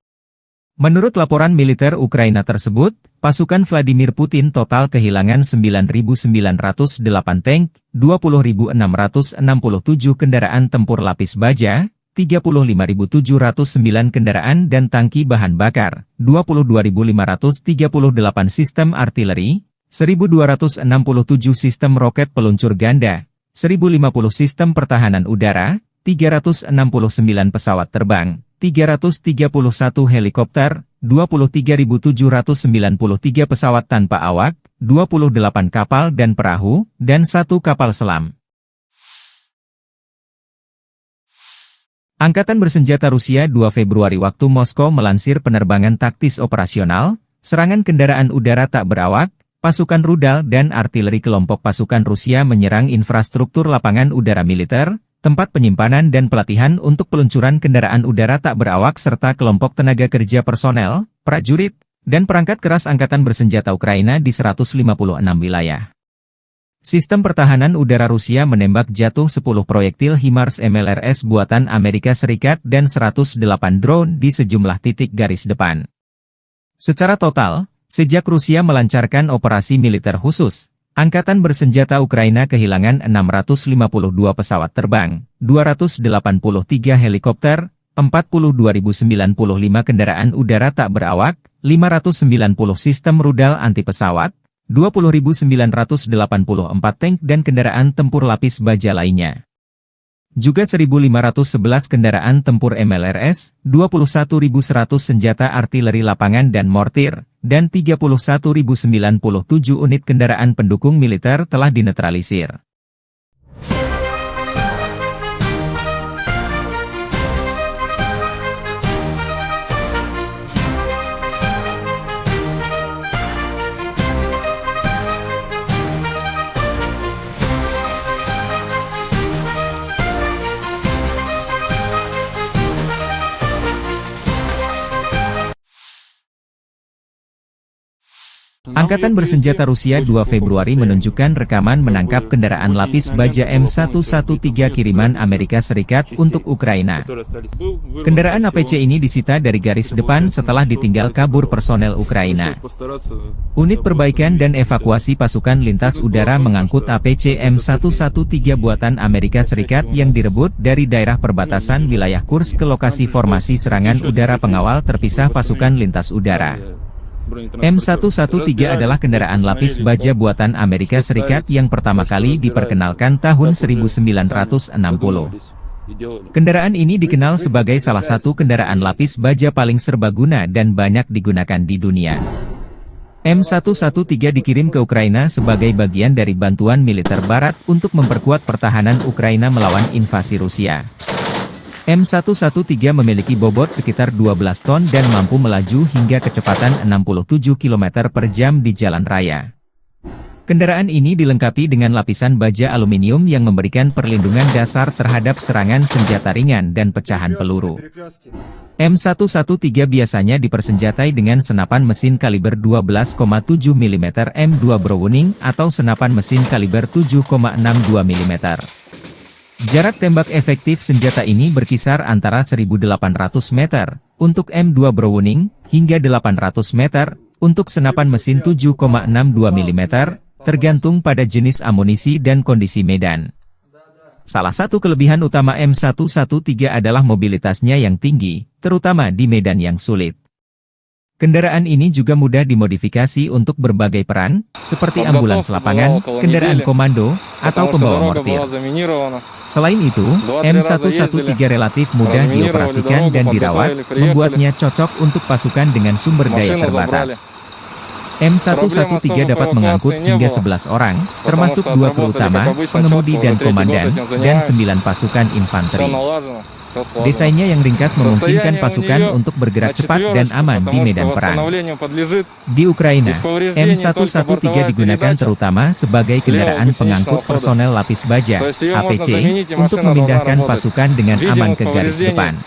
Menurut laporan militer Ukraina tersebut, pasukan Vladimir Putin total kehilangan 9.908 tank, 20.667 kendaraan tempur lapis baja, 35.709 kendaraan dan tangki bahan bakar, 22.538 sistem artileri, 1.267 sistem roket peluncur ganda, 1.050 sistem pertahanan udara, 369 pesawat terbang, 331 helikopter, 23.793 pesawat tanpa awak, 28 kapal dan perahu, dan 1 kapal selam. Angkatan Bersenjata Rusia 2 Februari waktu Moskow melansir penerbangan taktis operasional, serangan kendaraan udara tak berawak, pasukan rudal dan artileri kelompok pasukan Rusia menyerang infrastruktur lapangan udara militer, tempat penyimpanan dan pelatihan untuk peluncuran kendaraan udara tak berawak serta kelompok tenaga kerja personel, prajurit, dan perangkat keras Angkatan Bersenjata Ukraina di 156 wilayah. Sistem pertahanan udara Rusia menembak jatuh 10 proyektil HIMARS MLRS buatan Amerika Serikat dan 108 drone di sejumlah titik garis depan. Secara total, sejak Rusia melancarkan operasi militer khusus, Angkatan bersenjata Ukraina kehilangan 652 pesawat terbang, 283 helikopter, 42.095 kendaraan udara tak berawak, 590 sistem rudal anti-pesawat, 20.984 tank dan kendaraan tempur lapis baja lainnya. Juga 1.511 kendaraan tempur MLRS, 21.100 senjata artileri lapangan dan mortir, dan 31.097 unit kendaraan pendukung militer telah dinetralisir. Angkatan bersenjata Rusia 2 Februari menunjukkan rekaman menangkap kendaraan lapis baja M113 kiriman Amerika Serikat untuk Ukraina. Kendaraan APC ini disita dari garis depan setelah ditinggal kabur personel Ukraina. Unit perbaikan dan evakuasi pasukan lintas udara mengangkut APC M113 buatan Amerika Serikat yang direbut dari daerah perbatasan wilayah Kursk ke lokasi formasi serangan udara pengawal terpisah pasukan lintas udara. M113 adalah kendaraan lapis baja buatan Amerika Serikat yang pertama kali diperkenalkan tahun 1960. Kendaraan ini dikenal sebagai salah satu kendaraan lapis baja paling serbaguna dan banyak digunakan di dunia. M113 dikirim ke Ukraina sebagai bagian dari bantuan militer Barat untuk memperkuat pertahanan Ukraina melawan invasi Rusia. M113 memiliki bobot sekitar 12 ton dan mampu melaju hingga kecepatan 67 km per jam di jalan raya. Kendaraan ini dilengkapi dengan lapisan baja aluminium yang memberikan perlindungan dasar terhadap serangan senjata ringan dan pecahan peluru. M113 biasanya dipersenjatai dengan senapan mesin kaliber 12,7 mm M2 Browning atau senapan mesin kaliber 7,62 mm. Jarak tembak efektif senjata ini berkisar antara 1.800 meter untuk M2 Browning hingga 800 meter untuk senapan mesin 7,62 mm, tergantung pada jenis amunisi dan kondisi medan. Salah satu kelebihan utama M113 adalah mobilitasnya yang tinggi, terutama di medan yang sulit. Kendaraan ini juga mudah dimodifikasi untuk berbagai peran, seperti ambulans lapangan, kendaraan komando, atau pembawa mortir. Selain itu, M113 relatif mudah dioperasikan dan dirawat, membuatnya cocok untuk pasukan dengan sumber daya terbatas. M113 dapat mengangkut hingga 11 orang, termasuk 2 kru utama, pengemudi dan komandan, dan 9 pasukan infanteri. Desainnya yang ringkas memungkinkan pasukan untuk bergerak cepat dan aman di medan perang. Di Ukraina, M113 digugakan terutama sebagai kendaraan pengangkut personel lapis baja, APC, untuk memindahkan pasukan dengan aman ke garis depan.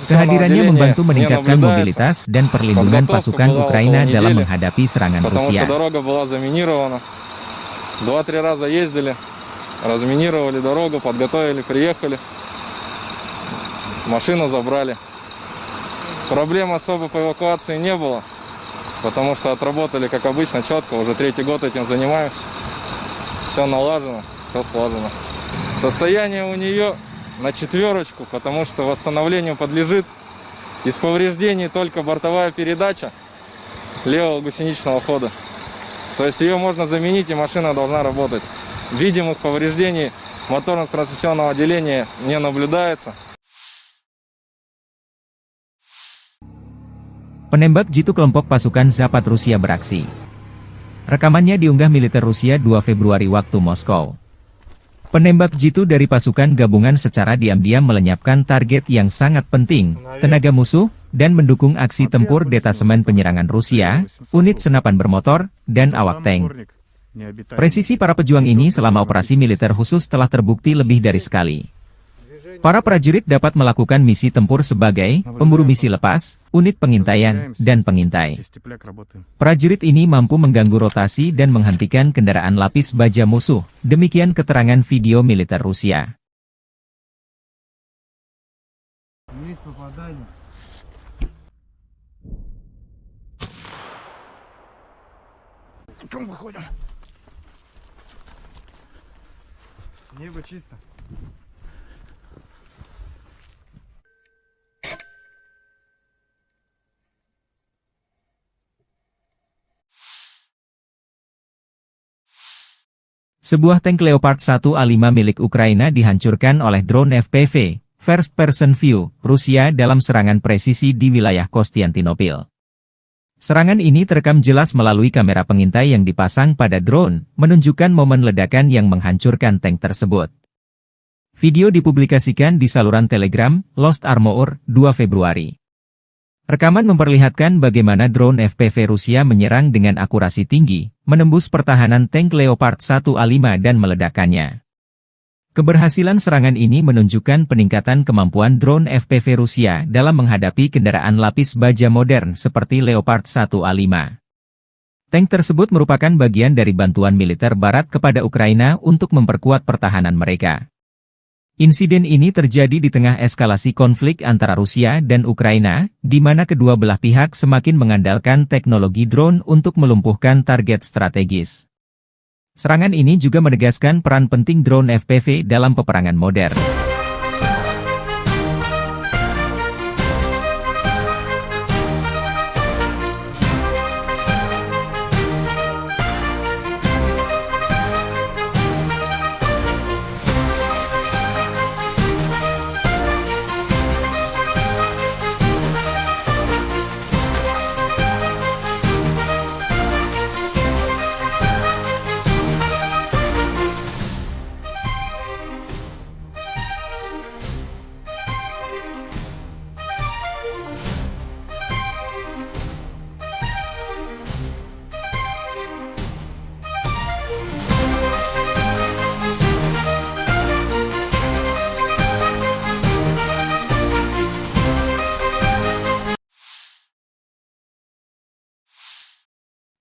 Kehadirannya membantu meningkatkan mobilitas dan perlindungan pasukan Ukraina dalam menghadapi serangan Rusia. Машину забрали. Проблем особо по эвакуации не было, потому что отработали, как обычно, четко. Уже 3-й год этим занимаемся. Все налажено, все слажено. Состояние у нее на 4, потому что восстановлению подлежит. Из повреждений только бортовая передача левого гусеничного хода. То есть ее можно заменить, и машина должна работать. Видимых повреждений моторно-трансмиссионного отделения не наблюдается. Penembak jitu kelompok pasukan Zapad Rusia beraksi. Rekamannya diunggah militer Rusia 2 Februari waktu Moskow. Penembak jitu dari pasukan gabungan secara diam-diam melenyapkan target yang sangat penting, tenaga musuh, dan mendukung aksi tempur detasemen penyerangan Rusia, unit senapan bermotor, dan awak tank. Presisi para pejuang ini selama operasi militer khusus telah terbukti lebih dari sekali. Para prajurit dapat melakukan misi tempur sebagai pemburu misi lepas, unit pengintaian, dan pengintai. Prajurit ini mampu mengganggu rotasi dan menghentikan kendaraan lapis baja musuh, demikian keterangan video militer Rusia. Небо чисто. Sebuah tank Leopard 1A5 milik Ukraina dihancurkan oleh drone FPV, First Person View, Rusia dalam serangan presisi di wilayah Konstantinopel. Serangan ini terekam jelas melalui kamera pengintai yang dipasang pada drone, menunjukkan momen ledakan yang menghancurkan tank tersebut. Video dipublikasikan di saluran Telegram, Lost Armor, 2 Februari. Rekaman memperlihatkan bagaimana drone FPV Rusia menyerang dengan akurasi tinggi, menembus pertahanan tank Leopard 1A5 dan meledakkannya. Keberhasilan serangan ini menunjukkan peningkatan kemampuan drone FPV Rusia dalam menghadapi kendaraan lapis baja modern seperti Leopard 1A5. Tank tersebut merupakan bagian dari bantuan militer Barat kepada Ukraina untuk memperkuat pertahanan mereka. Insiden ini terjadi di tengah eskalasi konflik antara Rusia dan Ukraina, di mana kedua belah pihak semakin mengandalkan teknologi drone untuk melumpuhkan target strategis. Serangan ini juga menegaskan peran penting drone FPV dalam peperangan modern.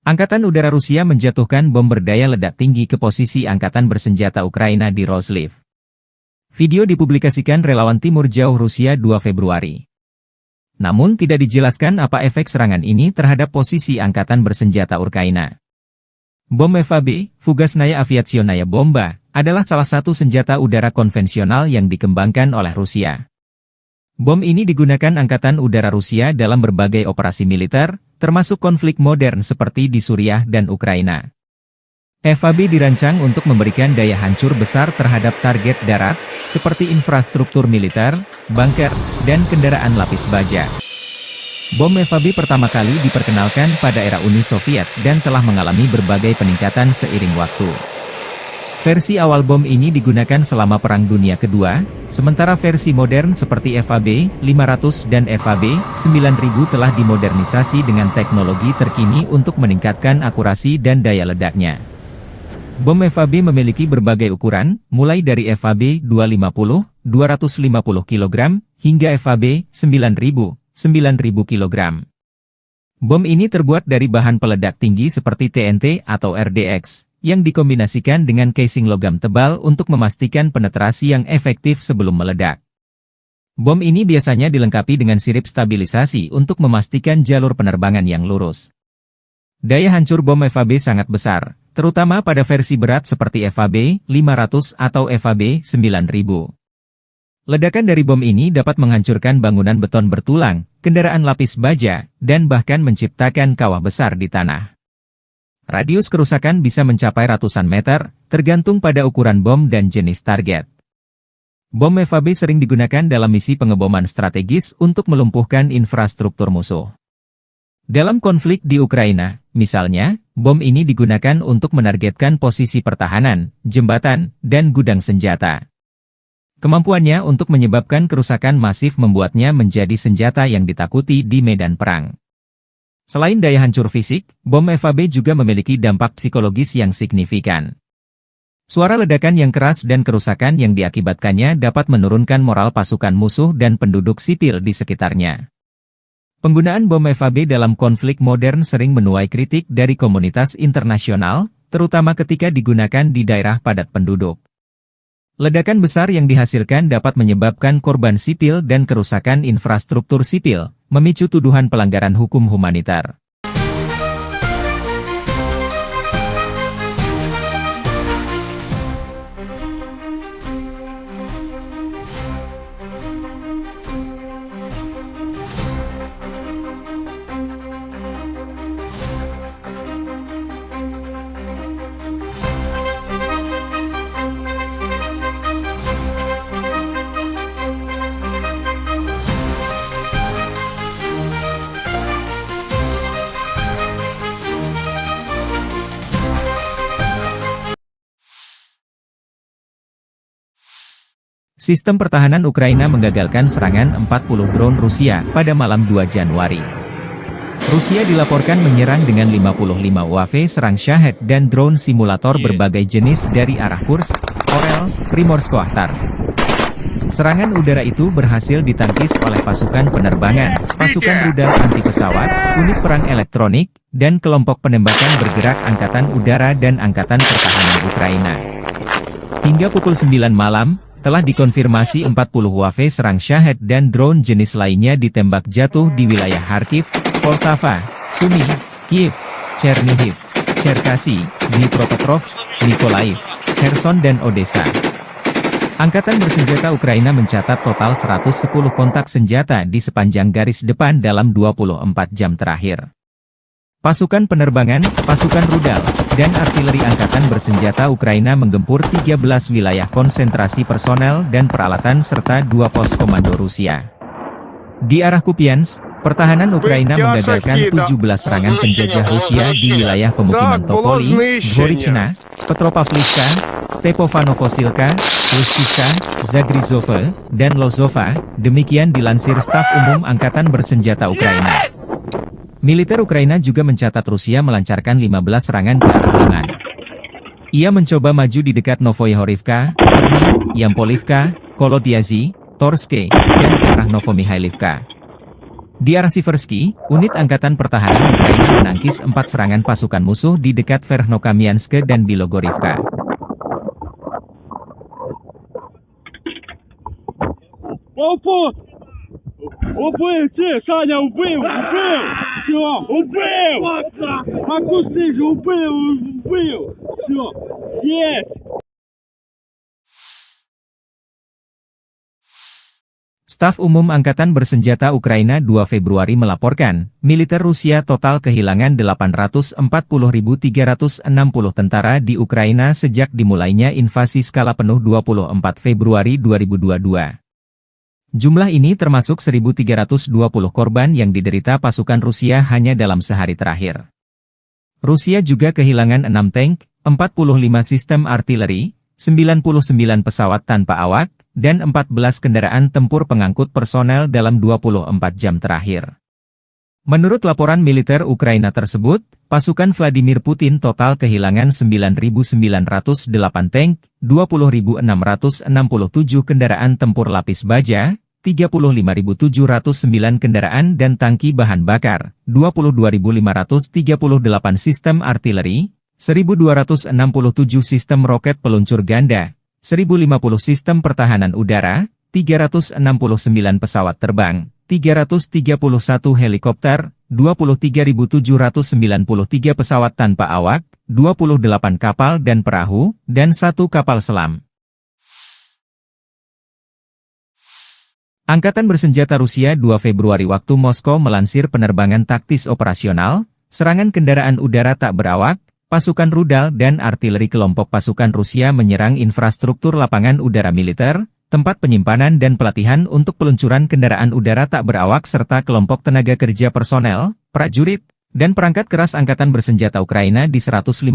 Angkatan Udara Rusia menjatuhkan bom berdaya ledak tinggi ke posisi Angkatan Bersenjata Ukraina di Roslив. Video dipublikasikan relawan Timur Jauh Rusia 2 Februari. Namun tidak dijelaskan apa efek serangan ini terhadap posisi Angkatan Bersenjata Ukraina. Bom FAB, Fugasnaya Aviationaya Bomba, adalah salah satu senjata udara konvensional yang dikembangkan oleh Rusia. Bom ini digunakan Angkatan Udara Rusia dalam berbagai operasi militer, termasuk konflik modern seperti di Suriah dan Ukraina. FAB dirancang untuk memberikan daya hancur besar terhadap target darat, seperti infrastruktur militer, bunker, dan kendaraan lapis baja. Bom FAB pertama kali diperkenalkan pada era Uni Soviet dan telah mengalami berbagai peningkatan seiring waktu. Versi awal bom ini digunakan selama Perang Dunia Kedua, sementara versi modern seperti FAB 500 dan FAB 9000 telah dimodernisasi dengan teknologi terkini untuk meningkatkan akurasi dan daya ledaknya. Bom FAB memiliki berbagai ukuran, mulai dari FAB 250, 250 kg, hingga FAB 9000, 9000 kg. Bom ini terbuat dari bahan peledak tinggi seperti TNT atau RDX, yang dikombinasikan dengan casing logam tebal untuk memastikan penetrasi yang efektif sebelum meledak. Bom ini biasanya dilengkapi dengan sirip stabilisasi untuk memastikan jalur penerbangan yang lurus. Daya hancur bom FAB sangat besar, terutama pada versi berat seperti FAB 500 atau FAB 9000. Ledakan dari bom ini dapat menghancurkan bangunan beton bertulang, kendaraan lapis baja, dan bahkan menciptakan kawah besar di tanah. Radius kerusakan bisa mencapai ratusan meter, tergantung pada ukuran bom dan jenis target. Bom FAB sering digunakan dalam misi pengeboman strategis untuk melumpuhkan infrastruktur musuh. Dalam konflik di Ukraina, misalnya, bom ini digunakan untuk menargetkan posisi pertahanan, jembatan, dan gudang senjata. Kemampuannya untuk menyebabkan kerusakan masif membuatnya menjadi senjata yang ditakuti di medan perang. Selain daya hancur fisik, bom FAB juga memiliki dampak psikologis yang signifikan. Suara ledakan yang keras dan kerusakan yang diakibatkannya dapat menurunkan moral pasukan musuh dan penduduk sipil di sekitarnya. Penggunaan bom FAB dalam konflik modern sering menuai kritik dari komunitas internasional, terutama ketika digunakan di daerah padat penduduk. Ledakan besar yang dihasilkan dapat menyebabkan korban sipil dan kerusakan infrastruktur sipil, memicu tuduhan pelanggaran hukum humanitar. Sistem pertahanan Ukraina menggagalkan serangan 40 drone Rusia pada malam 2 Januari. Rusia dilaporkan menyerang dengan 55 UAV serang Shahed dan drone simulator berbagai jenis dari arah Kursk, Orel, Primorsko-Akhtarsk. Serangan udara itu berhasil ditangkis oleh pasukan penerbangan, pasukan rudal anti pesawat, unit perang elektronik, dan kelompok penembakan bergerak Angkatan Udara dan Angkatan Pertahanan Ukraina. Hingga pukul 9 malam, telah dikonfirmasi 40 UAV serang Shahed dan drone jenis lainnya ditembak jatuh di wilayah Kharkiv, Poltava, Sumy, Kiev, Chernihiv, Cherkasy, Dnipropetrovsk, Mykolaiv, Kherson dan Odessa. Angkatan bersenjata Ukraina mencatat total 110 kontak senjata di sepanjang garis depan dalam 24 jam terakhir. Pasukan penerbangan, pasukan rudal, dan artileri angkatan bersenjata Ukraina menggempur 13 wilayah konsentrasi personel dan peralatan serta 2 pos komando Rusia. Di arah Kupiansk, pertahanan Ukraina menggagalkan 17 serangan penjajah Rusia di wilayah pemukiman Topoli, Dvorichna, Petropavlivka, Stepofanovosilka, Lustivka, Zagrizove, dan Lozova, demikian dilansir Staf Umum Angkatan Bersenjata Ukraina. Militer Ukraina juga mencatat Rusia melancarkan 15 serangan ke arah Liman. Ia mencoba maju di dekat Novoyahorivka, Terny, Yampolivka, Kolodiazy, Torske, dan ke arah Novomihailivka. Di arah Siversky, unit Angkatan Pertahanan Ukraina menangkis 4 serangan pasukan musuh di dekat Verkhnokamianske dan Bilogorivka. Убил, Саня, убил! Все, убил! Макусы же убил! Все, есть! Staf Umum Angkatan Bersenjata Ukraina 2 Februari melaporkan, militer Rusia total kehilangan 840.360 tentara di Ukraina sejak dimulainya invasi skala penuh 24 Februari 2022. Jumlah ini termasuk 1.320 korban yang diderita pasukan Rusia hanya dalam sehari terakhir. Rusia juga kehilangan 6 tank, 45 sistem artileri, 99 pesawat tanpa awak, dan 14 kendaraan tempur pengangkut personel dalam 24 jam terakhir. Menurut laporan militer Ukraina tersebut, pasukan Vladimir Putin total kehilangan 9.908 tank, 20.667 kendaraan tempur lapis baja, 35.709 kendaraan dan tangki bahan bakar, 22.538 sistem artileri, 1.267 sistem roket peluncur ganda, 1.050 sistem pertahanan udara, 369 pesawat terbang, 331 helikopter, 23.793 pesawat tanpa awak, 28 kapal dan perahu, dan 1 kapal selam. Angkatan Bersenjata Rusia 2 Februari waktu Moskow melansir penerbangan taktis operasional, serangan kendaraan udara tak berawak, pasukan rudal dan artileri kelompok pasukan Rusia menyerang infrastruktur lapangan udara militer, tempat penyimpanan dan pelatihan untuk peluncuran kendaraan udara tak berawak serta kelompok tenaga kerja personel, prajurit, dan perangkat keras Angkatan Bersenjata Ukraina di 156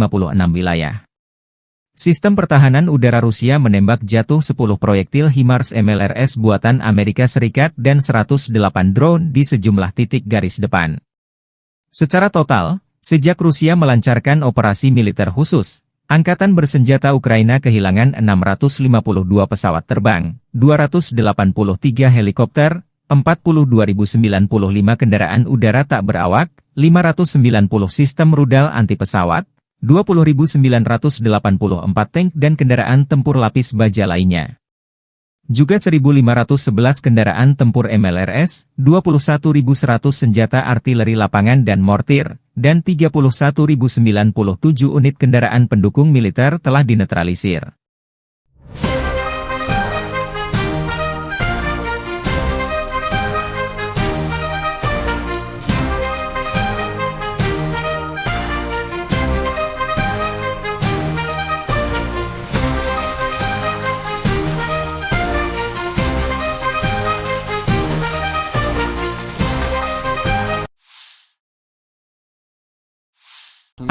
wilayah. Sistem pertahanan udara Rusia menembak jatuh 10 proyektil HIMARS MLRS buatan Amerika Serikat dan 108 drone di sejumlah titik garis depan. Secara total, sejak Rusia melancarkan operasi militer khusus, Angkatan Bersenjata Ukraina kehilangan 652 pesawat terbang, 283 helikopter, 42.095 kendaraan udara tak berawak, 590 sistem rudal anti pesawat, 20.984 tank dan kendaraan tempur lapis baja lainnya. Juga 1.511 kendaraan tempur MLRS, 21.100 senjata artileri lapangan dan mortir, dan 31.097 unit kendaraan pendukung militer telah dinetralisir.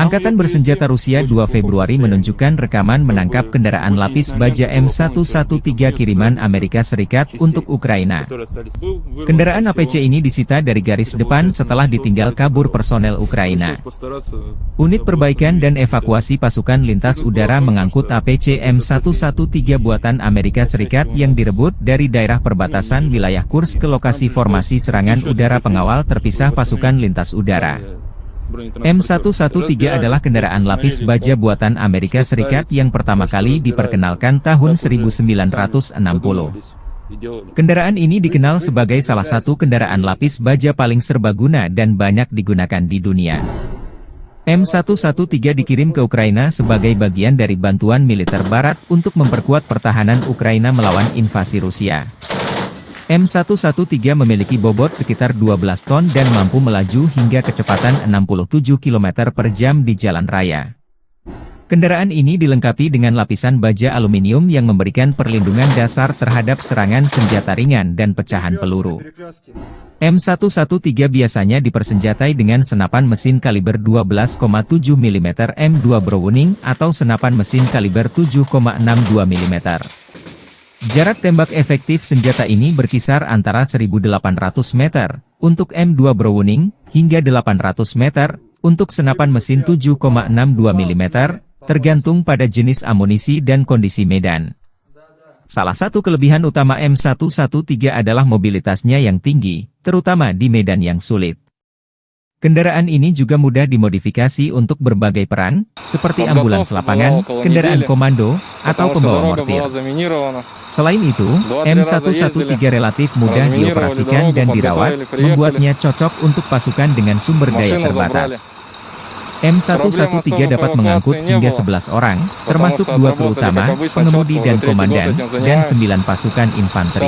Angkatan bersenjata Rusia 2 Februari menunjukkan rekaman menangkap kendaraan lapis baja M113 kiriman Amerika Serikat untuk Ukraina. Kendaraan APC ini disita dari garis depan setelah ditinggal kabur personel Ukraina. Unit perbaikan dan evakuasi pasukan lintas udara mengangkut APC M113 buatan Amerika Serikat yang direbut dari daerah perbatasan wilayah Kursk ke lokasi formasi serangan udara pengawal terpisah pasukan lintas udara. M113 adalah kendaraan lapis baja buatan Amerika Serikat yang pertama kali diperkenalkan tahun 1960. Kendaraan ini dikenal sebagai salah satu kendaraan lapis baja paling serbaguna dan banyak digunakan di dunia. M113 dikirim ke Ukraina sebagai bagian dari bantuan militer Barat untuk memperkuat pertahanan Ukraina melawan invasi Rusia. M113 memiliki bobot sekitar 12 ton dan mampu melaju hingga kecepatan 67 km per jam di jalan raya. Kendaraan ini dilengkapi dengan lapisan baja aluminium yang memberikan perlindungan dasar terhadap serangan senjata ringan dan pecahan peluru. M113 biasanya dipersenjatai dengan senapan mesin kaliber 12,7 mm M2 Browning atau senapan mesin kaliber 7,62 mm. Jarak tembak efektif senjata ini berkisar antara 1.800 meter untuk M2 Browning hingga 800 meter untuk senapan mesin 7,62 mm, tergantung pada jenis amunisi dan kondisi medan. Salah satu kelebihan utama M113 adalah mobilitasnya yang tinggi, terutama di medan yang sulit. Kendaraan ini juga mudah dimodifikasi untuk berbagai peran, seperti ambulans lapangan, kendaraan komando, atau pembawa mortir. Selain itu, M113 relatif mudah dioperasikan dan dirawat, membuatnya cocok untuk pasukan dengan sumber daya terbatas. M113 dapat mengangkut hingga 11 orang, termasuk 2 kru utama, pengemudi dan komandan, dan 9 pasukan infanteri.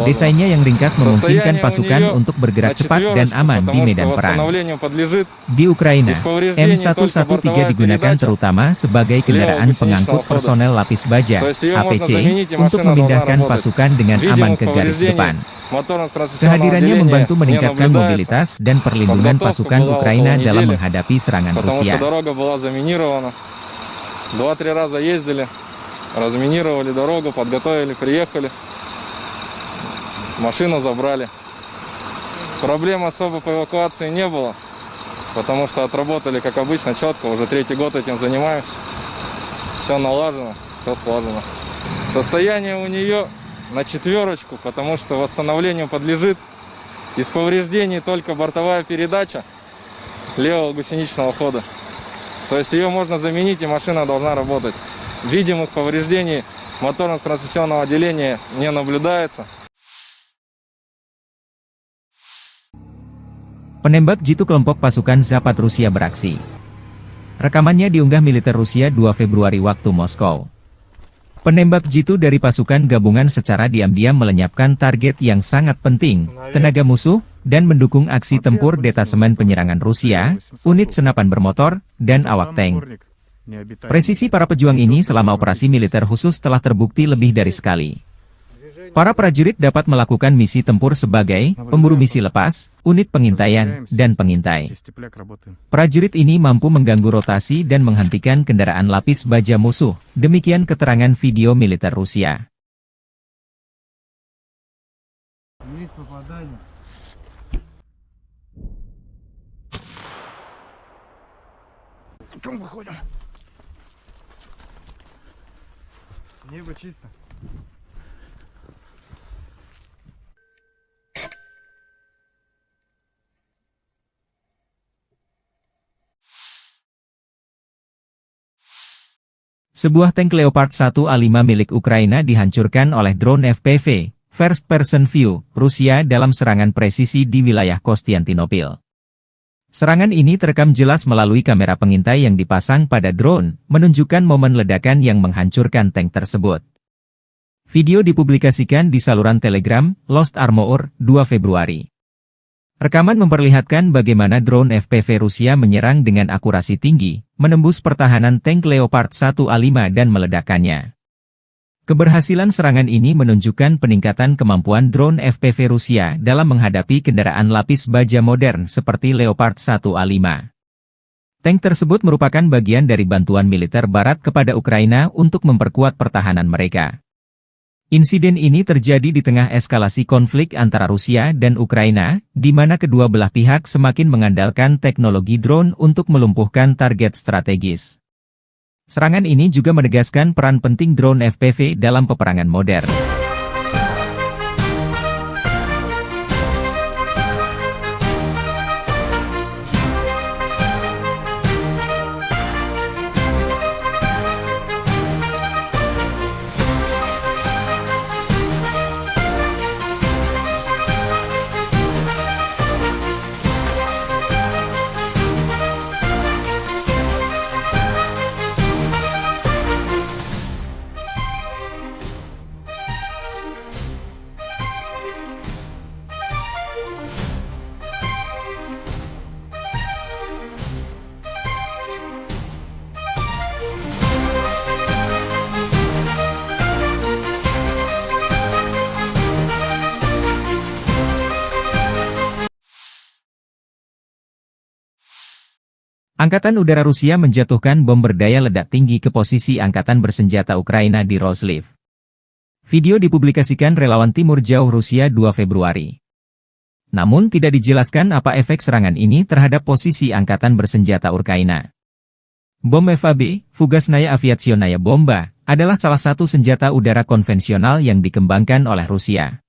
Desainnya yang ringkas memungkinkan pasukan untuk bergerak cepat dan aman di medan perang. Di Ukraina, M113 digugakan terutama sebagai kendaraan pengangkut personel lapis baja, APC, untuk memindahkan pasukan dengan aman ke garis depan. Kehadirannya membantu meningkatkan mobilitas dan perlindungan pasukan Ukraina dalam menghadapi serangan Rusia. Машину забрали. Проблем особо по эвакуации не было, потому что отработали, как обычно, четко. Уже 3-й год этим занимаемся. Все налажено, все слажено. Состояние у нее на 4, потому что восстановлению подлежит. Из повреждений только бортовая передача левого гусеничного хода. То есть ее можно заменить, и машина должна работать. Видимых повреждений моторно-трансмиссионного отделения не наблюдается. Penembak jitu kelompok pasukan Zapad Rusia beraksi. Rekamannya diunggah militer Rusia 2 Februari waktu Moskow. Penembak jitu dari pasukan gabungan secara diam-diam melenyapkan target yang sangat penting, tenaga musuh, dan mendukung aksi tempur detasemen penyerangan Rusia, unit senapan bermotor, dan awak tank. Presisi para pejuang ini selama operasi militer khusus telah terbukti lebih dari sekali. Para prajurit dapat melakukan misi tempur sebagai pemburu misi lepas, unit pengintaian, dan pengintai. Prajurit ini mampu mengganggu rotasi dan menghentikan kendaraan lapis baja musuh, demikian keterangan video militer Rusia. Небо чисто. Sebuah tank Leopard 1A5 milik Ukraina dihancurkan oleh drone FPV, First Person View, Rusia dalam serangan presisi di wilayah Konstantinopel. Serangan ini terekam jelas melalui kamera pengintai yang dipasang pada drone, menunjukkan momen ledakan yang menghancurkan tank tersebut. Video dipublikasikan di saluran Telegram, Lost Armor, 2 Februari. Rekaman memperlihatkan bagaimana drone FPV Rusia menyerang dengan akurasi tinggi, menembus pertahanan tank Leopard 1A5 dan meledakkannya. Keberhasilan serangan ini menunjukkan peningkatan kemampuan drone FPV Rusia dalam menghadapi kendaraan lapis baja modern seperti Leopard 1A5. Tank tersebut merupakan bagian dari bantuan militer Barat kepada Ukraina untuk memperkuat pertahanan mereka. Insiden ini terjadi di tengah eskalasi konflik antara Rusia dan Ukraina, di mana kedua belah pihak semakin mengandalkan teknologi drone untuk melumpuhkan target strategis. Serangan ini juga menegaskan peran penting drone FPV dalam peperangan modern. Angkatan Udara Rusia menjatuhkan bom berdaya ledak tinggi ke posisi Angkatan Bersenjata Ukraina di Roslив. Video dipublikasikan relawan Timur Jauh Rusia 2 Februari. Namun tidak dijelaskan apa efek serangan ini terhadap posisi Angkatan Bersenjata Ukraina. Bom FAB, Fugasnaya Aviationaya Bomba, adalah salah satu senjata udara konvensional yang dikembangkan oleh Rusia.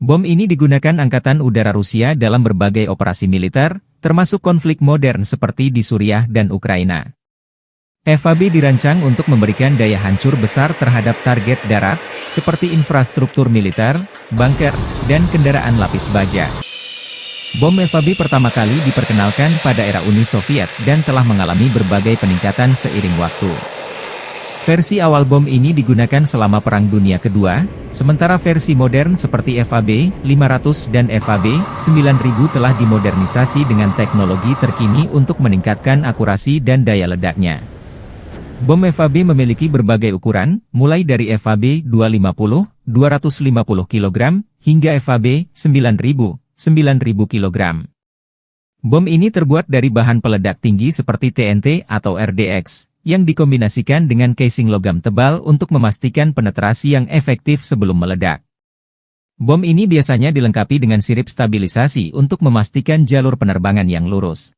Bom ini digunakan Angkatan Udara Rusia dalam berbagai operasi militer, termasuk konflik modern seperti di Suriah dan Ukraina. FAB dirancang untuk memberikan daya hancur besar terhadap target darat, seperti infrastruktur militer, bunker, dan kendaraan lapis baja. Bom FAB pertama kali diperkenalkan pada era Uni Soviet dan telah mengalami berbagai peningkatan seiring waktu. Versi awal bom ini digunakan selama Perang Dunia Kedua, sementara versi modern seperti FAB 500 dan FAB 9000 telah dimodernisasi dengan teknologi terkini untuk meningkatkan akurasi dan daya ledaknya. Bom FAB memiliki berbagai ukuran, mulai dari FAB 250, 250 kg, hingga FAB 9000, 9000 kg. Bom ini terbuat dari bahan peledak tinggi seperti TNT atau RDX, yang dikombinasikan dengan casing logam tebal untuk memastikan penetrasi yang efektif sebelum meledak. Bom ini biasanya dilengkapi dengan sirip stabilisasi untuk memastikan jalur penerbangan yang lurus.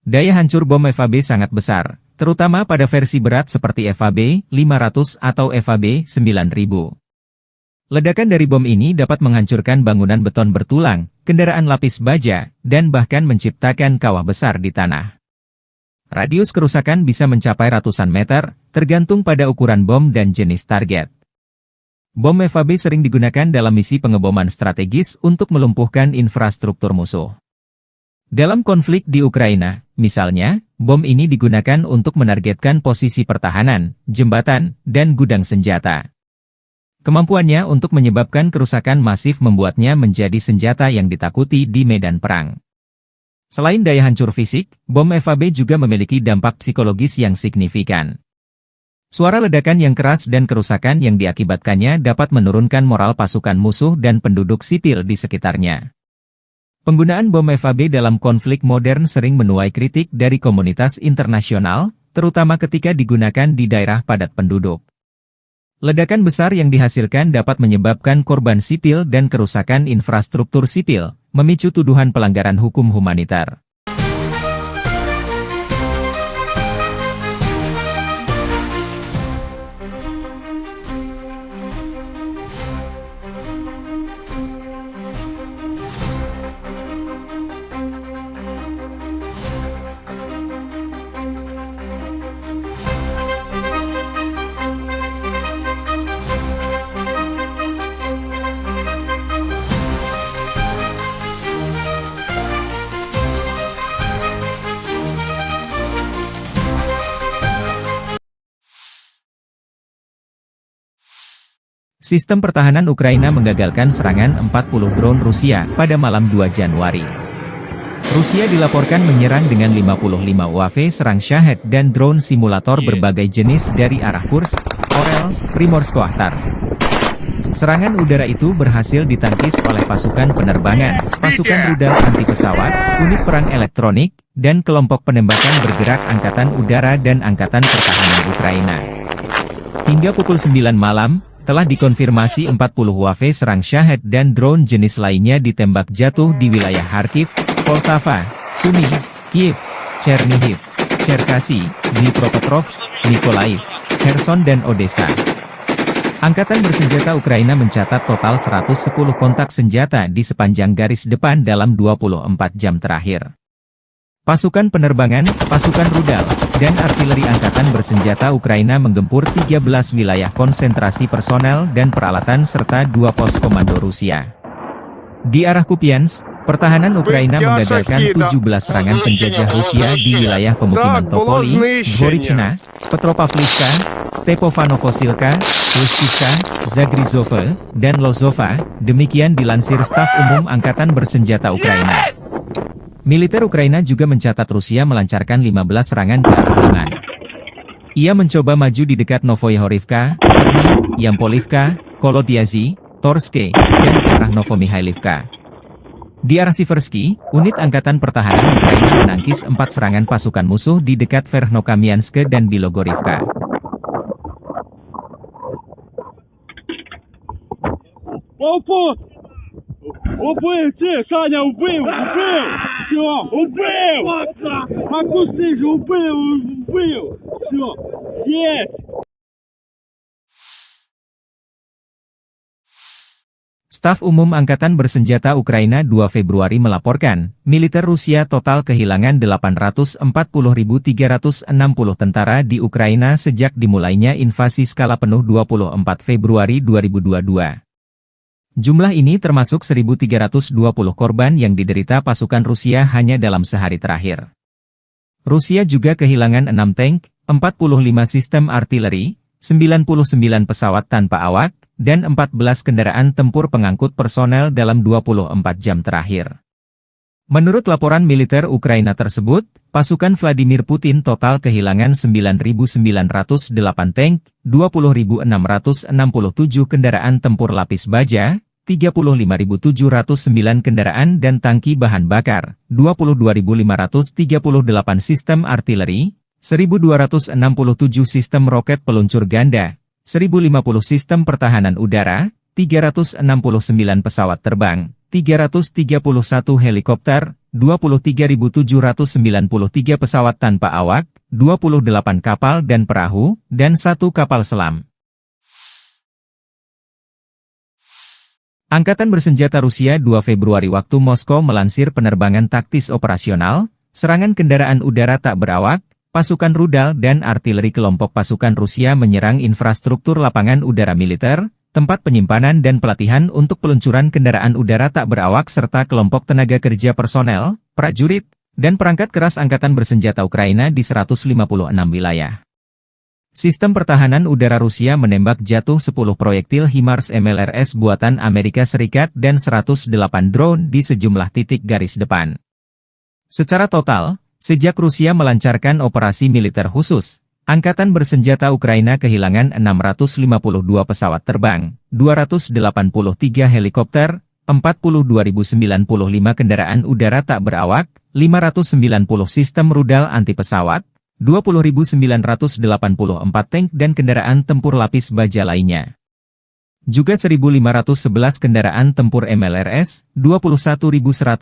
Daya hancur bom FAB sangat besar, terutama pada versi berat seperti FAB 500 atau FAB 9000. Ledakan dari bom ini dapat menghancurkan bangunan beton bertulang, kendaraan lapis baja, dan bahkan menciptakan kawah besar di tanah. Radius kerusakan bisa mencapai ratusan meter, tergantung pada ukuran bom dan jenis target. Bom FAB sering digunakan dalam misi pengeboman strategis untuk melumpuhkan infrastruktur musuh. Dalam konflik di Ukraina, misalnya, bom ini digunakan untuk menargetkan posisi pertahanan, jembatan, dan gudang senjata. Kemampuannya untuk menyebabkan kerusakan masif membuatnya menjadi senjata yang ditakuti di medan perang. Selain daya hancur fisik, bom FAB juga memiliki dampak psikologis yang signifikan. Suara ledakan yang keras dan kerusakan yang diakibatkannya dapat menurunkan moral pasukan musuh dan penduduk sipil di sekitarnya. Penggunaan bom FAB dalam konflik modern sering menuai kritik dari komunitas internasional, terutama ketika digunakan di daerah padat penduduk. Ledakan besar yang dihasilkan dapat menyebabkan korban sipil dan kerusakan infrastruktur sipil, memicu tuduhan pelanggaran hukum humanitar. Sistem pertahanan Ukraina menggagalkan serangan 40 drone Rusia pada malam 2 Januari. Rusia dilaporkan menyerang dengan 55 UAV serang Shahed dan drone simulator berbagai jenis dari arah Kursk, Orel, Primorsko-Ahtarsk. Serangan udara itu berhasil ditangkis oleh pasukan penerbangan, pasukan rudal anti pesawat, unit perang elektronik, dan kelompok penembakan bergerak Angkatan Udara dan Angkatan Pertahanan Ukraina. Hingga pukul 9 malam, telah dikonfirmasi 40 UAV serang Shahed dan drone jenis lainnya ditembak jatuh di wilayah Kharkiv, Poltava, Sumy, Kiev, Chernihiv, Cherkasy, Dnipropetrovsk, Mykolaiv, Kherson dan Odessa. Angkatan bersenjata Ukraina mencatat total 110 kontak senjata di sepanjang garis depan dalam 24 jam terakhir. Pasukan penerbangan, pasukan rudal, dan artileri Angkatan bersenjata Ukraina menggempur 13 wilayah konsentrasi personel dan peralatan serta 2 pos komando Rusia. Di arah Kupiansk, pertahanan Ukraina menggagalkan 17 serangan penjajah Rusia di wilayah pemukiman Topoli, Dvorichna, Petropavlivka, Stepofanovosilka, Lustivka, Zagrizove, dan Lozova, demikian dilansir Staf Umum Angkatan Bersenjata Ukraina. Militer Ukraina juga mencatat Rusia melancarkan 15 serangan ke arah Liman. Ia mencoba maju di dekat Novoyahorivka, Terny, Yampolivka, Kolodyazy, Torske, dan ke arah Novomihailivka. Di arah Siversky, unit Angkatan Pertahanan Ukraina menangkis 4 serangan pasukan musuh di dekat Verkhnokamianske dan Bilogorivka. Убил, Саня, убил! Все, убил! Макусы же убил! Все, есть! Staf Umum Angkatan Bersenjata Ukraina 2 Februari melaporkan, militer Rusia total kehilangan 840.360 tentara di Ukraina sejak dimulainya invasi skala penuh 24 Februari 2022. Jumlah ini termasuk 1.320 korban yang diderita pasukan Rusia hanya dalam sehari terakhir. Rusia juga kehilangan 6 tank, 45 sistem artileri, 99 pesawat tanpa awak, dan 14 kendaraan tempur pengangkut personel dalam 24 jam terakhir. Menurut laporan militer Ukraina tersebut, pasukan Vladimir Putin total kehilangan 9.908 tank, 20.667 kendaraan tempur lapis baja, 35.709 kendaraan dan tangki bahan bakar, 22.538 sistem artileri, 1.267 sistem roket peluncur ganda, 1.050 sistem pertahanan udara, 369 pesawat terbang, 331 helikopter, 23.793 pesawat tanpa awak, 28 kapal dan perahu, dan 1 kapal selam. Angkatan Bersenjata Rusia 2 Februari waktu Moskow melansir penerbangan taktis operasional, serangan kendaraan udara tak berawak, pasukan rudal dan artileri kelompok pasukan Rusia menyerang infrastruktur lapangan udara militer, tempat penyimpanan dan pelatihan untuk peluncuran kendaraan udara tak berawak serta kelompok tenaga kerja personel, prajurit, dan perangkat keras Angkatan Bersenjata Ukraina di 156 wilayah. Sistem pertahanan udara Rusia menembak jatuh 10 proyektil HIMARS MLRS buatan Amerika Serikat dan 108 drone di sejumlah titik garis depan. Secara total, sejak Rusia melancarkan operasi militer khusus, Angkatan Bersenjata Ukraina kehilangan 652 pesawat terbang, 283 helikopter, 42.095 kendaraan udara tak berawak, 590 sistem rudal anti-pesawat, 20.984 tank dan kendaraan tempur lapis baja lainnya. Juga 1.511 kendaraan tempur MLRS, 21.100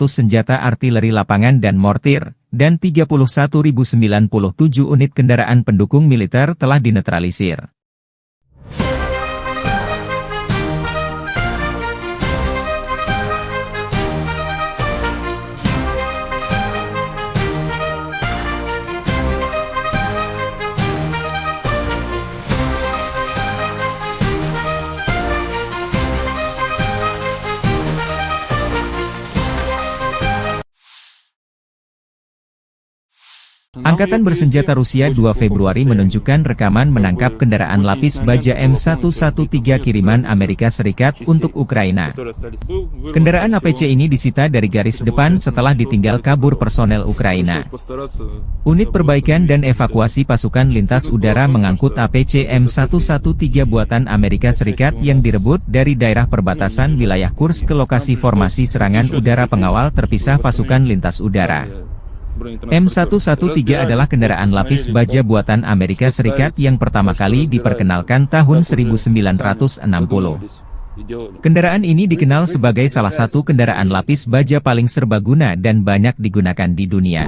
senjata artileri lapangan dan mortir, dan 31.097 unit kendaraan pendukung militer telah dinetralisir. Angkatan Bersenjata Rusia 2 Februari menunjukkan rekaman menangkap kendaraan lapis baja M113 kiriman Amerika Serikat untuk Ukraina. Kendaraan APC ini disita dari garis depan setelah ditinggal kabur personel Ukraina. Unit perbaikan dan evakuasi pasukan lintas udara mengangkut APC M113 buatan Amerika Serikat yang direbut dari daerah perbatasan wilayah Kursk ke lokasi formasi serangan udara pengawal terpisah pasukan lintas udara. M113 adalah kendaraan lapis baja buatan Amerika Serikat yang pertama kali diperkenalkan tahun 1960. Kendaraan ini dikenal sebagai salah satu kendaraan lapis baja paling serbaguna dan banyak digunakan di dunia.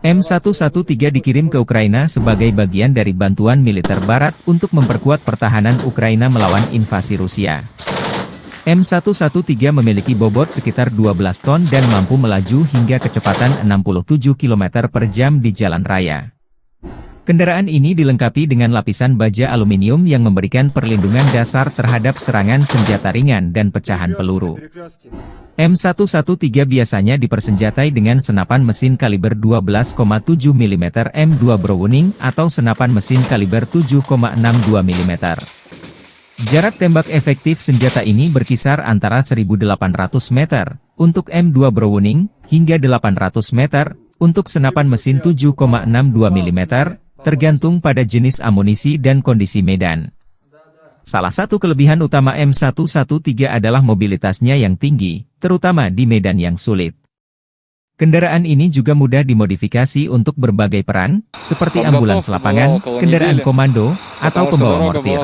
M113 dikirim ke Ukraina sebagai bagian dari bantuan militer Barat untuk memperkuat pertahanan Ukraina melawan invasi Rusia. M113 memiliki bobot sekitar 12 ton dan mampu melaju hingga kecepatan 67 km per jam di jalan raya. Kendaraan ini dilengkapi dengan lapisan baja aluminium yang memberikan perlindungan dasar terhadap serangan senjata ringan dan pecahan peluru. M113 biasanya dipersenjatai dengan senapan mesin kaliber 12,7 mm M2 Browning atau senapan mesin kaliber 7,62 mm. Jarak tembak efektif senjata ini berkisar antara 1.800 meter untuk M2 Browning hingga 800 meter untuk senapan mesin 7,62 mm, tergantung pada jenis amunisi dan kondisi medan. Salah satu kelebihan utama M113 adalah mobilitasnya yang tinggi, terutama di medan yang sulit. Kendaraan ini juga mudah dimodifikasi untuk berbagai peran, seperti ambulans lapangan, kendaraan komando, atau pembawa mortir.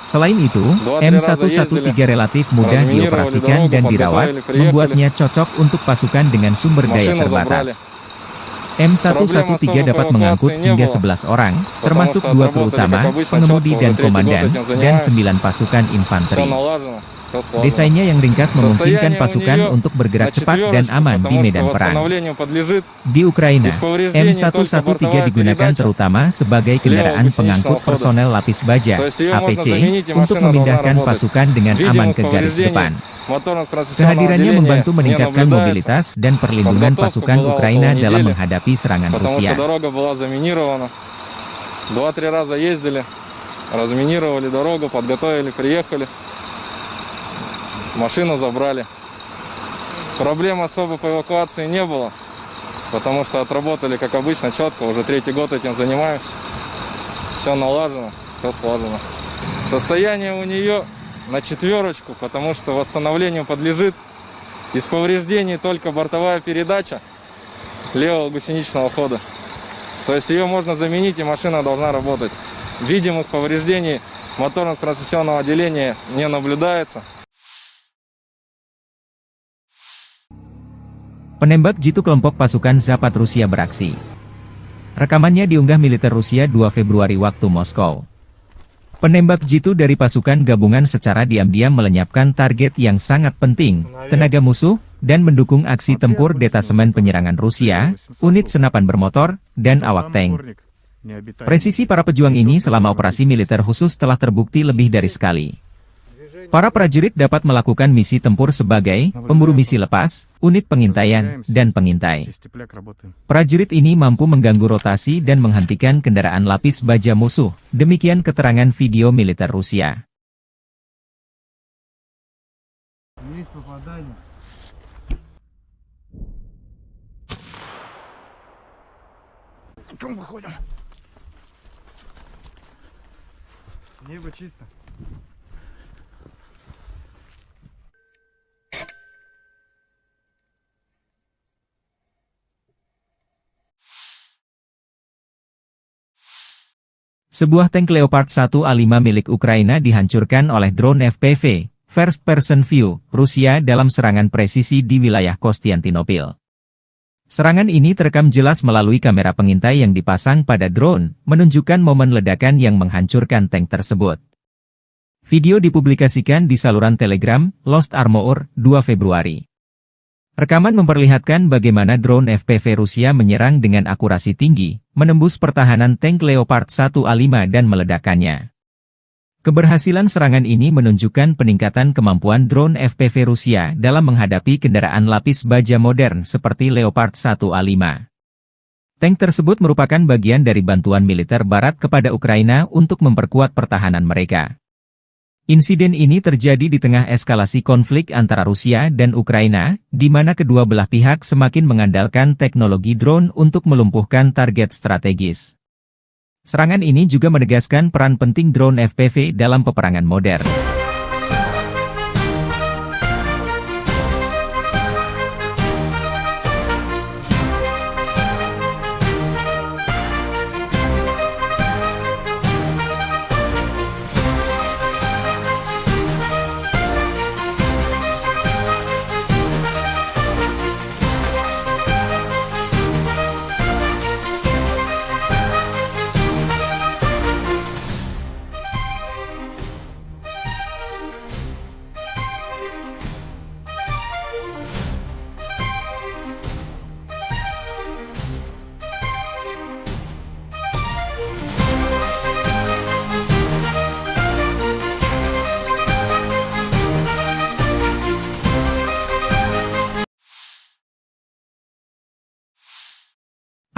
Selain itu, M113 relatif mudah dioperasikan dan dirawat, membuatnya cocok untuk pasukan dengan sumber daya terbatas. M113 dapat mengangkut hingga 11 orang, termasuk 2 kru utama, pengemudi dan komandan, dan 9 pasukan infanteri. Desainnya yang ringkas memungkinkan pasukan untuk bergerak cepat dan aman di medan perang. Di Ukraina, M113 digugakan terutama sebagai kendaraan pengangkut personel lapis baja, APC, untuk memindahkan pasukan dengan aman ke garis depan. Kehadirannya membantu meningkatkan mobilitas dan perlindungan pasukan Ukraina dalam menghadapi serangan Rusia. Машину забрали. Проблем особо по эвакуации не было, потому что отработали, как обычно, четко. Уже 3-й год этим занимаемся. Все налажено, все слажено. Состояние у нее на 4, потому что восстановлению подлежит. Из повреждений только бортовая передача левого гусеничного хода. То есть ее можно заменить, и машина должна работать. Видимых повреждений моторно-трансмиссионного отделения не наблюдается. Penembak jitu kelompok pasukan Zapad Rusia beraksi. Rekamannya diunggah militer Rusia 2 Februari waktu Moskow. Penembak jitu dari pasukan gabungan secara diam-diam melenyapkan target yang sangat penting, tenaga musuh, dan mendukung aksi tempur detasemen penyerangan Rusia, unit senapan bermotor, dan awak tank. Presisi para pejuang ini selama operasi militer khusus telah terbukti lebih dari sekali. Para prajurit dapat melakukan misi tempur sebagai pemburu misi lepas, unit pengintaian, dan pengintai. Prajurit ini mampu mengganggu rotasi dan menghentikan kendaraan lapis baja musuh, demikian keterangan video militer Rusia. Sebuah tank Leopard 1A5 milik Ukraina dihancurkan oleh drone FPV, First Person View, Rusia dalam serangan presisi di wilayah Konstantinopel. Serangan ini terekam jelas melalui kamera pengintai yang dipasang pada drone, menunjukkan momen ledakan yang menghancurkan tank tersebut. Video dipublikasikan di saluran Telegram, Lost Armor, 2 Februari. Rekaman memperlihatkan bagaimana drone FPV Rusia menyerang dengan akurasi tinggi, menembus pertahanan tank Leopard 1A5 dan meledakkannya. Keberhasilan serangan ini menunjukkan peningkatan kemampuan drone FPV Rusia dalam menghadapi kendaraan lapis baja modern seperti Leopard 1A5. Tank tersebut merupakan bagian dari bantuan militer Barat kepada Ukraina untuk memperkuat pertahanan mereka. Insiden ini terjadi di tengah eskalasi konflik antara Rusia dan Ukraina, di mana kedua belah pihak semakin mengandalkan teknologi drone untuk melumpuhkan target strategis. Serangan ini juga menegaskan peran penting drone FPV dalam peperangan modern.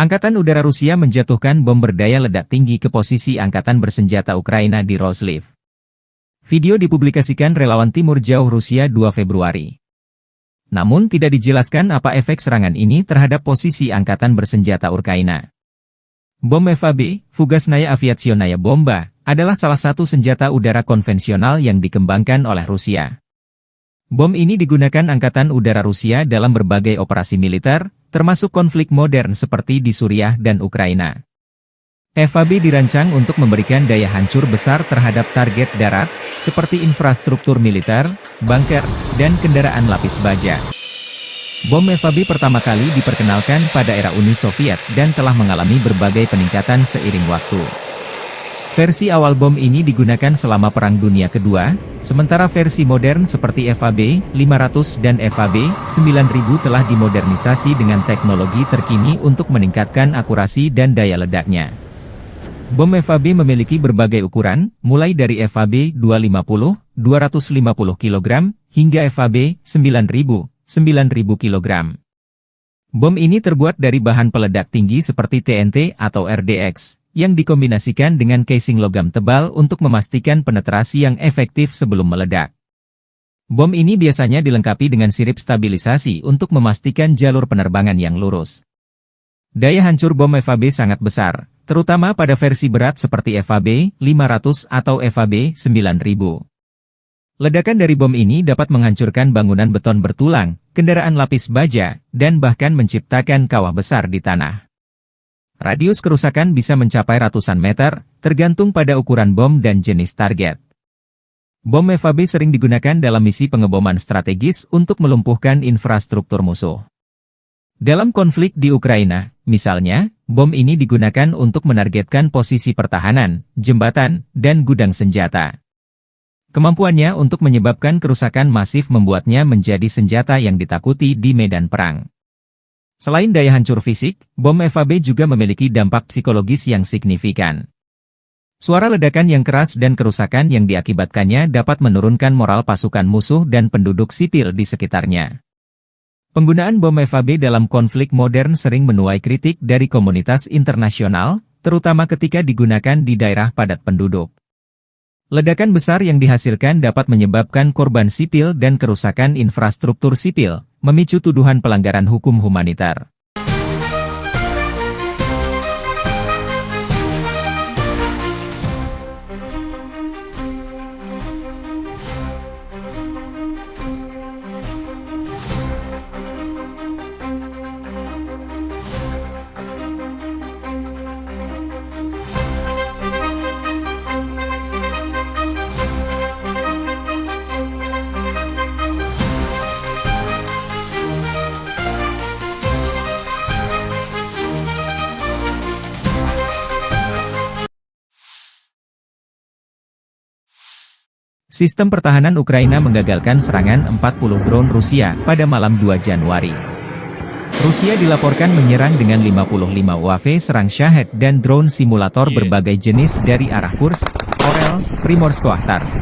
Angkatan Udara Rusia menjatuhkan bom berdaya ledak tinggi ke posisi Angkatan Bersenjata Ukraina di Roslив. Video dipublikasikan relawan Timur Jauh Rusia 2 Februari. Namun tidak dijelaskan apa efek serangan ini terhadap posisi Angkatan Bersenjata Ukraina. Bom FAB, Fugasnaya Aviationaya Bomba, adalah salah satu senjata udara konvensional yang dikembangkan oleh Rusia. Bom ini digunakan Angkatan Udara Rusia dalam berbagai operasi militer, termasuk konflik modern seperti di Suriah dan Ukraina. FAB dirancang untuk memberikan daya hancur besar terhadap target darat, seperti infrastruktur militer, bunker, dan kendaraan lapis baja. Bom FAB pertama kali diperkenalkan pada era Uni Soviet dan telah mengalami berbagai peningkatan seiring waktu. Versi awal bom ini digunakan selama Perang Dunia Kedua, sementara versi modern seperti FAB 500 dan FAB 9000 telah dimodernisasi dengan teknologi terkini untuk meningkatkan akurasi dan daya ledaknya. Bom FAB memiliki berbagai ukuran, mulai dari FAB 250, 250 kg, hingga FAB 9000, 9000 kg. Bom ini terbuat dari bahan peledak tinggi seperti TNT atau RDX, yang dikombinasikan dengan casing logam tebal untuk memastikan penetrasi yang efektif sebelum meledak. Bom ini biasanya dilengkapi dengan sirip stabilisasi untuk memastikan jalur penerbangan yang lurus. Daya hancur bom FAB sangat besar, terutama pada versi berat seperti FAB 500 atau FAB 9000. Ledakan dari bom ini dapat menghancurkan bangunan beton bertulang, kendaraan lapis baja, dan bahkan menciptakan kawah besar di tanah. Radius kerusakan bisa mencapai ratusan meter, tergantung pada ukuran bom dan jenis target. Bom FAB sering digunakan dalam misi pengeboman strategis untuk melumpuhkan infrastruktur musuh. Dalam konflik di Ukraina, misalnya, bom ini digunakan untuk menargetkan posisi pertahanan, jembatan, dan gudang senjata. Kemampuannya untuk menyebabkan kerusakan masif membuatnya menjadi senjata yang ditakuti di medan perang. Selain daya hancur fisik, bom FAB juga memiliki dampak psikologis yang signifikan. Suara ledakan yang keras dan kerusakan yang diakibatkannya dapat menurunkan moral pasukan musuh dan penduduk sipil di sekitarnya. Penggunaan bom FAB dalam konflik modern sering menuai kritik dari komunitas internasional, terutama ketika digunakan di daerah padat penduduk. Ledakan besar yang dihasilkan dapat menyebabkan korban sipil dan kerusakan infrastruktur sipil, memicu tuduhan pelanggaran hukum humanitar. Sistem pertahanan Ukraina menggagalkan serangan 40 drone Rusia pada malam 2 Januari. Rusia dilaporkan menyerang dengan 55 UAV serang Shahed dan drone simulator berbagai jenis dari arah Kursk, Orel, Primorsko-Akhtarsk.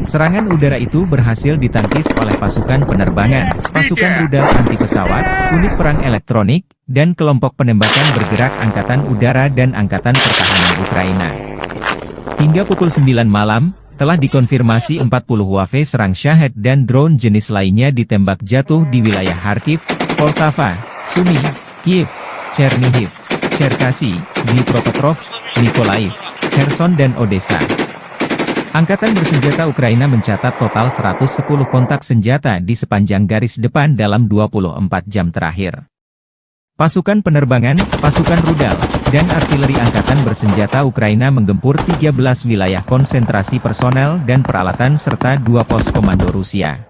Serangan udara itu berhasil ditangkis oleh pasukan penerbangan, pasukan rudal anti-pesawat, unit perang elektronik, dan kelompok penembakan bergerak Angkatan Udara dan Angkatan Pertahanan Ukraina. Hingga pukul 9 malam, telah dikonfirmasi 40 UAV serang Shahed dan drone jenis lainnya ditembak jatuh di wilayah Kharkiv, Poltava, Sumy, Kiev, Chernihiv, Cherkasy, Dnipropetrovsk, Mykolaiv, Kherson dan Odessa. Angkatan Bersenjata Ukraina mencatat total 110 kontak senjata di sepanjang garis depan dalam 24 jam terakhir. Pasukan penerbangan, pasukan rudal, dan artileri Angkatan Bersenjata Ukraina menggempur 13 wilayah konsentrasi personel dan peralatan serta 2 pos komando Rusia.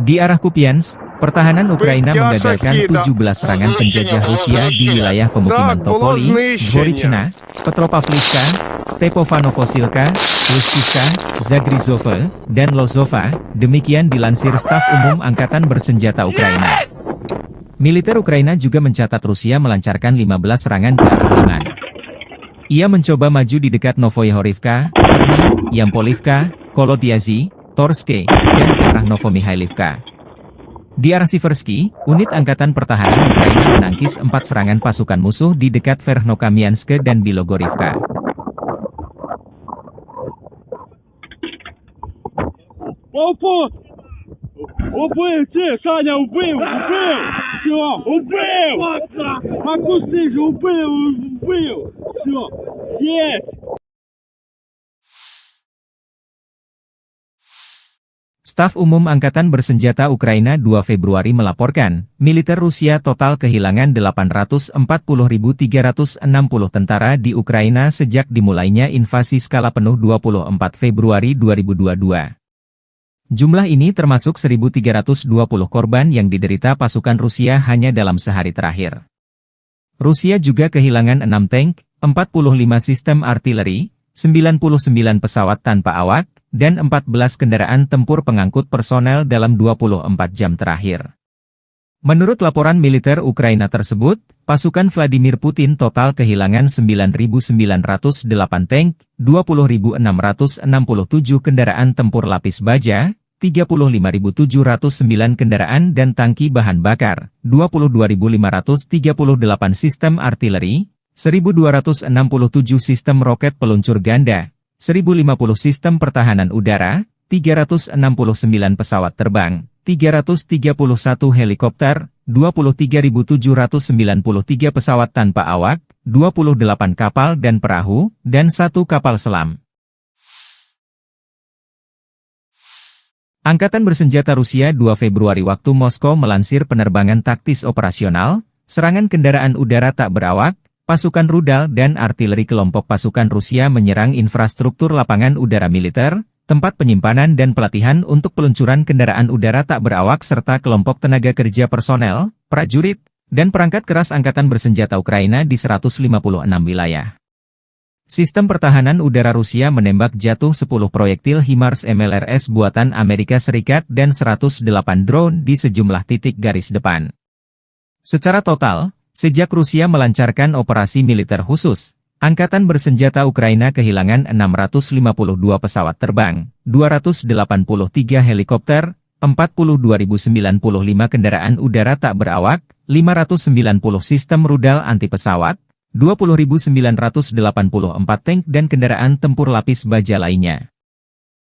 Di arah Kupiansk, pertahanan Ukraina menggagalkan 17 serangan penjajah Rusia di wilayah pemukiman Topoli, Dvorichna, Petropavlivka, Stepofanovosilka, Lustivka, Zagrizhova, dan Lozova, demikian dilansir Staf Umum Angkatan Bersenjata Ukraina. Militer Ukraina juga mencatat Rusia melancarkan 15 serangan ke arah Liman. Ia mencoba maju di dekat Novoyahorivka, Terny, Yampolivka, Kolodiazy, Torske, dan ke arah Novomihailivka. Di arah Siversky, unit Angkatan Pertahanan Ukraina menangkis 4 serangan pasukan musuh di dekat Verkhnokamiansk dan Bilogorivka. Убил! Саня, убил! Все, убил! Макусы же убил! Все, есть! Staf Umum Angkatan Bersenjata Ukraina 2 Februari melaporkan, militer Rusia total kehilangan 840.360 tentara di Ukraina sejak dimulainya invasi skala penuh 24 Februari 2022. Jumlah ini termasuk 1.320 korban yang diderita pasukan Rusia hanya dalam sehari terakhir. Rusia juga kehilangan 6 tank, 45 sistem artileri, 99 pesawat tanpa awak, dan 14 kendaraan tempur pengangkut personel dalam 24 jam terakhir. Menurut laporan militer Ukraina tersebut, pasukan Vladimir Putin total kehilangan 9.908 tank, 20.667 kendaraan tempur lapis baja, 35.709 kendaraan dan tangki bahan bakar, 22.538 sistem artileri, 1.267 sistem roket peluncur ganda, 1.050 sistem pertahanan udara, 369 pesawat terbang, 331 helikopter, 23.793 pesawat tanpa awak, 28 kapal dan perahu, dan 1 kapal selam. Angkatan Bersenjata Rusia 2 Februari waktu Moskow melansir penerbangan taktis operasional, serangan kendaraan udara tak berawak, pasukan rudal dan artileri kelompok pasukan Rusia menyerang infrastruktur lapangan udara militer, tempat penyimpanan dan pelatihan untuk peluncuran kendaraan udara tak berawak serta kelompok tenaga kerja personel, prajurit, dan perangkat keras Angkatan Bersenjata Ukraina di 156 wilayah. Sistem pertahanan udara Rusia menembak jatuh 10 proyektil HIMARS MLRS buatan Amerika Serikat dan 108 drone di sejumlah titik garis depan. Secara total, sejak Rusia melancarkan operasi militer khusus, Angkatan Bersenjata Ukraina kehilangan 652 pesawat terbang, 283 helikopter, 42.095 kendaraan udara tak berawak, 590 sistem rudal anti-pesawat, 20.984 tank dan kendaraan tempur lapis baja lainnya.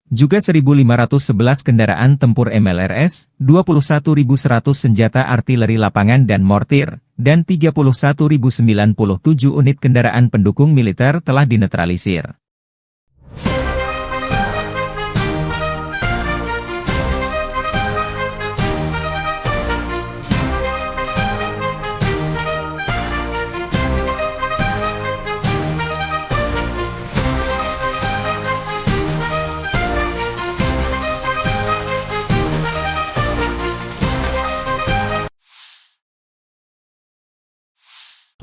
Juga 1.511 kendaraan tempur MLRS, 21.100 senjata artileri lapangan dan mortir, dan 31.097 unit kendaraan pendukung militer telah dinetralisir.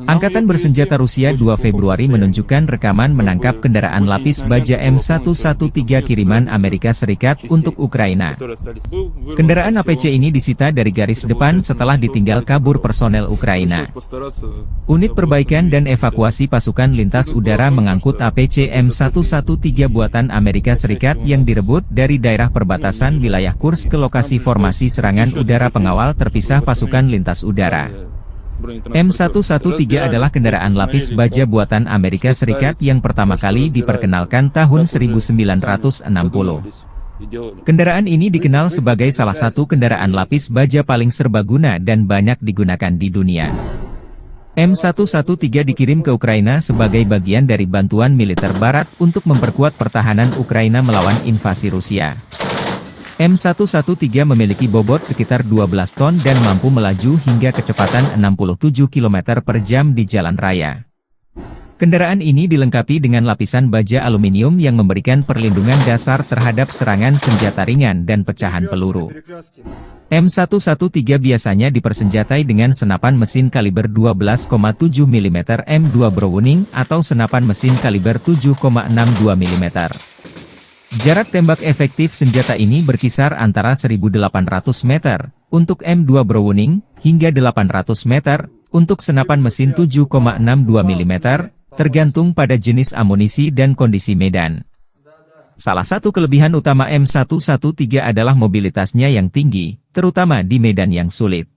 Angkatan Bersenjata Rusia 2 Februari menunjukkan rekaman menangkap kendaraan lapis baja M113 kiriman Amerika Serikat untuk Ukraina. Kendaraan APC ini disita dari garis depan setelah ditinggal kabur personel Ukraina. Unit perbaikan dan evakuasi pasukan lintas udara mengangkut APC M113 buatan Amerika Serikat yang direbut dari daerah perbatasan wilayah Kursk ke lokasi formasi serangan udara pengawal terpisah pasukan lintas udara. M113 adalah kendaraan lapis baja buatan Amerika Serikat yang pertama kali diperkenalkan tahun 1960. Kendaraan ini dikenal sebagai salah satu kendaraan lapis baja paling serbaguna dan banyak digunakan di dunia. M113 dikirim ke Ukraina sebagai bagian dari bantuan militer Barat untuk memperkuat pertahanan Ukraina melawan invasi Rusia. M113 memiliki bobot sekitar 12 ton dan mampu melaju hingga kecepatan 67 km per jam di jalan raya. Kendaraan ini dilengkapi dengan lapisan baja aluminium yang memberikan perlindungan dasar terhadap serangan senjata ringan dan pecahan peluru. M113 biasanya dipersenjatai dengan senapan mesin kaliber 12,7 mm M2 Browning atau senapan mesin kaliber 7,62 mm. Jarak tembak efektif senjata ini berkisar antara 1.800 meter untuk M2 Browning hingga 800 meter untuk senapan mesin 7,62 mm, tergantung pada jenis amunisi dan kondisi medan. Salah satu kelebihan utama M113 adalah mobilitasnya yang tinggi, terutama di medan yang sulit.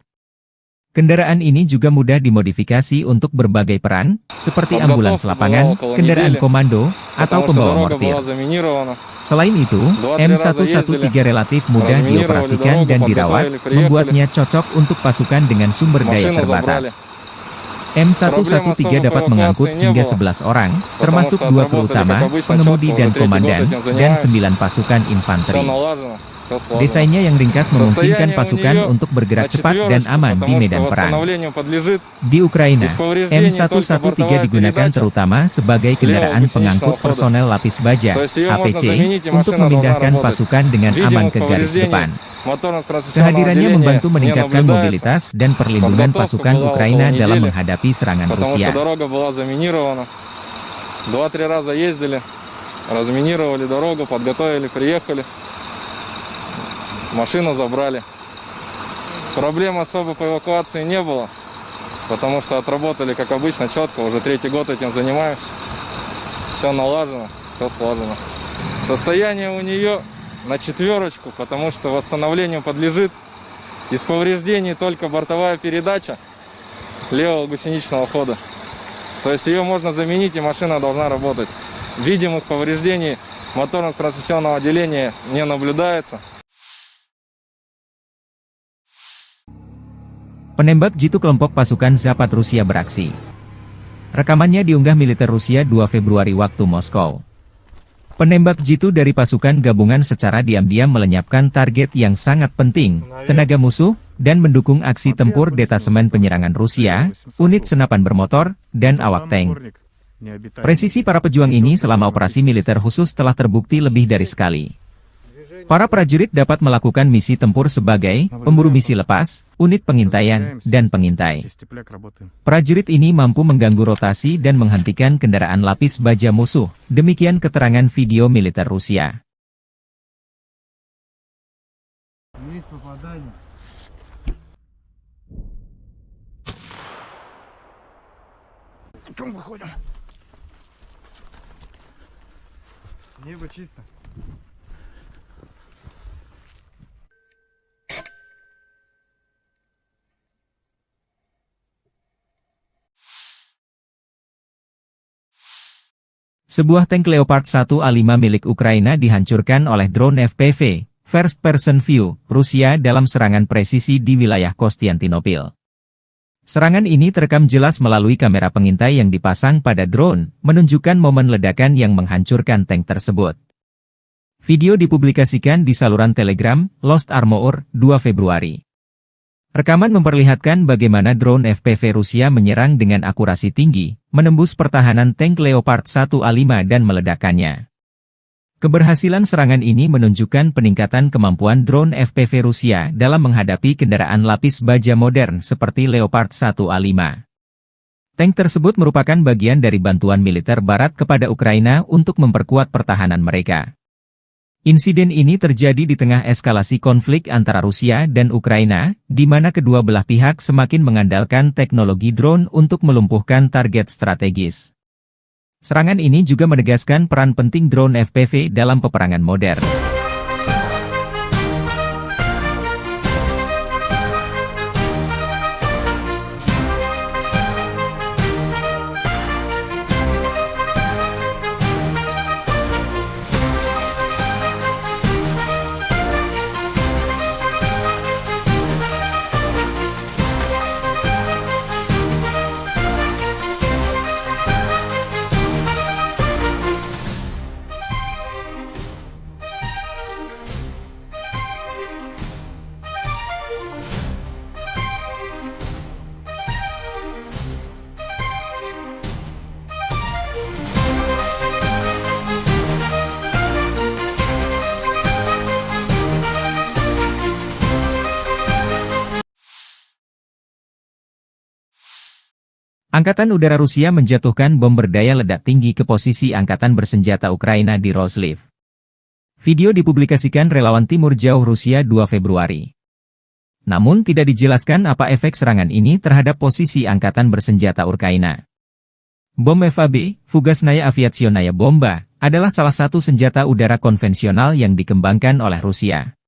Kendaraan ini juga mudah dimodifikasi untuk berbagai peran, seperti ambulans lapangan, kendaraan komando, atau pembawa mortir. Selain itu, M113 relatif mudah dioperasikan dan dirawat, membuatnya cocok untuk pasukan dengan sumber daya terbatas. M113 dapat mengangkut hingga 11 orang, termasuk 2 kru utama, pengemudi dan komandan, dan 9 pasukan infanteri. Desainnya yang ringkas memungkinkan pasukan untuk bergerak cepat dan aman di medan perang. Di Ukraina, M113 digunakan terutama sebagai kendaraan pengangkut personel lapis baja, APC, untuk memindahkan pasukan dengan aman ke garis depan. Kehadirannya membantu meningkatkan mobilitas dan perlindungan pasukan Ukraina dalam menghadapi serangan Rusia. Машину забрали. Проблем особо по эвакуации не было, потому что отработали, как обычно, четко. Уже 3-й год этим занимаемся. Все налажено, все слажено. Состояние у нее на 4, потому что восстановлению подлежит. Из повреждений только бортовая передача левого гусеничного хода. То есть ее можно заменить, и машина должна работать. Видимых повреждений моторно-трансмиссионного отделения не наблюдается. Penembak jitu kelompok pasukan Zapad Rusia beraksi. Rekamannya diunggah militer Rusia 2 Februari waktu Moskow. Penembak jitu dari pasukan gabungan secara diam-diam melenyapkan target yang sangat penting, tenaga musuh, dan mendukung aksi tempur detasemen penyerangan Rusia, unit senapan bermotor, dan awak tank. Presisi para pejuang ini selama operasi militer khusus telah terbukti lebih dari sekali. Para prajurit dapat melakukan misi tempur sebagai pemburu misi lepas, unit pengintaian, dan pengintai. Prajurit ini mampu mengganggu rotasi dan menghentikan kendaraan lapis baja musuh. Demikian keterangan video militer Rusia. Небо чисто. Sebuah tank Leopard 1A5 milik Ukraina dihancurkan oleh drone FPV, First Person View, Rusia dalam serangan presisi di wilayah Konstantinopel. Serangan ini terekam jelas melalui kamera pengintai yang dipasang pada drone, menunjukkan momen ledakan yang menghancurkan tank tersebut. Video dipublikasikan di saluran Telegram, Lost Armor, 2 Februari. Rekaman memperlihatkan bagaimana drone FPV Rusia menyerang dengan akurasi tinggi, menembus pertahanan tank Leopard 1A5 dan meledakkannya. Keberhasilan serangan ini menunjukkan peningkatan kemampuan drone FPV Rusia dalam menghadapi kendaraan lapis baja modern seperti Leopard 1A5. Tank tersebut merupakan bagian dari bantuan militer Barat kepada Ukraina untuk memperkuat pertahanan mereka. Insiden ini terjadi di tengah eskalasi konflik antara Rusia dan Ukraina, di mana kedua belah pihak semakin mengandalkan teknologi drone untuk melumpuhkan target strategis. Serangan ini juga menegaskan peran penting drone FPV dalam peperangan modern. Angkatan Udara Rusia menjatuhkan bom berdaya ledak tinggi ke posisi Angkatan Bersenjata Ukraina di Roslив. Video dipublikasikan relawan Timur Jauh Rusia 2 Februari. Namun tidak dijelaskan apa efek serangan ini terhadap posisi Angkatan Bersenjata Ukraina. Bom FAB, Fugasnaya Aviationaya Bomba, adalah salah satu senjata udara konvensional yang dikembangkan oleh Rusia.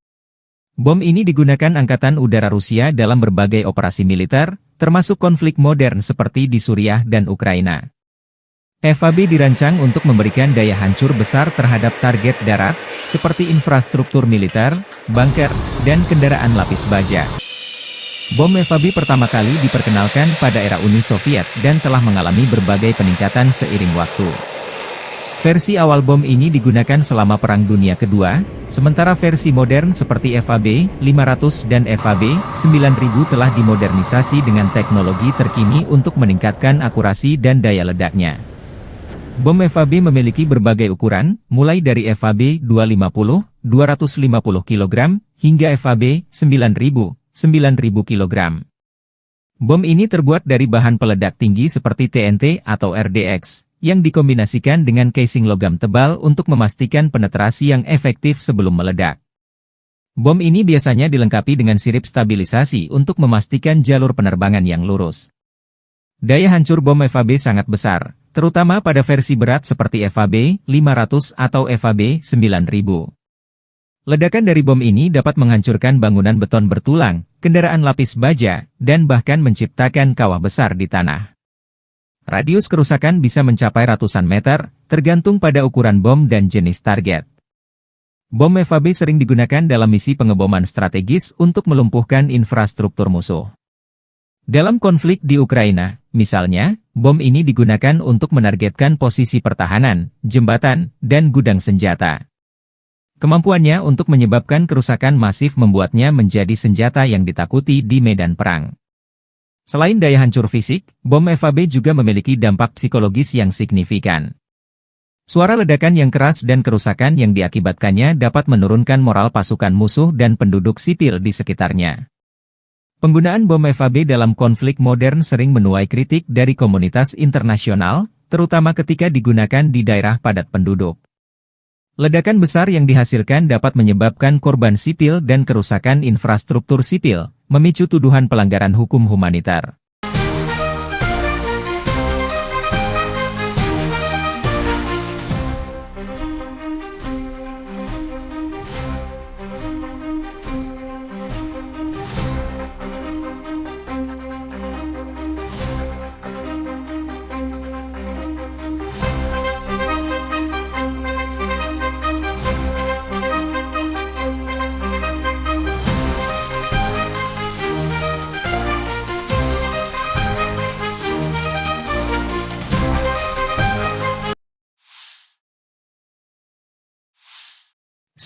Bom ini digunakan Angkatan Udara Rusia dalam berbagai operasi militer, termasuk konflik modern seperti di Suriah dan Ukraina. FAB dirancang untuk memberikan daya hancur besar terhadap target darat, seperti infrastruktur militer, bunker, dan kendaraan lapis baja. Bom FAB pertama kali diperkenalkan pada era Uni Soviet dan telah mengalami berbagai peningkatan seiring waktu. Versi awal bom ini digunakan selama Perang Dunia Kedua, sementara versi modern seperti FAB 500 dan FAB 9000 telah dimodernisasi dengan teknologi terkini untuk meningkatkan akurasi dan daya ledaknya. Bom FAB memiliki berbagai ukuran, mulai dari FAB 250, 250 kg, hingga FAB 9000, 9000 kg. Bom ini terbuat dari bahan peledak tinggi seperti TNT atau RDX, yang dikombinasikan dengan casing logam tebal untuk memastikan penetrasi yang efektif sebelum meledak. Bom ini biasanya dilengkapi dengan sirip stabilisasi untuk memastikan jalur penerbangan yang lurus. Daya hancur bom FAB sangat besar, terutama pada versi berat seperti FAB 500 atau FAB 9000. Ledakan dari bom ini dapat menghancurkan bangunan beton bertulang, kendaraan lapis baja, dan bahkan menciptakan kawah besar di tanah. Radius kerusakan bisa mencapai ratusan meter, tergantung pada ukuran bom dan jenis target. Bom FAB sering digunakan dalam misi pengeboman strategis untuk melumpuhkan infrastruktur musuh. Dalam konflik di Ukraina, misalnya, bom ini digunakan untuk menargetkan posisi pertahanan, jembatan, dan gudang senjata. Kemampuannya untuk menyebabkan kerusakan masif membuatnya menjadi senjata yang ditakuti di medan perang. Selain daya hancur fisik, bom FAB juga memiliki dampak psikologis yang signifikan. Suara ledakan yang keras dan kerusakan yang diakibatkannya dapat menurunkan moral pasukan musuh dan penduduk sipil di sekitarnya. Penggunaan bom FAB dalam konflik modern sering menuai kritik dari komunitas internasional, terutama ketika digunakan di daerah padat penduduk. Ledakan besar yang dihasilkan dapat menyebabkan korban sipil dan kerusakan infrastruktur sipil, memicu tuduhan pelanggaran hukum humanitar.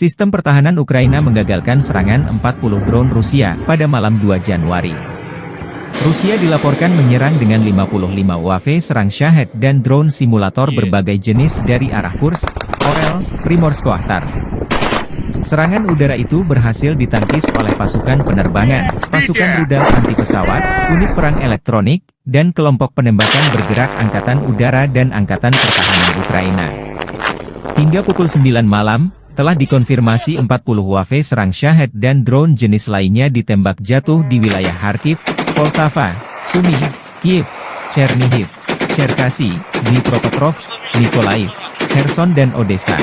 Sistem pertahanan Ukraina menggagalkan serangan 40 drone Rusia pada malam 2 Januari. Rusia dilaporkan menyerang dengan 55 UAV serang Shahed dan drone simulator berbagai jenis dari arah Kursk, Orel, Primorsko-Ahtarsk. Serangan udara itu berhasil ditangkis oleh pasukan penerbangan, pasukan rudal anti-pesawat, unit perang elektronik, dan kelompok penembakan bergerak Angkatan Udara dan Angkatan Pertahanan Ukraina. Hingga pukul 9 malam, telah dikonfirmasi 40 UAV serang Shahed dan drone jenis lainnya ditembak jatuh di wilayah Kharkiv, Poltava, Sumy, Kiev, Chernihiv, Cherkasy, Dnipropetrovsk, Mykolaiv, Kherson dan Odessa.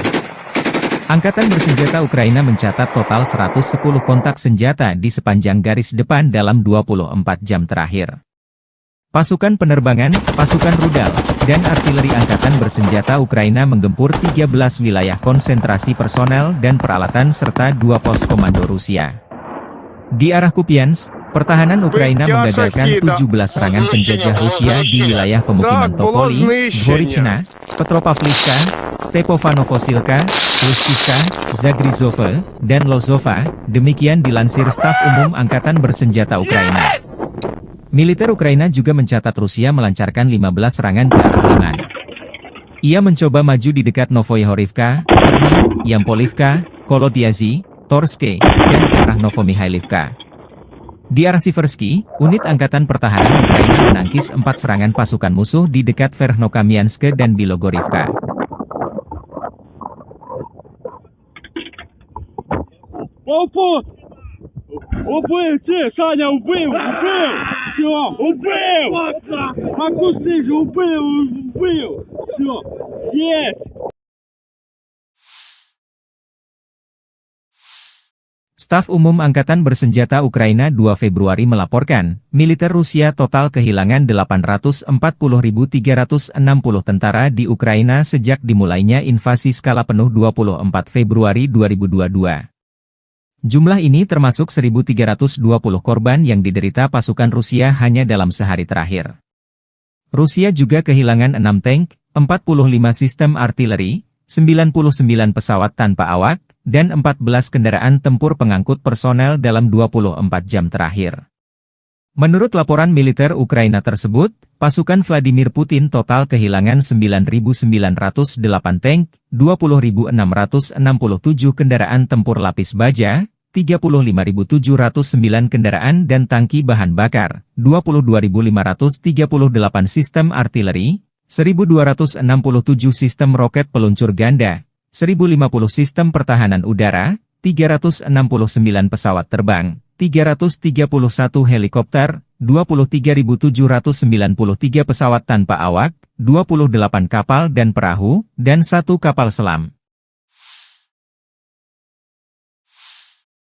Angkatan bersenjata Ukraina mencatat total 110 kontak senjata di sepanjang garis depan dalam 24 jam terakhir. Pasukan penerbangan, pasukan rudal, dan artileri angkatan bersenjata Ukraina menggempur 13 wilayah konsentrasi personel dan peralatan serta 2 pos komando Rusia. Di arah Kupiansk, pertahanan Ukraina menggagalkan 17 serangan penjajah Rusia di wilayah pemukiman Topoli, Dvorichna, Petropavlivka, Stepofanovosilka, Lustivka, Zagrizhova, dan Lozova, demikian dilansir Staf Umum Angkatan Bersenjata Ukraina. Militer Ukraina juga mencatat Rusia melancarkan 15 serangan ke arah Liman. Ia mencoba maju di dekat Novoyahorivka, Terny, Yampolivka, Kolodiazy, Torske, dan ke arah Novomihailivka. Di arah Siversky, unit Angkatan Pertahanan Ukraina menangkis 4 serangan pasukan musuh di dekat Verkhnokamianske dan Bilogorivka. Убив, Саня, убив! Все, убив! Макусыч, убив! Все, есть! Staf Umum Angkatan Bersenjata Ukraina 2 Februari melaporkan, militer Rusia total kehilangan 840.360 tentara di Ukraina sejak dimulainya invasi skala penuh 24 Februari 2022. Jumlah ini termasuk 1.320 korban yang diderita pasukan Rusia hanya dalam sehari terakhir. Rusia juga kehilangan 6 tank, 45 sistem artileri, 99 pesawat tanpa awak, dan 14 kendaraan tempur pengangkut personel dalam 24 jam terakhir. Menurut laporan militer Ukraina tersebut, pasukan Vladimir Putin total kehilangan 9.908 tank, 20.667 kendaraan tempur lapis baja, 35.709 kendaraan dan tangki bahan bakar, 22.538 sistem artileri, 1.267 sistem roket peluncur ganda, 1.050 sistem pertahanan udara, 369 pesawat terbang, 331 helikopter, 23.793 pesawat tanpa awak, 28 kapal dan perahu, dan 1 kapal selam.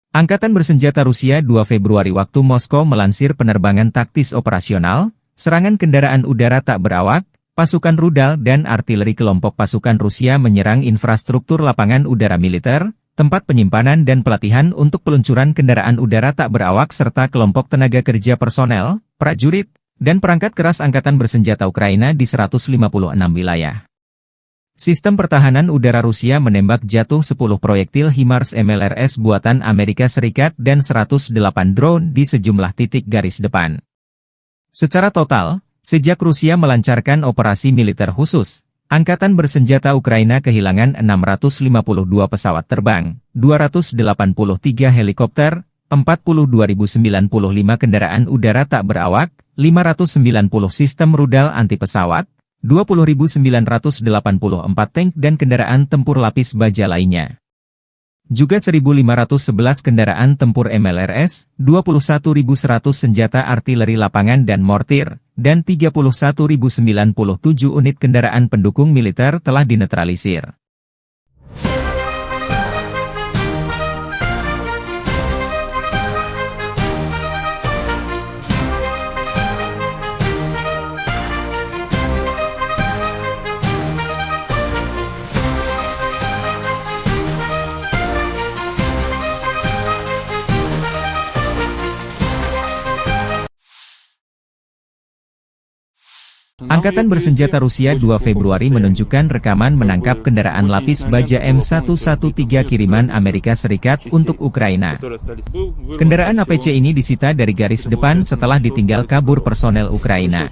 Angkatan Bersenjata Rusia 2 Februari waktu Moskow melansir penerbangan taktis operasional, serangan kendaraan udara tak berawak, pasukan rudal dan artileri kelompok pasukan Rusia menyerang infrastruktur lapangan udara militer, tempat penyimpanan dan pelatihan untuk peluncuran kendaraan udara tak berawak serta kelompok tenaga kerja personel, prajurit, dan perangkat keras Angkatan Bersenjata Ukraina di 156 wilayah. Sistem pertahanan udara Rusia menembak jatuh 10 proyektil HIMARS MLRS buatan Amerika Serikat dan 108 drone di sejumlah titik garis depan. Secara total, sejak Rusia melancarkan operasi militer khusus, Angkatan Bersenjata Ukraina kehilangan 652 pesawat terbang, 283 helikopter, 42.095 kendaraan udara tak berawak, 590 sistem rudal anti-pesawat, 20.984 tank dan kendaraan tempur lapis baja lainnya. Juga 1.511 kendaraan tempur MLRS, 21.100 senjata artileri lapangan dan mortir, dan 31.097 unit kendaraan pendukung militer telah dinetralisir. Angkatan Bersenjata Rusia 2 Februari menunjukkan rekaman menangkap kendaraan lapis baja M113 kiriman Amerika Serikat untuk Ukraina. Kendaraan APC ini disita dari garis depan setelah ditinggal kabur personel Ukraina.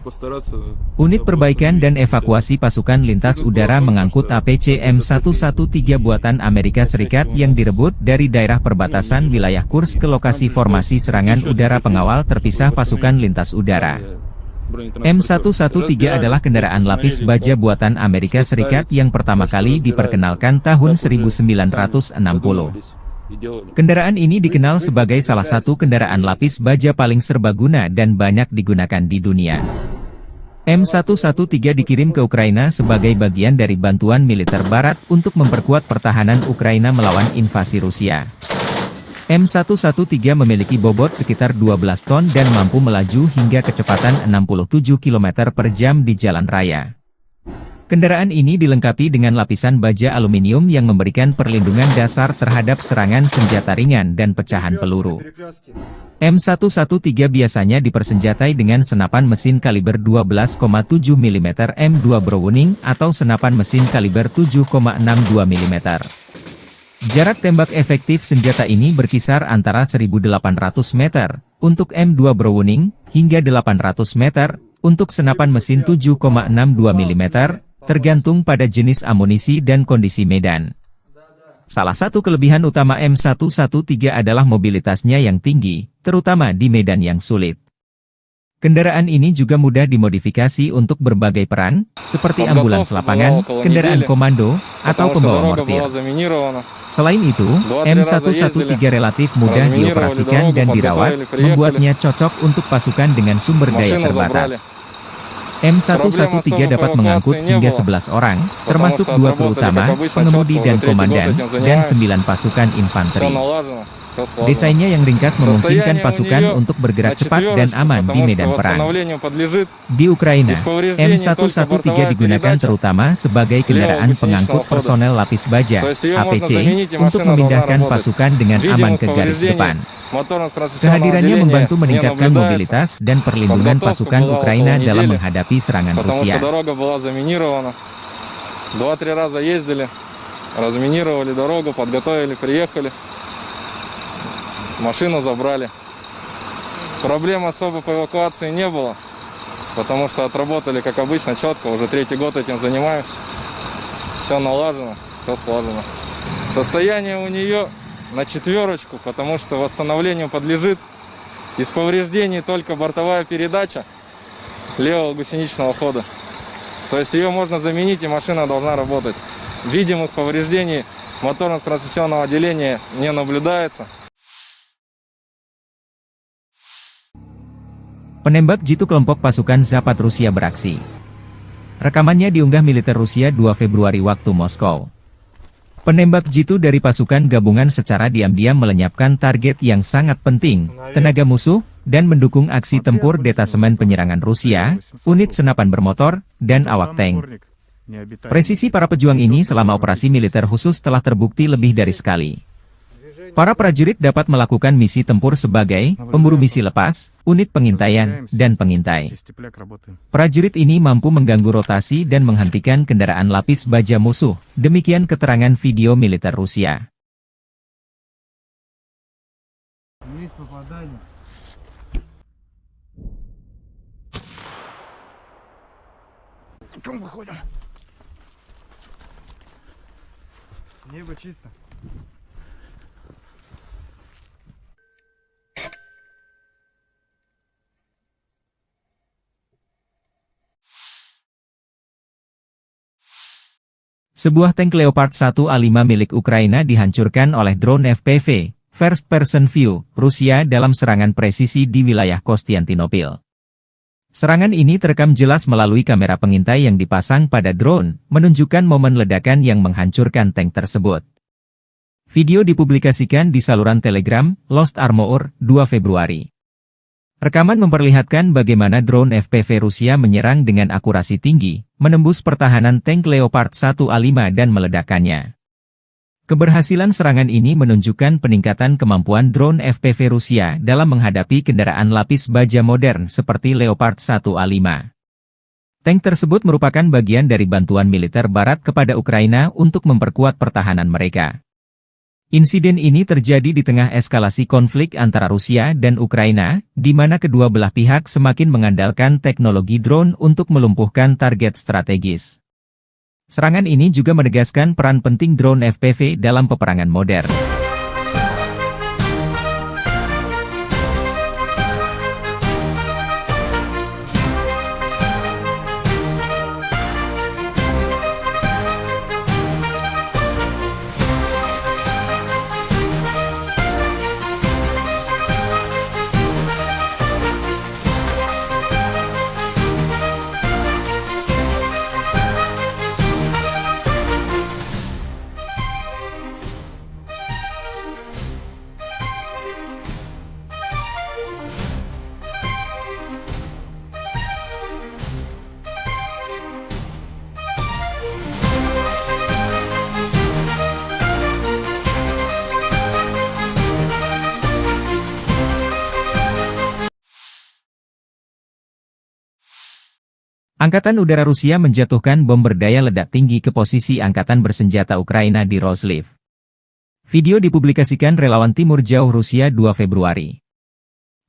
Unit perbaikan dan evakuasi pasukan lintas udara mengangkut APC M113 buatan Amerika Serikat yang direbut dari daerah perbatasan wilayah Kursk ke lokasi formasi serangan udara pengawal terpisah pasukan lintas udara. M113 adalah kendaraan lapis baja buatan Amerika Serikat yang pertama kali diperkenalkan tahun 1960. Kendaraan ini dikenal sebagai salah satu kendaraan lapis baja paling serbaguna dan banyak digunakan di dunia. M113 dikirim ke Ukraina sebagai bagian dari bantuan militer Barat untuk memperkuat pertahanan Ukraina melawan invasi Rusia. M113 memiliki bobot sekitar 12 ton dan mampu melaju hingga kecepatan 67 km per jam di jalan raya. Kendaraan ini dilengkapi dengan lapisan baja aluminium yang memberikan perlindungan dasar terhadap serangan senjata ringan dan pecahan peluru. M113 biasanya dipersenjatai dengan senapan mesin kaliber 12,7 mm M2 Browning atau senapan mesin kaliber 7,62 mm. Jarak tembak efektif senjata ini berkisar antara 1.800 meter untuk M2 Browning hingga 800 meter untuk senapan mesin 7,62 mm, tergantung pada jenis amunisi dan kondisi medan. Salah satu kelebihan utama M113 adalah mobilitasnya yang tinggi, terutama di medan yang sulit. Kendaraan ini juga mudah dimodifikasi untuk berbagai peran, seperti ambulans lapangan, kendaraan komando, atau pembawa mortir. Selain itu, M113 relatif mudah dioperasikan dan dirawat, membuatnya cocok untuk pasukan dengan sumber daya terbatas. M113 dapat mengangkut hingga 11 orang, termasuk 2 kru utama, pengemudi dan komandan, dan 9 pasukan infanteri. все сложно. Desainnya yang ringkas memungkinkan Состояние у pasukan нее untuk bergerak на cepat dan четверочку, aman di потому что medan perang. восстановлению подлежит Di Ukraina, Из повреждений только M113 бортовая digunakan передача terutama sebagai kendaraan левого pengangkut гусеничного хода. personel lapis baja То есть ее можно (APC) заменить, и untuk машина должна memindahkan работать. pasukan dengan aman Видимых ke garis повреждений depan. моторно-трансмиссионного Kehadirannya отделения membantu не meningkatkan наблюдается, mobilitas dan perlindungan Подготовка pasukan была Ukraina около dalam недели, menghadapi serangan потому Rusia. что дорога была заминирована. 2-3 раза ездили, разминировали дорогу, подготовили, приехали. Машину забрали. Проблем особо по эвакуации не было, потому что отработали, как обычно, четко. Уже 3-й год этим занимаемся. Все налажено, все слажено. Состояние у нее на четверочку, потому что восстановлению подлежит. Из повреждений только бортовая передача левого гусеничного хода. То есть ее можно заменить, и машина должна работать. Видимых повреждений моторно-трансмиссионного отделения не наблюдается. Penembak jitu kelompok pasukan Zapad Rusia beraksi. Rekamannya diunggah militer Rusia 2 Februari waktu Moskow. Penembak jitu dari pasukan gabungan secara diam-diam melenyapkan target yang sangat penting, tenaga musuh, dan mendukung aksi tempur detasemen penyerangan Rusia, unit senapan bermotor, dan awak tank. Presisi para pejuang ini selama operasi militer khusus telah terbukti lebih dari sekali. Para prajurit dapat melakukan misi tempur sebagai pemburu misi lepas, unit pengintaian, dan pengintai. Prajurit ini mampu mengganggu rotasi dan menghentikan kendaraan lapis baja musuh. Demikian keterangan video militer Rusia. Небо чисто. Sebuah tank Leopard 1A5 milik Ukraina dihancurkan oleh drone FPV, First Person View, Rusia dalam serangan presisi di wilayah Konstantinopel. Serangan ini terekam jelas melalui kamera pengintai yang dipasang pada drone, menunjukkan momen ledakan yang menghancurkan tank tersebut. Video dipublikasikan di saluran Telegram, Lost Armor, 2 Februari. Rekaman memperlihatkan bagaimana drone FPV Rusia menyerang dengan akurasi tinggi, menembus pertahanan tank Leopard 1A5 dan meledakkannya. Keberhasilan serangan ini menunjukkan peningkatan kemampuan drone FPV Rusia dalam menghadapi kendaraan lapis baja modern seperti Leopard 1A5. Tank tersebut merupakan bagian dari bantuan militer Barat kepada Ukraina untuk memperkuat pertahanan mereka. Insiden ini terjadi di tengah eskalasi konflik antara Rusia dan Ukraina, di mana kedua belah pihak semakin mengandalkan teknologi drone untuk melumpuhkan target strategis. Serangan ini juga menegaskan peran penting drone FPV dalam peperangan modern. Angkatan Udara Rusia menjatuhkan bom berdaya ledak tinggi ke posisi Angkatan Bersenjata Ukraina di Roslив. Video dipublikasikan relawan Timur Jauh Rusia 2 Februari.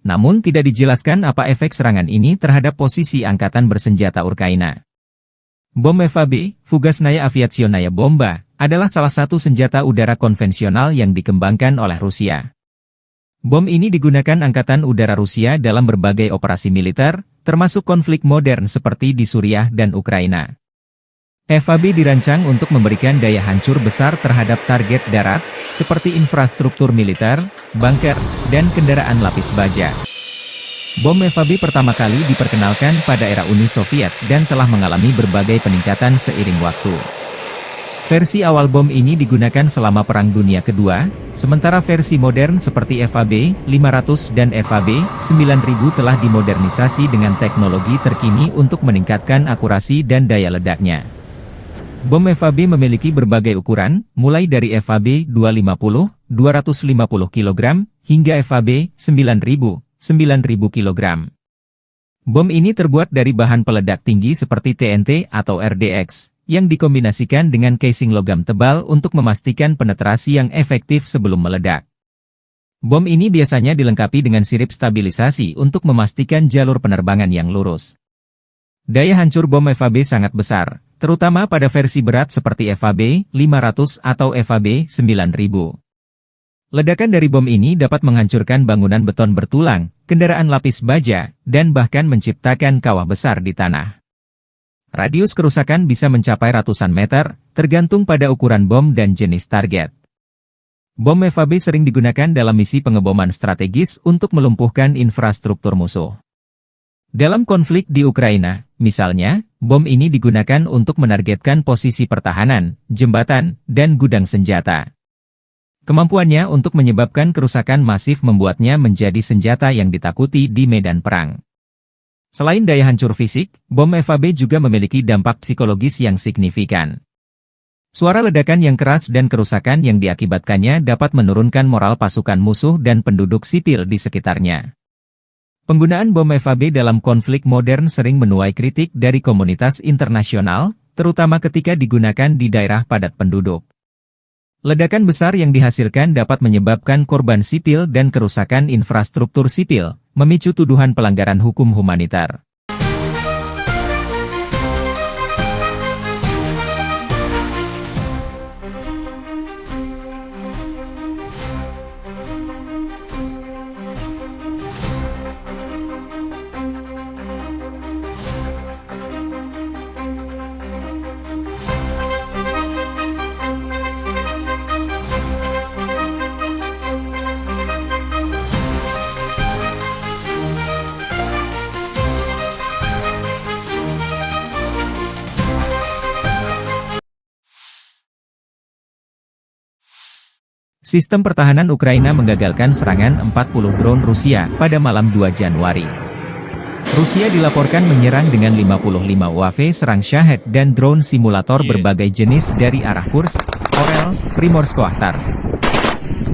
Namun tidak dijelaskan apa efek serangan ini terhadap posisi Angkatan Bersenjata Ukraina. Bom FAB, Fugasnaya Aviationaya Bomba, adalah salah satu senjata udara konvensional yang dikembangkan oleh Rusia. Bom ini digunakan Angkatan Udara Rusia dalam berbagai operasi militer, termasuk konflik modern seperti di Suriah dan Ukraina. FAB dirancang untuk memberikan daya hancur besar terhadap target darat, seperti infrastruktur militer, bunker, dan kendaraan lapis baja. Bom FAB pertama kali diperkenalkan pada era Uni Soviet dan telah mengalami berbagai peningkatan seiring waktu. Versi awal bom ini digunakan selama Perang Dunia Kedua, Sementara versi modern seperti FAB 500 dan FAB 9000 telah dimodernisasi dengan teknologi terkini untuk meningkatkan akurasi dan daya ledaknya. Bom FAB memiliki berbagai ukuran, mulai dari FAB 250, 250 kg, hingga FAB 9000, 9000 kg. Bom ini terbuat dari bahan peledak tinggi seperti TNT atau RDX, yang dikombinasikan dengan casing logam tebal untuk memastikan penetrasi yang efektif sebelum meledak. Bom ini biasanya dilengkapi dengan sirip stabilisasi untuk memastikan jalur penerbangan yang lurus. Daya hancur bom FAB sangat besar, terutama pada versi berat seperti FAB 500 atau FAB 9000. Ledakan dari bom ini dapat menghancurkan bangunan beton bertulang, kendaraan lapis baja, dan bahkan menciptakan kawah besar di tanah. Radius kerusakan bisa mencapai ratusan meter, tergantung pada ukuran bom dan jenis target. Bom FAB sering digunakan dalam misi pengeboman strategis untuk melumpuhkan infrastruktur musuh. Dalam konflik di Ukraina, misalnya, bom ini digunakan untuk menargetkan posisi pertahanan, jembatan, dan gudang senjata. Kemampuannya untuk menyebabkan kerusakan masif membuatnya menjadi senjata yang ditakuti di medan perang. Selain daya hancur fisik, bom FAB juga memiliki dampak psikologis yang signifikan. Suara ledakan yang keras dan kerusakan yang diakibatkannya dapat menurunkan moral pasukan musuh dan penduduk sipil di sekitarnya. Penggunaan bom FAB dalam konflik modern sering menuai kritik dari komunitas internasional, terutama ketika digunakan di daerah padat penduduk. Ledakan besar yang dihasilkan dapat menyebabkan korban sipil dan kerusakan infrastruktur sipil, memicu tuduhan pelanggaran hukum humanitar. Sistem pertahanan Ukraina menggagalkan serangan 40 drone Rusia pada malam 2 Januari. Rusia dilaporkan menyerang dengan 55 UAV serang Shahed dan drone simulator berbagai jenis dari arah Kursk, Orel, Primorsko-Ahtarsk.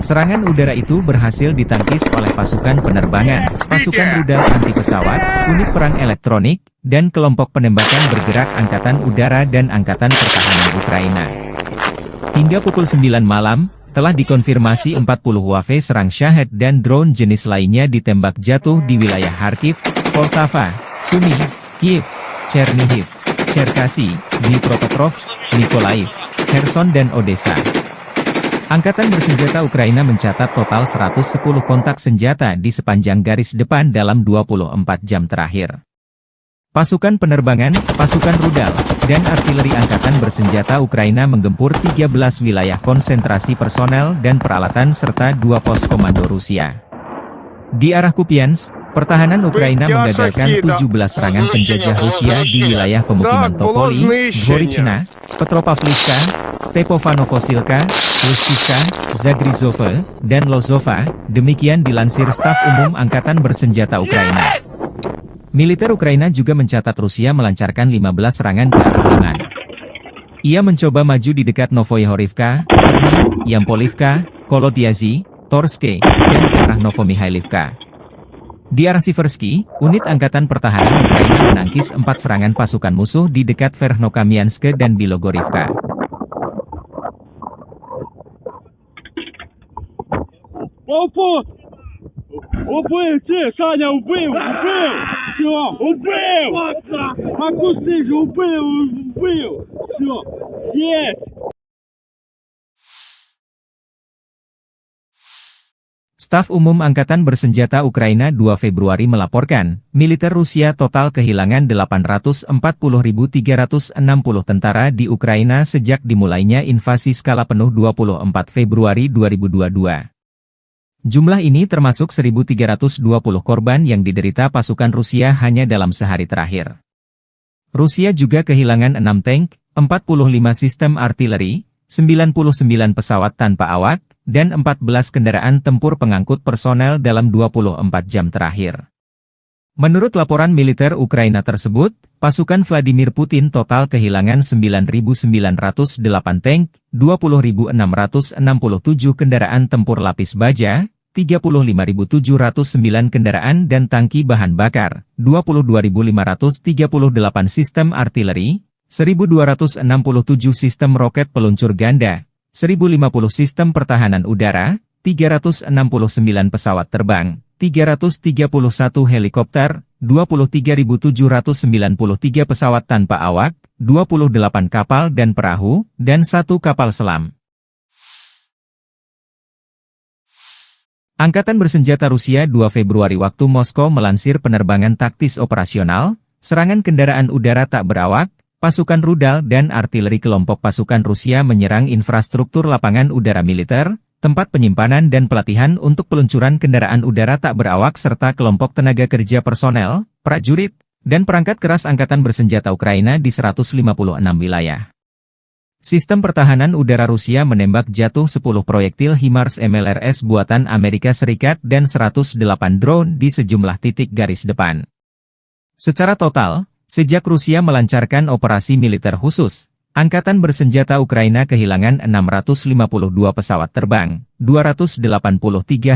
Serangan udara itu berhasil ditangkis oleh pasukan penerbangan, pasukan rudal anti-pesawat, unit perang elektronik, dan kelompok penembakan bergerak Angkatan Udara dan Angkatan Pertahanan Ukraina. Hingga pukul 9 malam, telah dikonfirmasi 40 UAV serang Shahed dan drone jenis lainnya ditembak jatuh di wilayah Kharkiv, Poltava, Sumy, Kiev, Chernihiv, Cherkasy, Dnipropetrovsk, Mykolaiv, Kherson dan Odessa. Angkatan bersenjata Ukraina mencatat total 110 kontak senjata di sepanjang garis depan dalam 24 jam terakhir. Pasukan penerbangan, pasukan rudal, dan artileri angkatan bersenjata Ukraina menggempur 13 wilayah konsentrasi personel dan peralatan serta 2 pos komando Rusia. Di arah Kupiansk, pertahanan Ukraina menggagalkan 17 serangan penjajah Rusia di wilayah pemukiman Topoli, Dvorichna, Petropavlivka, Stepofanovosilka, Lustivka, Zagrizhova, dan Lozova, demikian dilansir Staf Umum Angkatan Bersenjata Ukraina. Militer Ukraina juga mencatat Rusia melancarkan 15 serangan ke arah Liman. Ia mencoba maju di dekat Novoyahorivka, Terny, Yampolivka, Kolodyazy, Torske, dan ke arah Novomihailivka. Di arah Siversky, unit Angkatan Pertahanan Ukraina menangkis 4 serangan pasukan musuh di dekat Verkhnokamianske dan Bilogorivka. Убив, Саня, убив! Все, убив! Отпусти же, убив! Все, есть! Staf Umum Angkatan Bersenjata Ukraina 2 Februari melaporkan, militer Rusia total kehilangan 840.360 tentara di Ukraina sejak dimulainya invasi skala penuh 24 Februari 2022. Jumlah ini termasuk 1.320 korban yang diderita pasukan Rusia hanya dalam sehari terakhir. Rusia juga kehilangan 6 tank, 45 sistem artileri, 99 pesawat tanpa awak, dan 14 kendaraan tempur pengangkut personel dalam 24 jam terakhir. Menurut laporan militer Ukraina tersebut, pasukan Vladimir Putin total kehilangan 9.908 tank, 20.667 kendaraan tempur lapis baja, 35.709 kendaraan dan tangki bahan bakar, 22.538 sistem artileri, 1.267 sistem roket peluncur ganda, 1.050 sistem pertahanan udara, 369 pesawat terbang, 331 helikopter, 23.793 pesawat tanpa awak, 28 kapal dan perahu, dan 1 kapal selam. Angkatan Bersenjata Rusia 2 Februari waktu Moskow melansir penerbangan taktis operasional, serangan kendaraan udara tak berawak, pasukan rudal dan artileri kelompok pasukan Rusia menyerang infrastruktur lapangan udara militer, tempat penyimpanan dan pelatihan untuk peluncuran kendaraan udara tak berawak serta kelompok tenaga kerja personel, prajurit, dan perangkat keras Angkatan Bersenjata Ukraina di 156 wilayah. Sistem pertahanan udara Rusia menembak jatuh 10 proyektil HIMARS MLRS buatan Amerika Serikat dan 108 drone di sejumlah titik garis depan. Secara total, sejak Rusia melancarkan operasi militer khusus, Angkatan Bersenjata Ukraina kehilangan 652 pesawat terbang, 283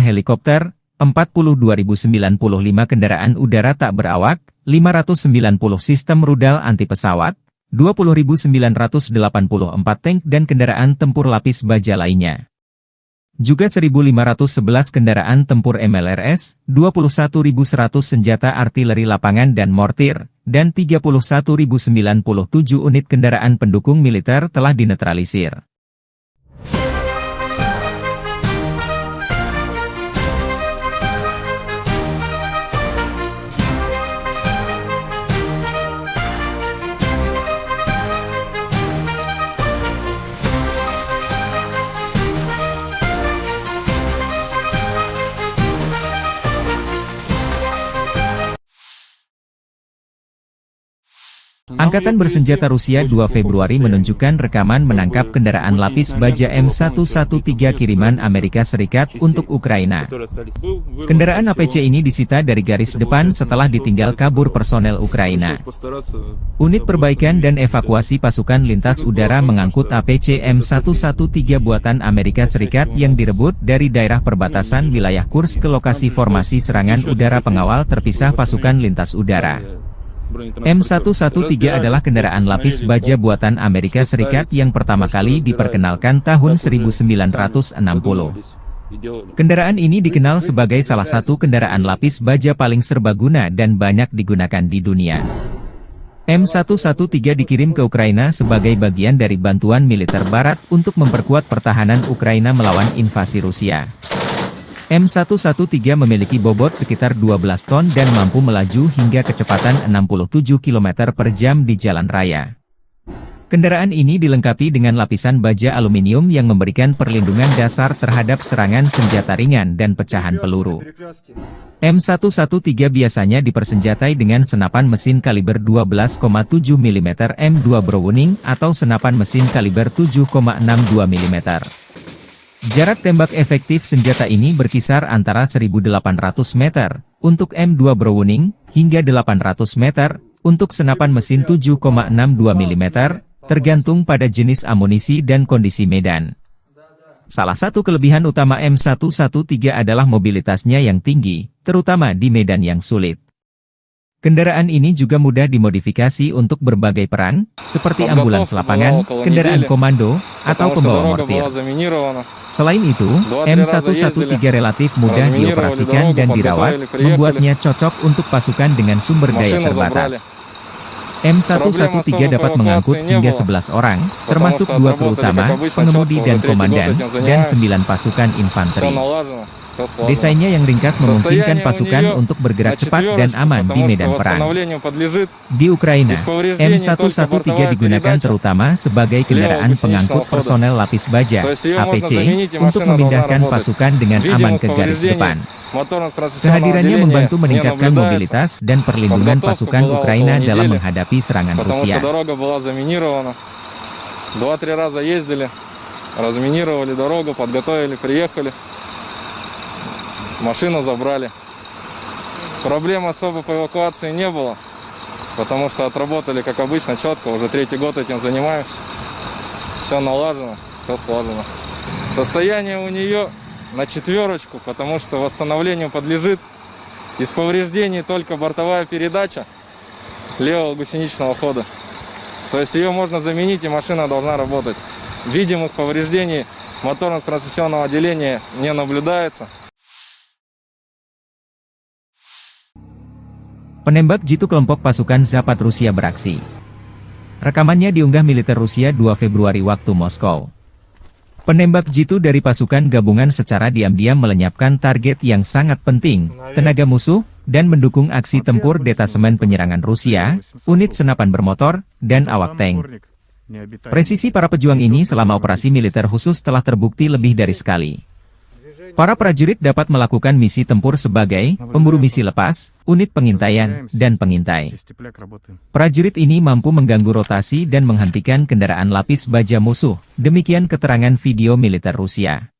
helikopter, 42.095 kendaraan udara tak berawak, 590 sistem rudal anti-pesawat, 20.984 tank dan kendaraan tempur lapis baja lainnya. Juga 1.511 kendaraan tempur MLRS, 21.100 senjata artileri lapangan dan mortir, dan 31.097 unit kendaraan pendukung militer telah dinetralisir. Angkatan Bersenjata Rusia 2 Februari menunjukkan rekaman menangkap kendaraan lapis baja M113 kiriman Amerika Serikat untuk Ukraina. Kendaraan APC ini disita dari garis depan setelah ditinggal kabur personel Ukraina. Unit perbaikan dan evakuasi pasukan lintas udara mengangkut APC M113 buatan Amerika Serikat yang direbut dari daerah perbatasan wilayah Kursk ke lokasi formasi serangan udara pengawal terpisah pasukan lintas udara. M113 adalah kendaraan lapis baja buatan Amerika Serikat yang pertama kali diperkenalkan tahun 1960. Kendaraan ini dikenal sebagai salah satu kendaraan lapis baja paling serbaguna dan banyak digunakan di dunia. M113 dikirim ke Ukraina sebagai bagian dari bantuan militer Barat untuk memperkuat pertahanan Ukraina melawan invasi Rusia. M113 memiliki bobot sekitar 12 ton dan mampu melaju hingga kecepatan 67 km per jam di jalan raya. Kendaraan ini dilengkapi dengan lapisan baja aluminium yang memberikan perlindungan dasar terhadap serangan senjata ringan dan pecahan peluru. M113 biasanya dipersenjatai dengan senapan mesin kaliber 12,7 mm M2 Browning atau senapan mesin kaliber 7,62 mm. Jarak tembak efektif senjata ini berkisar antara 1.800 meter untuk M2 Browning hingga 800 meter untuk senapan mesin 7,62 mm, tergantung pada jenis amunisi dan kondisi medan. Salah satu kelebihan utama M113 adalah mobilitasnya yang tinggi, terutama di medan yang sulit. Kendaraan ini juga mudah dimodifikasi untuk berbagai peran, seperti ambulans lapangan, kendaraan komando, atau pembawa mortir. Selain itu, M113 relatif mudah dioperasikan dan dirawat, membuatnya cocok untuk pasukan dengan sumber daya terbatas. M113 dapat mengangkut hingga 11 orang, termasuk 2 kru utama, pengemudi dan komandan, dan 9 pasukan infanteri. Desainnya yang ringkas memungkinkan pasukan untuk bergerak cepat dan aman di medan perang. Di Ukraina, M113 digugakan terutama sebagai kendaraan pengangkut personel lapis baja, APC, untuk memindahkan pasukan dengan aman ke garis depan. Kehadirannya membantu meningkatkan mobilitas dan perlindungan pasukan Ukraina dalam menghadapi serangan Rusia. разминировали дорогу, подготовили, приехали, машину забрали. Проблем особо по эвакуации не было, потому что отработали, как обычно, четко, уже третий год этим занимаемся. Все налажено, все слажено. Состояние у нее на 4, потому что восстановлению подлежит. Из повреждений только бортовая передача левого гусеничного хода. То есть ее можно заменить, и машина должна работать. Видимых повреждений моторно-трансмиссионного отделения не наблюдается. Penembak jitu kelompok pasukan Zapad Rusia beraksi. Rekamannya diunggah militer Rusia 2 Februari waktu Moskow. Penembak jitu dari pasukan gabungan secara diam-diam melenyapkan target yang sangat penting, tenaga musuh, dan mendukung aksi tempur detasemen penyerangan Rusia, unit senapan bermotor, dan awak tank. Presisi para pejuang ini selama operasi militer khusus telah terbukti lebih dari sekali. Para prajurit dapat melakukan misi tempur sebagai pemburu misi lepas, unit pengintaian, dan pengintai. Prajurit ini mampu mengganggu rotasi dan menghentikan kendaraan lapis baja musuh. Demikian keterangan video militer Rusia.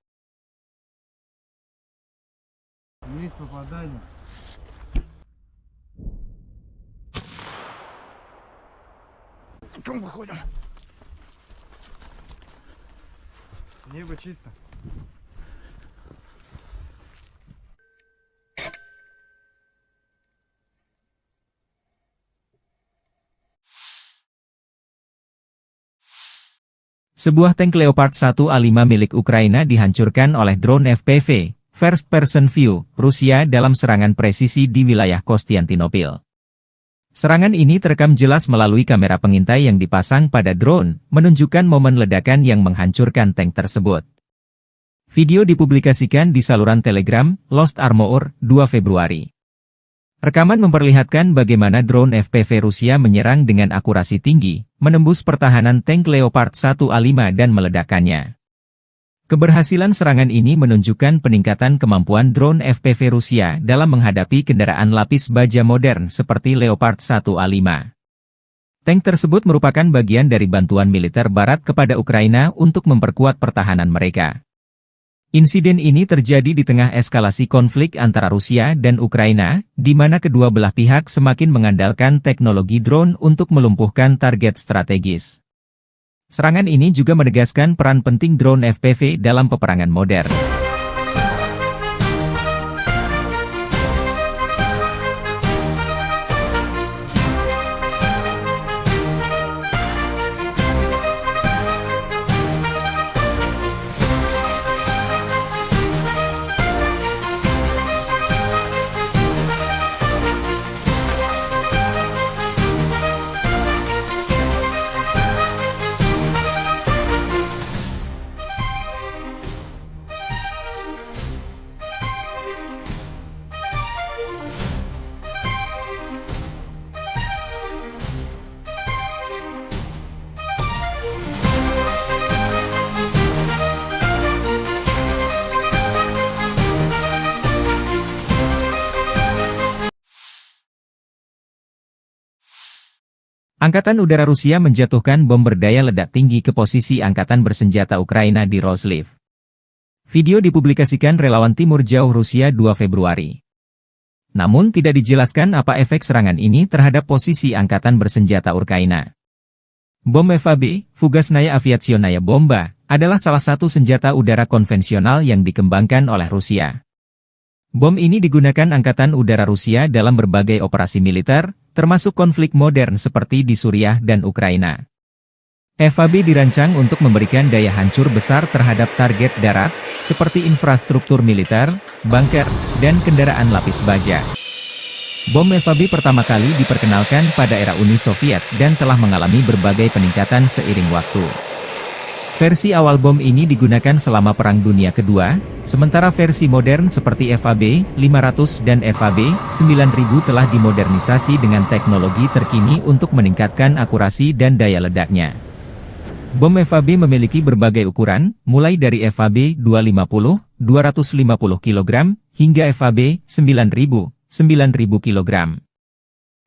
Небо чисто. Sebuah tank Leopard 1A5 milik Ukraina dihancurkan oleh drone FPV, First Person View, Rusia dalam serangan presisi di wilayah Konstantinopel. Serangan ini terekam jelas melalui kamera pengintai yang dipasang pada drone, menunjukkan momen ledakan yang menghancurkan tank tersebut. Video dipublikasikan di saluran Telegram, Lost Armor, 2 Februari. Rekaman memperlihatkan bagaimana drone FPV Rusia menyerang dengan akurasi tinggi, menembus pertahanan tank Leopard 1A5 dan meledakkannya. Keberhasilan serangan ini menunjukkan peningkatan kemampuan drone FPV Rusia dalam menghadapi kendaraan lapis baja modern seperti Leopard 1A5. Tank tersebut merupakan bagian dari bantuan militer Barat kepada Ukraina untuk memperkuat pertahanan mereka. Insiden ini terjadi di tengah eskalasi konflik antara Rusia dan Ukraina, di mana kedua belah pihak semakin mengandalkan teknologi drone untuk melumpuhkan target strategis. Serangan ini juga menegaskan peran penting drone FPV dalam peperangan modern. Angkatan Udara Rusia menjatuhkan bom berdaya ledak tinggi ke posisi Angkatan Bersenjata Ukraina di Roslив. Video dipublikasikan relawan Timur Jauh Rusia 2 Februari. Namun tidak dijelaskan apa efek serangan ini terhadap posisi Angkatan Bersenjata Ukraina. Bom FAB, Fugasnaya Aviationaya Bomba, adalah salah satu senjata udara konvensional yang dikembangkan oleh Rusia. Bom ini digunakan Angkatan Udara Rusia dalam berbagai operasi militer, termasuk konflik modern seperti di Suriah dan Ukraina. FAB dirancang untuk memberikan daya hancur besar terhadap target darat, seperti infrastruktur militer, bunker, dan kendaraan lapis baja. Bom FAB pertama kali diperkenalkan pada era Uni Soviet dan telah mengalami berbagai peningkatan seiring waktu. Versi awal bom ini digunakan selama Perang Dunia Kedua, sementara versi modern seperti FAB 500 dan FAB 9000 telah dimodernisasi dengan teknologi terkini untuk meningkatkan akurasi dan daya ledaknya. Bom FAB memiliki berbagai ukuran, mulai dari FAB 250, 250 kg, hingga FAB 9000, 9000 kg.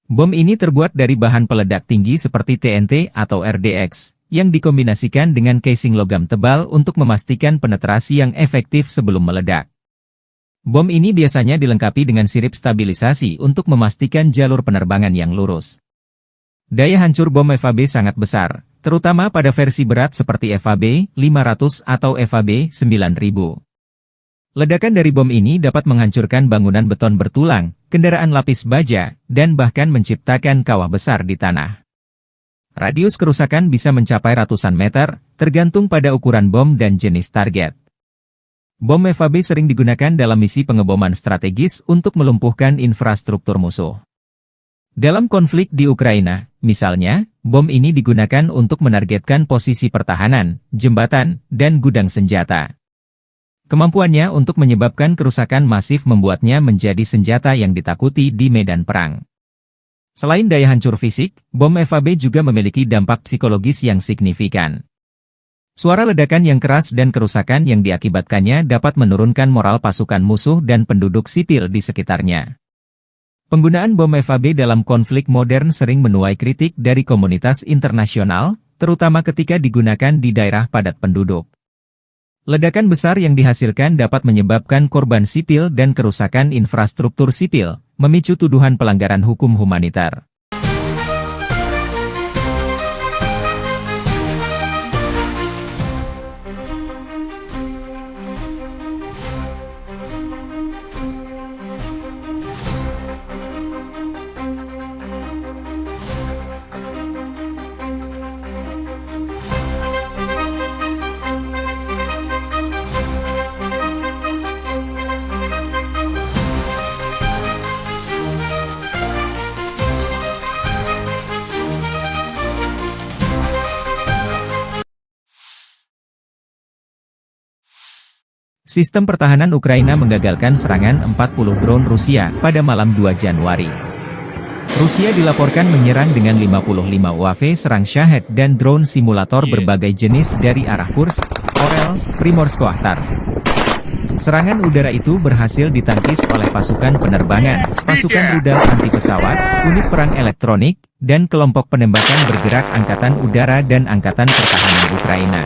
Bom ini terbuat dari bahan peledak tinggi seperti TNT atau RDX, yang dikombinasikan dengan casing logam tebal untuk memastikan penetrasi yang efektif sebelum meledak. Bom ini biasanya dilengkapi dengan sirip stabilisasi untuk memastikan jalur penerbangan yang lurus. Daya hancur bom FAB sangat besar, terutama pada versi berat seperti FAB 500 atau FAB 9000. Ledakan dari bom ini dapat menghancurkan bangunan beton bertulang, kendaraan lapis baja, dan bahkan menciptakan kawah besar di tanah. Radius kerusakan bisa mencapai ratusan meter, tergantung pada ukuran bom dan jenis target. Bom FAB sering digunakan dalam misi pengeboman strategis untuk melumpuhkan infrastruktur musuh. Dalam konflik di Ukraina, misalnya, bom ini digunakan untuk menargetkan posisi pertahanan, jembatan, dan gudang senjata. Kemampuannya untuk menyebabkan kerusakan masif membuatnya menjadi senjata yang ditakuti di medan perang. Selain daya hancur fisik, bom FAB juga memiliki dampak psikologis yang signifikan. Suara ledakan yang keras dan kerusakan yang diakibatkannya dapat menurunkan moral pasukan musuh dan penduduk sipil di sekitarnya. Penggunaan bom FAB dalam konflik modern sering menuai kritik dari komunitas internasional, terutama ketika digunakan di daerah padat penduduk. Ledakan besar yang dihasilkan dapat menyebabkan korban sipil dan kerusakan infrastruktur sipil, memicu tuduhan pelanggaran hukum humanitar. Sistem pertahanan Ukraina menggagalkan serangan 40 drone Rusia pada malam 2 Januari. Rusia dilaporkan menyerang dengan 55 UAV serang Shahed dan drone simulator berbagai jenis dari arah Kursk, Orel, Primorsko-Ahtarsk. Serangan udara itu berhasil ditangkis oleh pasukan penerbangan, pasukan rudal anti-pesawat, unit perang elektronik, dan kelompok penembakan bergerak Angkatan Udara dan Angkatan Pertahanan Ukraina.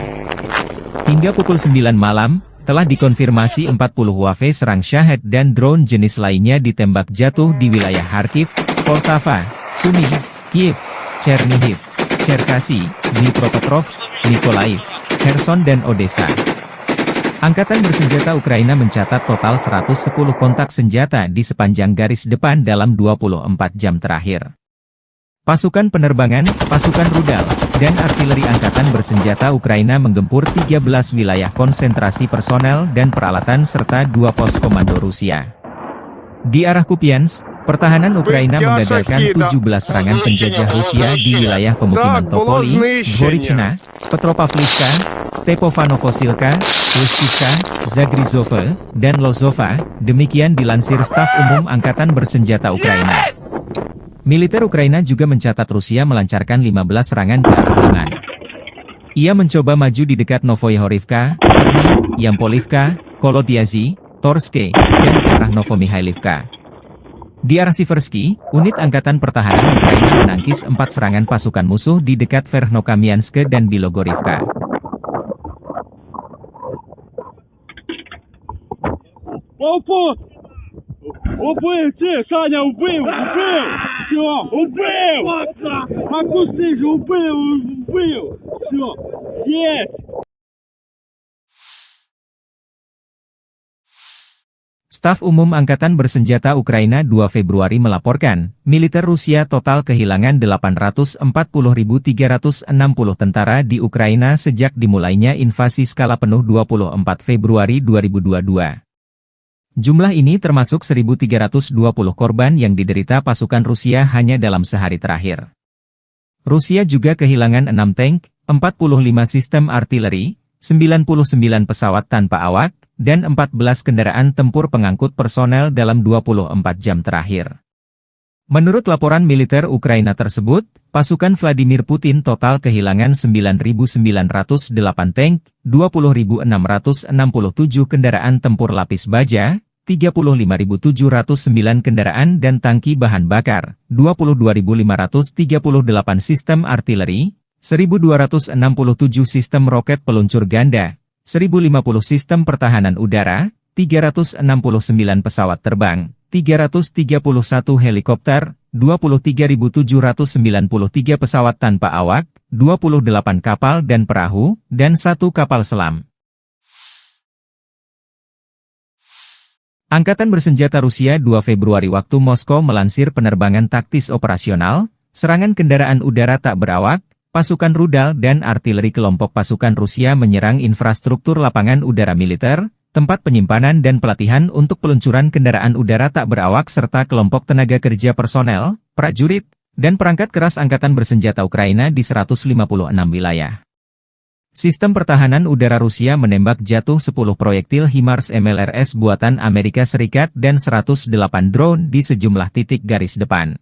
Hingga pukul 9 malam, telah dikonfirmasi 40 UAV serang Shahed dan drone jenis lainnya ditembak jatuh di wilayah Kharkiv, Poltava, Sumy, Kiev, Chernihiv, Cherkasy, Dnipropetrovsk, Mykolaiv, Kherson dan Odessa. Angkatan bersenjata Ukraina mencatat total 110 kontak senjata di sepanjang garis depan dalam 24 jam terakhir. Pasukan penerbangan, pasukan rudal, dan artileri angkatan bersenjata Ukraina menggempur 13 wilayah konsentrasi personel dan peralatan serta 2 pos komando Rusia. Di arah Kupiansk, pertahanan Ukraina menggagalkan 17 serangan penjajah Rusia di wilayah pemukiman Topoli, Dvorichna, Petropavlivka, Stepofanovosilka, Lustivka, Zagrizove, dan Lozova, demikian dilansir Staf Umum Angkatan Bersenjata Ukraina. Militer Ukraina juga mencatat Rusia melancarkan 15 serangan ke arah Liman. Ia mencoba maju di dekat Novoyahorivka, Terny, Yampolivka, Kolodiazy, Torske, dan ke arah Novomihailivka. Di arah Siversky, unit Angkatan Pertahanan Ukraina menangkis 4 serangan pasukan musuh di dekat Verkhnokamianske dan Bilogorivka. Убил, Саня, убил! Все, убил! Макусы же убил! Все, есть! Staf Umum Angkatan Bersenjata Ukraina 2 Februari melaporkan, militer Rusia total kehilangan 840.360 tentara di Ukraina sejak dimulainya invasi skala penuh 24 Februari 2022. Jumlah ini termasuk 1.320 korban yang diderita pasukan Rusia hanya dalam sehari terakhir. Rusia juga kehilangan 6 tank, 45 sistem artileri, 99 pesawat tanpa awak, dan 14 kendaraan tempur pengangkut personel dalam 24 jam terakhir. Menurut laporan militer Ukraina tersebut, pasukan Vladimir Putin total kehilangan 9.908 tank, 20.667 kendaraan tempur lapis baja, 35.709 kendaraan dan tangki bahan bakar, 22.538 sistem artileri, 1.267 sistem roket peluncur ganda, 1.050 sistem pertahanan udara, 369 pesawat terbang, 331 helikopter, 23.793 pesawat tanpa awak, 28 kapal dan perahu, dan 1 kapal selam. Angkatan Bersenjata Rusia 2 Februari waktu Moskow melansir penerbangan taktis operasional, serangan kendaraan udara tak berawak, pasukan rudal dan artileri kelompok pasukan Rusia menyerang infrastruktur lapangan udara militer, tempat penyimpanan dan pelatihan untuk peluncuran kendaraan udara tak berawak serta kelompok tenaga kerja personel, prajurit, dan perangkat keras Angkatan Bersenjata Ukraina di 156 wilayah. Sistem pertahanan udara Rusia menembak jatuh 10 proyektil HIMARS MLRS buatan Amerika Serikat dan 108 drone di sejumlah titik garis depan.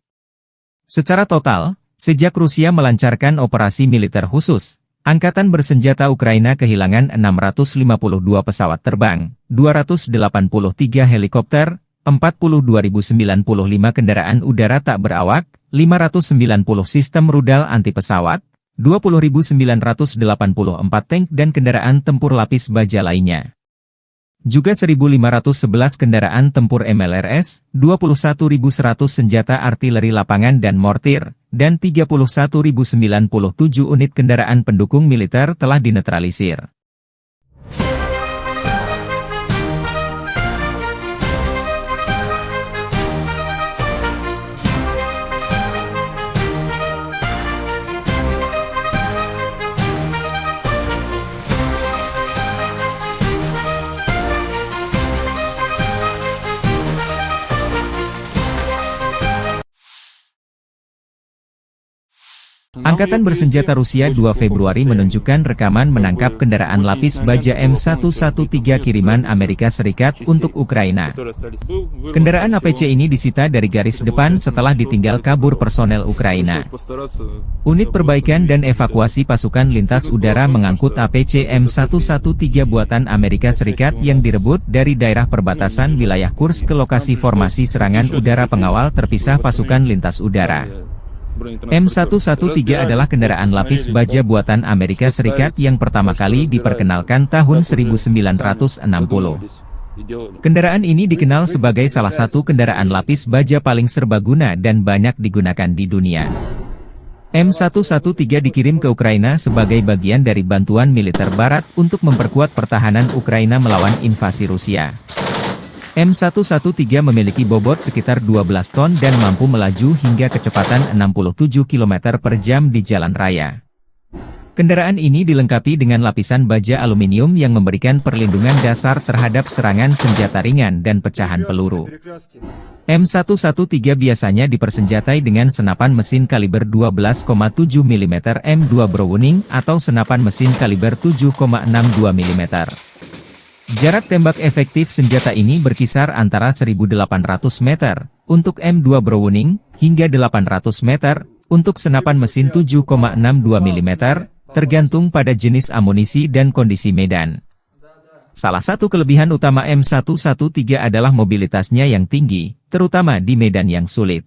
Secara total, sejak Rusia melancarkan operasi militer khusus, Angkatan Bersenjata Ukraina kehilangan 652 pesawat terbang, 283 helikopter, 42.095 kendaraan udara tak berawak, 590 sistem rudal anti pesawat, 20.984 tank dan kendaraan tempur lapis baja lainnya. Juga 1.511 kendaraan tempur MLRS, 21.100 senjata artileri lapangan dan mortir, dan 31.097 unit kendaraan pendukung militer telah dinetralisir. Angkatan Bersenjata Rusia 2 Februari menunjukkan rekaman menangkap kendaraan lapis baja M113 kiriman Amerika Serikat untuk Ukraina. Kendaraan APC ini disita dari garis depan setelah ditinggal kabur personel Ukraina. Unit perbaikan dan evakuasi pasukan lintas udara mengangkut APC M113 buatan Amerika Serikat yang direbut dari daerah perbatasan wilayah Kursk ke lokasi formasi serangan udara pengawal terpisah pasukan lintas udara. M113 adalah kendaraan lapis baja buatan Amerika Serikat yang pertama kali diperkenalkan tahun 1960. Kendaraan ini dikenal sebagai salah satu kendaraan lapis baja paling serbaguna dan banyak digunakan di dunia. M113 dikirim ke Ukraina sebagai bagian dari bantuan militer Barat untuk memperkuat pertahanan Ukraina melawan invasi Rusia. M113 memiliki bobot sekitar 12 ton dan mampu melaju hingga kecepatan 67 km per jam di jalan raya. Kendaraan ini dilengkapi dengan lapisan baja aluminium yang memberikan perlindungan dasar terhadap serangan senjata ringan dan pecahan peluru. M113 biasanya dipersenjatai dengan senapan mesin kaliber 12,7 mm M2 Browning atau senapan mesin kaliber 7,62 mm. Jarak tembak efektif senjata ini berkisar antara 1.800 meter untuk M2 Browning hingga 800 meter untuk senapan mesin 7,62 mm, tergantung pada jenis amunisi dan kondisi medan. Salah satu kelebihan utama M113 adalah mobilitasnya yang tinggi, terutama di medan yang sulit.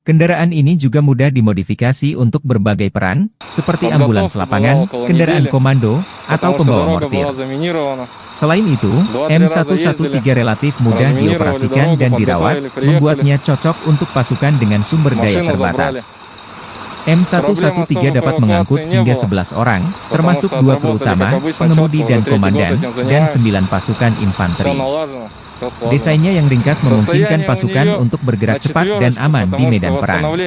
Kendaraan ini juga mudah dimodifikasi untuk berbagai peran, seperti ambulans lapangan, kendaraan komando, atau pembawa mortir. Selain itu, M113 relatif mudah dioperasikan dan dirawat, membuatnya cocok untuk pasukan dengan sumber daya terbatas. M113 dapat mengangkut hingga 11 orang, termasuk 2 kru utama, pengemudi dan komandan, dan 9 pasukan infanteri. Desainnya yang ringkas memungkinkan pasukan untuk bergerak cepat dan aman di medan perang.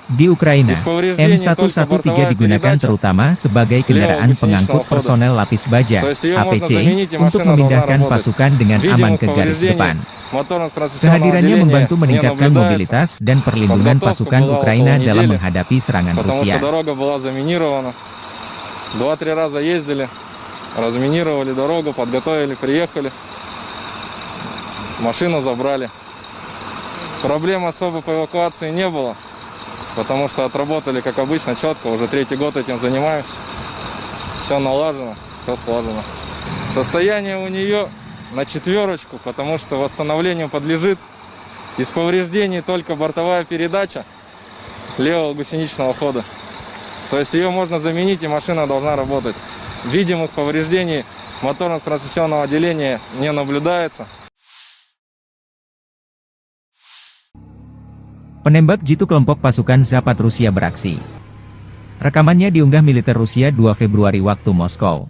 Di Ukraina, M113 digugakan terutama sebagai kendaraan pengangkut personel lapis baja, APC, untuk memindahkan pasukan dengan aman ke garis depan. Kehadirannya membantu meningkatkan mobilitas dan perlindungan pasukan Ukraina dalam menghadapi serangan Rusia. 2-3 раза ездили, разминировали дорогу, подготовили, приехали. Машину забрали. Проблем особо по эвакуации не было, потому что отработали, как обычно, четко. Уже 3-й год этим занимаемся. Все налажено, все слажено. Состояние у нее на 4, потому что восстановлению подлежит из повреждений только бортовая передача левого гусеничного хода. То есть ее можно заменить, и машина должна работать. Видимых повреждений моторно-трансмиссионного отделения не наблюдается. Penembak jitu kelompok pasukan Zapad Rusia beraksi. Rekamannya diunggah militer Rusia 2 Februari waktu Moskow.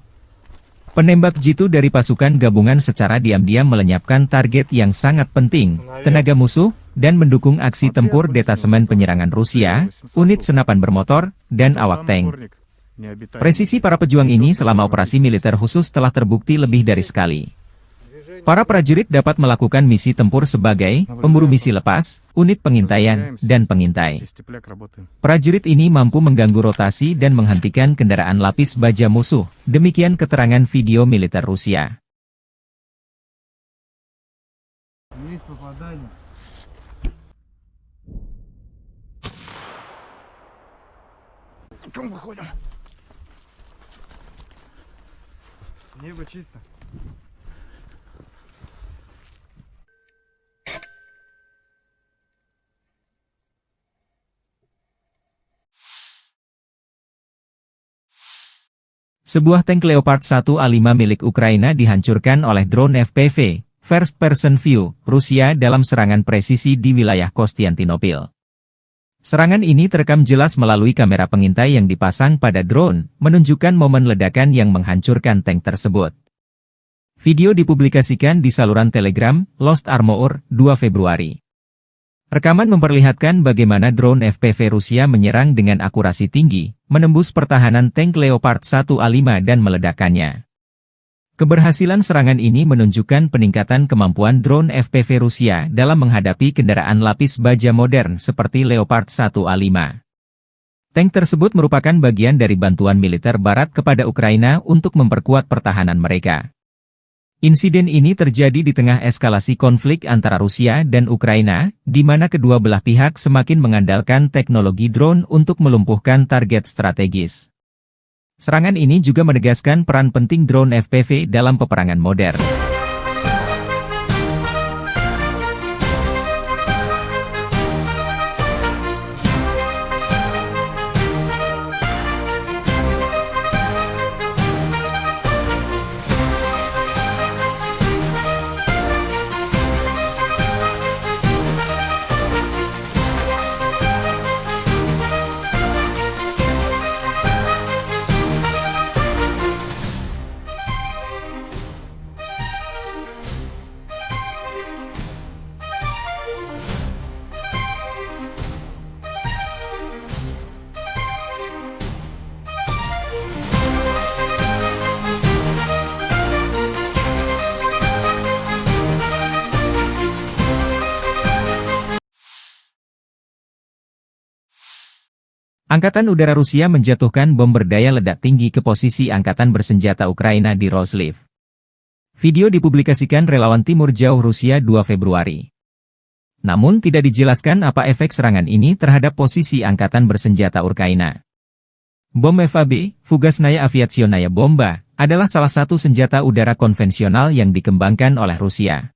Penembak jitu dari pasukan gabungan secara diam-diam melenyapkan target yang sangat penting, tenaga musuh, dan mendukung aksi tempur detasemen penyerangan Rusia, unit senapan bermotor, dan awak tank. Presisi para pejuang ini selama operasi militer khusus telah terbukti lebih dari sekali. Para prajurit dapat melakukan misi tempur sebagai pemburu misi lepas, unit pengintaian, dan pengintai. Prajurit ini mampu mengganggu rotasi dan menghentikan kendaraan lapis baja musuh, demikian keterangan video militer Rusia. Небо чисто. Sebuah tank Leopard 1A5 milik Ukraina dihancurkan oleh drone FPV, First Person View, Rusia dalam serangan presisi di wilayah Konstantinopel. Serangan ini terekam jelas melalui kamera pengintai yang dipasang pada drone, menunjukkan momen ledakan yang menghancurkan tank tersebut. Video dipublikasikan di saluran Telegram, Lost Armor, 2 Februari. Rekaman memperlihatkan bagaimana drone FPV Rusia menyerang dengan akurasi tinggi, menembus pertahanan tank Leopard 1A5 dan meledakkannya. Keberhasilan serangan ini menunjukkan peningkatan kemampuan drone FPV Rusia dalam menghadapi kendaraan lapis baja modern seperti Leopard 1A5. Tank tersebut merupakan bagian dari bantuan militer Barat kepada Ukraina untuk memperkuat pertahanan mereka. Insiden ini terjadi di tengah eskalasi konflik antara Rusia dan Ukraina, di mana kedua belah pihak semakin mengandalkan teknologi drone untuk melumpuhkan target strategis. Serangan ini juga menegaskan peran penting drone FPV dalam peperangan modern. Angkatan Udara Rusia menjatuhkan bom berdaya ledak tinggi ke posisi Angkatan Bersenjata Ukraina di Roslив. Video dipublikasikan relawan Timur Jauh Rusia 2 Februari. Namun tidak dijelaskan apa efek serangan ini terhadap posisi Angkatan Bersenjata Ukraina. Bom FAB, Fugasnaya Aviationaya Bomba, adalah salah satu senjata udara konvensional yang dikembangkan oleh Rusia.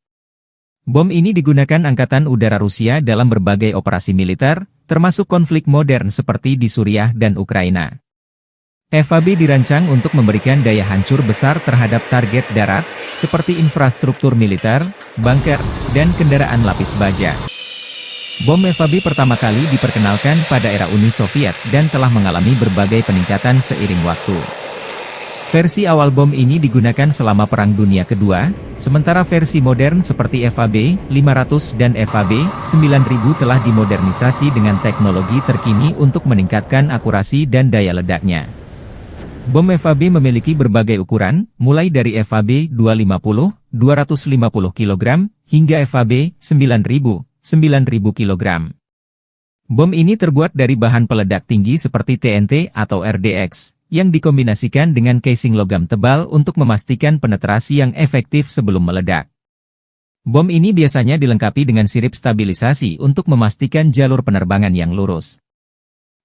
Bom ini digunakan Angkatan Udara Rusia dalam berbagai operasi militer, termasuk konflik modern seperti di Suriah dan Ukraina. FAB dirancang untuk memberikan daya hancur besar terhadap target darat, seperti infrastruktur militer, bunker, dan kendaraan lapis baja. Bom FAB pertama kali diperkenalkan pada era Uni Soviet dan telah mengalami berbagai peningkatan seiring waktu. Versi awal bom ini digunakan selama Perang Dunia Kedua, sementara versi modern seperti FAB 500 dan FAB 9000 telah dimodernisasi dengan teknologi terkini untuk meningkatkan akurasi dan daya ledaknya. Bom FAB memiliki berbagai ukuran, mulai dari FAB 250, 250 kg, hingga FAB 9000, 9000 kg. Bom ini terbuat dari bahan peledak tinggi seperti TNT atau RDX, yang dikombinasikan dengan casing logam tebal untuk memastikan penetrasi yang efektif sebelum meledak. Bom ini biasanya dilengkapi dengan sirip stabilisasi untuk memastikan jalur penerbangan yang lurus.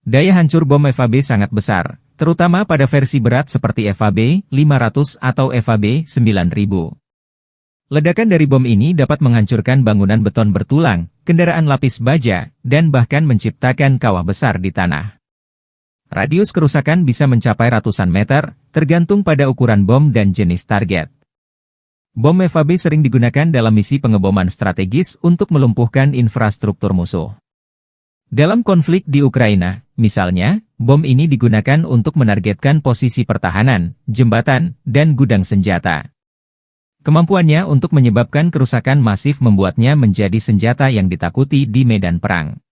Daya hancur bom FAB sangat besar, terutama pada versi berat seperti FAB 500 atau FAB 9000. Ledakan dari bom ini dapat menghancurkan bangunan beton bertulang, kendaraan lapis baja, dan bahkan menciptakan kawah besar di tanah. Radius kerusakan bisa mencapai ratusan meter, tergantung pada ukuran bom dan jenis target. Bom FAB sering digunakan dalam misi pengeboman strategis untuk melumpuhkan infrastruktur musuh. Dalam konflik di Ukraina, misalnya, bom ini digunakan untuk menargetkan posisi pertahanan, jembatan, dan gudang senjata. Kemampuannya untuk menyebabkan kerusakan masif membuatnya menjadi senjata yang ditakuti di medan perang.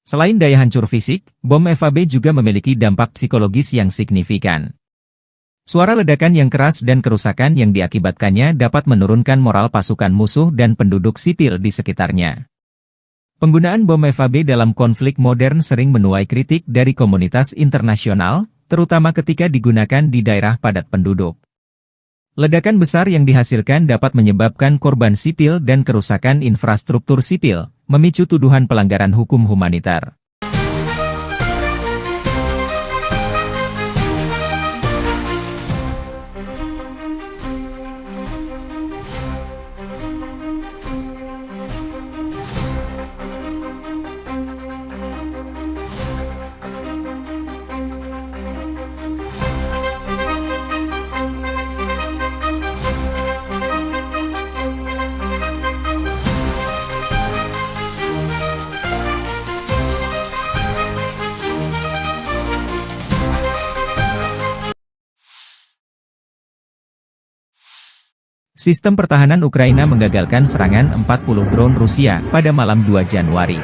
Selain daya hancur fisik, bom FAB juga memiliki dampak psikologis yang signifikan. Suara ledakan yang keras dan kerusakan yang diakibatkannya dapat menurunkan moral pasukan musuh dan penduduk sipil di sekitarnya. Penggunaan bom FAB dalam konflik modern sering menuai kritik dari komunitas internasional, terutama ketika digunakan di daerah padat penduduk. Ledakan besar yang dihasilkan dapat menyebabkan korban sipil dan kerusakan infrastruktur sipil, memicu tuduhan pelanggaran hukum humanitar. Sistem pertahanan Ukraina menggagalkan serangan 40 drone Rusia pada malam 2 Januari.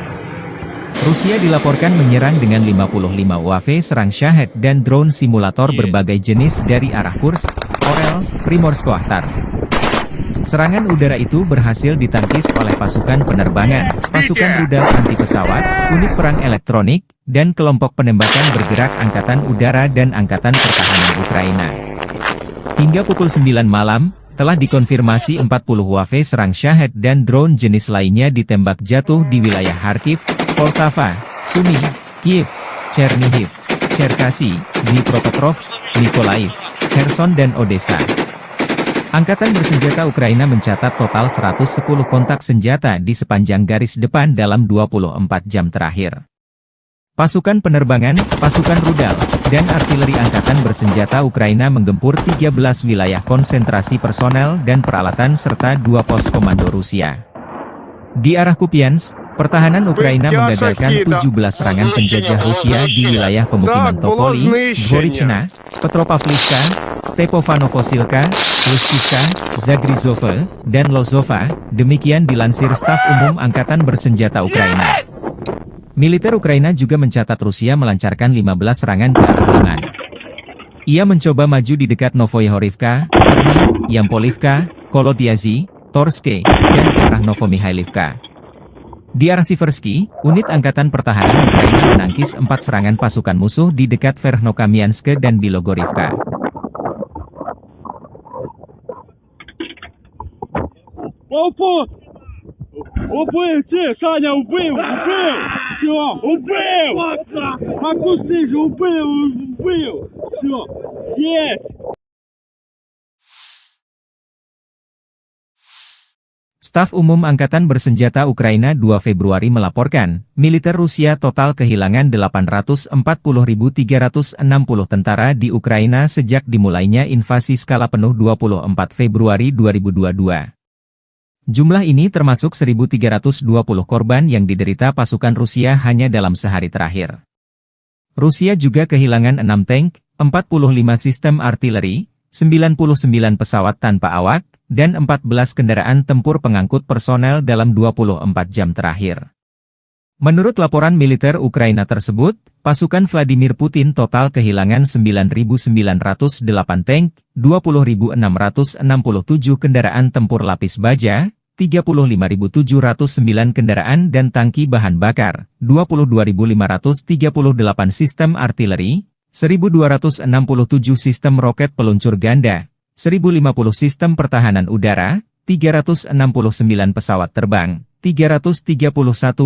Rusia dilaporkan menyerang dengan 55 UAV serang Shahed dan drone simulator berbagai jenis dari arah Kursk, Orel, Primorsko-Akhtarsk. Serangan udara itu berhasil ditangkis oleh pasukan penerbangan, pasukan rudal anti-pesawat, unit perang elektronik, dan kelompok penembakan bergerak Angkatan Udara dan Angkatan Pertahanan Ukraina. Hingga pukul 9 malam, telah dikonfirmasi 40 UAV serang Shahed dan drone jenis lainnya ditembak jatuh di wilayah Kharkiv, Poltava, Sumy, Kiev, Chernihiv, Cherkasy, Dnipropetrovsk, Mykolaiv, Kherson dan Odessa. Angkatan bersenjata Ukraina mencatat total 110 kontak senjata di sepanjang garis depan dalam 24 jam terakhir. Pasukan penerbangan, pasukan rudal, dan artileri angkatan bersenjata Ukraina menggempur 13 wilayah konsentrasi personel dan peralatan serta 2 pos komando Rusia. Di arah Kupiansk, pertahanan Ukraina menggagalkan 17 serangan penjajah Rusia di wilayah pemukiman Topoli, Dvorichna, Petropavlivka, Stepofanovosilka, Luskivka, Zagrizhova, dan Lozova, demikian dilansir Staf Umum Angkatan Bersenjata Ukraina. Militer Ukraina juga mencatat Rusia melancarkan 15 serangan ke arah Liman. Ia mencoba maju di dekat Novoyahorivka, Terny, Yampolivka, Kolodiazy, Torske, dan ke arah Novomihailivka. Di arah Siversky, unit Angkatan Pertahanan Ukraina menangkis 4 serangan pasukan musuh di dekat Verkhnokamianske dan Bilogorivka. Убив, Саня, убив! Все, убив! Макуси же убив! Все, есть! Staf Umum Angkatan Bersenjata Ukraina 2 Februari melaporkan, militer Rusia total kehilangan 840.360 tentara di Ukraina sejak dimulainya invasi skala penuh 24 Februari 2022. Jumlah ini termasuk 1.320 korban yang diderita pasukan Rusia hanya dalam sehari terakhir. Rusia juga kehilangan 6 tank, 45 sistem artileri, 99 pesawat tanpa awak, dan 14 kendaraan tempur pengangkut personel dalam 24 jam terakhir. Menurut laporan militer Ukraina tersebut, pasukan Vladimir Putin total kehilangan 9.908 tank, 20.667 kendaraan tempur lapis baja, 35.709 kendaraan dan tangki bahan bakar, 22.538 sistem artileri, 1.267 sistem roket peluncur ganda, 1.050 sistem pertahanan udara, 369 pesawat terbang, 331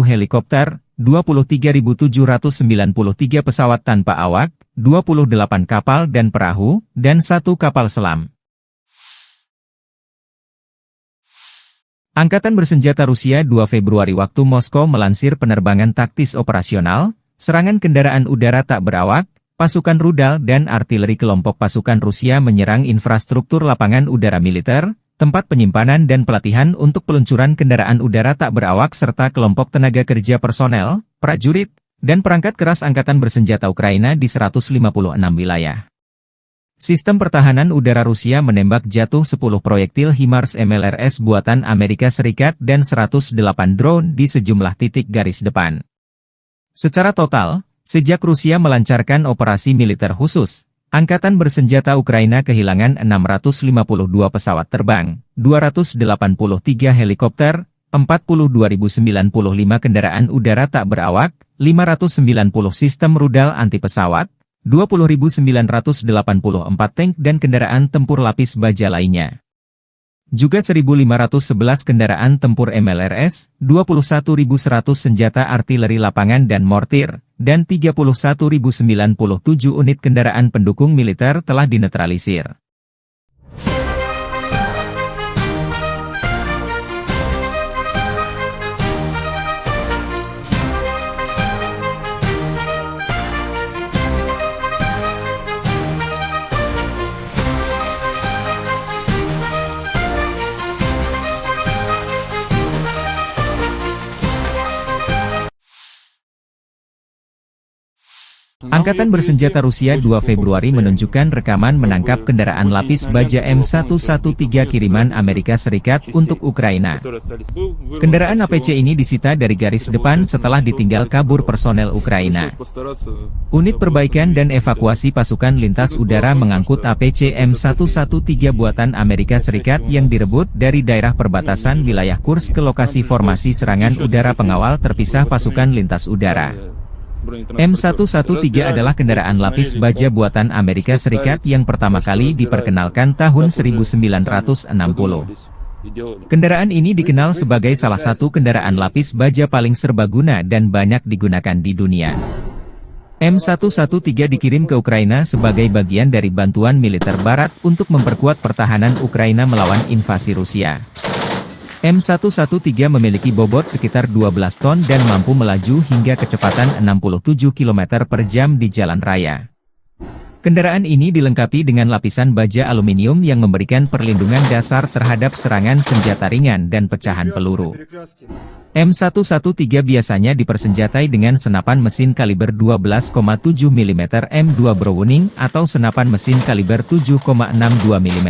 helikopter, 23.793 pesawat tanpa awak, 28 kapal dan perahu, dan 1 kapal selam. Angkatan bersenjata Rusia 2 Februari waktu Moskow melansir penerbangan taktis operasional, serangan kendaraan udara tak berawak, pasukan rudal dan artileri kelompok pasukan Rusia menyerang infrastruktur lapangan udara militer, tempat penyimpanan dan pelatihan untuk peluncuran kendaraan udara tak berawak serta kelompok tenaga kerja personel, prajurit, dan perangkat keras angkatan bersenjata Ukraina di 156 wilayah. Sistem pertahanan udara Rusia menembak jatuh 10 proyektil HIMARS MLRS buatan Amerika Serikat dan 108 drone di sejumlah titik garis depan. Secara total, sejak Rusia melancarkan operasi militer khusus, angkatan bersenjata Ukraina kehilangan 652 pesawat terbang, 283 helikopter, 42.095 kendaraan udara tak berawak, 590 sistem rudal anti-pesawat, 20.984 tank dan kendaraan tempur lapis baja lainnya. Juga 1.511 kendaraan tempur MLRS, 21.100 senjata artileri lapangan dan mortir, dan 31.097 unit kendaraan pendukung militer telah dinetralisir. Angkatan bersenjata Rusia 2 Februari menunjukkan rekaman menangkap kendaraan lapis baja M113 kiriman Amerika Serikat untuk Ukraina. Kendaraan APC ini disita dari garis depan setelah ditinggal kabur personel Ukraina. Unit perbaikan dan evakuasi pasukan lintas udara mengangkut APC M113 buatan Amerika Serikat yang direbut dari daerah perbatasan wilayah Kursk ke lokasi formasi serangan udara pengawal terpisah pasukan lintas udara. M113 adalah kendaraan lapis baja buatan Amerika Serikat yang pertama kali diperkenalkan tahun 1960. Kendaraan ini dikenal sebagai salah satu kendaraan lapis baja paling serbaguna dan banyak digunakan di dunia. M113 dikirim ke Ukraina sebagai bagian dari bantuan militer Barat untuk memperkuat pertahanan Ukraina melawan invasi Rusia. M113 memiliki bobot sekitar 12 ton dan mampu melaju hingga kecepatan 67 km per jam di jalan raya. Kendaraan ini dilengkapi dengan lapisan baja aluminium yang memberikan perlindungan dasar terhadap serangan senjata ringan dan pecahan peluru. M113 biasanya dipersenjatai dengan senapan mesin kaliber 12,7 mm M2 Browning atau senapan mesin kaliber 7,62 mm.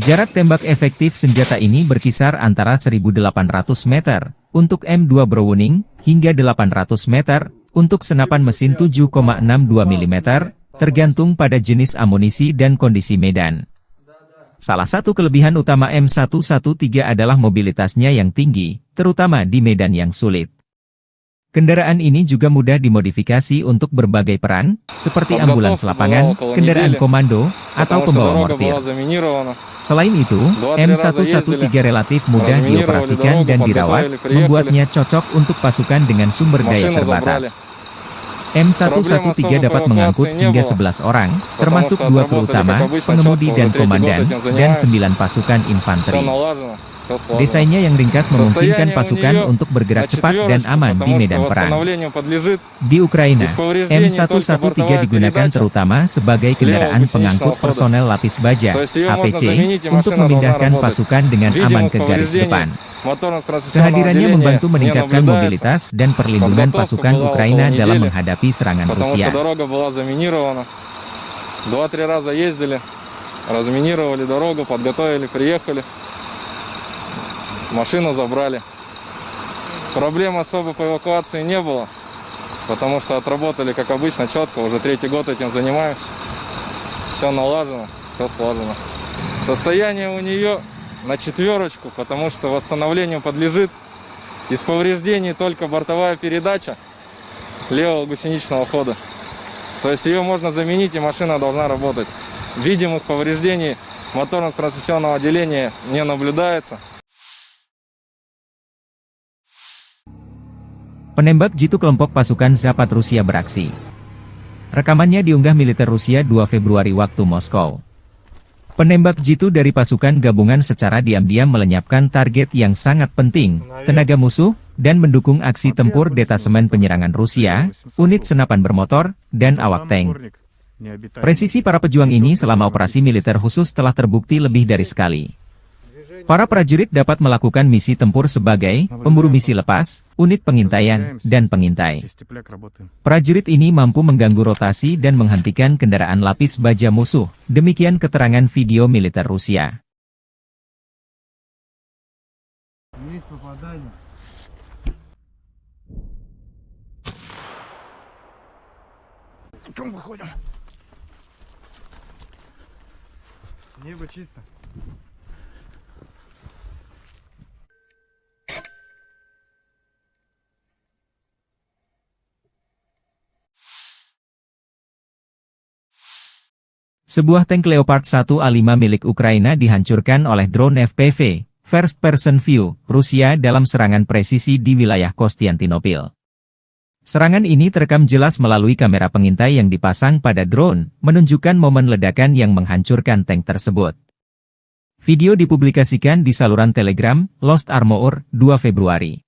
Jarak tembak efektif senjata ini berkisar antara 1.800 meter untuk M2 Browning hingga 800 meter untuk senapan mesin 7,62 mm, tergantung pada jenis amunisi dan kondisi medan. Salah satu kelebihan utama M113 adalah mobilitasnya yang tinggi, terutama di medan yang sulit. Kendaraan ini juga mudah dimodifikasi untuk berbagai peran, seperti ambulans lapangan, kendaraan komando, atau pembawa mortir. Selain itu, M113 relatif mudah dioperasikan dan dirawat, membuatnya cocok untuk pasukan dengan sumber daya terbatas. M113 dapat mengangkut hingga 11 orang, termasuk 2 kru utama, pengemudi dan komandan, dan 9 pasukan infanteri. Desainnya yang ringkas memungkinkan pasukan untuk bergerak cepat dan aman di medan perang. Di Ukraina, M113 digugakan terutama sebagai kendaraan pengangkut personel lapis baja, APC, untuk memindahkan pasukan dengan aman ke garis depan. Kehadirannya membantu meningkatkan mobilitas dan perlindungan pasukan Ukraina dalam menghadapi serangan Rusia. Машину забрали. Проблем особо по эвакуации не было, потому что отработали, как обычно, четко. Уже 3-й год этим занимаемся. Все налажено, все слажено. Состояние у нее на 4, потому что восстановлению подлежит. Из повреждений только бортовая передача левого гусеничного хода. То есть ее можно заменить, и машина должна работать. Видимых повреждений моторно-трансмиссионного отделения не наблюдается. Penembak jitu kelompok pasukan Zapad Rusia beraksi. Rekamannya diunggah militer Rusia 2 Februari waktu Moskow. Penembak jitu dari pasukan gabungan secara diam-diam melenyapkan target yang sangat penting, tenaga musuh, dan mendukung aksi tempur detasemen penyerangan Rusia, unit senapan bermotor, dan awak tank. Presisi para pejuang ini selama operasi militer khusus telah terbukti lebih dari sekali. Para prajurit dapat melakukan misi tempur sebagai pemburu misi lepas, unit pengintaian, dan pengintai. Prajurit ini mampu mengganggu rotasi dan menghentikan kendaraan lapis baja musuh, demikian keterangan video militer Rusia. Небо чисто. Sebuah tank Leopard 1A5 milik Ukraina dihancurkan oleh drone FPV, First Person View, Rusia dalam serangan presisi di wilayah Konstantinopel. Serangan ini terekam jelas melalui kamera pengintai yang dipasang pada drone, menunjukkan momen ledakan yang menghancurkan tank tersebut. Video dipublikasikan di saluran Telegram, Lost Armor, 2 Februari.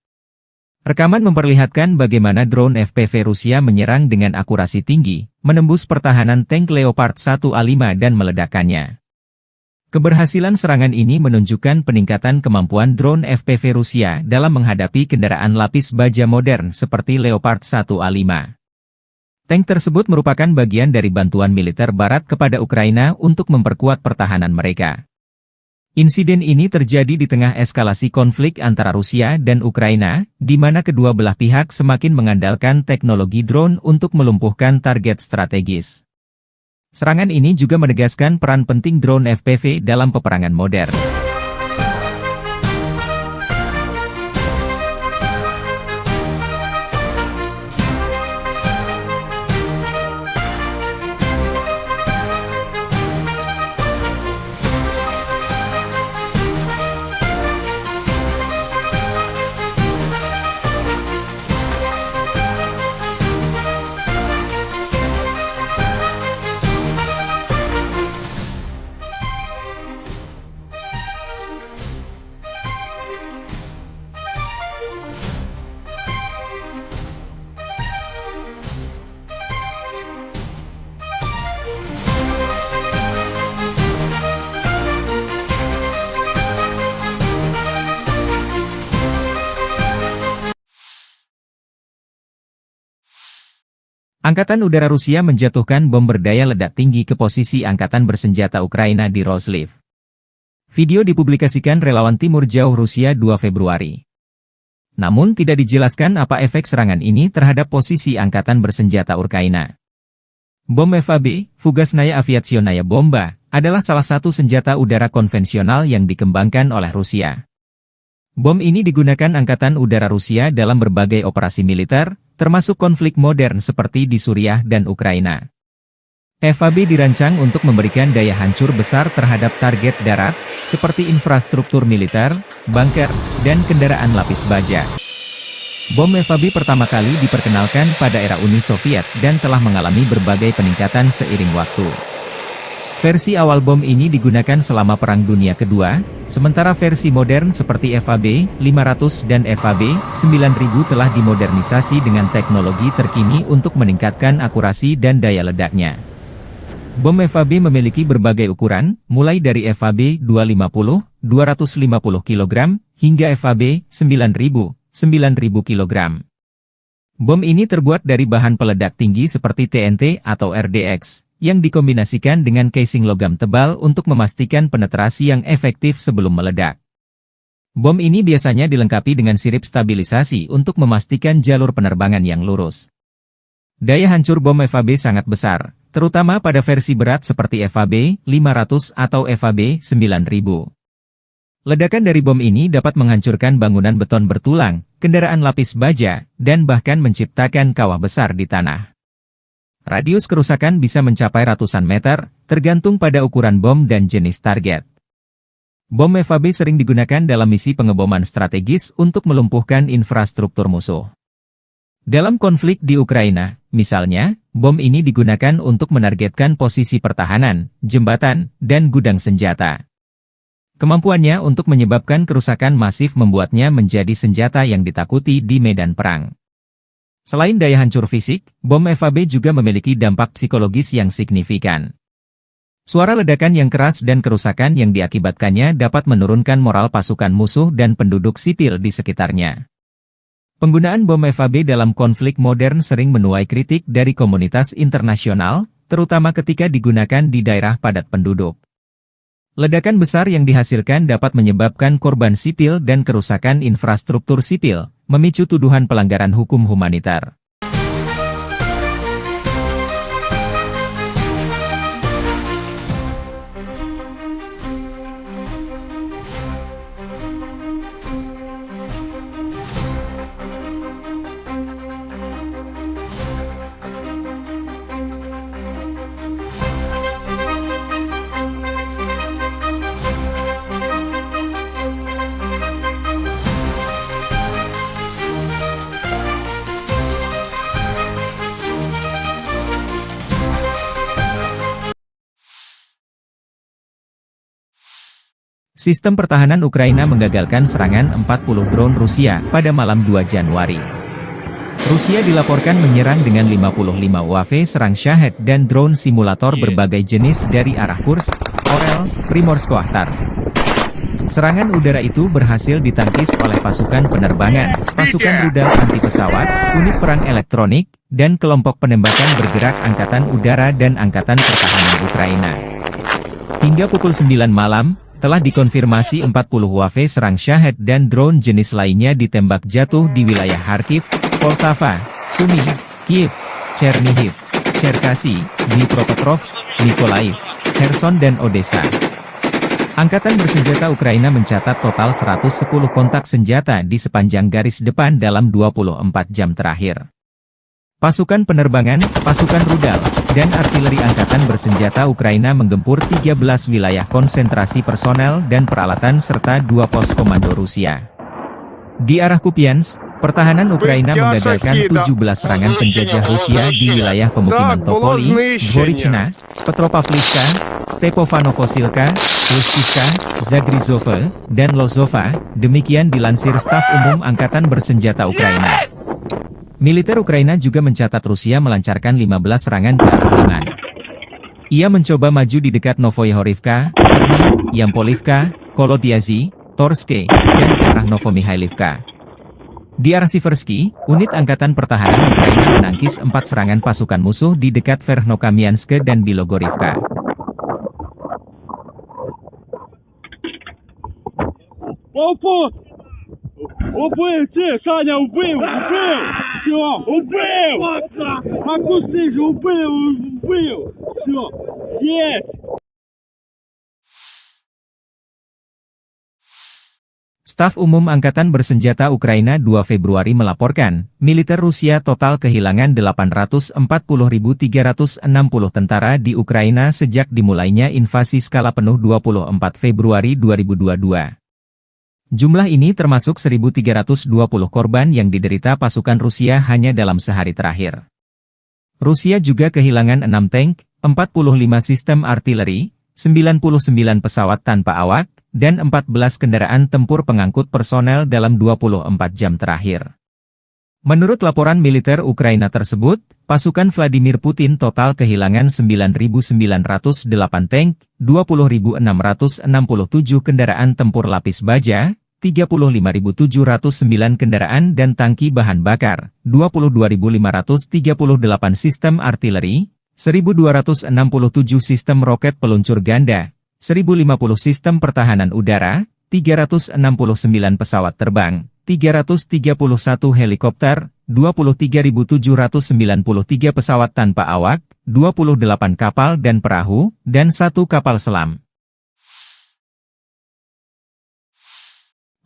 Rekaman memperlihatkan bagaimana drone FPV Rusia menyerang dengan akurasi tinggi, menembus pertahanan tank Leopard 1A5 dan meledakkannya. Keberhasilan serangan ini menunjukkan peningkatan kemampuan drone FPV Rusia dalam menghadapi kendaraan lapis baja modern seperti Leopard 1A5. Tank tersebut merupakan bagian dari bantuan militer Barat kepada Ukraina untuk memperkuat pertahanan mereka. Insiden ini terjadi di tengah eskalasi konflik antara Rusia dan Ukraina, di mana kedua belah pihak semakin mengandalkan teknologi drone untuk melumpuhkan target strategis. Serangan ini juga menegaskan peran penting drone FPV dalam peperangan modern. Angkatan Udara Rusia menjatuhkan bom berdaya ledak tinggi ke posisi Angkatan Bersenjata Ukraina di Roslив. Video dipublikasikan relawan Timur Jauh Rusia 2 Februari. Namun tidak dijelaskan apa efek serangan ini terhadap posisi Angkatan Bersenjata Ukraina. Bom FAB, Fugasnaya Aviationaya Bomba, adalah salah satu senjata udara konvensional yang dikembangkan oleh Rusia. Bom ini digunakan Angkatan Udara Rusia dalam berbagai operasi militer, termasuk konflik modern seperti di Suriah dan Ukraina. FAB dirancang untuk memberikan daya hancur besar terhadap target darat, seperti infrastruktur militer, bunker, dan kendaraan lapis baja. Bom FAB pertama kali diperkenalkan pada era Uni Soviet dan telah mengalami berbagai peningkatan seiring waktu. Versi awal bom ini digunakan selama Perang Dunia Kedua, sementara versi modern seperti FAB 500 dan FAB 9000 telah dimodernisasi dengan teknologi terkini untuk meningkatkan akurasi dan daya ledaknya. Bom FAB memiliki berbagai ukuran, mulai dari FAB 250, 250 kg, hingga FAB 9000, 9000 kg. Bom ini terbuat dari bahan peledak tinggi seperti TNT atau RDX, yang dikombinasikan dengan casing logam tebal untuk memastikan penetrasi yang efektif sebelum meledak. Bom ini biasanya dilengkapi dengan sirip stabilisasi untuk memastikan jalur penerbangan yang lurus. Daya hancur bom FAB sangat besar, terutama pada versi berat seperti FAB 500 atau FAB 9000. Ledakan dari bom ini dapat menghancurkan bangunan beton bertulang, kendaraan lapis baja, dan bahkan menciptakan kawah besar di tanah. Radius kerusakan bisa mencapai ratusan meter, tergantung pada ukuran bom dan jenis target. Bom FAB sering digunakan dalam misi pengeboman strategis untuk melumpuhkan infrastruktur musuh. Dalam konflik di Ukraina, Misalnya, bom ini digunakan untuk menargetkan posisi pertahanan, jembatan, dan gudang senjata. Kemampuannya untuk menyebabkan kerusakan masif membuatnya menjadi senjata yang ditakuti di medan perang. Selain daya hancur fisik, bom FAB juga memiliki dampak psikologis yang signifikan. Suara ledakan yang keras dan kerusakan yang diakibatkannya dapat menurunkan moral pasukan musuh dan penduduk sipil di sekitarnya. Penggunaan bom FAB dalam konflik modern sering menuai kritik dari komunitas internasional, terutama ketika digunakan di daerah padat penduduk. Ledakan besar yang dihasilkan dapat menyebabkan korban sipil dan kerusakan infrastruktur sipil, memicu tuduhan pelanggaran hukum humanitar. Sistem pertahanan Ukraina menggagalkan serangan 40 drone Rusia pada malam 2 Januari. Rusia dilaporkan menyerang dengan 55 UAV serang Shahed dan drone simulator berbagai jenis dari arah Kursk, Orel, Primorsko-Ahtarsk. Serangan udara itu berhasil ditangkis oleh pasukan penerbangan, pasukan rudal anti-pesawat, unit perang elektronik, dan kelompok penembakan bergerak Angkatan Udara dan Angkatan Pertahanan Ukraina. Hingga pukul 9 malam, telah dikonfirmasi 40 UAV serang Shahed dan drone jenis lainnya ditembak jatuh di wilayah Kharkiv, Poltava, Sumy, Kiev, Chernihiv, Cherkasy, Dnipropetrovsk, Mykolaiv, Kherson dan Odessa. Angkatan bersenjata Ukraina mencatat total 110 kontak senjata di sepanjang garis depan dalam 24 jam terakhir. Pasukan penerbangan, pasukan rudal, dan artileri angkatan bersenjata Ukraina menggempur 13 wilayah konsentrasi personel dan peralatan serta 2 pos komando Rusia. Di arah Kupiansk, pertahanan Ukraina menggagalkan 17 serangan penjajah Rusia di wilayah pemukiman Topoli, Dvorichna, Petropavlivka, Stepofanovosilka, Lustivka, Zagrizhova, dan Lozova, demikian dilansir Staf Umum Angkatan Bersenjata Ukraina. Militer Ukraina juga mencatat Rusia melancarkan 15 serangan ke arah Liman. Ia mencoba maju di dekat Novoyahorivka, Terny, Yampolivka, Kolodiazy, Torske, dan ke arah Novomihailivka. Di arah Siversky, unit Angkatan Pertahanan Ukraina menangkis 4 serangan pasukan musuh di dekat Verkhnokamianske dan Bilogorivka. Убив, Саня, убив! Все, убив! Макуси же убив! Все, есть! Staf Umum Angkatan Bersenjata Ukraina 2 Februari melaporkan, militer Rusia total kehilangan 840.360 tentara di Ukraina sejak dimulainya invasi skala penuh 24 Februari 2022. Jumlah ini termasuk 1.320 korban yang diderita pasukan Rusia hanya dalam sehari terakhir. Rusia juga kehilangan 6 tank, 45 sistem artileri, 99 pesawat tanpa awak, dan 14 kendaraan tempur pengangkut personel dalam 24 jam terakhir. Menurut laporan militer Ukraina tersebut, pasukan Vladimir Putin total kehilangan 9.908 tank, 20.667 kendaraan tempur lapis baja, 35.709 kendaraan dan tangki bahan bakar, 22.538 sistem artileri, 1.267 sistem roket peluncur ganda, 1.050 sistem pertahanan udara, 369 pesawat terbang, 331 helikopter, 23.793 pesawat tanpa awak, 28 kapal dan perahu, dan 1 kapal selam.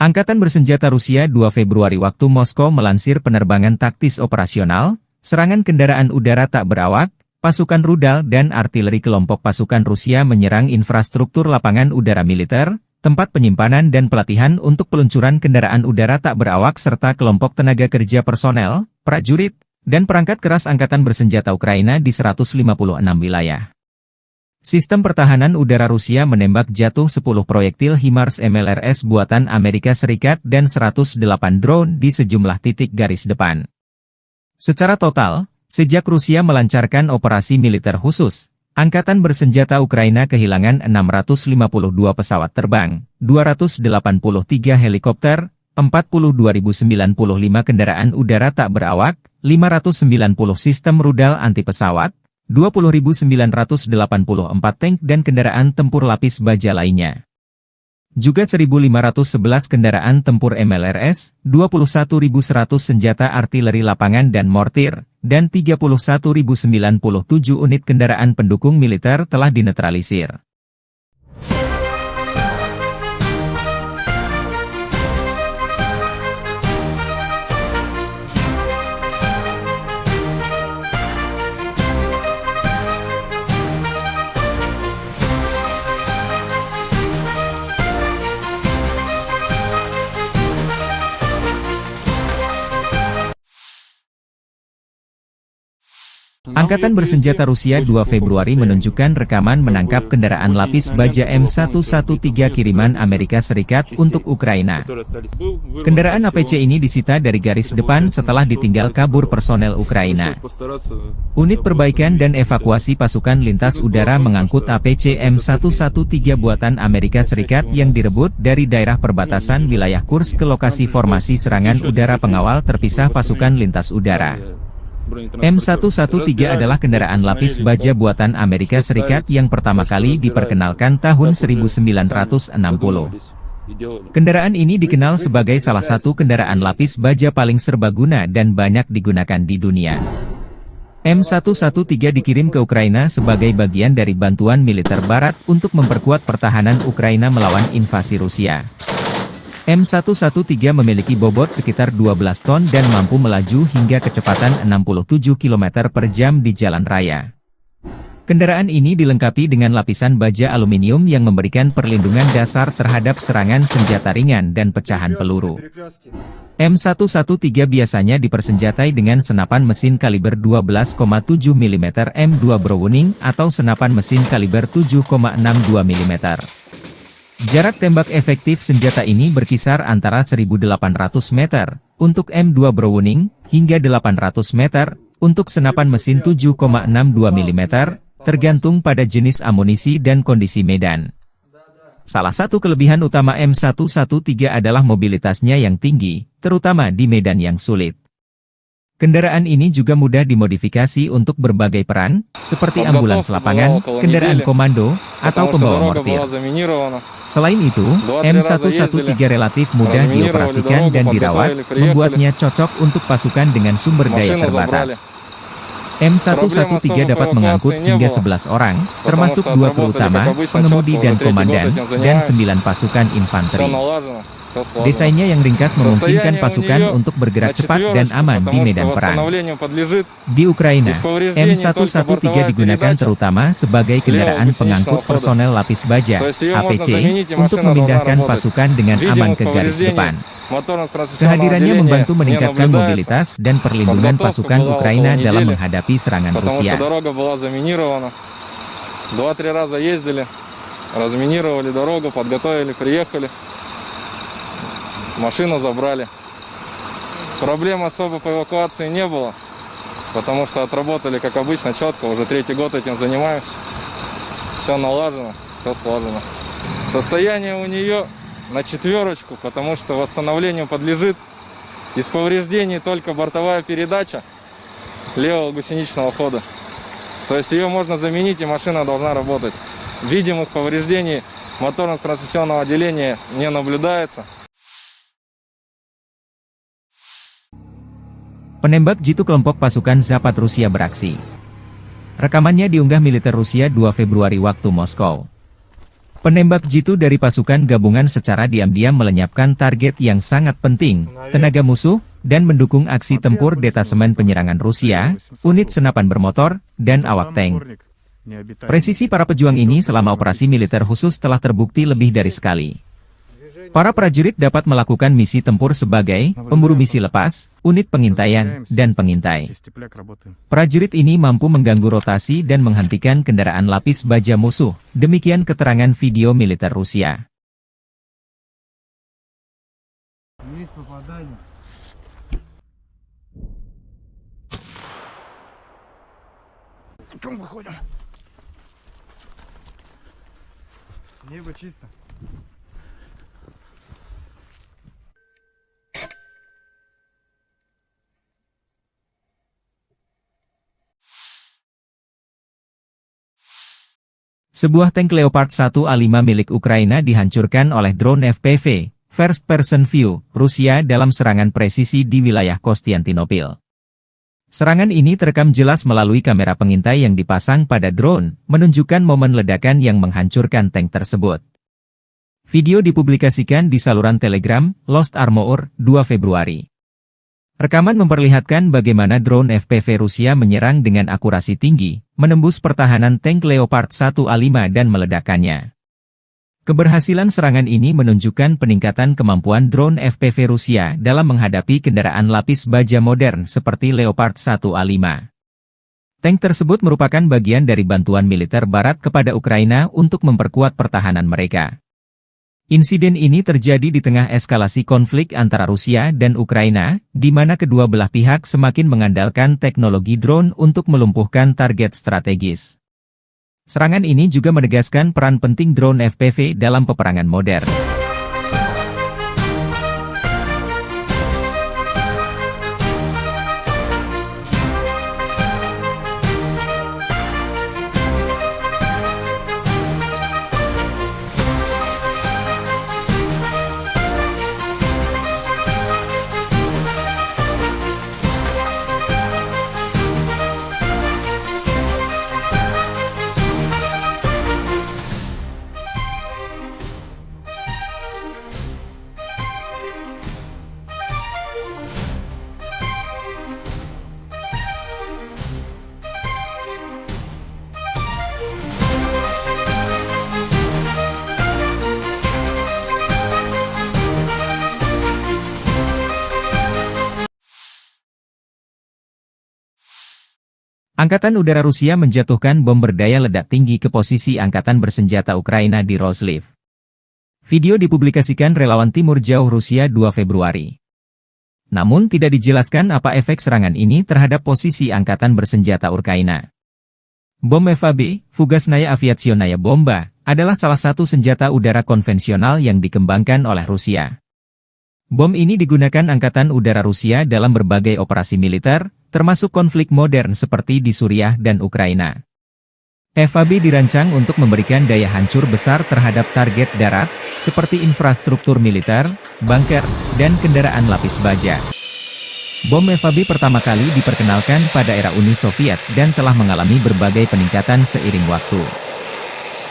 Angkatan Bersenjata Rusia 2 Februari waktu Moskow melansir penerbangan taktis operasional, serangan kendaraan udara tak berawak, pasukan rudal dan artileri kelompok pasukan Rusia menyerang infrastruktur lapangan udara militer, tempat penyimpanan dan pelatihan untuk peluncuran kendaraan udara tak berawak serta kelompok tenaga kerja personel, prajurit, dan perangkat keras Angkatan Bersenjata Ukraina di 156 wilayah. Sistem pertahanan udara Rusia menembak jatuh 10 proyektil HIMARS MLRS buatan Amerika Serikat dan 108 drone di sejumlah titik garis depan. Secara total, sejak Rusia melancarkan operasi militer khusus, Angkatan Bersenjata Ukraina kehilangan 652 pesawat terbang, 283 helikopter, 42.095 kendaraan udara tak berawak, 590 sistem rudal anti-pesawat, 20.984 tank dan kendaraan tempur lapis baja lainnya. Juga 1.511 kendaraan tempur MLRS, 21.100 senjata artileri lapangan dan mortir, dan 31.097 unit kendaraan pendukung militer telah dinetralisir. Angkatan Bersenjata Rusia 2 Februari menunjukkan rekaman menangkap kendaraan lapis baja M113 kiriman Amerika Serikat untuk Ukraina. Kendaraan APC ini disita dari garis depan setelah ditinggal kabur personel Ukraina. Unit perbaikan dan evakuasi pasukan lintas udara mengangkut APC M113 buatan Amerika Serikat yang direbut dari daerah perbatasan wilayah Kursk ke lokasi formasi serangan udara pengawal terpisah pasukan lintas udara. M113 adalah kendaraan lapis baja buatan Amerika Serikat yang pertama kali diperkenalkan tahun 1960. Kendaraan ini dikenal sebagai salah satu kendaraan lapis baja paling serbaguna dan banyak digunakan di dunia. M113 dikirim ke Ukraina sebagai bagian dari bantuan militer Barat untuk memperkuat pertahanan Ukraina melawan invasi Rusia. M113 memiliki bobot sekitar 12 ton dan mampu melaju hingga kecepatan 67 km per jam di jalan raya. Kendaraan ini dilengkapi dengan lapisan baja aluminium yang memberikan perlindungan dasar terhadap serangan senjata ringan dan pecahan peluru. M113 biasanya dipersenjatai dengan senapan mesin kaliber 12,7 mm M2 Browning atau senapan mesin kaliber 7,62 mm. Jarak tembak efektif senjata ini berkisar antara 1.800 meter untuk M2 Browning hingga 800 meter untuk senapan mesin 7,62 mm, tergantung pada jenis amunisi dan kondisi medan. Salah satu kelebihan utama M113 adalah mobilitasnya yang tinggi, terutama di medan yang sulit. Kendaraan ini juga mudah dimodifikasi untuk berbagai peran, seperti ambulans lapangan, kendaraan komando, atau pembawa mortir. Selain itu, M113 relatif mudah dioperasikan dan dirawat, membuatnya cocok untuk pasukan dengan sumber daya terbatas. M113 dapat mengangkut hingga 11 orang, termasuk 2 kru utama, pengemudi dan komandan, dan 9 pasukan infanteri. Desainnya yang ringkas memungkinkan pasukan untuk bergerak cepat dan aman di medan perang. Di Ukraina, M113 digugakan terutama sebagai kendaraan pengangkut personel lapis baja, APC, untuk memindahkan pasukan dengan aman ke garis depan. Kehadirannya membantu meningkatkan mobilitas dan perlindungan pasukan Ukraina dalam menghadapi serangan Rusia. Машину забрали. Проблем особо по эвакуации не было, потому что отработали, как обычно, четко. Уже 3-й год этим занимаемся. Все налажено, все слажено. Состояние у нее на 4, потому что восстановлению подлежит. Из повреждений только бортовая передача левого гусеничного хода. То есть ее можно заменить, и машина должна работать. Видимых повреждений моторно-трансмиссионного отделения не наблюдается. Penembak jitu kelompok pasukan Zapad Rusia beraksi. Rekamannya diunggah militer Rusia 2 Februari waktu Moskow. Penembak jitu dari pasukan gabungan secara diam-diam melenyapkan target yang sangat penting, tenaga musuh, dan mendukung aksi tempur detasemen penyerangan Rusia, unit senapan bermotor, dan awak tank. Presisi para pejuang ini selama operasi militer khusus telah terbukti lebih dari sekali. Para prajurit dapat melakukan misi tempur sebagai pemburu misi lepas, unit pengintaian, dan pengintai. Prajurit ini mampu mengganggu rotasi dan menghentikan kendaraan lapis baja musuh. Demikian keterangan video militer Rusia. Небо чисто. Sebuah tank Leopard 1A5 milik Ukraina dihancurkan oleh drone FPV, First Person View, Rusia dalam serangan presisi di wilayah Konstantinopel. Serangan ini terekam jelas melalui kamera pengintai yang dipasang pada drone, menunjukkan momen ledakan yang menghancurkan tank tersebut. Video dipublikasikan di saluran Telegram, Lost Armor, 2 Februari. Rekaman memperlihatkan bagaimana drone FPV Rusia menyerang dengan akurasi tinggi, menembus pertahanan tank Leopard 1A5 dan meledakkannya. Keberhasilan serangan ini menunjukkan peningkatan kemampuan drone FPV Rusia dalam menghadapi kendaraan lapis baja modern seperti Leopard 1A5. Tank tersebut merupakan bagian dari bantuan militer Barat kepada Ukraina untuk memperkuat pertahanan mereka. Insiden ini terjadi di tengah eskalasi konflik antara Rusia dan Ukraina, di mana kedua belah pihak semakin mengandalkan teknologi drone untuk melumpuhkan target strategis. Serangan ini juga menegaskan peran penting drone FPV dalam peperangan modern. Angkatan Udara Rusia menjatuhkan bom berdaya ledak tinggi ke posisi Angkatan Bersenjata Ukraina di Roslив. Video dipublikasikan relawan Timur Jauh Rusia 2 Februari. Namun tidak dijelaskan apa efek serangan ini terhadap posisi Angkatan Bersenjata Ukraina. Bom FAB, Fugasnaya Aviationaya Bomba, adalah salah satu senjata udara konvensional yang dikembangkan oleh Rusia. Bom ini digunakan Angkatan Udara Rusia dalam berbagai operasi militer, termasuk konflik modern seperti di Suriah dan Ukraina. FAB dirancang untuk memberikan daya hancur besar terhadap target darat, seperti infrastruktur militer, bunker, dan kendaraan lapis baja. Bom FAB pertama kali diperkenalkan pada era Uni Soviet dan telah mengalami berbagai peningkatan seiring waktu.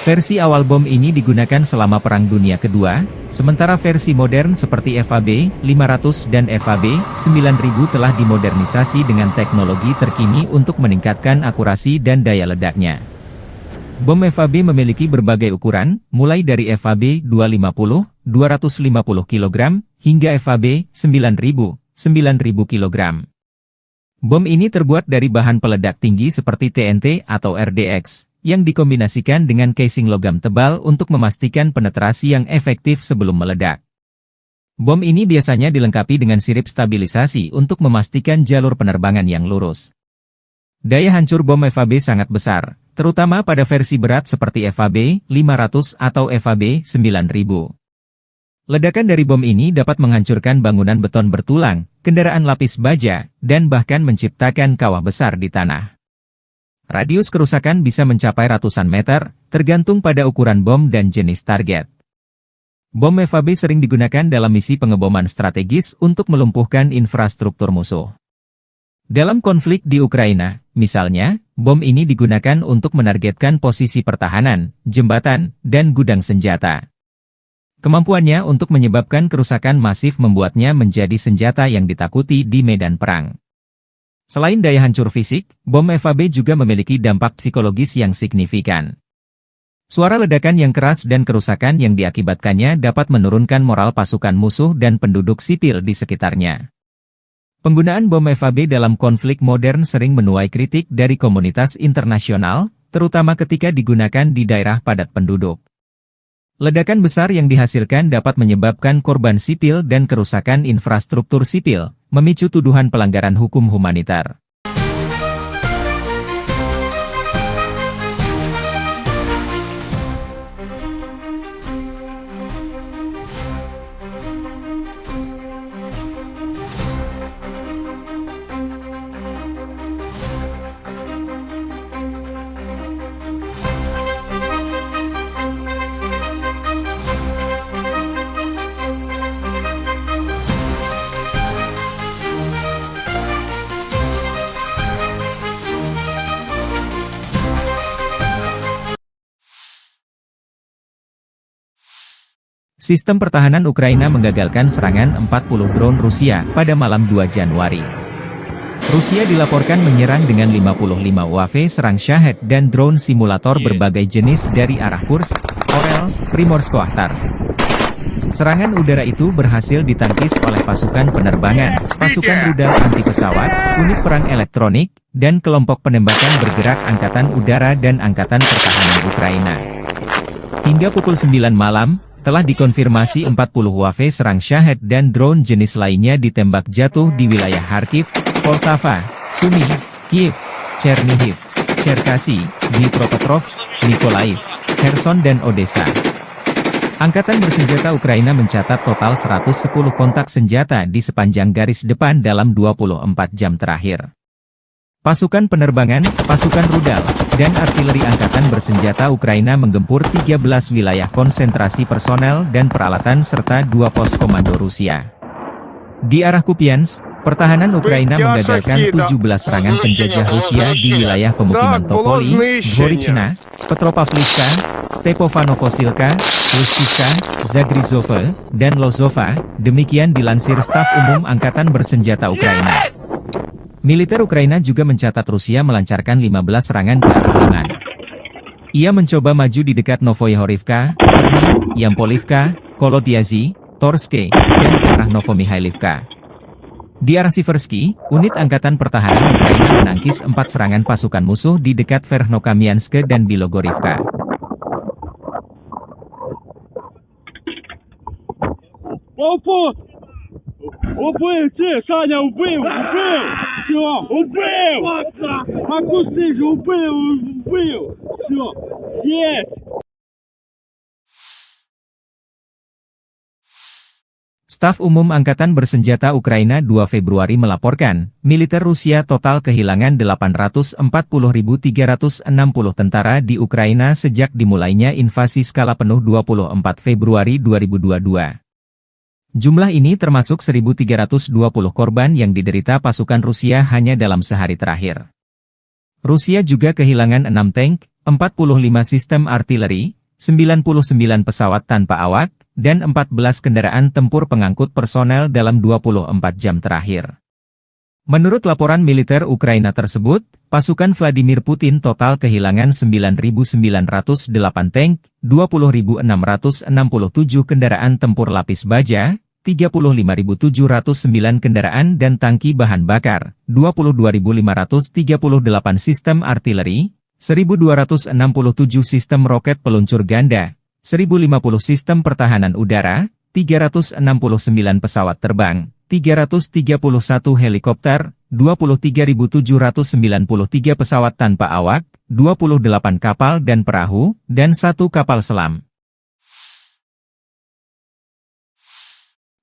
Versi awal bom ini digunakan selama Perang Dunia Kedua, sementara versi modern seperti FAB 500 dan FAB 9000 telah dimodernisasi dengan teknologi terkini untuk meningkatkan akurasi dan daya ledaknya. Bom FAB memiliki berbagai ukuran, mulai dari FAB 250, 250 kg, hingga FAB 9000, 9000 kg. Bom ini terbuat dari bahan peledak tinggi seperti TNT atau RDX, yang dikombinasikan dengan casing logam tebal untuk memastikan penetrasi yang efektif sebelum meledak. Bom ini biasanya dilengkapi dengan sirip stabilisasi untuk memastikan jalur penerbangan yang lurus. Daya hancur bom FAB sangat besar, terutama pada versi berat seperti FAB 500 atau FAB 9000. Ledakan dari bom ini dapat menghancurkan bangunan beton bertulang, kendaraan lapis baja, dan bahkan menciptakan kawah besar di tanah. Radius kerusakan bisa mencapai ratusan meter, tergantung pada ukuran bom dan jenis target. Bom FAB sering digunakan dalam misi pengeboman strategis untuk melumpuhkan infrastruktur musuh. Dalam konflik di Ukraina, misalnya, bom ini digunakan untuk menargetkan posisi pertahanan, jembatan, dan gudang senjata. Kemampuannya untuk menyebabkan kerusakan masif membuatnya menjadi senjata yang ditakuti di medan perang. Selain daya hancur fisik, bom FAB juga memiliki dampak psikologis yang signifikan. Suara ledakan yang keras dan kerusakan yang diakibatkannya dapat menurunkan moral pasukan musuh dan penduduk sipil di sekitarnya. Penggunaan bom FAB dalam konflik modern sering menuai kritik dari komunitas internasional, terutama ketika digunakan di daerah padat penduduk. Ledakan besar yang dihasilkan dapat menyebabkan korban sipil dan kerusakan infrastruktur sipil, memicu tuduhan pelanggaran hukum humanitar. Sistem pertahanan Ukraina menggagalkan serangan 40 drone Rusia pada malam 2 Januari. Rusia dilaporkan menyerang dengan 55 UAV serang Shahed dan drone simulator berbagai jenis dari arah Kursk, Orel, Primorsko-Ahtarsk. Serangan udara itu berhasil ditangkis oleh pasukan penerbangan, pasukan rudal anti-pesawat, unit perang elektronik, dan kelompok penembakan bergerak Angkatan Udara dan Angkatan Pertahanan Ukraina. Hingga pukul 9 malam, telah dikonfirmasi 40 UAV serang Shahed dan drone jenis lainnya ditembak jatuh di wilayah Kharkiv, Poltava, Sumy, Kiev, Chernihiv, Cherkasy, Dnipropetrovsk, Mykolaiv, Kherson dan Odessa. Angkatan bersenjata Ukraina mencatat total 110 kontak senjata di sepanjang garis depan dalam 24 jam terakhir. Pasukan penerbangan, pasukan rudal, dan artileri angkatan bersenjata Ukraina menggempur 13 wilayah konsentrasi personel dan peralatan serta 2 pos komando Rusia. Di arah Kupiansk, pertahanan Ukraina menggagalkan 17 serangan penjajah Rusia di wilayah pemukiman Topoli, Dvorichna, Petropavlivka, Stepofanovosilka, Lustivka, Zagrizhova, dan Lozova, demikian dilansir Staf Umum Angkatan Bersenjata Ukraina. Militer Ukraina juga mencatat Rusia melancarkan 15 serangan ke arah Liman. Ia mencoba maju di dekat Novoyahorivka, Terny, Yampolivka, Kolodyazy, Torske, dan ke arah Novomihailivka. Di arah Siversky, unit Angkatan Pertahanan Ukraina menangkis 4 serangan pasukan musuh di dekat Verkhnokamianske dan Bilogorivka. Убил, Саня, убил! Все, убил! Макусы же убил! Все, есть! Staf Umum Angkatan Bersenjata Ukraina 2 Februari melaporkan, militer Rusia total kehilangan 840.360 tentara di Ukraina sejak dimulainya invasi skala penuh 24 Februari 2022. Jumlah ini termasuk 1.320 korban yang diderita pasukan Rusia hanya dalam sehari terakhir. Rusia juga kehilangan 6 tank, 45 sistem artileri, 99 pesawat tanpa awak, dan 14 kendaraan tempur pengangkut personel dalam 24 jam terakhir. Menurut laporan militer Ukraina tersebut, pasukan Vladimir Putin total kehilangan 9.908 tank, 20.667 kendaraan tempur lapis baja, 35.709 kendaraan dan tangki bahan bakar, 22.538 sistem artileri, 1.267 sistem roket peluncur ganda, 1.050 sistem pertahanan udara, 369 pesawat terbang, 331 helikopter, 23.793 pesawat tanpa awak, 28 kapal dan perahu, dan 1 kapal selam.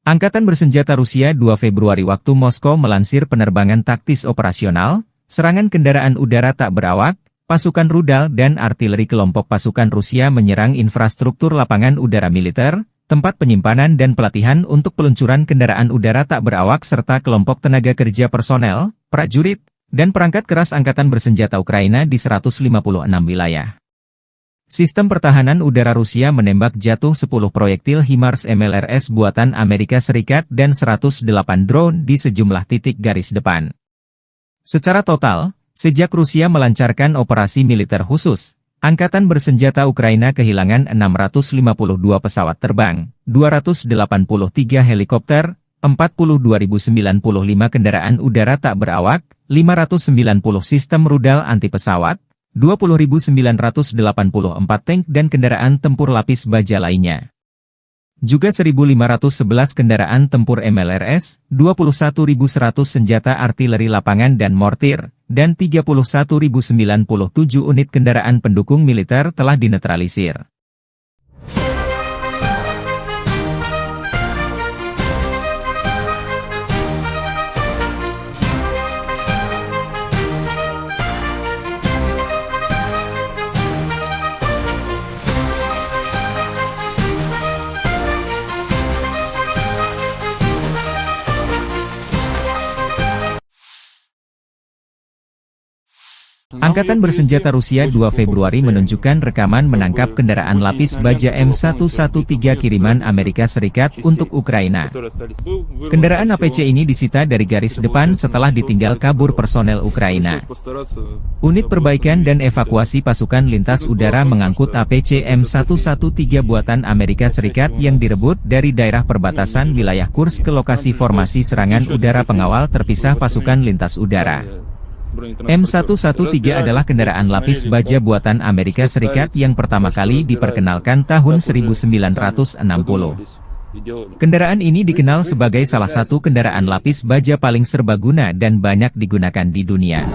Angkatan Bersenjata Rusia 2 Februari waktu Moskow melansir penerbangan taktis operasional, serangan kendaraan udara tak berawak, pasukan rudal dan artileri kelompok pasukan Rusia menyerang infrastruktur lapangan udara militer, tempat penyimpanan dan pelatihan untuk peluncuran kendaraan udara tak berawak serta kelompok tenaga kerja personel, prajurit, dan perangkat keras Angkatan Bersenjata Ukraina di 156 wilayah. Sistem pertahanan udara Rusia menembak jatuh 10 proyektil HIMARS MLRS buatan Amerika Serikat dan 108 drone di sejumlah titik garis depan. Secara total, sejak Rusia melancarkan operasi militer khusus, Angkatan bersenjata Ukraina kehilangan 652 pesawat terbang, 283 helikopter, 42.095 kendaraan udara tak berawak, 590 sistem rudal anti-pesawat, 20.984 tank dan kendaraan tempur lapis baja lainnya. Juga 1.511 kendaraan tempur MLRS, 21.100 senjata artileri lapangan dan mortir, dan 31.097 unit kendaraan pendukung militer telah dinetralisir. Angkatan bersenjata Rusia 2 Februari menunjukkan rekaman menangkap kendaraan lapis baja M113 kiriman Amerika Serikat untuk Ukraina. Kendaraan APC ini disita dari garis depan setelah ditinggal kabur personel Ukraina. Unit perbaikan dan evakuasi pasukan lintas udara mengangkut APC M113 buatan Amerika Serikat yang direbut dari daerah perbatasan wilayah Kursk ke lokasi formasi serangan udara pengawal terpisah pasukan lintas udara. M113 adalah kendaraan lapis baja buatan Amerika Serikat yang pertama kali diperkenalkan tahun 1960. Kendaraan ini dikenal sebagai salah satu kendaraan lapis baja paling serbaguna dan banyak digunakan di dunia.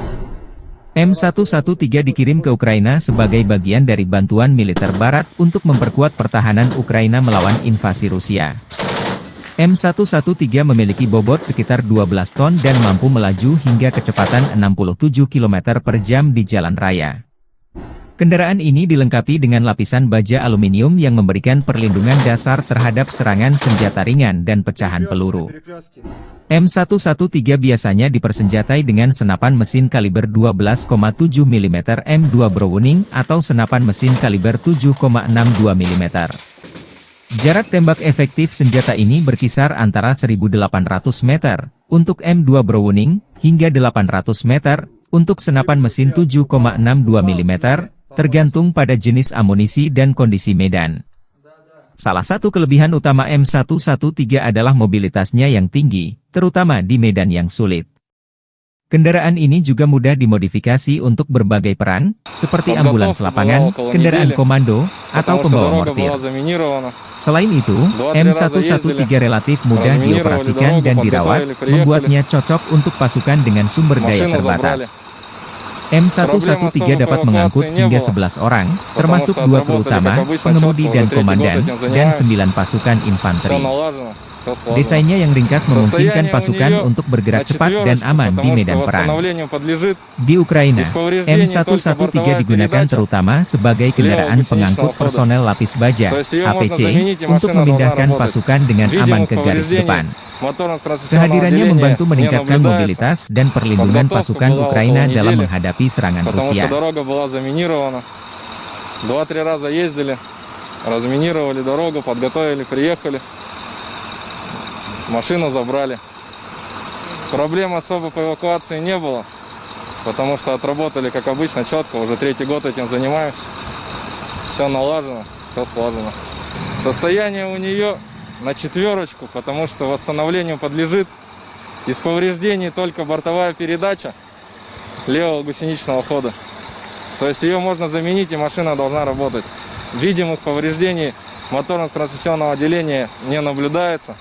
M113 dikirim ke Ukraina sebagai bagian dari bantuan militer Barat untuk memperkuat pertahanan Ukraina melawan invasi Rusia. M113 memiliki bobot sekitar 12 ton dan mampu melaju hingga kecepatan 67 km per jam di jalan raya. Kendaraan ini dilengkapi dengan lapisan baja aluminium yang memberikan perlindungan dasar terhadap serangan senjata ringan dan pecahan peluru. M113 biasanya dipersenjatai dengan senapan mesin kaliber 12,7 mm M2 Browning atau senapan mesin kaliber 7,62 mm. Jarak tembak efektif senjata ini berkisar antara 1.800 meter untuk M2 Browning hingga 800 meter untuk senapan mesin 7,62 mm, tergantung pada jenis amunisi dan kondisi medan. Salah satu kelebihan utama M113 adalah mobilitasnya yang tinggi, terutama di medan yang sulit. Kendaraan ini juga mudah dimodifikasi untuk berbagai peran, seperti ambulans lapangan, kendaraan komando, atau pembawa mortir. Selain itu, M113 relatif mudah dioperasikan dan dirawat, membuatnya cocok untuk pasukan dengan sumber daya terbatas. M113 dapat mengangkut hingga 11 orang, termasuk 2 kru utama, pengemudi dan komandan, dan 9 pasukan infanteri. Desainnya yang ringkas memungkinkan pasukan untuk bergerak cepat dan aman di medan perang. Di Ukraina, M113 digugakan terutama sebagai kendaraan pengangkut personel lapis baja, APC, untuk memindahkan pasukan dengan aman ke garis depan. Kehadirannya membantu meningkatkan mobilitas dan perlindungan pasukan Ukraina dalam menghadapi serangan Rusia. Машину забрали. Проблем особо по эвакуации не было, потому что отработали, как обычно, четко. Уже 3-й год этим занимаемся. Все налажено, все слажено. Состояние у нее на 4, потому что восстановлению подлежит. Из повреждений только бортовая передача левого гусеничного хода. То есть ее можно заменить, и машина должна работать. Видимых повреждений моторно-трансмиссионного отделения не наблюдается.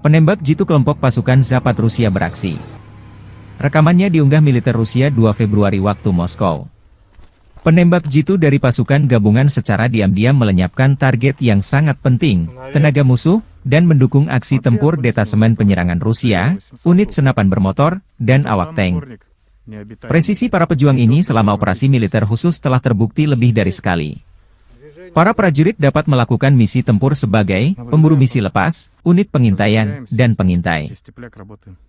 Penembak jitu kelompok pasukan Zapad Rusia beraksi. Rekamannya diunggah militer Rusia 2 Februari waktu Moskow. Penembak jitu dari pasukan gabungan secara diam-diam melenyapkan target yang sangat penting, tenaga musuh, dan mendukung aksi tempur detasemen penyerangan Rusia, unit senapan bermotor, dan awak tank. Presisi para pejuang ini selama operasi militer khusus telah terbukti lebih dari sekali. Para prajurit dapat melakukan misi tempur sebagai pemburu misi lepas, unit pengintaian, dan pengintai.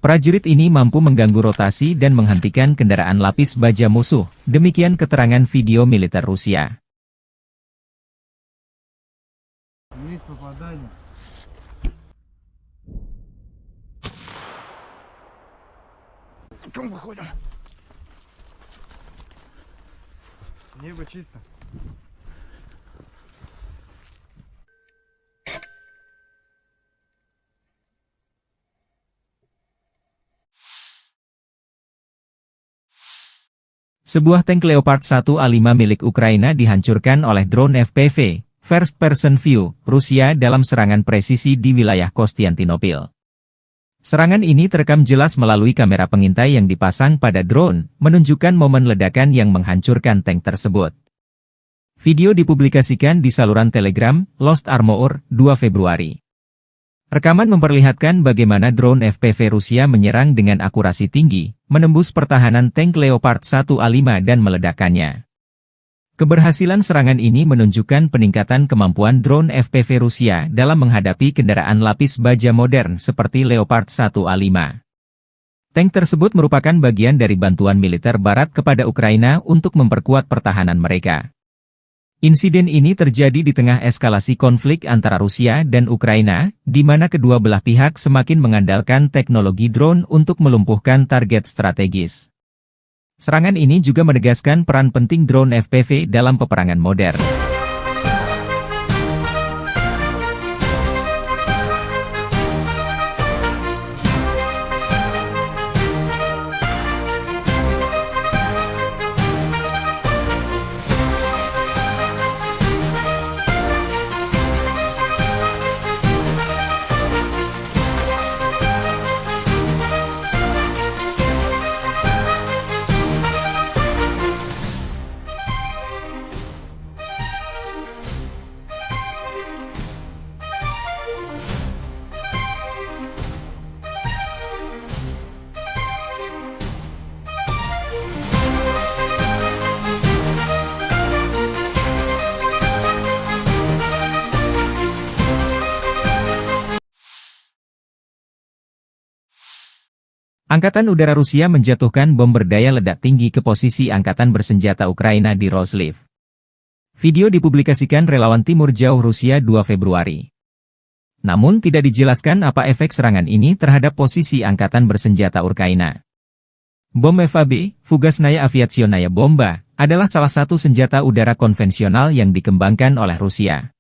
Prajurit ini mampu mengganggu rotasi dan menghentikan kendaraan lapis baja musuh, demikian keterangan video militer Rusia. Небо чисто. Sebuah tank Leopard 1A5 milik Ukraina dihancurkan oleh drone FPV, First Person View, Rusia dalam serangan presisi di wilayah Konstantinopel. Serangan ini terekam jelas melalui kamera pengintai yang dipasang pada drone, menunjukkan momen ledakan yang menghancurkan tank tersebut. Video dipublikasikan di saluran Telegram, Lost Armor, 2 Februari. Rekaman memperlihatkan bagaimana drone FPV Rusia menyerang dengan akurasi tinggi, menembus pertahanan tank Leopard 1A5 dan meledakkannya. Keberhasilan serangan ini menunjukkan peningkatan kemampuan drone FPV Rusia dalam menghadapi kendaraan lapis baja modern seperti Leopard 1A5. Tank tersebut merupakan bagian dari bantuan militer Barat kepada Ukraina untuk memperkuat pertahanan mereka. Insiden ini terjadi di tengah eskalasi konflik antara Rusia dan Ukraina, di mana kedua belah pihak semakin mengandalkan teknologi drone untuk melumpuhkan target strategis. Serangan ini juga menegaskan peran penting drone FPV dalam peperangan modern. Angkatan Udara Rusia menjatuhkan bom berdaya ledak tinggi ke posisi Angkatan Bersenjata Ukraina di Roslив. Video dipublikasikan relawan Timur Jauh Rusia 2 Februari. Namun tidak dijelaskan apa efek serangan ini terhadap posisi Angkatan Bersenjata Ukraina. Bom FAB, Fugasnaya Aviationaya Bomba, adalah salah satu senjata udara konvensional yang dikembangkan oleh Rusia.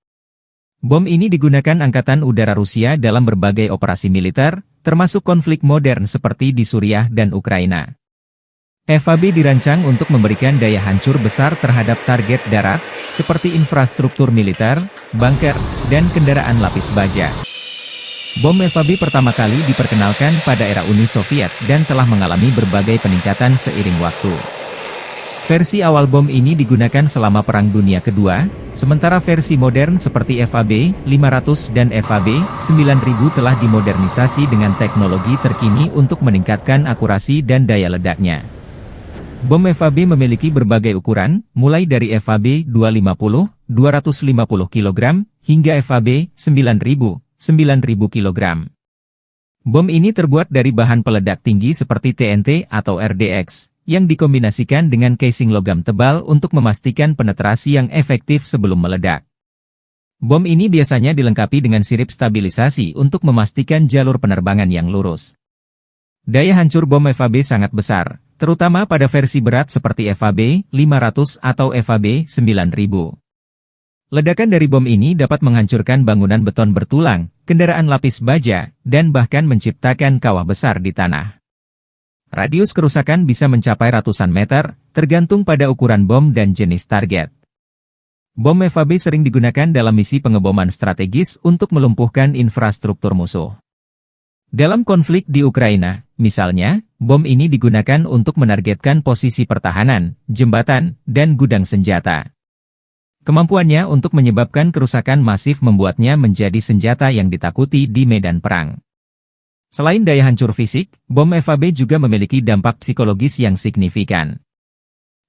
Bom ini digunakan Angkatan Udara Rusia dalam berbagai operasi militer, termasuk konflik modern seperti di Suriah dan Ukraina. FAB dirancang untuk memberikan daya hancur besar terhadap target darat, seperti infrastruktur militer, bunker, dan kendaraan lapis baja. Bom FAB pertama kali diperkenalkan pada era Uni Soviet dan telah mengalami berbagai peningkatan seiring waktu. Versi awal bom ini digunakan selama Perang Dunia Kedua, sementara versi modern seperti FAB 500 dan FAB 9000 telah dimodernisasi dengan teknologi terkini untuk meningkatkan akurasi dan daya ledaknya. Bom FAB memiliki berbagai ukuran, mulai dari FAB 250, 250 kg, hingga FAB 9000, 9000 kg. Bom ini terbuat dari bahan peledak tinggi seperti TNT atau RDX, yang dikombinasikan dengan casing logam tebal untuk memastikan penetrasi yang efektif sebelum meledak. Bom ini biasanya dilengkapi dengan sirip stabilisasi untuk memastikan jalur penerbangan yang lurus. Daya hancur bom FAB sangat besar, terutama pada versi berat seperti FAB 500 atau FAB 9000. Ledakan dari bom ini dapat menghancurkan bangunan beton bertulang, kendaraan lapis baja, dan bahkan menciptakan kawah besar di tanah. Radius kerusakan bisa mencapai ratusan meter, tergantung pada ukuran bom dan jenis target. Bom FAB sering digunakan dalam misi pengeboman strategis untuk melumpuhkan infrastruktur musuh. Dalam konflik di Ukraina, misalnya, bom ini digunakan untuk menargetkan posisi pertahanan, jembatan, dan gudang senjata. Kemampuannya untuk menyebabkan kerusakan masif membuatnya menjadi senjata yang ditakuti di medan perang. Selain daya hancur fisik, bom FAB juga memiliki dampak psikologis yang signifikan.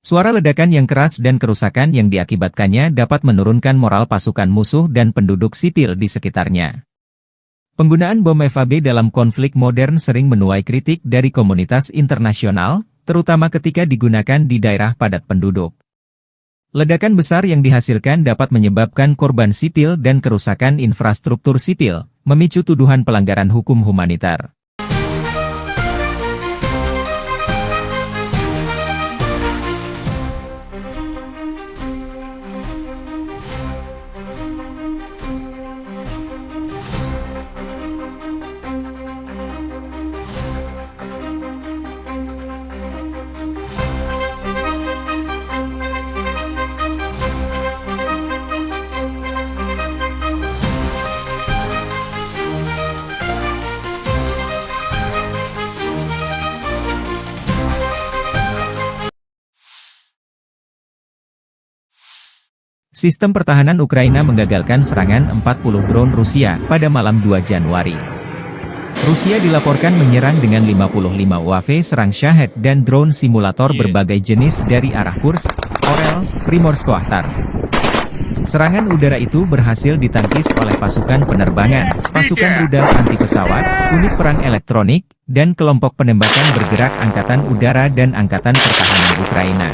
Suara ledakan yang keras dan kerusakan yang diakibatkannya dapat menurunkan moral pasukan musuh dan penduduk sipil di sekitarnya. Penggunaan bom FAB dalam konflik modern sering menuai kritik dari komunitas internasional, terutama ketika digunakan di daerah padat penduduk. Ledakan besar yang dihasilkan dapat menyebabkan korban sipil dan kerusakan infrastruktur sipil, memicu tuduhan pelanggaran hukum humaniter. Sistem pertahanan Ukraina menggagalkan serangan 40 drone Rusia pada malam 2 Januari. Rusia dilaporkan menyerang dengan 55 UAV serang Shahed dan drone simulator berbagai jenis dari arah Kursk, Orel, Primorsko-Ahtarsk. Serangan udara itu berhasil ditangkis oleh pasukan penerbangan, pasukan rudal anti pesawat, unit perang elektronik, dan kelompok penembakan bergerak Angkatan Udara dan Angkatan Pertahanan Ukraina.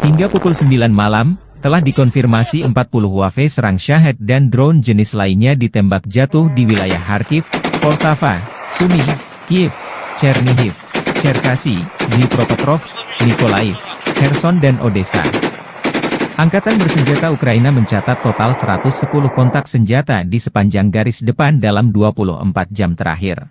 Hingga pukul 9 malam, telah dikonfirmasi 40 UAV serang Shahed dan drone jenis lainnya ditembak jatuh di wilayah Kharkiv, Poltava, Sumy, Kiev, Chernihiv, Cherkasy, Dnipropetrovsk, Mykolaiv, Kherson dan Odessa. Angkatan bersenjata Ukraina mencatat total 110 kontak senjata di sepanjang garis depan dalam 24 jam terakhir.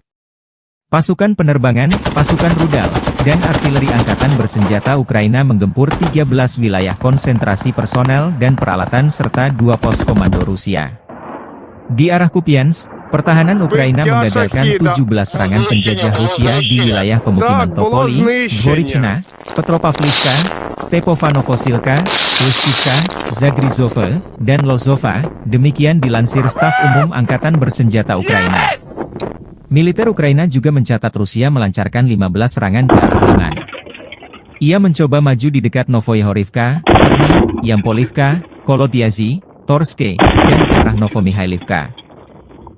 Pasukan penerbangan, pasukan rudal, dan artileri angkatan bersenjata Ukraina menggempur 13 wilayah konsentrasi personel dan peralatan serta 2 pos komando Rusia. Di arah Kupiansk, pertahanan Ukraina menggagalkan 17 serangan penjajah Rusia di wilayah pemukiman Topoli, Dvorichna, Petropavlivka, Stepofanovosilka, Lustivka, Zagrizove, dan Lozova, demikian dilansir Staf Umum Angkatan Bersenjata Ukraina. Militer Ukraina juga mencatat Rusia melancarkan 15 serangan ke arah Liman. Ia mencoba maju di dekat Novoyahorivka, Terny, Yampolivka, Kolodiazy, Torske, dan ke arah Novomihailivka.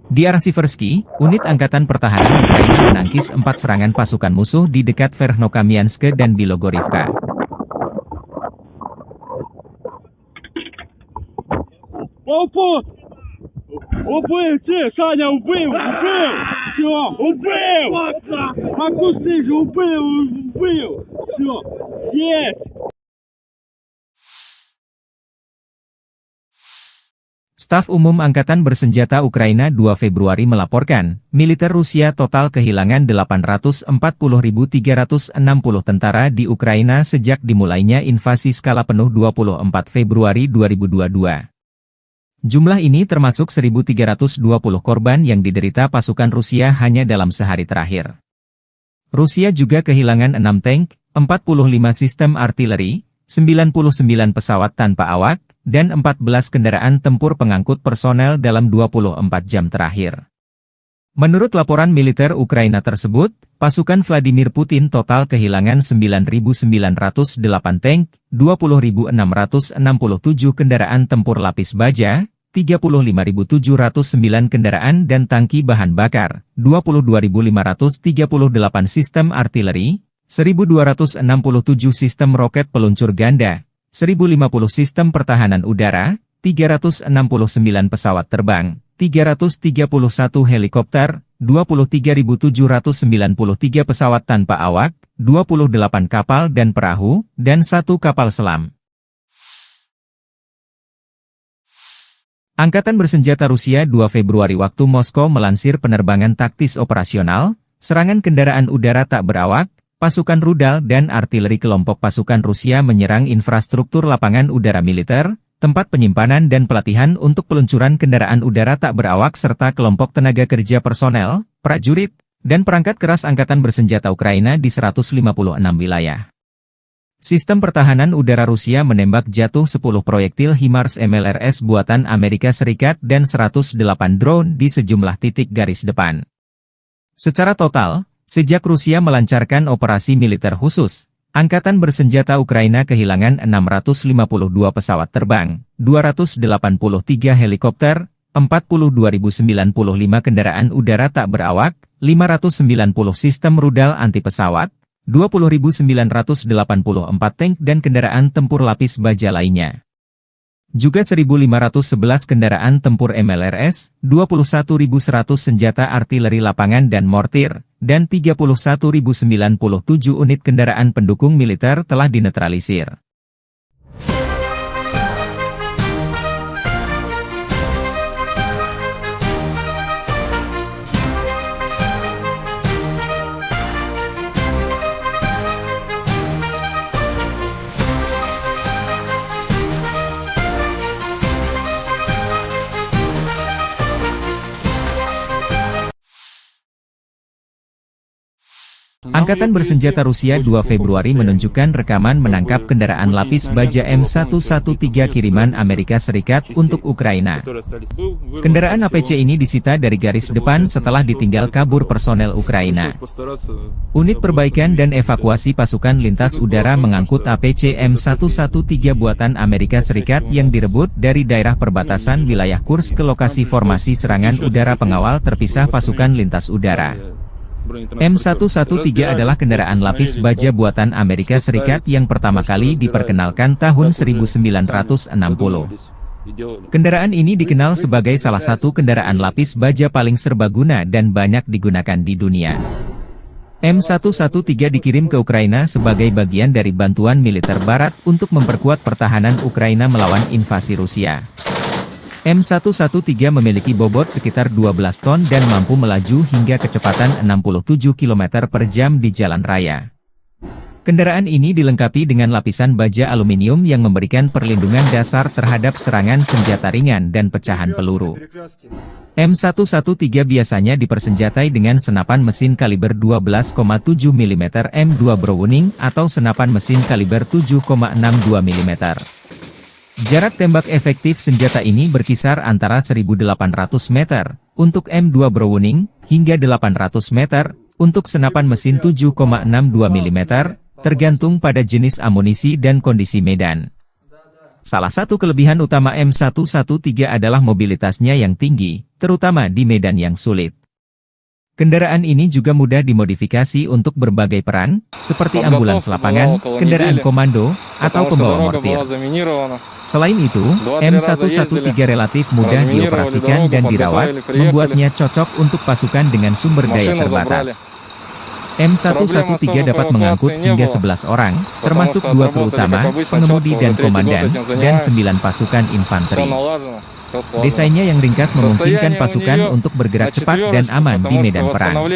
Di arah Siversky, unit Angkatan Pertahanan Ukraina menangkis 4 serangan pasukan musuh di dekat Verkhnokamianske dan Bilogorivka. Убил, Саня, убил! Все, убил! Макусы же убил! Все, есть! Staf Umum Angkatan Bersenjata Ukraina 2 Februari melaporkan, militer Rusia total kehilangan 840.360 tentara di Ukraina sejak dimulainya invasi skala penuh 24 Februari 2022. Jumlah ini termasuk 1.320 korban yang diderita pasukan Rusia hanya dalam sehari terakhir. Rusia juga kehilangan 6 tank, 45 sistem artileri, 99 pesawat tanpa awak, dan 14 kendaraan tempur pengangkut personel dalam 24 jam terakhir. Menurut laporan militer Ukraina tersebut, pasukan Vladimir Putin total kehilangan 9.908 tank, 20.667 kendaraan tempur lapis baja, 35.709 kendaraan dan tangki bahan bakar, 22.538 sistem artileri, 1.267 sistem roket peluncur ganda, 1.050 sistem pertahanan udara, 369 pesawat terbang, 331 helikopter, 23.793 pesawat tanpa awak, 28 kapal dan perahu, dan 1 kapal selam. Angkatan Bersenjata Rusia 2 Februari waktu Moskow melansir penerbangan taktis operasional, serangan kendaraan udara tak berawak, pasukan rudal dan artileri kelompok pasukan Rusia menyerang infrastruktur lapangan udara militer, tempat penyimpanan dan pelatihan untuk peluncuran kendaraan udara tak berawak serta kelompok tenaga kerja personel, prajurit, dan perangkat keras Angkatan Bersenjata Ukraina di 156 wilayah. Sistem pertahanan udara Rusia menembak jatuh 10 proyektil HIMARS MLRS buatan Amerika Serikat dan 108 drone di sejumlah titik garis depan. Secara total, sejak Rusia melancarkan operasi militer khusus, Angkatan Bersenjata Ukraina kehilangan 652 pesawat terbang, 283 helikopter, 42.095 kendaraan udara tak berawak, 590 sistem rudal anti pesawat, 20.984 tank dan kendaraan tempur lapis baja lainnya. Juga 1.511 kendaraan tempur MLRS, 21.100 senjata artileri lapangan dan mortir, dan 31.097 unit kendaraan pendukung militer telah dinetralisir. Angkatan bersenjata Rusia 2 Februari menunjukkan rekaman menangkap kendaraan lapis baja M113 kiriman Amerika Serikat untuk Ukraina. Kendaraan APC ini disita dari garis depan setelah ditinggal kabur personel Ukraina. Unit perbaikan dan evakuasi pasukan lintas udara mengangkut APC M113 buatan Amerika Serikat yang direbut dari daerah perbatasan wilayah Kursk ke lokasi formasi serangan udara pengawal terpisah pasukan lintas udara. M113 adalah kendaraan lapis baja buatan Amerika Serikat yang pertama kali diperkenalkan tahun 1960. Kendaraan ini dikenal sebagai salah satu kendaraan lapis baja paling serbaguna dan banyak digunakan di dunia. M113 dikirim ke Ukraina sebagai bagian dari bantuan militer Barat untuk memperkuat pertahanan Ukraina melawan invasi Rusia. M113 memiliki bobot sekitar 12 ton dan mampu melaju hingga kecepatan 67 km per jam di jalan raya. Kendaraan ini dilengkapi dengan lapisan baja aluminium yang memberikan perlindungan dasar terhadap serangan senjata ringan dan pecahan peluru. M113 biasanya dipersenjatai dengan senapan mesin kaliber 12,7 mm M2 Browning atau senapan mesin kaliber 7,62 mm. Jarak tembak efektif senjata ini berkisar antara 1.800 meter untuk M2 Browning hingga 800 meter untuk senapan mesin 7,62 mm, tergantung pada jenis amunisi dan kondisi medan. Salah satu kelebihan utama M113 adalah mobilitasnya yang tinggi, terutama di medan yang sulit. Kendaraan ini juga mudah dimodifikasi untuk berbagai peran, seperti ambulans lapangan, kendaraan komando, atau pembawa mortir. Selain itu, M113 relatif mudah dioperasikan dan dirawat, membuatnya cocok untuk pasukan dengan sumber daya terbatas. M113 dapat mengangkut hingga 11 orang, termasuk 2 kru utama, pengemudi dan komandan, dan 9 pasukan infanteri. Desainnya yang ringkas memungkinkan pasukan untuk bergerak cepat dan aman di medan perang.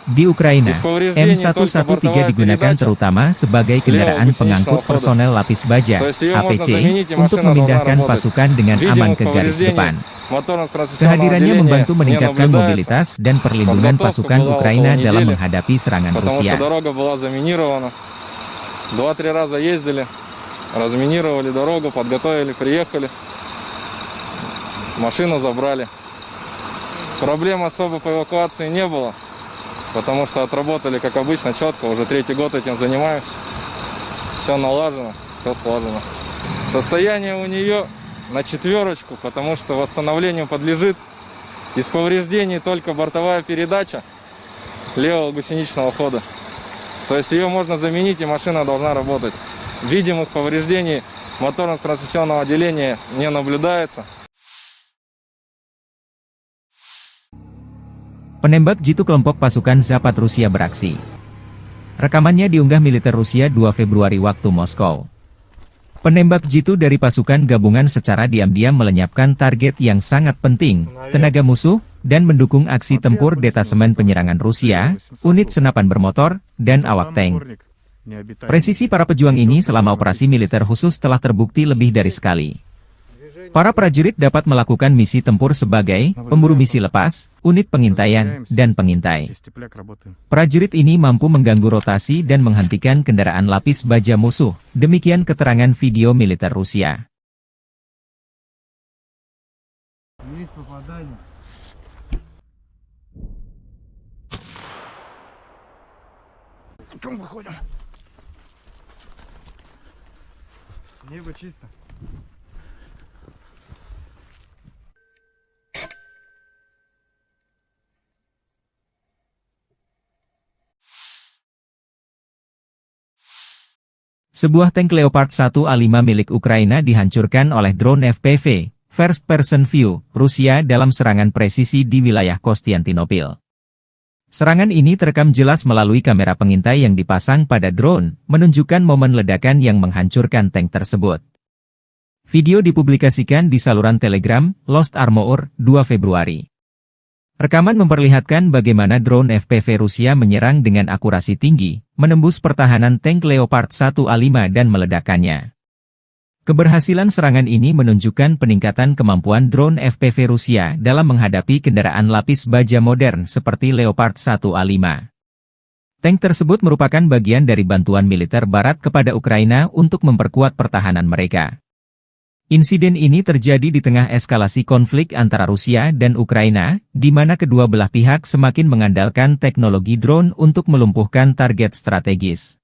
Di Ukraina, M113 digugakan terutama sebagai kendaraan pengangkut personel lapis baja, APC, untuk memindahkan pasukan dengan aman ke garis depan. Kehadirannya membantu meningkatkan mobilitas dan perlindungan pasukan Ukraina dalam menghadapi serangan Rusia. Машину забрали. Проблем особо по эвакуации не было, потому что отработали, как обычно, четко. Уже 3-й год этим занимаемся. Все налажено, все слажено. Состояние у нее на 4, потому что восстановлению подлежит. Из повреждений только бортовая передача левого гусеничного хода. То есть ее можно заменить, и машина должна работать. Видимых повреждений моторно-трансмиссионного отделения не наблюдается. Penembak jitu kelompok pasukan Zapad Rusia beraksi. Rekamannya diunggah militer Rusia 2 Februari waktu Moskow. Penembak jitu dari pasukan gabungan secara diam-diam melenyapkan target yang sangat penting, tenaga musuh, dan mendukung aksi tempur detasemen penyerangan Rusia, unit senapan bermotor, dan awak tank. Presisi para pejuang ini selama operasi militer khusus telah terbukti lebih dari sekali. Para prajurit dapat melakukan misi tempur sebagai pemburu misi lepas, unit pengintaian, dan pengintai. Prajurit ini mampu mengganggu rotasi dan menghentikan kendaraan lapis baja musuh, demikian keterangan video militer Rusia. Небо чисто. Sebuah tank Leopard 1A5 milik Ukraina dihancurkan oleh drone FPV, First Person View, Rusia dalam serangan presisi di wilayah Konstantinopel. Serangan ini terekam jelas melalui kamera pengintai yang dipasang pada drone, menunjukkan momen ledakan yang menghancurkan tank tersebut. Video dipublikasikan di saluran Telegram, Lost Armor, 2 Februari. Rekaman memperlihatkan bagaimana drone FPV Rusia menyerang dengan akurasi tinggi, menembus pertahanan tank Leopard 1A5 dan meledakkannya. Keberhasilan serangan ini menunjukkan peningkatan kemampuan drone FPV Rusia dalam menghadapi kendaraan lapis baja modern seperti Leopard 1A5. Tank tersebut merupakan bagian dari bantuan militer Barat kepada Ukraina untuk memperkuat pertahanan mereka. Insiden ini terjadi di tengah eskalasi konflik antara Rusia dan Ukraina, di mana kedua belah pihak semakin mengandalkan teknologi drone untuk melumpuhkan target strategis.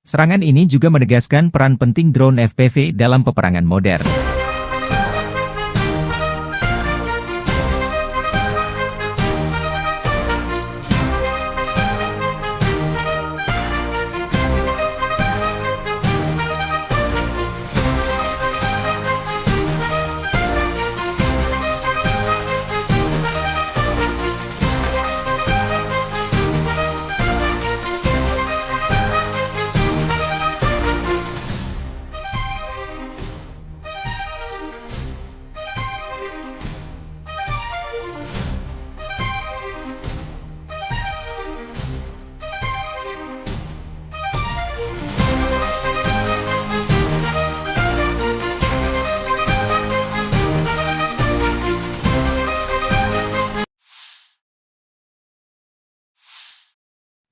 Serangan ini juga menegaskan peran penting drone FPV dalam peperangan modern.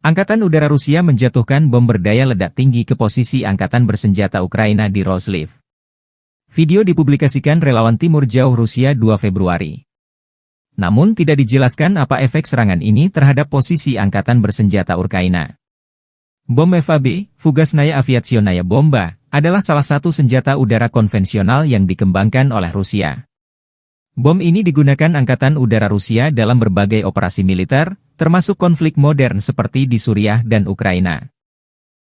Angkatan Udara Rusia menjatuhkan bom berdaya ledak tinggi ke posisi Angkatan Bersenjata Ukraina di Roslив. Video dipublikasikan relawan Timur Jauh Rusia 2 Februari. Namun tidak dijelaskan apa efek serangan ini terhadap posisi Angkatan Bersenjata Ukraina. Bom FAB, Fugasnaya Aviationaya Bomba, adalah salah satu senjata udara konvensional yang dikembangkan oleh Rusia. Bom ini digunakan Angkatan Udara Rusia dalam berbagai operasi militer, termasuk konflik modern seperti di Suriah dan Ukraina.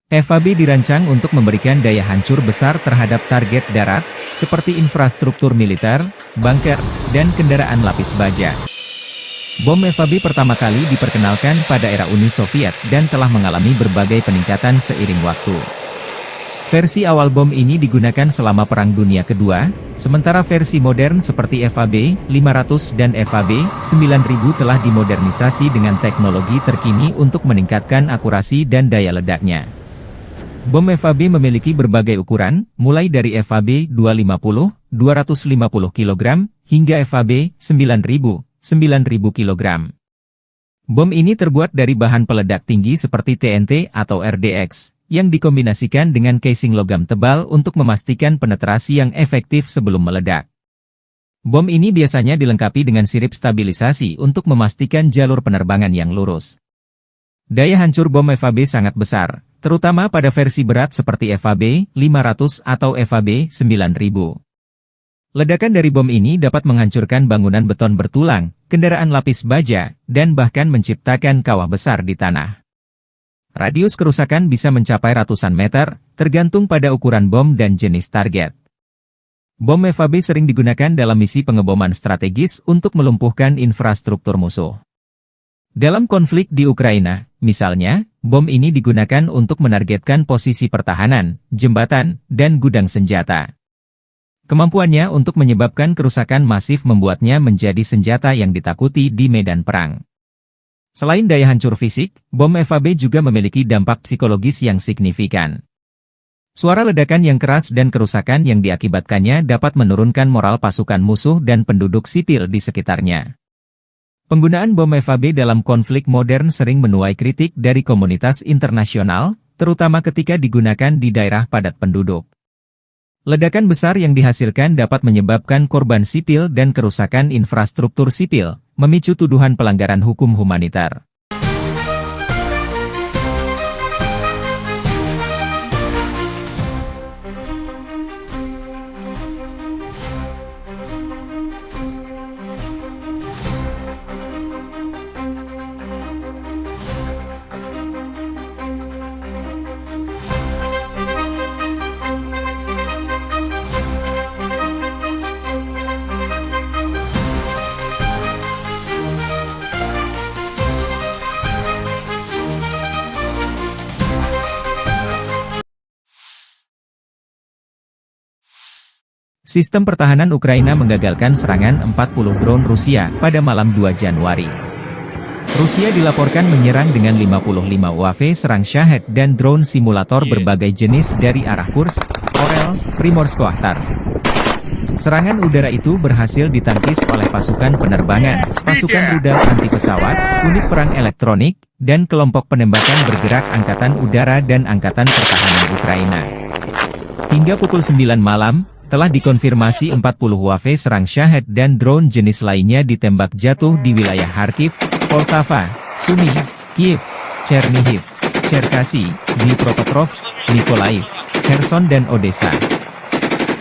FAB dirancang untuk memberikan daya hancur besar terhadap target darat, seperti infrastruktur militer, bunker, dan kendaraan lapis baja. Bom FAB pertama kali diperkenalkan pada era Uni Soviet dan telah mengalami berbagai peningkatan seiring waktu. Versi awal bom ini digunakan selama Perang Dunia Kedua, sementara versi modern seperti FAB 500 dan FAB 9000 telah dimodernisasi dengan teknologi terkini untuk meningkatkan akurasi dan daya ledaknya. Bom FAB memiliki berbagai ukuran, mulai dari FAB 250, 250 kg, hingga FAB 9000, 9000 kg. Bom ini terbuat dari bahan peledak tinggi seperti TNT atau RDX, yang dikombinasikan dengan casing logam tebal untuk memastikan penetrasi yang efektif sebelum meledak. Bom ini biasanya dilengkapi dengan sirip stabilisasi untuk memastikan jalur penerbangan yang lurus. Daya hancur bom FAB sangat besar, terutama pada versi berat seperti FAB 500 atau FAB 9000. Ledakan dari bom ini dapat menghancurkan bangunan beton bertulang, kendaraan lapis baja, dan bahkan menciptakan kawah besar di tanah. Radius kerusakan bisa mencapai ratusan meter, tergantung pada ukuran bom dan jenis target. Bom FAB sering digunakan dalam misi pengeboman strategis untuk melumpuhkan infrastruktur musuh. Dalam konflik di Ukraina, misalnya, bom ini digunakan untuk menargetkan posisi pertahanan, jembatan, dan gudang senjata. Kemampuannya untuk menyebabkan kerusakan masif membuatnya menjadi senjata yang ditakuti di medan perang. Selain daya hancur fisik, bom FAB juga memiliki dampak psikologis yang signifikan. Suara ledakan yang keras dan kerusakan yang diakibatkannya dapat menurunkan moral pasukan musuh dan penduduk sipil di sekitarnya. Penggunaan bom FAB dalam konflik modern sering menuai kritik dari komunitas internasional, terutama ketika digunakan di daerah padat penduduk. Ledakan besar yang dihasilkan dapat menyebabkan korban sipil dan kerusakan infrastruktur sipil, memicu tuduhan pelanggaran hukum humanitar. Sistem pertahanan Ukraina menggagalkan serangan 40 drone Rusia pada malam 2 Januari. Rusia dilaporkan menyerang dengan 55 UAV serang Shahed dan drone simulator berbagai jenis dari arah Kursk, Orel, Primorsko-Akhtarsk. Serangan udara itu berhasil ditangkis oleh pasukan penerbangan, pasukan rudal anti pesawat, unit perang elektronik, dan kelompok penembakan bergerak Angkatan Udara dan Angkatan Pertahanan Ukraina. Hingga pukul 9 malam, telah dikonfirmasi 40 UAV serang Shahed dan drone jenis lainnya ditembak jatuh di wilayah Kharkiv, Poltava, Sumy, Kiev, Chernihiv, Cherkasy, Dnipropetrovsk, Mykolaiv, Kherson dan Odessa.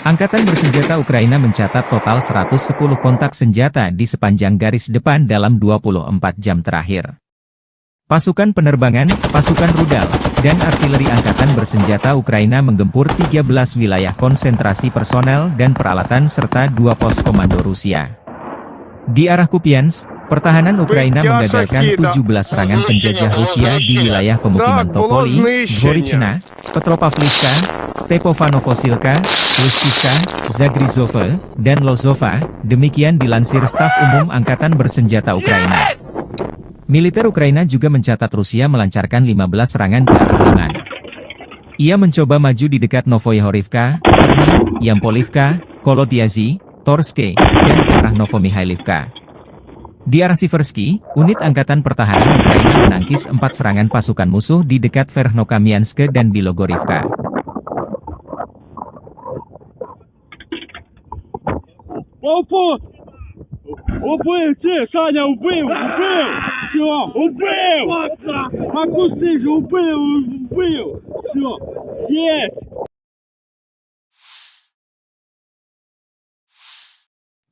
Angkatan bersenjata Ukraina mencatat total 110 kontak senjata di sepanjang garis depan dalam 24 jam terakhir. Pasukan penerbangan, pasukan rudal, dan artileri Angkatan bersenjata Ukraina menggempur 13 wilayah konsentrasi personel dan peralatan serta 2 pos komando Rusia. Di arah Kupiansk, pertahanan Ukraina menggagalkan 17 serangan penjajah Rusia di wilayah pemukiman Topoli, Dvorichna, Petropavlivka, Stepofanovosilka, Lustivka, Zagrizhova, dan Lozova, demikian dilansir Staf Umum Angkatan Bersenjata Ukraina. Militer Ukraina juga mencatat Rusia melancarkan 15 serangan ke arah Liman. Ia mencoba maju di dekat Novoyahorivka, Terny, Yampolivka, Kolodiazy, Torske, dan ke arah Novomihailivka. Di arah Siversky, unit Angkatan Pertahanan Ukraina menangkis 4 serangan pasukan musuh di dekat Verkhnokamianske dan Bilogorivka. Убил, Саня, убил! Все, убил! Макусы же убил! Все, есть!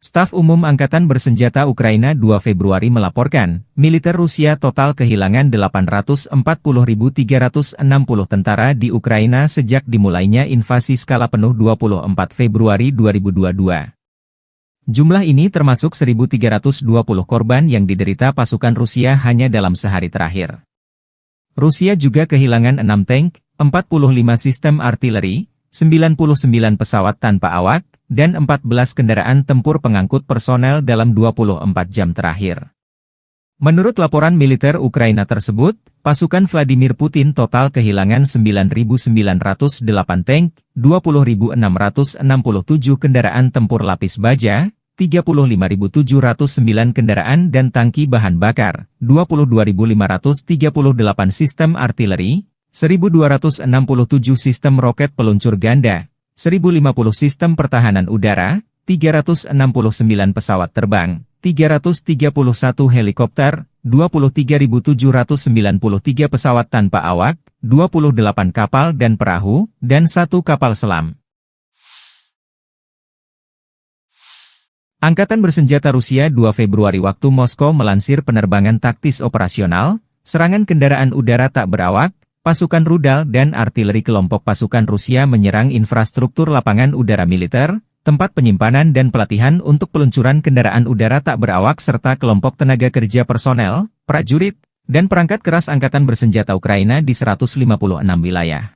Staf Umum Angkatan Bersenjata Ukraina 2 Februari melaporkan, militer Rusia total kehilangan 840.360 tentara di Ukraina sejak dimulainya invasi skala penuh 24 Februari 2022. Jumlah ini termasuk 1.320 korban yang diderita pasukan Rusia hanya dalam sehari terakhir. Rusia juga kehilangan 6 tank, 45 sistem artileri, 99 pesawat tanpa awak, dan 14 kendaraan tempur pengangkut personel dalam 24 jam terakhir. Menurut laporan militer Ukraina tersebut, pasukan Vladimir Putin total kehilangan 9.908 tank, 20.667 kendaraan tempur lapis baja, 35.709 kendaraan dan tangki bahan bakar, 22.538 sistem artileri, 1.267 sistem roket peluncur ganda, 1.050 sistem pertahanan udara, 369 pesawat terbang, 331 helikopter, 23.793 pesawat tanpa awak, 28 kapal dan perahu, dan 1 kapal selam. Angkatan Bersenjata Rusia 2 Februari waktu Moskow melansir penerbangan taktis operasional, serangan kendaraan udara tak berawak, pasukan rudal dan artileri kelompok pasukan Rusia menyerang infrastruktur lapangan udara militer, tempat penyimpanan dan pelatihan untuk peluncuran kendaraan udara tak berawak serta kelompok tenaga kerja personel, prajurit, dan perangkat keras Angkatan Bersenjata Ukraina di 156 wilayah.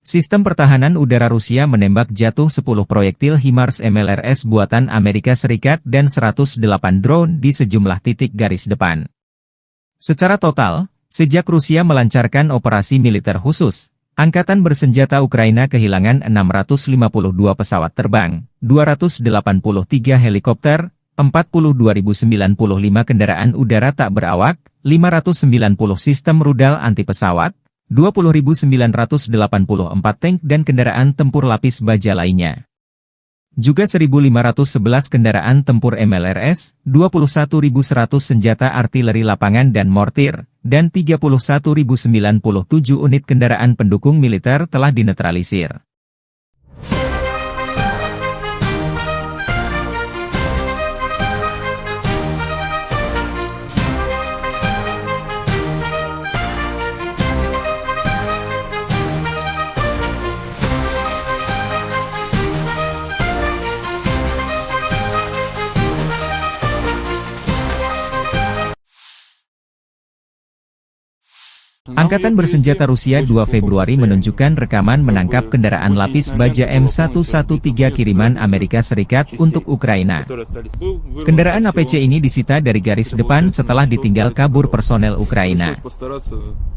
Sistem pertahanan udara Rusia menembak jatuh 10 proyektil HIMARS MLRS buatan Amerika Serikat dan 108 drone di sejumlah titik garis depan. Secara total, sejak Rusia melancarkan operasi militer khusus, Angkatan Bersenjata Ukraina kehilangan 652 pesawat terbang, 283 helikopter, 42.095 kendaraan udara tak berawak, 590 sistem rudal anti pesawat, 20.984 tank dan kendaraan tempur lapis baja lainnya. Juga 1.511 kendaraan tempur MLRS, 21.100 senjata artileri lapangan dan mortir, dan 31.097 unit kendaraan pendukung militer telah dinetralisir. Angkatan bersenjata Rusia 2 Februari menunjukkan rekaman menangkap kendaraan lapis baja M113 kiriman Amerika Serikat untuk Ukraina. Kendaraan APC ini disita dari garis depan setelah ditinggal kabur personel Ukraina.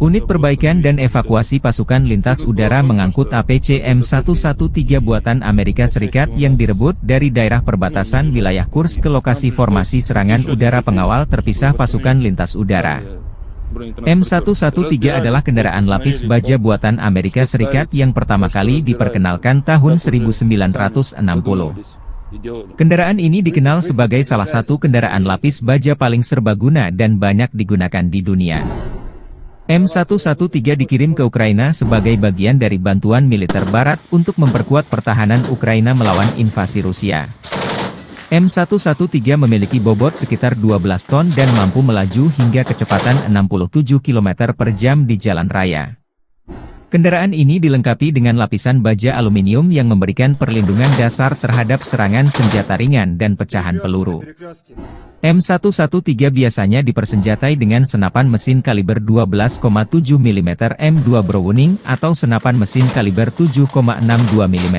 Unit perbaikan dan evakuasi pasukan lintas udara mengangkut APC M113 buatan Amerika Serikat yang direbut dari daerah perbatasan wilayah Kursk ke lokasi formasi serangan udara pengawal terpisah pasukan lintas udara. M113 adalah kendaraan lapis baja buatan Amerika Serikat yang pertama kali diperkenalkan tahun 1960. Kendaraan ini dikenal sebagai salah satu kendaraan lapis baja paling serbaguna dan banyak digunakan di dunia. M113 dikirim ke Ukraina sebagai bagian dari bantuan militer Barat untuk memperkuat pertahanan Ukraina melawan invasi Rusia. M113 memiliki bobot sekitar 12 ton dan mampu melaju hingga kecepatan 67 km per jam di jalan raya. Kendaraan ini dilengkapi dengan lapisan baja aluminium yang memberikan perlindungan dasar terhadap serangan senjata ringan dan pecahan peluru. M113 biasanya dipersenjatai dengan senapan mesin kaliber 12,7 mm M2 Browning atau senapan mesin kaliber 7,62 mm.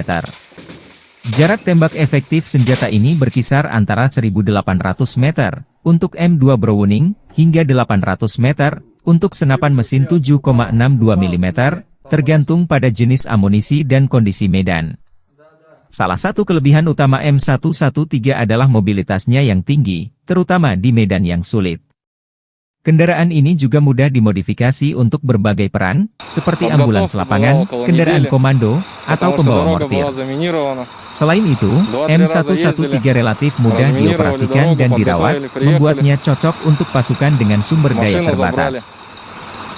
Jarak tembak efektif senjata ini berkisar antara 1.800 meter untuk M2 Browning hingga 800 meter untuk senapan mesin 7,62 mm, tergantung pada jenis amunisi dan kondisi medan. Salah satu kelebihan utama M113 adalah mobilitasnya yang tinggi, terutama di medan yang sulit. Kendaraan ini juga mudah dimodifikasi untuk berbagai peran, seperti ambulans lapangan, kendaraan komando, atau pembawa mortir. Selain itu, M113 relatif mudah dioperasikan dan dirawat, membuatnya cocok untuk pasukan dengan sumber daya terbatas.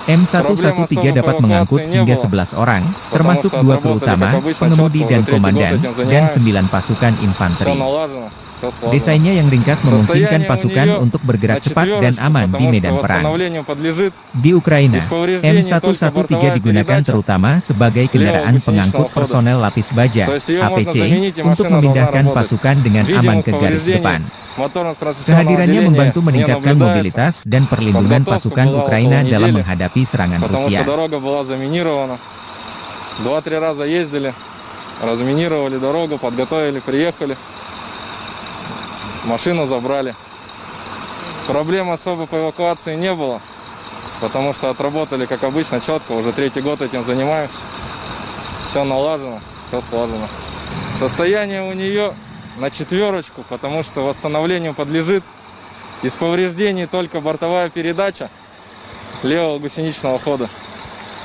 M113 dapat mengangkut hingga 11 orang, termasuk 2 kru utama, pengemudi dan komandan, dan 9 pasukan infanteri. Desainnya yang ringkas memungkinkan pasukan untuk bergerak cepat dan aman di medan perang. Di Ukraina, M113 digugakan terutama sebagai kendaraan pengangkut personel lapis baja, APC, untuk memindahkan pasukan dengan aman ke garis depan. Kehadirannya membantu meningkatkan mobilitas dan perlindungan pasukan Ukraina dalam menghadapi serangan Rusia. Машину забрали. Проблем особо по эвакуации не было, потому что отработали, как обычно, четко. Уже 3-й год этим занимаемся. Все налажено, все слажено. Состояние у нее на 4, потому что восстановлению подлежит. Из повреждений только бортовая передача левого гусеничного хода.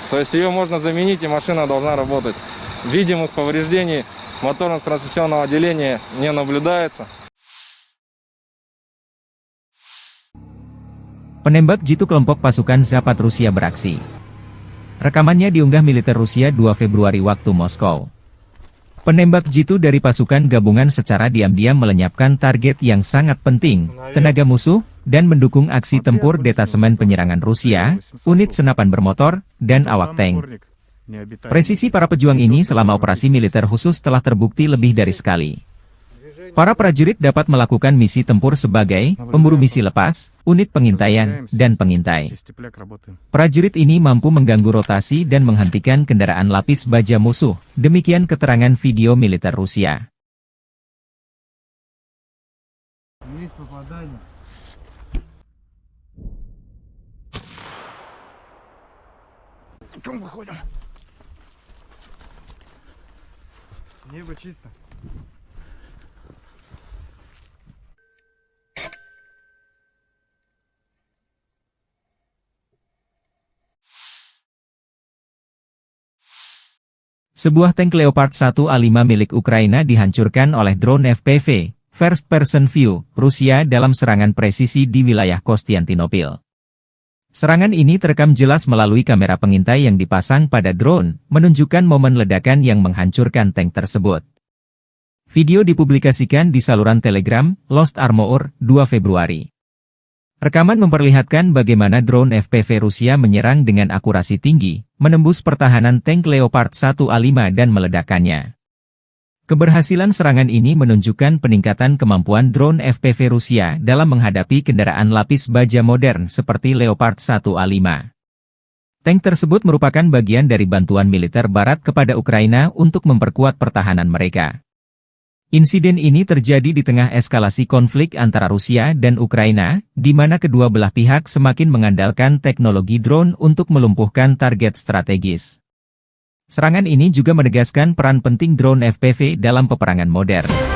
То есть ее можно заменить, и машина должна работать. Видимых повреждений моторно-трансмиссионного отделения не наблюдается. Penembak jitu kelompok pasukan Zapad Rusia beraksi. Rekamannya diunggah militer Rusia 2 Februari waktu Moskow. Penembak jitu dari pasukan gabungan secara diam-diam melenyapkan target yang sangat penting, tenaga musuh, dan mendukung aksi tempur detasemen penyerangan Rusia, unit senapan bermotor, dan awak tank. Presisi para pejuang ini selama operasi militer khusus telah terbukti lebih dari sekali. Para prajurit dapat melakukan misi tempur sebagai pemburu misi lepas, unit pengintaian, dan pengintai. Prajurit ini mampu mengganggu rotasi dan menghentikan kendaraan lapis baja musuh, demikian keterangan video militer Rusia. Небо чисто. Sebuah tank Leopard 1A5 milik Ukraina dihancurkan oleh drone FPV, First Person View, Rusia dalam serangan presisi di wilayah Konstantinopel. Serangan ini terekam jelas melalui kamera pengintai yang dipasang pada drone, menunjukkan momen ledakan yang menghancurkan tank tersebut. Video dipublikasikan di saluran Telegram, Lost Armor, 2 Februari. Rekaman memperlihatkan bagaimana drone FPV Rusia menyerang dengan akurasi tinggi, menembus pertahanan tank Leopard 1A5 dan meledakkannya. Keberhasilan serangan ini menunjukkan peningkatan kemampuan drone FPV Rusia dalam menghadapi kendaraan lapis baja modern seperti Leopard 1A5. Tank tersebut merupakan bagian dari bantuan militer Barat kepada Ukraina untuk memperkuat pertahanan mereka. Insiden ini terjadi di tengah eskalasi konflik antara Rusia dan Ukraina, di mana kedua belah pihak semakin mengandalkan teknologi drone untuk melumpuhkan target strategis. Serangan ini juga menegaskan peran penting drone FPV dalam peperangan modern.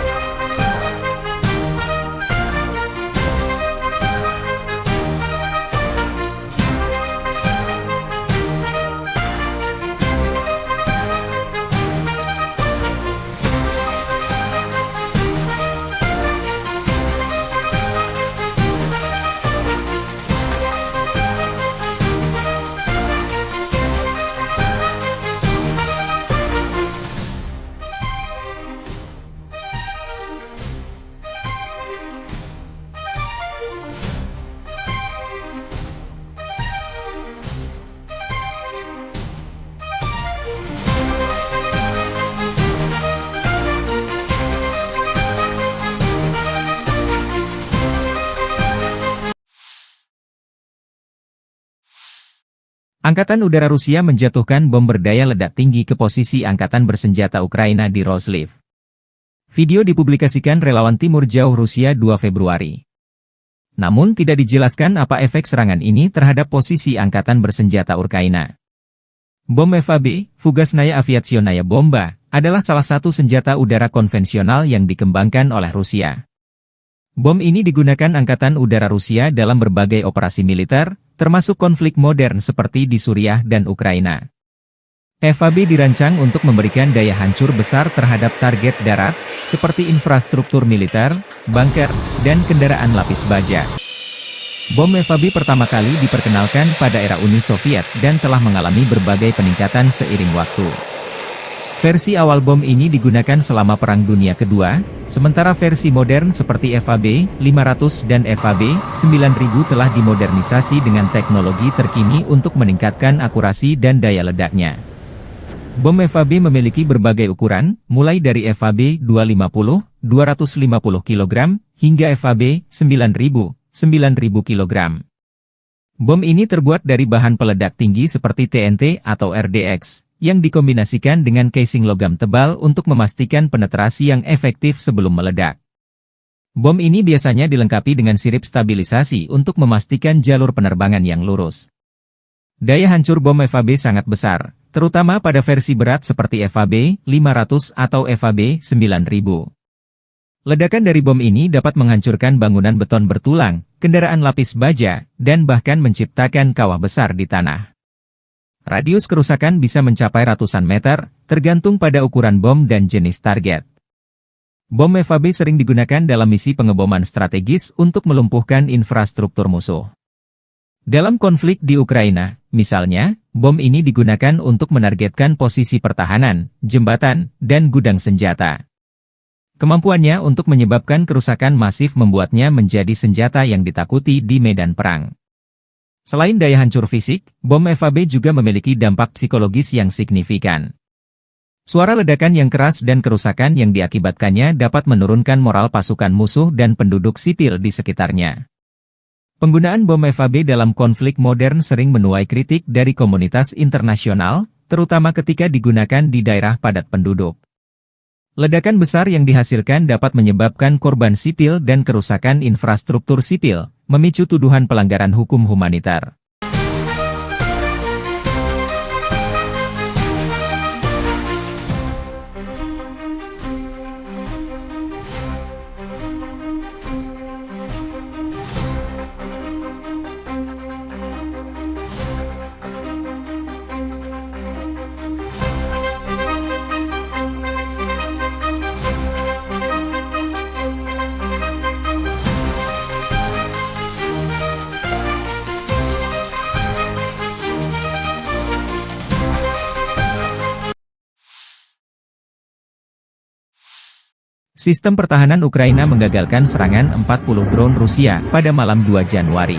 Angkatan Udara Rusia menjatuhkan bom berdaya ledak tinggi ke posisi Angkatan Bersenjata Ukraina di Roslив. Video dipublikasikan relawan Timur Jauh Rusia 2 Februari. Namun tidak dijelaskan apa efek serangan ini terhadap posisi Angkatan Bersenjata Ukraina. Bom FAB, Fugasnaya Aviationaya Bomba, adalah salah satu senjata udara konvensional yang dikembangkan oleh Rusia. Bom ini digunakan Angkatan Udara Rusia dalam berbagai operasi militer, termasuk konflik modern seperti di Suriah dan Ukraina. FAB dirancang untuk memberikan daya hancur besar terhadap target darat, seperti infrastruktur militer, bunker, dan kendaraan lapis baja. Bom FAB pertama kali diperkenalkan pada era Uni Soviet dan telah mengalami berbagai peningkatan seiring waktu. Versi awal bom ini digunakan selama Perang Dunia Kedua, sementara versi modern seperti FAB 500 dan FAB 9000 telah dimodernisasi dengan teknologi terkini untuk meningkatkan akurasi dan daya ledaknya. Bom FAB memiliki berbagai ukuran, mulai dari FAB 250, 250 kg, hingga FAB 9000, 9000 kg. Bom ini terbuat dari bahan peledak tinggi seperti TNT atau RDX, yang dikombinasikan dengan casing logam tebal untuk memastikan penetrasi yang efektif sebelum meledak. Bom ini biasanya dilengkapi dengan sirip stabilisasi untuk memastikan jalur penerbangan yang lurus. Daya hancur bom FAB sangat besar, terutama pada versi berat seperti FAB 500 atau FAB 9000. Ledakan dari bom ini dapat menghancurkan bangunan beton bertulang, kendaraan lapis baja, dan bahkan menciptakan kawah besar di tanah. Radius kerusakan bisa mencapai ratusan meter, tergantung pada ukuran bom dan jenis target. Bom FAB sering digunakan dalam misi pengeboman strategis untuk melumpuhkan infrastruktur musuh. Dalam konflik di Ukraina, misalnya, bom ini digunakan untuk menargetkan posisi pertahanan, jembatan, dan gudang senjata. Kemampuannya untuk menyebabkan kerusakan masif membuatnya menjadi senjata yang ditakuti di medan perang. Selain daya hancur fisik, bom FAB juga memiliki dampak psikologis yang signifikan. Suara ledakan yang keras dan kerusakan yang diakibatkannya dapat menurunkan moral pasukan musuh dan penduduk sipil di sekitarnya. Penggunaan bom FAB dalam konflik modern sering menuai kritik dari komunitas internasional, terutama ketika digunakan di daerah padat penduduk. Ledakan besar yang dihasilkan dapat menyebabkan korban sipil dan kerusakan infrastruktur sipil, memicu tuduhan pelanggaran hukum humanitar. Sistem pertahanan Ukraina menggagalkan serangan 40 drone Rusia pada malam 2 Januari.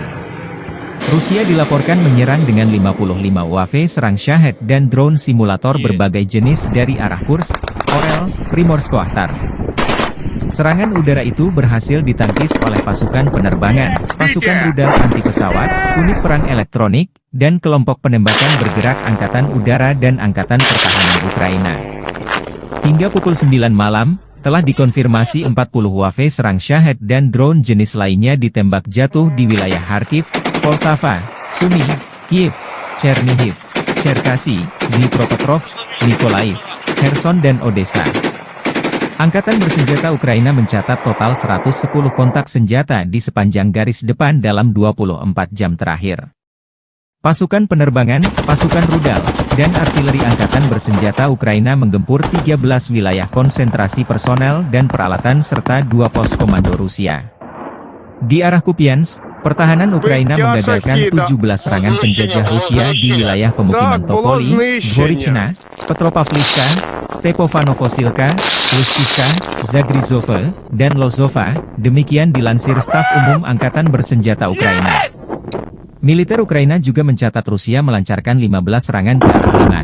Rusia dilaporkan menyerang dengan 55 UAV serang Shahed dan drone simulator berbagai jenis dari arah Kursk, Orel, Primorsko-Akhtarsk. Serangan udara itu berhasil ditangkis oleh pasukan penerbangan, pasukan rudal anti pesawat, unit perang elektronik, dan kelompok penembakan bergerak Angkatan Udara dan Angkatan Pertahanan Ukraina. Hingga pukul 9 malam, telah dikonfirmasi 40 UAV serang Shahed dan drone jenis lainnya ditembak jatuh di wilayah Kharkiv, Poltava, Sumy, Kiev, Chernihiv, Cherkasy, Dnipropetrovsk, Mykolaiv, Kherson dan Odessa. Angkatan bersenjata Ukraina mencatat total 110 kontak senjata di sepanjang garis depan dalam 24 jam terakhir. Pasukan penerbangan, pasukan rudal, dan artileri Angkatan bersenjata Ukraina menggempur 13 wilayah konsentrasi personel dan peralatan serta 2 pos komando Rusia. Di arah Kupiansk, pertahanan Ukraina menggagalkan 17 serangan penjajah Rusia di wilayah pemukiman Topoli, Dvorichna, Petropavlivka, Stepofanovosilka, Lustivka, Zagrizove, dan Lozova, demikian dilansir Staf Umum Angkatan Bersenjata Ukraina. Militer Ukraina juga mencatat Rusia melancarkan 15 serangan ke arah Liman.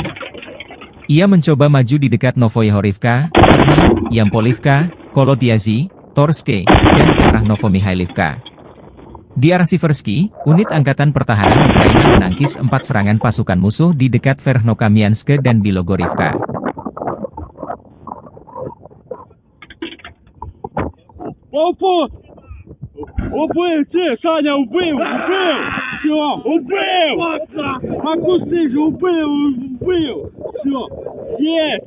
Ia mencoba maju di dekat Novoyahorivka, Terny, Yampolivka, Kolodiazy, Torske, dan ke arah Novomihailivka. Di arah Siversky, unit Angkatan Pertahanan Ukraina menangkis 4 serangan pasukan musuh di dekat Verkhnokamianske dan Bilogorivka. Убил, Саня, убил! Все, убил! Макусы же убил! Все, есть!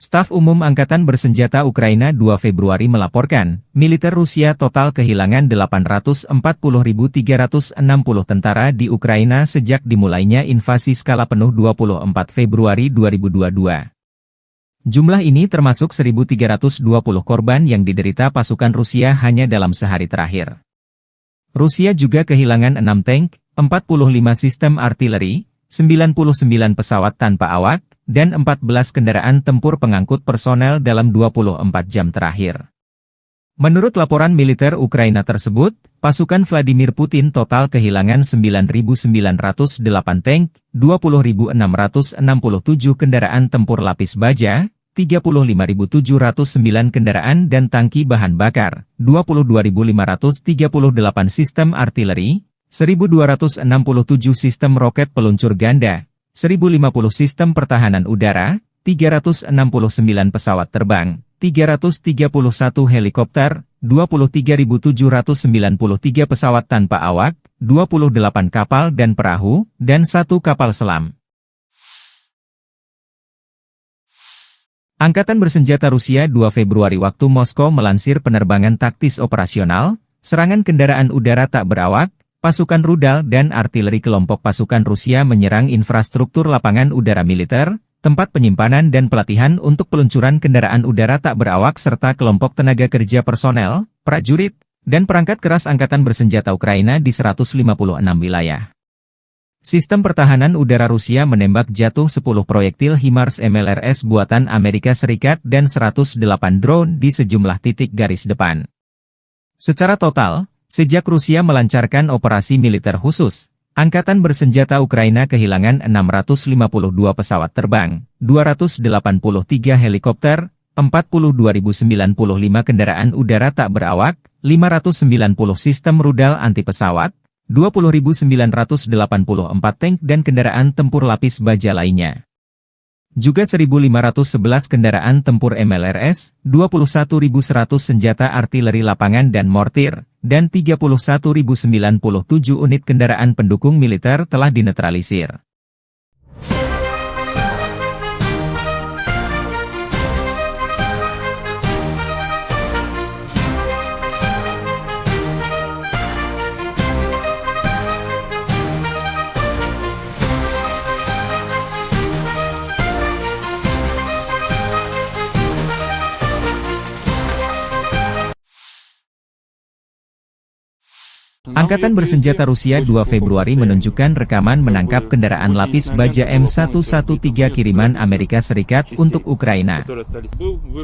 Staf Umum Angkatan Bersenjata Ukraina 2 Februari melaporkan, militer Rusia total kehilangan 840.360 tentara di Ukraina sejak dimulainya invasi skala penuh 24 Februari 2022. Jumlah ini termasuk 1.320 korban yang diderita pasukan Rusia hanya dalam sehari terakhir. Rusia juga kehilangan 6 tank, 45 sistem artileri, 99 pesawat tanpa awak, dan 14 kendaraan tempur pengangkut personel dalam 24 jam terakhir. Menurut laporan militer Ukraina tersebut, pasukan Vladimir Putin total kehilangan 9.908 tank, 20.667 kendaraan tempur lapis baja, 35.709 kendaraan dan tangki bahan bakar, 22.538 sistem artileri, 1.267 sistem roket peluncur ganda, 1.050 sistem pertahanan udara, 369 pesawat terbang, 331 helikopter, 23.793 pesawat tanpa awak, 28 kapal dan perahu, dan 1 kapal selam. Angkatan Bersenjata Rusia 2 Februari waktu Moskow melansir penerbangan taktis operasional, serangan kendaraan udara tak berawak, pasukan rudal dan artileri kelompok pasukan Rusia menyerang infrastruktur lapangan udara militer, tempat penyimpanan dan pelatihan untuk peluncuran kendaraan udara tak berawak serta kelompok tenaga kerja personel, prajurit, dan perangkat keras Angkatan Bersenjata Ukraina di 156 wilayah. Sistem pertahanan udara Rusia menembak jatuh 10 proyektil HIMARS MLRS buatan Amerika Serikat dan 108 drone di sejumlah titik garis depan. Secara total, sejak Rusia melancarkan operasi militer khusus, Angkatan Bersenjata Ukraina kehilangan 652 pesawat terbang, 283 helikopter, 42.095 kendaraan udara tak berawak, 590 sistem rudal anti-pesawat, 20.984 tank dan kendaraan tempur lapis baja lainnya. Juga 1.511 kendaraan tempur MLRS, 21.100 senjata artileri lapangan dan mortir, dan 31.097 unit kendaraan pendukung militer telah dinetralisir. Angkatan Bersenjata Rusia 2 Februari menunjukkan rekaman menangkap kendaraan lapis baja M113 kiriman Amerika Serikat untuk Ukraina.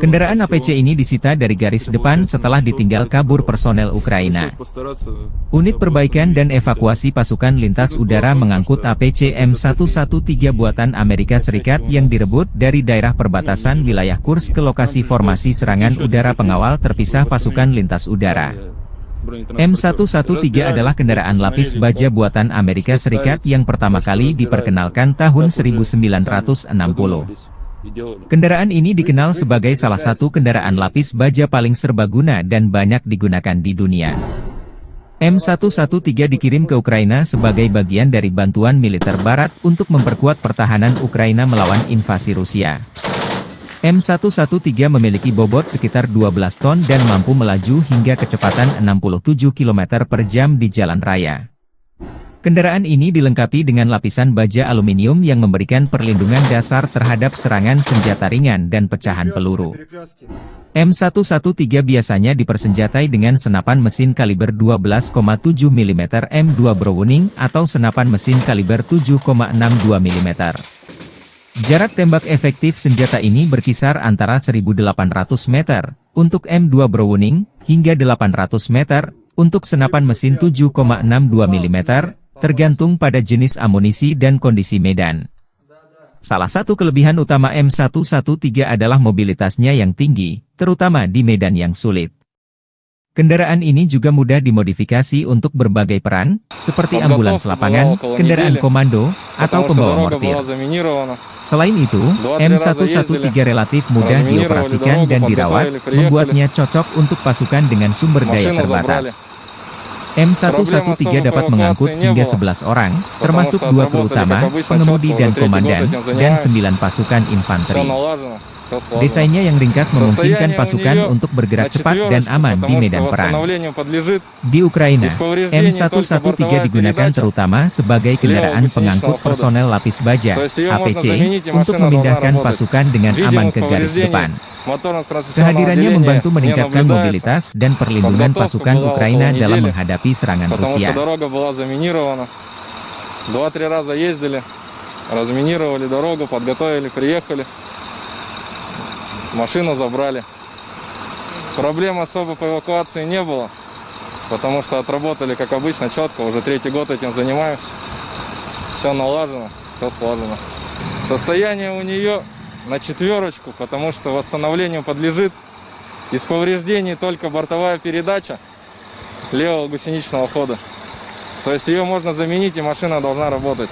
Kendaraan APC ini disita dari garis depan setelah ditinggal kabur personel Ukraina. Unit perbaikan dan evakuasi pasukan lintas udara mengangkut APC M113 buatan Amerika Serikat yang direbut dari daerah perbatasan wilayah Kursk ke lokasi formasi serangan udara pengawal terpisah pasukan lintas udara. M113 adalah kendaraan lapis baja buatan Amerika Serikat yang pertama kali diperkenalkan tahun 1960. Kendaraan ini dikenal sebagai salah satu kendaraan lapis baja paling serbaguna dan banyak digunakan di dunia. M113 dikirim ke Ukraina sebagai bagian dari bantuan militer Barat untuk memperkuat pertahanan Ukraina melawan invasi Rusia. M113 memiliki bobot sekitar 12 ton dan mampu melaju hingga kecepatan 67 km per jam di jalan raya. Kendaraan ini dilengkapi dengan lapisan baja aluminium yang memberikan perlindungan dasar terhadap serangan senjata ringan dan pecahan peluru. M113 biasanya dipersenjatai dengan senapan mesin kaliber 12,7 mm M2 Browning atau senapan mesin kaliber 7,62 mm. Jarak tembak efektif senjata ini berkisar antara 1.800 meter untuk M2 Browning hingga 800 meter untuk senapan mesin 7,62 mm, tergantung pada jenis amunisi dan kondisi medan. Salah satu kelebihan utama M113 adalah mobilitasnya yang tinggi, terutama di medan yang sulit. Kendaraan ini juga mudah dimodifikasi untuk berbagai peran, seperti ambulans lapangan, kendaraan komando, atau pembawa mortir. Selain itu, M113 relatif mudah dioperasikan dan dirawat, membuatnya cocok untuk pasukan dengan sumber daya terbatas. M113 dapat mengangkut hingga 11 orang, termasuk 2 kru utama, pengemudi dan komandan, dan 9 pasukan infanteri. Desainnya yang ringkas memungkinkan pasukan untuk bergerak cepat dan aman di medan perang. Di Ukraina, M113 digugakan terutama sebagai kendaraan pengangkut personel lapis baja, APC, untuk memindahkan pasukan dengan aman ke garis depan. Kehadirannya membantu meningkatkan mobilitas dan perlindungan pasukan Ukraina dalam menghadapi serangan Rusia. Машину забрали. Проблем особо по эвакуации не было, потому что отработали, как обычно, четко. Уже 3-й год этим занимаемся. Все налажено, все слажено. Состояние у нее на 4, потому что восстановлению подлежит. Из повреждений только бортовая передача левого гусеничного хода. То есть ее можно заменить, и машина должна работать.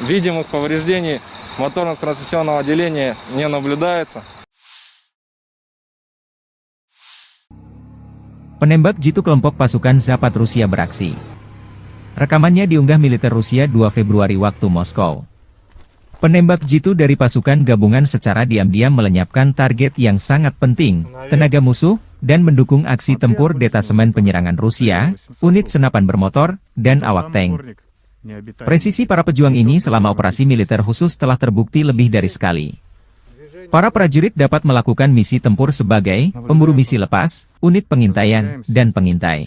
Видимых повреждений моторно-трансмиссионного отделения не наблюдается. Penembak jitu kelompok pasukan Zapad Rusia beraksi. Rekamannya diunggah militer Rusia 2 Februari waktu Moskow. Penembak jitu dari pasukan gabungan secara diam-diam melenyapkan target yang sangat penting, tenaga musuh, dan mendukung aksi tempur detasemen penyerangan Rusia, unit senapan bermotor, dan awak tank. Presisi para pejuang ini selama operasi militer khusus telah terbukti lebih dari sekali. Para prajurit dapat melakukan misi tempur sebagai pemburu misi lepas, unit pengintaian, dan pengintai.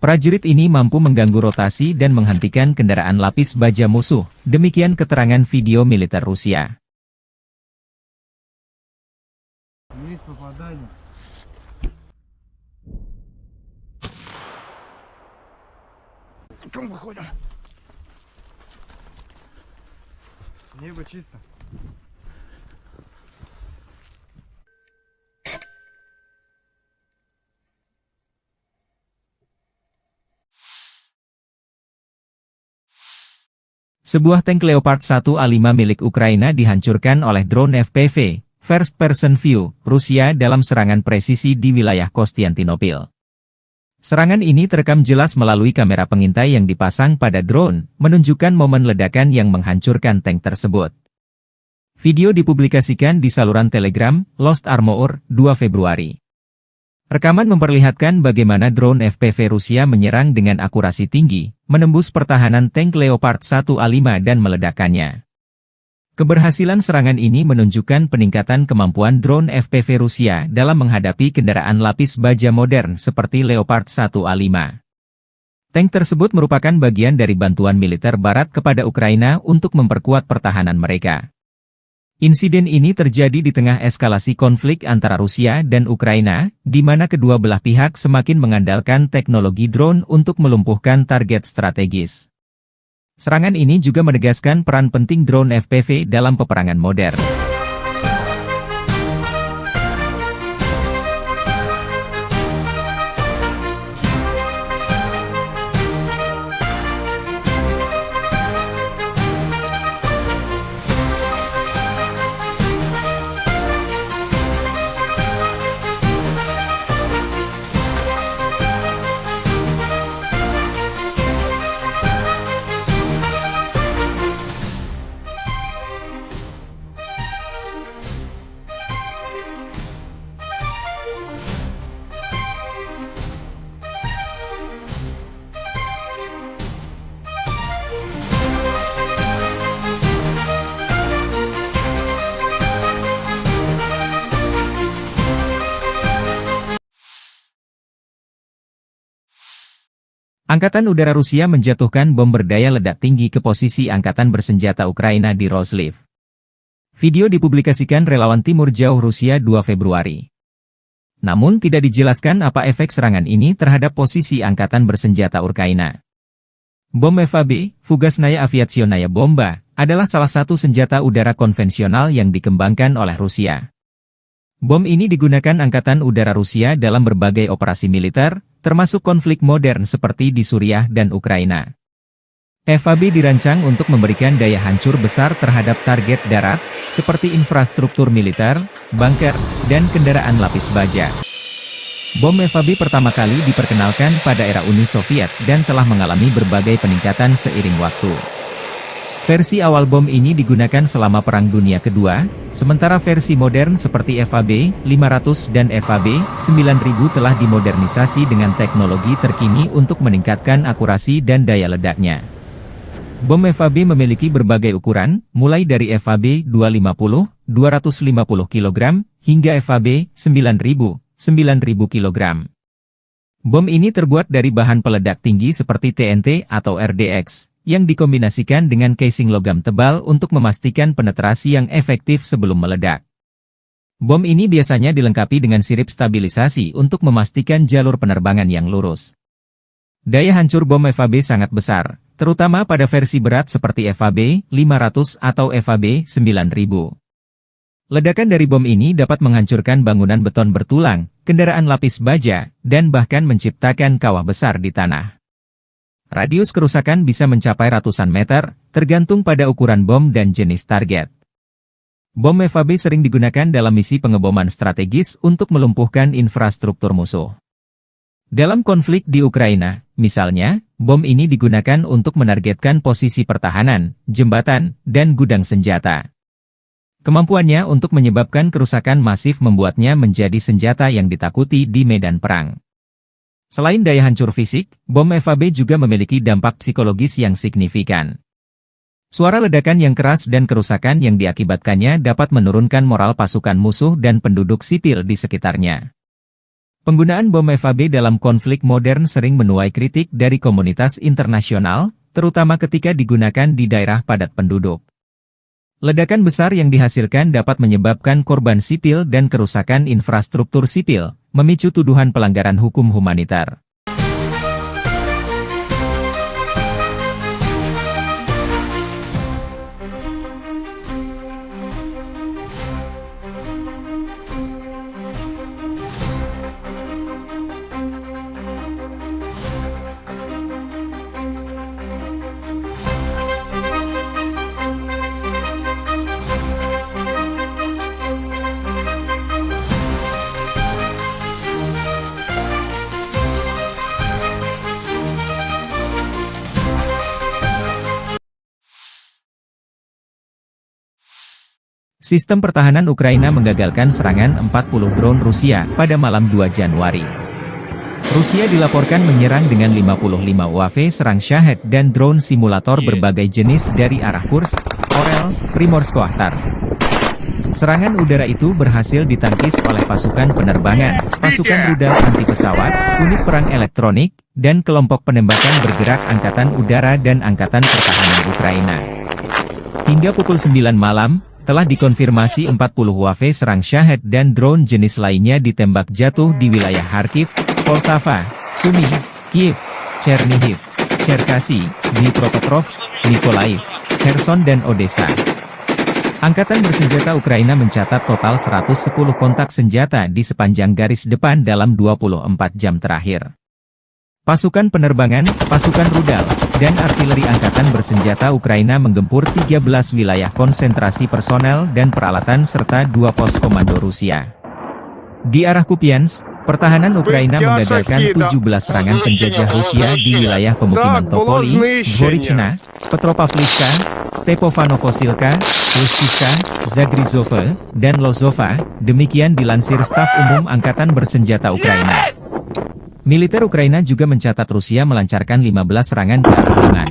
Prajurit ini mampu mengganggu rotasi dan menghentikan kendaraan lapis baja musuh, demikian keterangan video militer Rusia. Sebuah tank Leopard 1A5 milik Ukraina dihancurkan oleh drone FPV, First Person View, Rusia dalam serangan presisi di wilayah Konstantinopel. Serangan ini terekam jelas melalui kamera pengintai yang dipasang pada drone, menunjukkan momen ledakan yang menghancurkan tank tersebut. Video dipublikasikan di saluran Telegram, Lost Armor, 2 Februari. Rekaman memperlihatkan bagaimana drone FPV Rusia menyerang dengan akurasi tinggi, menembus pertahanan tank Leopard 1A5 dan meledakkannya. Keberhasilan serangan ini menunjukkan peningkatan kemampuan drone FPV Rusia dalam menghadapi kendaraan lapis baja modern seperti Leopard 1A5. Tank tersebut merupakan bagian dari bantuan militer Barat kepada Ukraina untuk memperkuat pertahanan mereka. Insiden ini terjadi di tengah eskalasi konflik antara Rusia dan Ukraina, di mana kedua belah pihak semakin mengandalkan teknologi drone untuk melumpuhkan target strategis. Serangan ini juga menegaskan peran penting drone FPV dalam peperangan modern. Angkatan Udara Rusia menjatuhkan bom berdaya ledak tinggi ke posisi Angkatan Bersenjata Ukraina di Roslив. Video dipublikasikan relawan Timur Jauh Rusia 2 Februari. Namun tidak dijelaskan apa efek serangan ini terhadap posisi Angkatan Bersenjata Ukraina. Bom FAB, Fugasnaya Aviationaya Bomba, adalah salah satu senjata udara konvensional yang dikembangkan oleh Rusia. Bom ini digunakan Angkatan Udara Rusia dalam berbagai operasi militer, termasuk konflik modern seperti di Suriah dan Ukraina. FAB dirancang untuk memberikan daya hancur besar terhadap target darat, seperti infrastruktur militer, bunker, dan kendaraan lapis baja. Bom FAB pertama kali diperkenalkan pada era Uni Soviet dan telah mengalami berbagai peningkatan seiring waktu. Versi awal bom ini digunakan selama Perang Dunia Kedua, sementara versi modern seperti FAB 500 dan FAB 9000 telah dimodernisasi dengan teknologi terkini untuk meningkatkan akurasi dan daya ledaknya. Bom FAB memiliki berbagai ukuran, mulai dari FAB 250, 250 kg, hingga FAB 9000, 9000 kg. Bom ini terbuat dari bahan peledak tinggi seperti TNT atau RDX, yang dikombinasikan dengan casing logam tebal untuk memastikan penetrasi yang efektif sebelum meledak. Bom ini biasanya dilengkapi dengan sirip stabilisasi untuk memastikan jalur penerbangan yang lurus. Daya hancur bom FAB sangat besar, terutama pada versi berat seperti FAB 500 atau FAB 9000. Ledakan dari bom ini dapat menghancurkan bangunan beton bertulang, kendaraan lapis baja, dan bahkan menciptakan kawah besar di tanah. Radius kerusakan bisa mencapai ratusan meter, tergantung pada ukuran bom dan jenis target. Bom FAB sering digunakan dalam misi pengeboman strategis untuk melumpuhkan infrastruktur musuh. Dalam konflik di Ukraina, misalnya, bom ini digunakan untuk menargetkan posisi pertahanan, jembatan, dan gudang senjata. Kemampuannya untuk menyebabkan kerusakan masif membuatnya menjadi senjata yang ditakuti di medan perang. Selain daya hancur fisik, bom FAB juga memiliki dampak psikologis yang signifikan. Suara ledakan yang keras dan kerusakan yang diakibatkannya dapat menurunkan moral pasukan musuh dan penduduk sipil di sekitarnya. Penggunaan bom FAB dalam konflik modern sering menuai kritik dari komunitas internasional, terutama ketika digunakan di daerah padat penduduk. Ledakan besar yang dihasilkan dapat menyebabkan korban sipil dan kerusakan infrastruktur sipil, memicu tuduhan pelanggaran hukum humanitar. Sistem pertahanan Ukraina menggagalkan serangan 40 drone Rusia pada malam 2 Januari. Rusia dilaporkan menyerang dengan 55 UAV serang Shahed dan drone simulator berbagai jenis dari arah Kursk, Orel, Primorsko-Ahtarsk. Serangan udara itu berhasil ditangkis oleh pasukan penerbangan, pasukan rudal anti-pesawat, unit perang elektronik, dan kelompok penembakan bergerak Angkatan Udara dan Angkatan Pertahanan Ukraina. Hingga pukul 9 malam, telah dikonfirmasi 40 UAV serang Shahed dan drone jenis lainnya ditembak jatuh di wilayah Kharkiv, Poltava, Sumy, Kiev, Chernihiv, Cherkasy, Dnipropetrovsk, Mykolaiv, Kherson dan Odessa. Angkatan Bersenjata Ukraina mencatat total 110 kontak senjata di sepanjang garis depan dalam 24 jam terakhir. Pasukan penerbangan, pasukan rudal, dan artileri Angkatan Bersenjata Ukraina menggempur 13 wilayah konsentrasi personel dan peralatan serta 2 pos komando Rusia. Di arah Kupiansk, pertahanan Ukraina menggagalkan 17 serangan penjajah Rusia di wilayah pemukiman Topoli, Dvorichna, Petropavlivka, Stepofanovosilka, Lustivka, Zagrizhova, dan Lozova, demikian dilansir Staf Umum Angkatan Bersenjata Ukraina. Militer Ukraina juga mencatat Rusia melancarkan 15 serangan ke arah Liman.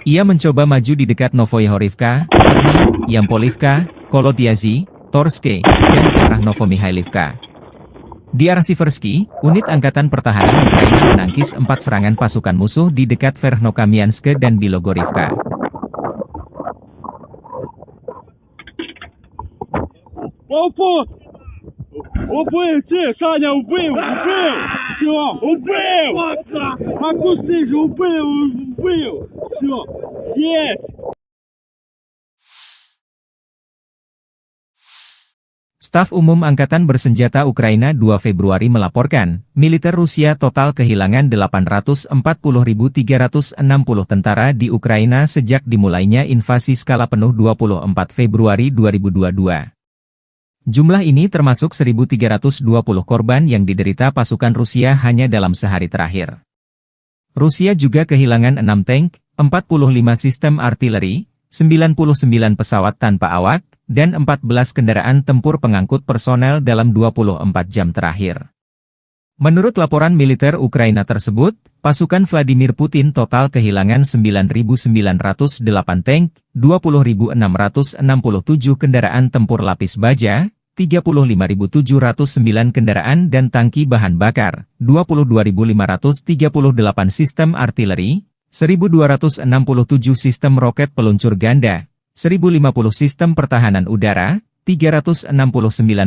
Ia mencoba maju di dekat Novoyahorivka, Terni, Yampolivka, Kolodiazy, Torske, dan ke arah Novomihailivka. Di arah Siversky, unit Angkatan Pertahanan Ukraina menangkis 4 serangan pasukan musuh di dekat Verkhnokamiansk dan Bilogorivka. Убил! Саня, убил! Все, убил! Макусы же убил! Все, есть! Staf Umum Angkatan Bersenjata Ukraina 2 Februari melaporkan, militer Rusia total kehilangan 840.360 tentara di Ukraina sejak dimulainya invasi skala penuh 24 Februari 2022. Jumlah ini termasuk 1.320 korban yang diderita pasukan Rusia hanya dalam sehari terakhir. Rusia juga kehilangan 6 tank, 45 sistem artileri, 99 pesawat tanpa awak, dan 14 kendaraan tempur pengangkut personel dalam 24 jam terakhir. Menurut laporan militer Ukraina tersebut, pasukan Vladimir Putin total kehilangan 9.908 tank, 20.667 kendaraan tempur lapis baja, 35.709 kendaraan dan tangki bahan bakar, 22.538 sistem artileri, 1.267 sistem roket peluncur ganda, 1.050 sistem pertahanan udara, 369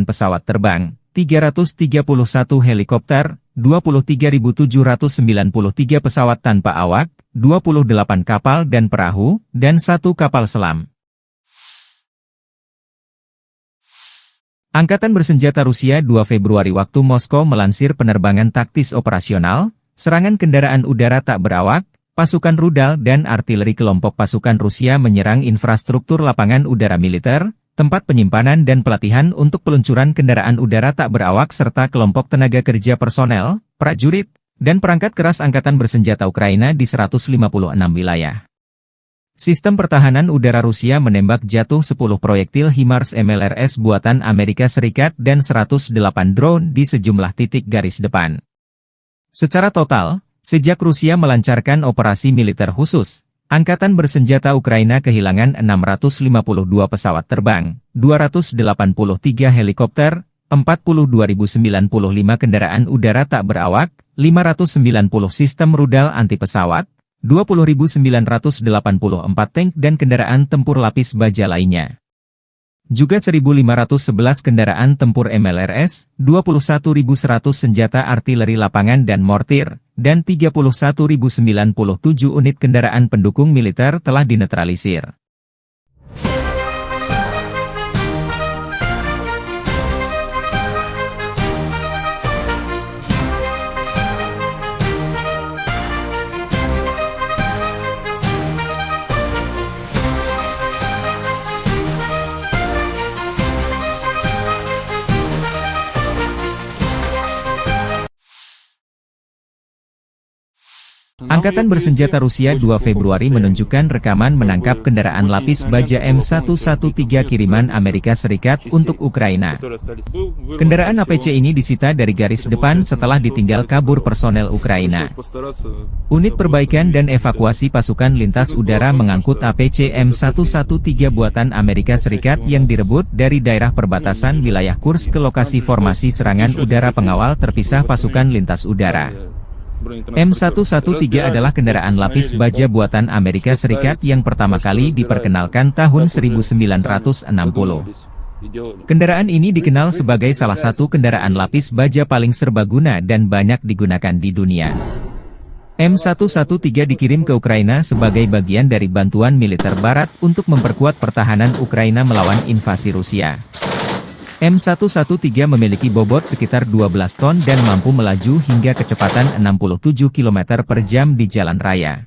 pesawat terbang, 331 helikopter, 23.793 pesawat tanpa awak, 28 kapal dan perahu, dan 1 kapal selam. Angkatan Bersenjata Rusia 2 Februari waktu Moskow melansir penerbangan taktis operasional, serangan kendaraan udara tak berawak, pasukan rudal dan artileri kelompok pasukan Rusia menyerang infrastruktur lapangan udara militer, tempat penyimpanan dan pelatihan untuk peluncuran kendaraan udara tak berawak serta kelompok tenaga kerja personel, prajurit, dan perangkat keras Angkatan Bersenjata Ukraina di 156 wilayah. Sistem pertahanan udara Rusia menembak jatuh 10 proyektil HIMARS MLRS buatan Amerika Serikat dan 108 drone di sejumlah titik garis depan. Secara total, sejak Rusia melancarkan operasi militer khusus, Angkatan Bersenjata Ukraina kehilangan 652 pesawat terbang, 283 helikopter, 42.095 kendaraan udara tak berawak, 590 sistem rudal anti-pesawat, 20.984 tank dan kendaraan tempur lapis baja lainnya. Juga 1.511 kendaraan tempur MLRS, 21.100 senjata artileri lapangan dan mortir, dan 31.097 unit kendaraan pendukung militer telah dinetralisir. Angkatan Bersenjata Rusia 2 Februari menunjukkan rekaman menangkap kendaraan lapis baja M113 kiriman Amerika Serikat untuk Ukraina. Kendaraan APC ini disita dari garis depan setelah ditinggal kabur personel Ukraina. Unit perbaikan dan evakuasi pasukan lintas udara mengangkut APC M113 buatan Amerika Serikat yang direbut dari daerah perbatasan wilayah Kursk ke lokasi formasi serangan udara pengawal terpisah pasukan lintas udara. M113 adalah kendaraan lapis baja buatan Amerika Serikat yang pertama kali diperkenalkan tahun 1960. Kendaraan ini dikenal sebagai salah satu kendaraan lapis baja paling serbaguna dan banyak digunakan di dunia. M113 dikirim ke Ukraina sebagai bagian dari bantuan militer Barat untuk memperkuat pertahanan Ukraina melawan invasi Rusia. M113 memiliki bobot sekitar 12 ton dan mampu melaju hingga kecepatan 67 km per jam di jalan raya.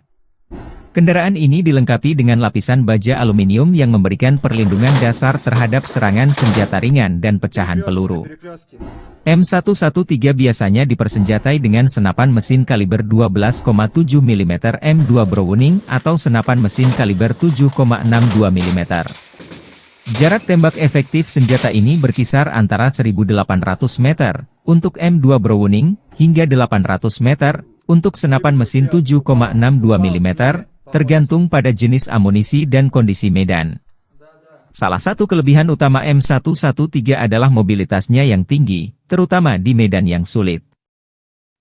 Kendaraan ini dilengkapi dengan lapisan baja aluminium yang memberikan perlindungan dasar terhadap serangan senjata ringan dan pecahan peluru. M113 biasanya dipersenjatai dengan senapan mesin kaliber 12,7 mm M2 Browning atau senapan mesin kaliber 7,62 mm. Jarak tembak efektif senjata ini berkisar antara 1.800 meter untuk M2 Browning hingga 800 meter untuk senapan mesin 7,62 mm, tergantung pada jenis amunisi dan kondisi medan. Salah satu kelebihan utama M113 adalah mobilitasnya yang tinggi, terutama di medan yang sulit.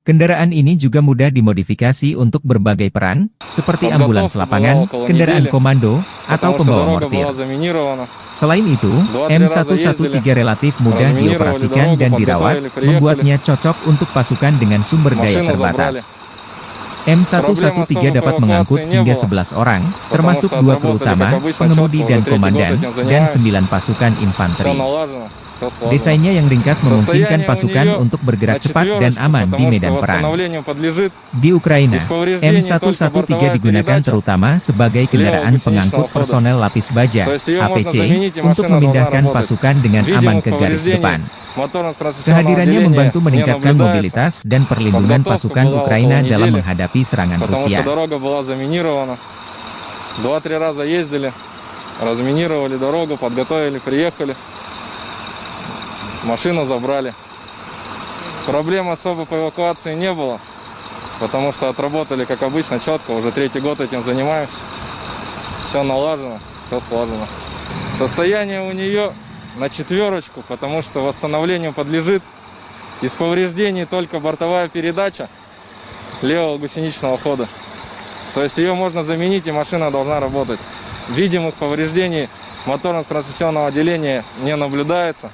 Kendaraan ini juga mudah dimodifikasi untuk berbagai peran, seperti ambulans lapangan, kendaraan komando, atau pembawa mortir. Selain itu, M113 relatif mudah dioperasikan dan dirawat, membuatnya cocok untuk pasukan dengan sumber daya terbatas. M113 dapat mengangkut hingga 11 orang, termasuk 2 kru utama, pengemudi dan komandan, dan 9 pasukan infanteri. Desainnya yang ringkas memungkinkan pasukan untuk bergerak cepat dan aman di medan perang. Di Ukraina, M113 digunakan terutama sebagai kendaraan pengangkut personel lapis baja, APC, untuk memindahkan pasukan dengan aman ke garis depan. Kehadirannya membantu meningkatkan mobilitas dan perlindungan pasukan Ukraina dalam menghadapi serangan Rusia. 2-3 раза ездили, разминировали дорогу, подготовили, приехали. Машину забрали. Проблем особо по эвакуации не было, потому что отработали, как обычно, четко. Уже 3-й год этим занимаемся. Все налажено, все слажено. Состояние у нее на 4, потому что восстановлению подлежит. Из повреждений только бортовая передача левого гусеничного хода. То есть ее можно заменить, и машина должна работать. Видимых повреждений моторно-трансмиссионного отделения не наблюдается.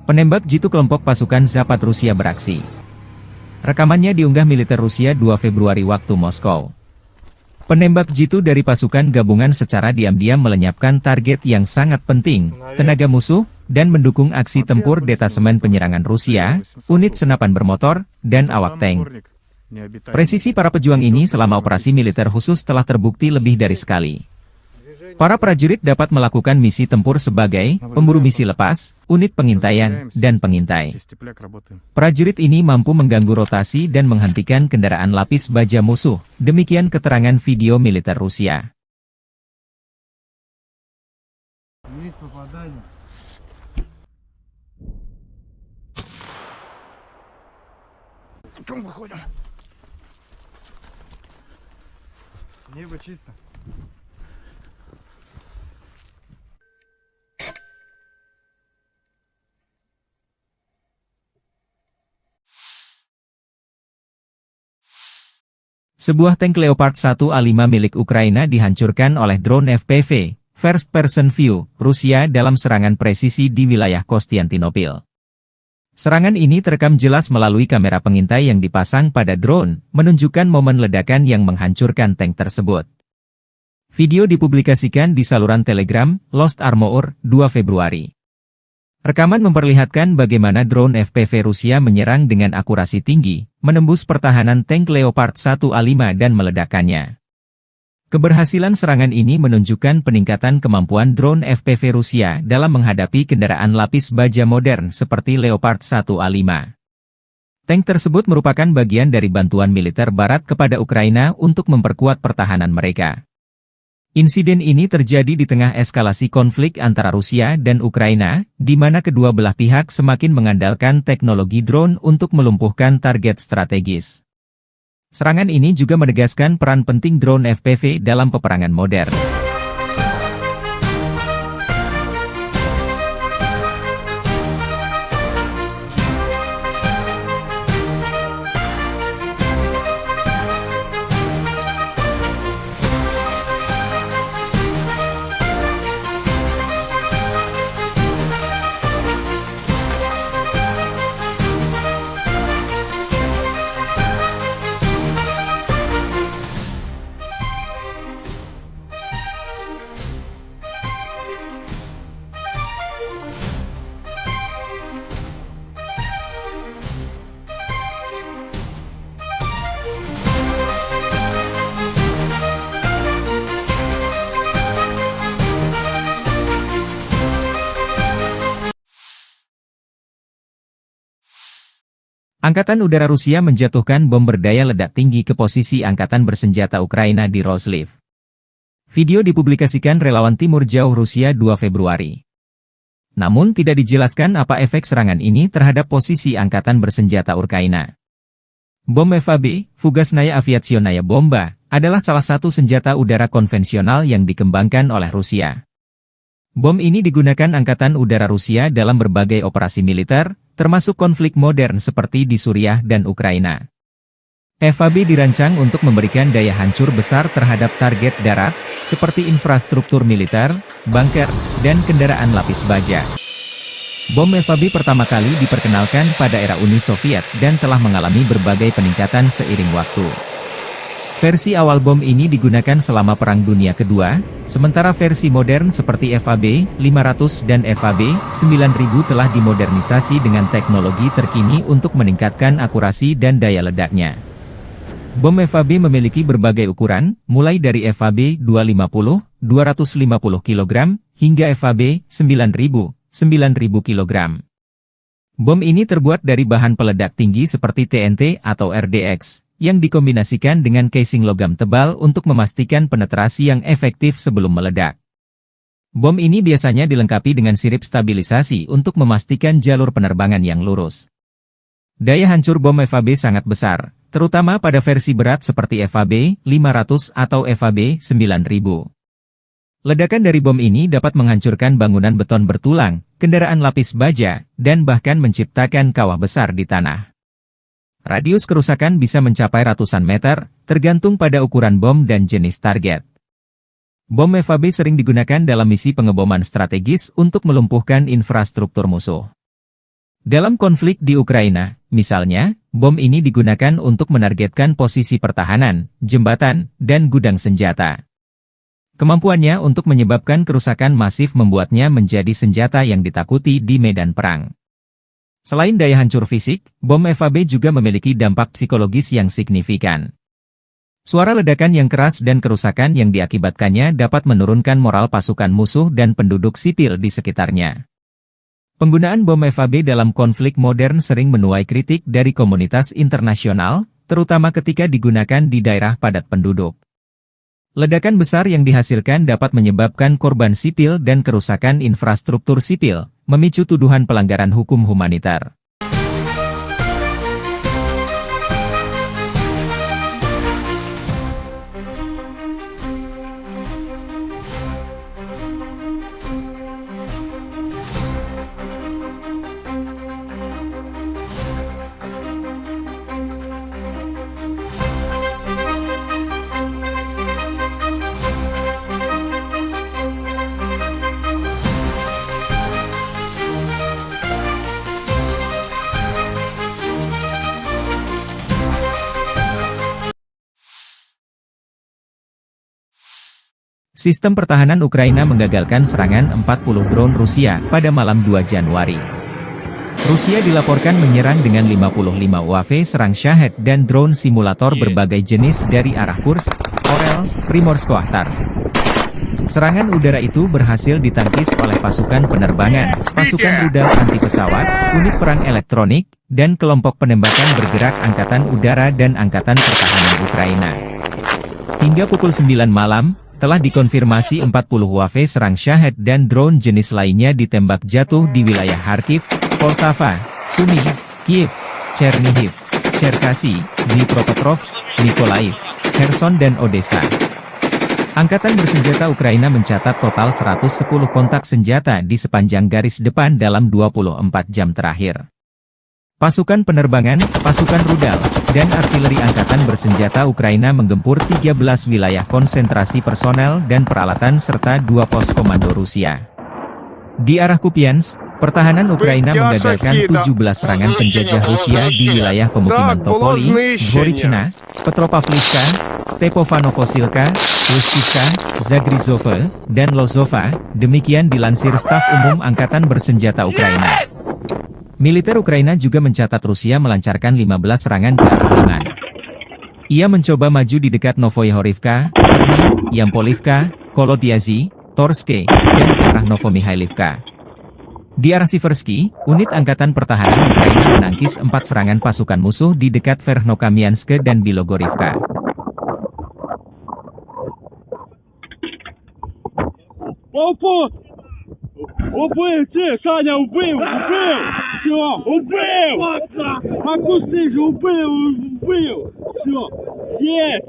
Penembak jitu kelompok pasukan Zapad Rusia beraksi. Rekamannya diunggah militer Rusia 2 Februari waktu Moskow. Penembak jitu dari pasukan gabungan secara diam-diam melenyapkan target yang sangat penting, tenaga musuh, dan mendukung aksi tempur detasemen penyerangan Rusia, unit senapan bermotor, dan awak tank. Presisi para pejuang ini selama operasi militer khusus telah terbukti lebih dari sekali. Para prajurit dapat melakukan misi tempur sebagai pemburu misi lepas, unit pengintaian, dan pengintai. Prajurit ini mampu mengganggu rotasi dan menghentikan kendaraan lapis baja musuh, demikian keterangan video militer Rusia. Небо чисто. Sebuah tank Leopard 1A5 milik Ukraina dihancurkan oleh drone FPV, First Person View, Rusia dalam serangan presisi di wilayah Konstantinopel. Serangan ini terekam jelas melalui kamera pengintai yang dipasang pada drone, menunjukkan momen ledakan yang menghancurkan tank tersebut. Video dipublikasikan di saluran Telegram, Lost Armor, 2 Februari. Rekaman memperlihatkan bagaimana drone FPV Rusia menyerang dengan akurasi tinggi, menembus pertahanan tank Leopard 1A5 dan meledakkannya. Keberhasilan serangan ini menunjukkan peningkatan kemampuan drone FPV Rusia dalam menghadapi kendaraan lapis baja modern seperti Leopard 1A5. Tank tersebut merupakan bagian dari bantuan militer Barat kepada Ukraina untuk memperkuat pertahanan mereka. Insiden ini terjadi di tengah eskalasi konflik antara Rusia dan Ukraina, di mana kedua belah pihak semakin mengandalkan teknologi drone untuk melumpuhkan target strategis. Serangan ini juga menegaskan peran penting drone FPV dalam peperangan modern. Angkatan Udara Rusia menjatuhkan bom berdaya ledak tinggi ke posisi Angkatan Bersenjata Ukraina di Roslив. Video dipublikasikan relawan Timur Jauh Rusia 2 Februari. Namun tidak dijelaskan apa efek serangan ini terhadap posisi Angkatan Bersenjata Ukraina. Bom FAB, Fugasnaya Aviationaya Bomba, adalah salah satu senjata udara konvensional yang dikembangkan oleh Rusia. Bom ini digunakan Angkatan Udara Rusia dalam berbagai operasi militer, termasuk konflik modern seperti di Suriah dan Ukraina. FAB dirancang untuk memberikan daya hancur besar terhadap target darat, seperti infrastruktur militer, bunker, dan kendaraan lapis baja. Bom FAB pertama kali diperkenalkan pada era Uni Soviet dan telah mengalami berbagai peningkatan seiring waktu. Versi awal bom ini digunakan selama Perang Dunia Kedua, sementara versi modern seperti FAB 500 dan FAB 9000 telah dimodernisasi dengan teknologi terkini untuk meningkatkan akurasi dan daya ledaknya. Bom FAB memiliki berbagai ukuran, mulai dari FAB 250, 250 kg, hingga FAB 9000, 9000 kg. Bom ini terbuat dari bahan peledak tinggi seperti TNT atau RDX, yang dikombinasikan dengan casing logam tebal untuk memastikan penetrasi yang efektif sebelum meledak. Bom ini biasanya dilengkapi dengan sirip stabilisasi untuk memastikan jalur penerbangan yang lurus. Daya hancur bom FAB sangat besar, terutama pada versi berat seperti FAB 500 atau FAB 9000. Ledakan dari bom ini dapat menghancurkan bangunan beton bertulang, kendaraan lapis baja, dan bahkan menciptakan kawah besar di tanah. Radius kerusakan bisa mencapai ratusan meter, tergantung pada ukuran bom dan jenis target. Bom FAB sering digunakan dalam misi pengeboman strategis untuk melumpuhkan infrastruktur musuh. Dalam konflik di Ukraina, misalnya, bom ini digunakan untuk menargetkan posisi pertahanan, jembatan, dan gudang senjata. Kemampuannya untuk menyebabkan kerusakan masif membuatnya menjadi senjata yang ditakuti di medan perang. Selain daya hancur fisik, bom FAB juga memiliki dampak psikologis yang signifikan. Suara ledakan yang keras dan kerusakan yang diakibatkannya dapat menurunkan moral pasukan musuh dan penduduk sipil di sekitarnya. Penggunaan bom FAB dalam konflik modern sering menuai kritik dari komunitas internasional, terutama ketika digunakan di daerah padat penduduk. Ledakan besar yang dihasilkan dapat menyebabkan korban sipil dan kerusakan infrastruktur sipil, memicu tuduhan pelanggaran hukum humaniter. Sistem pertahanan Ukraina menggagalkan serangan 40 drone Rusia pada malam 2 Januari. Rusia dilaporkan menyerang dengan 55 UAV serang Shahed dan drone simulator berbagai jenis dari arah Kursk, Orel, Primorsko-Ahtarsk. Serangan udara itu berhasil ditangkis oleh pasukan penerbangan, pasukan rudal anti-pesawat, unit perang elektronik, dan kelompok penembakan bergerak Angkatan Udara dan Angkatan Pertahanan Ukraina. Hingga pukul 9 malam, telah dikonfirmasi 40 UAV serang Shahed dan drone jenis lainnya ditembak jatuh di wilayah Kharkiv, Poltava, Sumy, Kiev, Chernihiv, Cherkasy, Dnipropetrovsk, Mykolaiv, Kherson dan Odessa. Angkatan bersenjata Ukraina mencatat total 110 kontak senjata di sepanjang garis depan dalam 24 jam terakhir. Pasukan penerbangan, pasukan rudal, dan artileri angkatan bersenjata Ukraina menggempur 13 wilayah konsentrasi personel dan peralatan serta 2 pos komando Rusia. Di arah Kupiansk, pertahanan Ukraina menggagalkan 17 serangan penjajah Rusia di wilayah pemukiman Topoli, Dvorichna, Petropavlivka, Stepofanovosilka, Luskivka, Zagrizhova, dan Lozova, demikian dilansir Staf Umum Angkatan Bersenjata Ukraina. Militer Ukraina juga mencatat Rusia melancarkan 15 serangan ke arah Liman. Ia mencoba maju di dekat Novoyahorivka, Terny, Yampolivka, Kolodiazy, Torske, dan ke arah Novomihailivka. Di arah Siversky, unit Angkatan Pertahanan Ukraina menangkis 4 serangan pasukan musuh di dekat Verkhnokamianske dan Bilogorivka. Убийте! Саня, убил! Убил! Все! Убил! Макусыч, убил! Все! Есть!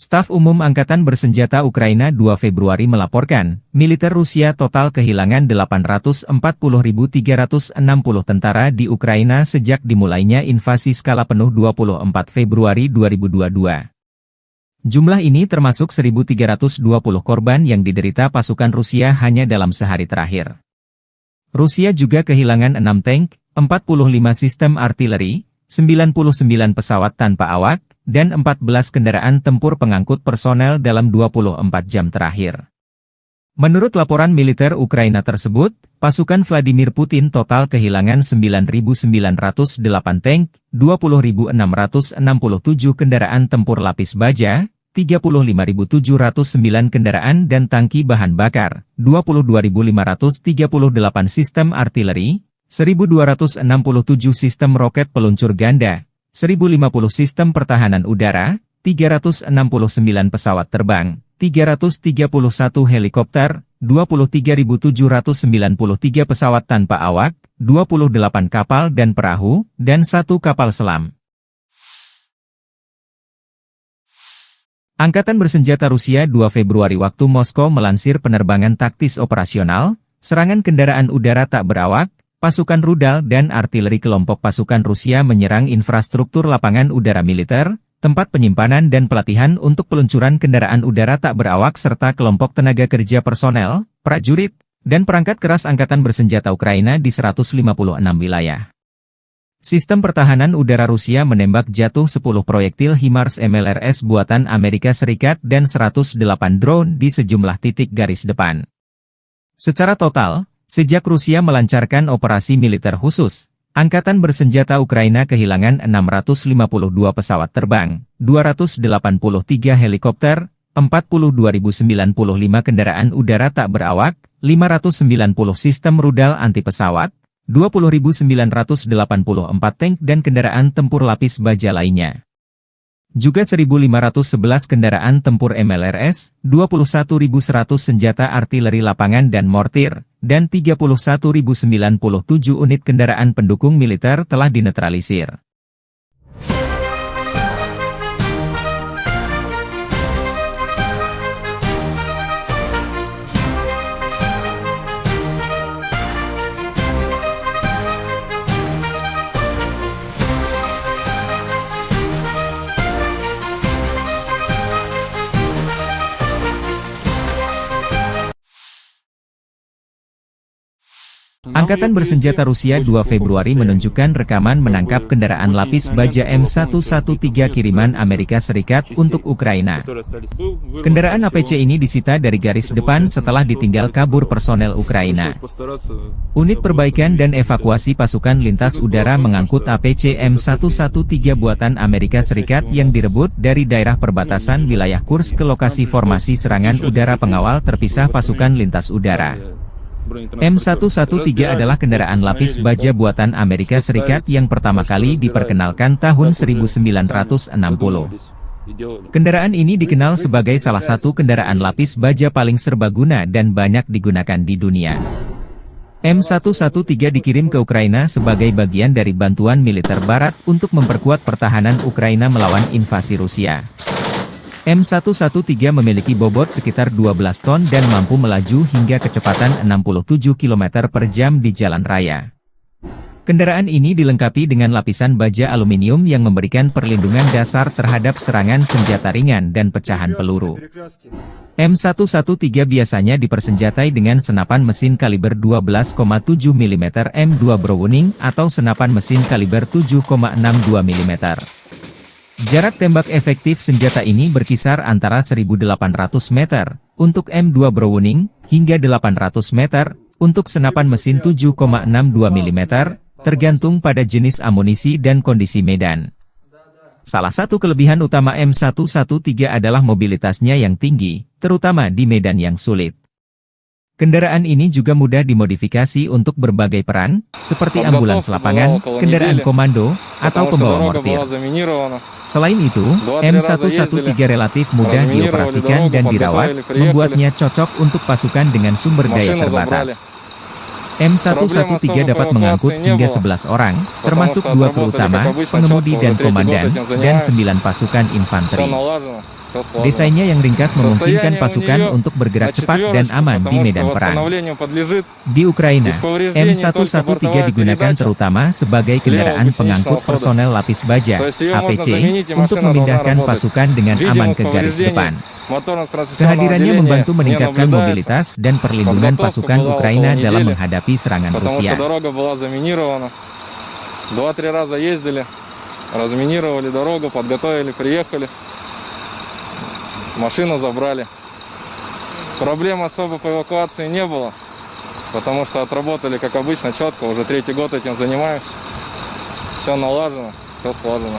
Staf Umum Angkatan Bersenjata Ukraina 2 Februari melaporkan, militer Rusia total kehilangan 840.360 tentara di Ukraina sejak dimulainya invasi skala penuh 24 Februari 2022. Jumlah ini termasuk 1.320 korban yang diderita pasukan Rusia hanya dalam sehari terakhir. Rusia juga kehilangan 6 tank, 45 sistem artileri, 99 pesawat tanpa awak, dan 14 kendaraan tempur pengangkut personel dalam 24 jam terakhir. Menurut laporan militer Ukraina tersebut, pasukan Vladimir Putin total kehilangan 9.908 tank, 20.667 kendaraan tempur lapis baja, 35.709 kendaraan dan tangki bahan bakar, 22.538 sistem artileri, 1.267 sistem roket peluncur ganda, 1.050 sistem pertahanan udara, 369 pesawat terbang, 331 helikopter, 23.793 pesawat tanpa awak, 28 kapal dan perahu, dan 1 kapal selam. Angkatan Bersenjata Rusia 2 Februari waktu Moskow melansir penerbangan taktis operasional, serangan kendaraan udara tak berawak, pasukan rudal dan artileri kelompok pasukan Rusia menyerang infrastruktur lapangan udara militer, tempat penyimpanan dan pelatihan untuk peluncuran kendaraan udara tak berawak serta kelompok tenaga kerja personel, prajurit, dan perangkat keras Angkatan Bersenjata Ukraina di 156 wilayah. Sistem pertahanan udara Rusia menembak jatuh 10 proyektil HIMARS MLRS buatan Amerika Serikat dan 108 drone di sejumlah titik garis depan. Secara total, sejak Rusia melancarkan operasi militer khusus, Angkatan Bersenjata Ukraina kehilangan 652 pesawat terbang, 283 helikopter, 42.095 kendaraan udara tak berawak, 590 sistem rudal anti-pesawat, 20.984 tank dan kendaraan tempur lapis baja lainnya. Juga 1.511 kendaraan tempur MLRS, 21.100 senjata artileri lapangan dan mortir, dan 31.097 unit kendaraan pendukung militer telah dinetralisir. Angkatan Bersenjata Rusia 2 Februari menunjukkan rekaman menangkap kendaraan lapis baja M113 kiriman Amerika Serikat untuk Ukraina. Kendaraan APC ini disita dari garis depan setelah ditinggal kabur personel Ukraina. Unit perbaikan dan evakuasi pasukan lintas udara mengangkut APC M113 buatan Amerika Serikat yang direbut dari daerah perbatasan wilayah Kursk ke lokasi formasi serangan udara pengawal terpisah pasukan lintas udara. M113 adalah kendaraan lapis baja buatan Amerika Serikat yang pertama kali diperkenalkan tahun 1960. Kendaraan ini dikenal sebagai salah satu kendaraan lapis baja paling serbaguna dan banyak digunakan di dunia. M113 dikirim ke Ukraina sebagai bagian dari bantuan militer Barat untuk memperkuat pertahanan Ukraina melawan invasi Rusia. M113 memiliki bobot sekitar 12 ton dan mampu melaju hingga kecepatan 67 km per jam di jalan raya. Kendaraan ini dilengkapi dengan lapisan baja aluminium yang memberikan perlindungan dasar terhadap serangan senjata ringan dan pecahan peluru. M113 biasanya dipersenjatai dengan senapan mesin kaliber 12,7 mm M2 Browning atau senapan mesin kaliber 7,62 mm. Jarak tembak efektif senjata ini berkisar antara 1.800 meter untuk M2 Browning hingga 800 meter untuk senapan mesin 7,62 mm, tergantung pada jenis amunisi dan kondisi medan. Salah satu kelebihan utama M113 adalah mobilitasnya yang tinggi, terutama di medan yang sulit. Kendaraan ini juga mudah dimodifikasi untuk berbagai peran, seperti ambulans lapangan, kendaraan komando, atau pembawa mortir. Selain itu, M113 relatif mudah dioperasikan dan dirawat, membuatnya cocok untuk pasukan dengan sumber daya terbatas. M113 dapat mengangkut hingga 11 orang, termasuk 2 kru utama, pengemudi dan komandan, dan 9 pasukan infanteri. Desainnya yang ringkas memungkinkan pasukan untuk bergerak cepat dan aman di medan perang. Di Ukraina, M113 digunakan terutama sebagai kendaraan pengangkut personel lapis baja (APC) untuk memindahkan pasukan dengan aman ke garis depan. Kehadirannya membantu meningkatkan mobilitas dan perlindungan pasukan Ukraina dalam menghadapi serangan Rusia. Машину забрали. Проблем особо по эвакуации не было, потому что отработали, как обычно, четко. Уже 3-й год этим занимаемся. Все налажено, все слажено.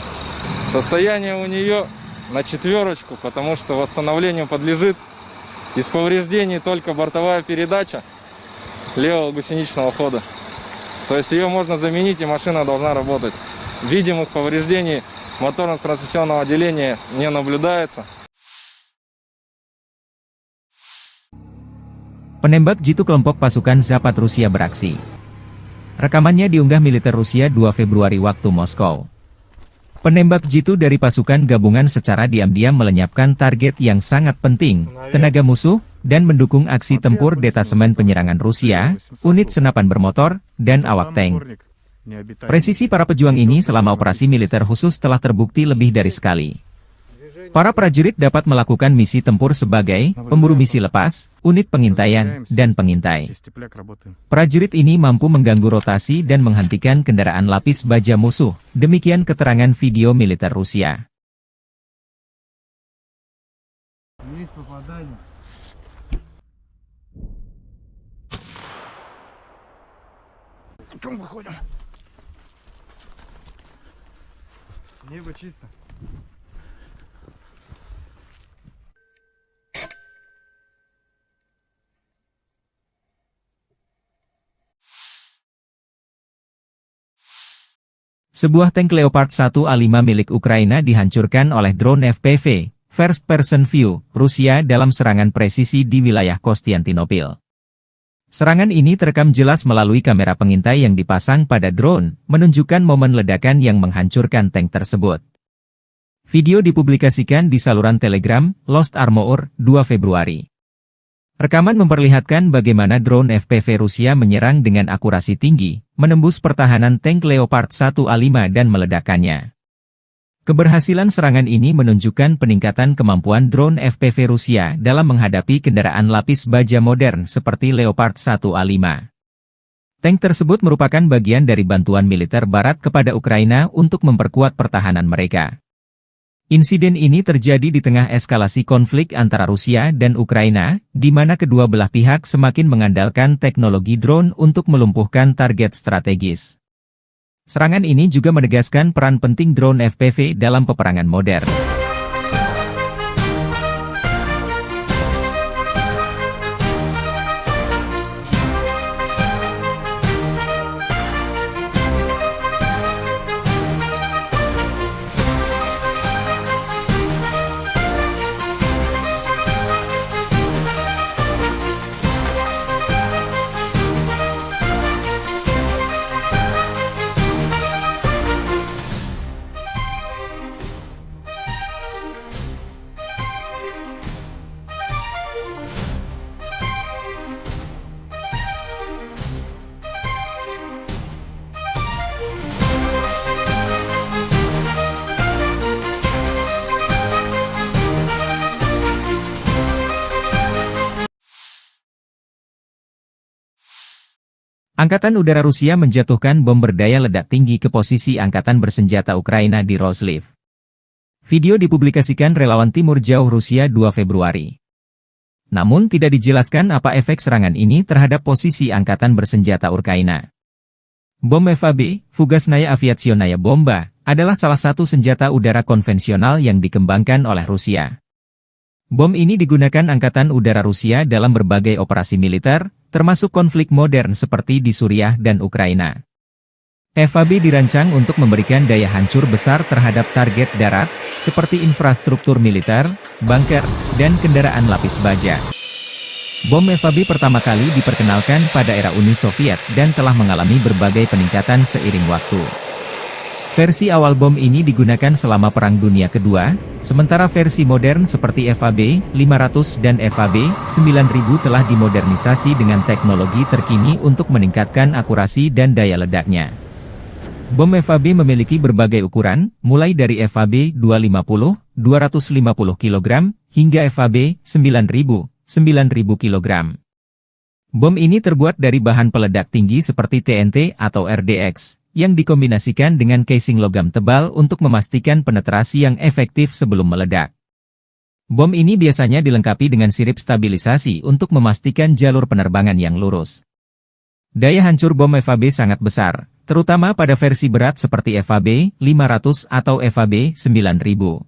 Состояние у нее на 4, потому что восстановлению подлежит. Из повреждений только бортовая передача левого гусеничного хода. То есть ее можно заменить, и машина должна работать. Видимых повреждений моторно-трансмиссионного отделения не наблюдается. Penembak jitu kelompok pasukan Zapad Rusia beraksi. Rekamannya diunggah militer Rusia 2 Februari waktu Moskow. Penembak jitu dari pasukan gabungan secara diam-diam melenyapkan target yang sangat penting, tenaga musuh, dan mendukung aksi tempur detasemen penyerangan Rusia, unit senapan bermotor, dan awak tank. Presisi para pejuang ini selama operasi militer khusus telah terbukti lebih dari sekali. Para prajurit dapat melakukan misi tempur sebagai pemburu misi lepas, unit pengintaian, dan pengintai. Prajurit ini mampu mengganggu rotasi dan menghentikan kendaraan lapis baja musuh. Demikian keterangan video militer Rusia. Небо чисто. Sebuah tank Leopard 1A5 milik Ukraina dihancurkan oleh drone FPV, First Person View, Rusia dalam serangan presisi di wilayah Konstantinopel. Serangan ini terekam jelas melalui kamera pengintai yang dipasang pada drone, menunjukkan momen ledakan yang menghancurkan tank tersebut. Video dipublikasikan di saluran Telegram, Lost Armor, 2 Februari. Rekaman memperlihatkan bagaimana drone FPV Rusia menyerang dengan akurasi tinggi, menembus pertahanan tank Leopard 1A5 dan meledakkannya. Keberhasilan serangan ini menunjukkan peningkatan kemampuan drone FPV Rusia dalam menghadapi kendaraan lapis baja modern seperti Leopard 1A5. Tank tersebut merupakan bagian dari bantuan militer Barat kepada Ukraina untuk memperkuat pertahanan mereka. Insiden ini terjadi di tengah eskalasi konflik antara Rusia dan Ukraina, di mana kedua belah pihak semakin mengandalkan teknologi drone untuk melumpuhkan target strategis. Serangan ini juga menegaskan peran penting drone FPV dalam peperangan modern. Angkatan Udara Rusia menjatuhkan bom berdaya ledak tinggi ke posisi Angkatan Bersenjata Ukraina di Roslив. Video dipublikasikan relawan Timur Jauh Rusia 2 Februari. Namun tidak dijelaskan apa efek serangan ini terhadap posisi Angkatan Bersenjata Ukraina. Bom FAB, Fugasnaya Aviationaya Bomba, adalah salah satu senjata udara konvensional yang dikembangkan oleh Rusia. Bom ini digunakan Angkatan Udara Rusia dalam berbagai operasi militer, termasuk konflik modern seperti di Suriah dan Ukraina. FAB dirancang untuk memberikan daya hancur besar terhadap target darat, seperti infrastruktur militer, bunker, dan kendaraan lapis baja. Bom FAB pertama kali diperkenalkan pada era Uni Soviet dan telah mengalami berbagai peningkatan seiring waktu. Versi awal bom ini digunakan selama Perang Dunia Kedua, sementara versi modern seperti FAB 500 dan FAB 9000 telah dimodernisasi dengan teknologi terkini untuk meningkatkan akurasi dan daya ledaknya. Bom FAB memiliki berbagai ukuran, mulai dari FAB 250, 250 kg, hingga FAB 9000, 9000 kg. Bom ini terbuat dari bahan peledak tinggi seperti TNT atau RDX, yang dikombinasikan dengan casing logam tebal untuk memastikan penetrasi yang efektif sebelum meledak. Bom ini biasanya dilengkapi dengan sirip stabilisasi untuk memastikan jalur penerbangan yang lurus. Daya hancur bom FAB sangat besar, terutama pada versi berat seperti FAB 500 atau FAB 9000.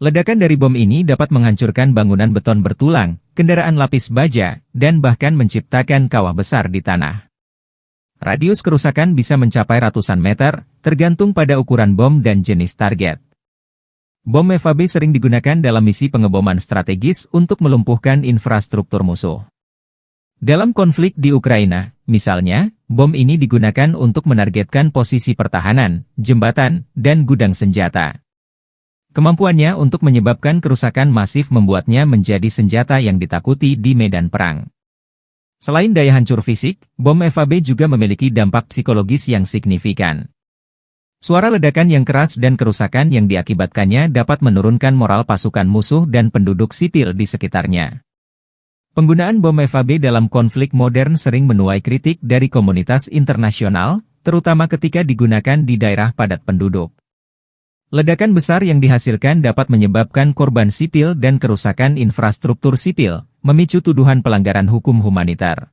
Ledakan dari bom ini dapat menghancurkan bangunan beton bertulang, kendaraan lapis baja, dan bahkan menciptakan kawah besar di tanah. Radius kerusakan bisa mencapai ratusan meter, tergantung pada ukuran bom dan jenis target. Bom FAB sering digunakan dalam misi pengeboman strategis untuk melumpuhkan infrastruktur musuh. Dalam konflik di Ukraina, misalnya, bom ini digunakan untuk menargetkan posisi pertahanan, jembatan, dan gudang senjata. Kemampuannya untuk menyebabkan kerusakan masif membuatnya menjadi senjata yang ditakuti di medan perang. Selain daya hancur fisik, bom FAB juga memiliki dampak psikologis yang signifikan. Suara ledakan yang keras dan kerusakan yang diakibatkannya dapat menurunkan moral pasukan musuh dan penduduk sipil di sekitarnya. Penggunaan bom FAB dalam konflik modern sering menuai kritik dari komunitas internasional, terutama ketika digunakan di daerah padat penduduk. Ledakan besar yang dihasilkan dapat menyebabkan korban sipil dan kerusakan infrastruktur sipil, memicu tuduhan pelanggaran hukum humanitar.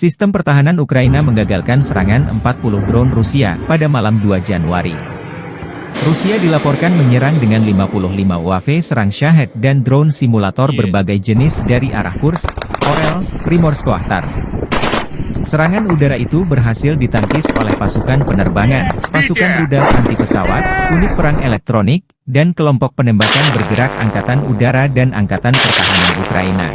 Sistem pertahanan Ukraina menggagalkan serangan 40 drone Rusia pada malam 2 Januari. Rusia dilaporkan menyerang dengan 55 UAV serang Shahed dan drone simulator berbagai jenis dari arah Kursk, Orel, Primorsko-Ahtarsk. Serangan udara itu berhasil ditangkis oleh pasukan penerbangan, pasukan rudal anti pesawat, unit perang elektronik, dan kelompok penembakan bergerak Angkatan Udara dan Angkatan Pertahanan Ukraina.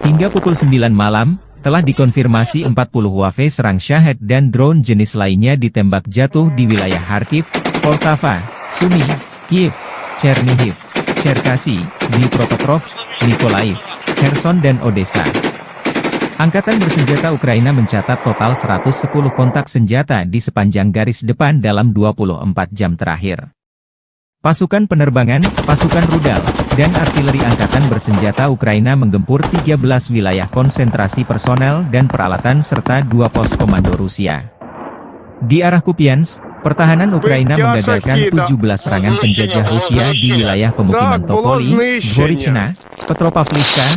Hingga pukul 9 malam, telah dikonfirmasi 40 UAV serang Shahed dan drone jenis lainnya ditembak jatuh di wilayah Kharkiv, Poltava, Sumy, Kiev, Chernihiv, Cherkasy, Dnipropetrovsk, Mykolaiv, Kherson dan Odessa. Angkatan bersenjata Ukraina mencatat total 110 kontak senjata di sepanjang garis depan dalam 24 jam terakhir. Pasukan penerbangan, pasukan rudal, dan artileri angkatan bersenjata Ukraina menggempur 13 wilayah konsentrasi personel dan peralatan serta 2 pos komando Rusia. Di arah Kupiansk, pertahanan Ukraina menggagalkan 17 serangan penjajah Rusia di wilayah pemukiman Topoli, Dvorichna, Petropavlivka,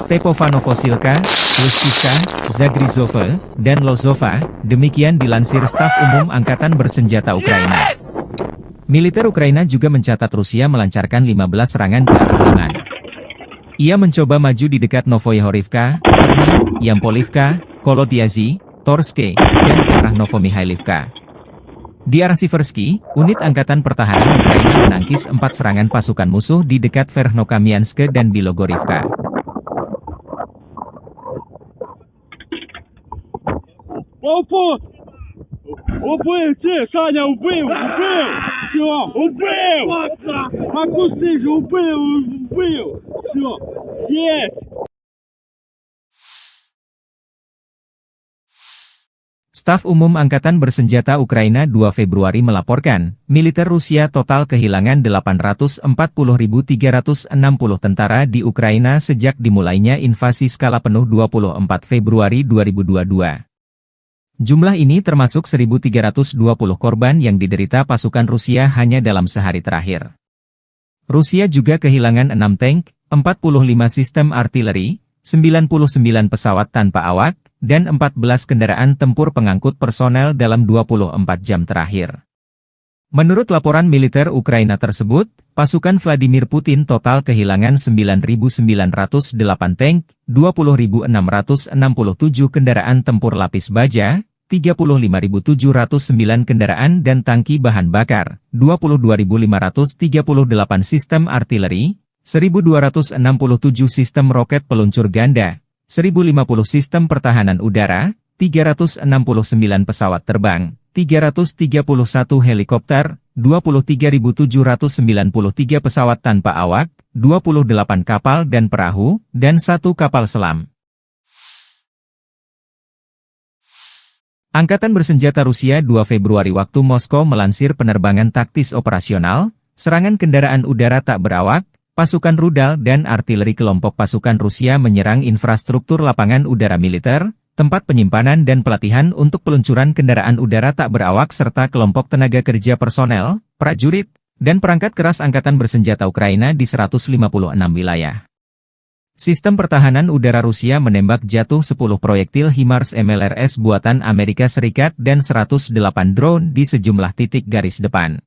Stepofanovosilka, Luskivka, Zagrizhova, dan Lozova, demikian dilansir Staf Umum Angkatan Bersenjata Ukraina. Militer Ukraina juga mencatat Rusia melancarkan 15 serangan ke arah Liman. Ia mencoba maju di dekat Novoyahorivka, Terny, Yampolivka, Kolodiazy, Torske, dan ke arah Novomihailivka. Di arah Siversky, unit Angkatan Pertahanan Ukraina menangkis 4 serangan pasukan musuh di dekat Verkhnokamianske dan Bilogorivka. Убил, Саня, убил! Все, убил! Макусы же убил! Все, есть! Staf Umum Angkatan Bersenjata Ukraina 2 Februari melaporkan, militer Rusia total kehilangan 840.360 tentara di Ukraina sejak dimulainya invasi skala penuh 24 Februari 2022. Jumlah ini termasuk 1.320 korban yang diderita pasukan Rusia hanya dalam sehari terakhir. Rusia juga kehilangan 6 tank, 45 sistem artileri, 99 pesawat tanpa awak, dan 14 kendaraan tempur pengangkut personel dalam 24 jam terakhir. Menurut laporan militer Ukraina tersebut, pasukan Vladimir Putin total kehilangan 9.908 tank, 20.667 kendaraan tempur lapis baja, 35.709 kendaraan dan tangki bahan bakar, 22.538 sistem artileri, 1.267 sistem roket peluncur ganda, 1.050 sistem pertahanan udara, 369 pesawat terbang, 331 helikopter, 23.793 pesawat tanpa awak, 28 kapal dan perahu, dan 1 kapal selam. Angkatan Bersenjata Rusia 2 Februari waktu Moskow melansir penerbangan taktis operasional, serangan kendaraan udara tak berawak, pasukan rudal dan artileri kelompok pasukan Rusia menyerang infrastruktur lapangan udara militer, tempat penyimpanan dan pelatihan untuk peluncuran kendaraan udara tak berawak serta kelompok tenaga kerja personel, prajurit, dan perangkat keras Angkatan Bersenjata Ukraina di 156 wilayah. Sistem pertahanan udara Rusia menembak jatuh 10 proyektil HIMARS MLRS buatan Amerika Serikat dan 108 drone di sejumlah titik garis depan.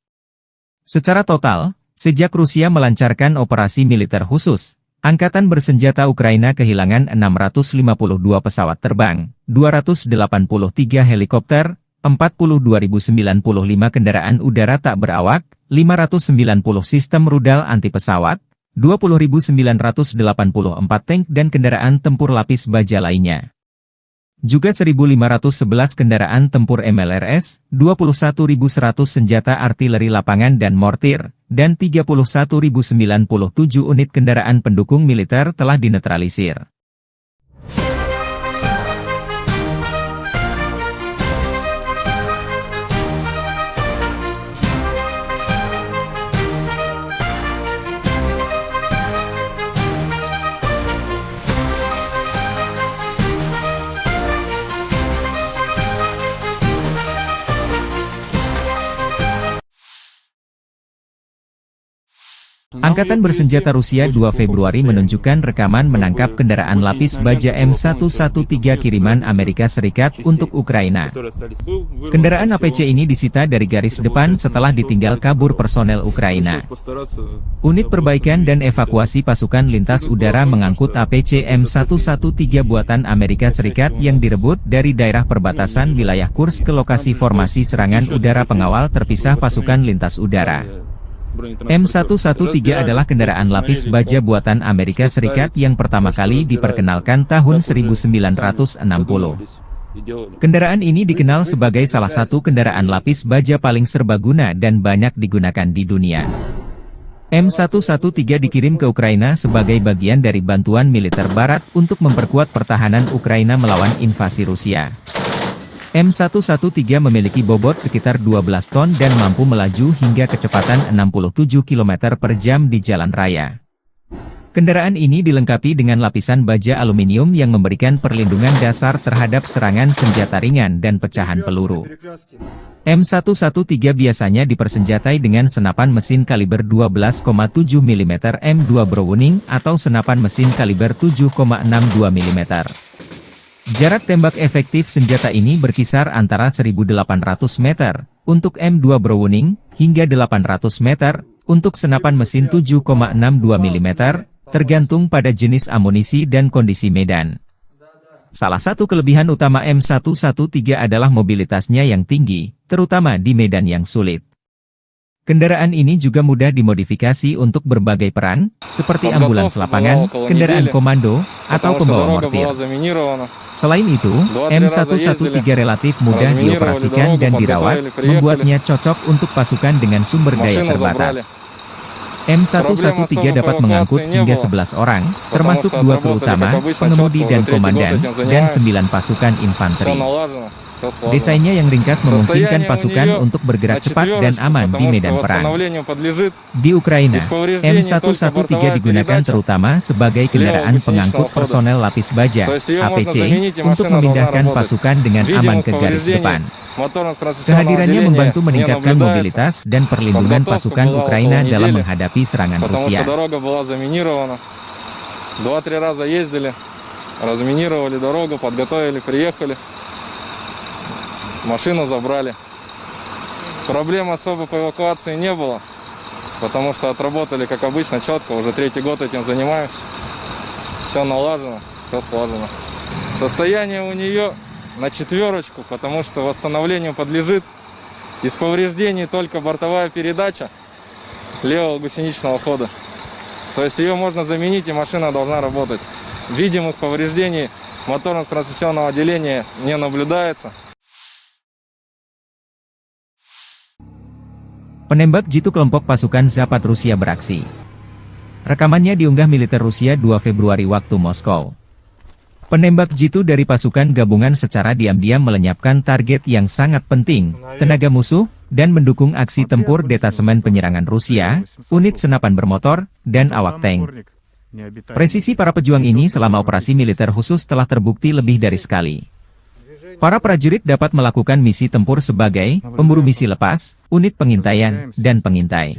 Secara total, sejak Rusia melancarkan operasi militer khusus, Angkatan Bersenjata Ukraina kehilangan 652 pesawat terbang, 283 helikopter, 42.095 kendaraan udara tak berawak, 590 sistem rudal anti-pesawat, 20.984 tank dan kendaraan tempur lapis baja lainnya. Juga 1.511 kendaraan tempur MLRS, 21.100 senjata artileri lapangan dan mortir, dan 31.097 unit kendaraan pendukung militer telah dinetralisir. Angkatan Bersenjata Rusia 2 Februari menunjukkan rekaman menangkap kendaraan lapis baja M113 kiriman Amerika Serikat untuk Ukraina. Kendaraan APC ini disita dari garis depan setelah ditinggal kabur personel Ukraina. Unit perbaikan dan evakuasi pasukan lintas udara mengangkut APC M113 buatan Amerika Serikat yang direbut dari daerah perbatasan wilayah Kursk ke lokasi formasi serangan udara pengawal terpisah pasukan lintas udara. M113 adalah kendaraan lapis baja buatan Amerika Serikat yang pertama kali diperkenalkan tahun 1960. Kendaraan ini dikenal sebagai salah satu kendaraan lapis baja paling serbaguna dan banyak digunakan di dunia. M113 dikirim ke Ukraina sebagai bagian dari bantuan militer Barat untuk memperkuat pertahanan Ukraina melawan invasi Rusia. M113 memiliki bobot sekitar 12 ton dan mampu melaju hingga kecepatan 67 km per jam di jalan raya. Kendaraan ini dilengkapi dengan lapisan baja aluminium yang memberikan perlindungan dasar terhadap serangan senjata ringan dan pecahan peluru. M113 biasanya dipersenjatai dengan senapan mesin kaliber 12,7 mm M2 Browning atau senapan mesin kaliber 7,62 mm. Jarak tembak efektif senjata ini berkisar antara 1.800 meter untuk M2 Browning hingga 800 meter untuk senapan mesin 7,62 mm, tergantung pada jenis amunisi dan kondisi medan. Salah satu kelebihan utama M113 adalah mobilitasnya yang tinggi, terutama di medan yang sulit. Kendaraan ini juga mudah dimodifikasi untuk berbagai peran, seperti ambulans lapangan, kendaraan komando, atau pembawa mortir. Selain itu, M113 relatif mudah dioperasikan dan dirawat, membuatnya cocok untuk pasukan dengan sumber daya terbatas. M113 dapat mengangkut hingga 11 orang, termasuk 2 kru utama, pengemudi dan komandan, dan 9 pasukan infanteri. все сложно. Desainnya yang ringkas memungkinkan Состояние у pasukan нее untuk bergerak на cepat dan четверочку, aman di потому что medan perang. восстановлению подлежит Di Ukraina, Из повреждений только M113 бортовая digunakan передача terutama sebagai kendaraan левого pengangkut гусеничного хода. personel lapis baja То есть ее можно (APC) заменить, и untuk машина должна memindahkan работать. pasukan dengan aman Видимых ke garis повреждений depan. моторно-трансмиссионного Kehadirannya отделения membantu не meningkatkan наблюдается, mobilitas dan perlindungan Подготовка pasukan была Ukraina около dalam недели, menghadapi serangan потому Rusia. что дорога была заминирована. 2-3 раза ездили, разминировали дорогу, подготовили, приехали, машину забрали. Проблем особо по эвакуации не было, потому что отработали, как обычно, четко. Уже 3-й год этим занимаемся. Все налажено, все слажено. Состояние у нее на четверочку, потому что восстановлению подлежит. Из повреждений только бортовая передача левого гусеничного хода. То есть ее можно заменить, и машина должна работать. Видимых повреждений моторно-трансмиссионного отделения не наблюдается. Penembak jitu kelompok pasukan Zapad Rusia beraksi. Rekamannya diunggah militer Rusia 2 Februari waktu Moskow. Penembak jitu dari pasukan gabungan secara diam-diam melenyapkan target yang sangat penting, tenaga musuh, dan mendukung aksi tempur detasemen penyerangan Rusia, unit senapan bermotor, dan awak tank. Presisi para pejuang ini selama operasi militer khusus telah terbukti lebih dari sekali. Para prajurit dapat melakukan misi tempur sebagai pemburu misi lepas, unit pengintaian, dan pengintai.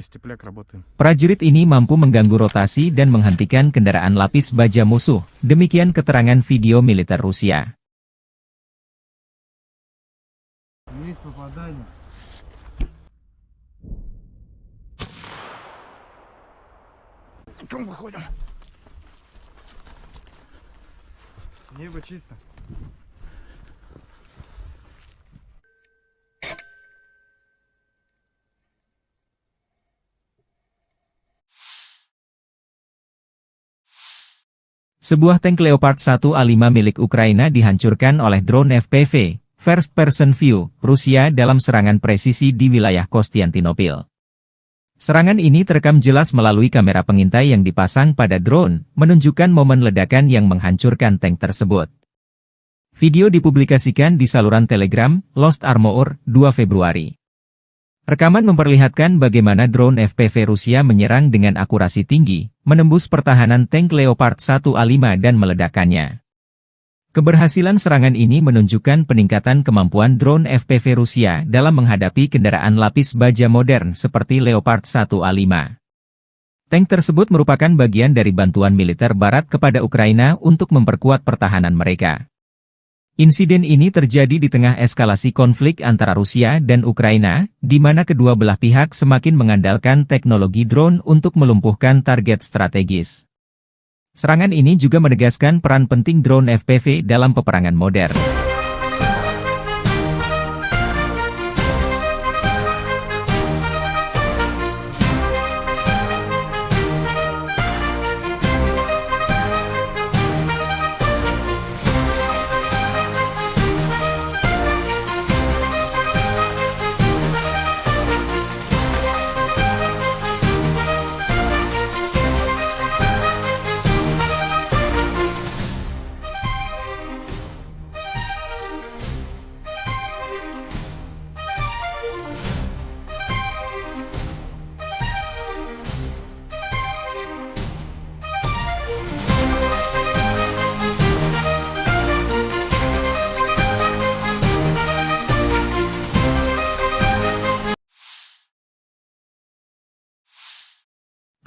Prajurit ini mampu mengganggu rotasi dan menghentikan kendaraan lapis baja musuh. Demikian keterangan video militer Rusia. Небо чисто. Sebuah tank Leopard 1A5 milik Ukraina dihancurkan oleh drone FPV, First Person View, Rusia dalam serangan presisi di wilayah Konstantinopel. Serangan ini terekam jelas melalui kamera pengintai yang dipasang pada drone, menunjukkan momen ledakan yang menghancurkan tank tersebut. Video dipublikasikan di saluran Telegram, Lost Armor, 2 Februari. Rekaman memperlihatkan bagaimana drone FPV Rusia menyerang dengan akurasi tinggi, menembus pertahanan tank Leopard 1A5 dan meledakkannya. Keberhasilan serangan ini menunjukkan peningkatan kemampuan drone FPV Rusia dalam menghadapi kendaraan lapis baja modern seperti Leopard 1A5. Tank tersebut merupakan bagian dari bantuan militer Barat kepada Ukraina untuk memperkuat pertahanan mereka. Insiden ini terjadi di tengah eskalasi konflik antara Rusia dan Ukraina, di mana kedua belah pihak semakin mengandalkan teknologi drone untuk melumpuhkan target strategis. Serangan ini juga menegaskan peran penting drone FPV dalam peperangan modern.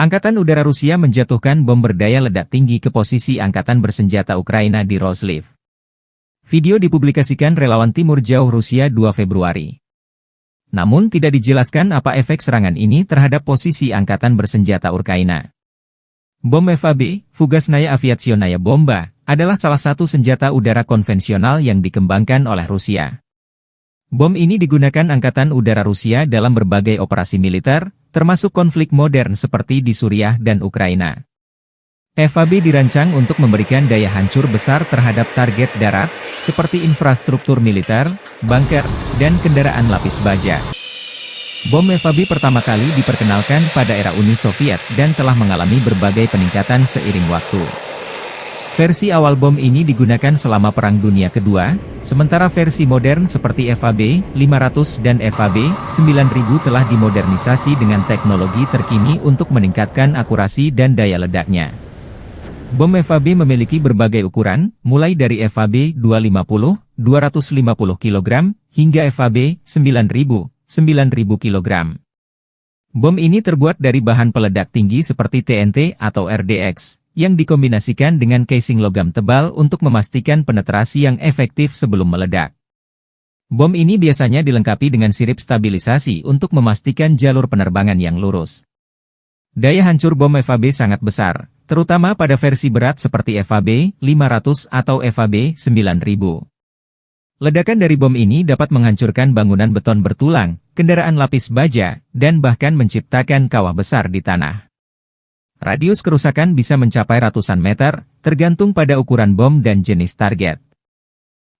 Angkatan Udara Rusia menjatuhkan bom berdaya ledak tinggi ke posisi Angkatan Bersenjata Ukraina di Roslив. Video dipublikasikan relawan Timur Jauh Rusia 2 Februari. Namun tidak dijelaskan apa efek serangan ini terhadap posisi Angkatan Bersenjata Ukraina. Bom FAB, Fugasnaya Aviationaya Bomba, adalah salah satu senjata udara konvensional yang dikembangkan oleh Rusia. Bom ini digunakan Angkatan Udara Rusia dalam berbagai operasi militer, termasuk konflik modern seperti di Suriah dan Ukraina. FAB dirancang untuk memberikan daya hancur besar terhadap target darat, seperti infrastruktur militer, bunker, dan kendaraan lapis baja. Bom FAB pertama kali diperkenalkan pada era Uni Soviet dan telah mengalami berbagai peningkatan seiring waktu. Versi awal bom ini digunakan selama Perang Dunia Kedua, sementara versi modern seperti FAB-500 dan FAB-9000 telah dimodernisasi dengan teknologi terkini untuk meningkatkan akurasi dan daya ledaknya. Bom FAB memiliki berbagai ukuran, mulai dari FAB-250, 250 kg, hingga FAB-9000, 9000 kg. Bom ini terbuat dari bahan peledak tinggi seperti TNT atau RDX, yang dikombinasikan dengan casing logam tebal untuk memastikan penetrasi yang efektif sebelum meledak. Bom ini biasanya dilengkapi dengan sirip stabilisasi untuk memastikan jalur penerbangan yang lurus. Daya hancur bom FAB sangat besar, terutama pada versi berat seperti FAB-500 atau FAB-9000. Ledakan dari bom ini dapat menghancurkan bangunan beton bertulang, kendaraan lapis baja, dan bahkan menciptakan kawah besar di tanah. Radius kerusakan bisa mencapai ratusan meter, tergantung pada ukuran bom dan jenis target.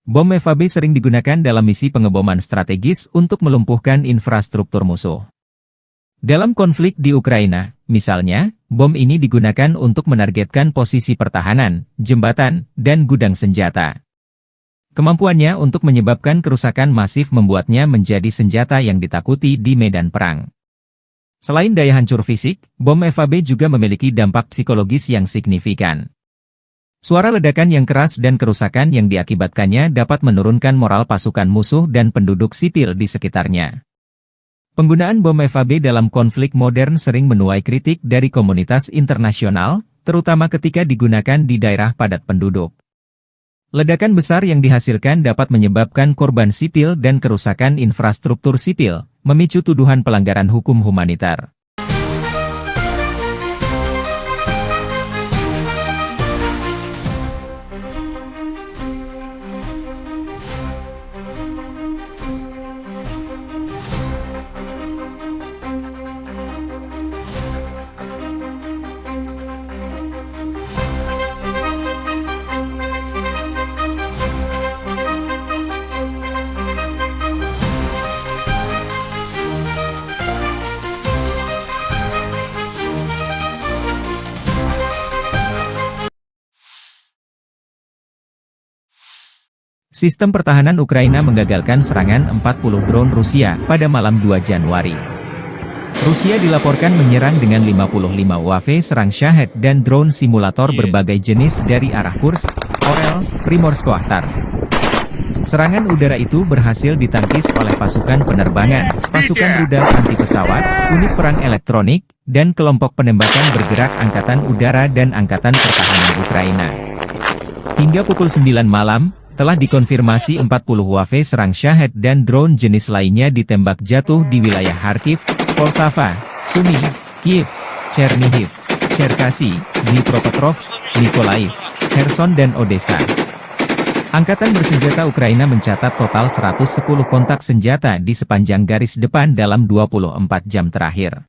Bom FAB sering digunakan dalam misi pengeboman strategis untuk melumpuhkan infrastruktur musuh. Dalam konflik di Ukraina, misalnya, bom ini digunakan untuk menargetkan posisi pertahanan, jembatan, dan gudang senjata. Kemampuannya untuk menyebabkan kerusakan masif membuatnya menjadi senjata yang ditakuti di medan perang. Selain daya hancur fisik, bom FAB juga memiliki dampak psikologis yang signifikan. Suara ledakan yang keras dan kerusakan yang diakibatkannya dapat menurunkan moral pasukan musuh dan penduduk sipil di sekitarnya. Penggunaan bom FAB dalam konflik modern sering menuai kritik dari komunitas internasional, terutama ketika digunakan di daerah padat penduduk. Ledakan besar yang dihasilkan dapat menyebabkan korban sipil dan kerusakan infrastruktur sipil, memicu tuduhan pelanggaran hukum humanitar. Sistem pertahanan Ukraina menggagalkan serangan 40 drone Rusia pada malam 2 Januari. Rusia dilaporkan menyerang dengan 55 UAV serang Shahed dan drone simulator berbagai jenis dari arah Kursk, Orel, Primorsko-Ahtarsk. Serangan udara itu berhasil ditangkis oleh pasukan penerbangan, pasukan rudal anti-pesawat, unit perang elektronik, dan kelompok penembakan bergerak Angkatan Udara dan Angkatan Pertahanan Ukraina. Hingga pukul 9 malam, telah dikonfirmasi 40 UAV serang Shahed dan drone jenis lainnya ditembak jatuh di wilayah Kharkiv, Poltava, Sumy, Kiev, Chernihiv, Cherkasy, Dnipropetrovsk, Mykolaiv, Kherson dan Odessa. Angkatan bersenjata Ukraina mencatat total 110 kontak senjata di sepanjang garis depan dalam 24 jam terakhir.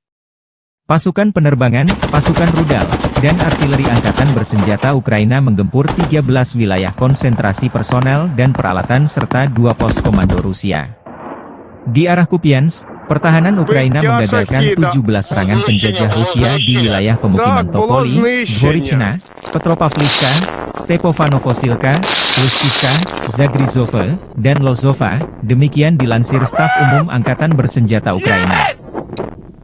Pasukan penerbangan, pasukan rudal, dan artileri angkatan bersenjata Ukraina menggempur 13 wilayah konsentrasi personel dan peralatan serta 2 pos komando Rusia. Di arah Kupiansk, pertahanan Ukraina menggagalkan 17 serangan penjajah Rusia di wilayah pemukiman Topoli, Dvorichna, Petropavlivka, Stepofanovosilka, Lustivka, Zagrizhova, dan Lozova, demikian dilansir Staf Umum Angkatan Bersenjata Ukraina.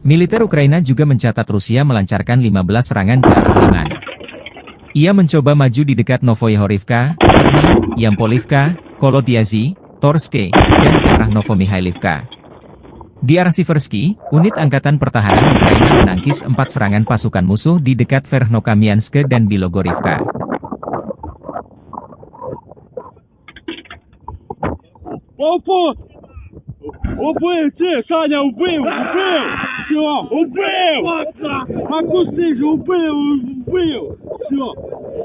Militer Ukraina juga mencatat Rusia melancarkan 15 serangan ke arah Liman. Ia mencoba maju di dekat Novoyahorivka, Terny, Yampolivka, Kolodiazy, Torske, dan ke arah Novomihailivka. Di arah Siversky, unit Angkatan Pertahanan Ukraina menangkis 4 serangan pasukan musuh di dekat Verkhnokamianske dan Bilogorivka. Убив, Саня, убив! Все, убив! Макуси же убив! Все,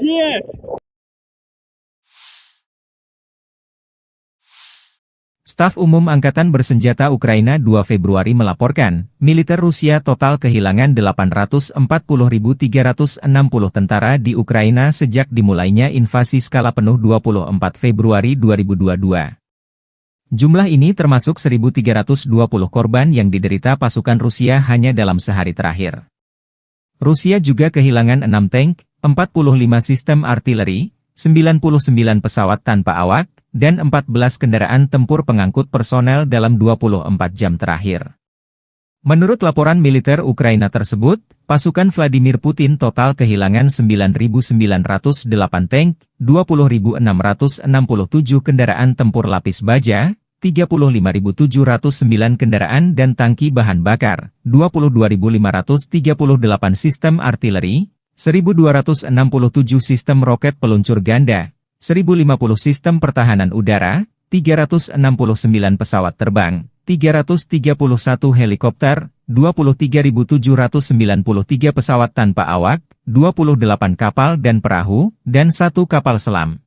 есть! Staf Umum Angkatan Bersenjata Ukraina 2 Februari melaporkan, militer Rusia total kehilangan 840.360 tentara di Ukraina sejak dimulainya invasi skala penuh 24 Februari 2022. Jumlah ini termasuk 1.320 korban yang diderita pasukan Rusia hanya dalam sehari terakhir. Rusia juga kehilangan 6 tank, 45 sistem artileri, 99 pesawat tanpa awak, dan 14 kendaraan tempur pengangkut personel dalam 24 jam terakhir. Menurut laporan militer Ukraina tersebut, pasukan Vladimir Putin total kehilangan 9.908 tank, 20.667 kendaraan tempur lapis baja, 35.709 kendaraan dan tangki bahan bakar, 22.538 sistem artileri, 1.267 sistem roket peluncur ganda, 1.050 sistem pertahanan udara, 369 pesawat terbang, 331 helikopter, 23.793 pesawat tanpa awak, 28 kapal dan perahu, dan 1 kapal selam.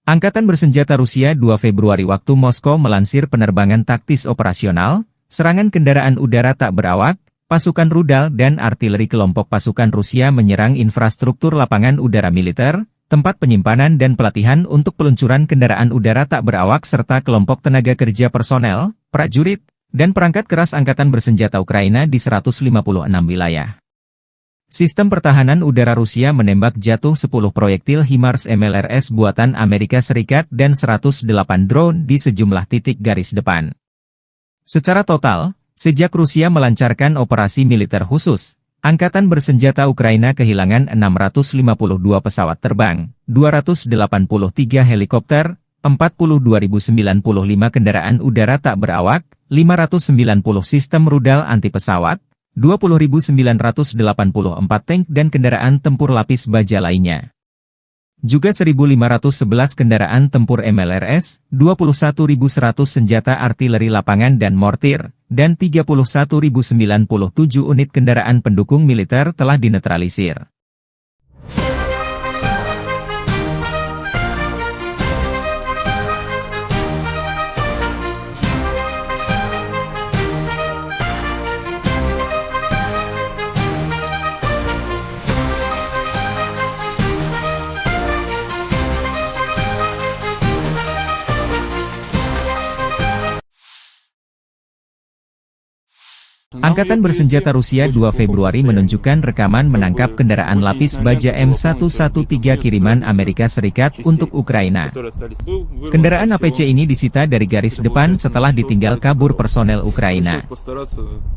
Angkatan Bersenjata Rusia 2 Februari waktu Moskow melansir penerbangan taktis operasional, serangan kendaraan udara tak berawak, pasukan rudal dan artileri kelompok pasukan Rusia menyerang infrastruktur lapangan udara militer, tempat penyimpanan dan pelatihan untuk peluncuran kendaraan udara tak berawak serta kelompok tenaga kerja personel, prajurit, dan perangkat keras Angkatan Bersenjata Ukraina di 156 wilayah. Sistem pertahanan udara Rusia menembak jatuh 10 proyektil HIMARS MLRS buatan Amerika Serikat dan 108 drone di sejumlah titik garis depan. Secara total, sejak Rusia melancarkan operasi militer khusus, Angkatan Bersenjata Ukraina kehilangan 652 pesawat terbang, 283 helikopter, 42.095 kendaraan udara tak berawak, 590 sistem rudal anti-pesawat, 20.984 tank dan kendaraan tempur lapis baja lainnya. Juga 1.511 kendaraan tempur MLRS, 21.100 senjata artileri lapangan dan mortir, dan 31.097 unit kendaraan pendukung militer telah dinetralisir. Angkatan Bersenjata Rusia 2 Februari menunjukkan rekaman menangkap kendaraan lapis baja M113 kiriman Amerika Serikat untuk Ukraina. Kendaraan APC ini disita dari garis depan setelah ditinggal kabur personel Ukraina.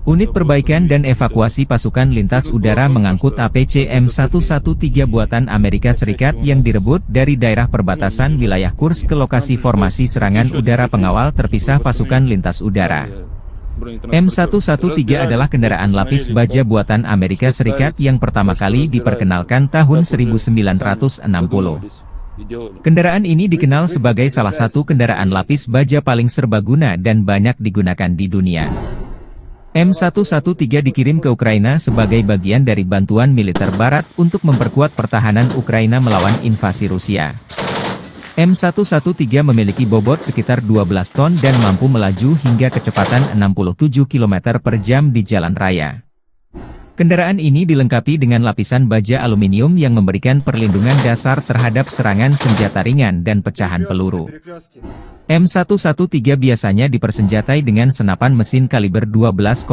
Unit perbaikan dan evakuasi pasukan lintas udara mengangkut APC M113 buatan Amerika Serikat yang direbut dari daerah perbatasan wilayah Kursk ke lokasi formasi serangan udara pengawal terpisah pasukan lintas udara. M113 adalah kendaraan lapis baja buatan Amerika Serikat yang pertama kali diperkenalkan tahun 1960. Kendaraan ini dikenal sebagai salah satu kendaraan lapis baja paling serbaguna dan banyak digunakan di dunia. M113 dikirim ke Ukraina sebagai bagian dari bantuan militer Barat untuk memperkuat pertahanan Ukraina melawan invasi Rusia. M113 memiliki bobot sekitar 12 ton dan mampu melaju hingga kecepatan 67 km per jam di jalan raya. Kendaraan ini dilengkapi dengan lapisan baja aluminium yang memberikan perlindungan dasar terhadap serangan senjata ringan dan pecahan peluru. M113 biasanya dipersenjatai dengan senapan mesin kaliber 12,7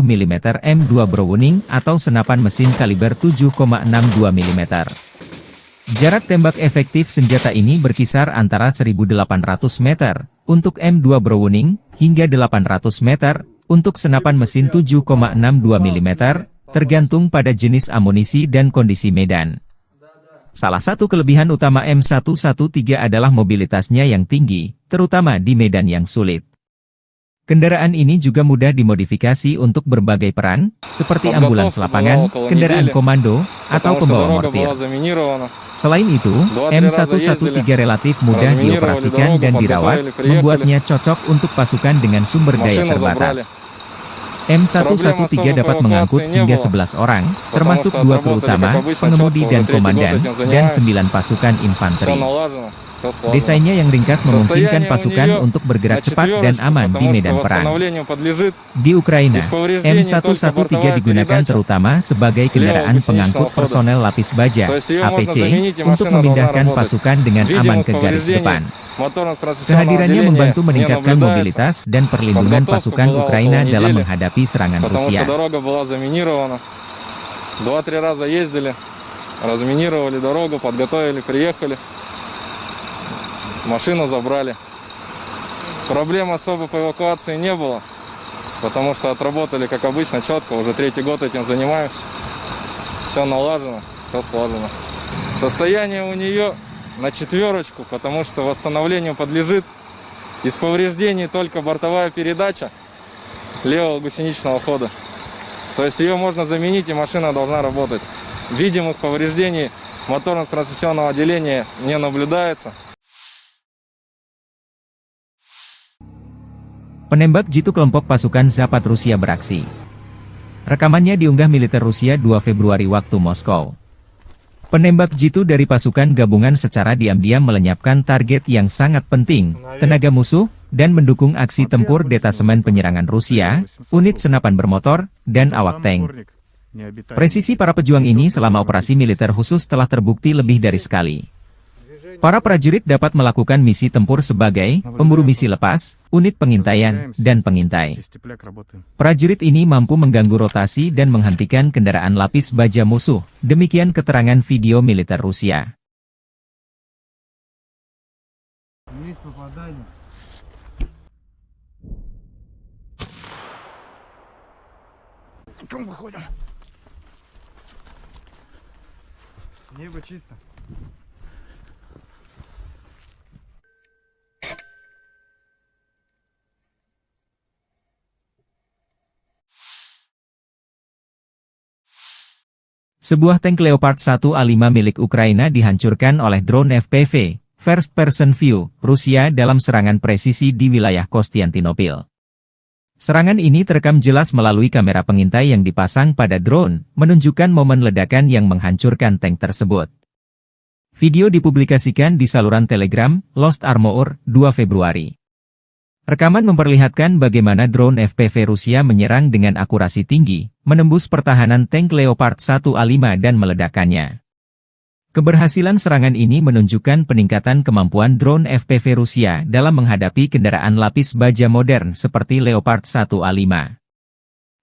mm M2 Browning atau senapan mesin kaliber 7,62 mm. Jarak tembak efektif senjata ini berkisar antara 1.800 meter untuk M2 Browning hingga 800 meter untuk senapan mesin 7,62 mm, tergantung pada jenis amunisi dan kondisi medan. Salah satu kelebihan utama M113 adalah mobilitasnya yang tinggi, terutama di medan yang sulit. Kendaraan ini juga mudah dimodifikasi untuk berbagai peran, seperti ambulans lapangan, kendaraan komando, atau pembawa mortir. Selain itu, M113 relatif mudah dioperasikan dan dirawat, membuatnya cocok untuk pasukan dengan sumber daya terbatas. M113 dapat mengangkut hingga 11 orang, termasuk 2 kru utama, pengemudi dan komandan, dan 9 pasukan infanteri. Desainnya yang ringkas memungkinkan pasukan untuk bergerak cepat dan aman di medan perang. Di Ukraina, M113 digugakan terutama sebagai kendaraan pengangkut personel lapis baja, APC, untuk memindahkan pasukan dengan aman ke garis depan. Kehadirannya membantu meningkatkan mobilitas dan perlindungan pasukan Ukraina dalam menghadapi serangan Rusia. 2-3 раза ездили, разминировали дорогу, подготовили, приехали. Машину забрали. Проблем особо по эвакуации не было, потому что отработали, как обычно, четко. Уже 3-й год этим занимаемся. Все налажено, все слажено. Состояние у нее на 4, потому что восстановлению подлежит. Из повреждений только бортовая передача левого гусеничного хода. То есть ее можно заменить, и машина должна работать. Видимых повреждений моторно-трансмиссионного отделения не наблюдается. Penembak jitu kelompok pasukan Zapad Rusia beraksi. Rekamannya diunggah militer Rusia 2 Februari waktu Moskow. Penembak jitu dari pasukan gabungan secara diam-diam melenyapkan target yang sangat penting, tenaga musuh, dan mendukung aksi tempur detasemen penyerangan Rusia, unit senapan bermotor, dan awak tank. Presisi para pejuang ini selama operasi militer khusus telah terbukti lebih dari sekali. Para prajurit dapat melakukan misi tempur sebagai pemburu misi lepas, unit pengintaian, dan pengintai. Prajurit ini mampu mengganggu rotasi dan menghentikan kendaraan lapis baja musuh. Demikian keterangan video militer Rusia. Небо чисто. Sebuah tank Leopard 1A5 milik Ukraina dihancurkan oleh drone FPV, First Person View, Rusia dalam serangan presisi di wilayah Konstantinopel. Serangan ini terekam jelas melalui kamera pengintai yang dipasang pada drone, menunjukkan momen ledakan yang menghancurkan tank tersebut. Video dipublikasikan di saluran Telegram, Lost Armor, 2 Februari. Rekaman memperlihatkan bagaimana drone FPV Rusia menyerang dengan akurasi tinggi, menembus pertahanan tank Leopard 1A5 dan meledakkannya. Keberhasilan serangan ini menunjukkan peningkatan kemampuan drone FPV Rusia dalam menghadapi kendaraan lapis baja modern seperti Leopard 1A5.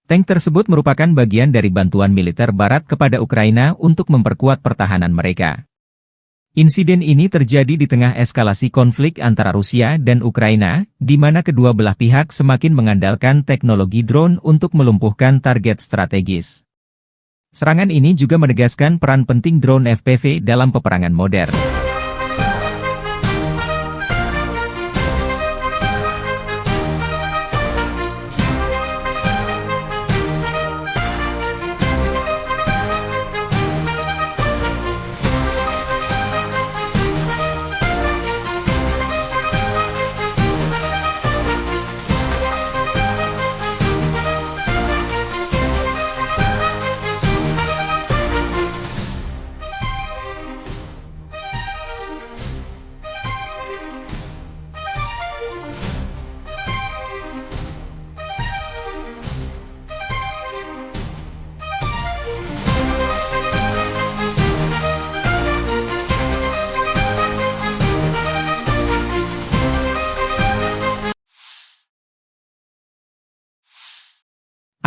Tank tersebut merupakan bagian dari bantuan militer Barat kepada Ukraina untuk memperkuat pertahanan mereka. Insiden ini terjadi di tengah eskalasi konflik antara Rusia dan Ukraina, di mana kedua belah pihak semakin mengandalkan teknologi drone untuk melumpuhkan target strategis. Serangan ini juga menegaskan peran penting drone FPV dalam peperangan modern.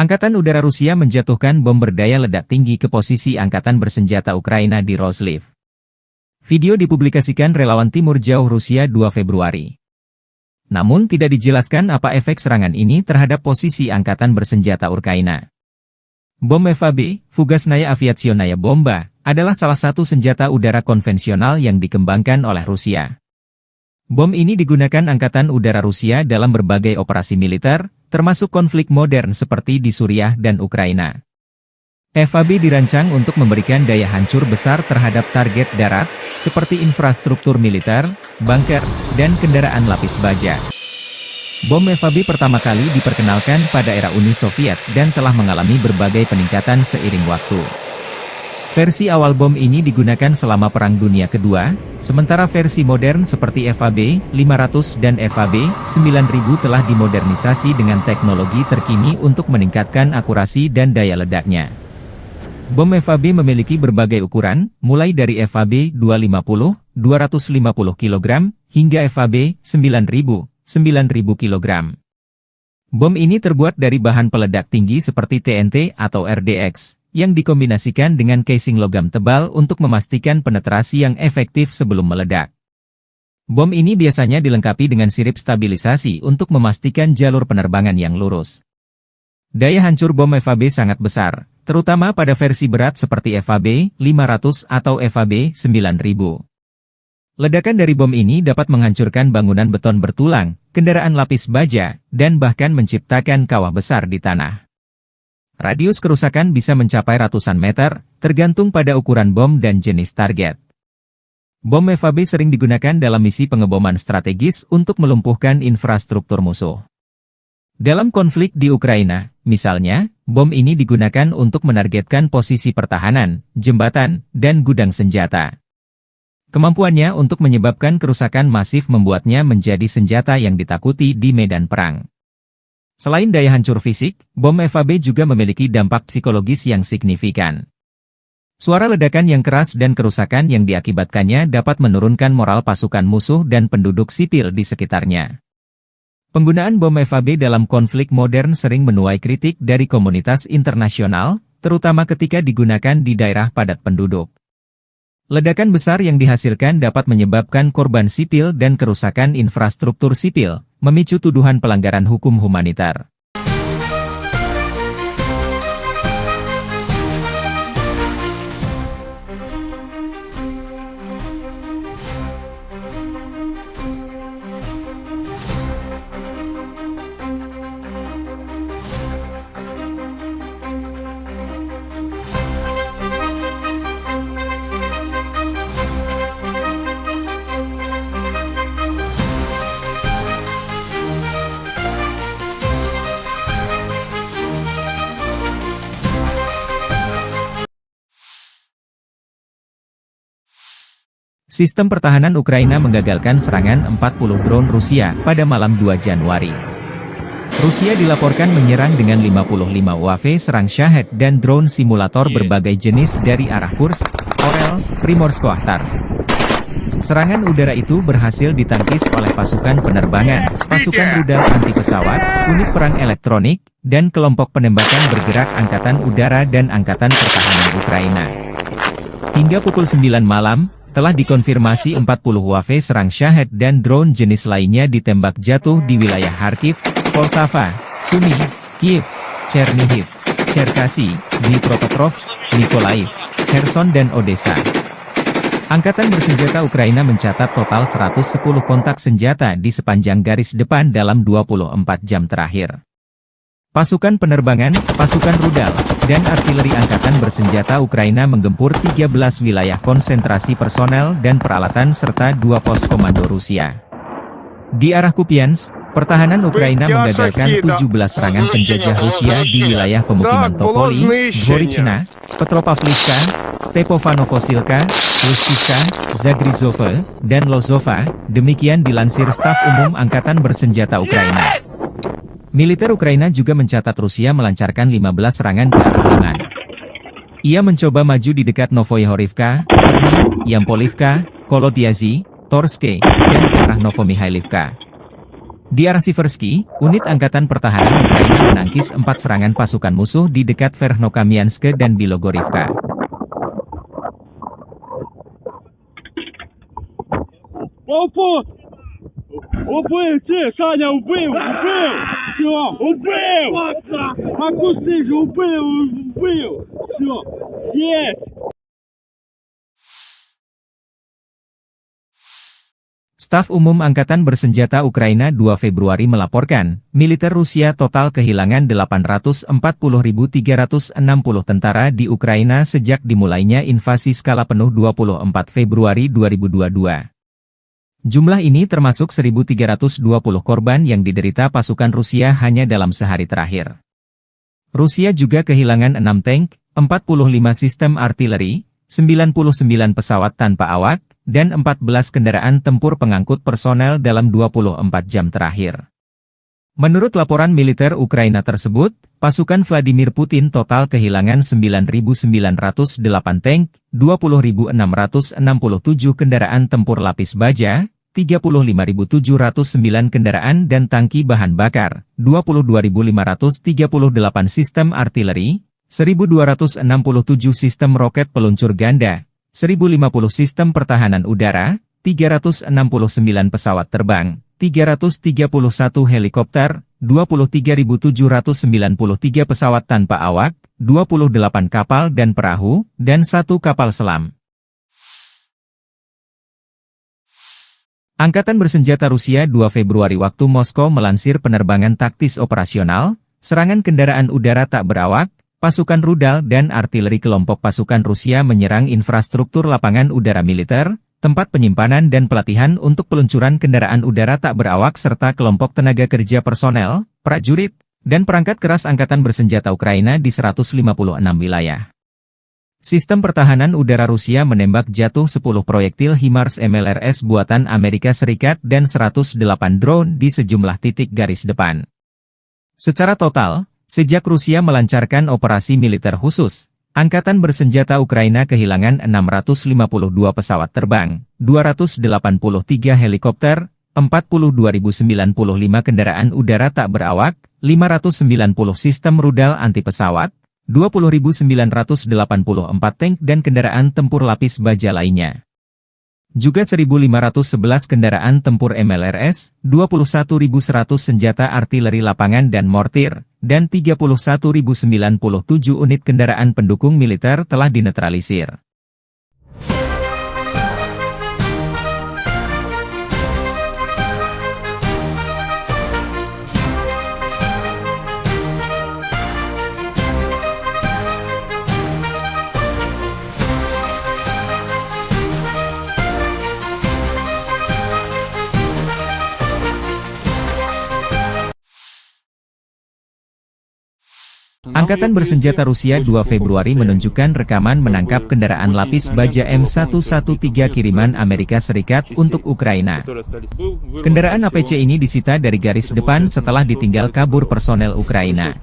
Angkatan Udara Rusia menjatuhkan bom berdaya ledak tinggi ke posisi Angkatan Bersenjata Ukraina di Roslив. Video dipublikasikan relawan Timur Jauh Rusia 2 Februari. Namun tidak dijelaskan apa efek serangan ini terhadap posisi Angkatan Bersenjata Ukraina. Bom FAB, Fugasnaya Aviationaya Bomba, adalah salah satu senjata udara konvensional yang dikembangkan oleh Rusia. Bom ini digunakan Angkatan Udara Rusia dalam berbagai operasi militer, termasuk konflik modern seperti di Suriah dan Ukraina. FAB dirancang untuk memberikan daya hancur besar terhadap target darat, seperti infrastruktur militer, bunker, dan kendaraan lapis baja. Bom FAB pertama kali diperkenalkan pada era Uni Soviet dan telah mengalami berbagai peningkatan seiring waktu. Versi awal bom ini digunakan selama Perang Dunia Kedua, sementara versi modern seperti FAB 500 dan FAB 9000 telah dimodernisasi dengan teknologi terkini untuk meningkatkan akurasi dan daya ledaknya. Bom FAB memiliki berbagai ukuran, mulai dari FAB 250, 250 kg, hingga FAB 9000, 9000 kg. Bom ini terbuat dari bahan peledak tinggi seperti TNT atau RDX, yang dikombinasikan dengan casing logam tebal untuk memastikan penetrasi yang efektif sebelum meledak. Bom ini biasanya dilengkapi dengan sirip stabilisasi untuk memastikan jalur penerbangan yang lurus. Daya hancur bom FAB sangat besar, terutama pada versi berat seperti FAB 500 atau FAB 9000. Ledakan dari bom ini dapat menghancurkan bangunan beton bertulang, kendaraan lapis baja, dan bahkan menciptakan kawah besar di tanah. Radius kerusakan bisa mencapai ratusan meter, tergantung pada ukuran bom dan jenis target. Bom FAB sering digunakan dalam misi pengeboman strategis untuk melumpuhkan infrastruktur musuh. Dalam konflik di Ukraina, misalnya, bom ini digunakan untuk menargetkan posisi pertahanan, jembatan, dan gudang senjata. Kemampuannya untuk menyebabkan kerusakan masif membuatnya menjadi senjata yang ditakuti di medan perang. Selain daya hancur fisik, bom FAB juga memiliki dampak psikologis yang signifikan. Suara ledakan yang keras dan kerusakan yang diakibatkannya dapat menurunkan moral pasukan musuh dan penduduk sipil di sekitarnya. Penggunaan bom FAB dalam konflik modern sering menuai kritik dari komunitas internasional, terutama ketika digunakan di daerah padat penduduk. Ledakan besar yang dihasilkan dapat menyebabkan korban sipil dan kerusakan infrastruktur sipil, memicu tuduhan pelanggaran hukum humanitar. Sistem pertahanan Ukraina menggagalkan serangan 40 drone Rusia pada malam 2 Januari. Rusia dilaporkan menyerang dengan 55 UAV serang Shahed dan drone simulator berbagai jenis dari arah Kursk, Orel, Primorsko-Ahtarsk. Serangan udara itu berhasil ditangkis oleh pasukan penerbangan, pasukan rudal anti-pesawat, unit perang elektronik, dan kelompok penembakan bergerak Angkatan Udara dan Angkatan Pertahanan Ukraina. Hingga pukul 9 malam, telah dikonfirmasi 40 UAV serang Shahed dan drone jenis lainnya ditembak jatuh di wilayah Kharkiv, Poltava, Sumy, Kiev, Chernihiv, Cherkasy, Dnipropetrovsk, Mykolaiv, Kherson dan Odessa. Angkatan bersenjata Ukraina mencatat total 110 kontak senjata di sepanjang garis depan dalam 24 jam terakhir. Pasukan penerbangan, pasukan rudal, dan artileri angkatan bersenjata Ukraina menggempur 13 wilayah konsentrasi personel dan peralatan serta 2 pos komando Rusia. Di arah Kupiansk, pertahanan Ukraina menggagalkan 17 serangan penjajah Rusia di wilayah pemukiman Topoli, Dvorichna, Petropavlivka, Stepofanovosilka, Lustivka, Zagrizhova, dan Lozova, demikian dilansir Staf Umum Angkatan Bersenjata Ukraina. Militer Ukraina juga mencatat Rusia melancarkan 15 serangan ke arah Liman. Ia mencoba maju di dekat Novoyahorivka, Terny, Yampolivka, Kolodiazy, Torske, dan ke arah Novomihailivka. Di arah Siversky, unit Angkatan Pertahanan Ukraina menangkis 4 serangan pasukan musuh di dekat Verkhnokamianske dan Bilogorivka. Убив, Саня, убив! Все, убив! Макуси же убив! Все, есть! Staf Umum Angkatan Bersenjata Ukraina 2 Februari melaporkan, militer Rusia total kehilangan 840.360 tentara di Ukraina sejak dimulainya invasi skala penuh 24 Februari 2022. Jumlah ini termasuk 1.320 korban yang diderita pasukan Rusia hanya dalam sehari terakhir. Rusia juga kehilangan 6 tank, 45 sistem artileri, 99 pesawat tanpa awak, dan 14 kendaraan tempur pengangkut personel dalam 24 jam terakhir. Menurut laporan militer Ukraina tersebut, pasukan Vladimir Putin total kehilangan 9.908 tank, 20.667 kendaraan tempur lapis baja, 35.709 kendaraan dan tangki bahan bakar, 22.538 sistem artileri, 1.267 sistem roket peluncur ganda, 1.050 sistem pertahanan udara, 369 pesawat terbang, 331 helikopter, 23.793 pesawat tanpa awak, 28 kapal dan perahu, dan 1 kapal selam. Angkatan Bersenjata Rusia 2 Februari waktu Moskow melansir penerbangan taktis operasional, serangan kendaraan udara tak berawak, pasukan rudal dan artileri kelompok pasukan Rusia menyerang infrastruktur lapangan udara militer, tempat penyimpanan dan pelatihan untuk peluncuran kendaraan udara tak berawak serta kelompok tenaga kerja personel, prajurit, dan perangkat keras Angkatan Bersenjata Ukraina di 156 wilayah. Sistem pertahanan udara Rusia menembak jatuh 10 proyektil HIMARS MLRS buatan Amerika Serikat dan 108 drone di sejumlah titik garis depan. Secara total, sejak Rusia melancarkan operasi militer khusus, Angkatan Bersenjata Ukraina kehilangan 652 pesawat terbang, 283 helikopter, 42.095 kendaraan udara tak berawak, 590 sistem rudal anti-pesawat, 20.984 tank dan kendaraan tempur lapis baja lainnya. Juga 1.511 kendaraan tempur MLRS, 21.100 senjata artileri lapangan dan mortir, dan 31.097 unit kendaraan pendukung militer telah dinetralisir. Angkatan Bersenjata Rusia 2 Februari menunjukkan rekaman menangkap kendaraan lapis baja M113 kiriman Amerika Serikat untuk Ukraina. Kendaraan APC ini disita dari garis depan setelah ditinggal kabur personel Ukraina.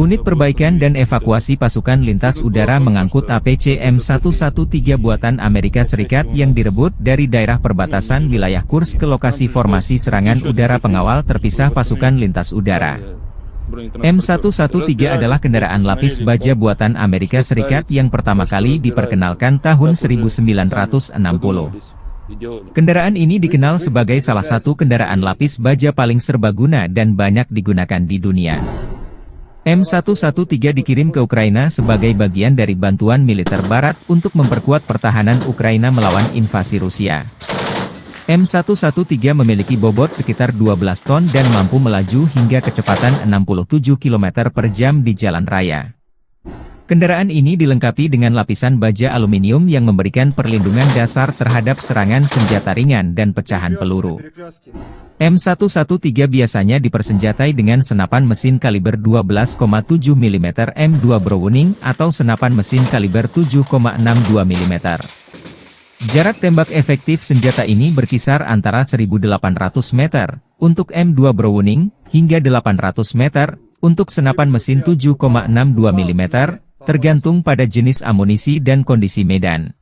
Unit perbaikan dan evakuasi pasukan lintas udara mengangkut APC M113 buatan Amerika Serikat yang direbut dari daerah perbatasan wilayah Kursk ke lokasi formasi serangan udara pengawal terpisah pasukan lintas udara. M113 adalah kendaraan lapis baja buatan Amerika Serikat yang pertama kali diperkenalkan tahun 1960. Kendaraan ini dikenal sebagai salah satu kendaraan lapis baja paling serbaguna dan banyak digunakan di dunia. M113 dikirim ke Ukraina sebagai bagian dari bantuan militer Barat untuk memperkuat pertahanan Ukraina melawan invasi Rusia. M113 memiliki bobot sekitar 12 ton dan mampu melaju hingga kecepatan 67 km per jam di jalan raya. Kendaraan ini dilengkapi dengan lapisan baja aluminium yang memberikan perlindungan dasar terhadap serangan senjata ringan dan pecahan peluru. M113 biasanya dipersenjatai dengan senapan mesin kaliber 12,7 mm M2 Browning atau senapan mesin kaliber 7,62 mm. Jarak tembak efektif senjata ini berkisar antara 1.800 meter untuk M2 Browning hingga 800 meter untuk senapan mesin 7,62 mm, tergantung pada jenis amunisi dan kondisi medan.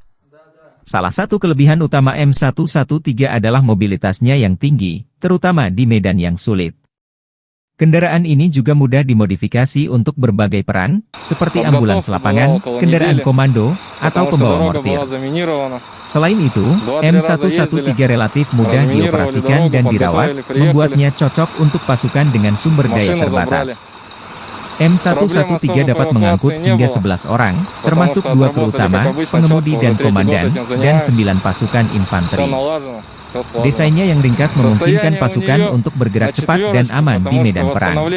Salah satu kelebihan utama M113 adalah mobilitasnya yang tinggi, terutama di medan yang sulit. Kendaraan ini juga mudah dimodifikasi untuk berbagai peran, seperti ambulans lapangan, kendaraan komando, atau pembawa mortir. Selain itu, M113 relatif mudah dioperasikan dan dirawat, membuatnya cocok untuk pasukan dengan sumber daya terbatas. M113 dapat mengangkut hingga 11 orang, termasuk 2 kru utama, pengemudi dan komandan, dan 9 pasukan infanteri. Desainnya yang ringkas memungkinkan pasukan untuk bergerak cepat dan aman di medan perang.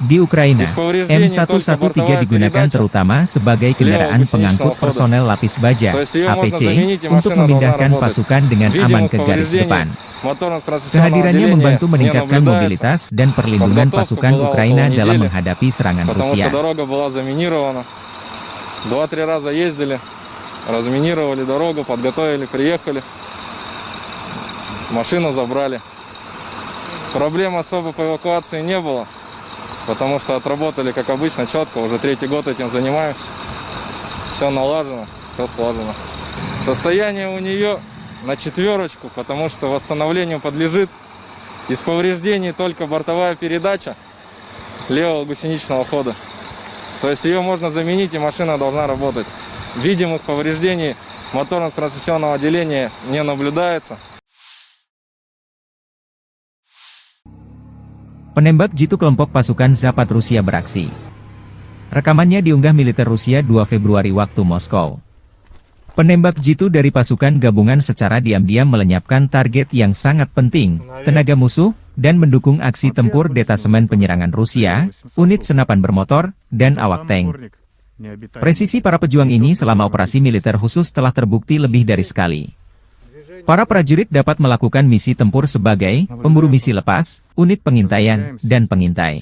Di Ukraina, M113 digugakan terutama sebagai kendaraan pengangkut personel lapis baja, APC, untuk memindahkan pasukan dengan aman ke garis depan. Kehadirannya membantu meningkatkan mobilitas dan perlindungan pasukan Ukraina dalam menghadapi serangan Rusia. 2-3 раза ездили, разминировали дорогу, подготовили, приехали. Машину забрали. Проблем особо по эвакуации не было, потому что отработали, как обычно, четко. Уже 3-й год этим занимаемся. Все налажено, все слажено. Состояние у нее на 4, потому что восстановлению подлежит. Из повреждений только бортовая передача левого гусеничного хода. То есть ее можно заменить, и машина должна работать. Видимых повреждений моторно-трансмиссионного отделения не наблюдается. Penembak jitu kelompok pasukan Zapad Rusia beraksi. Rekamannya diunggah militer Rusia 2 Februari waktu Moskow. Penembak jitu dari pasukan gabungan secara diam-diam melenyapkan target yang sangat penting, tenaga musuh, dan mendukung aksi tempur detasemen penyerangan Rusia, unit senapan bermotor, dan awak tank. Presisi para pejuang ini selama operasi militer khusus telah terbukti lebih dari sekali. Para prajurit dapat melakukan misi tempur sebagai pemburu misi lepas, unit pengintaian, dan pengintai.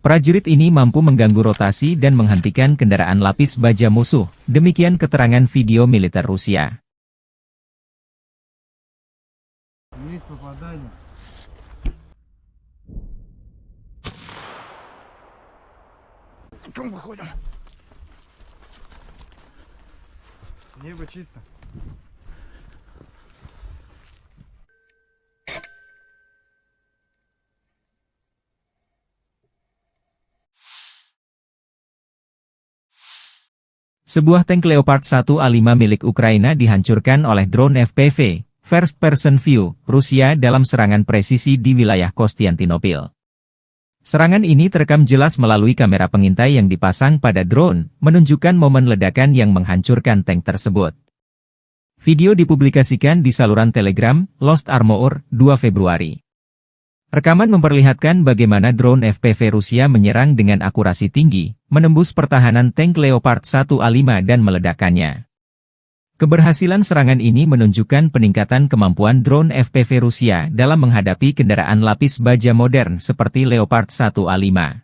Prajurit ini mampu mengganggu rotasi dan menghentikan kendaraan lapis baja musuh, demikian keterangan video militer Rusia. Небо чисто. Sebuah tank Leopard 1A5 milik Ukraina dihancurkan oleh drone FPV, First Person View, Rusia dalam serangan presisi di wilayah Konstantinopel. Serangan ini terekam jelas melalui kamera pengintai yang dipasang pada drone, menunjukkan momen ledakan yang menghancurkan tank tersebut. Video dipublikasikan di saluran Telegram, Lost Armor, 2 Februari. Rekaman memperlihatkan bagaimana drone FPV Rusia menyerang dengan akurasi tinggi, menembus pertahanan tank Leopard 1A5 dan meledakkannya. Keberhasilan serangan ini menunjukkan peningkatan kemampuan drone FPV Rusia dalam menghadapi kendaraan lapis baja modern seperti Leopard 1A5.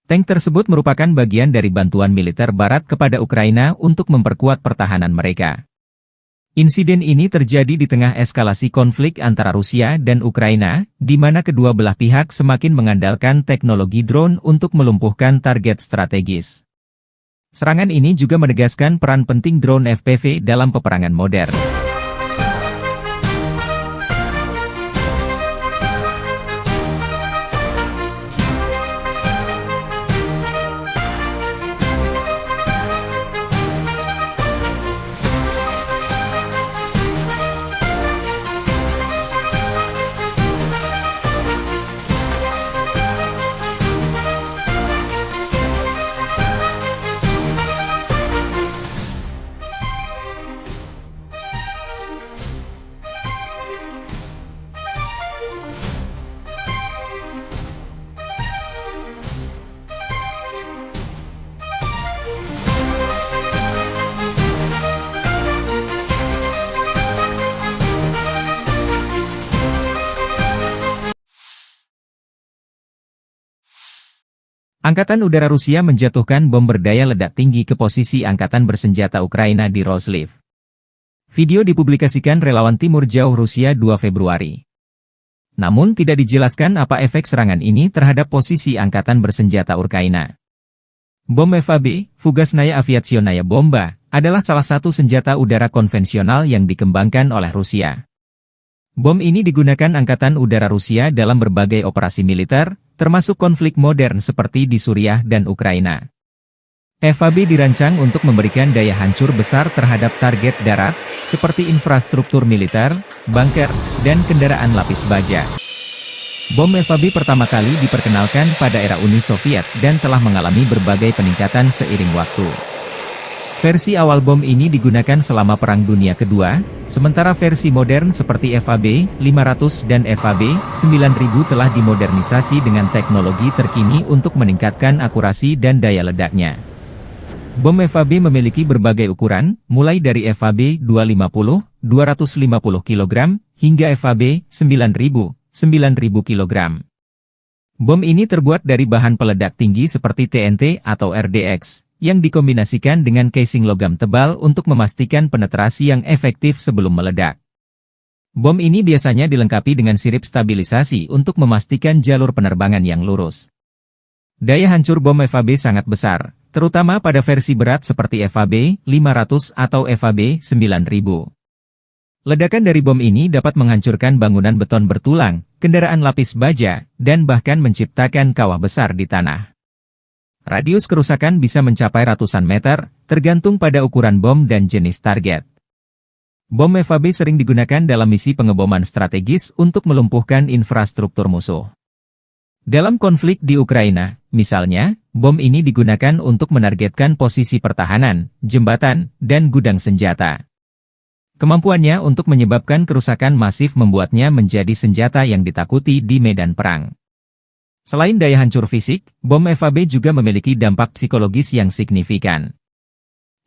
Tank tersebut merupakan bagian dari bantuan militer Barat kepada Ukraina untuk memperkuat pertahanan mereka. Insiden ini terjadi di tengah eskalasi konflik antara Rusia dan Ukraina, di mana kedua belah pihak semakin mengandalkan teknologi drone untuk melumpuhkan target strategis. Serangan ini juga menegaskan peran penting drone FPV dalam peperangan modern. Angkatan Udara Rusia menjatuhkan bom berdaya ledak tinggi ke posisi Angkatan Bersenjata Ukraina di Roslив. Video dipublikasikan relawan Timur Jauh Rusia 2 Februari. Namun tidak dijelaskan apa efek serangan ini terhadap posisi Angkatan Bersenjata Ukraina. Bom FAB, Fugasnaya Aviationaya Bomba, adalah salah satu senjata udara konvensional yang dikembangkan oleh Rusia. Bom ini digunakan Angkatan Udara Rusia dalam berbagai operasi militer, termasuk konflik modern seperti di Suriah dan Ukraina. FAB dirancang untuk memberikan daya hancur besar terhadap target darat, seperti infrastruktur militer, bunker, dan kendaraan lapis baja. Bom FAB pertama kali diperkenalkan pada era Uni Soviet dan telah mengalami berbagai peningkatan seiring waktu. Versi awal bom ini digunakan selama Perang Dunia Kedua, sementara versi modern seperti FAB 500 dan FAB 9000 telah dimodernisasi dengan teknologi terkini untuk meningkatkan akurasi dan daya ledaknya. Bom FAB memiliki berbagai ukuran, mulai dari FAB 250, 250 kg, hingga FAB 9000, 9000 kg. Bom ini terbuat dari bahan peledak tinggi seperti TNT atau RDX, yang dikombinasikan dengan casing logam tebal untuk memastikan penetrasi yang efektif sebelum meledak. Bom ini biasanya dilengkapi dengan sirip stabilisasi untuk memastikan jalur penerbangan yang lurus. Daya hancur bom FAB sangat besar, terutama pada versi berat seperti FAB 500 atau FAB 9000. Ledakan dari bom ini dapat menghancurkan bangunan beton bertulang, kendaraan lapis baja, dan bahkan menciptakan kawah besar di tanah. Radius kerusakan bisa mencapai ratusan meter, tergantung pada ukuran bom dan jenis target. Bom FAB sering digunakan dalam misi pengeboman strategis untuk melumpuhkan infrastruktur musuh. Dalam konflik di Ukraina, misalnya, bom ini digunakan untuk menargetkan posisi pertahanan, jembatan, dan gudang senjata. Kemampuannya untuk menyebabkan kerusakan masif membuatnya menjadi senjata yang ditakuti di medan perang. Selain daya hancur fisik, bom FAB juga memiliki dampak psikologis yang signifikan.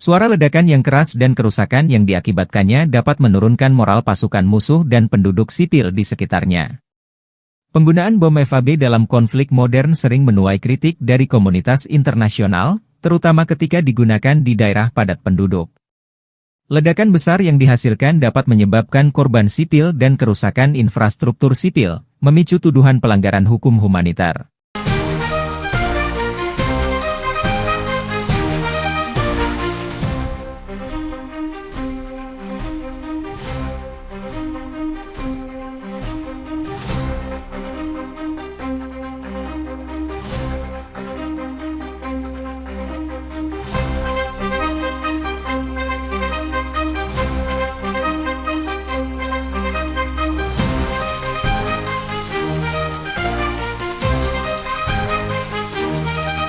Suara ledakan yang keras dan kerusakan yang diakibatkannya dapat menurunkan moral pasukan musuh dan penduduk sipil di sekitarnya. Penggunaan bom FAB dalam konflik modern sering menuai kritik dari komunitas internasional, terutama ketika digunakan di daerah padat penduduk. Ledakan besar yang dihasilkan dapat menyebabkan korban sipil dan kerusakan infrastruktur sipil, memicu tuduhan pelanggaran hukum humaniter.